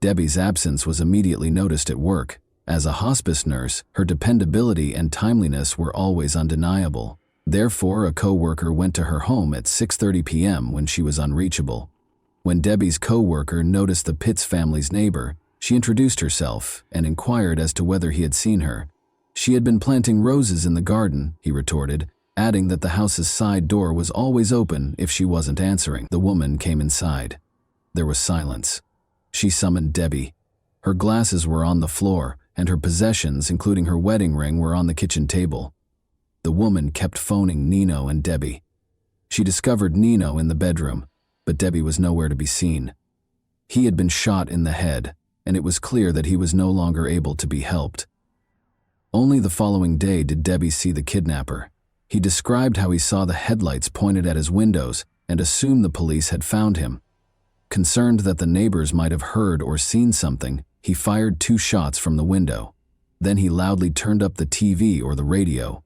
[SPEAKER 1] Debbie's absence was immediately noticed at work. As a hospice nurse, her dependability and timeliness were always undeniable. Therefore, a co-worker went to her home at 6:30 p.m. when she was unreachable. When Debbie's co-worker noticed the Pitts family's neighbor, she introduced herself and inquired as to whether he had seen her. She had been planting roses in the garden, he retorted, adding that the house's side door was always open if she wasn't answering. The woman came inside. There was silence. She summoned Debbie. Her glasses were on the floor, and her possessions, including her wedding ring, were on the kitchen table. The woman kept phoning Nino and Debbie. She discovered Nino in the bedroom, but Debbie was nowhere to be seen. He had been shot in the head, and it was clear that he was no longer able to be helped. Only the following day did Debbie see the kidnapper. He described how he saw the headlights pointed at his windows and assumed the police had found him. Concerned that the neighbors might have heard or seen something, he fired 2 shots from the window. Then he loudly turned up the TV or the radio.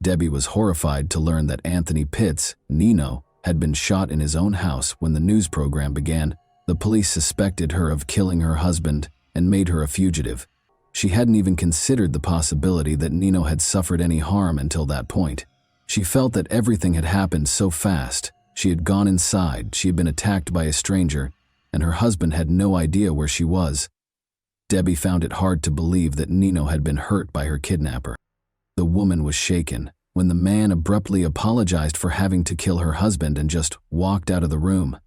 [SPEAKER 1] Debbie was horrified to learn that Anthony Pitts, Nino, had been shot in his own house when the news program began. The police suspected her of killing her husband and made her a fugitive. She hadn't even considered the possibility that Nino had suffered any harm until that point. She felt that everything had happened so fast. She had gone inside, she had been attacked by a stranger, and her husband had no idea where she was. Debbie found it hard to believe that Nino had been hurt by her kidnapper. The woman was shaken when the man abruptly apologized for having to kill her husband and just walked out of the room.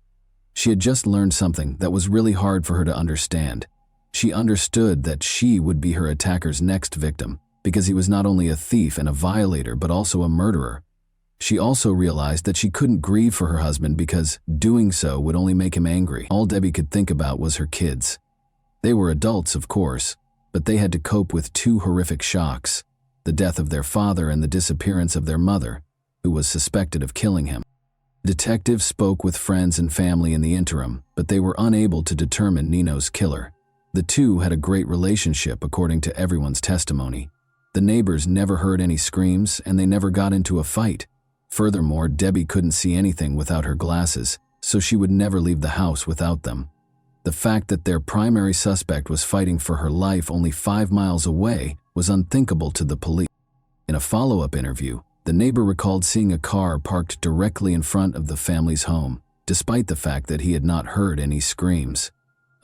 [SPEAKER 1] She had just learned something that was really hard for her to understand. She understood that she would be her attacker's next victim, because he was not only a thief and a violator but also a murderer. She also realized that she couldn't grieve for her husband because doing so would only make him angry. All Debbie could think about was her kids. They were adults, of course, but they had to cope with 2 horrific shocks: the death of their father and the disappearance of their mother, who was suspected of killing him. Detectives spoke with friends and family in the interim, but they were unable to determine Nino's killer. The 2 had a great relationship according to everyone's testimony. The neighbors never heard any screams and they never got into a fight. Furthermore, Debbie couldn't see anything without her glasses, so she would never leave the house without them. The fact that their primary suspect was fighting for her life only 5 miles away was unthinkable to the police. In a follow-up interview, the neighbor recalled seeing a car parked directly in front of the family's home, despite the fact that he had not heard any screams.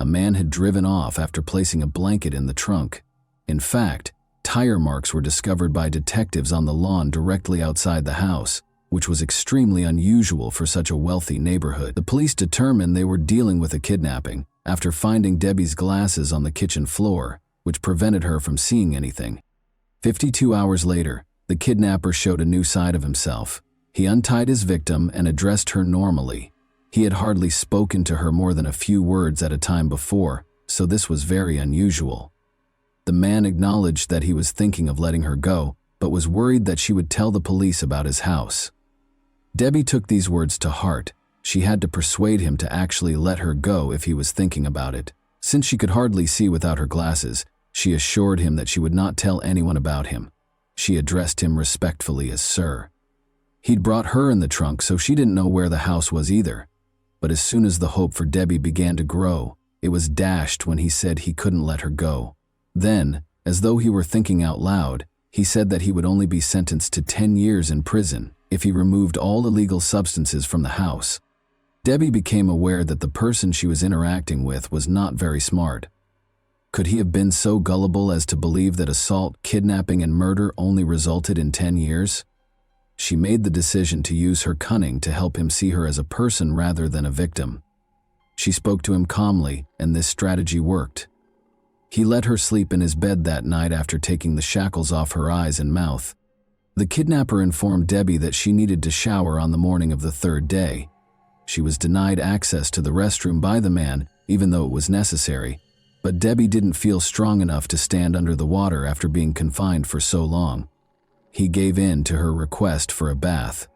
[SPEAKER 1] A man had driven off after placing a blanket in the trunk. In fact, tire marks were discovered by detectives on the lawn directly outside the house, which was extremely unusual for such a wealthy neighborhood. The police determined they were dealing with a kidnapping after finding Debbie's glasses on the kitchen floor, which prevented her from seeing anything. 52 hours later, the kidnapper showed a new side of himself. He untied his victim and addressed her normally. He had hardly spoken to her more than a few words at a time before, so this was very unusual. The man acknowledged that he was thinking of letting her go, but was worried that she would tell the police about his house. Debbie took these words to heart. She had to persuade him to actually let her go if he was thinking about it. Since she could hardly see without her glasses, she assured him that she would not tell anyone about him. She addressed him respectfully as Sir. He'd brought her in the trunk, so she didn't know where the house was either. But as soon as the hope for Debbie began to grow, it was dashed when he said he couldn't let her go. Then, as though he were thinking out loud, he said that he would only be sentenced to 10 years in prison if he removed all illegal substances from the house. Debbie became aware that the person she was interacting with was not very smart. Could he have been so gullible as to believe that assault, kidnapping, and murder only resulted in 10 years? She made the decision to use her cunning to help him see her as a person rather than a victim. She spoke to him calmly, and this strategy worked. He let her sleep in his bed that night after taking the shackles off her eyes and mouth. The kidnapper informed Debbie that she needed to shower on the morning of the 3rd day. She was denied access to the restroom by the man, even though it was necessary, but Debbie didn't feel strong enough to stand under the water after being confined for so long. He gave in to her request for a bath.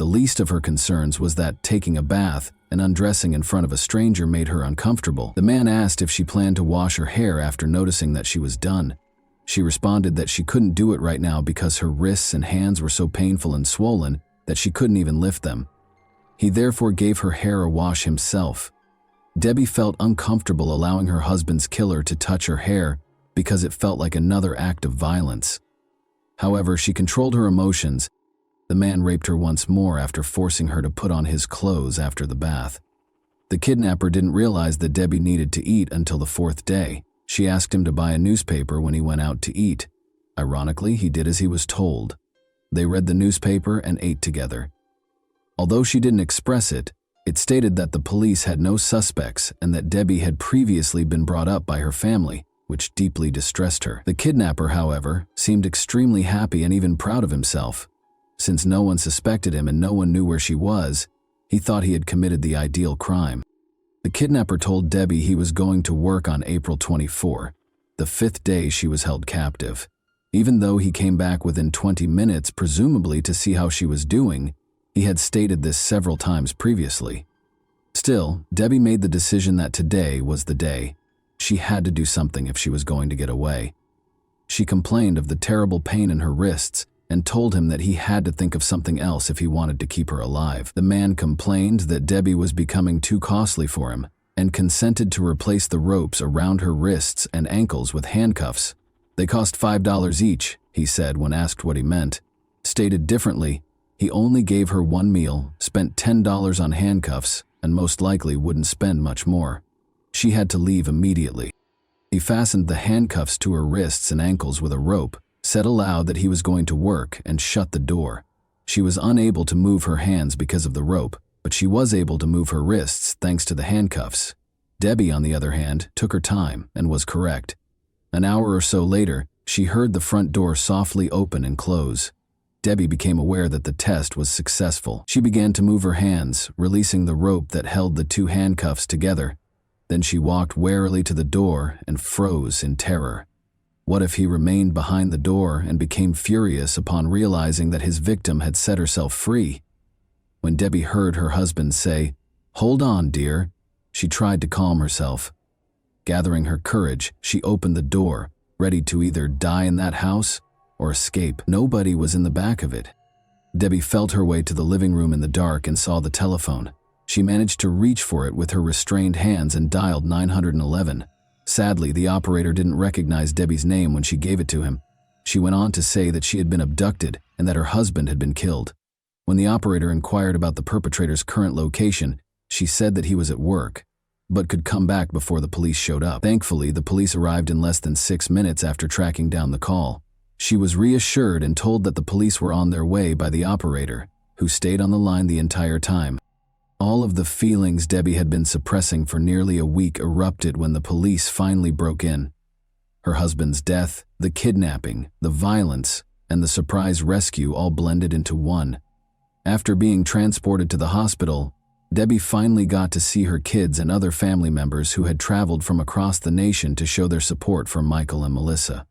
[SPEAKER 1] The least of her concerns was that taking a bath and undressing in front of a stranger made her uncomfortable. The man asked if she planned to wash her hair after noticing that she was done. She responded that she couldn't do it right now because her wrists and hands were so painful and swollen that she couldn't even lift them. He therefore gave her hair a wash himself. Debbie felt uncomfortable allowing her husband's killer to touch her hair because it felt like another act of violence. However, she controlled her emotions. The man raped her once more after forcing her to put on his clothes after the bath. The kidnapper didn't realize that Debbie needed to eat until the fourth day. She asked him to buy a newspaper when he went out to eat. Ironically, he did as he was told. They read the newspaper and ate together. Although she didn't express it, it stated that the police had no suspects and that Debbie had previously been brought up by her family, which deeply distressed her. The kidnapper, however, seemed extremely happy and even proud of himself. Since no one suspected him and no one knew where she was, he thought he had committed the ideal crime. The kidnapper told Debbie he was going to work on April 24, the fifth day she was held captive. Even though he came back within 20 minutes, presumably to see how she was doing, he had stated this several times previously. Still, Debbie made the decision that today was the day. She had to do something if she was going to get away. She complained of the terrible pain in her wrists and told him that he had to think of something else if he wanted to keep her alive. The man complained that Debbie was becoming too costly for him and consented to replace the ropes around her wrists and ankles with handcuffs. They cost $5 each, he said when asked what he meant. Stated differently, he only gave her one meal, spent $10 on handcuffs, and most likely wouldn't spend much more. She had to leave immediately. He fastened the handcuffs to her wrists and ankles with a rope, said aloud that he was going to work, and shut the door. She was unable to move her hands because of the rope, but she was able to move her wrists thanks to the handcuffs. Debbie, on the other hand, took her time and was correct. An hour or so later, she heard the front door softly open and close. Debbie became aware that the test was successful. She began to move her hands, releasing the rope that held the two handcuffs together. Then she walked warily to the door and froze in terror. What if he remained behind the door and became furious upon realizing that his victim had set herself free? When Debbie heard her husband say, "Hold on, dear," she tried to calm herself. Gathering her courage, she opened the door, ready to either die in that house or escape. Nobody was in the back of it. Debbie felt her way to the living room in the dark and saw the telephone. She managed to reach for it with her restrained hands and dialed 911. Sadly, the operator didn't recognize Debbie's name when she gave it to him. She went on to say that she had been abducted and that her husband had been killed. When the operator inquired about the perpetrator's current location, she said that he was at work, but could come back before the police showed up. Thankfully, the police arrived in less than 6 minutes after tracking down the call. She was reassured and told that the police were on their way by the operator, who stayed on the line the entire time. All of the feelings Debbie had been suppressing for nearly a week erupted when the police finally broke in. Her husband's death, the kidnapping, the violence, and the surprise rescue all blended into one. After being transported to the hospital, Debbie finally got to see her kids and other family members who had traveled from across the nation to show their support for Michael and Melissa.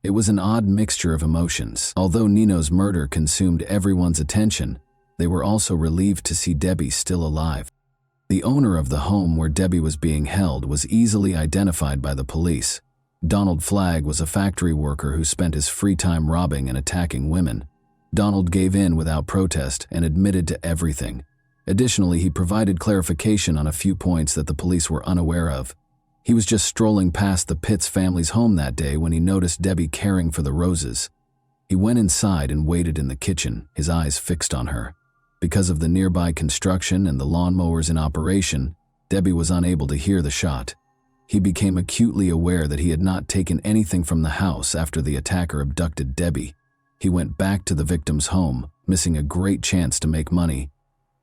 [SPEAKER 1] It was an odd mixture of emotions. Although Nino's murder consumed everyone's attention, they were also relieved to see Debbie still alive. The owner of the home where Debbie was being held was easily identified by the police. Donald Flagg was a factory worker who spent his free time robbing and attacking women. Donald gave in without protest and admitted to everything. Additionally, he provided clarification on a few points that the police were unaware of. He was just strolling past the Pitts family's home that day when he noticed Debbie caring for the roses. He went inside and waited in the kitchen, his eyes fixed on her. Because of the nearby construction and the lawnmowers in operation, Debbie was unable to hear the shot. He became acutely aware that he had not taken anything from the house after the attacker abducted Debbie. He went back to the victim's home, missing a great chance to make money.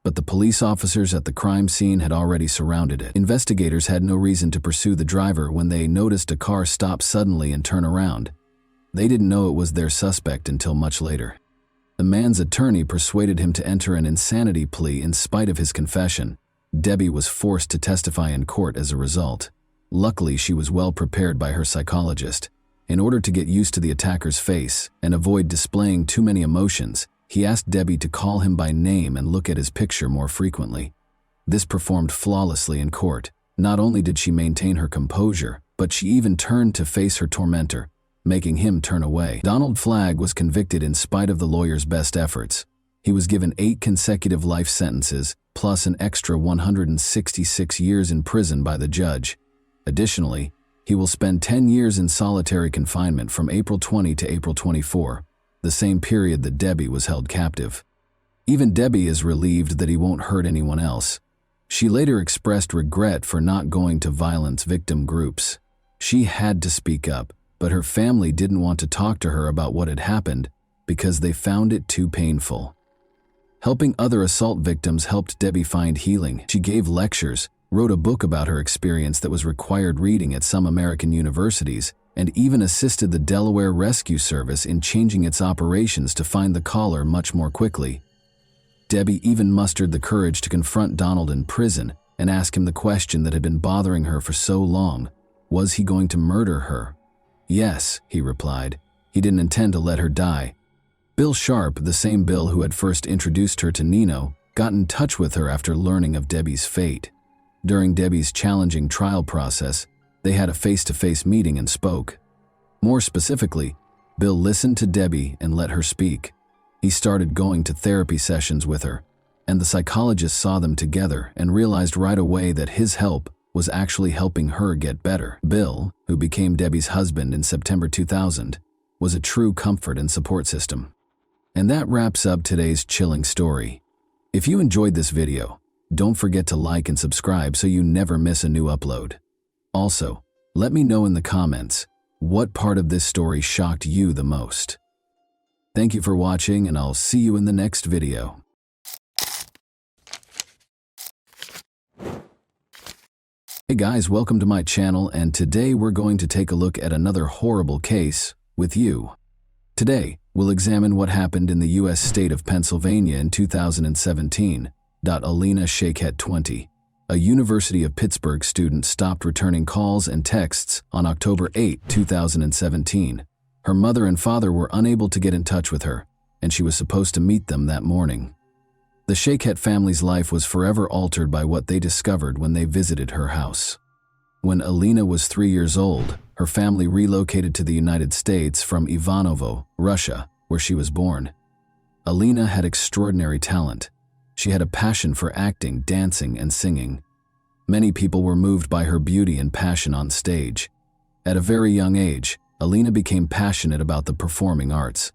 [SPEAKER 1] But the police officers at the crime scene had already surrounded it. Investigators had no reason to pursue the driver when they noticed a car stop suddenly and turn around. They didn't know it was their suspect until much later. The man's attorney persuaded him to enter an insanity plea in spite of his confession. Debbie was forced to testify in court as a result. Luckily, she was well prepared by her psychologist. In order to get used to the attacker's face and avoid displaying too many emotions, He asked Debbie to call him by name and look at his picture more frequently. This performed flawlessly in court. Not only did she maintain her composure, but she even turned to face her tormentor, making him turn away. Donald Flagg was convicted in spite of the lawyer's best efforts. He was given 8 consecutive life sentences, plus an extra 166 years in prison by the judge. Additionally, he will spend 10 years in solitary confinement from April 20 to April 24, the same period that Debbie was held captive. Even Debbie is relieved that he won't hurt anyone else. She later expressed regret for not going to violence victim groups. She had to speak up, but her family didn't want to talk to her about what had happened because they found it too painful. Helping other assault victims helped Debbie find healing. She gave lectures, wrote a book about her experience that was required reading at some American universities, and even assisted the Delaware Rescue Service in changing its operations to find the caller much more quickly. Debbie even mustered the courage to confront Donald in prison and ask him the question that had been bothering her for so long. Was he going to murder her? Yes, he replied. He didn't intend to let her die. Bill Sharp, the same Bill who had first introduced her to Nino, got in touch with her after learning of Debbie's fate. During Debbie's challenging trial process, they had a face-to-face meeting and spoke. More specifically, Bill listened to Debbie and let her speak. He started going to therapy sessions with her, and the psychologist saw them together and realized right away that his help was actually helping her get better. Bill, who became Debbie's husband in September 2000, was a true comfort and support system. And that wraps up today's chilling story. If you enjoyed this video, don't forget to like and subscribe so you never miss a new upload. Also, let me know in the comments, what part of this story shocked you the most? Thank you for watching, and I'll see you in the next video. Hey guys, welcome to my channel, and today we're going to take a look at another horrible case with you. Today, we'll examine what happened in the U.S. state of Pennsylvania in 2017. Alina Shaykhet, 20, a University of Pittsburgh student, stopped returning calls and texts on October 8, 2017. Her mother and father were unable to get in touch with her, and she was supposed to meet them that morning. The Shaykhet family's life was forever altered by what they discovered when they visited her house. When Alina was 3 years old, her family relocated to the United States from Ivanovo, Russia, where she was born. Alina had extraordinary talent. She had a passion for acting, dancing, and singing. Many people were moved by her beauty and passion on stage. At a very young age, Alina became passionate about the performing arts.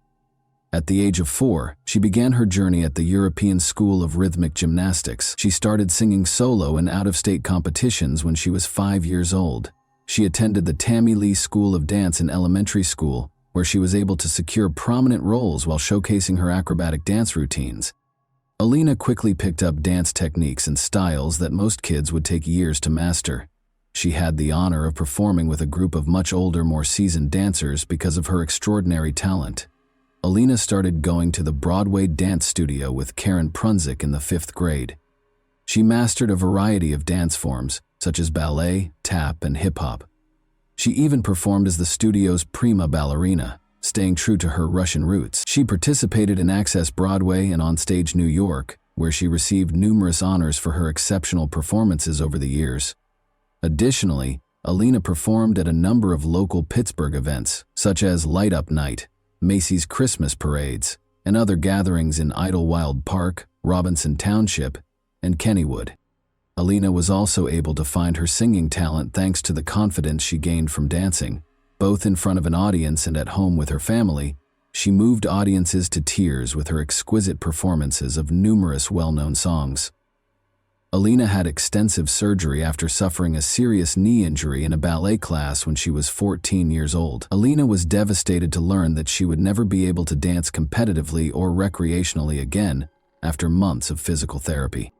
[SPEAKER 1] At the age of 4, she began her journey at the European School of Rhythmic Gymnastics. She started singing solo in out-of-state competitions when she was 5 years old. She attended the Tammy Lee School of Dance in elementary school, where she was able to secure prominent roles while showcasing her acrobatic dance routines. Alina quickly picked up dance techniques and styles that most kids would take years to master. She had the honor of performing with a group of much older, more seasoned dancers because of her extraordinary talent. Alina started going to the Broadway dance studio with Karen Prunzik in the 5th grade. She mastered a variety of dance forms, such as ballet, tap, and hip-hop. She even performed as the studio's prima ballerina, staying true to her Russian roots. She participated in Access Broadway and Onstage New York, where she received numerous honors for her exceptional performances over the years. Additionally, Alina performed at a number of local Pittsburgh events, such as Light Up Night, Macy's Christmas parades, and other gatherings in Idlewild Park, Robinson Township, and Kennywood. Alina was also able to find her singing talent thanks to the confidence she gained from dancing. Both in front of an audience and at home with her family, she moved audiences to tears with her exquisite performances of numerous well-known songs. Alina had extensive surgery after suffering a serious knee injury in a ballet class when she was 14 years old. Alina was devastated to learn that she would never be able to dance competitively or recreationally again after months of physical therapy.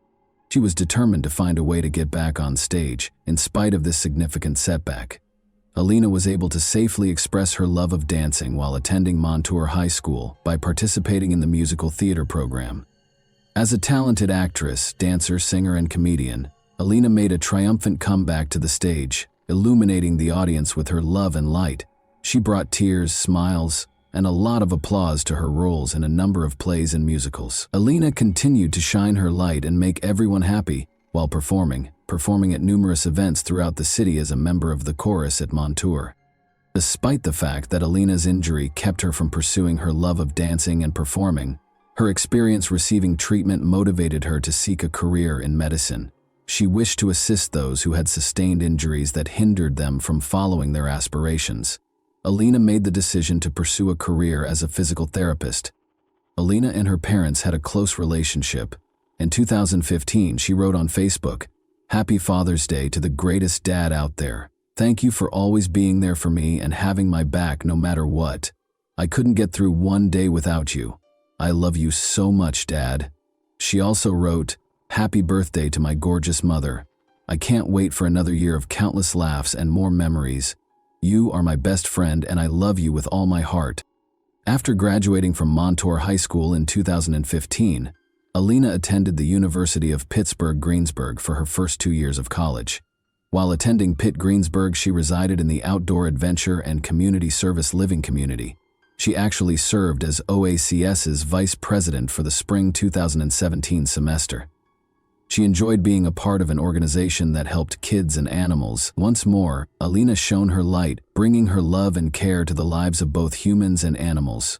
[SPEAKER 1] She was determined to find a way to get back on stage, in spite of this significant setback. Alina was able to safely express her love of dancing while attending Montour High School by participating in the musical theater program. As a talented actress, dancer, singer, and comedian, Alina made a triumphant comeback to the stage, illuminating the audience with her love and light. She brought tears, smiles, and a lot of applause to her roles in a number of plays and musicals. Alina continued to shine her light and make everyone happy while performing at numerous events throughout the city as a member of the chorus at Montour. Despite the fact that Alina's injury kept her from pursuing her love of dancing and performing, her experience receiving treatment motivated her to seek a career in medicine. She wished to assist those who had sustained injuries that hindered them from following their aspirations. Alina made the decision to pursue a career as a physical therapist. Alina and her parents had a close relationship. In 2015, she wrote on Facebook, "Happy Father's Day to the greatest dad out there. Thank you for always being there for me and having my back no matter what. I couldn't get through one day without you. I love you so much, Dad." She also wrote, "Happy birthday to my gorgeous mother. I can't wait for another year of countless laughs and more memories. You are my best friend and I love you with all my heart." After graduating from Montour High School in 2015, Alina attended the University of Pittsburgh-Greensburg for her first 2 years of college. While attending Pitt-Greensburg, she resided in the Outdoor Adventure and Community Service Living community. She actually served as OACS's vice president for the spring 2017 semester. She enjoyed being a part of an organization that helped kids and animals. Once more, Alina shone her light, bringing her love and care to the lives of both humans and animals.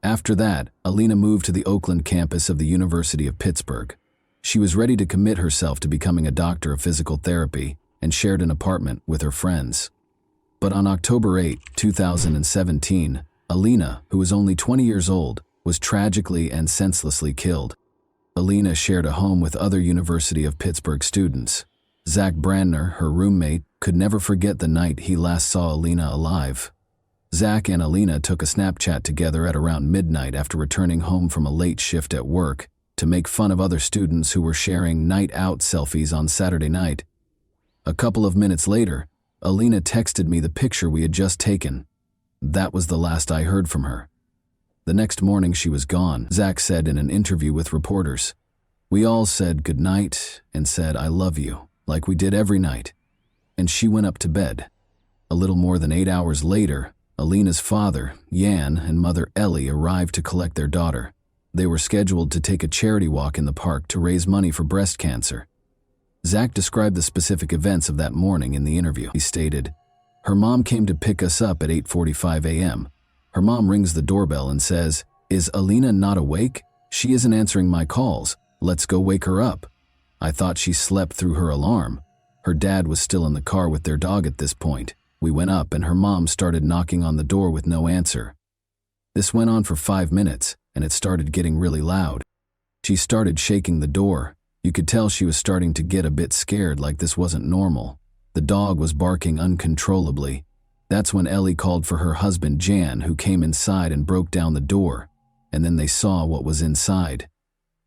[SPEAKER 1] After that, Alina moved to the Oakland campus of the University of Pittsburgh. She was ready to commit herself to becoming a doctor of physical therapy and shared an apartment with her friends. But on October 8, 2017, Alina, who was only 20 years old, was tragically and senselessly killed. Alina shared a home with other University of Pittsburgh students. Zach Brandner, her roommate, could never forget the night he last saw Alina alive. Zach and Alina took a Snapchat together at around midnight after returning home from a late shift at work to make fun of other students who were sharing night out selfies on Saturday night. A couple of minutes later, Alina texted me the picture we had just taken. That was the last I heard from her. The next morning she was gone, Zach said in an interview with reporters. "We all said goodnight and said I love you, like we did every night. And she went up to bed." A little more than 8 hours later, Alina's father, Jan, and mother Ellie arrived to collect their daughter. They were scheduled to take a charity walk in the park to raise money for breast cancer. Zach described the specific events of that morning in the interview. He stated, "Her mom came to pick us up at 8:45 a.m. Her mom rings the doorbell and says, 'Is Alina not awake? She isn't answering my calls. Let's go wake her up.' I thought she slept through her alarm. Her dad was still in the car with their dog at this point. We went up and her mom started knocking on the door with no answer. This went on for 5 minutes and it started getting really loud. She started shaking the door. You could tell she was starting to get a bit scared, like this wasn't normal. The dog was barking uncontrollably. That's when Ellie called for her husband Jan, who came inside and broke down the door, and then they saw what was inside.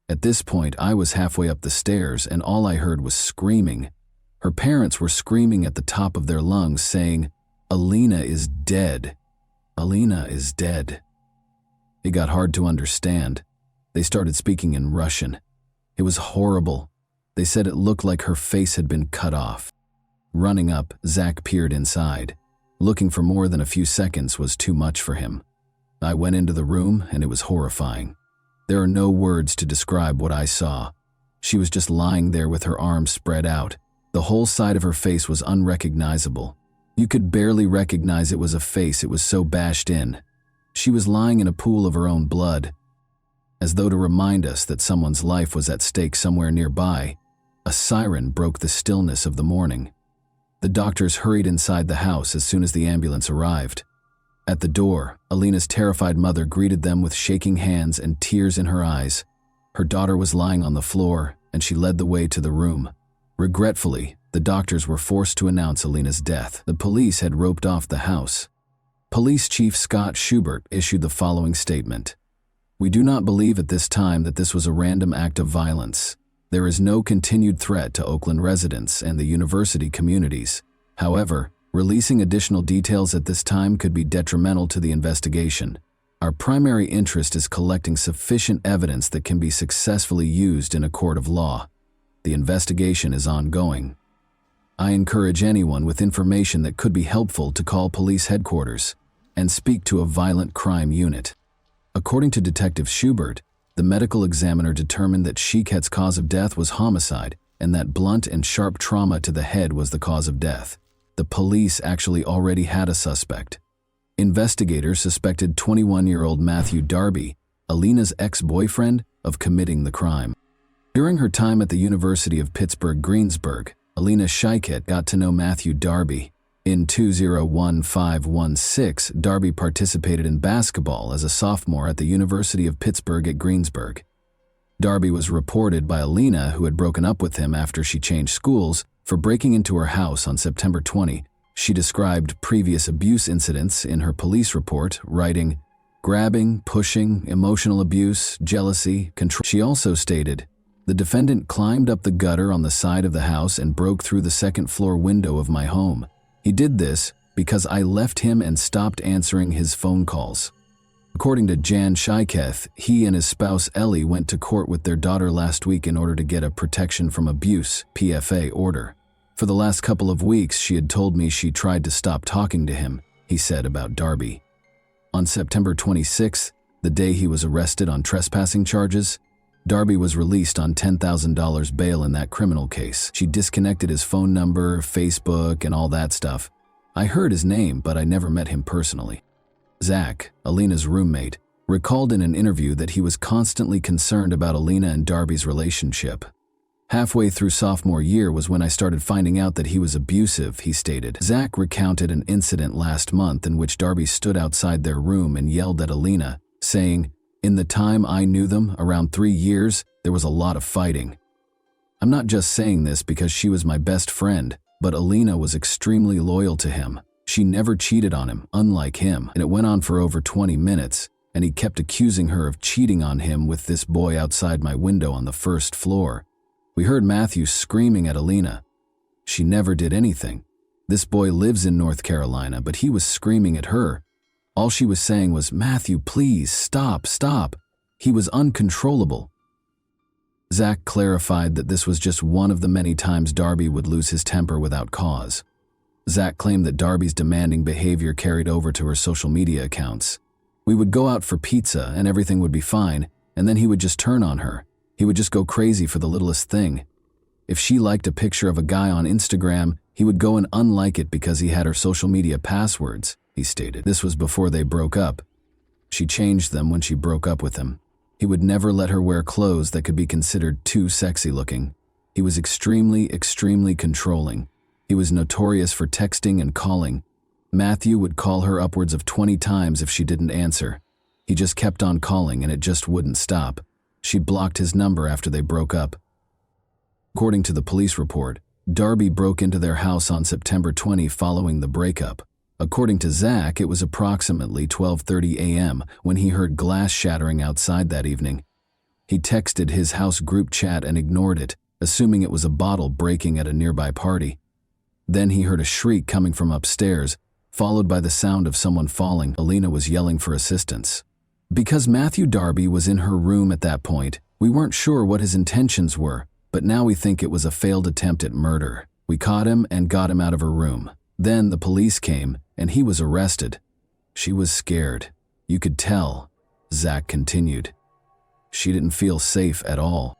[SPEAKER 1] At this point, I was halfway up the stairs and all I heard was screaming. Her parents were screaming at the top of their lungs, saying, 'Alina is dead. Alina is dead.' It got hard to understand. They started speaking in Russian. It was horrible. They said it looked like her face had been cut off. Running up, Zach peered inside. Looking for more than a few seconds was too much for him. I went into the room and it was horrifying. There are no words to describe what I saw. She was just lying there with her arms spread out. The whole side of her face was unrecognizable. You could barely recognize it was a face, it was so bashed in. She was lying in a pool of her own blood. As though to remind us that someone's life was at stake somewhere nearby, a siren broke the stillness of the morning. The doctors hurried inside the house as soon as the ambulance arrived. At the door, Alina's terrified mother greeted them with shaking hands and tears in her eyes. Her daughter was lying on the floor, and she led the way to the room. Regretfully, the doctors were forced to announce Alina's death. The police had roped off the house. Police Chief Scott Schubert issued the following statement. "We do not believe at this time that this was a random act of violence. There is no continued threat to Oakland residents and the university communities. However, releasing additional details at this time could be detrimental to the investigation. Our primary interest is collecting sufficient evidence that can be successfully used in a court of law. The investigation is ongoing. I encourage anyone with information that could be helpful to call police headquarters. and speak to a violent crime unit. According to Detective Schubert, the medical examiner determined that Shiket's cause of death was homicide and that blunt and sharp trauma to the head was the cause of death. The police actually already had a suspect. Investigators suspected 21-year-old Matthew Darby, Alina's ex-boyfriend, of committing the crime. During her time at the University of Pittsburgh-Greensburg, Alina Shiket got to know Matthew Darby. In 2015-16, Darby participated in basketball as a sophomore at the University of Pittsburgh at Greensburg. Darby was reported by Alina, who had broken up with him after she changed schools, for breaking into her house on September 20. She described previous abuse incidents in her police report, writing, "Grabbing, pushing, emotional abuse, jealousy, control." She also stated, "The defendant climbed up the gutter on the side of the house and broke through the second-floor window of my home. He did this because I left him and stopped answering his phone calls." According to Jan Shiketh, he and his spouse Ellie went to court with their daughter last week in order to get a protection from abuse (PFA) order. "For the last couple of weeks, she had told me she tried to stop talking to him," he said about Darby. On September 26, the day he was arrested on trespassing charges, Darby was released on $10,000 bail in that criminal case. She disconnected his phone number, Facebook, and all that stuff. "I heard his name, but I never met him personally." Zach, Alina's roommate, recalled in an interview that he was constantly concerned about Alina and Darby's relationship. "Halfway through sophomore year was when I started finding out that he was abusive," he stated. Zach recounted an incident last month in which Darby stood outside their room and yelled at Alina, saying, "In the time I knew them, around 3 years, there was a lot of fighting. I'm not just saying this because she was my best friend, but Alina was extremely loyal to him. She never cheated on him, unlike him, and it went on for over 20 minutes, and he kept accusing her of cheating on him with this boy outside my window on the first floor. We heard Matthew screaming at Alina. She never did anything. This boy lives in North Carolina, but he was screaming at her. All she was saying was, 'Matthew, please, stop, stop.' He was uncontrollable." Zach clarified that this was just one of the many times Darby would lose his temper without cause. Zach claimed that Darby's demanding behavior carried over to her social media accounts. "We would go out for pizza and everything would be fine, and then he would just turn on her. He would just go crazy for the littlest thing. If she liked a picture of a guy on Instagram, he would go and unlike it because he had her social media passwords," he stated. This was before they broke up. She changed them when she broke up with him. He would never let her wear clothes that could be considered too sexy looking. He was extremely, extremely controlling. He was notorious for texting and calling. Matthew would call her upwards of 20 times if she didn't answer. He just kept on calling and it just wouldn't stop. She blocked his number after they broke up. According to the police report, Darby broke into their house on September 20 following the breakup. According to Zach, it was approximately 12:30 a.m. when he heard glass shattering outside that evening. He texted his house group chat and ignored it, assuming it was a bottle breaking at a nearby party. Then he heard a shriek coming from upstairs, followed by the sound of someone falling. Alina was yelling for assistance. Because Matthew Darby was in her room at that point, we weren't sure what his intentions were, but now we think it was a failed attempt at murder. We caught him and got him out of her room. Then the police came, and he was arrested. She was scared. You could tell," Zach continued. "She didn't feel safe at all."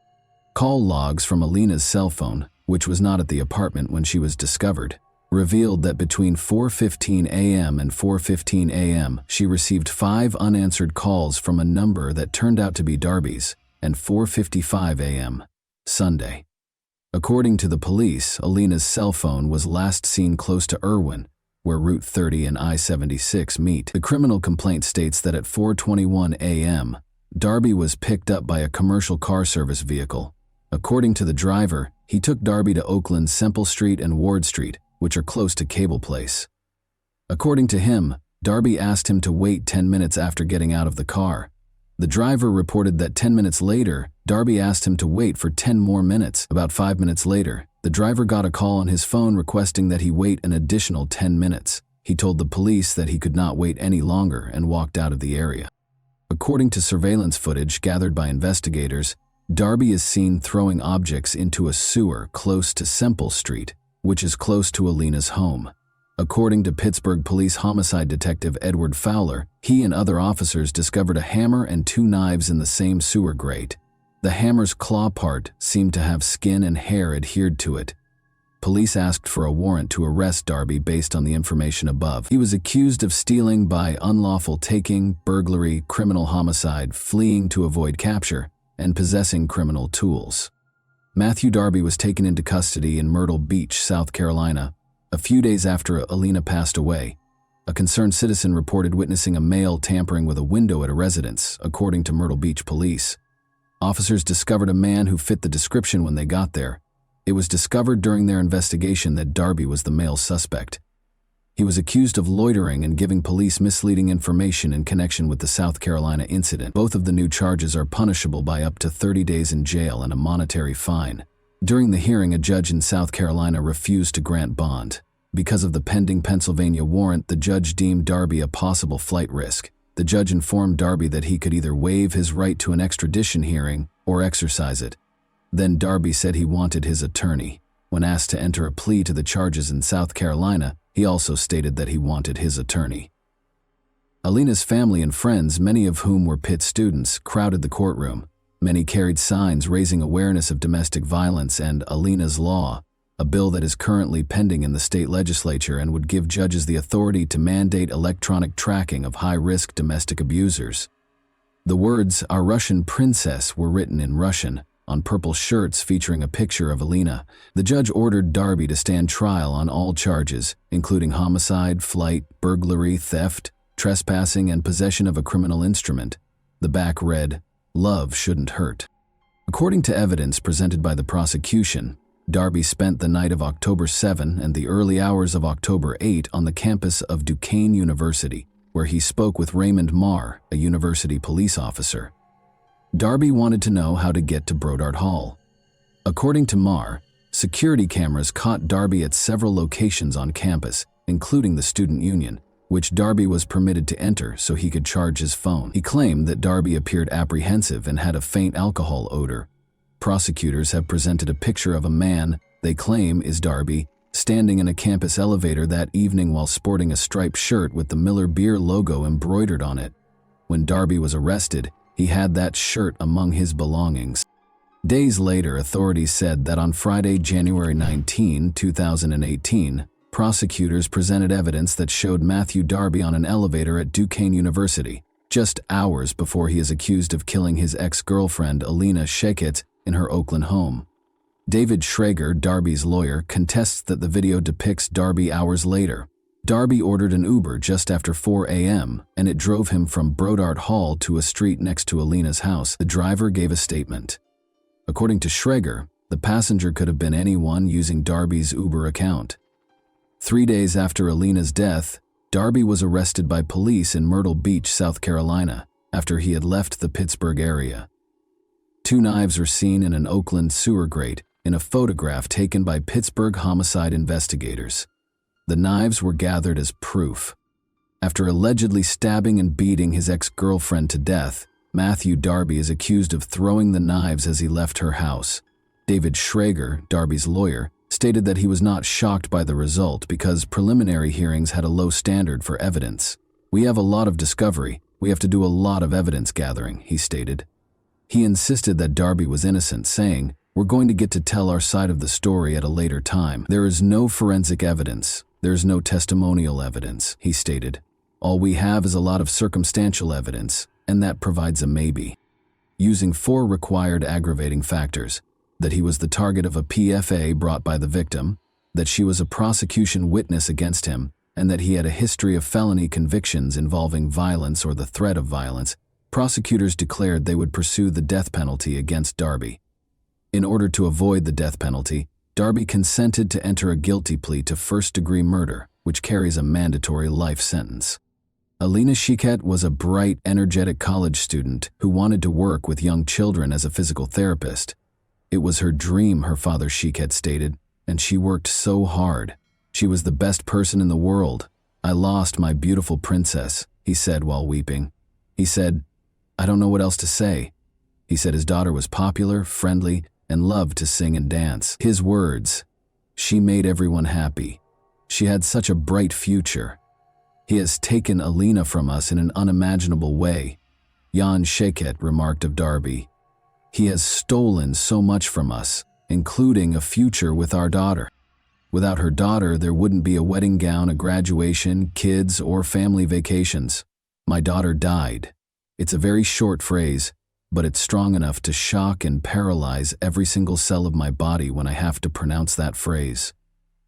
[SPEAKER 1] Call logs from Alina's cell phone, which was not at the apartment when she was discovered, revealed that between 4:15 a.m. and 4:15 a.m., she received 5 unanswered calls from a number that turned out to be Darby's, and 4:55 a.m., Sunday. According to the police, Alina's cell phone was last seen close to Irwin, where Route 30 and I-76 meet. The criminal complaint states that at 4:21 a.m., Darby was picked up by a commercial car service vehicle. According to the driver, he took Darby to Oakland's Semple Street and Ward Street, which are close to Cable Place. According to him, Darby asked him to wait 10 minutes after getting out of the car. The driver reported that 10 minutes later, Darby asked him to wait for 10 more minutes. About 5 minutes later, the driver got a call on his phone requesting that he wait an additional 10 minutes. He told the police that he could not wait any longer and walked out of the area. According to surveillance footage gathered by investigators, Darby is seen throwing objects into a sewer close to Semple Street, which is close to Alina's home. According to Pittsburgh Police Homicide Detective Edward Fowler, he and other officers discovered a hammer and 2 knives in the same sewer grate. The hammer's claw part seemed to have skin and hair adhered to it. Police asked for a warrant to arrest Darby based on the information above. He was accused of stealing by unlawful taking, burglary, criminal homicide, fleeing to avoid capture, and possessing criminal tools. Matthew Darby was taken into custody in Myrtle Beach, South Carolina, a few days after Alina passed away. A concerned citizen reported witnessing a male tampering with a window at a residence, according to Myrtle Beach police. Officers discovered a man who fit the description when they got there. It was discovered during their investigation that Darby was the male suspect. He was accused of loitering and giving police misleading information in connection with the South Carolina incident. Both of the new charges are punishable by up to 30 days in jail and a monetary fine. During the hearing, a judge in South Carolina refused to grant bond. Because of the pending Pennsylvania warrant, the judge deemed Darby a possible flight risk. The judge informed Darby that he could either waive his right to an extradition hearing or exercise it. Then Darby said he wanted his attorney. When asked to enter a plea to the charges in South Carolina, he also stated that he wanted his attorney. Alina's family and friends, many of whom were Pitt students, crowded the courtroom. Many carried signs raising awareness of domestic violence and Alina's Law, a bill that is currently pending in the state legislature and would give judges the authority to mandate electronic tracking of high-risk domestic abusers. The words, "Our Russian Princess," were written in Russian on purple shirts featuring a picture of Alina. The judge ordered Darby to stand trial on all charges, including homicide, flight, burglary, theft, trespassing, and possession of a criminal instrument. The back read, "Love shouldn't hurt." According to evidence presented by the prosecution, Darby spent the night of October 7 and the early hours of October 8 on the campus of Duquesne University, where he spoke with Raymond Marr, a university police officer. Darby wanted to know how to get to Brodart Hall. According to Marr, security cameras caught Darby at several locations on campus, including the student union, which Darby was permitted to enter so he could charge his phone. He claimed that Darby appeared apprehensive and had a faint alcohol odor. Prosecutors have presented a picture of a man they claim is Darby standing in a campus elevator that evening while sporting a striped shirt with the Miller Beer logo embroidered on it. When Darby was arrested, he had that shirt among his belongings. Days later, authorities said that on Friday, January 19, 2018, prosecutors presented evidence that showed Matthew Darby on an elevator at Duquesne University, just hours before he is accused of killing his ex-girlfriend Alina Sheket in her Oakland home. David Schrager, Darby's lawyer, contests that the video depicts Darby hours later. Darby ordered an Uber just after 4 a.m., and it drove him from Brodart Hall to a street next to Alina's house. The driver gave a statement. According to Schrager, the passenger could have been anyone using Darby's Uber account. 3 days after Alina's death, Darby was arrested by police in Myrtle Beach, South Carolina, after he had left the Pittsburgh area. 2 knives were seen in an Oakland sewer grate in a photograph taken by Pittsburgh homicide investigators. The knives were gathered as proof. After allegedly stabbing and beating his ex-girlfriend to death, Matthew Darby is accused of throwing the knives as he left her house. David Schrager, Darby's lawyer, stated that he was not shocked by the result because preliminary hearings had a low standard for evidence. "We have a lot of discovery. We have to do a lot of evidence gathering," he stated. He insisted that Darby was innocent, saying, "We're going to get to tell our side of the story at a later time. There is no forensic evidence. There is no testimonial evidence," he stated. "All we have is a lot of circumstantial evidence, and that provides a maybe." Using 4 required aggravating factors: that he was the target of a PFA brought by the victim, that she was a prosecution witness against him, and that he had a history of felony convictions involving violence or the threat of violence, prosecutors declared they would pursue the death penalty against Darby. In order to avoid the death penalty, Darby consented to enter a guilty plea to first-degree murder, which carries a mandatory life sentence. Alina Sheket was a bright, energetic college student who wanted to work with young children as a physical therapist. "It was her dream," her father Sheket stated, "and she worked so hard. She was the best person in the world. I lost my beautiful princess," he said while weeping. He said, "I don't know what else to say." He said his daughter was popular, friendly, and loved to sing and dance. His words, "She made everyone happy." She had such a bright future. He has taken Alina from us in an unimaginable way, Jan Shaket remarked of Darby. He has stolen so much from us, including a future with our daughter. Without her daughter, there wouldn't be a wedding gown, a graduation, kids, or family vacations. My daughter died. It's a very short phrase, but it's strong enough to shock and paralyze every single cell of my body when I have to pronounce that phrase.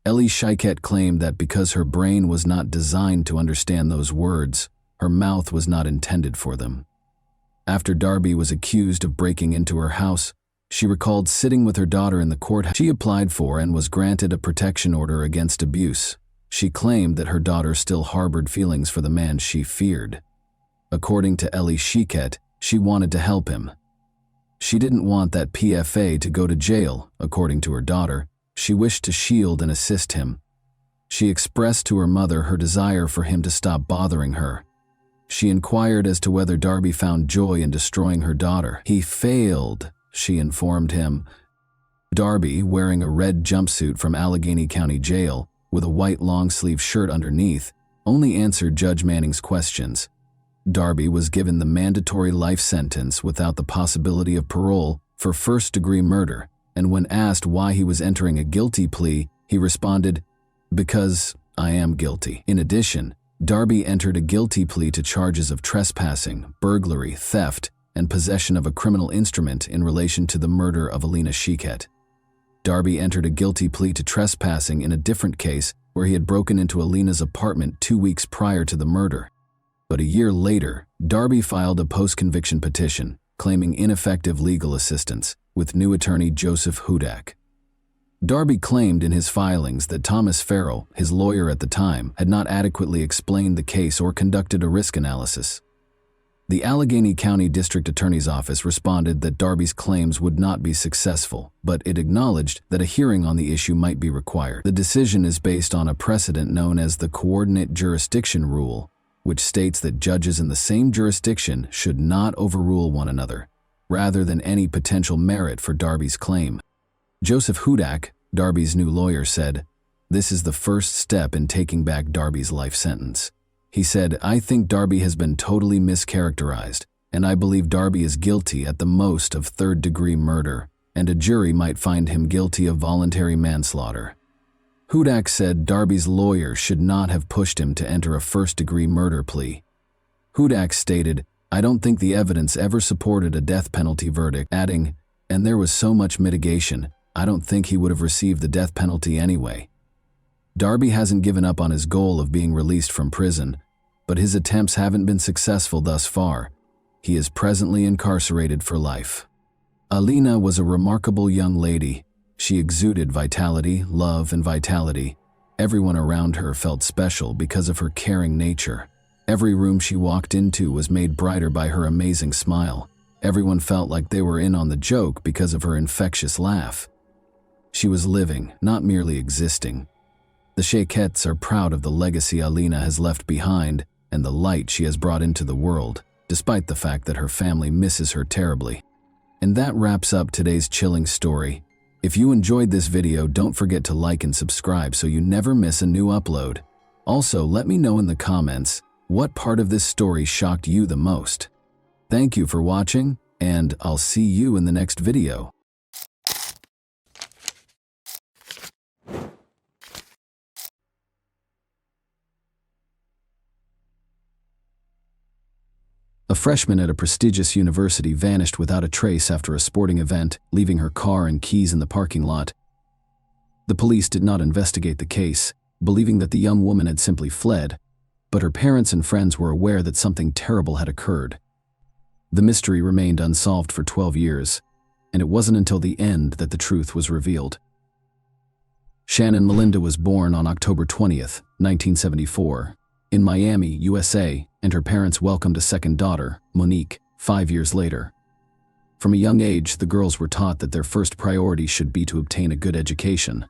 [SPEAKER 1] Ellie Shiket claimed that because her brain was not designed to understand those words, her mouth was not intended for them. After Darby was accused of breaking into her house, she recalled sitting with her daughter in the courthouse. She applied for and was granted a protection order against abuse. She claimed that her daughter still harbored feelings for the man she feared. According to Ellie Shiket, she wanted to help him. She didn't want that PFA to go to jail, according to her daughter. She wished to shield and assist him. She expressed to her mother her desire for him to stop bothering her. She inquired as to whether Darby found joy in destroying her daughter. He failed, she informed him. Darby, wearing a red jumpsuit from Allegheny County Jail, with a white long-sleeve shirt underneath, only answered Judge Manning's questions. Darby was given the mandatory life sentence without the possibility of parole for first-degree murder, and when asked why he was entering a guilty plea, he responded, "Because I am guilty." In addition, Darby entered a guilty plea to charges of trespassing, burglary, theft, and possession of a criminal instrument in relation to the murder of Alina Shiket. Darby entered a guilty plea to trespassing in a different case where he had broken into Alina's apartment 2 weeks prior to the murder. But a year later, Darby filed a post-conviction petition claiming ineffective legal assistance with new attorney Joseph Hudak. Darby claimed in his filings that Thomas Farrell, his lawyer at the time, had not adequately explained the case or conducted a risk analysis. The Allegheny County District Attorney's Office responded that Darby's claims would not be successful, but it acknowledged that a hearing on the issue might be required. The decision is based on a precedent known as the Coordinate Jurisdiction Rule, which states that judges in the same jurisdiction should not overrule one another, rather than any potential merit for Darby's claim. Joseph Hudak, Darby's new lawyer, said, "This is the first step in taking back Darby's life sentence." He said, "I think Darby has been totally mischaracterized, and I believe Darby is guilty at the most of third-degree murder, and a jury might find him guilty of voluntary manslaughter." Hudak said Darby's lawyer should not have pushed him to enter a first-degree murder plea. Hudak stated, "I don't think the evidence ever supported a death penalty verdict," adding, "And there was so much mitigation, I don't think he would have received the death penalty anyway." Darby hasn't given up on his goal of being released from prison, but his attempts haven't been successful thus far. He is presently incarcerated for life. Alina was a remarkable young lady. She exuded vitality, love, and vitality. Everyone around her felt special because of her caring nature. Every room she walked into was made brighter by her amazing smile. Everyone felt like they were in on the joke because of her infectious laugh. She was living, not merely existing. The Shakets are proud of the legacy Alina has left behind and the light she has brought into the world, despite the fact that her family misses her terribly. And that wraps up today's chilling story. If you enjoyed this video, don't forget to like and subscribe so you never miss a new upload. Also, let me know in the comments what part of this story shocked you the most. Thank you for watching, and I'll see you in the next video. A freshman at a prestigious university vanished without a trace after a sporting event, leaving her car and keys in the parking lot. The police did not investigate the case, believing that the young woman had simply fled, but her parents and friends were aware that something terrible had occurred. The mystery remained unsolved for 12 years, and it wasn't until the end that the truth was revealed. Shannon Melinda was born on October 20th, 1974, in Miami, USA, and her parents welcomed a second daughter, Monique, 5 years later. From a young age, the girls were taught that their first priority should be to obtain a good education.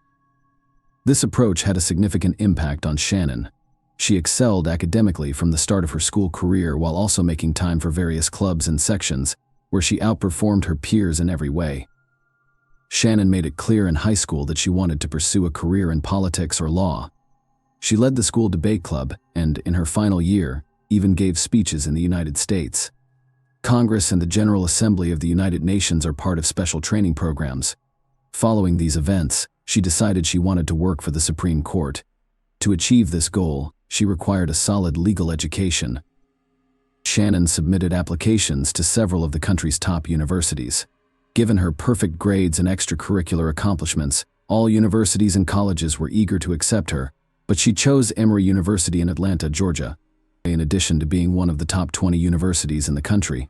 [SPEAKER 1] This approach had a significant impact on Shannon. She excelled academically from the start of her school career while also making time for various clubs and sections, where she outperformed her peers in every way. Shannon made it clear in high school that she wanted to pursue a career in politics or law. She led the school debate club and, in her final year, even gave speeches in the United States. Congress and the General Assembly of the United Nations are part of special training programs. Following these events, she decided she wanted to work for the Supreme Court. To achieve this goal, she required a solid legal education. Shannon submitted applications to several of the country's top universities. Given her perfect grades and extracurricular accomplishments, all universities and colleges were eager to accept her, but she chose Emory University in Atlanta, Georgia. In addition to being one of the top 20 universities in the country,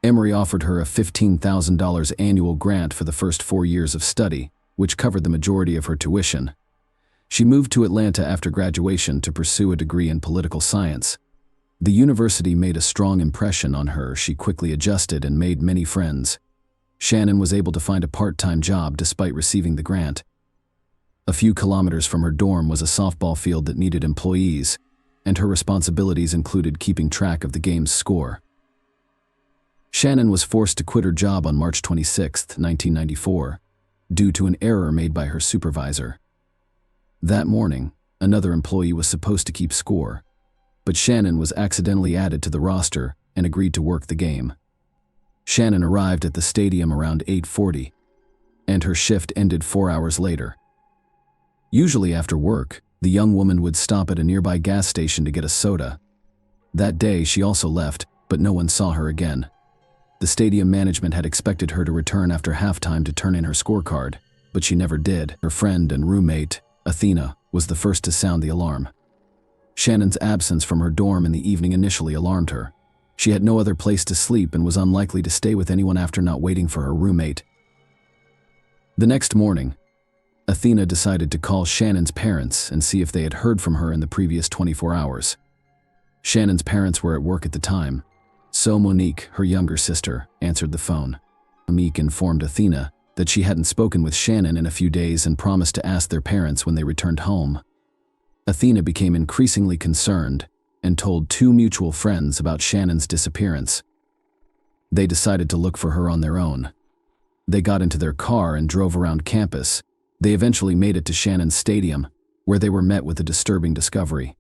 [SPEAKER 1] Emory offered her a $15,000 annual grant for the first 4 years of study, which covered the majority of her tuition. She moved to Atlanta after graduation to pursue a degree in political science. The university made a strong impression on her. She quickly adjusted and made many friends. Shannon was able to find a part-time job despite receiving the grant. A few kilometers from her dorm was a softball field that needed employees, and her responsibilities included keeping track of the game's score. Shannon was forced to quit her job on March 26, 1994, due to an error made by her supervisor. That morning, another employee was supposed to keep score, but Shannon was accidentally added to the roster and agreed to work the game. Shannon arrived at the stadium around 8:40, and her shift ended 4 hours later. Usually after work, the young woman would stop at a nearby gas station to get a soda. That day she also left, but no one saw her again. The stadium management had expected her to return after halftime to turn in her scorecard, but she never did. Her friend and roommate, Athena, was the first to sound the alarm. Shannon's absence from her dorm in the evening initially alarmed her. She had no other place to sleep and was unlikely to stay with anyone after not waiting for her roommate. The next morning, Athena decided to call Shannon's parents and see if they had heard from her in the previous 24 hours. Shannon's parents were at work at the time, so Monique, her younger sister, answered the phone. Monique informed Athena that she hadn't spoken with Shannon in a few days and promised to ask their parents when they returned home. Athena became increasingly concerned and told 2 mutual friends about Shannon's disappearance. They decided to look for her on their own. They got into their car and drove around campus. They eventually made it to Shannon's stadium, where they were met with a disturbing discovery.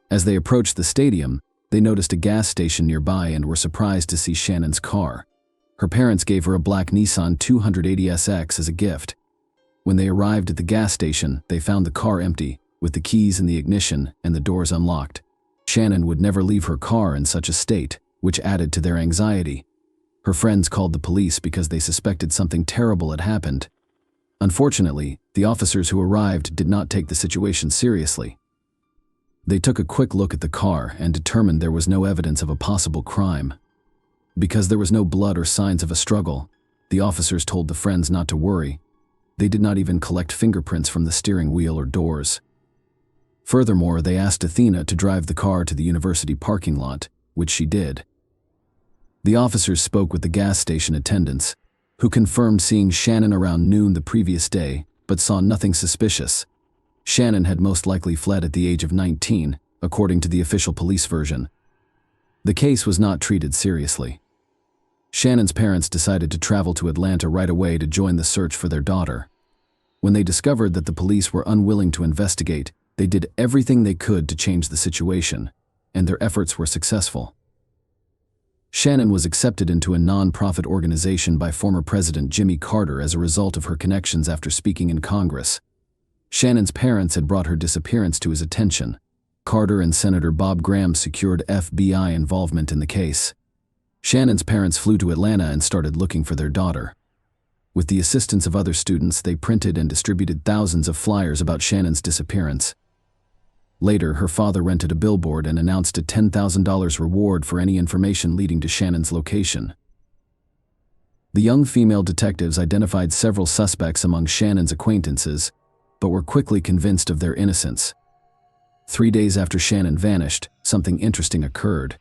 [SPEAKER 1] As they approached the stadium, they noticed a gas station nearby and were surprised to see Shannon's car. Her parents gave her a black Nissan 280SX as a gift. When they arrived at the gas station, they found the car empty, with the keys in the ignition and the doors unlocked. Shannon would never leave her car in such a state, which added to their anxiety. Her friends called the police because they suspected something terrible had happened. Unfortunately, the officers who arrived did not take the situation seriously. They took a quick look at the car and determined there was no evidence of a possible crime. Because there was no blood or signs of a struggle, the officers told the friends not to worry. They did not even collect fingerprints from the steering wheel or doors. Furthermore, they asked Athena to drive the car to the university parking lot, which she did. The officers spoke with the gas station attendants, who confirmed seeing Shannon around noon the previous day, but saw nothing suspicious. Shannon had most likely fled at the age of 19, according to the official police version. The case was not treated seriously. Shannon's parents decided to travel to Atlanta right away to join the search for their daughter. When they discovered that the police were unwilling to investigate, they did everything they could to change the situation, and their efforts were successful. Shannon was accepted into a non-profit organization by former President Jimmy Carter as a result of her connections after speaking in Congress. Shannon's parents had brought her disappearance to his attention. Carter and Senator Bob Graham secured FBI involvement in the case. Shannon's parents flew to Atlanta and started looking for their daughter. With the assistance of other students, they printed and distributed thousands of flyers about Shannon's disappearance. Later, her father rented a billboard and announced a $10,000 reward for any information leading to Shannon's location. The young female detectives identified several suspects among Shannon's acquaintances, but were quickly convinced of their innocence. 3 days after Shannon vanished, something interesting occurred.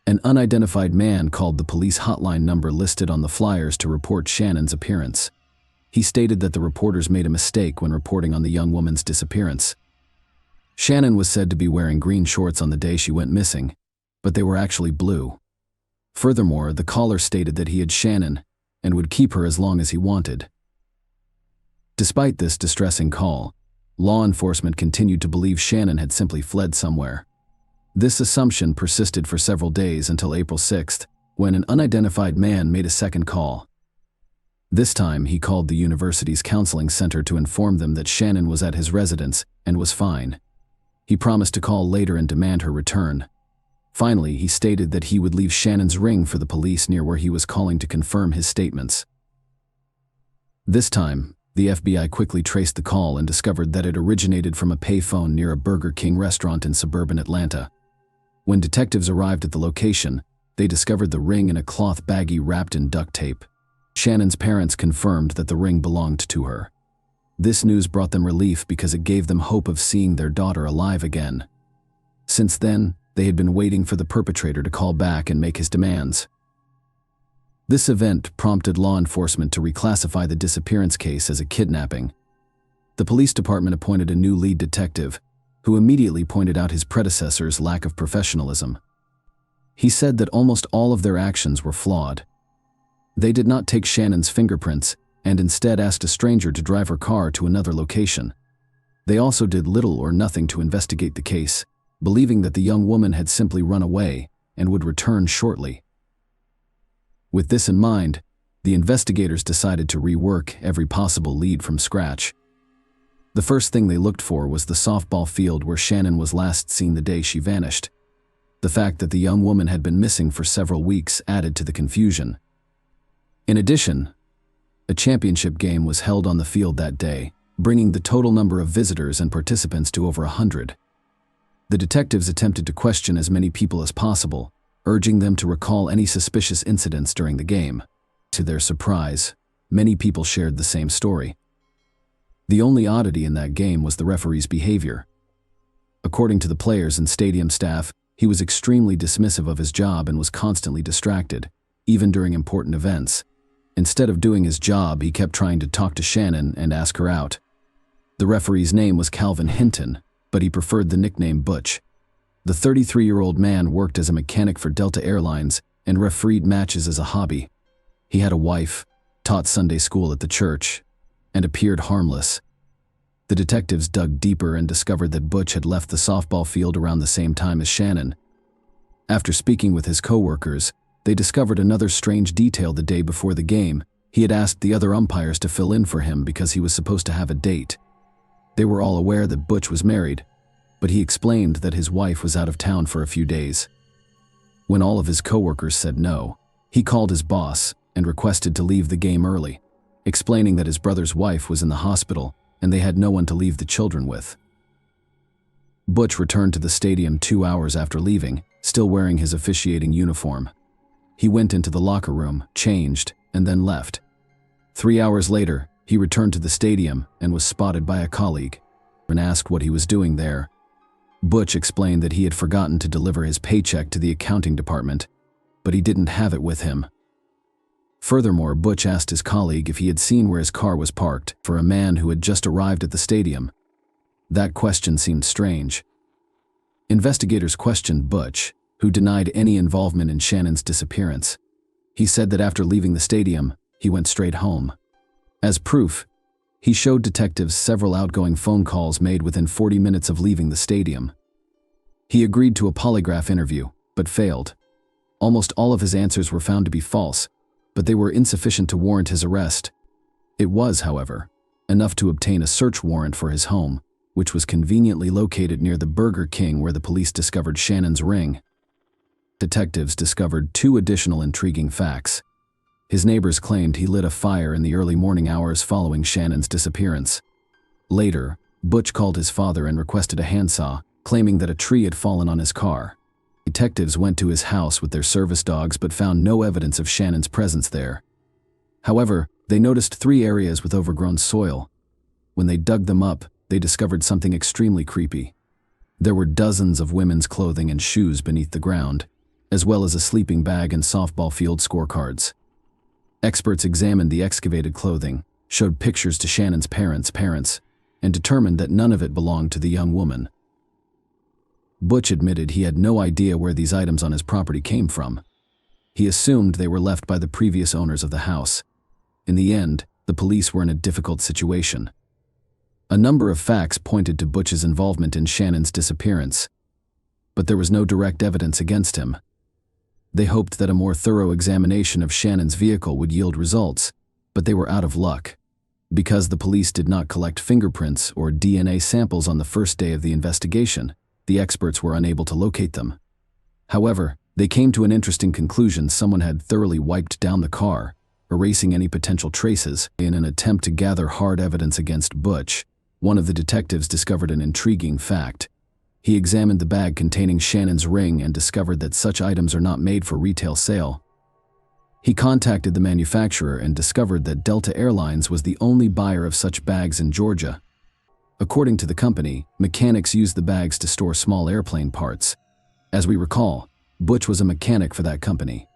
[SPEAKER 1] An unidentified man called the police hotline number listed on the flyers to report Shannon's appearance. He stated that the reporters made a mistake when reporting on the young woman's disappearance. Shannon was said to be wearing green shorts on the day she went missing, but they were actually blue. Furthermore, the caller stated that he had Shannon and would keep her as long as he wanted. Despite this distressing call, Law enforcement continued to believe Shannon had simply fled somewhere. This assumption persisted for several days until April 6th, when an unidentified man made a second call. This time, he called the university's counseling center to inform them that Shannon was at his residence and was fine. He promised to call later and demand her return. Finally, he stated that he would leave Shannon's ring for the police near where he was calling to confirm his statements. This time, the FBI quickly traced the call and discovered that it originated from a payphone near a Burger King restaurant in suburban Atlanta. When detectives arrived at the location, they discovered the ring in a cloth baggie wrapped in duct tape. Shannon's parents confirmed that the ring belonged to her. This news brought them relief because it gave them hope of seeing their daughter alive again. Since then, they had been waiting for the perpetrator to call back and make his demands. This event prompted law enforcement to reclassify the disappearance case as a kidnapping. The police department appointed a new lead detective, who immediately pointed out his predecessor's lack of professionalism. He said that almost all of their actions were flawed. They did not take Shannon's fingerprints and instead asked a stranger to drive her car to another location. They also did little or nothing to investigate the case, believing that the young woman had simply run away and would return shortly. With this in mind, the investigators decided to rework every possible lead from scratch. The first thing they looked for was the softball field where Shannon was last seen the day she vanished. The fact that the young woman had been missing for several weeks added to the confusion. In addition, a championship game was held on the field that day, bringing the total number of visitors and participants to over 100. The detectives attempted to question as many people as possible, urging them to recall any suspicious incidents during the game. To their surprise, many people shared the same story. The only oddity in that game was the referee's behavior. According to the players and stadium staff, he was extremely dismissive of his job and was constantly distracted, even during important events. Instead of doing his job, he kept trying to talk to Shannon and ask her out. The referee's name was Calvin Hinton, but he preferred the nickname Butch. The 33-year-old man worked as a mechanic for Delta Airlines and refereed matches as a hobby. He had a wife, taught Sunday school at the church, and appeared harmless. The detectives dug deeper and discovered that Butch had left the softball field around the same time as Shannon. After speaking with his co-workers, they discovered another strange detail the day before the game. He had asked the other umpires to fill in for him because he was supposed to have a date. They were all aware that Butch was married, but he explained that his wife was out of town for a few days. When all of his co-workers said no, he called his boss and requested to leave the game early, explaining that his brother's wife was in the hospital and they had no one to leave the children with. Butch returned to the stadium 2 hours after leaving, still wearing his officiating uniform. He went into the locker room, changed, and then left. 3 hours later, he returned to the stadium and was spotted by a colleague. When asked what he was doing there, Butch explained that he had forgotten to deliver his paycheck to the accounting department, but he didn't have it with him. Furthermore, Butch asked his colleague if he had seen where his car was parked for a man who had just arrived at the stadium. That question seemed strange. Investigators questioned Butch, who denied any involvement in Shannon's disappearance. He said that after leaving the stadium, he went straight home. As proof, he showed detectives several outgoing phone calls made within 40 minutes of leaving the stadium. He agreed to a polygraph interview, but failed. Almost all of his answers were found to be false, but they were insufficient to warrant his arrest. It was, however, enough to obtain a search warrant for his home, which was conveniently located near the Burger King where the police discovered Shannon's ring. Detectives discovered 2 additional intriguing facts. His neighbors claimed he lit a fire in the early morning hours following Shannon's disappearance. Later, Butch called his father and requested a handsaw, claiming that a tree had fallen on his car. Detectives went to his house with their service dogs but found no evidence of Shannon's presence there. However, they noticed 3 areas with overgrown soil. When they dug them up, they discovered something extremely creepy. There were dozens of women's clothing and shoes beneath the ground, as well as a sleeping bag and softball field scorecards. Experts examined the excavated clothing, showed pictures to Shannon's parents, and determined that none of it belonged to the young woman. Butch admitted he had no idea where these items on his property came from. He assumed they were left by the previous owners of the house. In the end, the police were in a difficult situation. A number of facts pointed to Butch's involvement in Shannon's disappearance, but there was no direct evidence against him. They hoped that a more thorough examination of Shannon's vehicle would yield results, but they were out of luck. Because the police did not collect fingerprints or DNA samples on the first day of the investigation, the experts were unable to locate them. However, they came to an interesting conclusion: someone had thoroughly wiped down the car, erasing any potential traces. In an attempt to gather hard evidence against Butch, one of the detectives discovered an intriguing fact. He examined the bag containing Shannon's ring and discovered that such items are not made for retail sale. He contacted the manufacturer and discovered that Delta Airlines was the only buyer of such bags in Georgia. According to the company, mechanics used the bags to store small airplane parts. As we recall, Butch was a mechanic for that company.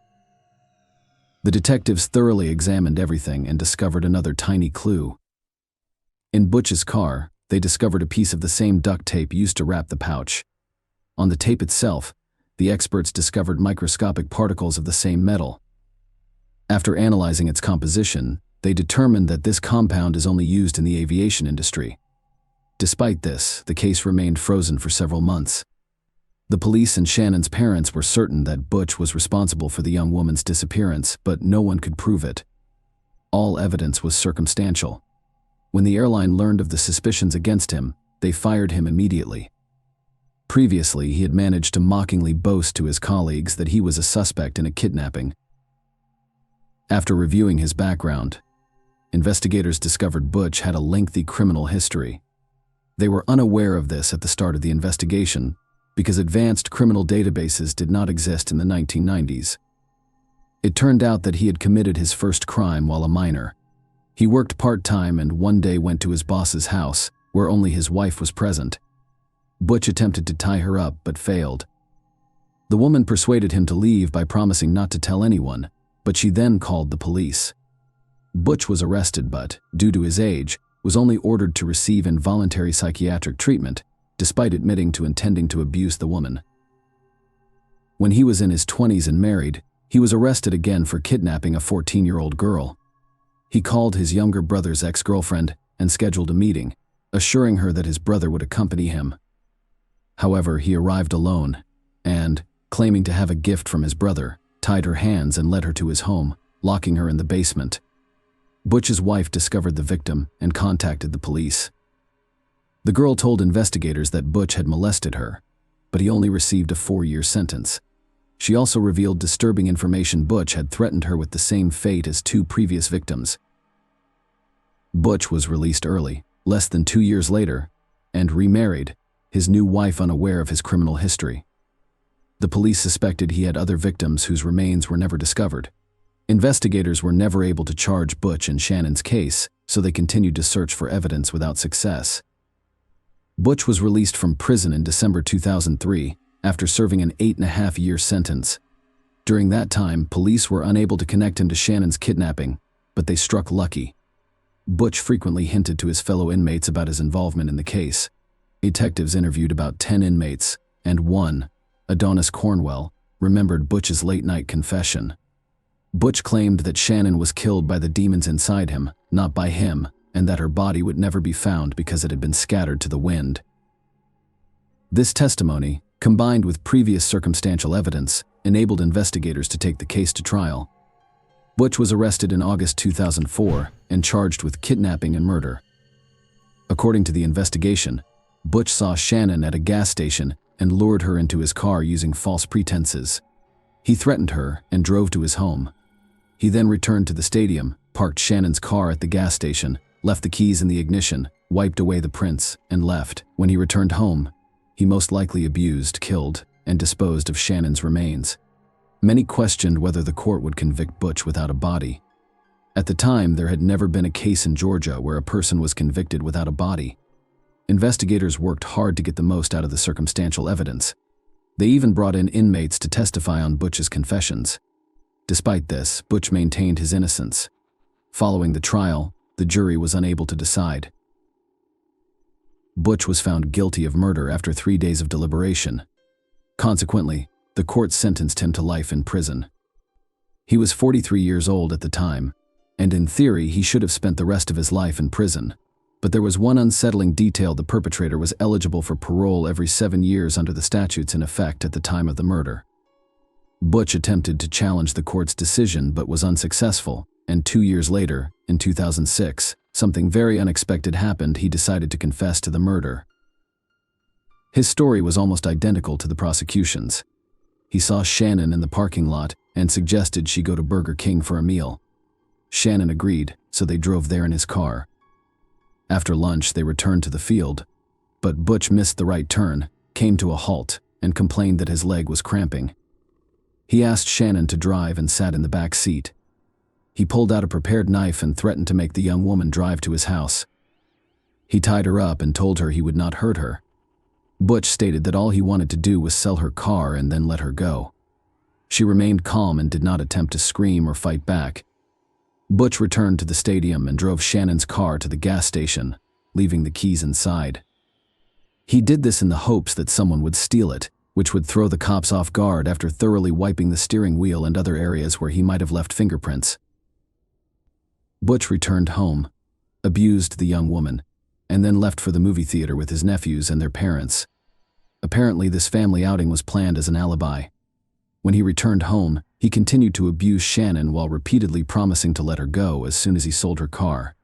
[SPEAKER 1] The detectives thoroughly examined everything and discovered another tiny clue. In Butch's car, they discovered a piece of the same duct tape used to wrap the pouch. On the tape itself, the experts discovered microscopic particles of the same metal. After analyzing its composition, they determined that this compound is only used in the aviation industry. Despite this, the case remained frozen for several months. The police and Shannon's parents were certain that Butch was responsible for the young woman's disappearance, but no one could prove it. All evidence was circumstantial. When the airline learned of the suspicions against him, they fired him immediately. Previously, he had managed to mockingly boast to his colleagues that he was a suspect in a kidnapping. After reviewing his background, investigators discovered Butch had a lengthy criminal history. They were unaware of this at the start of the investigation because advanced criminal databases did not exist in the 1990s. It turned out that he had committed his first crime while a minor. He worked part-time and one day went to his boss's house, where only his wife was present. Butch attempted to tie her up but failed. The woman persuaded him to leave by promising not to tell anyone, but she then called the police. Butch was arrested but, due to his age, was only ordered to receive involuntary psychiatric treatment, despite admitting to intending to abuse the woman. When he was in his 20s and married, he was arrested again for kidnapping a 14-year-old girl. He called his younger brother's ex-girlfriend and scheduled a meeting, assuring her that his brother would accompany him. However, he arrived alone and, claiming to have a gift from his brother, tied her hands and led her to his home, locking her in the basement. Butch's wife discovered the victim and contacted the police. The girl told investigators that Butch had molested her, but he only received a 4-year sentence. She also revealed disturbing information: Butch had threatened her with the same fate as 2 previous victims. Butch was released early, less than 2 years later, and remarried, his new wife unaware of his criminal history. The police suspected he had other victims whose remains were never discovered. Investigators were never able to charge Butch in Shannon's case, so they continued to search for evidence without success. Butch was released from prison in December 2003, after serving an 8.5-year sentence. During that time, police were unable to connect him to Shannon's kidnapping, but they struck lucky. Butch frequently hinted to his fellow inmates about his involvement in the case. Detectives interviewed about 10 inmates, and one, Adonis Cornwell, remembered Butch's late-night confession. Butch claimed that Shannon was killed by the demons inside him, not by him, and that her body would never be found because it had been scattered to the wind. This testimony, combined with previous circumstantial evidence, enabled investigators to take the case to trial. Butch was arrested in August 2004 and charged with kidnapping and murder. According to the investigation, Butch saw Shannon at a gas station and lured her into his car using false pretenses. He threatened her and drove to his home. He then returned to the stadium, parked Shannon's car at the gas station, left the keys in the ignition, wiped away the prints, and left. When he returned home, he most likely abused, killed, and disposed of Shannon's remains. Many questioned whether the court would convict Butch without a body. At the time, there had never been a case in Georgia where a person was convicted without a body. Investigators worked hard to get the most out of the circumstantial evidence. They even brought in inmates to testify on Butch's confessions. Despite this, Butch maintained his innocence. Following the trial, the jury was unable to decide. Butch was found guilty of murder after 3 days of deliberation. Consequently, the court sentenced him to life in prison. He was 43 years old at the time, and in theory he should have spent the rest of his life in prison. But there was one unsettling detail: the perpetrator was eligible for parole every 7 years under the statutes in effect at the time of the murder. Butch attempted to challenge the court's decision but was unsuccessful, and 2 years later, in 2006, something very unexpected happened. He decided to confess to the murder. His story was almost identical to the prosecution's. He saw Shannon in the parking lot and suggested she go to Burger King for a meal. Shannon agreed, so they drove there in his car. After lunch, they returned to the field, but Butch missed the right turn, came to a halt, and complained that his leg was cramping. He asked Shannon to drive and sat in the back seat. He pulled out a prepared knife and threatened to make the young woman drive to his house. He tied her up and told her he would not hurt her. Butch stated that all he wanted to do was sell her car and then let her go. She remained calm and did not attempt to scream or fight back. Butch returned to the stadium and drove Shannon's car to the gas station, leaving the keys inside. He did this in the hopes that someone would steal it, which would throw the cops off guard after thoroughly wiping the steering wheel and other areas where he might have left fingerprints. Butch returned home, abused the young woman, and then left for the movie theater with his nephews and their parents. Apparently, this family outing was planned as an alibi. When he returned home, he continued to abuse Shannon while repeatedly promising to let her go as soon as he sold her car.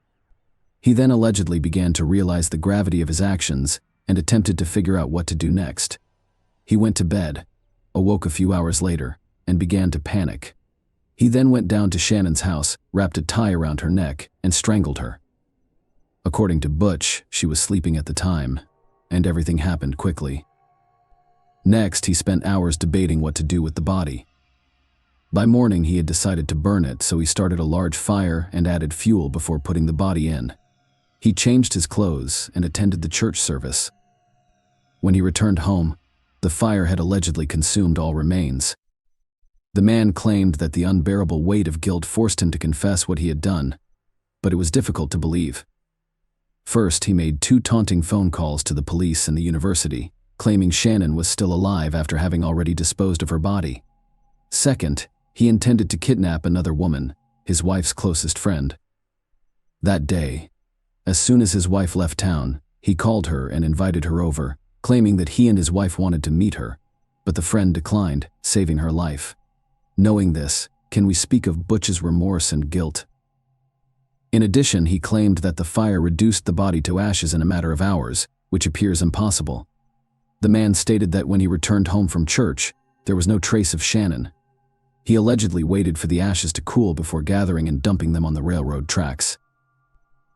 [SPEAKER 1] He then allegedly began to realize the gravity of his actions and attempted to figure out what to do next. He went to bed, awoke a few hours later, and began to panic. He then went down to Shannon's house, wrapped a tie around her neck, and strangled her. According to Butch, she was sleeping at the time, and everything happened quickly. Next, he spent hours debating what to do with the body. By morning, he had decided to burn it, so he started a large fire and added fuel before putting the body in. He changed his clothes and attended the church service. When he returned home, the fire had allegedly consumed all remains. The man claimed that the unbearable weight of guilt forced him to confess what he had done, but it was difficult to believe. First, he made 2 taunting phone calls to the police and the university, claiming Shannon was still alive after having already disposed of her body. Second, he intended to kidnap another woman, his wife's closest friend. That day, as soon as his wife left town, he called her and invited her over, claiming that he and his wife wanted to meet her, but the friend declined, saving her life. Knowing this, can we speak of Butch's remorse and guilt? In addition, he claimed that the fire reduced the body to ashes in a matter of hours, which appears impossible. The man stated that when he returned home from church, there was no trace of Shannon. He allegedly waited for the ashes to cool before gathering and dumping them on the railroad tracks.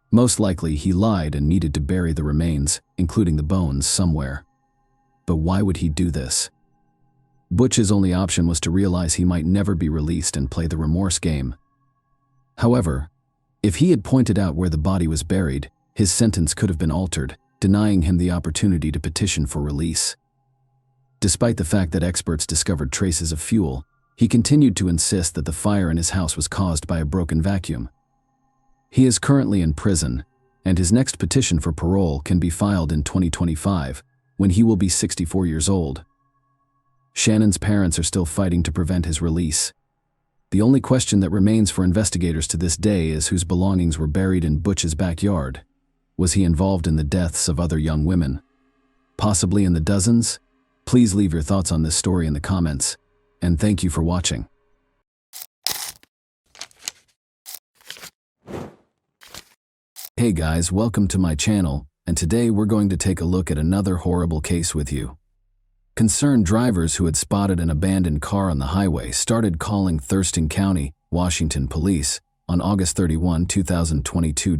[SPEAKER 1] Most likely, he lied and needed to bury the remains, including the bones, somewhere. But why would he do this? Butch's only option was to realize he might never be released and play the remorse game. However, if he had pointed out where the body was buried, his sentence could have been altered, denying him the opportunity to petition for release. Despite the fact that experts discovered traces of fuel, he continued to insist that the fire in his house was caused by a broken vacuum. He is currently in prison, and his next petition for parole can be filed in 2025, when he will be 64 years old. Shannon's parents are still fighting to prevent his release. The only question that remains for investigators to this day is whose belongings were buried in Butch's backyard. Was he involved in the deaths of other young women? Possibly in the dozens? Please leave your thoughts on this story in the comments, and thank you for watching. Hey guys, welcome to my channel, and today we're going to take a look at another horrible case with you. Concerned drivers who had spotted an abandoned car on the highway started calling Thurston County, Washington police on August 31, 2022.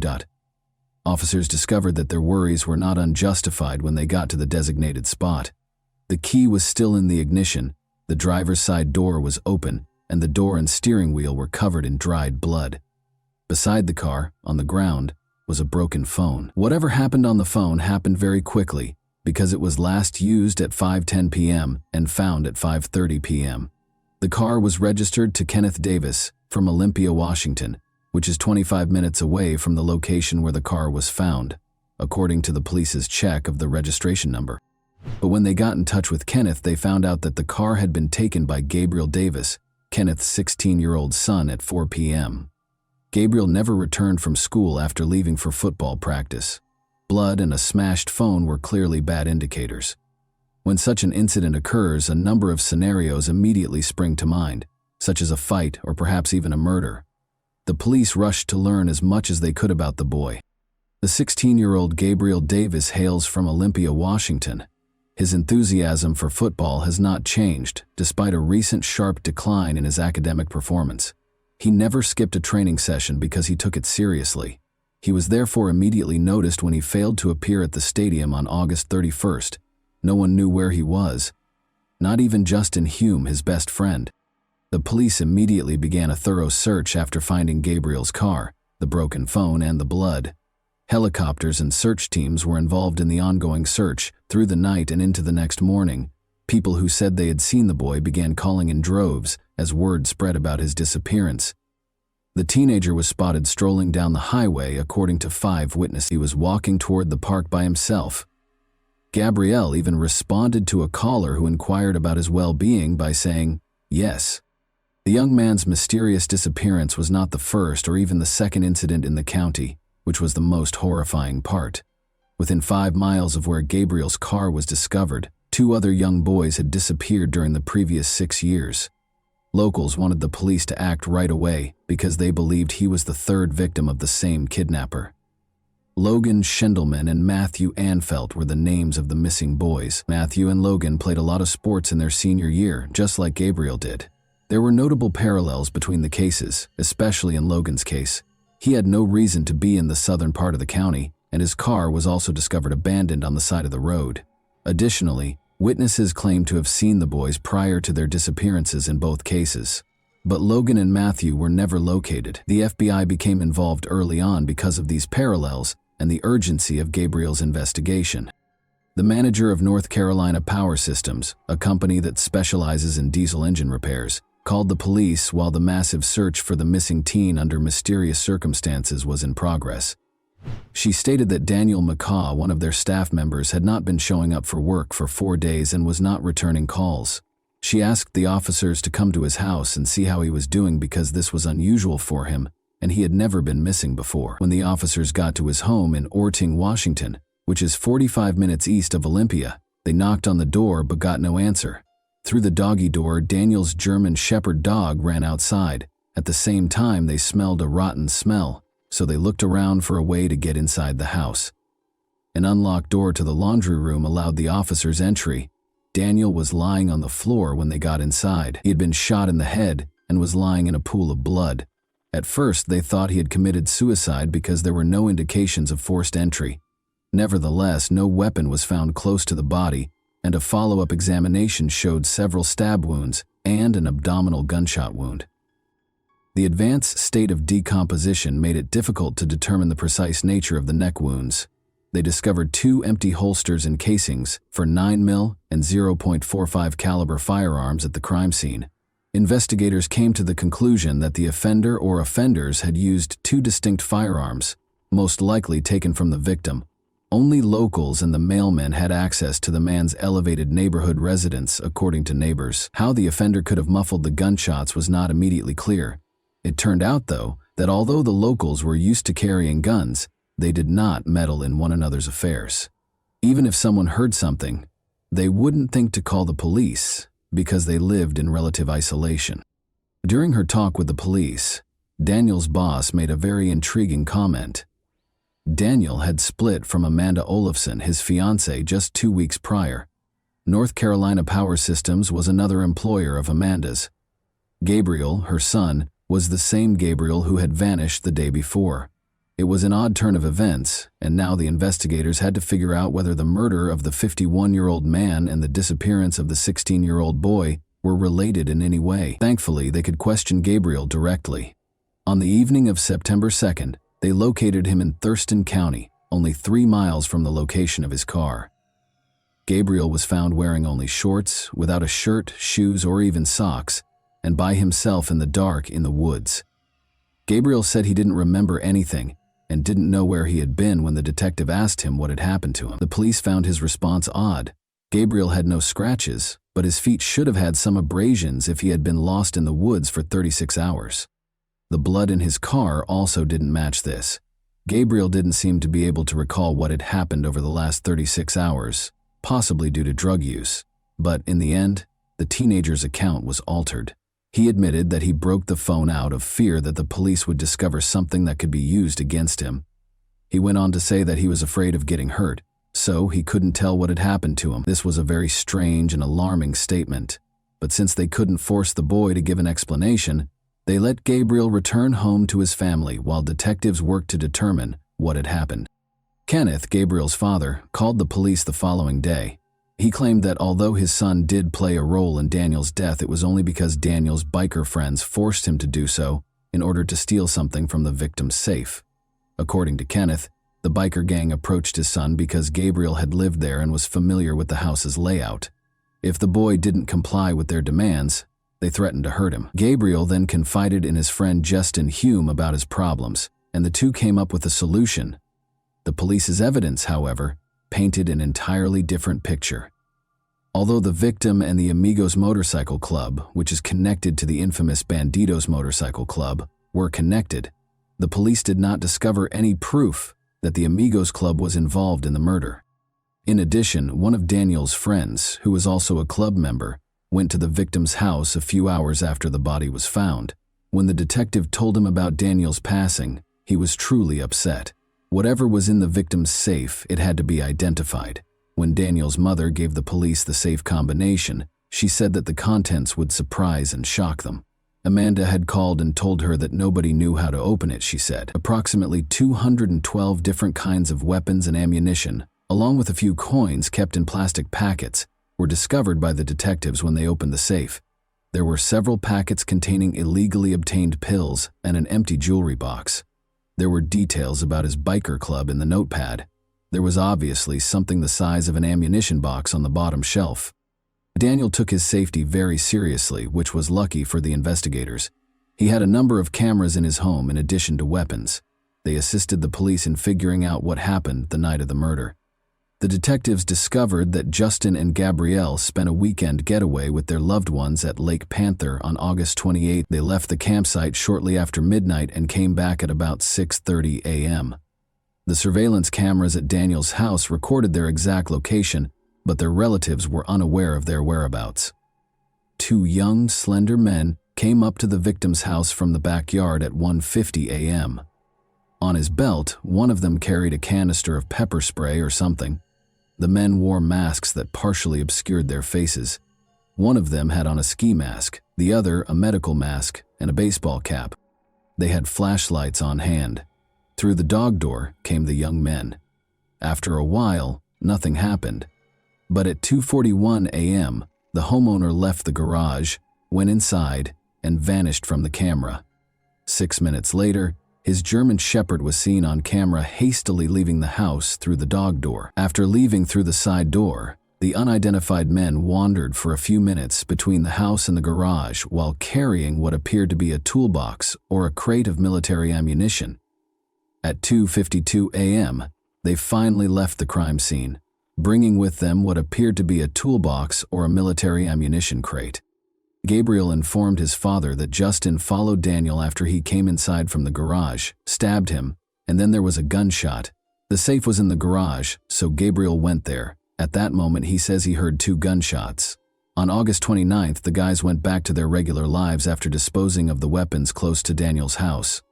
[SPEAKER 1] Officers discovered that their worries were not unjustified when they got to the designated spot. The key was still in the ignition, the driver's side door was open, and the door and steering wheel were covered in dried blood. Beside the car, on the ground, was a broken phone. Whatever happened on the phone happened very quickly, because it was last used at 5:10 p.m. and found at 5:30 p.m. The car was registered to Kenneth Davis from Olympia, Washington, which is 25 minutes away from the location where the car was found, according to the police's check of the registration number. But when they got in touch with Kenneth, they found out that the car had been taken by Gabriel Davis, Kenneth's 16-year-old son, at 4 p.m. Gabriel never returned from school after leaving for football practice. Blood and a smashed phone were clearly bad indicators. When such an incident occurs, a number of scenarios immediately spring to mind, such as a fight or perhaps even a murder. The police rushed to learn as much as they could about the boy. The 16-year-old Gabriel Davis hails from Olympia, Washington. His enthusiasm for football has not changed, despite a recent sharp decline in his academic performance. He never skipped a training session because he took it seriously. He was therefore immediately noticed when he failed to appear at the stadium on August 31st. No one knew where he was. Not even Justin Hume, his best friend. The police immediately began a thorough search after finding Gabriel's car, the broken phone, and the blood. Helicopters and search teams were involved in the ongoing search through the night and into the next morning. People who said they had seen the boy began calling in droves as word spread about his disappearance. The teenager was spotted strolling down the highway, according to 5 witnesses. He was walking toward the park by himself. Gabriel even responded to a caller who inquired about his well-being by saying, "Yes." The young man's mysterious disappearance was not the first or even the second incident in the county, which was the most horrifying part. Within 5 miles of where Gabriel's car was discovered, 2 other young boys had disappeared during the previous 6 years. Locals wanted the police to act right away because they believed he was the 3rd victim of the same kidnapper. Logan Schindelman and Matthew Anfelt were the names of the missing boys. Matthew and Logan played a lot of sports in their senior year, just like Gabriel did. There were notable parallels between the cases, especially in Logan's case. He had no reason to be in the southern part of the county, and his car was also discovered abandoned on the side of the road. Additionally, witnesses claimed to have seen the boys prior to their disappearances in both cases. But Logan and Matthew were never located. The FBI became involved early on because of these parallels and the urgency of Gabriel's investigation. The manager of North Carolina Power Systems, a company that specializes in diesel engine repairs, called the police while the massive search for the missing teen under mysterious circumstances was in progress. She stated that Daniel McCaw, one of their staff members, had not been showing up for work for 4 days and was not returning calls. She asked the officers to come to his house and see how he was doing because this was unusual for him and he had never been missing before. When the officers got to his home in Orting, Washington, which is 45 minutes east of Olympia, they knocked on the door but got no answer. Through the doggy door, Daniel's German Shepherd dog ran outside. At the same time, they smelled a rotten smell, so they looked around for a way to get inside the house. An unlocked door to the laundry room allowed the officers entry. Daniel was lying on the floor when they got inside. He had been shot in the head and was lying in a pool of blood. At first, they thought he had committed suicide because there were no indications of forced entry. Nevertheless, no weapon was found close to the body, and a follow-up examination showed several stab wounds and an abdominal gunshot wound. The advanced state of decomposition made it difficult to determine the precise nature of the neck wounds. They discovered 2 empty holsters and casings for 9mm and .45 caliber firearms at the crime scene. Investigators came to the conclusion that the offender or offenders had used 2 distinct firearms, most likely taken from the victim. Only locals and the mailman had access to the man's elevated neighborhood residence, according to neighbors. How the offender could have muffled the gunshots was not immediately clear. It turned out, though, that although the locals were used to carrying guns, they did not meddle in one another's affairs. Even if someone heard something, they wouldn't think to call the police because they lived in relative isolation. During her talk with the police, Daniel's boss made a very intriguing comment. Daniel had split from Amanda Olafson, his fiancée, just 2 weeks prior. North Carolina Power Systems was another employer of Amanda's. Gabriel, her son, was the same Gabriel who had vanished the day before. It was an odd turn of events, and now the investigators had to figure out whether the murder of the 51-year-old man and the disappearance of the 16-year-old boy were related in any way. Thankfully, they could question Gabriel directly. On the evening of September 2nd, they located him in Thurston County, only 3 miles from the location of his car. Gabriel was found wearing only shorts, without a shirt, shoes, or even socks, and by himself in the dark in the woods. Gabriel said he didn't remember anything and didn't know where he had been when the detective asked him what had happened to him. The police found his response odd. Gabriel had no scratches, but his feet should have had some abrasions if he had been lost in the woods for 36 hours. The blood in his car also didn't match this. Gabriel didn't seem to be able to recall what had happened over the last 36 hours, possibly due to drug use. But in the end, the teenager's account was altered. He admitted that he broke the phone out of fear that the police would discover something that could be used against him. He went on to say that he was afraid of getting hurt, so he couldn't tell what had happened to him. This was a very strange and alarming statement, but since they couldn't force the boy to give an explanation, they let Gabriel return home to his family while detectives worked to determine what had happened. Kenneth, Gabriel's father, called the police the following day. He claimed that although his son did play a role in Daniel's death, it was only because Daniel's biker friends forced him to do so in order to steal something from the victim's safe. According to Kenneth, the biker gang approached his son because Gabriel had lived there and was familiar with the house's layout. If the boy didn't comply with their demands, they threatened to hurt him. Gabriel then confided in his friend Justin Hume about his problems, and the two came up with a solution. The police's evidence, however, painted an entirely different picture. Although the victim and the Amigos Motorcycle Club, which is connected to the infamous Bandidos Motorcycle Club, were connected, the police did not discover any proof that the Amigos Club was involved in the murder. In addition, one of Daniel's friends, who was also a club member, went to the victim's house a few hours after the body was found. When the detective told him about Daniel's passing, he was truly upset. Whatever was in the victim's safe, it had to be identified. When Daniel's mother gave the police the safe combination, she said that the contents would surprise and shock them. Amanda had called and told her that nobody knew how to open it, she said. Approximately 212 different kinds of weapons and ammunition, along with a few coins kept in plastic packets, were discovered by the detectives when they opened the safe. There were several packets containing illegally obtained pills and an empty jewelry box. There were details about his biker club in the notepad. There was obviously something the size of an ammunition box on the bottom shelf. Daniel took his safety very seriously, which was lucky for the investigators. He had a number of cameras in his home in addition to weapons. They assisted the police in figuring out what happened the night of the murder. The detectives discovered that Justin and Gabrielle spent a weekend getaway with their loved ones at Lake Panther on August 28. They left the campsite shortly after midnight and came back at about 6:30 a.m. The surveillance cameras at Daniel's house recorded their exact location, but their relatives were unaware of their whereabouts. Two young, slender men came up to the victim's house from the backyard at 1:50 a.m. On his belt, one of them carried a canister of pepper spray or something. The men wore masks that partially obscured their faces. One of them had on a ski mask, the other a medical mask and a baseball cap. They had flashlights on hand. Through the dog door came the young men. After a while, nothing happened. But at 2:41 a.m., the homeowner left the garage, went inside, and vanished from the camera. 6 minutes later, his German Shepherd was seen on camera hastily leaving the house through the dog door. After leaving through the side door, the unidentified men wandered for a few minutes between the house and the garage while carrying what appeared to be a toolbox or a crate of military ammunition. At 2:52 a.m., they finally left the crime scene, bringing with them what appeared to be a toolbox or a military ammunition crate. Gabriel informed his father that Justin followed Daniel after he came inside from the garage, stabbed him, and then there was a gunshot. The safe was in the garage, so Gabriel went there. At that moment, he says he heard 2 gunshots. On August 29th, the guys went back to their regular lives after disposing of the weapons close to Daniel's house.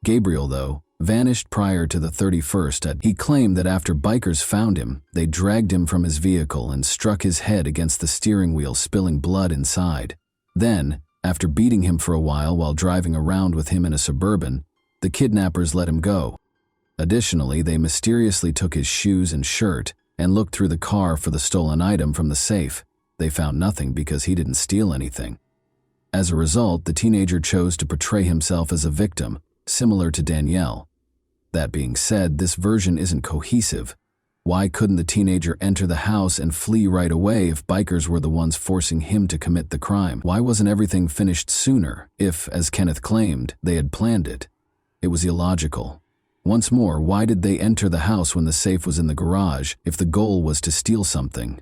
[SPEAKER 1] Gabriel, though, vanished prior to the 31st. He claimed that after bikers found him, they dragged him from his vehicle and struck his head against the steering wheel, spilling blood inside. Then, after beating him for a while driving around with him in a Suburban, the kidnappers let him go. Additionally, they mysteriously took his shoes and shirt and looked through the car for the stolen item from the safe. They found nothing because he didn't steal anything. As a result, the teenager chose to portray himself as a victim, similar to Danielle. That being said, this version isn't cohesive. Why couldn't the teenager enter the house and flee right away if bikers were the ones forcing him to commit the crime? Why wasn't everything finished sooner if, as Kenneth claimed, they had planned it? It was illogical. Once more, why did they enter the house when the safe was in the garage if the goal was to steal something?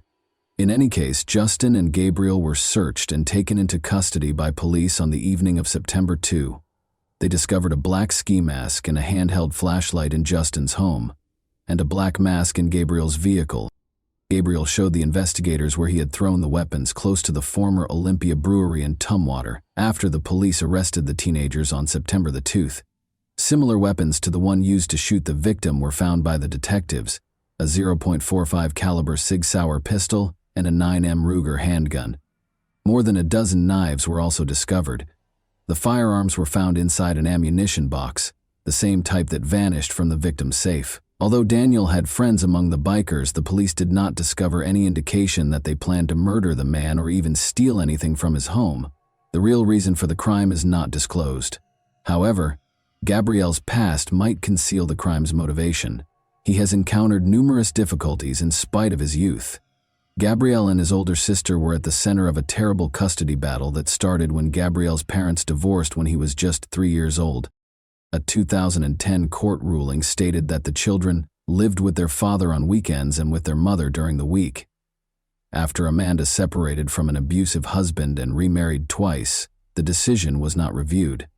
[SPEAKER 1] In any case, Justin and Gabriel were searched and taken into custody by police on the evening of September 2. They discovered a black ski mask and a handheld flashlight in Justin's home, and a black mask in Gabriel's vehicle. Gabriel showed the investigators where he had thrown the weapons close to the former Olympia Brewery in Tumwater after the police arrested the teenagers on September the 2nd. Similar weapons to the one used to shoot the victim were found by the detectives, a .45 caliber Sig Sauer pistol and a 9mm Ruger handgun. More than a dozen knives were also discovered. The firearms were found inside an ammunition box, the same type that vanished from the victim's safe. Although Daniel had friends among the bikers, the police did not discover any indication that they planned to murder the man or even steal anything from his home. The real reason for the crime is not disclosed. However, Gabriel's past might conceal the crime's motivation. He has encountered numerous difficulties in spite of his youth. Gabriel and his older sister were at the center of a terrible custody battle that started when Gabriel's parents divorced when he was just 3 years old. A 2010 court ruling stated that the children lived with their father on weekends and with their mother during the week. After Amanda separated from an abusive husband and remarried twice, the decision was not reviewed.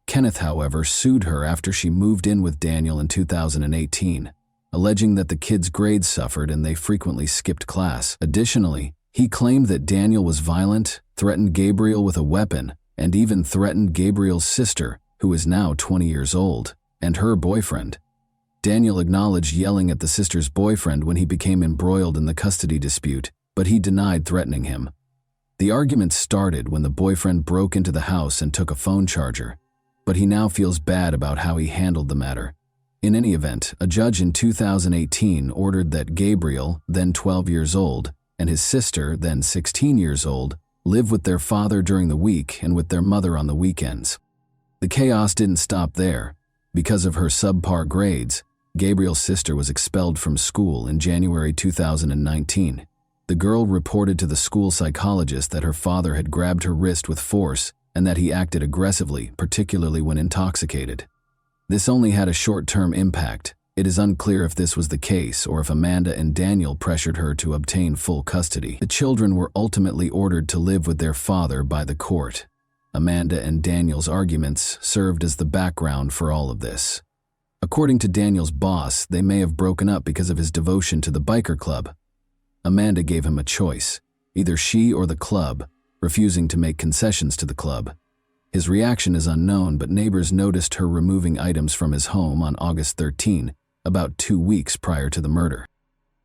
[SPEAKER 1] Kenneth, however, sued her after she moved in with Daniel in 2018, alleging that the kids' grades suffered and they frequently skipped class. Additionally, he claimed that Daniel was violent, threatened Gabriel with a weapon, and even threatened Gabriel's sister, who is now 20 years old, and her boyfriend. Daniel acknowledged yelling at the sister's boyfriend when he became embroiled in the custody dispute, but he denied threatening him. The argument started when the boyfriend broke into the house and took a phone charger, but he now feels bad about how he handled the matter. In any event, a judge in 2018 ordered that Gabriel, then 12 years old, and his sister, then 16 years old, live with their father during the week and with their mother on the weekends. The chaos didn't stop there. Because of her subpar grades, Gabriel's sister was expelled from school in January 2019. The girl reported to the school psychologist that her father had grabbed her wrist with force and that he acted aggressively, particularly when intoxicated. This only had a short-term impact. It is unclear if this was the case or if Amanda and Daniel pressured her to obtain full custody. The children were ultimately ordered to live with their father by the court. Amanda and Daniel's arguments served as the background for all of this. According to Daniel's boss, they may have broken up because of his devotion to the biker club. Amanda gave him a choice, either she or the club, refusing to make concessions to the club. His reaction is unknown, but neighbors noticed her removing items from his home on August 13, about 2 weeks prior to the murder.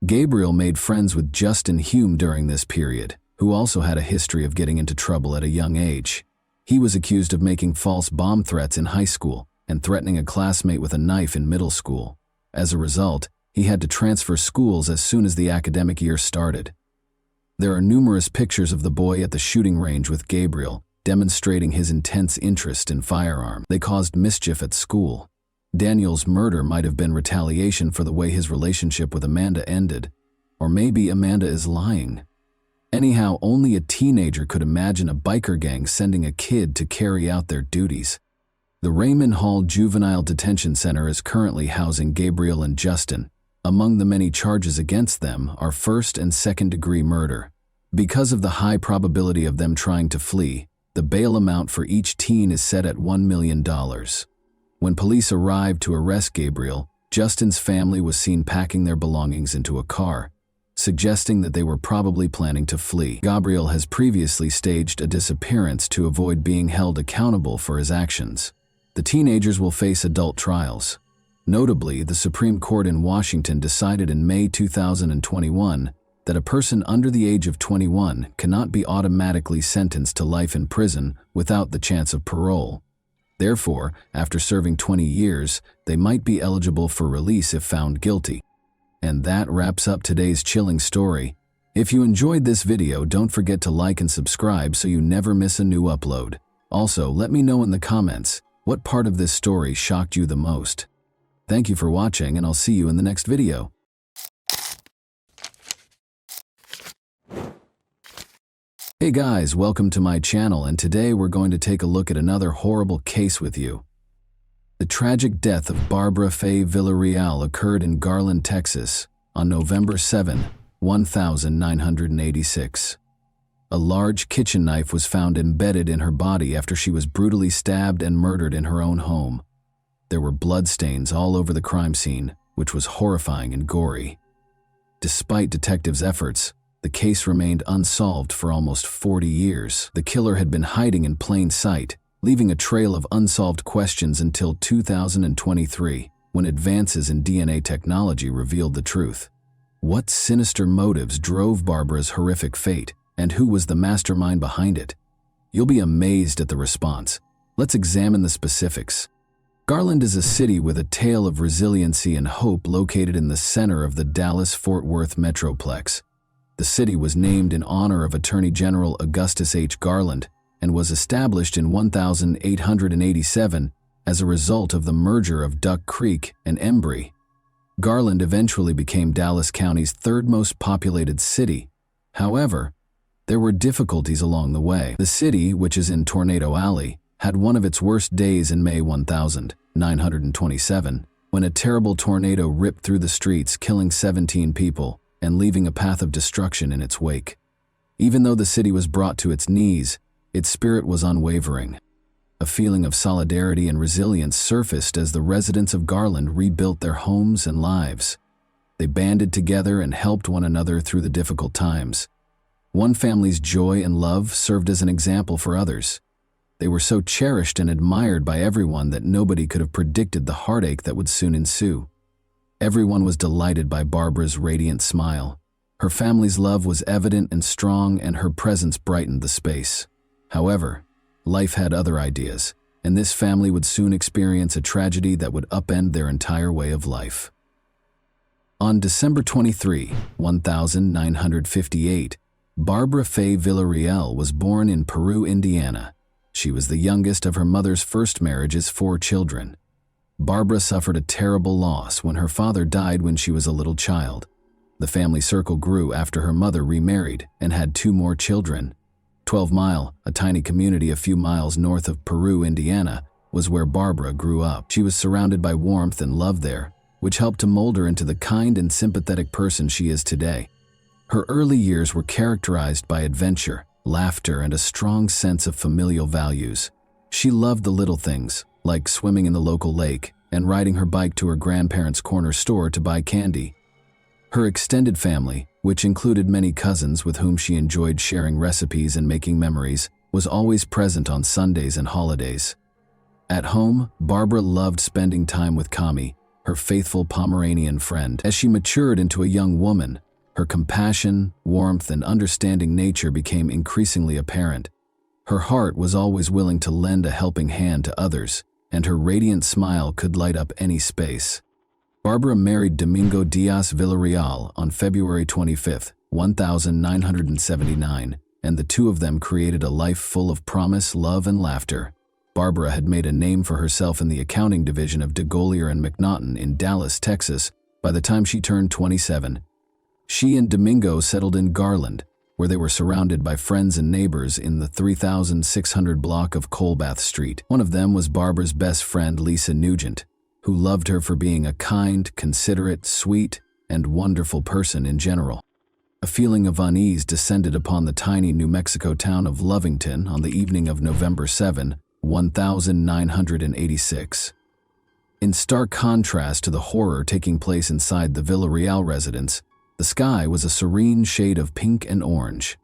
[SPEAKER 1] Gabriel made friends with Justin Hume during this period, who also had a history of getting into trouble at a young age. He was accused of making false bomb threats in high school and threatening a classmate with a knife in middle school. As a result, he had to transfer schools as soon as the academic year started. There are numerous pictures of the boy at the shooting range with Gabriel, demonstrating his intense interest in firearms. They caused mischief at school. Daniel's murder might have been retaliation for the way his relationship with Amanda ended, or maybe Amanda is lying. Anyhow, only a teenager could imagine a biker gang sending a kid to carry out their duties. The Raymond Hall Juvenile Detention Center is currently housing Gabriel and Justin. Among the many charges against them are first- and second-degree murder. Because of the high probability of them trying to flee, the bail amount for each teen is set at $1 million. When police arrived to arrest Gabriel, Justin's family was seen packing their belongings into a car, suggesting that they were probably planning to flee. Gabriel has previously staged a disappearance to avoid being held accountable for his actions. The teenagers will face adult trials. Notably, the Supreme Court in Washington decided in May 2021 that a person under the age of 21 cannot be automatically sentenced to life in prison without the chance of parole. Therefore, after serving 20 years, they might be eligible for release if found guilty. And that wraps up today's chilling story. If you enjoyed this video, don't forget to like and subscribe so you never miss a new upload. Also, let me know in the comments, what part of this story shocked you the most? Thank you for watching, and I'll see you in the next video. Hey guys, welcome to my channel, and today we're going to take a look at another horrible case with you. The tragic death of Barbara Faye Villarreal occurred in Garland, Texas, on November 7, 1986. A large kitchen knife was found embedded in her body after she was brutally stabbed and murdered in her own home. There were bloodstains all over the crime scene, which was horrifying and gory. Despite detectives' efforts, the case remained unsolved for almost 40 years. The killer had been hiding in plain sight, leaving a trail of unsolved questions until 2023, when advances in DNA technology revealed the truth. What sinister motives drove Barbara's horrific fate, and who was the mastermind behind it? You'll be amazed at the response. Let's examine the specifics. Garland is a city with a tale of resiliency and hope located in the center of the Dallas-Fort Worth metroplex. The city was named in honor of Attorney General Augustus H. Garland and was established in 1887 as a result of the merger of Duck Creek and Embry. Garland eventually became Dallas County's third most populated city. However, there were difficulties along the way. The city, which is in Tornado Alley, had one of its worst days in May 1927, when a terrible tornado ripped through the streets, killing 17 people and leaving a path of destruction in its wake. Even though the city was brought to its knees, its spirit was unwavering. A feeling of solidarity and resilience surfaced as the residents of Garland rebuilt their homes and lives. They banded together and helped one another through the difficult times. One family's joy and love served as an example for others. They were so cherished and admired by everyone that nobody could have predicted the heartache that would soon ensue. Everyone was delighted by Barbara's radiant smile. Her family's love was evident and strong, and her presence brightened the space. However, life had other ideas, and this family would soon experience a tragedy that would upend their entire way of life. On December 23, 1958, Barbara Faye Villarreal was born in Peru, Indiana. She was the youngest of her mother's first marriage's 4 children. Barbara suffered a terrible loss when her father died when she was a little child. The family circle grew after her mother remarried and had 2 more children. 12 Mile, a tiny community a few miles north of Peru, Indiana, was where Barbara grew up. She was surrounded by warmth and love there, which helped to mold her into the kind and sympathetic person she is today. Her early years were characterized by adventure, laughter, and a strong sense of familial values. She loved the little things, like swimming in the local lake and riding her bike to her grandparents' corner store to buy candy. Her extended family, which included many cousins with whom she enjoyed sharing recipes and making memories, was always present on Sundays and holidays. At home, Barbara loved spending time with Kami, her faithful Pomeranian friend. As she matured into a young woman, her compassion, warmth, and understanding nature became increasingly apparent. Her heart was always willing to lend a helping hand to others, and her radiant smile could light up any space. Barbara married Domingo Diaz Villarreal on February 25, 1979, and the two of them created a life full of promise, love, and laughter. Barbara had made a name for herself in the accounting division of DeGolyer and McNaughton in Dallas, Texas, by the time she turned 27. She and Domingo settled in Garland, where they were surrounded by friends and neighbors in the 3600 block of Colbath Street. One of them was Barbara's best friend, Lisa Nugent, who loved her for being a kind, considerate, sweet, and wonderful person in general. A feeling of unease descended upon the tiny New Mexico town of Lovington on the evening of November 7, 1986. In stark contrast to the horror taking place inside the Villarreal residence, the sky was a serene shade of pink and orange.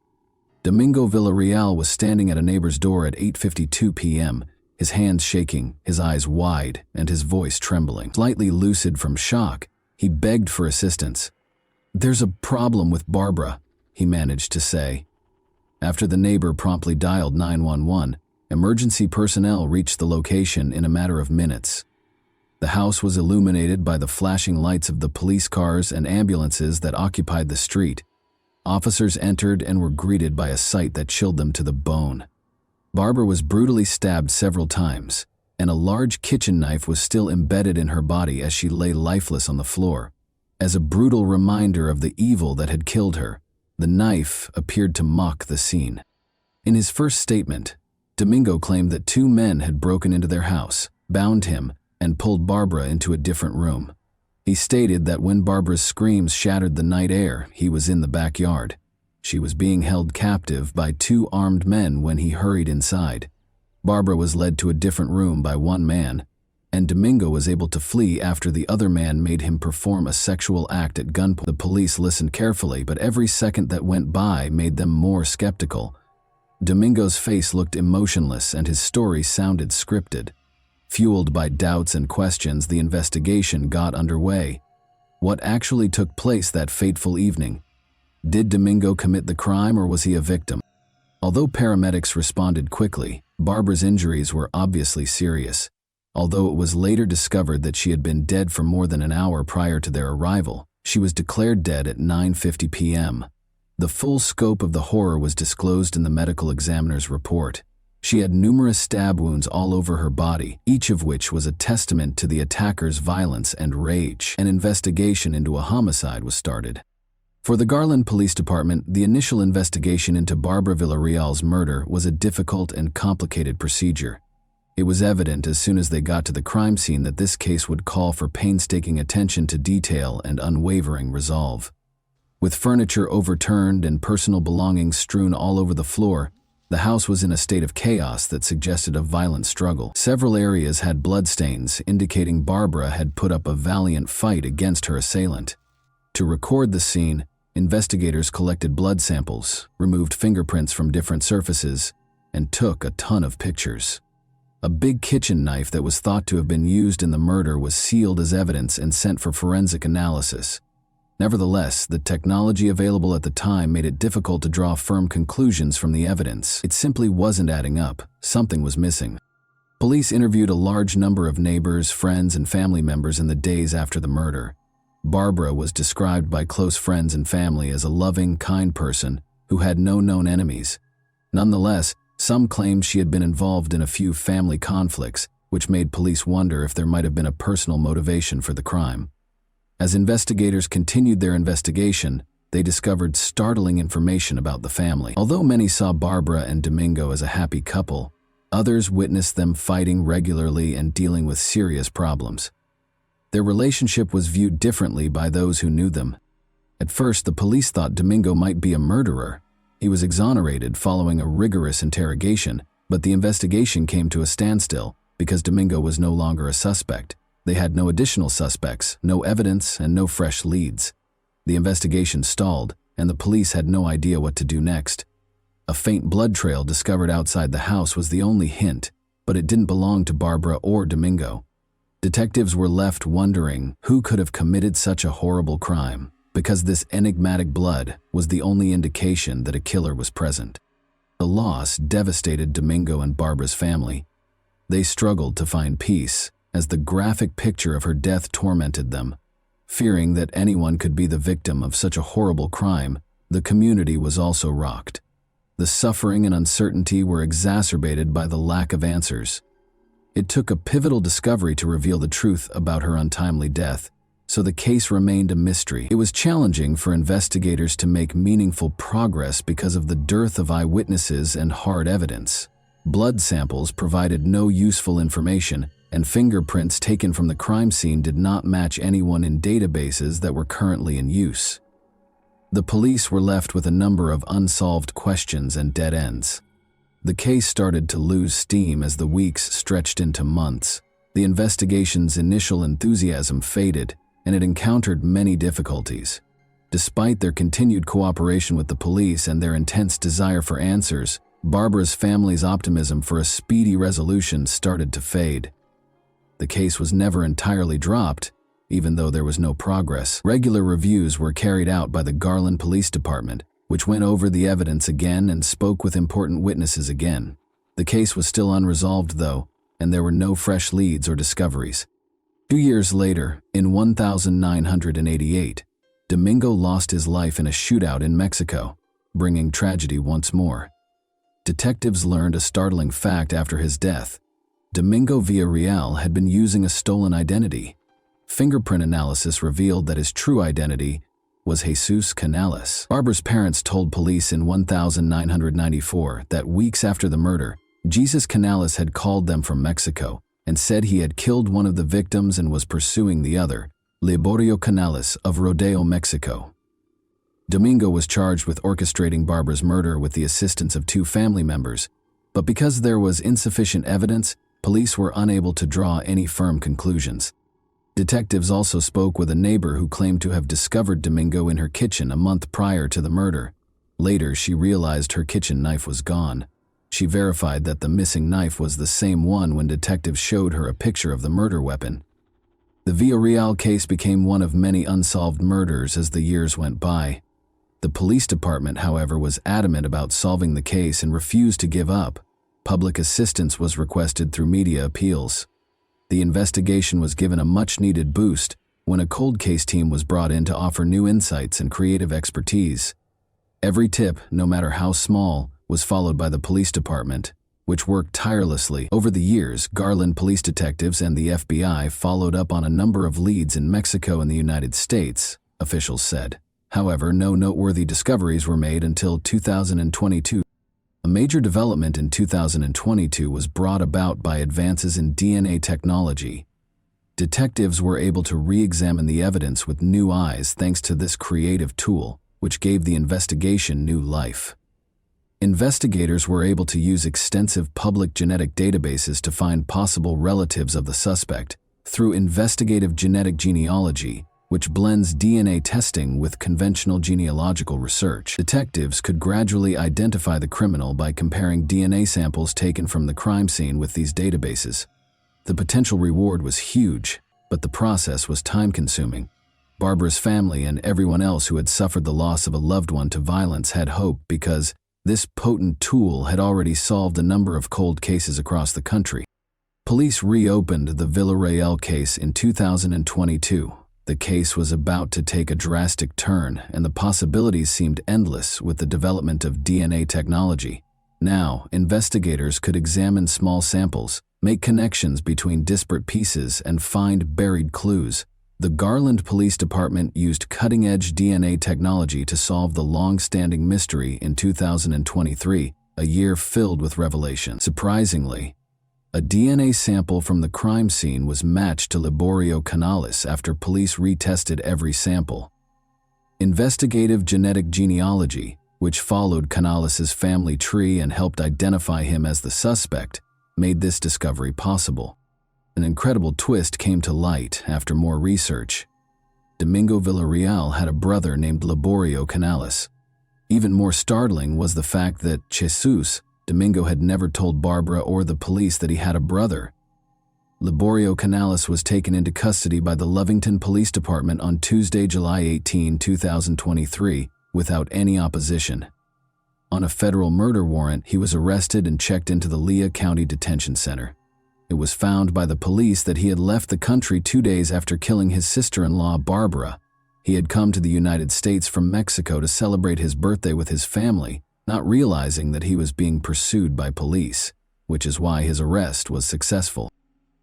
[SPEAKER 1] Domingo Villarreal was standing at a neighbor's door at 8:52 p.m., his hands shaking, his eyes wide, and his voice trembling. Slightly lucid from shock, he begged for assistance. "There's a problem with Barbara," he managed to say. After the neighbor promptly dialed 911, emergency personnel reached the location in a matter of minutes. The house was illuminated by the flashing lights of the police cars and ambulances that occupied the street. Officers entered and were greeted by a sight that chilled them to the bone. Barbara was brutally stabbed several times, and a large kitchen knife was still embedded in her body as she lay lifeless on the floor. As a brutal reminder of the evil that had killed her, the knife appeared to mock the scene. In his first statement, Domingo claimed that 2 men had broken into their house, bound him, and pulled Barbara into a different room. He stated that when Barbara's screams shattered the night air, he was in the backyard. She was being held captive by two armed men when he hurried inside. Barbara was led to a different room by one man, and Domingo was able to flee after the other man made him perform a sexual act at gunpoint. The police listened carefully, but every second that went by made them more skeptical. Domingo's face looked emotionless and his story sounded scripted. Fueled by doubts and questions, the investigation got underway. What actually took place that fateful evening? Did Domingo commit the crime or was he a victim? Although paramedics responded quickly, Barbara's injuries were obviously serious. Although it was later discovered that she had been dead for more than an hour prior to their arrival, she was declared dead at 9:50 p.m. The full scope of the horror was disclosed in the medical examiner's report. She had numerous stab wounds all over her body, each of which was a testament to the attacker's violence and rage. An investigation into a homicide was started. For the Garland Police Department, the initial investigation into Barbara Villarreal's murder was a difficult and complicated procedure. It was evident as soon as they got to the crime scene that this case would call for painstaking attention to detail and unwavering resolve. With furniture overturned and personal belongings strewn all over the floor, the house was in a state of chaos that suggested a violent struggle. Several areas had bloodstains, indicating Barbara had put up a valiant fight against her assailant. To record the scene, investigators collected blood samples, removed fingerprints from different surfaces, and took a ton of pictures. A big kitchen knife that was thought to have been used in the murder was sealed as evidence and sent for forensic analysis. Nevertheless, the technology available at the time made it difficult to draw firm conclusions from the evidence. It simply wasn't adding up. Something was missing. Police interviewed a large number of neighbors, friends, and family members in the days after the murder. Barbara was described by close friends and family as a loving, kind person who had no known enemies. Nonetheless, some claimed she had been involved in a few family conflicts, which made police wonder if there might have been a personal motivation for the crime. As investigators continued their investigation, they discovered startling information about the family. Although many saw Barbara and Domingo as a happy couple, others witnessed them fighting regularly and dealing with serious problems. Their relationship was viewed differently by those who knew them. At first, the police thought Domingo might be a murderer. He was exonerated following a rigorous interrogation, but the investigation came to a standstill because Domingo was no longer a suspect. They had no additional suspects, no evidence, and no fresh leads. The investigation stalled, and the police had no idea what to do next. A faint blood trail discovered outside the house was the only hint, but it didn't belong to Barbara or Domingo. Detectives were left wondering who could have committed such a horrible crime, because this enigmatic blood was the only indication that a killer was present. The loss devastated Domingo and Barbara's family. They struggled to find peace, as the graphic picture of her death tormented them. Fearing that anyone could be the victim of such a horrible crime, the community was also rocked. The suffering and uncertainty were exacerbated by the lack of answers. It took a pivotal discovery to reveal the truth about her untimely death, so the case remained a mystery. It was challenging for investigators to make meaningful progress because of the dearth of eyewitnesses and hard evidence. Blood samples provided no useful information, and fingerprints taken from the crime scene did not match anyone in databases that were currently in use. The police were left with a number of unsolved questions and dead ends. The case started to lose steam as the weeks stretched into months. The investigation's initial enthusiasm faded, and it encountered many difficulties. Despite their continued cooperation with the police and their intense desire for answers, Barbara's family's optimism for a speedy resolution started to fade. The case was never entirely dropped, even though there was no progress. Regular reviews were carried out by the Garland Police Department, which went over the evidence again and spoke with important witnesses again. The case was still unresolved, though, and there were no fresh leads or discoveries. 2 years later, in 1988, Domingo lost his life in a shootout in Mexico, bringing tragedy once more. Detectives learned a startling fact after his death. Domingo Villarreal had been using a stolen identity. Fingerprint analysis revealed that his true identity was Jesus Canales. Barbara's parents told police in 1994 that weeks after the murder, Jesus Canales had called them from Mexico and said he had killed one of the victims and was pursuing the other, Liborio Canales of Rodeo, Mexico. Domingo was charged with orchestrating Barbara's murder with the assistance of 2 family members, but because there was insufficient evidence, police were unable to draw any firm conclusions. Detectives also spoke with a neighbor who claimed to have discovered Domingo in her kitchen a month prior to the murder. Later, she realized her kitchen knife was gone. She verified that the missing knife was the same one when detectives showed her a picture of the murder weapon. The Villarreal case became one of many unsolved murders as the years went by. The police department, however, was adamant about solving the case and refused to give up. Public assistance was requested through media appeals. The investigation was given a much-needed boost when a cold case team was brought in to offer new insights and creative expertise. Every tip, no matter how small, was followed by the police department, which worked tirelessly. Over the years, Garland police detectives and the FBI followed up on a number of leads in Mexico and the United States, officials said. However, no noteworthy discoveries were made until 2022. A major development in 2022 was brought about by advances in DNA technology. Detectives were able to re-examine the evidence with new eyes thanks to this creative tool, which gave the investigation new life. Investigators were able to use extensive public genetic databases to find possible relatives of the suspect through investigative genetic genealogy, which blends DNA testing with conventional genealogical research. Detectives could gradually identify the criminal by comparing DNA samples taken from the crime scene with these databases. The potential reward was huge, but the process was time-consuming. Barbara's family and everyone else who had suffered the loss of a loved one to violence had hope because this potent tool had already solved a number of cold cases across the country. Police reopened the Villarreal case in 2022. The case was about to take a drastic turn, and the possibilities seemed endless with the development of DNA technology. Now, investigators could examine small samples, make connections between disparate pieces, and find buried clues. The Garland Police Department used cutting-edge DNA technology to solve the long-standing mystery in 2023, a year filled with revelation. Surprisingly, a DNA sample from the crime scene was matched to Liborio Canales after police retested every sample. Investigative genetic genealogy, which followed Canales' family tree and helped identify him as the suspect, made this discovery possible. An incredible twist came to light after more research. Domingo Villarreal had a brother named Liborio Canales. Even more startling was the fact that Jesus, Domingo had never told Barbara or the police that he had a brother. Liborio Canales was taken into custody by the Lovington Police Department on Tuesday, July 18, 2023, without any opposition. On a federal murder warrant, he was arrested and checked into the Lea County Detention Center. It was found by the police that he had left the country 2 days after killing his sister-in-law, Barbara. He had come to the United States from Mexico to celebrate his birthday with his family, not realizing that he was being pursued by police, which is why his arrest was successful.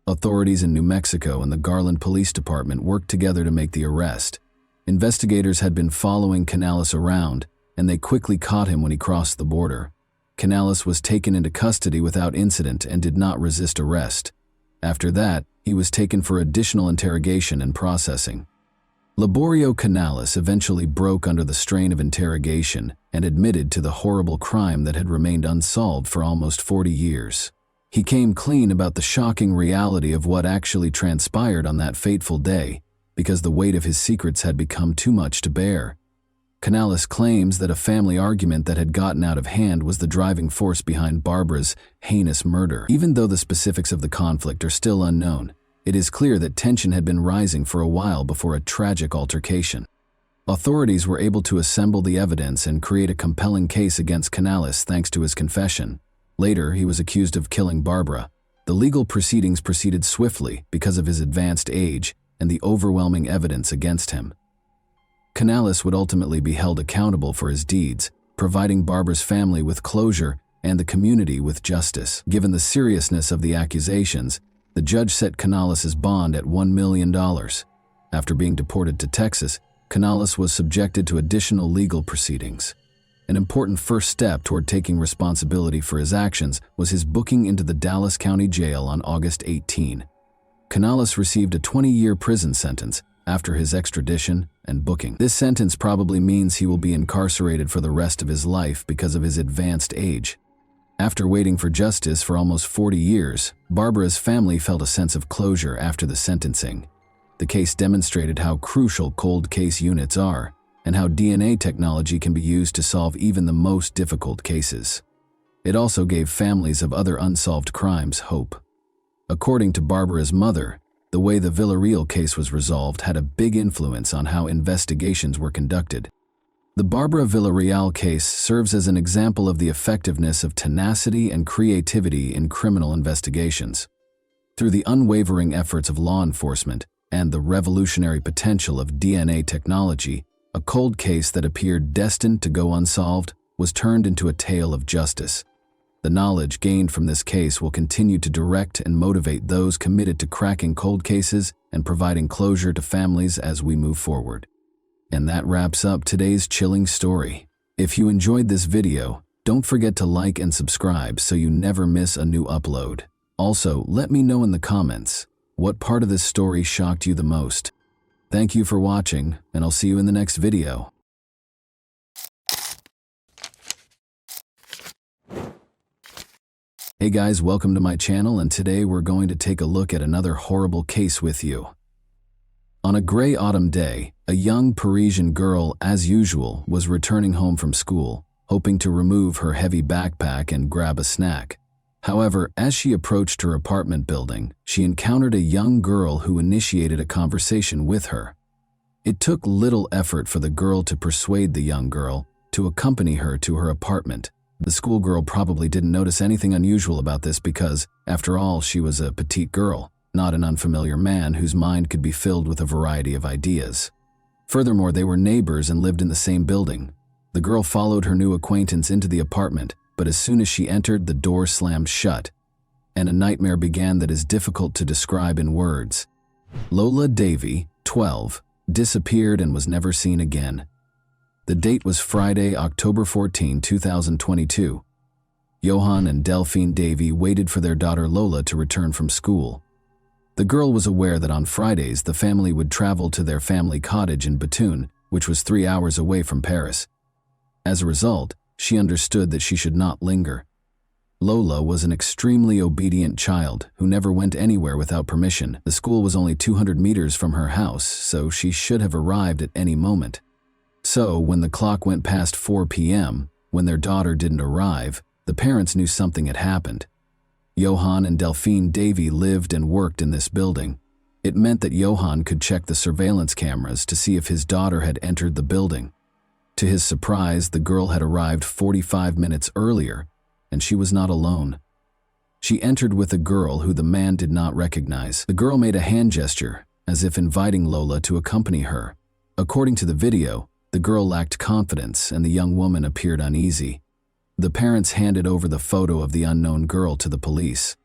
[SPEAKER 1] Authorities in New Mexico and the Garland Police Department worked together to make the arrest. Investigators had been following Canales around, and they quickly caught him when he crossed the border. Canales was taken into custody without incident and did not resist arrest. After that, he was taken for additional interrogation and processing. Liborio Canales eventually broke under the strain of interrogation and admitted to the horrible crime that had remained unsolved for almost 40 years. He came clean about the shocking reality of what actually transpired on that fateful day, because the weight of his secrets had become too much to bear. Canales claims that a family argument that had gotten out of hand was the driving force behind Barbara's heinous murder. Even though the specifics of the conflict are still unknown, it is clear that tension had been rising for a while before a tragic altercation. Authorities were able to assemble the evidence and create a compelling case against Canales thanks to his confession. Later, he was accused of killing Barbara. The legal proceedings proceeded swiftly because of his advanced age and the overwhelming evidence against him. Canales would ultimately be held accountable for his deeds, providing Barbara's family with closure and the community with justice. Given the seriousness of the accusations, the judge set Canales' bond at $1 million. After being deported to Texas, Canales was subjected to additional legal proceedings. An important first step toward taking responsibility for his actions was his booking into the Dallas County Jail on August 18. Canales received a 20-year prison sentence, after his extradition and booking. This sentence probably means he will be incarcerated for the rest of his life because of his advanced age. After waiting for justice for almost 40 years, Barbara's family felt a sense of closure after the sentencing. The case demonstrated how crucial cold case units are and how DNA technology can be used to solve even the most difficult cases. It also gave families of other unsolved crimes hope. According to Barbara's mother, the way the Villarreal case was resolved had a big influence on how investigations were conducted. The Barbara Villarreal case serves as an example of the effectiveness of tenacity and creativity in criminal investigations. Through the unwavering efforts of law enforcement and the revolutionary potential of DNA technology, a cold case that appeared destined to go unsolved was turned into a tale of justice. The knowledge gained from this case will continue to direct and motivate those committed to cracking cold cases and providing closure to families as we move forward. And that wraps up today's chilling story. If you enjoyed this video, don't forget to like and subscribe so you never miss a new upload. Also, let me know in the comments, what part of this story shocked you the most? Thank you for watching, and I'll see you in the next video. Hey guys, welcome to my channel, and today we're going to take a look at another horrible case with you. On a gray autumn day, a young Parisian girl, as usual, was returning home from school, hoping to remove her heavy backpack and grab a snack. However, as she approached her apartment building, she encountered a young girl who initiated a conversation with her. It took little effort for the girl to persuade the young girl to accompany her to her apartment. The schoolgirl probably didn't notice anything unusual about this because, after all, she was a petite girl, not an unfamiliar man whose mind could be filled with a variety of ideas. Furthermore, they were neighbors and lived in the same building. The girl followed her new acquaintance into the apartment, but as soon as she entered, the door slammed shut, and a nightmare began that is difficult to describe in words. Lola Davy, 12, disappeared and was never seen again. The date was Friday, October 14, 2022. Johan and Delphine Davy waited for their daughter Lola to return from school. The girl was aware that on Fridays the family would travel to their family cottage in Béthune, which was 3 hours away from Paris. As a result, she understood that she should not linger. Lola was an extremely obedient child who never went anywhere without permission. The school was only 200 meters from her house, so she should have arrived at any moment. So, when the clock went past 4 p.m., when their daughter didn't arrive, the parents knew something had happened. Johan and Delphine Davy lived and worked in this building. It meant that Johan could check the surveillance cameras to see if his daughter had entered the building. To his surprise, the girl had arrived 45 minutes earlier, and she was not alone. She entered with a girl who the man did not recognize. The girl made a hand gesture, as if inviting Lola to accompany her. According to the video, the girl lacked confidence and the young woman appeared uneasy. The parents handed over the photo of the unknown girl to the police.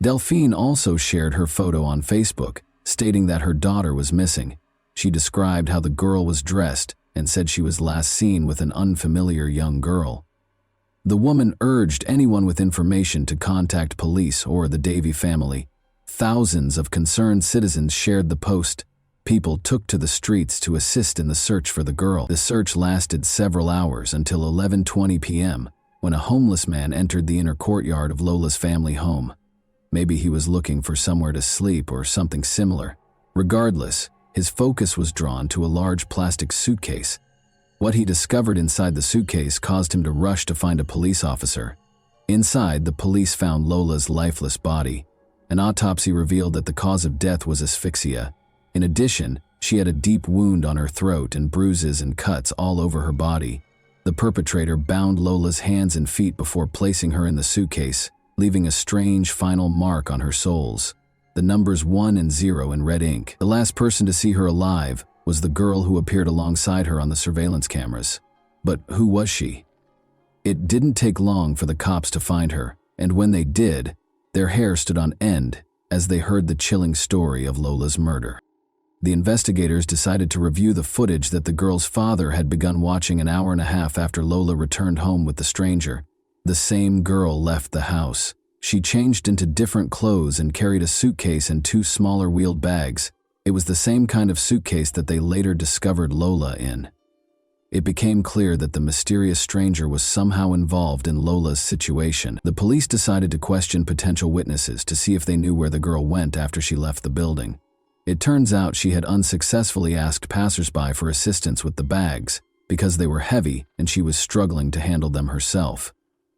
[SPEAKER 1] Delphine also shared her photo on Facebook, stating that her daughter was missing. She described how the girl was dressed and said she was last seen with an unfamiliar young girl. The woman urged anyone with information to contact police or the Davy family. Thousands of concerned citizens shared the post. People took to the streets to assist in the search for the girl. The search lasted several hours until 11:20 p.m., when a homeless man entered the inner courtyard of Lola's family home. Maybe he was looking for somewhere to sleep or something similar. Regardless, his focus was drawn to a large plastic suitcase. What he discovered inside the suitcase caused him to rush to find a police officer. Inside, the police found Lola's lifeless body. An autopsy revealed that the cause of death was asphyxia. In addition, she had a deep wound on her throat and bruises and cuts all over her body. The perpetrator bound Lola's hands and feet before placing her in the suitcase, leaving a strange final mark on her soles. The numbers 1 and 0 in red ink. The last person to see her alive was the girl who appeared alongside her on the surveillance cameras. But who was she? It didn't take long for the cops to find her, and when they did, their hair stood on end as they heard the chilling story of Lola's murder. The investigators decided to review the footage that the girl's father had begun watching an hour and a half after Lola returned home with the stranger. The same girl left the house. She changed into different clothes and carried a suitcase and 2 smaller wheeled bags. It was the same kind of suitcase that they later discovered Lola in. It became clear that the mysterious stranger was somehow involved in Lola's situation. The police decided to question potential witnesses to see if they knew where the girl went after she left the building. It turns out she had unsuccessfully asked passersby for assistance with the bags because they were heavy and she was struggling to handle them herself.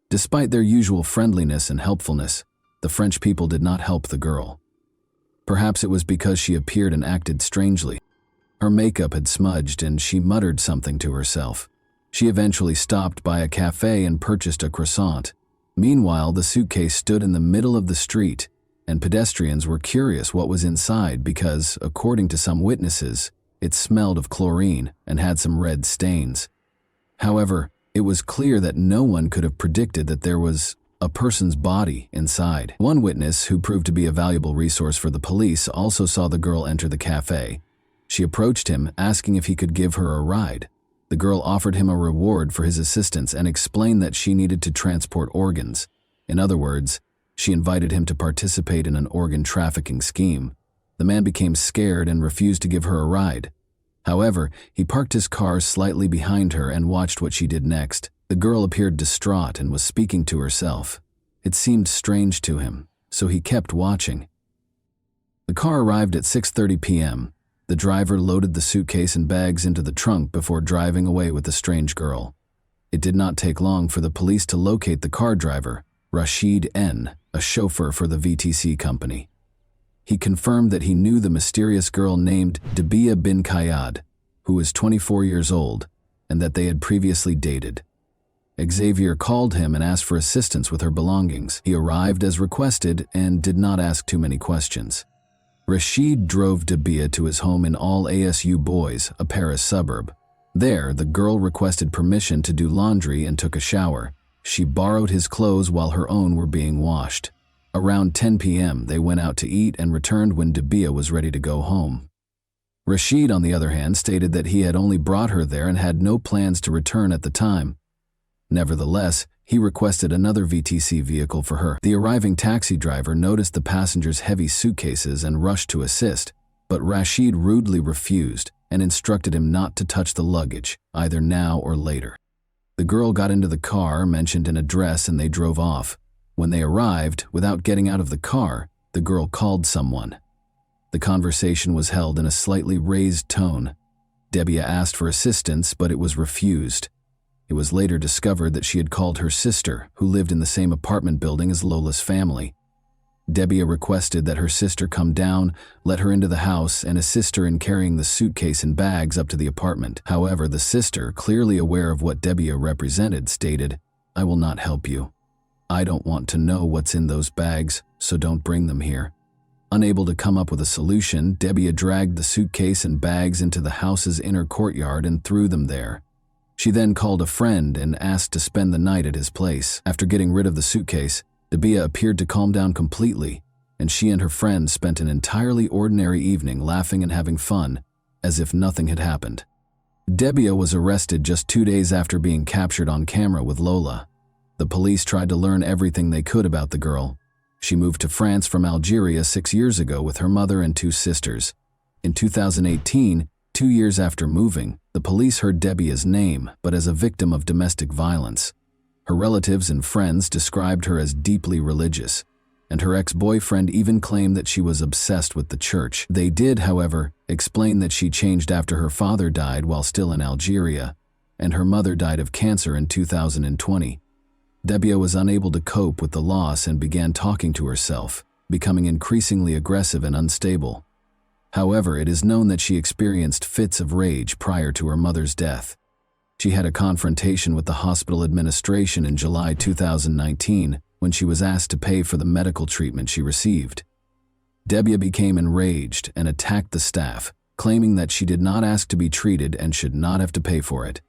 [SPEAKER 1] Despite their usual friendliness and helpfulness, the French people did not help the girl. Perhaps it was because she appeared and acted strangely. Her makeup had smudged and she muttered something to herself. She eventually stopped by a cafe and purchased a croissant. Meanwhile, the suitcase stood in the middle of the street, and pedestrians were curious what was inside because, according to some witnesses, it smelled of chlorine and had some red stains. However, it was clear that no one could have predicted that there was a person's body inside. One witness, who proved to be a valuable resource for the police, also saw the girl enter the cafe. She approached him, asking if he could give her a ride. The girl offered him a reward for his assistance and explained that she needed to transport organs. In other words, she invited him to participate in an organ trafficking scheme. The man became scared and refused to give her a ride. However, he parked his car slightly behind her and watched what she did next. The girl appeared distraught and was speaking to herself. It seemed strange to him, so he kept watching. The car arrived at 6:30 p.m. The driver loaded the suitcase and bags into the trunk before driving away with the strange girl. It did not take long for the police to locate the car driver, Rashid N., a chauffeur for the VTC company. He confirmed that he knew the mysterious girl named Dabia bin Kayad, who was 24 years old, and that they had previously dated. Xavier called him and asked for assistance with her belongings. He arrived as requested and did not ask too many questions. Rashid drove Dabia to his home in Al Asu Bois, a Paris suburb. There, the girl requested permission to do laundry and took a shower. She borrowed his clothes while her own were being washed. Around 10 p.m., they went out to eat and returned when Dabia was ready to go home. Rashid, on the other hand, stated that he had only brought her there and had no plans to return at the time. Nevertheless, he requested another VTC vehicle for her. The arriving taxi driver noticed the passengers' heavy suitcases and rushed to assist, but Rashid rudely refused and instructed him not to touch the luggage, either now or later. The girl got into the car, mentioned an address, and they drove off. When they arrived, without getting out of the car, the girl called someone. The conversation was held in a slightly raised tone. Dabia asked for assistance, but it was refused. It was later discovered that she had called her sister, who lived in the same apartment building as Lola's family. Dabia requested that her sister come down, let her into the house, and assist her in carrying the suitcase and bags up to the apartment. However, the sister, clearly aware of what Dabia represented, stated, "I will not help you. I don't want to know what's in those bags, so don't bring them here." Unable to come up with a solution, Dabia dragged the suitcase and bags into the house's inner courtyard and threw them there. She then called a friend and asked to spend the night at his place. After getting rid of the suitcase, Dabia appeared to calm down completely, and she and her friend spent an entirely ordinary evening laughing and having fun, as if nothing had happened. Dabia was arrested just 2 days after being captured on camera with Lola. The police tried to learn everything they could about the girl. She moved to France from Algeria 6 years ago with her mother and 2 sisters. In 2018, 2 years after moving, the police heard Dabia's name, but as a victim of domestic violence. Her relatives and friends described her as deeply religious, and her ex-boyfriend even claimed that she was obsessed with the church. They did, however, explain that she changed after her father died while still in Algeria, and her mother died of cancer in 2020. Dabia was unable to cope with the loss and began talking to herself, becoming increasingly aggressive and unstable. However, it is known that she experienced fits of rage prior to her mother's death. She had a confrontation with the hospital administration in July 2019 when she was asked to pay for the medical treatment she received. Dabia became enraged and attacked the staff, claiming that she did not ask to be treated and should not have to pay for it.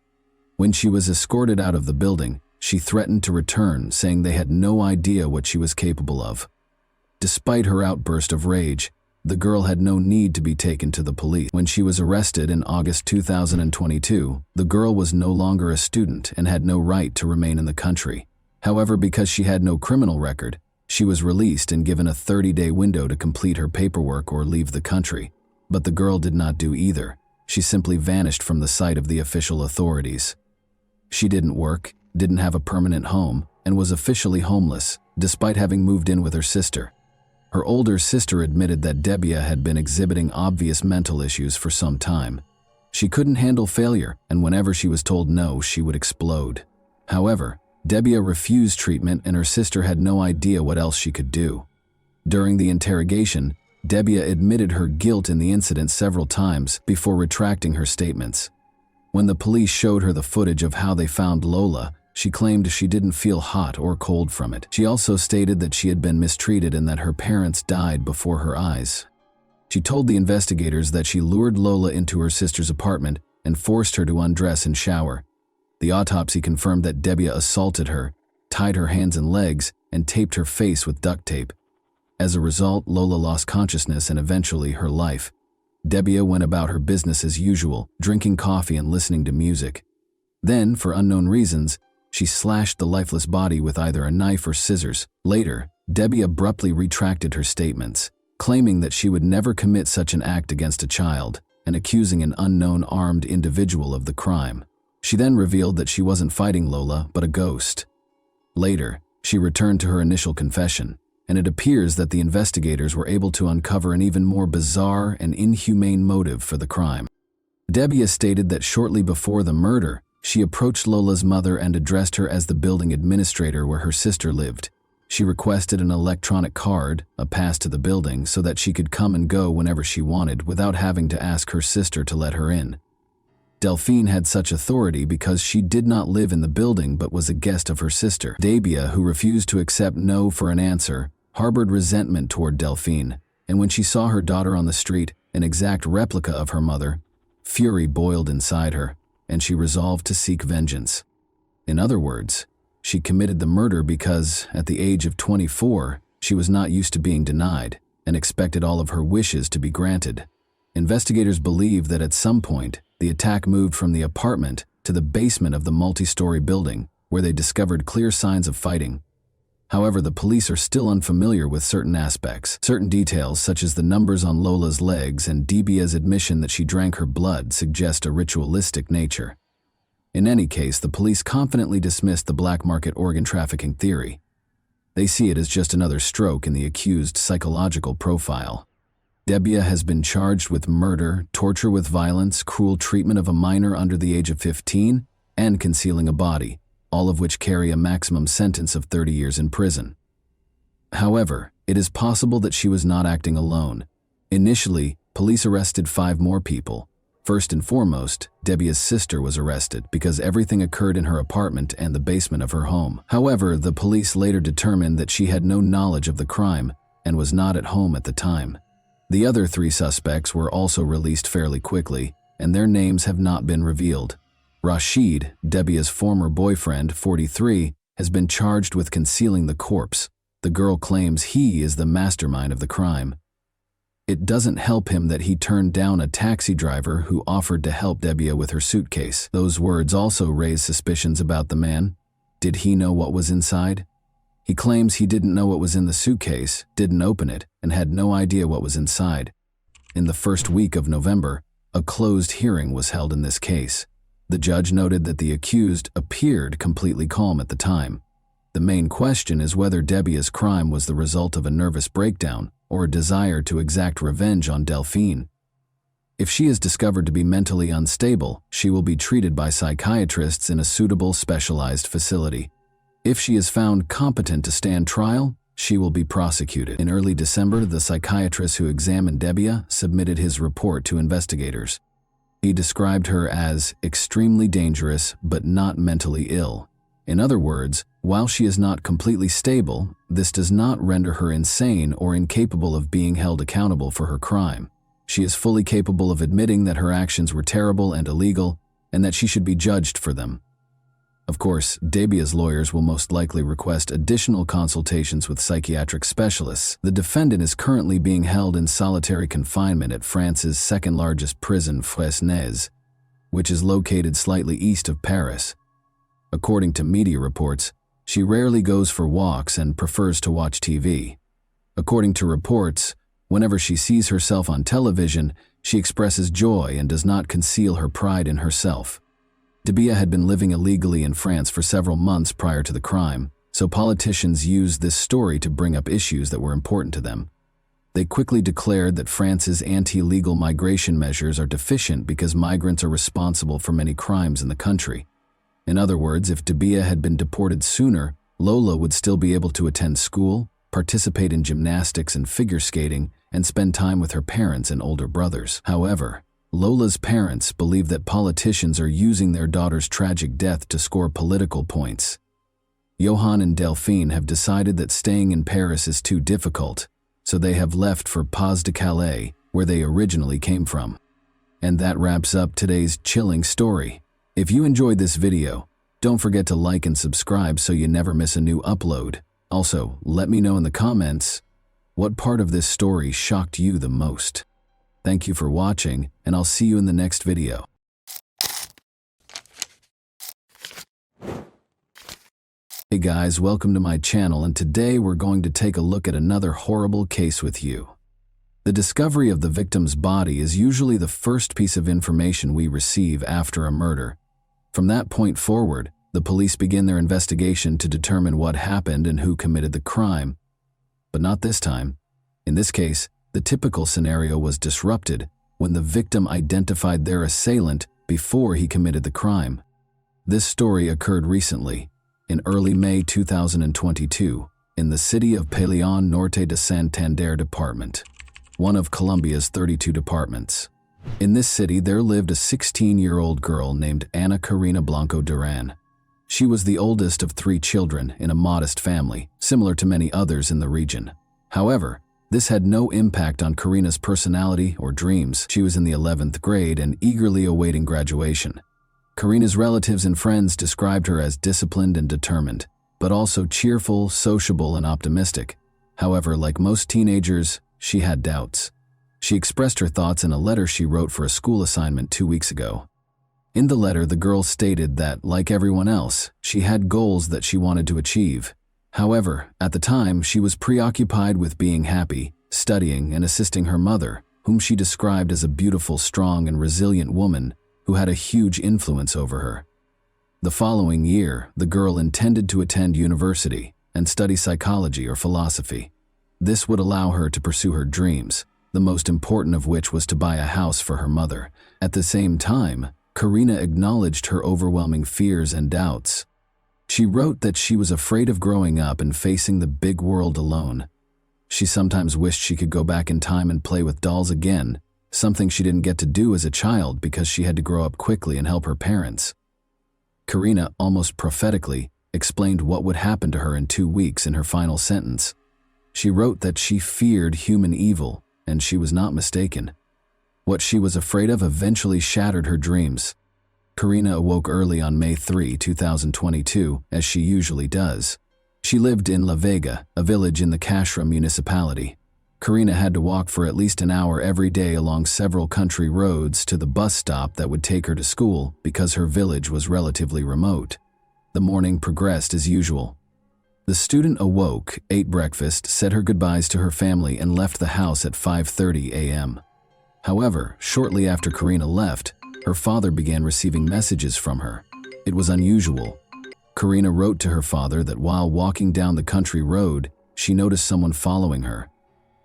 [SPEAKER 1] When she was escorted out of the building, she threatened to return, saying they had no idea what she was capable of. Despite her outburst of rage, the girl had no need to be taken to the police. When she was arrested in August 2022, the girl was no longer a student and had no right to remain in the country. However, because she had no criminal record, she was released and given a 30-day window to complete her paperwork or leave the country. But the girl did not do either. She simply vanished from the sight of the official authorities. She didn't work, didn't have a permanent home, and was officially homeless, despite having moved in with her sister. Her older sister admitted that Debbia had been exhibiting obvious mental issues for some time. She couldn't handle failure, and whenever she was told no, she would explode. However, Debbia refused treatment and her sister had no idea what else she could do. During the interrogation, Debbia admitted her guilt in the incident several times before retracting her statements. When the police showed her the footage of how they found Lola, she claimed she didn't feel hot or cold from it. She also stated that she had been mistreated and that her parents died before her eyes. She told the investigators that she lured Lola into her sister's apartment and forced her to undress and shower. The autopsy confirmed that Debbia assaulted her, tied her hands and legs, and taped her face with duct tape. As a result, Lola lost consciousness and eventually her life. Debbia went about her business as usual, drinking coffee and listening to music. Then, for unknown reasons, she slashed the lifeless body with either a knife or scissors. Later, Debbia abruptly retracted her statements, claiming that she would never commit such an act against a child, and accusing an unknown armed individual of the crime. She then revealed that she wasn't fighting Lola, but a ghost. Later, she returned to her initial confession, and it appears that the investigators were able to uncover an even more bizarre and inhumane motive for the crime. Debbia stated that shortly before the murder, she approached Lola's mother and addressed her as the building administrator where her sister lived. She requested an electronic card, a pass to the building, so that she could come and go whenever she wanted without having to ask her sister to let her in. Delphine had such authority because she did not live in the building but was a guest of her sister. Debbia, who refused to accept no for an answer, harbored resentment toward Delphine, and when she saw her daughter on the street, an exact replica of her mother, fury boiled inside her, and she resolved to seek vengeance. In other words, she committed the murder because, at the age of 24, she was not used to being denied and expected all of her wishes to be granted. Investigators believe that at some point, the attack moved from the apartment to the basement of the multi-story building, where they discovered clear signs of fighting. However, the police are still unfamiliar with certain aspects. Certain details, such as the numbers on Lola's legs and Debbia's admission that she drank her blood, suggest a ritualistic nature. In any case, the police confidently dismissed the black market organ trafficking theory. They see it as just another stroke in the accused's psychological profile. Debbia has been charged with murder, torture with violence, cruel treatment of a minor under the age of 15, and concealing a body, all of which carry a maximum sentence of 30 years in prison. However, it is possible that she was not acting alone. Initially, police arrested 5 more people. First and foremost, Debbia's sister was arrested because everything occurred in her apartment and the basement of her home. However, the police later determined that she had no knowledge of the crime and was not at home at the time. The other 3 suspects were also released fairly quickly, and their names have not been revealed. Rashid, Debbia's former boyfriend, 43, has been charged with concealing the corpse. The girl claims he is the mastermind of the crime. It doesn't help him that he turned down a taxi driver who offered to help Debbia with her suitcase. Those words also raise suspicions about the man. Did he know what was inside? He claims he didn't know what was in the suitcase, didn't open it, and had no idea what was inside. In the first week of November, a closed hearing was held in this case. The judge noted that the accused appeared completely calm at the time. The main question is whether Debbia's crime was the result of a nervous breakdown or a desire to exact revenge on Delphine. If she is discovered to be mentally unstable, she will be treated by psychiatrists in a suitable specialized facility. If she is found competent to stand trial, she will be prosecuted. In early December, the psychiatrist who examined Debbia submitted his report to investigators. He described her as extremely dangerous but not mentally ill. In other words, while she is not completely stable, this does not render her insane or incapable of being held accountable for her crime. She is fully capable of admitting that her actions were terrible and illegal, and that she should be judged for them. Of course, Debbia's lawyers will most likely request additional consultations with psychiatric specialists. The defendant is currently being held in solitary confinement at France's second-largest prison, Fresnes, which is located slightly east of Paris. According to media reports, she rarely goes for walks and prefers to watch TV. According to reports, whenever she sees herself on television, She expresses joy and does not conceal her pride in herself. Debia had been living illegally in France for several months prior to the crime, so politicians used this story to bring up issues that were important to them. They quickly declared that France's anti-legal migration measures are deficient because migrants are responsible for many crimes in the country. In other words, if Debia had been deported sooner, Lola would still be able to attend school, participate in gymnastics and figure skating, and spend time with her parents and older brothers. However, Lola's parents believe that politicians are using their daughter's tragic death to score political points. Johan and Delphine have decided that staying in Paris is too difficult, so they have left for Pas-de-Calais, where they originally came from. And that wraps up today's chilling story. If you enjoyed this video, don't forget to like and subscribe so you never miss a new upload. Also, let me know in the comments what part of this story shocked you the most. Thank you for watching, and I'll see you in the next video. Hey guys, welcome to my channel, and today we're going to take a look at another horrible case with you. The discovery of the victim's body is usually the first piece of information we receive after a murder. From that point forward, the police begin their investigation to determine what happened and who committed the crime. But not this time. In this case, the typical scenario was disrupted when the victim identified their assailant before he committed the crime. This story occurred recently, in early May 2022, in the city of Peleón Norte de Santander Department, one of Colombia's 32 departments. In this city, there lived a 16-year-old girl named Ana Karina Blanco Duran. She was the oldest of 3 children in a modest family, similar to many others in the region. However, this had no impact on Karina's personality or dreams. She was in the 11th grade and eagerly awaiting graduation. Karina's relatives and friends described her as disciplined and determined, but also cheerful, sociable, and optimistic. However, like most teenagers, she had doubts. She expressed her thoughts in a letter she wrote for a school assignment 2 weeks ago. In the letter, the girl stated that, like everyone else, she had goals that she wanted to achieve. However, at the time, she was preoccupied with being happy, studying, and assisting her mother, whom she described as a beautiful, strong, and resilient woman who had a huge influence over her. The following year, the girl intended to attend university and study psychology or philosophy. This would allow her to pursue her dreams, the most important of which was to buy a house for her mother. At the same time, Karina acknowledged her overwhelming fears and doubts. She wrote that she was afraid of growing up and facing the big world alone. She sometimes wished she could go back in time and play with dolls again, something she didn't get to do as a child because she had to grow up quickly and help her parents. Karina, almost prophetically, explained what would happen to her in 2 weeks in her final sentence. She wrote that she feared human evil, and she was not mistaken. What she was afraid of eventually shattered her dreams. Karina awoke early on May 3, 2022, as she usually does. She lived in La Vega, a village in the Cashra municipality. Karina had to walk for at least an hour every day along several country roads to the bus stop that would take her to school because her village was relatively remote. The morning progressed as usual. The student awoke, ate breakfast, said her goodbyes to her family, and left the house at 5:30 a.m. However, shortly after Karina left, her father began receiving messages from her. It was unusual. Karina wrote to her father that while walking down the country road, she noticed someone following her.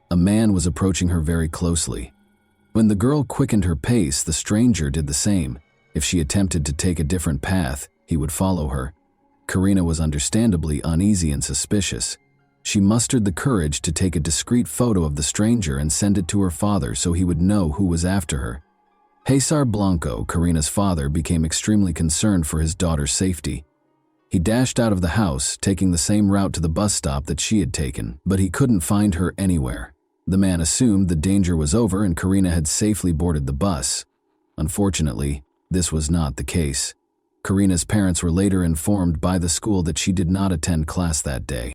[SPEAKER 1] A man was approaching her very closely. When the girl quickened her pace, the stranger did the same. If she attempted to take a different path, he would follow her. Karina was understandably uneasy and suspicious. She mustered the courage to take a discreet photo of the stranger and send it to her father so he would know who was after her. Cesar Blanco, Karina's father, became extremely concerned for his daughter's safety. He dashed out of the house, taking the same route to the bus stop that she had taken, but he couldn't find her anywhere. The man assumed the danger was over and Karina had safely boarded the bus. Unfortunately, this was not the case. Karina's parents were later informed by the school that she did not attend class that day.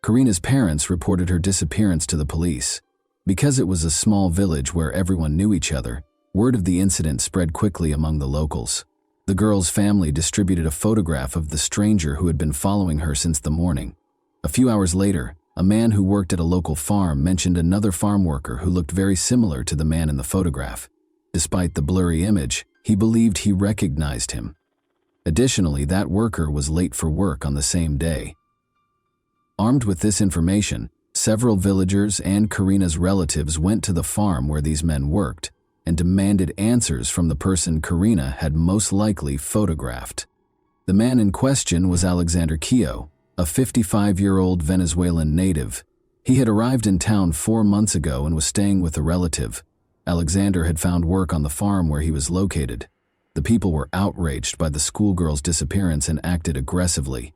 [SPEAKER 1] Karina's parents reported her disappearance to the police. Because it was a small village where everyone knew each other, word of the incident spread quickly among the locals. The girl's family distributed a photograph of the stranger who had been following her since the morning. A few hours later, a man who worked at a local farm mentioned another farm worker who looked very similar to the man in the photograph. Despite the blurry image, he believed he recognized him. Additionally, that worker was late for work on the same day. Armed with this information, several villagers and Karina's relatives went to the farm where these men worked and demanded answers from the person Karina had most likely photographed. The man in question was Alexander Keogh, a 55-year-old Venezuelan native. He had arrived in town 4 months ago and was staying with a relative. Alexander had found work on the farm where he was located. The people were outraged by the schoolgirl's disappearance and acted aggressively.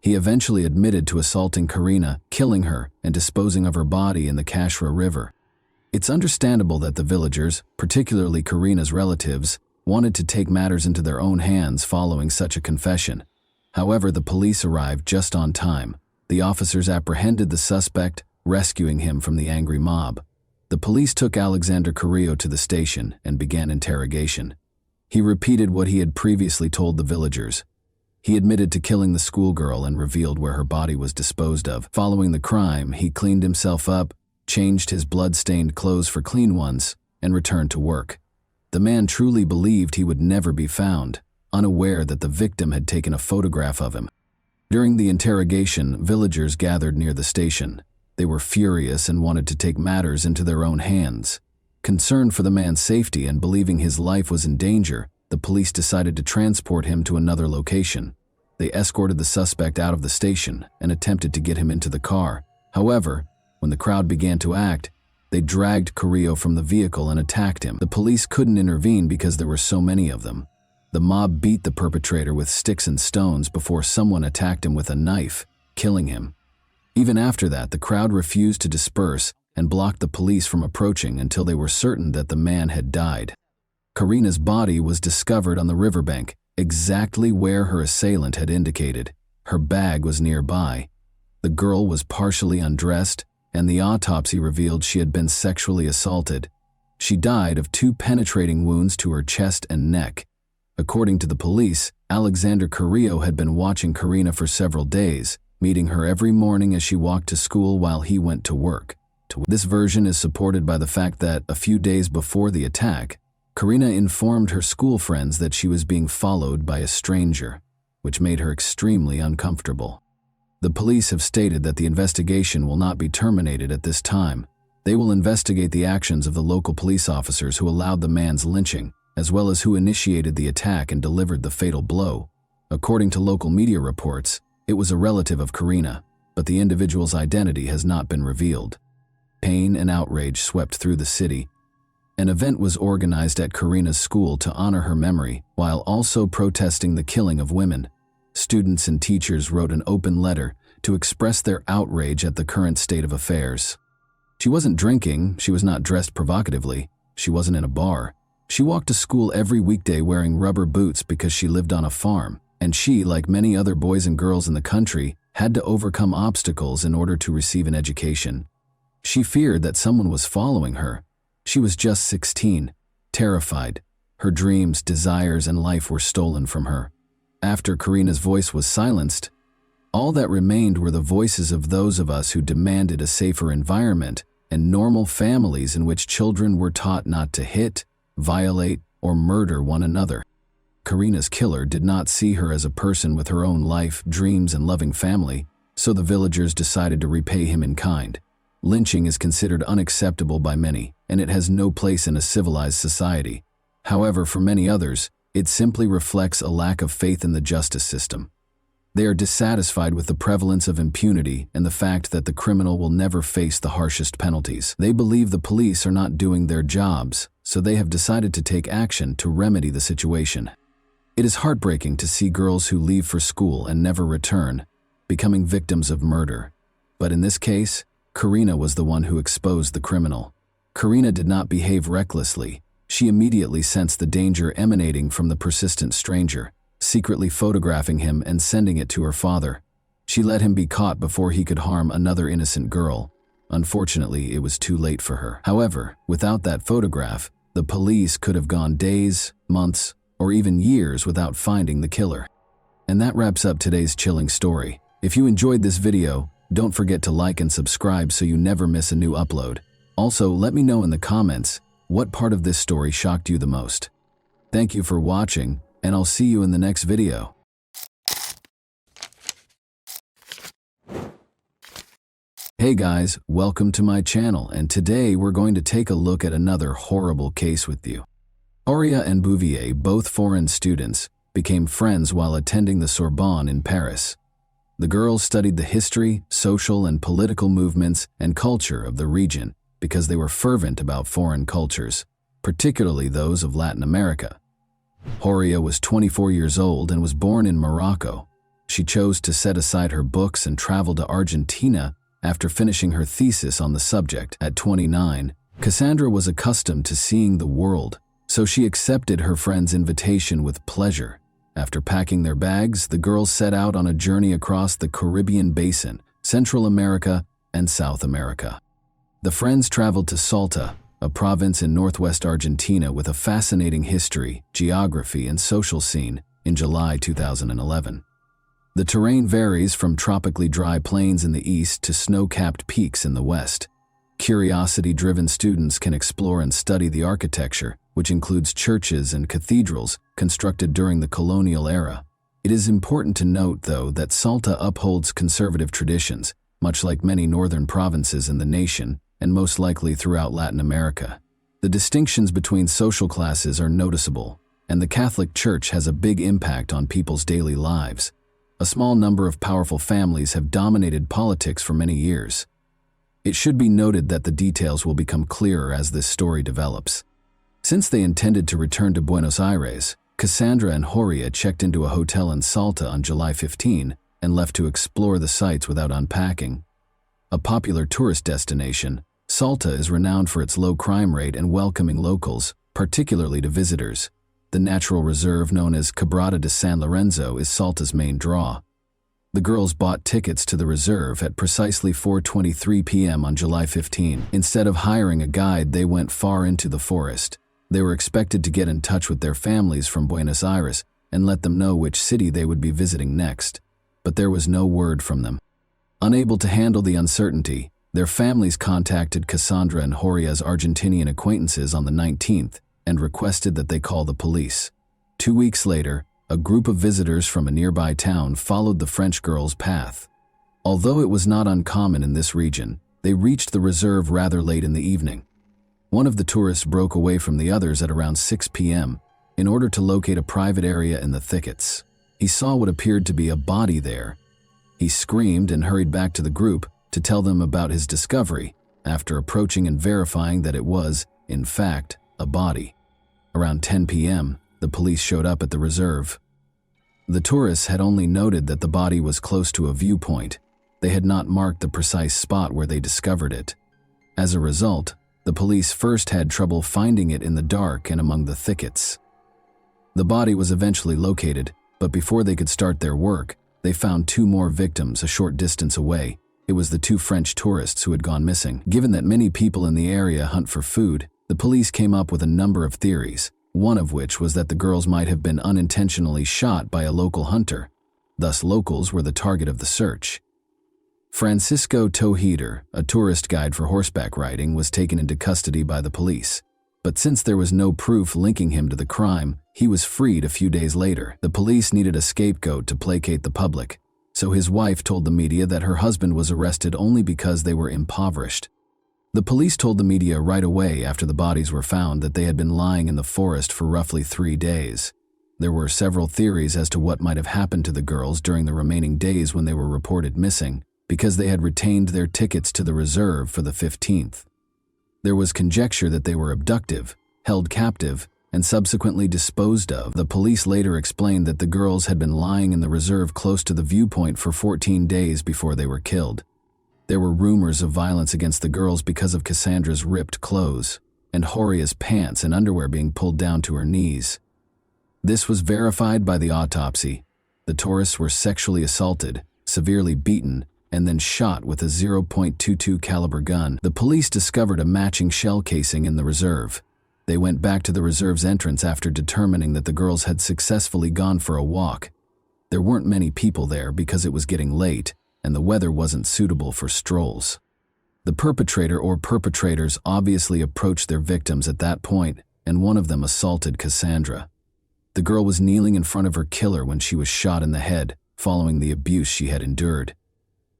[SPEAKER 1] He eventually admitted to assaulting Karina, killing her, and disposing of her body in the Kashra River. It's understandable that the villagers, particularly Karina's relatives, wanted to take matters into their own hands following such a confession. However, the police arrived just on time. The officers apprehended the suspect, rescuing him from the angry mob. The police took Alexander Carrillo to the station and began interrogation. He repeated what he had previously told the villagers. He admitted to killing the schoolgirl and revealed where her body was disposed of. Following the crime, he cleaned himself up, changed his blood-stained clothes for clean ones, and returned to work. The man truly believed he would never be found, unaware that the victim had taken a photograph of him. During the interrogation, villagers gathered near the station. They were furious and wanted to take matters into their own hands. Concerned for the man's safety and believing his life was in danger, the police decided to transport him to another location. They escorted the suspect out of the station and attempted to get him into the car. However, when the crowd began to act, they dragged Carrillo from the vehicle and attacked him. The police couldn't intervene because there were so many of them. The mob beat the perpetrator with sticks and stones before someone attacked him with a knife, killing him. Even after that, the crowd refused to disperse and blocked the police from approaching until they were certain that the man had died. Karina's body was discovered on the riverbank, exactly where her assailant had indicated. Her bag was nearby. The girl was partially undressed, and the autopsy revealed she had been sexually assaulted. She died of 2 penetrating wounds to her chest and neck. According to the police, Alexander Carrillo had been watching Karina for several days, meeting her every morning as she walked to school while he went to work. This version is supported by the fact that, a few days before the attack, Karina informed her school friends that she was being followed by a stranger, which made her extremely uncomfortable. The police have stated that the investigation will not be terminated at this time. They will investigate the actions of the local police officers who allowed the man's lynching, as well as who initiated the attack and delivered the fatal blow. According to local media reports, it was a relative of Karina, but the individual's identity has not been revealed. Pain and outrage swept through the city. An event was organized at Karina's school to honor her memory, while also protesting the killing of women. Students and teachers wrote an open letter to express their outrage at the current state of affairs. She wasn't drinking, she was not dressed provocatively, she wasn't in a bar. She walked to school every weekday wearing rubber boots because she lived on a farm, and she, like many other boys and girls in the country, had to overcome obstacles in order to receive an education. She feared that someone was following her. She was just 16, terrified. Her dreams, desires, and life were stolen from her. After Karina's voice was silenced, all that remained were the voices of those of us who demanded a safer environment and normal families in which children were taught not to hit, violate, or murder one another. Karina's killer did not see her as a person with her own life, dreams, and loving family, so the villagers decided to repay him in kind. Lynching is considered unacceptable by many, and it has no place in a civilized society. However, for many others, it simply reflects a lack of faith in the justice system. They are dissatisfied with the prevalence of impunity and the fact that the criminal will never face the harshest penalties. They believe the police are not doing their jobs, so they have decided to take action to remedy the situation. It is heartbreaking to see girls who leave for school and never return, becoming victims of murder. But in this case, Karina was the one who exposed the criminal. Karina did not behave recklessly. She immediately sensed the danger emanating from the persistent stranger, secretly photographing him and sending it to her father. She let him be caught before he could harm another innocent girl. Unfortunately, it was too late for her. However, without that photograph, the police could have gone days, months, or even years without finding the killer. And that wraps up today's chilling story. If you enjoyed this video, don't forget to like and subscribe so you never miss a new upload. Also, let me know in the comments What part of this story shocked you the most? Thank you for watching, and I'll see you in the next video. Hey guys, welcome to my channel, and today we're going to take a look at another horrible case with you. Horia and Bouvier, both foreign students, became friends while attending the Sorbonne in Paris. The girls studied the history, social and political movements and culture of the region because they were fervent about foreign cultures, particularly those of Latin America. Horia was 24 years old and was born in Morocco. She chose to set aside her books and travel to Argentina after finishing her thesis on the subject. At 29, Cassandra was accustomed to seeing the world, so she accepted her friend's invitation with pleasure. After packing their bags, the girls set out on a journey across the Caribbean basin, Central America, and South America. The friends traveled to Salta, a province in northwest Argentina with a fascinating history, geography, and social scene, in July 2011. The terrain varies from tropically dry plains in the east to snow-capped peaks in the west. Curiosity-driven students can explore and study the architecture, which includes churches and cathedrals constructed during the colonial era. It is important to note, though, that Salta upholds conservative traditions, much like many northern provinces in the nation, and most likely throughout Latin America. The distinctions between social classes are noticeable, and the Catholic Church has a big impact on people's daily lives. A small number of powerful families have dominated politics for many years. It should be noted that the details will become clearer as this story develops. Since they intended to return to Buenos Aires, Cassandra and Horia checked into a hotel in Salta on July 15 and left to explore the sites without unpacking. A popular tourist destination, Salta is renowned for its low crime rate and welcoming locals, particularly to visitors. The natural reserve known as Quebrada de San Lorenzo is Salta's main draw. The girls bought tickets to the reserve at precisely 4:23 p.m. on July 15. Instead of hiring a guide, they went far into the forest. They were expected to get in touch with their families from Buenos Aires and let them know which city they would be visiting next. But there was no word from them. Unable to handle the uncertainty, their families contacted Cassandra and Horia's Argentinian acquaintances on the 19th and requested that they call the police. 2 weeks later, a group of visitors from a nearby town followed the French girls' path. Although it was not uncommon in this region, they reached the reserve rather late in the evening. One of the tourists broke away from the others at around 6 p.m. in order to locate a private area in the thickets. He saw what appeared to be a body there. He screamed and hurried back to the group to tell them about his discovery, after approaching and verifying that it was, in fact, a body. Around 10 p.m., the police showed up at the reserve. The tourists had only noted that the body was close to a viewpoint. They had not marked the precise spot where they discovered it. As a result, the police first had trouble finding it in the dark and among the thickets. The body was eventually located, but before they could start their work, they found 2 more victims a short distance away. It was the 2 French tourists who had gone missing. Given that many people in the area hunt for food, the police came up with a number of theories, one of which was that the girls might have been unintentionally shot by a local hunter. Thus, locals were the target of the search. Francisco Tojeder, a tourist guide for horseback riding, was taken into custody by the police. But since there was no proof linking him to the crime, he was freed a few days later. The police needed a scapegoat to placate the public, so his wife told the media that her husband was arrested only because they were impoverished. The police told the media right away after the bodies were found that they had been lying in the forest for roughly 3 days. There were several theories as to what might have happened to the girls during the remaining days when they were reported missing, because they had retained their tickets to the reserve for the 15th. There was conjecture that they were abducted, held captive, and subsequently disposed of. The police later explained that the girls had been lying in the reserve close to the viewpoint for 14 days before they were killed. There were rumors of violence against the girls because of Cassandra's ripped clothes, and Horia's pants and underwear being pulled down to her knees. This was verified by the autopsy. The tourists were sexually assaulted, severely beaten, and then shot with a .22 caliber gun. The police discovered a matching shell casing in the reserve. They went back to the reserve's entrance after determining that the girls had successfully gone for a walk. There weren't many people there because it was getting late, and the weather wasn't suitable for strolls. The perpetrator or perpetrators obviously approached their victims at that point, and one of them assaulted Cassandra. The girl was kneeling in front of her killer when she was shot in the head, following the abuse she had endured.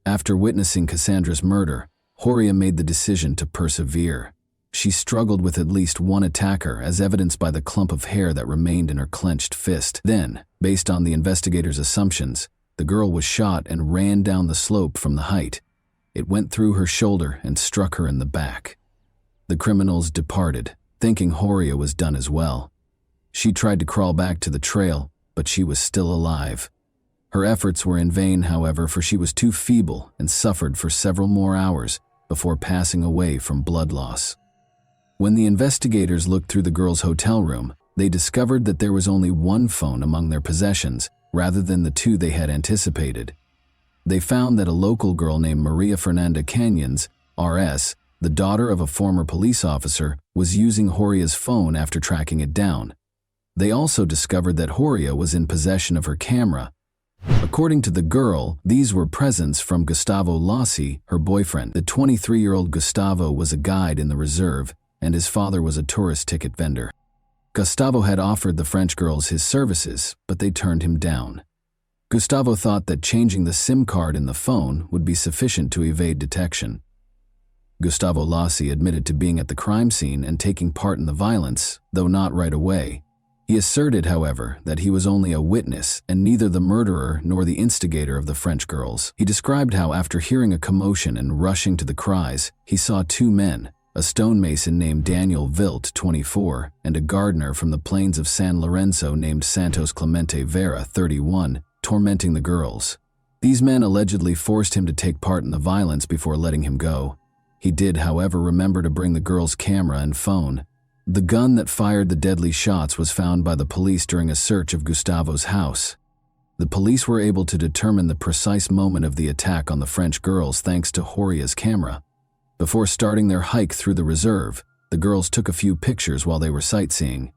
[SPEAKER 1] After witnessing Cassandra's murder, Horia made the decision to persevere. She struggled with at least one attacker, as evidenced by the clump of hair that remained in her clenched fist. Then, based on the investigators' assumptions, the girl was shot and ran down the slope from the height. It went through her shoulder and struck her in the back. The criminals departed, thinking Horia was done as well. She tried to crawl back to the trail, but she was still alive. Her efforts were in vain, however, for she was too feeble and suffered for several more hours before passing away from blood loss. When the investigators looked through the girl's hotel room, they discovered that there was only one phone among their possessions, rather than the two they had anticipated. They found that a local girl named Maria Fernanda Canyons, RS, the daughter of a former police officer, was using Horia's phone after tracking it down. They also discovered that Horia was in possession of her camera. According to the girl, these were presents from Gustavo Lassi, her boyfriend. The 23-year-old Gustavo was a guide in the reserve, and his father was a tourist ticket vendor. Gustavo had offered the French girls his services, but they turned him down. Gustavo thought that changing the SIM card in the phone would be sufficient to evade detection. Gustavo Lassi admitted to being at the crime scene and taking part in the violence, though not right away. He asserted, however, that he was only a witness and neither the murderer nor the instigator of the French girls. He described how, after hearing a commotion and rushing to the cries, he saw two men, a stonemason named Daniel Vilt, 24, and a gardener from the plains of San Lorenzo named Santos Clemente Vera, 31, tormenting the girls. These men allegedly forced him to take part in the violence before letting him go. He did, however, remember to bring the girl's camera and phone. The gun that fired the deadly shots was found by the police during a search of Gustavo's house. The police were able to determine the precise moment of the attack on the French girls thanks to Horia's camera. Before starting their hike through the reserve, the girls took a few pictures while they were sightseeing.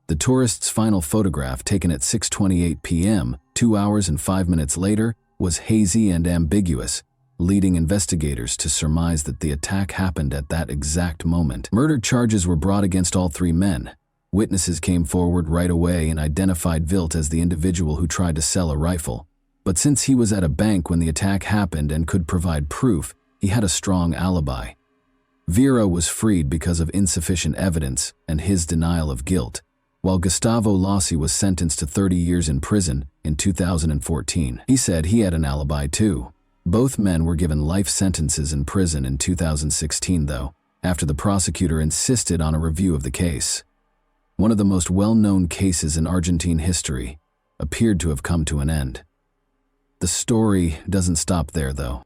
[SPEAKER 1] The tourists' final photograph, taken at 6:28 p.m., 2 hours and 5 minutes later, was hazy and ambiguous, leading investigators to surmise that the attack happened at that exact moment. Murder charges were brought against all three men. Witnesses came forward right away and identified Vilt as the individual who tried to sell a rifle. But since he was at a bank when the attack happened and could provide proof, he had a strong alibi. Vera was freed because of insufficient evidence and his denial of guilt, while Gustavo Lassi was sentenced to 30 years in prison in 2014. He said he had an alibi too. Both men were given life sentences in prison in 2016, though, after the prosecutor insisted on a review of the case. One of the most well-known cases in Argentine history appeared to have come to an end. The story doesn't stop there, though.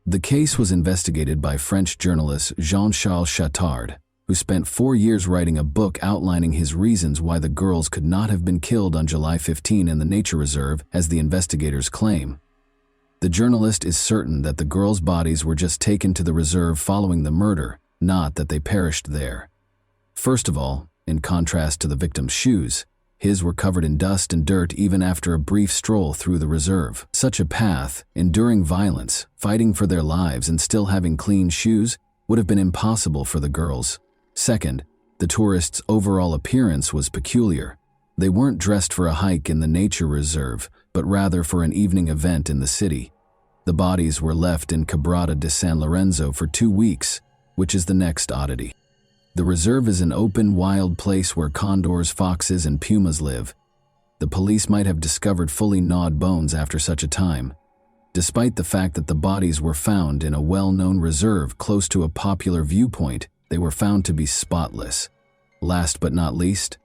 [SPEAKER 1] The case was investigated by French journalist Jean-Charles Chattard, who spent 4 years writing a book outlining his reasons why the girls could not have been killed on July 15 in the nature reserve, as the investigators claim. The journalist is certain that the girls' bodies were just taken to the reserve following the murder, not that they perished there. First of all, in contrast to the victim's shoes, his were covered in dust and dirt even after a brief stroll through the reserve. Such a path, enduring violence, fighting for their lives, and still having clean shoes would have been impossible for the girls. Second, the tourists' overall appearance was peculiar. They weren't dressed for a hike in the nature reserve, but rather for an evening event in the city. The bodies were left in Quebrada de San Lorenzo for 2 weeks, which is the next oddity. The reserve is an open, wild place where condors, foxes, and pumas live. The police might have discovered fully gnawed bones after such a time. Despite the fact that the bodies were found in a well-known reserve close to a popular viewpoint, they were found to be spotless. Last but not least,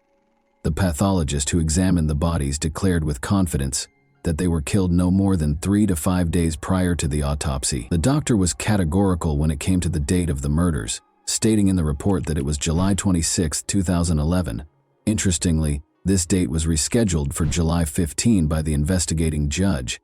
[SPEAKER 1] the pathologist who examined the bodies declared with confidence that they were killed no more than 3 to 5 days prior to the autopsy. The doctor was categorical when it came to the date of the murders, stating in the report that it was July 26, 2011. Interestingly, this date was rescheduled for July 15 by the investigating judge.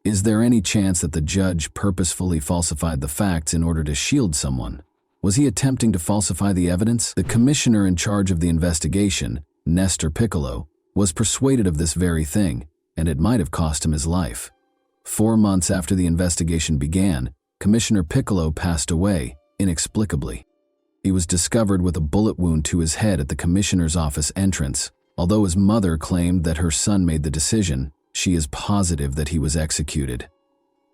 [SPEAKER 1] Is there any chance that the judge purposefully falsified the facts in order to shield someone? Was he attempting to falsify the evidence? The commissioner in charge of the investigation, Nestor Piccolo, was persuaded of this very thing, and it might have cost him his life. 4 months after the investigation began, Commissioner Piccolo passed away, inexplicably. He was discovered with a bullet wound to his head at the commissioner's office entrance. Although his mother claimed that her son made the decision, she is positive that he was executed.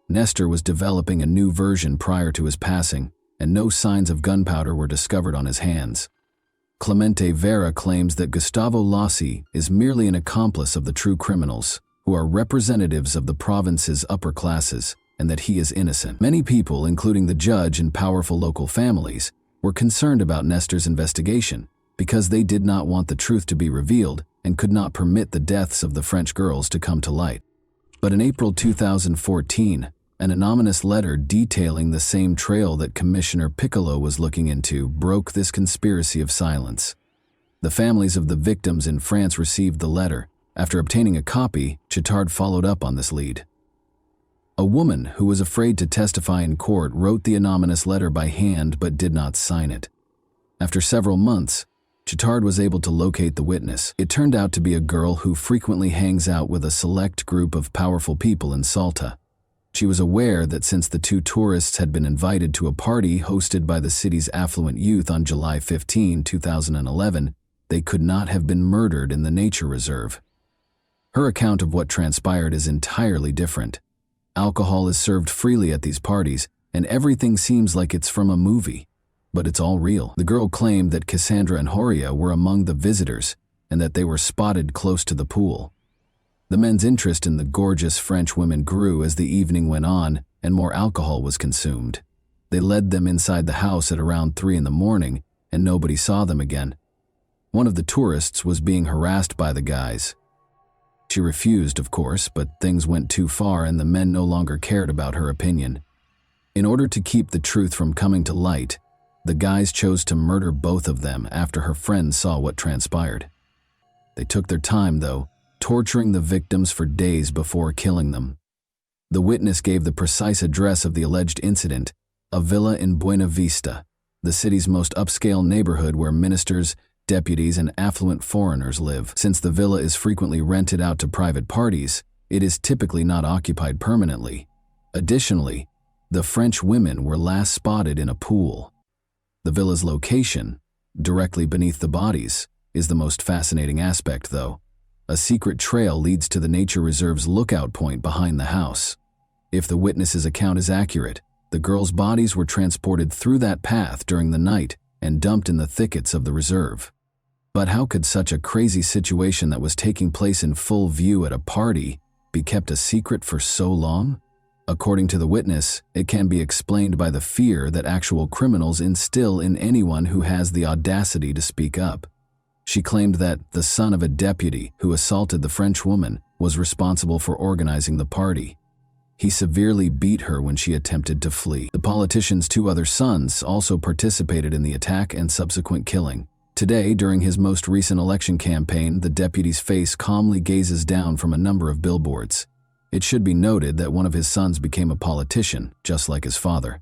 [SPEAKER 1] Nestor was developing a new version prior to his passing, and no signs of gunpowder were discovered on his hands. Clemente Vera claims that Gustavo Lossi is merely an accomplice of the true criminals, who are representatives of the province's upper classes, and that he is innocent. Many people, including the judge and powerful local families, were concerned about Nestor's investigation because they did not want the truth to be revealed and could not permit the deaths of the French girls to come to light. But in April 2014, an anonymous letter detailing the same trail that Commissioner Piccolo was looking into broke this conspiracy of silence. The families of the victims in France received the letter. After obtaining a copy, Chittard followed up on this lead. A woman who was afraid to testify in court wrote the anonymous letter by hand but did not sign it. After several months, Chittard was able to locate the witness. It turned out to be a girl who frequently hangs out with a select group of powerful people in Salta. She was aware that since the two tourists had been invited to a party hosted by the city's affluent youth on July 15, 2011, they could not have been murdered in the nature reserve. Her account of what transpired is entirely different. Alcohol is served freely at these parties, and everything seems like it's from a movie. But it's all real. The girl claimed that Cassandra and Horia were among the visitors, and that they were spotted close to the pool. The men's interest in the gorgeous French women grew as the evening went on, and more alcohol was consumed. They led them inside the house at around 3 in the morning, and nobody saw them again. One of the tourists was being harassed by the guys. She refused, of course, but things went too far and the men no longer cared about her opinion. In order to keep the truth from coming to light, the guys chose to murder both of them after her friends saw what transpired. They took their time, though, torturing the victims for days before killing them. The witness gave the precise address of the alleged incident, a villa in Buena Vista, the city's most upscale neighborhood where ministers, deputies, and affluent foreigners live. Since the villa is frequently rented out to private parties, it is typically not occupied permanently. Additionally, the French women were last spotted in a pool. The villa's location, directly beneath the bodies, is the most fascinating aspect, though. A secret trail leads to the nature reserve's lookout point behind the house. If the witness's account is accurate, the girls' bodies were transported through that path during the night and dumped in the thickets of the reserve. But how could such a crazy situation that was taking place in full view at a party be kept a secret for so long? According to the witness, it can be explained by the fear that actual criminals instill in anyone who has the audacity to speak up. She claimed that the son of a deputy who assaulted the French woman was responsible for organizing the party. He severely beat her when she attempted to flee. The politician's 2 other sons also participated in the attack and subsequent killing. Today, during his most recent election campaign, the deputy's face calmly gazes down from a number of billboards. It should be noted that one of his sons became a politician, just like his father.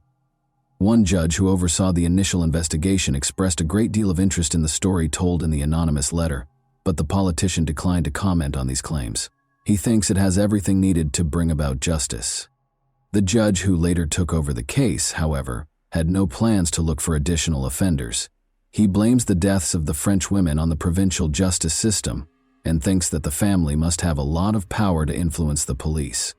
[SPEAKER 1] One judge who oversaw the initial investigation expressed a great deal of interest in the story told in the anonymous letter, but the politician declined to comment on these claims. He thinks it has everything needed to bring about justice. The judge who later took over the case, however, had no plans to look for additional offenders. He blames the deaths of the French women on the provincial justice system and thinks that the family must have a lot of power to influence the police.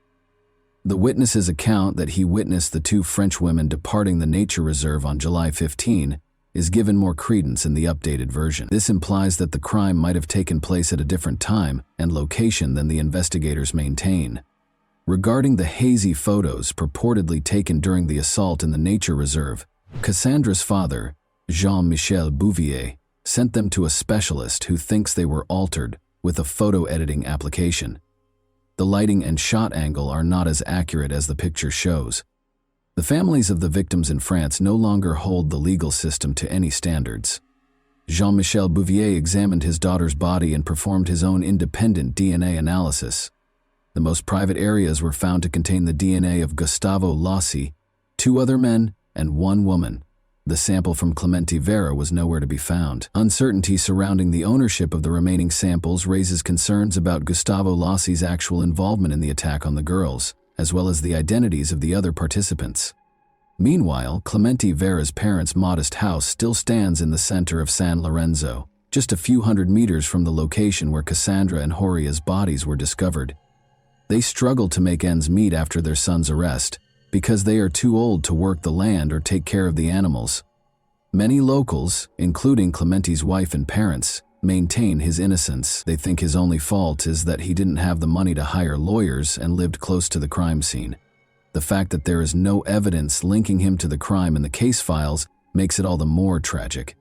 [SPEAKER 1] The witness's account that he witnessed the 2 French women departing the nature reserve on July 15 is given more credence in the updated version. This implies that the crime might have taken place at a different time and location than the investigators maintain. Regarding the hazy photos purportedly taken during the assault in the nature reserve, Cassandra's father, Jean-Michel Bouvier, sent them to a specialist who thinks they were altered with a photo editing application. The lighting and shot angle are not as accurate as the picture shows. The families of the victims in France no longer hold the legal system to any standards. Jean-Michel Bouvier examined his daughter's body and performed his own independent DNA analysis. The most private areas were found to contain the DNA of Gustavo Lossi, 2 other men, and 1 woman. The sample from Clemente Vera was nowhere to be found. Uncertainty surrounding the ownership of the remaining samples raises concerns about Gustavo Lossi's actual involvement in the attack on the girls, as well as the identities of the other participants. Meanwhile, Clemente Vera's parents' modest house still stands in the center of San Lorenzo, just a few hundred meters from the location where Cassandra and Horia's bodies were discovered. They struggle to make ends meet after their son's arrest, because they are too old to work the land or take care of the animals. Many locals, including Clemente's wife and parents, maintain his innocence. They think his only fault is that he didn't have the money to hire lawyers and lived close to the crime scene. The fact that there is no evidence linking him to the crime in the case files makes it all the more tragic.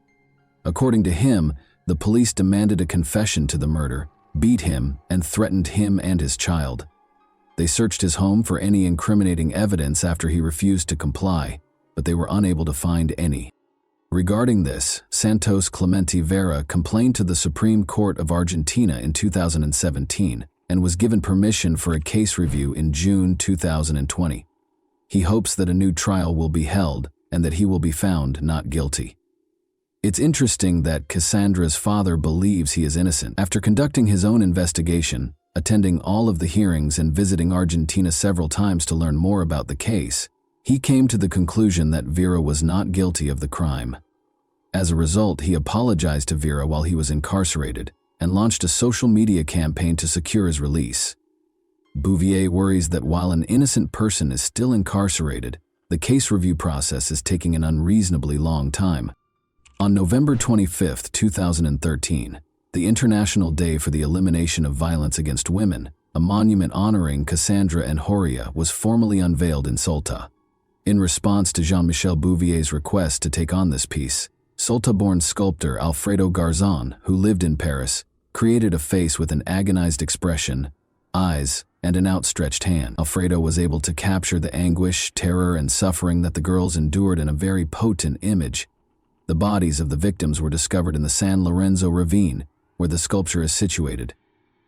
[SPEAKER 1] According to him, the police demanded a confession to the murder, beat him, and threatened him and his child. They searched his home for any incriminating evidence after he refused to comply, but they were unable to find any. Regarding this, Santos Clemente Vera complained to the Supreme Court of Argentina in 2017 and was given permission for a case review in June 2020. He hopes that a new trial will be held and that he will be found not guilty. It's interesting that Cassandra's father believes he is innocent. After conducting his own investigation, attending all of the hearings and visiting Argentina several times to learn more about the case, he came to the conclusion that Vera was not guilty of the crime. As a result, he apologized to Vera while he was incarcerated and launched a social media campaign to secure his release. Bouvier worries that while an innocent person is still incarcerated, the case review process is taking an unreasonably long time. On November 25, 2013, the International Day for the Elimination of Violence Against Women, a monument honoring Cassandra and Horia, was formally unveiled in Salta. In response to Jean-Michel Bouvier's request to take on this piece, Salta-born sculptor Alfredo Garzon, who lived in Paris, created a face with an agonized expression, eyes, and an outstretched hand. Alfredo was able to capture the anguish, terror, and suffering that the girls endured in a very potent image. The bodies of the victims were discovered in the San Lorenzo ravine, where the sculpture is situated.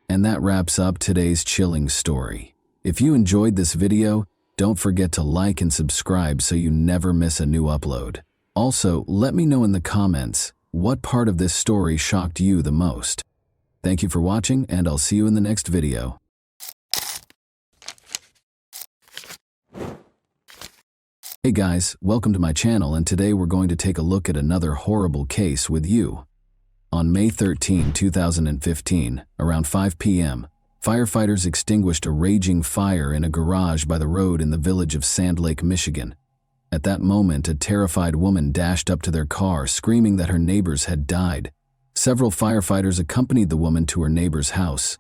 [SPEAKER 1] And that wraps up today's chilling story. If you enjoyed this video, don't forget to like and subscribe so you never miss a new upload. Also, let me know in the comments what part of this story shocked you the most. Thank you for watching, and I'll see you in the next video. Hey guys, welcome to my channel, and today we're going to take a look at another horrible case with you. On May 13, 2015, around 5 p.m., firefighters extinguished a raging fire in a garage by the road in the village of Sand Lake, Michigan. At that moment, a terrified woman dashed up to their car, screaming that her neighbors had died. Several firefighters accompanied the woman to her neighbor's house.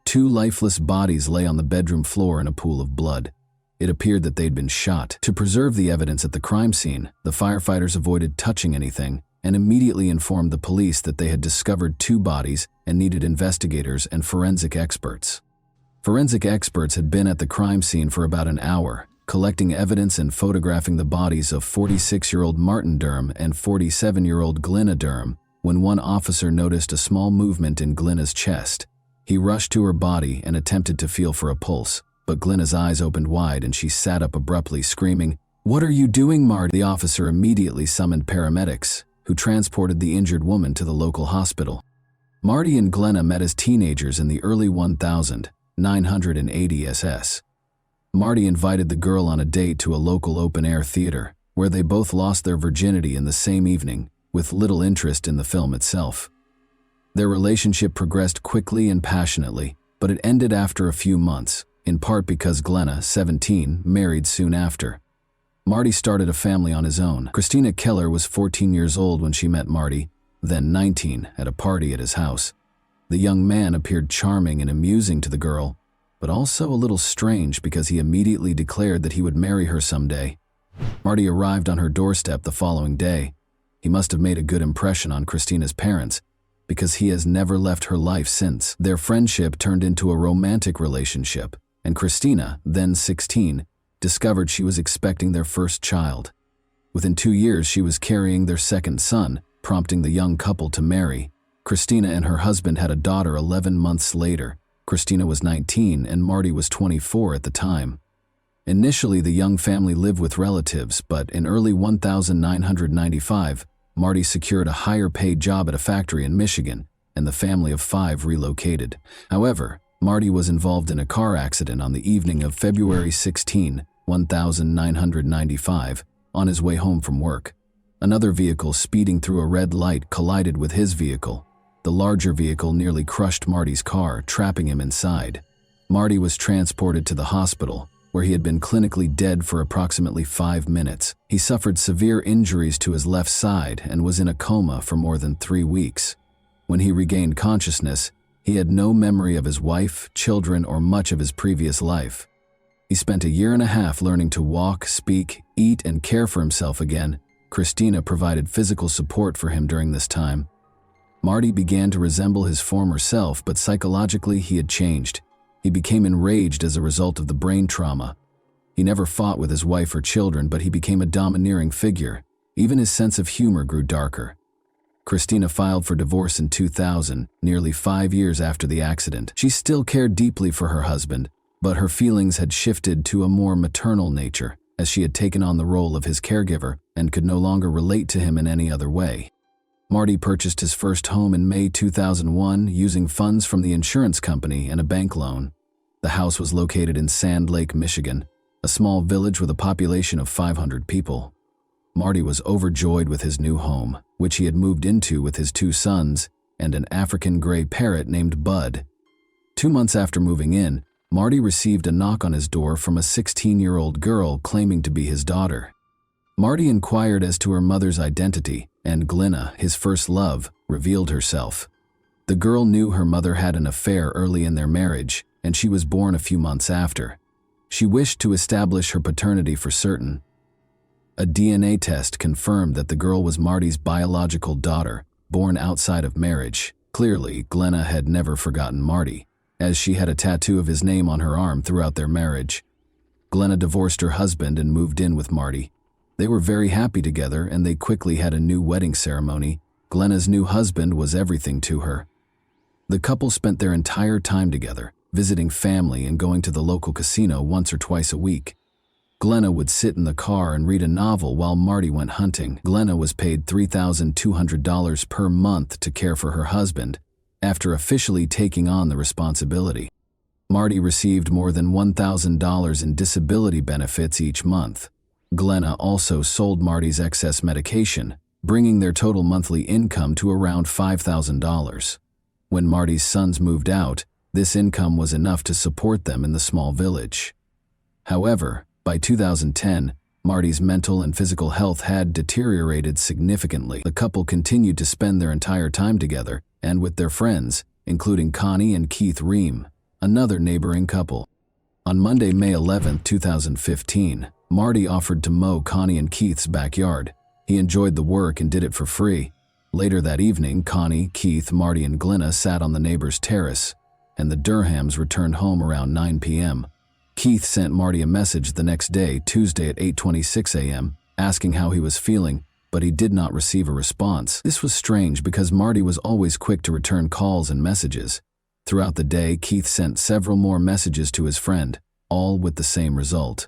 [SPEAKER 1] Two lifeless bodies lay on the bedroom floor in a pool of blood. It appeared that they'd been shot. To preserve the evidence at the crime scene, the firefighters avoided touching anything and immediately informed the police that they had discovered two bodies and needed investigators and forensic experts. Forensic experts had been at the crime scene for about an hour, collecting evidence and photographing the bodies of 46-year-old Martin Durham and 47-year-old Glenna Durham, when one officer noticed a small movement in Glenna's chest. He rushed to her body and attempted to feel for a pulse, but Glenna's eyes opened wide and she sat up abruptly, screaming, "What are you doing, Marty?" The officer immediately summoned paramedics, who transported the injured woman to the local hospital. Marty and Glenna met as teenagers in the early 1980 SS. Marty invited the girl on a date to a local open-air theater, where they both lost their virginity in the same evening, with little interest in the film itself. Their relationship progressed quickly and passionately, but it ended after a few months, in part because Glenna, 17, married soon after. Marty started a family on his own. Christina Keller was 14 years old when she met Marty, then 19, at a party at his house. The young man appeared charming and amusing to the girl, but also a little strange because he immediately declared that he would marry her someday. Marty arrived on her doorstep the following day. He must have made a good impression on Christina's parents, because he has never left her life since. Their friendship turned into a romantic relationship, and Christina, then 16, discovered she was expecting their first child. Within 2 years, she was carrying their second son, prompting the young couple to marry. Christina and her husband had a daughter 11 months later. Christina was 19 and Marty was 24 at the time. Initially, the young family lived with relatives, but in early 1995, Marty secured a higher-paid job at a factory in Michigan, and the family of 5 relocated. However, Marty was involved in a car accident on the evening of February 16, 1995, on his way home from work. Another vehicle speeding through a red light collided with his vehicle. The larger vehicle nearly crushed Marty's car, trapping him inside. Marty was transported to the hospital, where he had been clinically dead for approximately 5 minutes. He suffered severe injuries to his left side and was in a coma for more than 3 weeks. When he regained consciousness, he had no memory of his wife, children, or much of his previous life. He spent 1.5 years learning to walk, speak, eat, and care for himself again. Christina provided physical support for him during this time. Marty began to resemble his former self, but psychologically he had changed. He became enraged as a result of the brain trauma. He never fought with his wife or children, but he became a domineering figure. Even his sense of humor grew darker. Christina filed for divorce in 2000, nearly 5 years after the accident. She still cared deeply for her husband, but her feelings had shifted to a more maternal nature, as she had taken on the role of his caregiver and could no longer relate to him in any other way. Marty purchased his first home in May 2001 using funds from the insurance company and a bank loan. The house was located in Sand Lake, Michigan, a small village with a population of 500 people. Marty was overjoyed with his new home, which he had moved into with his 2 sons and an African gray parrot named Bud. 2 months after moving in, Marty received a knock on his door from a 16-year-old girl claiming to be his daughter. Marty inquired as to her mother's identity, and Glenna, his first love, revealed herself. The girl knew her mother had an affair early in their marriage, and she was born a few months after. She wished to establish her paternity for certain. A DNA test confirmed that the girl was Marty's biological daughter, born outside of marriage. Clearly, Glenna had never forgotten Marty, as she had a tattoo of his name on her arm throughout their marriage. Glenna divorced her husband and moved in with Marty. They were very happy together, and they quickly had a new wedding ceremony. Glenna's new husband was everything to her. The couple spent their entire time together, visiting family and going to the local casino once or twice a week. Glenna would sit in the car and read a novel while Marty went hunting. Glenna was paid $3,200 per month to care for her husband, after officially taking on the responsibility. Marty received more than $1,000 in disability benefits each month. Glenna also sold Marty's excess medication, bringing their total monthly income to around $5,000. When Marty's sons moved out, this income was enough to support them in the small village. However, by 2010, Marty's mental and physical health had deteriorated significantly. The couple continued to spend their entire time together and with their friends, including Connie and Keith Ream, another neighboring couple. On Monday, May 11, 2015, Marty offered to mow Connie and Keith's backyard. He enjoyed the work and did it for free. Later that evening, Connie, Keith, Marty, and Glenna sat on the neighbor's terrace, and the Durhams returned home around 9 p.m. Keith sent Marty a message the next day, Tuesday at 8:26 a.m., asking how he was feeling, but he did not receive a response. This was strange because Marty was always quick to return calls and messages. Throughout the day, Keith sent several more messages to his friend, all with the same result.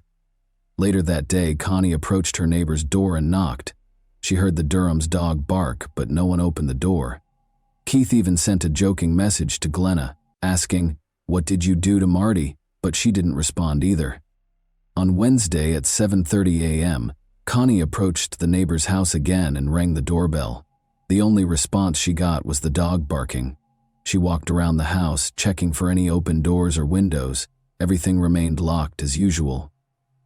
[SPEAKER 1] Later that day, Connie approached her neighbor's door and knocked. She heard the Durham's dog bark, but no one opened the door. Keith even sent a joking message to Glenna, asking, "What did you do to Marty?" But she didn't respond either. On Wednesday at 7:30 a.m., Connie approached the neighbor's house again and rang the doorbell. The only response she got was the dog barking. She walked around the house, checking for any open doors or windows. Everything remained locked as usual.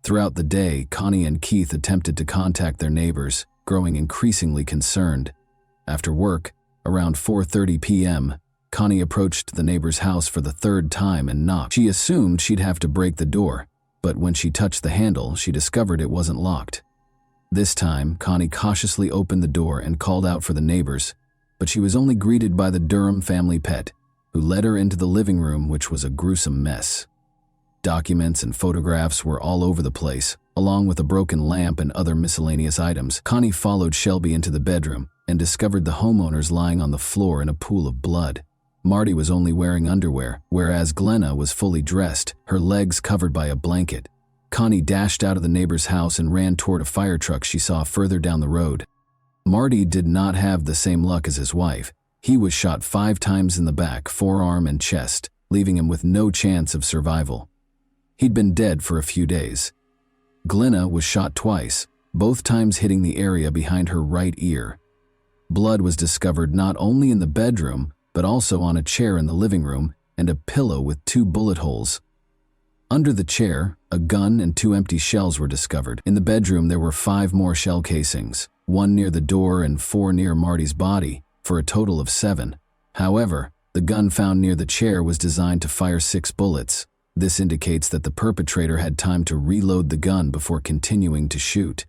[SPEAKER 1] Throughout the day, Connie and Keith attempted to contact their neighbors, growing increasingly concerned. After work, around 4:30 p.m., Connie approached the neighbor's house for the 3rd time and knocked. She assumed she'd have to break the door, but when she touched the handle, she discovered it wasn't locked. This time, Connie cautiously opened the door and called out for the neighbors, but she was only greeted by the Durham family pet, who led her into the living room, which was a gruesome mess. Documents and photographs were all over the place, along with a broken lamp and other miscellaneous items. Connie followed Shelby into the bedroom and discovered the homeowners lying on the floor in a pool of blood. Marty was only wearing underwear, whereas Glenna was fully dressed, her legs covered by a blanket. Connie dashed out of the neighbor's house and ran toward a fire truck she saw further down the road. Marty did not have the same luck as his wife. He was shot 5 times in the back, forearm, and chest, leaving him with no chance of survival. He'd been dead for a few days. Glenna was shot twice, both times hitting the area behind her right ear. Blood was discovered not only in the bedroom, but also on a chair in the living room and a pillow with 2 bullet holes. Under the chair, a gun and 2 empty shells were discovered. In the bedroom, there were 5 more shell casings, 1 near the door and 4 near Marty's body, for a total of 7. However, the gun found near the chair was designed to fire 6 bullets. This indicates that the perpetrator had time to reload the gun before continuing to shoot.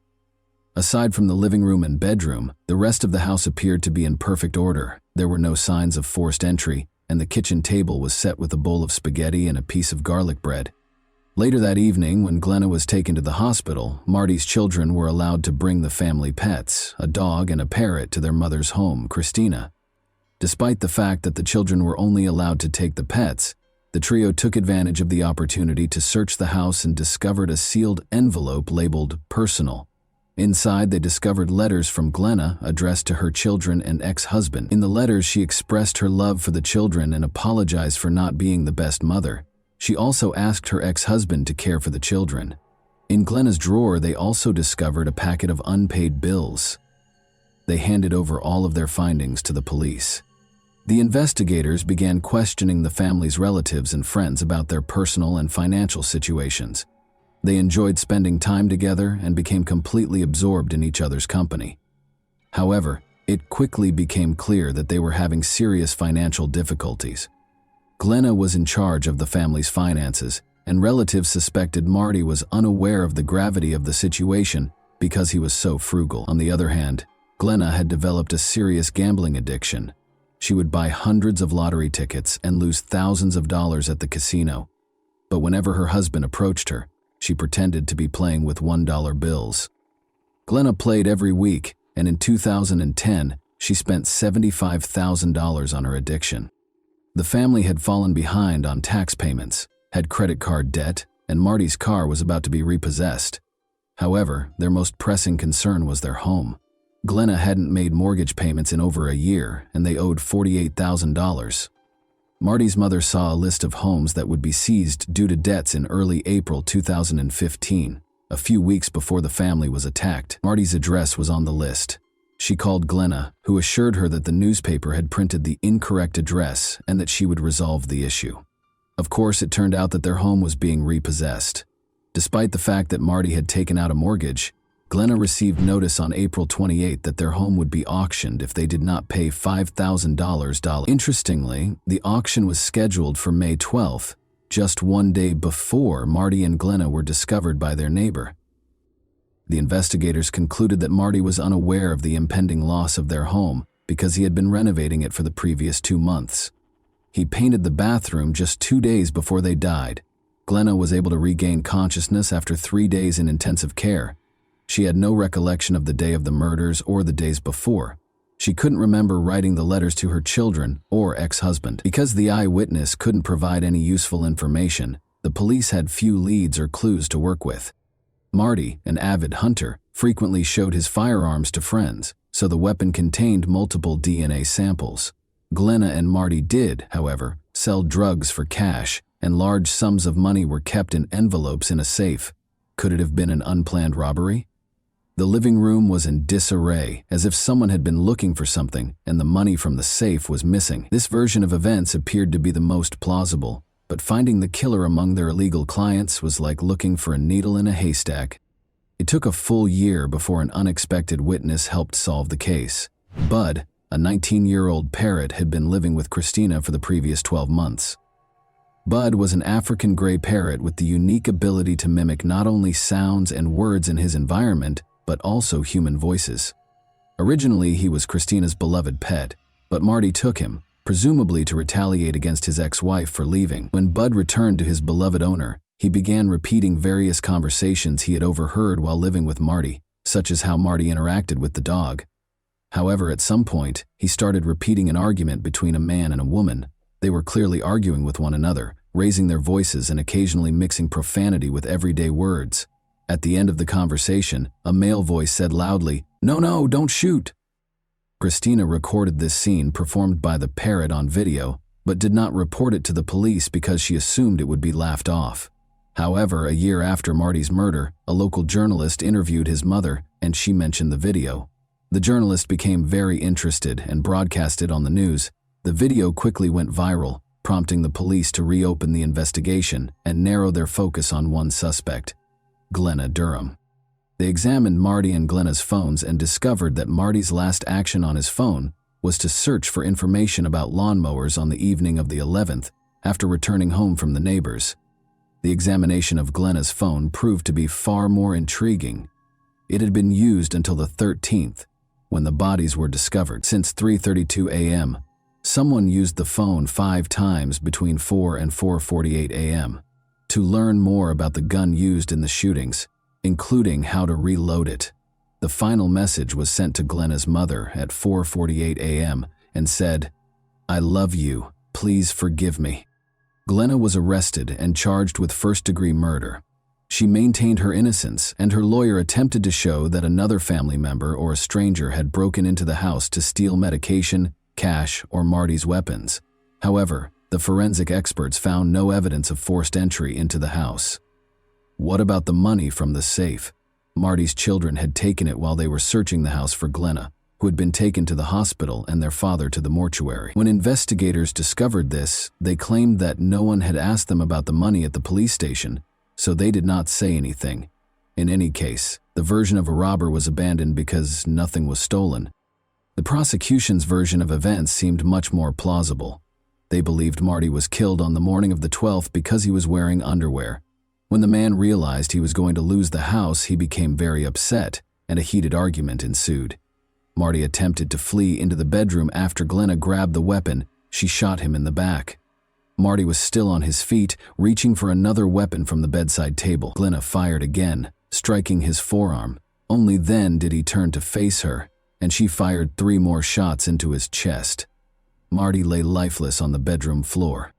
[SPEAKER 1] Aside from the living room and bedroom, the rest of the house appeared to be in perfect order. There were no signs of forced entry, and the kitchen table was set with a bowl of spaghetti and a piece of garlic bread. Later that evening, when Glenna was taken to the hospital, Marty's children were allowed to bring the family pets, a dog and a parrot, to their mother's home, Christina. Despite the fact that the children were only allowed to take the pets, the trio took advantage of the opportunity to search the house and discovered a sealed envelope labeled "Personal." Inside, they discovered letters from Glenna addressed to her children and ex-husband. In the letters, she expressed her love for the children and apologized for not being the best mother. She also asked her ex-husband to care for the children. In Glenna's drawer, they also discovered a packet of unpaid bills. They handed over all of their findings to the police. The investigators began questioning the family's relatives and friends about their personal and financial situations. They enjoyed spending time together and became completely absorbed in each other's company. However, it quickly became clear that they were having serious financial difficulties. Glenna was in charge of the family's finances, and relatives suspected Marty was unaware of the gravity of the situation because he was so frugal. On the other hand, Glenna had developed a serious gambling addiction. She would buy hundreds of lottery tickets and lose thousands of dollars at the casino. But whenever her husband approached her, she pretended to be playing with $1 bills. Glenna played every week, and in 2010, she spent $75,000 on her addiction. The family had fallen behind on tax payments, had credit card debt, and Marty's car was about to be repossessed. However, their most pressing concern was their home. Glenna hadn't made mortgage payments in over a year, and they owed $48,000. Marty's mother saw a list of homes that would be seized due to debts in early April 2015, a few weeks before the family was attacked. Marty's address was on the list. She called Glenna, who assured her that the newspaper had printed the incorrect address and that she would resolve the issue. Of course, it turned out that their home was being repossessed. Despite the fact that Marty had taken out a mortgage, Glenna received notice on April 28 that their home would be auctioned if they did not pay $5,000. Interestingly, the auction was scheduled for May 12th, just 1 day before Marty and Glenna were discovered by their neighbor. The investigators concluded that Marty was unaware of the impending loss of their home because he had been renovating it for the previous 2 months. He painted the bathroom just 2 days before they died. Glenna was able to regain consciousness after 3 days in intensive care. She had no recollection of the day of the murders or the days before. She couldn't remember writing the letters to her children or ex-husband. Because the eyewitness couldn't provide any useful information, the police had few leads or clues to work with. Marty, an avid hunter, frequently showed his firearms to friends, so the weapon contained multiple DNA samples. Glenna and Marty did, however, sell drugs for cash, and large sums of money were kept in envelopes in a safe. Could it have been an unplanned robbery? The living room was in disarray, as if someone had been looking for something and the money from the safe was missing. This version of events appeared to be the most plausible, but finding the killer among their illegal clients was like looking for a needle in a haystack. It took a full year before an unexpected witness helped solve the case. Bud, a 19-year-old parrot, had been living with Christina for the previous 12 months. Bud was an African gray parrot with the unique ability to mimic not only sounds and words in his environment, but also human voices. Originally, he was Christina's beloved pet, but Marty took him, presumably to retaliate against his ex-wife for leaving. When Bud returned to his beloved owner, he began repeating various conversations he had overheard while living with Marty, such as how Marty interacted with the dog. However, at some point, he started repeating an argument between a man and a woman. They were clearly arguing with one another, raising their voices and occasionally mixing profanity with everyday words. At the end of the conversation, a male voice said loudly, "No, don't shoot." Christina recorded this scene performed by the parrot on video, but did not report it to the police because she assumed it would be laughed off. However, a year after Marty's murder, a local journalist interviewed his mother, and she mentioned the video. The journalist became very interested and broadcast it on the news. The video quickly went viral, prompting the police to reopen the investigation and narrow their focus on one suspect, Glenna Durham. They examined Marty and Glenna's phones and discovered that Marty's last action on his phone was to search for information about lawnmowers on the evening of the 11th after returning home from the neighbors. The examination of Glenna's phone proved to be far more intriguing. It had been used until the 13th, when the bodies were discovered. Since 3:32 a.m., someone used the phone 5 times between 4 and 4:48 a.m. To learn more about the gun used in the shootings, including how to reload it, the final message was sent to Glenna's mother at 4:48 a.m. and said, "I love you, please forgive me." Glenna was arrested and charged with first-degree murder. She maintained her innocence, and her lawyer attempted to show that another family member or a stranger had broken into the house to steal medication, cash, or Marty's weapons. However, the forensic experts found no evidence of forced entry into the house. What about the money from the safe? Marty's children had taken it while they were searching the house for Glenna, who had been taken to the hospital, and their father to the mortuary. When investigators discovered this, they claimed that no one had asked them about the money at the police station, so they did not say anything. In any case, the version of a robber was abandoned because nothing was stolen. The prosecution's version of events seemed much more plausible. They believed Marty was killed on the morning of the 12th because he was wearing underwear. When the man realized he was going to lose the house, he became very upset, and a heated argument ensued. Marty attempted to flee into the bedroom after Glenna grabbed the weapon. She shot him in the back. Marty was still on his feet, reaching for another weapon from the bedside table. Glenna fired again, striking his forearm. Only then did he turn to face her, and she fired 3 more shots into his chest. Marty lay lifeless on the bedroom floor.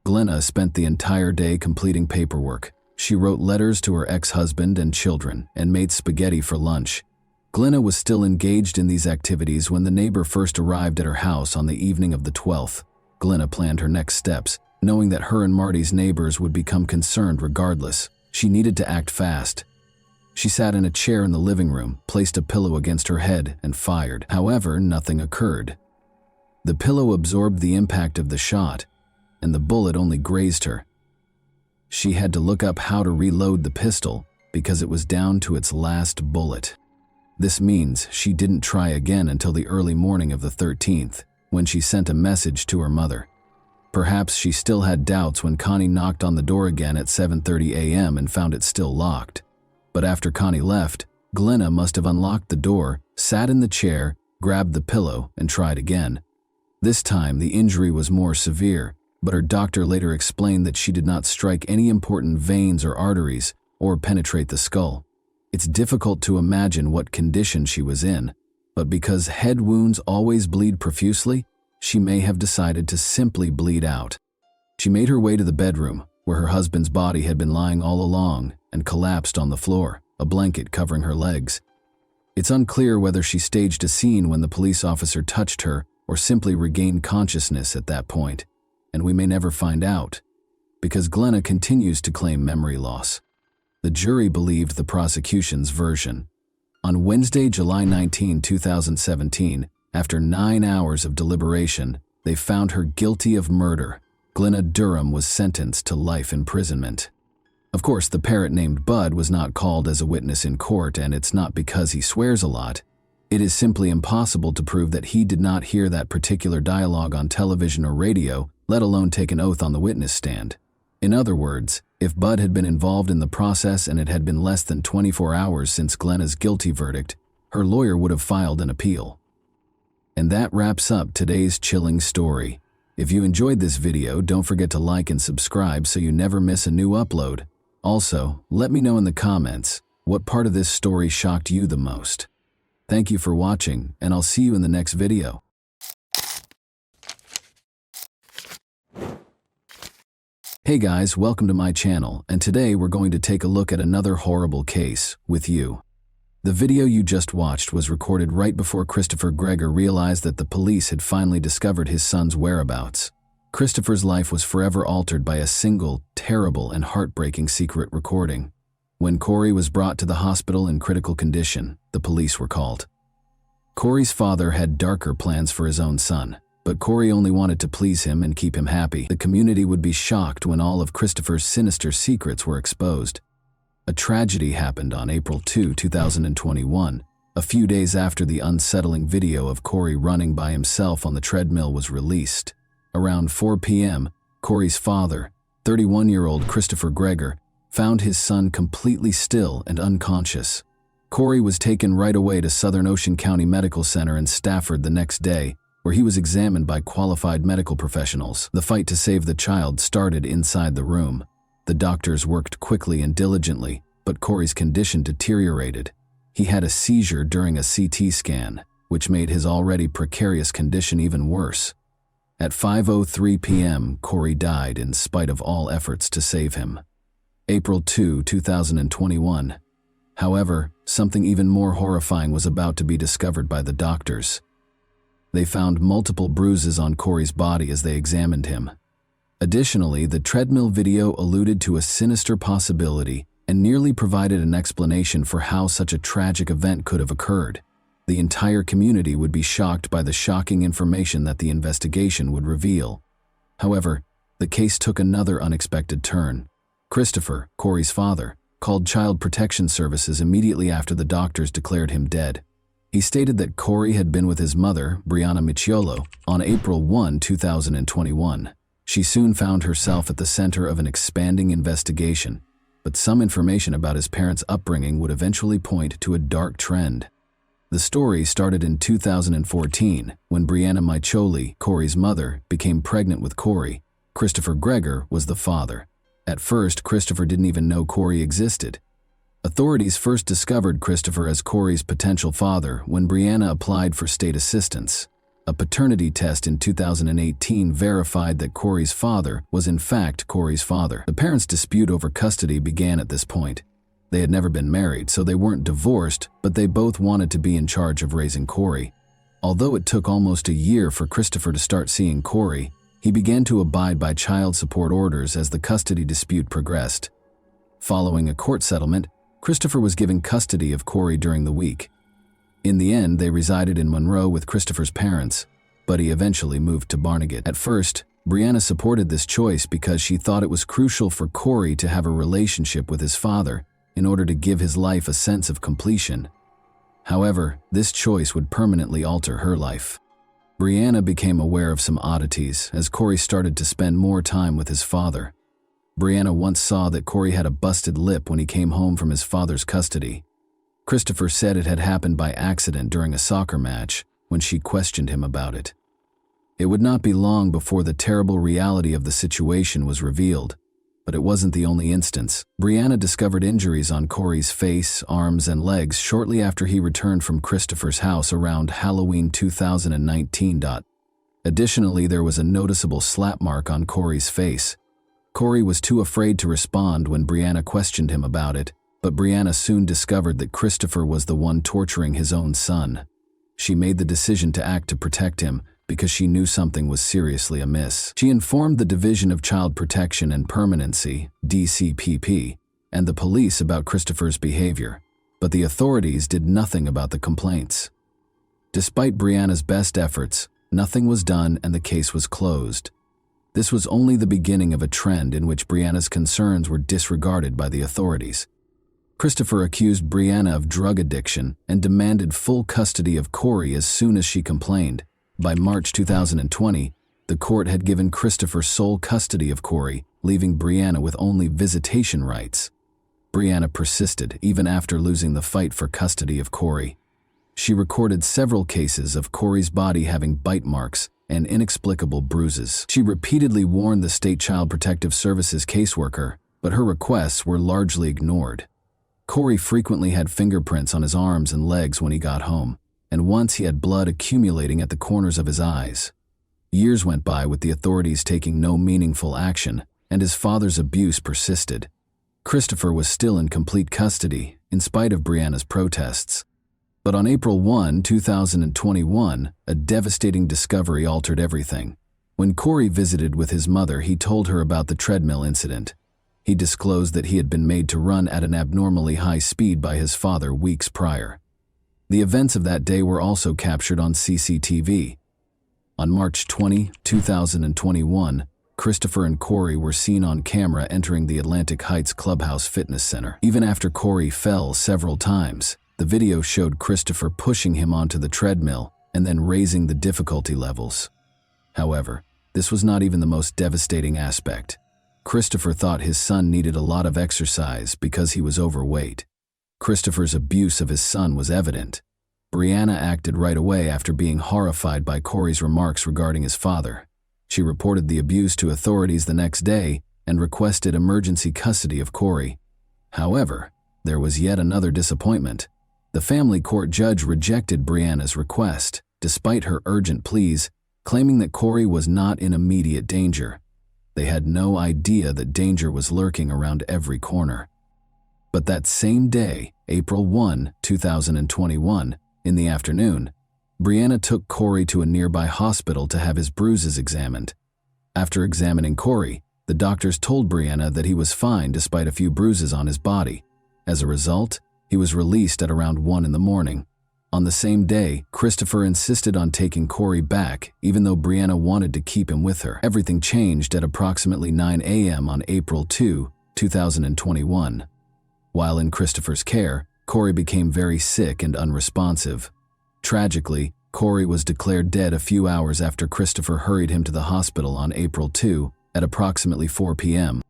[SPEAKER 1] Glenna spent the entire day completing paperwork. She wrote letters to her ex-husband and children and made spaghetti for lunch. Glenna was still engaged in these activities when the neighbor first arrived at her house on the evening of the 12th. Glenna planned her next steps, knowing that her and Marty's neighbors would become concerned regardless. She needed to act fast. She sat in a chair in the living room, placed a pillow against her head, and fired. However, nothing occurred. The pillow absorbed the impact of the shot, and the bullet only grazed her. She had to look up how to reload the pistol because it was down to its last bullet. This means she didn't try again until the early morning of the 13th, when she sent a message to her mother. Perhaps she still had doubts when Connie knocked on the door again at 7:30 a.m. and found it still locked. But after Connie left, Glenna must have unlocked the door, sat in the chair, grabbed the pillow, and tried again. This time, the injury was more severe, but her doctor later explained that she did not strike any important veins or arteries or penetrate the skull. It's difficult to imagine what condition she was in, but because head wounds always bleed profusely, she may have decided to simply bleed out. She made her way to the bedroom, where her husband's body had been lying all along, and collapsed on the floor, a blanket covering her legs. It's unclear whether she staged a scene when the police officer touched her or simply regained consciousness at that point, and we may never find out, because Glenna continues to claim memory loss. The jury believed the prosecution's version. On Wednesday, July 19, 2017, after 9 hours of deliberation, they found her guilty of murder. Glenna Durham was sentenced to life imprisonment. Of course, the parrot named Bud was not called as a witness in court, and it's not because he swears a lot. It is simply impossible to prove that he did not hear that particular dialogue on television or radio, let alone take an oath on the witness stand. In other words, if Bud had been involved in the process and it had been less than 24 hours since Glenna's guilty verdict, her lawyer would have filed an appeal. And that wraps up today's chilling story. If you enjoyed this video, don't forget to like and subscribe so you never miss a new upload. Also, let me know in the comments, what part of this story shocked you the most? Thank you for watching, and I'll see you in the next video. Hey guys, welcome to my channel, and today we're going to take a look at another horrible case with you. The video you just watched was recorded right before Christopher Greger realized that the police had finally discovered his son's whereabouts. Christopher's life was forever altered by a single, terrible, and heartbreaking secret recording. When Corey was brought to the hospital in critical condition, the police were called. Corey's father had darker plans for his own son, but Corey only wanted to please him and keep him happy. The community would be shocked when all of Christopher's sinister secrets were exposed. A tragedy happened on April 2, 2021, a few days after the unsettling video of Corey running by himself on the treadmill was released. Around 4 p.m., Corey's father, 31-year-old Christopher Greger, found his son completely still and unconscious. Corey was taken right away to Southern Ocean County Medical Center in Stafford the next day, where he was examined by qualified medical professionals. The fight to save the child started inside the room. The doctors worked quickly and diligently, but Corey's condition deteriorated. He had a seizure during a CT scan, which made his already precarious condition even worse. At 5:03 p.m., Corey died in spite of all efforts to save him. April 2, 2021. However, something even more horrifying was about to be discovered by the doctors. They found multiple bruises on Corey's body as they examined him. Additionally, the treadmill video alluded to a sinister possibility and nearly provided an explanation for how such a tragic event could have occurred. The entire community would be shocked by the shocking information that the investigation would reveal. However, the case took another unexpected turn. Christopher, Corey's father, called Child Protection Services immediately after the doctors declared him dead. He stated that Corey had been with his mother, Brianna Micciolo, on April 1, 2021. She soon found herself at the center of an expanding investigation, but some information about his parents' upbringing would eventually point to a dark trend. The story started in 2014, when Brianna Miccioli, Corey's mother, became pregnant with Corey. Christopher Greger was the father. At first, Christopher didn't even know Corey existed. Authorities first discovered Christopher as Corey's potential father when Brianna applied for state assistance. A paternity test in 2018 verified that Corey's father was in fact Corey's father. The parents' dispute over custody began at this point. They had never been married, so they weren't divorced, but they both wanted to be in charge of raising Corey. Although it took almost a year for Christopher to start seeing Corey, he began to abide by child support orders as the custody dispute progressed. Following a court settlement, Christopher was given custody of Corey during the week. In the end, they resided in Monroe with Christopher's parents, but he eventually moved to Barnegat. At first, Brianna supported this choice because she thought it was crucial for Corey to have a relationship with his father in order to give his life a sense of completion. However, this choice would permanently alter her life. Brianna became aware of some oddities as Corey started to spend more time with his father. Brianna once saw that Corey had a busted lip when he came home from his father's custody. Christopher said it had happened by accident during a soccer match when she questioned him about it. It would not be long before the terrible reality of the situation was revealed, but it wasn't the only instance. Brianna discovered injuries on Corey's face, arms, and legs shortly after he returned from Christopher's house around Halloween 2019. Additionally, there was a noticeable slap mark on Corey's face. Corey was too afraid to respond when Brianna questioned him about it, but Brianna soon discovered that Christopher was the one torturing his own son. She made the decision to act to protect him because she knew something was seriously amiss. She informed the Division of Child Protection and Permanency, DCPP, and the police about Christopher's behavior, but the authorities did nothing about the complaints. Despite Brianna's best efforts, nothing was done and the case was closed. This was only the beginning of a trend in which Brianna's concerns were disregarded by the authorities. Christopher accused Brianna of drug addiction and demanded full custody of Corey as soon as she complained. By March 2020, the court had given Christopher sole custody of Corey, leaving Brianna with only visitation rights. Brianna persisted even after losing the fight for custody of Corey. She recorded several cases of Corey's body having bite marks and inexplicable bruises. She repeatedly warned the State Child Protective Services caseworker, but her requests were largely ignored. Corey frequently had fingerprints on his arms and legs when he got home, and once he had blood accumulating at the corners of his eyes. Years went by with the authorities taking no meaningful action, and his father's abuse persisted. Christopher was still in complete custody, in spite of Brianna's protests. But on April 1, 2021, a devastating discovery altered everything. When Corey visited with his mother, he told her about the treadmill incident. He disclosed that he had been made to run at an abnormally high speed by his father weeks prior. The events of that day were also captured on CCTV. On March 20, 2021, Christopher and Corey were seen on camera entering the Atlantic Heights Clubhouse Fitness Center. Even after Corey fell several times, the video showed Christopher pushing him onto the treadmill and then raising the difficulty levels. However, this was not even the most devastating aspect. Christopher thought his son needed a lot of exercise because he was overweight. Christopher's abuse of his son was evident. Brianna acted right away after being horrified by Corey's remarks regarding his father. She reported the abuse to authorities the next day and requested emergency custody of Corey. However, there was yet another disappointment. The family court judge rejected Brianna's request, despite her urgent pleas, claiming that Corey was not in immediate danger. They had no idea that danger was lurking around every corner. But that same day, April 1, 2021, in the afternoon, Brianna took Corey to a nearby hospital to have his bruises examined. After examining Corey, the doctors told Brianna that he was fine despite a few bruises on his body. As a result, he was released at around 1 in the morning. On the same day, Christopher insisted on taking Corey back, even though Brianna wanted to keep him with her. Everything changed at approximately 9 a.m. on April 2, 2021. While in Christopher's care, Corey became very sick and unresponsive. Tragically, Corey was declared dead a few hours after Christopher hurried him to the hospital on April 2 at approximately 4 p.m.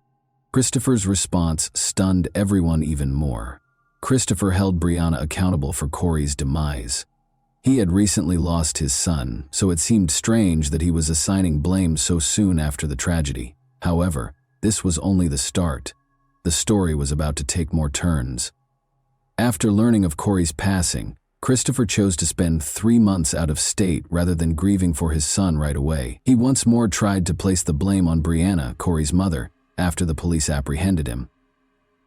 [SPEAKER 1] Christopher's response stunned everyone even more. Christopher held Brianna accountable for Corey's demise. He had recently lost his son, so it seemed strange that he was assigning blame so soon after the tragedy. However, this was only the start. The story was about to take more turns. After learning of Corey's passing, Christopher chose to spend 3 months out of state rather than grieving for his son right away. He once more tried to place the blame on Brianna, Corey's mother, after the police apprehended him.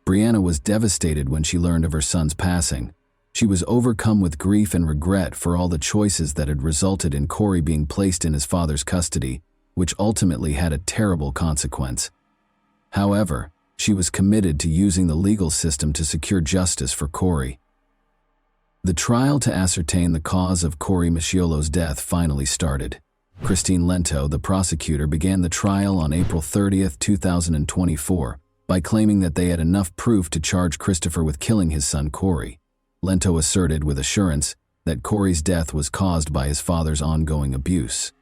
[SPEAKER 1] Brianna was devastated when she learned of her son's passing. She was overcome with grief and regret for all the choices that had resulted in Corey being placed in his father's custody, which ultimately had a terrible consequence. However, she was committed to using the legal system to secure justice for Corey. The trial to ascertain the cause of Corey Masciolo's death finally started. Christine Lento, the prosecutor, began the trial on April 30, 2024, by claiming that they had enough proof to charge Christopher with killing his son Corey. Lento asserted with assurance that Corey's death was caused by his father's ongoing abuse.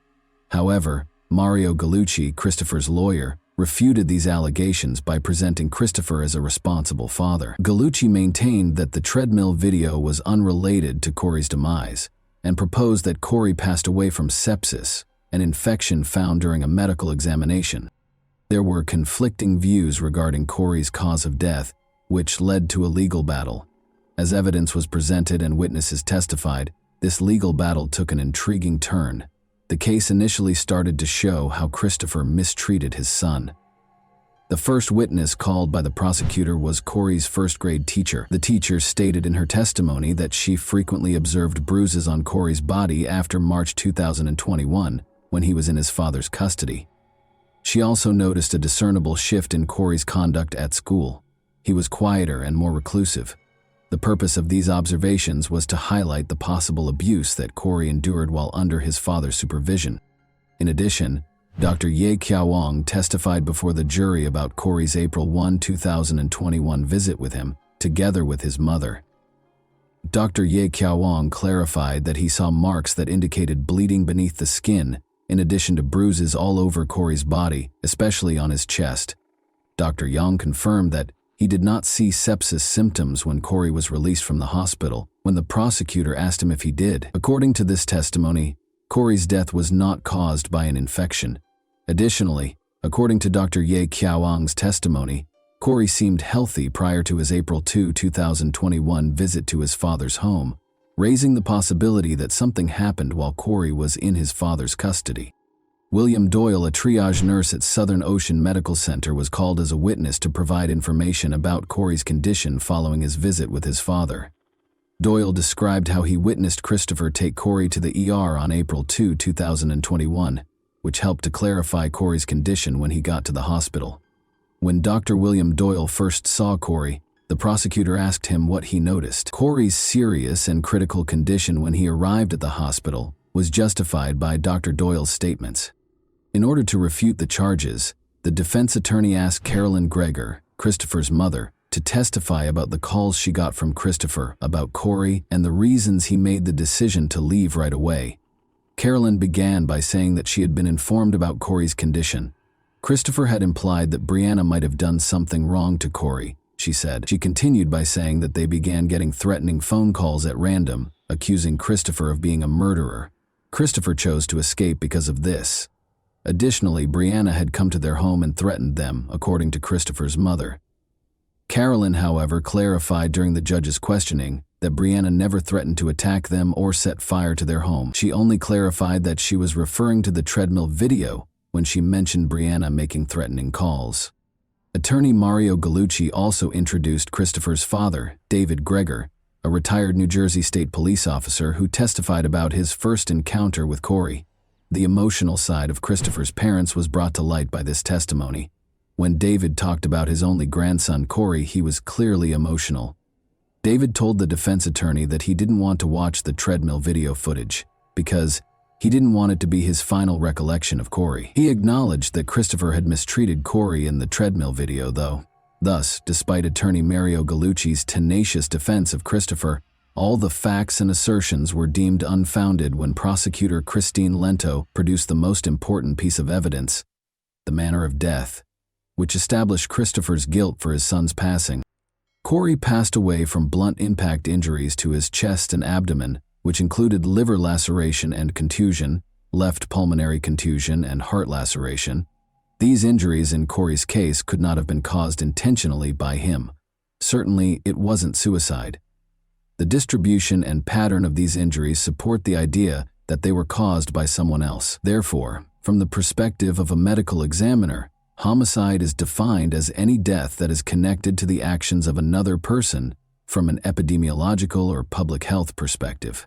[SPEAKER 1] However, Mario Gallucci, Christopher's lawyer, refuted these allegations by presenting Christopher as a responsible father. Gallucci maintained that the treadmill video was unrelated to Corey's demise and proposed that Corey passed away from sepsis, an infection found during a medical examination. There were conflicting views regarding Corey's cause of death, which led to a legal battle. As evidence was presented and witnesses testified, this legal battle took an intriguing turn. The case initially started to show how Christopher mistreated his son. The first witness called by the prosecutor was Corey's first-grade teacher. The teacher stated in her testimony that she frequently observed bruises on Corey's body after March 2021, when he was in his father's custody. She also noticed a discernible shift in Corey's conduct at school. He was quieter and more reclusive. The purpose of these observations was to highlight the possible abuse that Corey endured while under his father's supervision. In addition, Dr. Ye Qiaowang testified before the jury about Corey's April 1, 2021 visit with him, together with his mother. Dr. Ye Qiaowang clarified that he saw marks that indicated bleeding beneath the skin, in addition to bruises all over Corey's body, especially on his chest. Dr. Yang confirmed that he did not see sepsis symptoms when Corey was released from the hospital, when the prosecutor asked him if he did. According to this testimony, Corey's death was not caused by an infection. Additionally, according to Dr. Ye Qiaowang's testimony, Corey seemed healthy prior to his April 2, 2021 visit to his father's home, raising the possibility that something happened while Corey was in his father's custody. William Doyle, a triage nurse at Southern Ocean Medical Center, was called as a witness to provide information about Corey's condition following his visit with his father. Doyle described how he witnessed Christopher take Corey to the ER on April 2, 2021. which helped to clarify Corey's condition when he got to the hospital. When Dr. William Doyle first saw Corey, the prosecutor asked him what he noticed. Corey's serious and critical condition when he arrived at the hospital was justified by Dr. Doyle's statements. In order to refute the charges, the defense attorney asked Carolyn Gregor, Christopher's mother, to testify about the calls she got from Christopher about Corey and the reasons he made the decision to leave right away. Carolyn began by saying that she had been informed about Corey's condition. Christopher had implied that Brianna might have done something wrong to Corey, she said. She continued by saying that they began getting threatening phone calls at random, accusing Christopher of being a murderer. Christopher chose to escape because of this. Additionally, Brianna had come to their home and threatened them, according to Christopher's mother. Carolyn, however, clarified during the judge's questioning that Brianna never threatened to attack them or set fire to their home. She only clarified that she was referring to the treadmill video when she mentioned Brianna making threatening calls. Attorney Mario Gallucci also introduced Christopher's father, David Gregor, a retired New Jersey State Police officer who testified about his first encounter with Corey. The emotional side of Christopher's parents was brought to light by this testimony. When David talked about his only grandson, Corey, he was clearly emotional. David told the defense attorney that he didn't want to watch the treadmill video footage because he didn't want it to be his final recollection of Corey. He acknowledged that Christopher had mistreated Corey in the treadmill video, though. Thus, despite attorney Mario Gallucci's tenacious defense of Christopher, all the facts and assertions were deemed unfounded when prosecutor Christine Lento produced the most important piece of evidence, the manner of death, which established Christopher's guilt for his son's passing. Corey passed away from blunt impact injuries to his chest and abdomen, which included liver laceration and contusion, left pulmonary contusion, and heart laceration. These injuries in Corey's case could not have been caused intentionally by him. Certainly, it wasn't suicide. The distribution and pattern of these injuries support the idea that they were caused by someone else. Therefore, from the perspective of a medical examiner, homicide is defined as any death that is connected to the actions of another person from an epidemiological or public health perspective.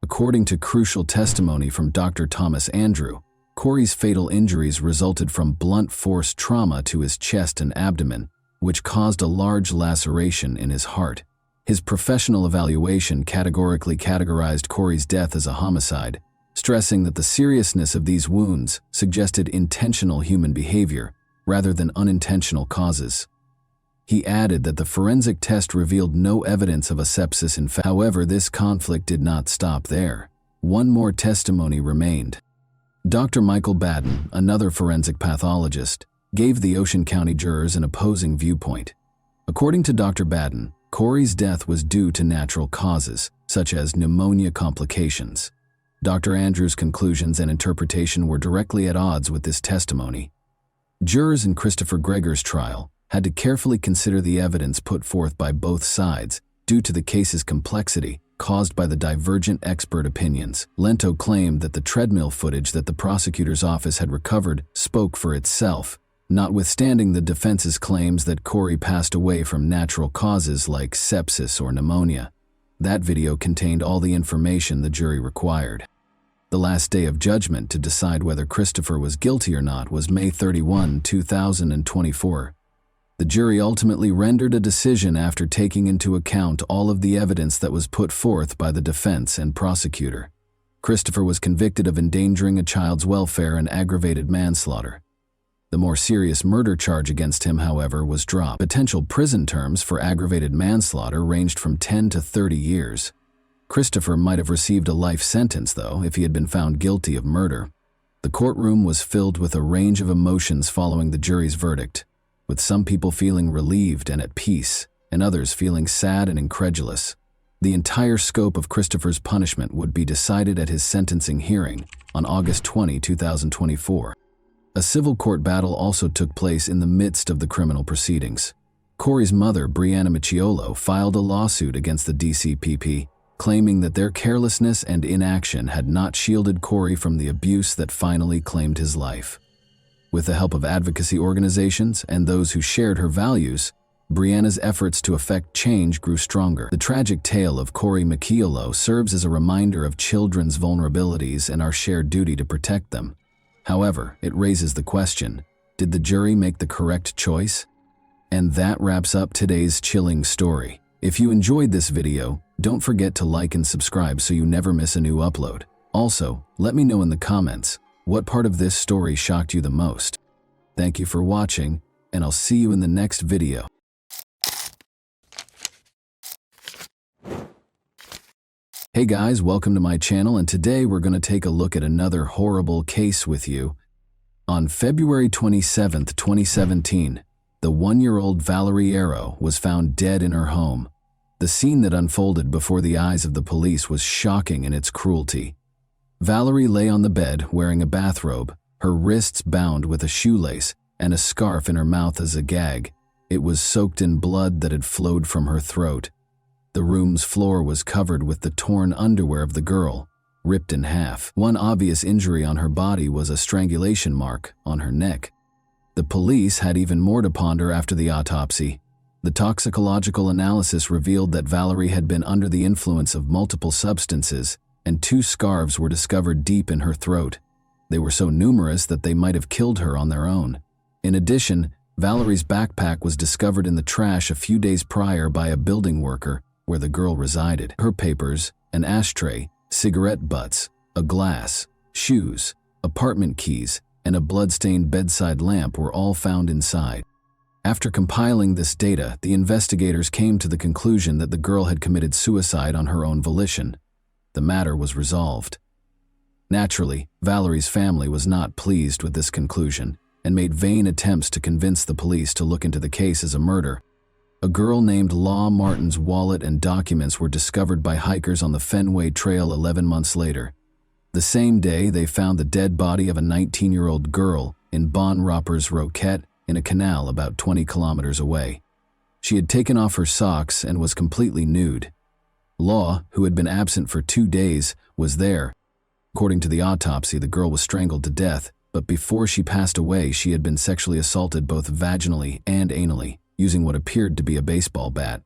[SPEAKER 1] According to crucial testimony from Dr. Thomas Andrew, Corey's fatal injuries resulted from blunt force trauma to his chest and abdomen, which caused a large laceration in his heart. His professional evaluation categorically categorized Corey's death as a homicide, stressing that the seriousness of these wounds suggested intentional human behavior rather than unintentional causes. He added that the forensic test revealed no evidence of a sepsis in fact. However, this conflict did not stop there. One more testimony remained. Dr. Michael Baden, another forensic pathologist, gave the Ocean County jurors an opposing viewpoint. According to Dr. Baden, Corey's death was due to natural causes, such as pneumonia complications. Dr. Andrews' conclusions and interpretation were directly at odds with this testimony. Jurors in Christopher Gregor's trial had to carefully consider the evidence put forth by both sides due to the case's complexity caused by the divergent expert opinions. Lento claimed that the treadmill footage that the prosecutor's office had recovered spoke for itself, notwithstanding the defense's claims that Corey passed away from natural causes like sepsis or pneumonia. That video contained all the information the jury required. The last day of judgment to decide whether Christopher was guilty or not was May 31, 2024. The jury ultimately rendered a decision after taking into account all of the evidence that was put forth by the defense and prosecutor. Christopher was convicted of endangering a child's welfare and aggravated manslaughter. The more serious murder charge against him, however, was dropped. Potential prison terms for aggravated manslaughter ranged from 10 to 30 years. Christopher might have received a life sentence, though, if he had been found guilty of murder. The courtroom was filled with a range of emotions following the jury's verdict, with some people feeling relieved and at peace, and others feeling sad and incredulous. The entire scope of Christopher's punishment would be decided at his sentencing hearing on August 20, 2024. A civil court battle also took place in the midst of the criminal proceedings. Corey's mother, Brianna Micciolo, filed a lawsuit against the DCPP, claiming that their carelessness and inaction had not shielded Corey from the abuse that finally claimed his life. With the help of advocacy organizations and those who shared her values, Brianna's efforts to effect change grew stronger. The tragic tale of Corey Micciolo serves as a reminder of children's vulnerabilities and our shared duty to protect them. However, it raises the question, did the jury make the correct choice? And that wraps up today's chilling story. If you enjoyed this video, don't forget to like and subscribe so you never miss a new upload. Also, let me know in the comments, what part of this story shocked you the most? Thank you for watching, and I'll see you in the next video. Hey guys, welcome to my channel, and today we're going to take a look at another horrible case with you. On February 27, 2017, the 1-year-old Valerie Arrow was found dead in her home. The scene that unfolded before the eyes of the police was shocking in its cruelty. Valerie lay on the bed wearing a bathrobe, her wrists bound with a shoelace, and a scarf in her mouth as a gag. It was soaked in blood that had flowed from her throat. The room's floor was covered with the torn underwear of the girl, ripped in half. One obvious injury on her body was a strangulation mark on her neck. The police had even more to ponder after the autopsy. The toxicological analysis revealed that Valerie had been under the influence of multiple substances, and 2 scarves were discovered deep in her throat. They were so numerous that they might have killed her on their own. In addition, Valerie's backpack was discovered in the trash a few days prior by a building worker where the girl resided. Her papers, an ashtray, cigarette butts, a glass, shoes, apartment keys, and a blood-stained bedside lamp were all found inside. After compiling this data, the investigators came to the conclusion that the girl had committed suicide on her own volition. The matter was resolved. Naturally, Valerie's family was not pleased with this conclusion and made vain attempts to convince the police to look into the case as a murder. A girl named Law Martin's wallet and documents were discovered by hikers on the Fenway Trail 11 months later. The same day, they found the dead body of a 19-year-old girl in Bon Roppers Roquette in a canal about 20 kilometers away. She had taken off her socks and was completely nude. Law, who had been absent for 2 days, was there. According to the autopsy, the girl was strangled to death, but before she passed away, she had been sexually assaulted both vaginally and anally, using what appeared to be a baseball bat.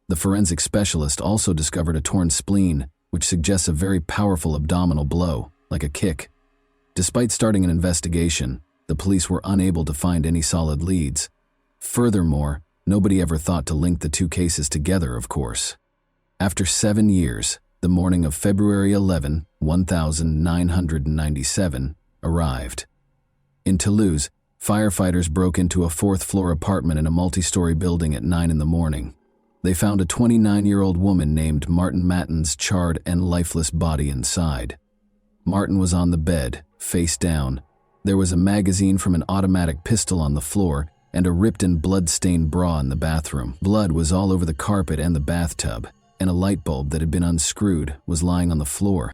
[SPEAKER 1] The forensic specialist also discovered a torn spleen, which suggests a very powerful abdominal blow, like a kick. Despite starting an investigation, the police were unable to find any solid leads. Furthermore, nobody ever thought to link the 2 cases together, of course. After 7 years, the morning of February 11, 1997, arrived. In Toulouse, firefighters broke into a 4th-floor apartment in a multi-story building at 9 in the morning. They found a 29-year-old woman named Martin Matten's charred and lifeless body inside. Martin was on the bed, face down. There was a magazine from an automatic pistol on the floor and a ripped and blood-stained bra in the bathroom. Blood was all over the carpet and the bathtub, and a light bulb that had been unscrewed was lying on the floor.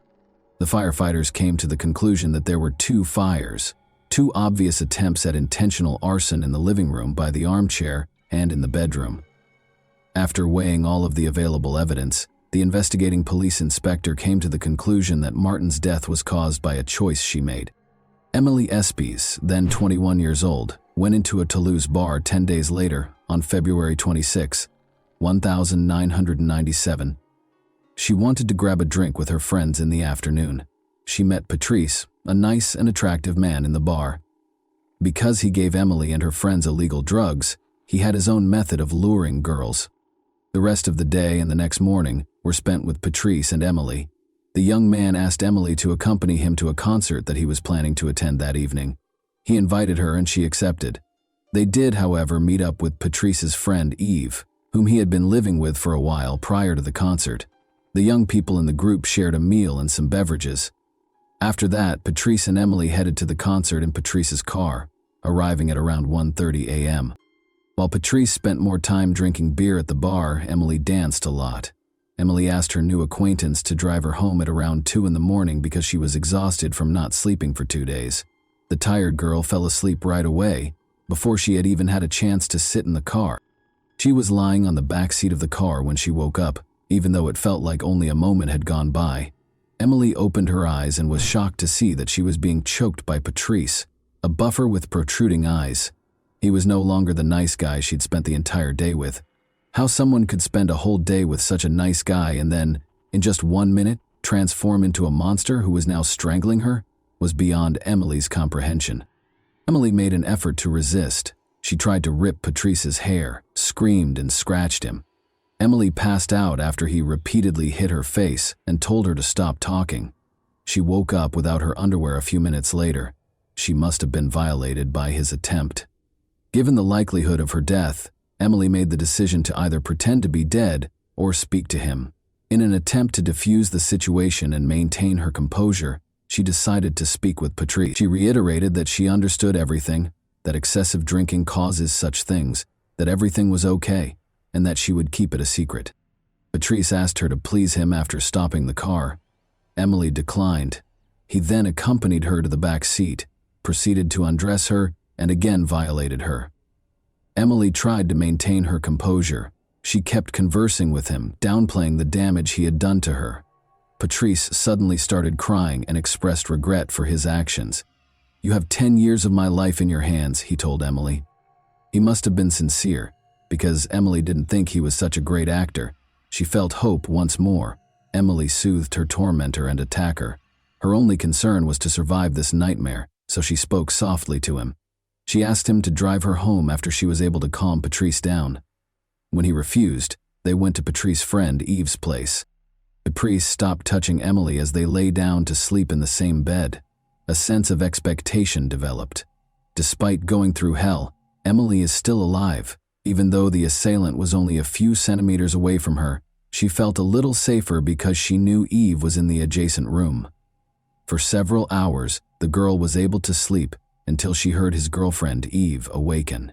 [SPEAKER 1] The firefighters came to the conclusion that there were 2 fires, 2 obvious attempts at intentional arson in the living room by the armchair and in the bedroom. After weighing all of the available evidence, the investigating police inspector came to the conclusion that Martin's death was caused by a choice she made. Emily Espies, then 21 years old, went into a Toulouse bar 10 days later, on February 26, 1997. She wanted to grab a drink with her friends in the afternoon. She met Patrice, a nice and attractive man in the bar. Because he gave Emily and her friends illegal drugs, he had his own method of luring girls. The rest of the day and the next morning were spent with Patrice and Emily. The young man asked Emily to accompany him to a concert that he was planning to attend that evening. He invited her and she accepted. They did, however, meet up with Patrice's friend Eve, whom he had been living with for a while prior to the concert. The young people in the group shared a meal and some beverages. After that, Patrice and Emily headed to the concert in Patrice's car, arriving at around 1:30 a.m. While Patrice spent more time drinking beer at the bar, Emily danced a lot. Emily asked her new acquaintance to drive her home at around 2 in the morning because she was exhausted from not sleeping for 2 days. The tired girl fell asleep right away, before she had even had a chance to sit in the car. She was lying on the back seat of the car when she woke up, even though it felt like only a moment had gone by. Emily opened her eyes and was shocked to see that she was being choked by Patrice, a buffer with protruding eyes. He was no longer the nice guy she'd spent the entire day with. How someone could spend a whole day with such a nice guy and then, in just 1 minute, transform into a monster who was now strangling her? was beyond Emily's comprehension. Emily made an effort to resist. She tried to rip Patrice's hair, screamed and scratched him. Emily passed out after he repeatedly hit her face and told her to stop talking. She woke up without her underwear a few minutes later. She must have been violated by his attempt. Given the likelihood of her death, Emily made the decision to either pretend to be dead or speak to him. In an attempt to defuse the situation and maintain her composure, she decided to speak with Patrice. She reiterated that she understood everything, that excessive drinking causes such things, that everything was okay, and that she would keep it a secret. Patrice asked her to please him after stopping the car. Emily declined. He then accompanied her to the back seat, proceeded to undress her, and again violated her. Emily tried to maintain her composure. She kept conversing with him, downplaying the damage he had done to her. Patrice suddenly started crying and expressed regret for his actions. "You have 10 years of my life in your hands," he told Emily. He must have been sincere, because Emily didn't think he was such a great actor. She felt hope once more. Emily soothed her tormentor and attacker. Her only concern was to survive this nightmare, so she spoke softly to him. She asked him to drive her home after she was able to calm Patrice down. When he refused, they went to Patrice's friend Eve's place. Patrice stopped touching Emily as they lay down to sleep in the same bed. A sense of expectation developed. Despite going through hell, Emily is still alive. Even though the assailant was only a few centimeters away from her, she felt a little safer because she knew Eve was in the adjacent room. For several hours, the girl was able to sleep until she heard his girlfriend Eve awaken.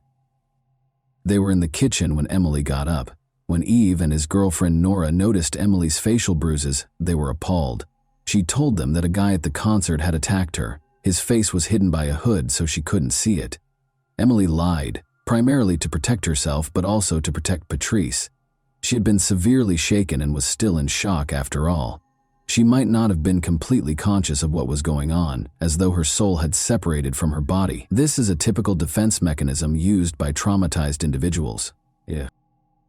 [SPEAKER 1] They were in the kitchen when Emily got up. When Eve and his girlfriend Nora noticed Emily's facial bruises, they were appalled. She told them that a guy at the concert had attacked her. His face was hidden by a hood so she couldn't see it. Emily lied, primarily to protect herself but also to protect Patrice. She had been severely shaken and was still in shock after all. She might not have been completely conscious of what was going on, as though her soul had separated from her body. This is a typical defense mechanism used by traumatized individuals.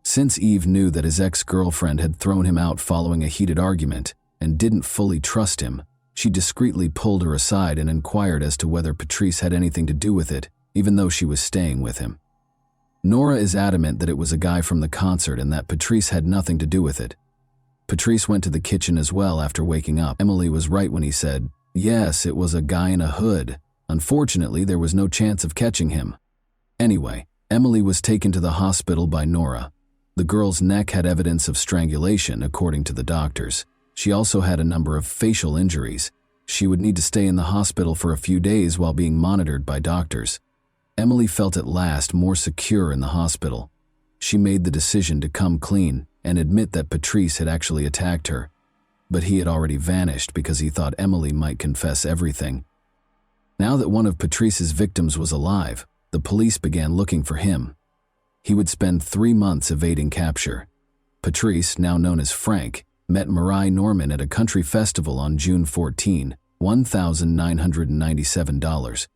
[SPEAKER 1] Since Eve knew that his ex-girlfriend had thrown him out following a heated argument and didn't fully trust him, she discreetly pulled her aside and inquired as to whether Patrice had anything to do with it, even though she was staying with him. Nora is adamant that it was a guy from the concert and that Patrice had nothing to do with it. Patrice went to the kitchen as well after waking up. Emily was right when he said, "Yes, it was a guy in a hood. Unfortunately, there was no chance of catching him." Anyway, Emily was taken to the hospital by Nora. The girl's neck had evidence of strangulation, according to the doctors. She also had a number of facial injuries. She would need to stay in the hospital for a few days while being monitored by doctors. Emily felt at last more secure in the hospital. She made the decision to come clean and admit that Patrice had actually attacked her. But he had already vanished because he thought Emily might confess everything. Now that one of Patrice's victims was alive, the police began looking for him. He would spend 3 months evading capture. Patrice, now known as Frank, met Marie Norman at a country festival on June 14, $1,997.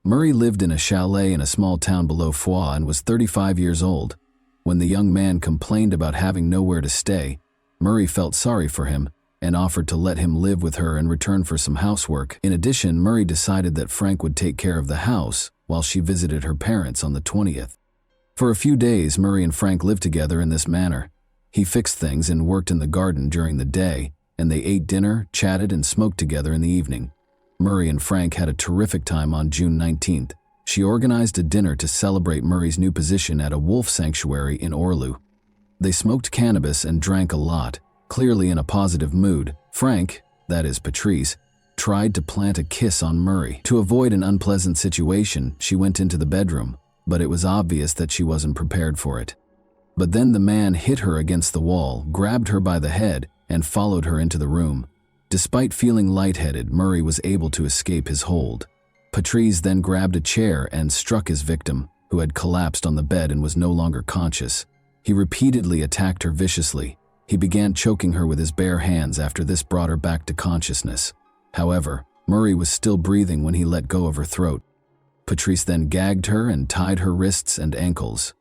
[SPEAKER 1] Murray lived in a chalet in a small town below Foix and was 35 years old. When the young man complained about having nowhere to stay, Murray felt sorry for him and offered to let him live with her in return for some housework. In addition, Murray decided that Frank would take care of the house while she visited her parents on the 20th. For a few days, Murray and Frank lived together in this manner. He fixed things and worked in the garden during the day, and they ate dinner, chatted, and smoked together in the evening. Murray and Frank had a terrific time on June 19th. She organized a dinner to celebrate Murray's new position at a wolf sanctuary in Orlu. They smoked cannabis and drank a lot, clearly in a positive mood. Frank, that is Patrice, tried to plant a kiss on Murray. To avoid an unpleasant situation, she went into the bedroom, but it was obvious that she wasn't prepared for it. But then the man hit her against the wall, grabbed her by the head, and followed her into the room. Despite feeling lightheaded, Murray was able to escape his hold. Patrice then grabbed a chair and struck his victim, who had collapsed on the bed and was no longer conscious. He repeatedly attacked her viciously. He began choking her with his bare hands after this brought her back to consciousness. However, Murray was still breathing when he let go of her throat. Patrice then gagged her and tied her wrists and ankles.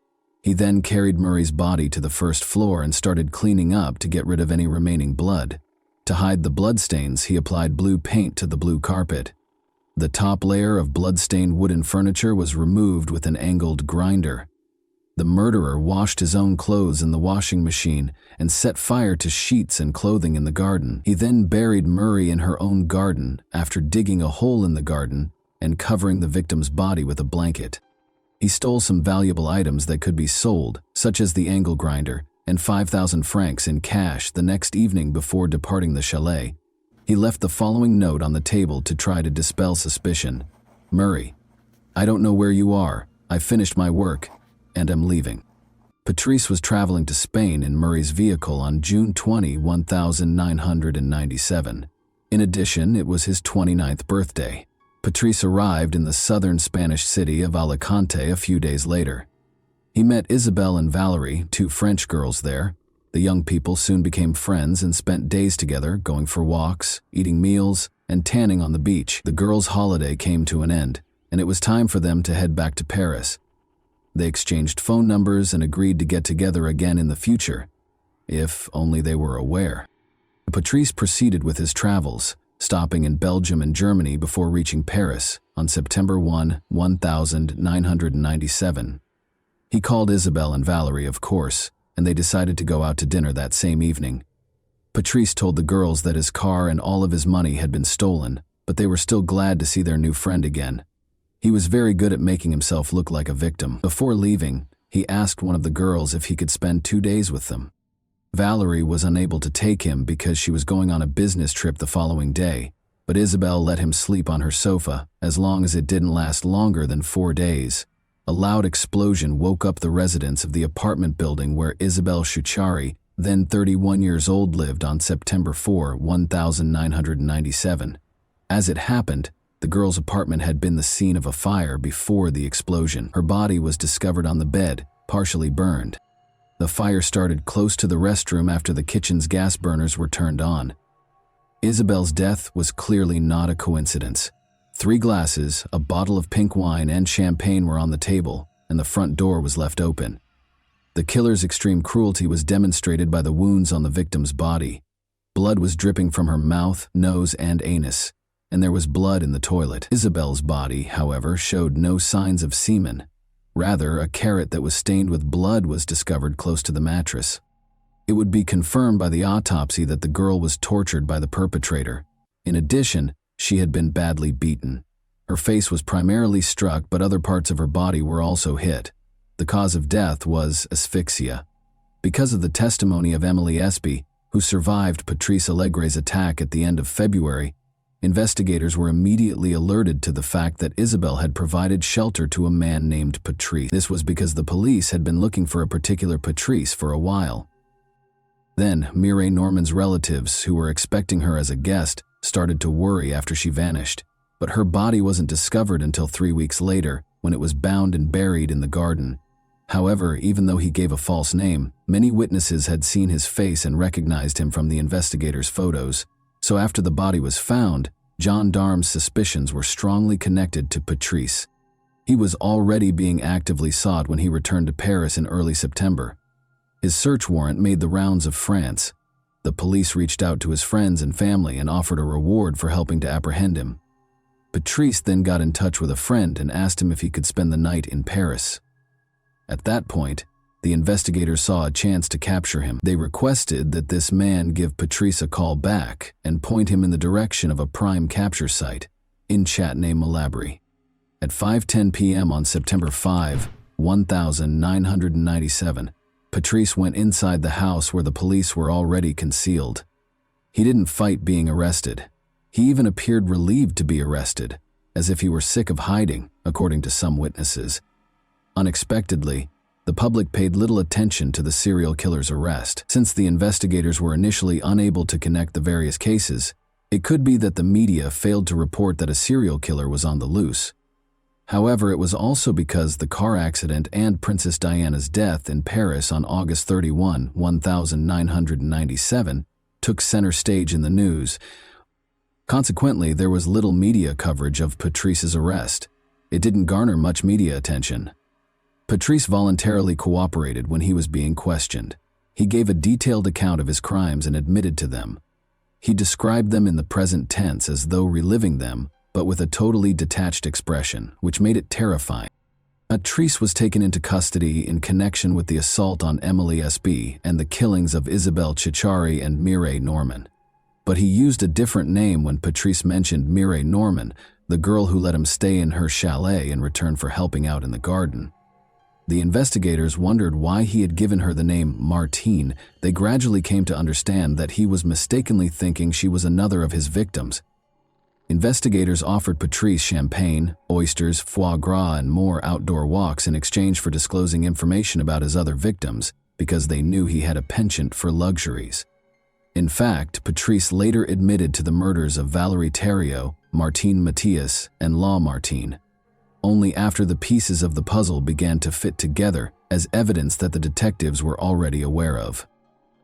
[SPEAKER 1] He then carried Murray's body to the first floor and started cleaning up to get rid of any remaining blood. To hide the bloodstains, he applied blue paint to the blue carpet. The top layer of blood-stained wooden furniture was removed with an angled grinder. The murderer washed his own clothes in the washing machine and set fire to sheets and clothing in the garden. He then buried Murray in her own garden after digging a hole in the garden and covering the victim's body with a blanket. He stole some valuable items that could be sold, such as the angle grinder, and 5,000 francs in cash the next evening before departing the chalet. He left the following note on the table to try to dispel suspicion. Murray, I don't know where you are. I finished my work and am leaving. Patrice was traveling to Spain in Murray's vehicle on June 20, 1997. In addition, it was his 29th birthday. Patrice arrived in the southern Spanish city of Alicante a few days later. He met Isabelle and Valerie, two French girls there. The young people soon became friends and spent days together, going for walks, eating meals, and tanning on the beach. The girls' holiday came to an end, and it was time for them to head back to Paris. They exchanged phone numbers and agreed to get together again in the future, if only they were aware. Patrice proceeded with his travels, stopping in Belgium and Germany before reaching Paris on September 1, 1997. He called Isabelle and Valerie, of course, and they decided to go out to dinner that same evening. Patrice told the girls that his car and all of his money had been stolen, but they were still glad to see their new friend again. He was very good at making himself look like a victim. Before leaving, he asked one of the girls if he could spend 2 days with them. Valerie was unable to take him because she was going on a business trip the following day, but Isabelle let him sleep on her sofa as long as it didn't last longer than 4 days. A loud explosion woke up the residents of the apartment building where Isabelle Chouchari, then 31 years old, lived on September 4, 1997. As it happened, the girl's apartment had been the scene of a fire before the explosion. Her body was discovered on the bed, partially burned. The fire started close to the restroom after the kitchen's gas burners were turned on. Isabelle's death was clearly not a coincidence. 3 glasses, a bottle of pink wine, and champagne were on the table, and the front door was left open. The killer's extreme cruelty was demonstrated by the wounds on the victim's body. Blood was dripping from her mouth, nose, and anus, and there was blood in the toilet. Isabelle's body, however, showed no signs of semen. Rather, a carrot that was stained with blood was discovered close to the mattress. It would be confirmed by the autopsy that the girl was tortured by the perpetrator. In addition, she had been badly beaten. Her face was primarily struck, but other parts of her body were also hit. The cause of death was asphyxia. Because of the testimony of Emily Espy, who survived Patrice Allegre's attack at the end of February, investigators were immediately alerted to the fact that Isabelle had provided shelter to a man named Patrice. This was because the police had been looking for a particular Patrice for a while. Then, Mireille Norman's relatives, who were expecting her as a guest, started to worry after she vanished. But her body wasn't discovered until 3 weeks later, when it was bound and buried in the garden. However, even though he gave a false name, many witnesses had seen his face and recognized him from the investigators' photos. So after the body was found, gendarmes' suspicions were strongly connected to Patrice. He was already being actively sought when he returned to Paris in early September. His search warrant made the rounds of France. The police reached out to his friends and family and offered a reward for helping to apprehend him. Patrice then got in touch with a friend and asked him if he could spend the night in Paris. At that point, the investigators saw a chance to capture him. They requested that this man give Patrice a call back and point him in the direction of a prime capture site in Châtenay-Malabry. At 5:10 p.m. on September 5, 1997, Patrice went inside the house where the police were already concealed. He didn't fight being arrested. He even appeared relieved to be arrested, as if he were sick of hiding, according to some witnesses. Unexpectedly, the public paid little attention to the serial killer's arrest. Since the investigators were initially unable to connect the various cases, it could be that the media failed to report that a serial killer was on the loose. However, it was also because the car accident and Princess Diana's death in Paris on August 31, 1997, took center stage in the news. Consequently, there was little media coverage of Patrice's arrest. It didn't garner much media attention. Patrice voluntarily cooperated when he was being questioned. He gave a detailed account of his crimes and admitted to them. He described them in the present tense as though reliving them, but with a totally detached expression, which made it terrifying. Patrice was taken into custody in connection with the assault on Emily S.B. and the killings of Isabelle Chichari and Mireille Norman. But he used a different name when Patrice mentioned Mireille Norman, the girl who let him stay in her chalet in return for helping out in the garden. The investigators wondered why he had given her the name Martine. They gradually came to understand that he was mistakenly thinking she was another of his victims. Investigators offered Patrice champagne, oysters, foie gras, and more outdoor walks in exchange for disclosing information about his other victims, because they knew he had a penchant for luxuries. In fact, Patrice later admitted to the murders of Valérie Thériault, Martine Mathias, and Laure Martin, only after the pieces of the puzzle began to fit together as evidence that the detectives were already aware of.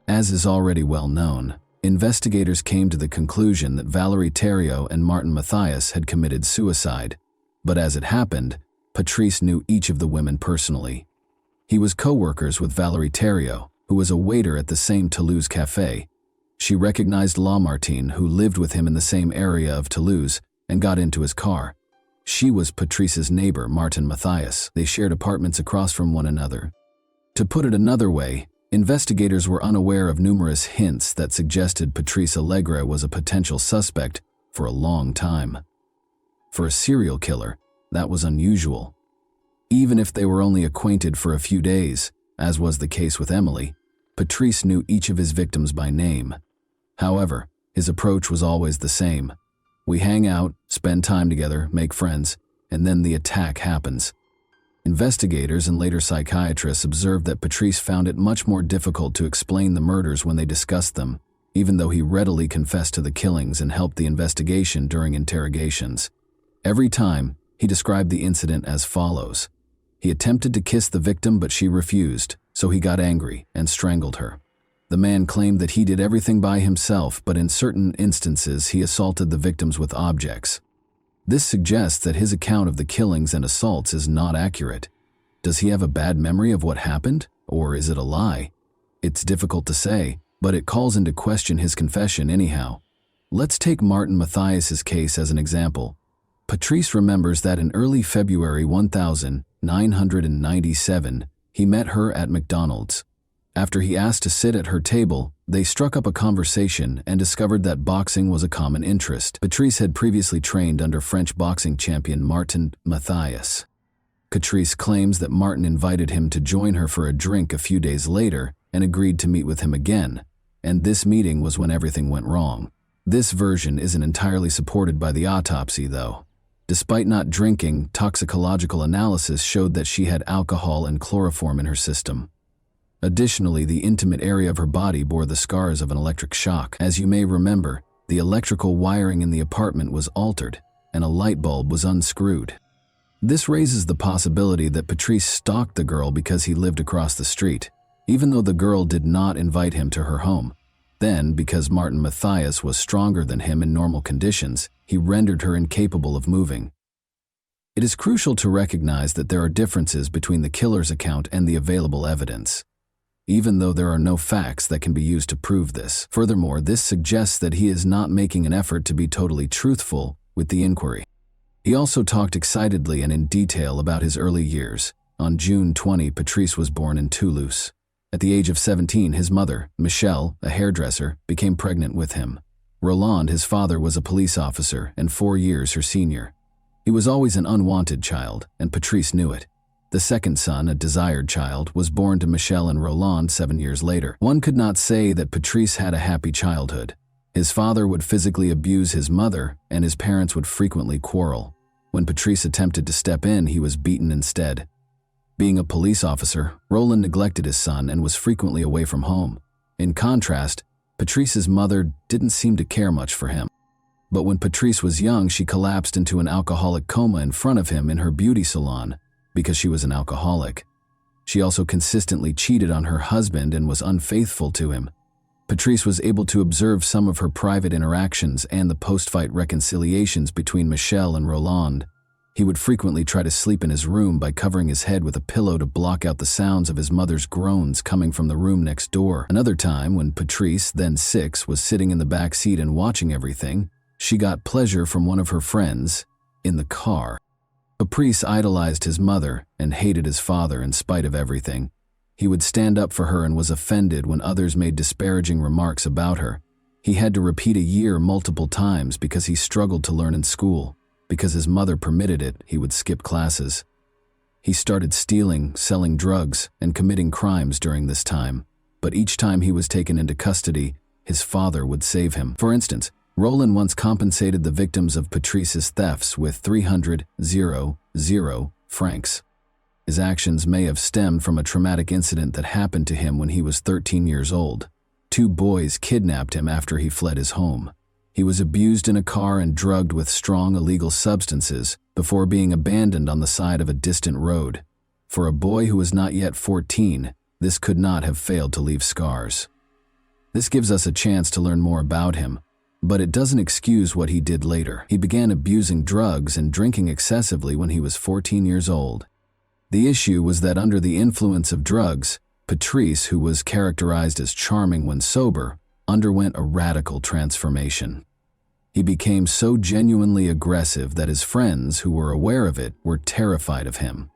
[SPEAKER 1] As is already well known, investigators came to the conclusion that Valérie Thériault and Martin Mathias had committed suicide, but as it happened, Patrice knew each of the women personally. He was co-workers with Valérie Thériault, who was a waiter at the same Toulouse café. She recognized Laure Martin, who lived with him in the same area of Toulouse, and got into his car. She was Patrice's neighbor, Martin Mathias. They shared apartments across from one another. To put it another way, investigators were unaware of numerous hints that suggested Patrice Allegre was a potential suspect for a long time. For a serial killer, that was unusual. Even if they were only acquainted for a few days, as was the case with Emily, Patrice knew each of his victims by name. However, his approach was always the same. We hang out, spend time together, make friends, and then the attack happens. Investigators and later psychiatrists observed that Patrice found it much more difficult to explain the murders when they discussed them, even though he readily confessed to the killings and helped the investigation during interrogations. Every time, he described the incident as follows. He attempted to kiss the victim, but she refused, so he got angry and strangled her. The man claimed that he did everything by himself, but in certain instances he assaulted the victims with objects. This suggests that his account of the killings and assaults is not accurate. Does he have a bad memory of what happened, or is it a lie? It's difficult to say, but it calls into question his confession anyhow. Let's take Martin Mathias's case as an example. Patrice remembers that in early February 1997, he met her at McDonald's. After he asked to sit at her table, they struck up a conversation and discovered that boxing was a common interest. Patrice had previously trained under French boxing champion Martin Mathias. Patrice claims that Martin invited him to join her for a drink a few days later and agreed to meet with him again, and this meeting was when everything went wrong. This version isn't entirely supported by the autopsy, though. Despite not drinking, toxicological analysis showed that she had alcohol and chloroform in her system. Additionally, the intimate area of her body bore the scars of an electric shock. As you may remember, the electrical wiring in the apartment was altered, and a light bulb was unscrewed. This raises the possibility that Patrice stalked the girl because he lived across the street, even though the girl did not invite him to her home. Then, because Martin Mathias was stronger than him in normal conditions, he rendered her incapable of moving. It is crucial to recognize that there are differences between the killer's account and the available evidence, even though there are no facts that can be used to prove this. Furthermore, this suggests that he is not making an effort to be totally truthful with the inquiry. He also talked excitedly and in detail about his early years. On June 20, Patrice was born in Toulouse. At the age of 17, his mother, Michelle, a hairdresser, became pregnant with him. Roland, his father, was a police officer and 4 years her senior. He was always an unwanted child, and Patrice knew it. The second son, a desired child, was born to Michelle and Roland 7 years later. One could not say that Patrice had a happy childhood. His father would physically abuse his mother, and his parents would frequently quarrel. When Patrice attempted to step in, he was beaten instead. Being a police officer, Roland neglected his son and was frequently away from home. In contrast, Patrice's mother didn't seem to care much for him. But when Patrice was young, she collapsed into an alcoholic coma in front of him in her beauty salon, because she was an alcoholic. She also consistently cheated on her husband and was unfaithful to him. Patrice was able to observe some of her private interactions and the post-fight reconciliations between Michelle and Roland. He would frequently try to sleep in his room by covering his head with a pillow to block out the sounds of his mother's groans coming from the room next door. Another time, when Patrice, then 6, was sitting in the back seat and watching everything, She got pleasure from one of her friends in the car. Patrice idolized his mother and hated his father in spite of everything. He would stand up for her and was offended when others made disparaging remarks about her. He had to repeat a year multiple times because he struggled to learn in school. Because his mother permitted it, he would skip classes. He started stealing, selling drugs, and committing crimes during this time. But each time he was taken into custody, his father would save him. For instance, Roland once compensated the victims of Patrice's thefts with 300,000 francs. His actions may have stemmed from a traumatic incident that happened to him when he was 13 years old. 2 boys kidnapped him after he fled his home. He was abused in a car and drugged with strong illegal substances before being abandoned on the side of a distant road. For a boy who was not yet 14, this could not have failed to leave scars. This gives us a chance to learn more about him, but it doesn't excuse what he did later. He began abusing drugs and drinking excessively when he was 14 years old. The issue was that under the influence of drugs, Patrice, who was characterized as charming when sober, underwent a radical transformation. He became so genuinely aggressive that his friends, who were aware of it, were terrified of him.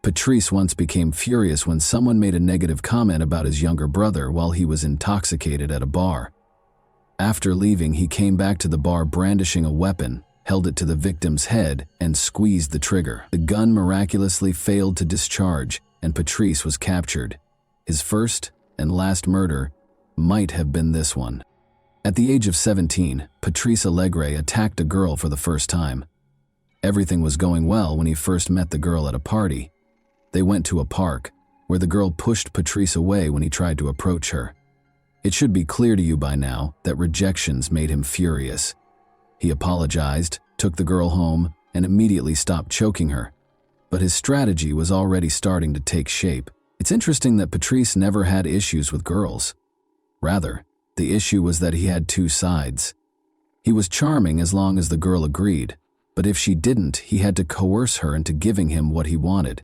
[SPEAKER 1] Patrice once became furious when someone made a negative comment about his younger brother while he was intoxicated at a bar. After leaving, he came back to the bar brandishing a weapon, held it to the victim's head, and squeezed the trigger. The gun miraculously failed to discharge, and Patrice was captured. His first and last murder might have been this one. At the age of 17, Patrice Allegre attacked a girl for the first time. Everything was going well when he first met the girl at a party. They went to a park, where the girl pushed Patrice away when he tried to approach her. It should be clear to you by now that rejections made him furious. He apologized, took the girl home, and immediately stopped choking her. But his strategy was already starting to take shape. It's interesting that Patrice never had issues with girls. Rather, the issue was that he had 2 sides. He was charming as long as the girl agreed, but if she didn't, he had to coerce her into giving him what he wanted.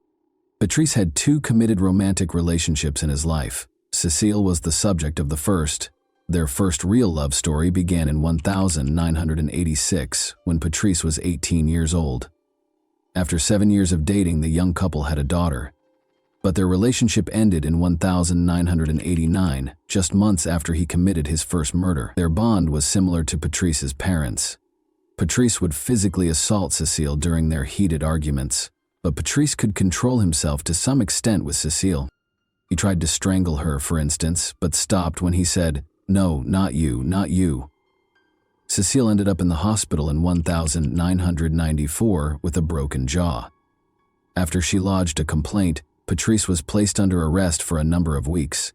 [SPEAKER 1] Patrice had 2 committed romantic relationships in his life. Cécile was the subject of the first. Their first real love story began in 1986 when Patrice was 18 years old. After 7 years of dating, the young couple had a daughter. But their relationship ended in 1989, just months after he committed his first murder. Their bond was similar to Patrice's parents. Patrice would physically assault Cécile during their heated arguments, but Patrice could control himself to some extent with Cécile. He tried to strangle her, for instance, but stopped when he said, "No, not you, not you." Cécile ended up in the hospital in 1994 with a broken jaw. After she lodged a complaint, Patrice was placed under arrest for a number of weeks.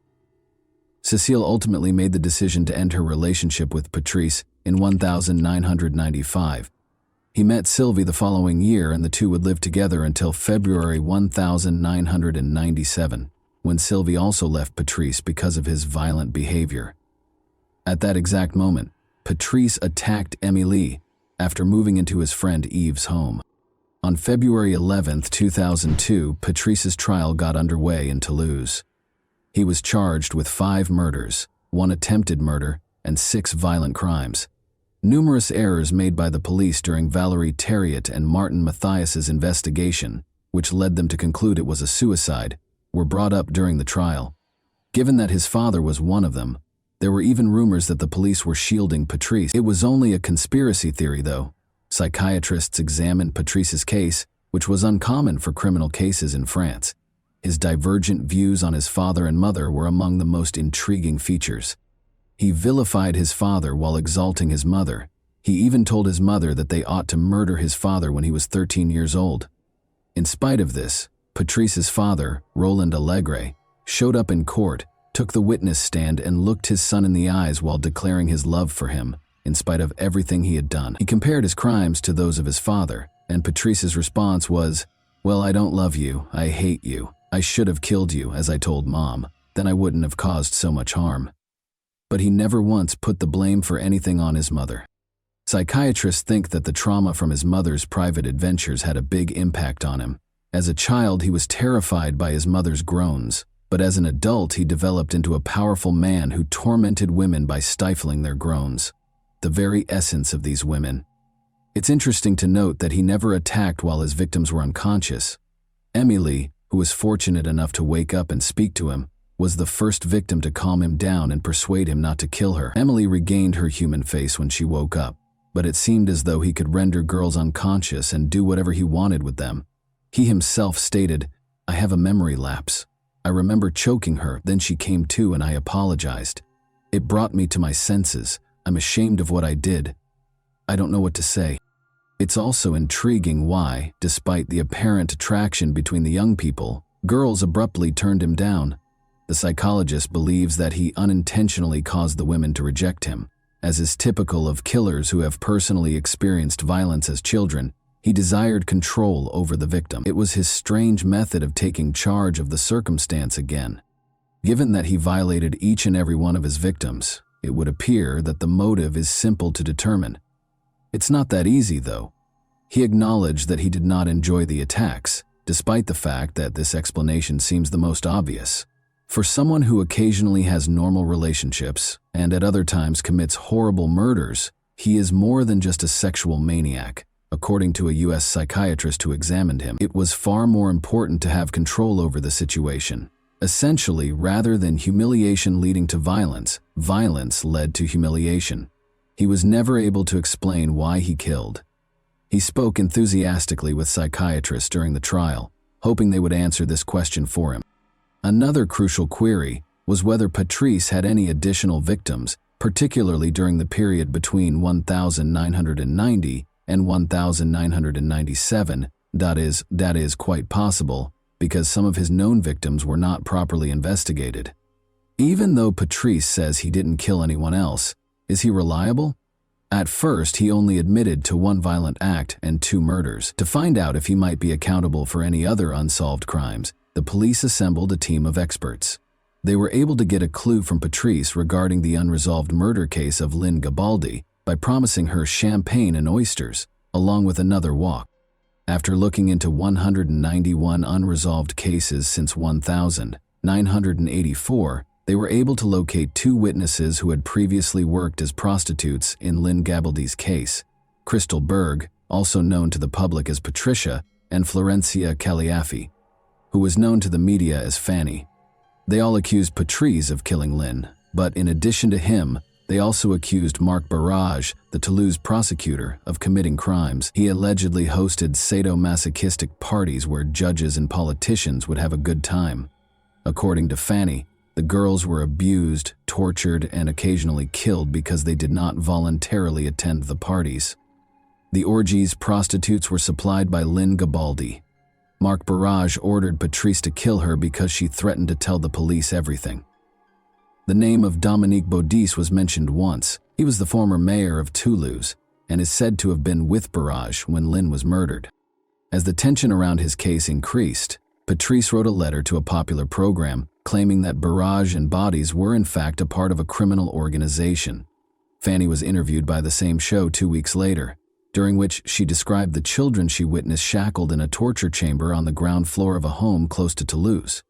[SPEAKER 1] Cécile ultimately made the decision to end her relationship with Patrice in 1995. He met Sylvie the following year, and the two would live together until February 1997, when Sylvie also left Patrice because of his violent behavior. At that exact moment, Patrice attacked Émilie after moving into his friend Yves' home. On February 11, 2002, Patrice's trial got underway in Toulouse. He was charged with 5 murders, 1 attempted murder, and 6 violent crimes. Numerous errors made by the police during Valérie Thériault and Martin Mathias's investigation, which led them to conclude it was a suicide, were brought up during the trial. Given that his father was one of them, there were even rumors that the police were shielding Patrice. It was only a conspiracy theory, though. Psychiatrists examined Patrice's case, which was uncommon for criminal cases in France. His divergent views on his father and mother were among the most intriguing features. He vilified his father while exalting his mother. He even told his mother that they ought to murder his father when he was 13 years old. In spite of this, Patrice's father, Roland Allegre, showed up in court, took the witness stand, and looked his son in the eyes while declaring his love for him, in spite of everything he had done. He compared his crimes to those of his father, and Patrice's response was, "Well, I don't love you, I hate you. I should have killed you, as I told Mom. Then I wouldn't have caused so much harm." But he never once put the blame for anything on his mother. Psychiatrists think that the trauma from his mother's private adventures had a big impact on him. As a child, he was terrified by his mother's groans, but as an adult, he developed into a powerful man who tormented women by stifling their groans. the very essence of these women. It's interesting to note that he never attacked while his victims were unconscious. Emily, who was fortunate enough to wake up and speak to him, was the first victim to calm him down and persuade him not to kill her. Emily regained her human face when she woke up, but it seemed as though he could render girls unconscious and do whatever he wanted with them. He himself stated, "I have a memory lapse. I remember choking her, then she came to and I apologized. It brought me to my senses. I'm ashamed of what I did. I don't know what to say." It's also intriguing why, despite the apparent attraction between the young people, girls abruptly turned him down. The psychologist believes that he unintentionally caused the women to reject him. As is typical of killers who have personally experienced violence as children, he desired control over the victim. It was his strange method of taking charge of the circumstance again. Given that he violated each and every one of his victims, it would appear that the motive is simple to determine. It's not that easy, though. He acknowledged that he did not enjoy the attacks, despite the fact that this explanation seems the most obvious. For someone who occasionally has normal relationships and at other times commits horrible murders, he is more than just a sexual maniac. According to a U.S. psychiatrist who examined him, it was far more important to have control over the situation. Essentially, rather than humiliation leading to violence, violence led to humiliation. He was never able to explain why he killed. He spoke enthusiastically with psychiatrists during the trial, hoping they would answer this question for him. Another crucial query was whether Patrice had any additional victims, particularly during the period between 1990 and 1997. That is quite possible, because some of his known victims were not properly investigated. Even though Patrice says he didn't kill anyone else, is he reliable? At first, he only admitted to one violent act and 2 murders. To find out if he might be accountable for any other unsolved crimes, the police assembled a team of experts. They were able to get a clue from Patrice regarding the unresolved murder case of Lynn Garibaldi by promising her champagne and oysters, along with another walk. After looking into 191 unresolved cases since 1984, they were able to locate 2 witnesses who had previously worked as prostitutes in Lynn Garibaldi's case: Crystal Berg, also known to the public as Patricia, and Florencia Caliafi, who was known to the media as Fanny. They all accused Patrice of killing Lynn, but in addition to him, they also accused Marc Barrage, the Toulouse prosecutor, of committing crimes. He allegedly hosted sadomasochistic parties where judges and politicians would have a good time. According to Fanny, the girls were abused, tortured, and occasionally killed because they did not voluntarily attend the parties. The orgies prostitutes were supplied by Lynn Garibaldi. Marc Barrage ordered Patrice to kill her because she threatened to tell the police everything. The name of Dominique Baudis was mentioned once. He was the former mayor of Toulouse and is said to have been with Barrage when Lynn was murdered. As the tension around his case increased, Patrice wrote a letter to a popular program claiming that Barrage and Baudis were in fact a part of a criminal organization. Fanny was interviewed by the same show 2 weeks later, during which she described the children she witnessed shackled in a torture chamber on the ground floor of a home close to Toulouse.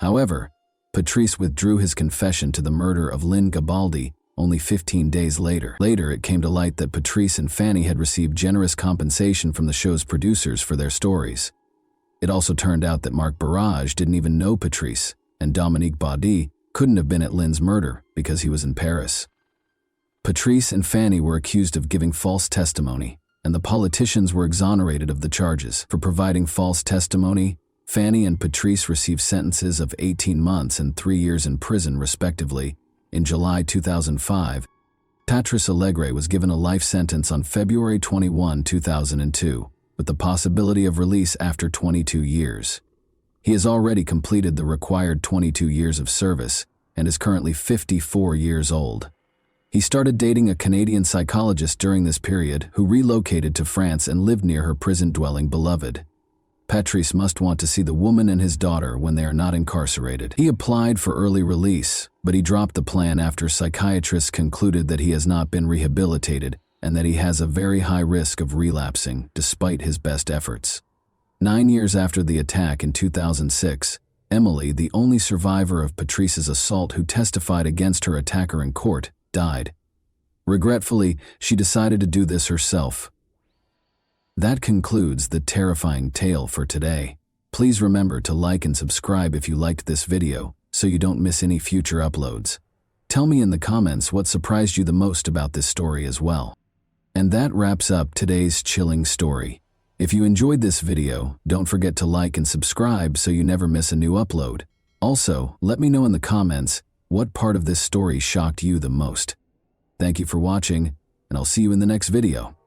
[SPEAKER 1] However, Patrice withdrew his confession to the murder of Lynn Garibaldi only 15 days later. Later, it came to light that Patrice and Fanny had received generous compensation from the show's producers for their stories. It also turned out that Marc Barrage didn't even know Patrice, and Dominique Baudis couldn't have been at Lynn's murder because he was in Paris. Patrice and Fanny were accused of giving false testimony, and the politicians were exonerated of the charges. For providing false testimony, Fanny and Patrice received sentences of 18 months and 3 years in prison, respectively. In July 2005, Patrice Allegre was given a life sentence on February 21, 2002, with the possibility of release after 22 years. He has already completed the required 22 years of service and is currently 54 years old. He started dating a Canadian psychologist during this period who relocated to France and lived near her prison-dwelling beloved. Patrice must want to see the woman and his daughter when they are not incarcerated. He applied for early release, but he dropped the plan after psychiatrists concluded that he has not been rehabilitated and that he has a very high risk of relapsing despite his best efforts. 9 years after the attack in 2006, Emily, the only survivor of Patrice's assault who testified against her attacker in court, died. Regretfully, she decided to do this herself. That concludes the terrifying tale for today. Please remember to like and subscribe if you liked this video, so you don't miss any future uploads. Tell me in the comments what surprised you the most about this story as well. And that wraps up today's chilling story. If you enjoyed this video, don't forget to like and subscribe so you never miss a new upload. Also, let me know in the comments what part of this story shocked you the most. Thank you for watching, and I'll see you in the next video.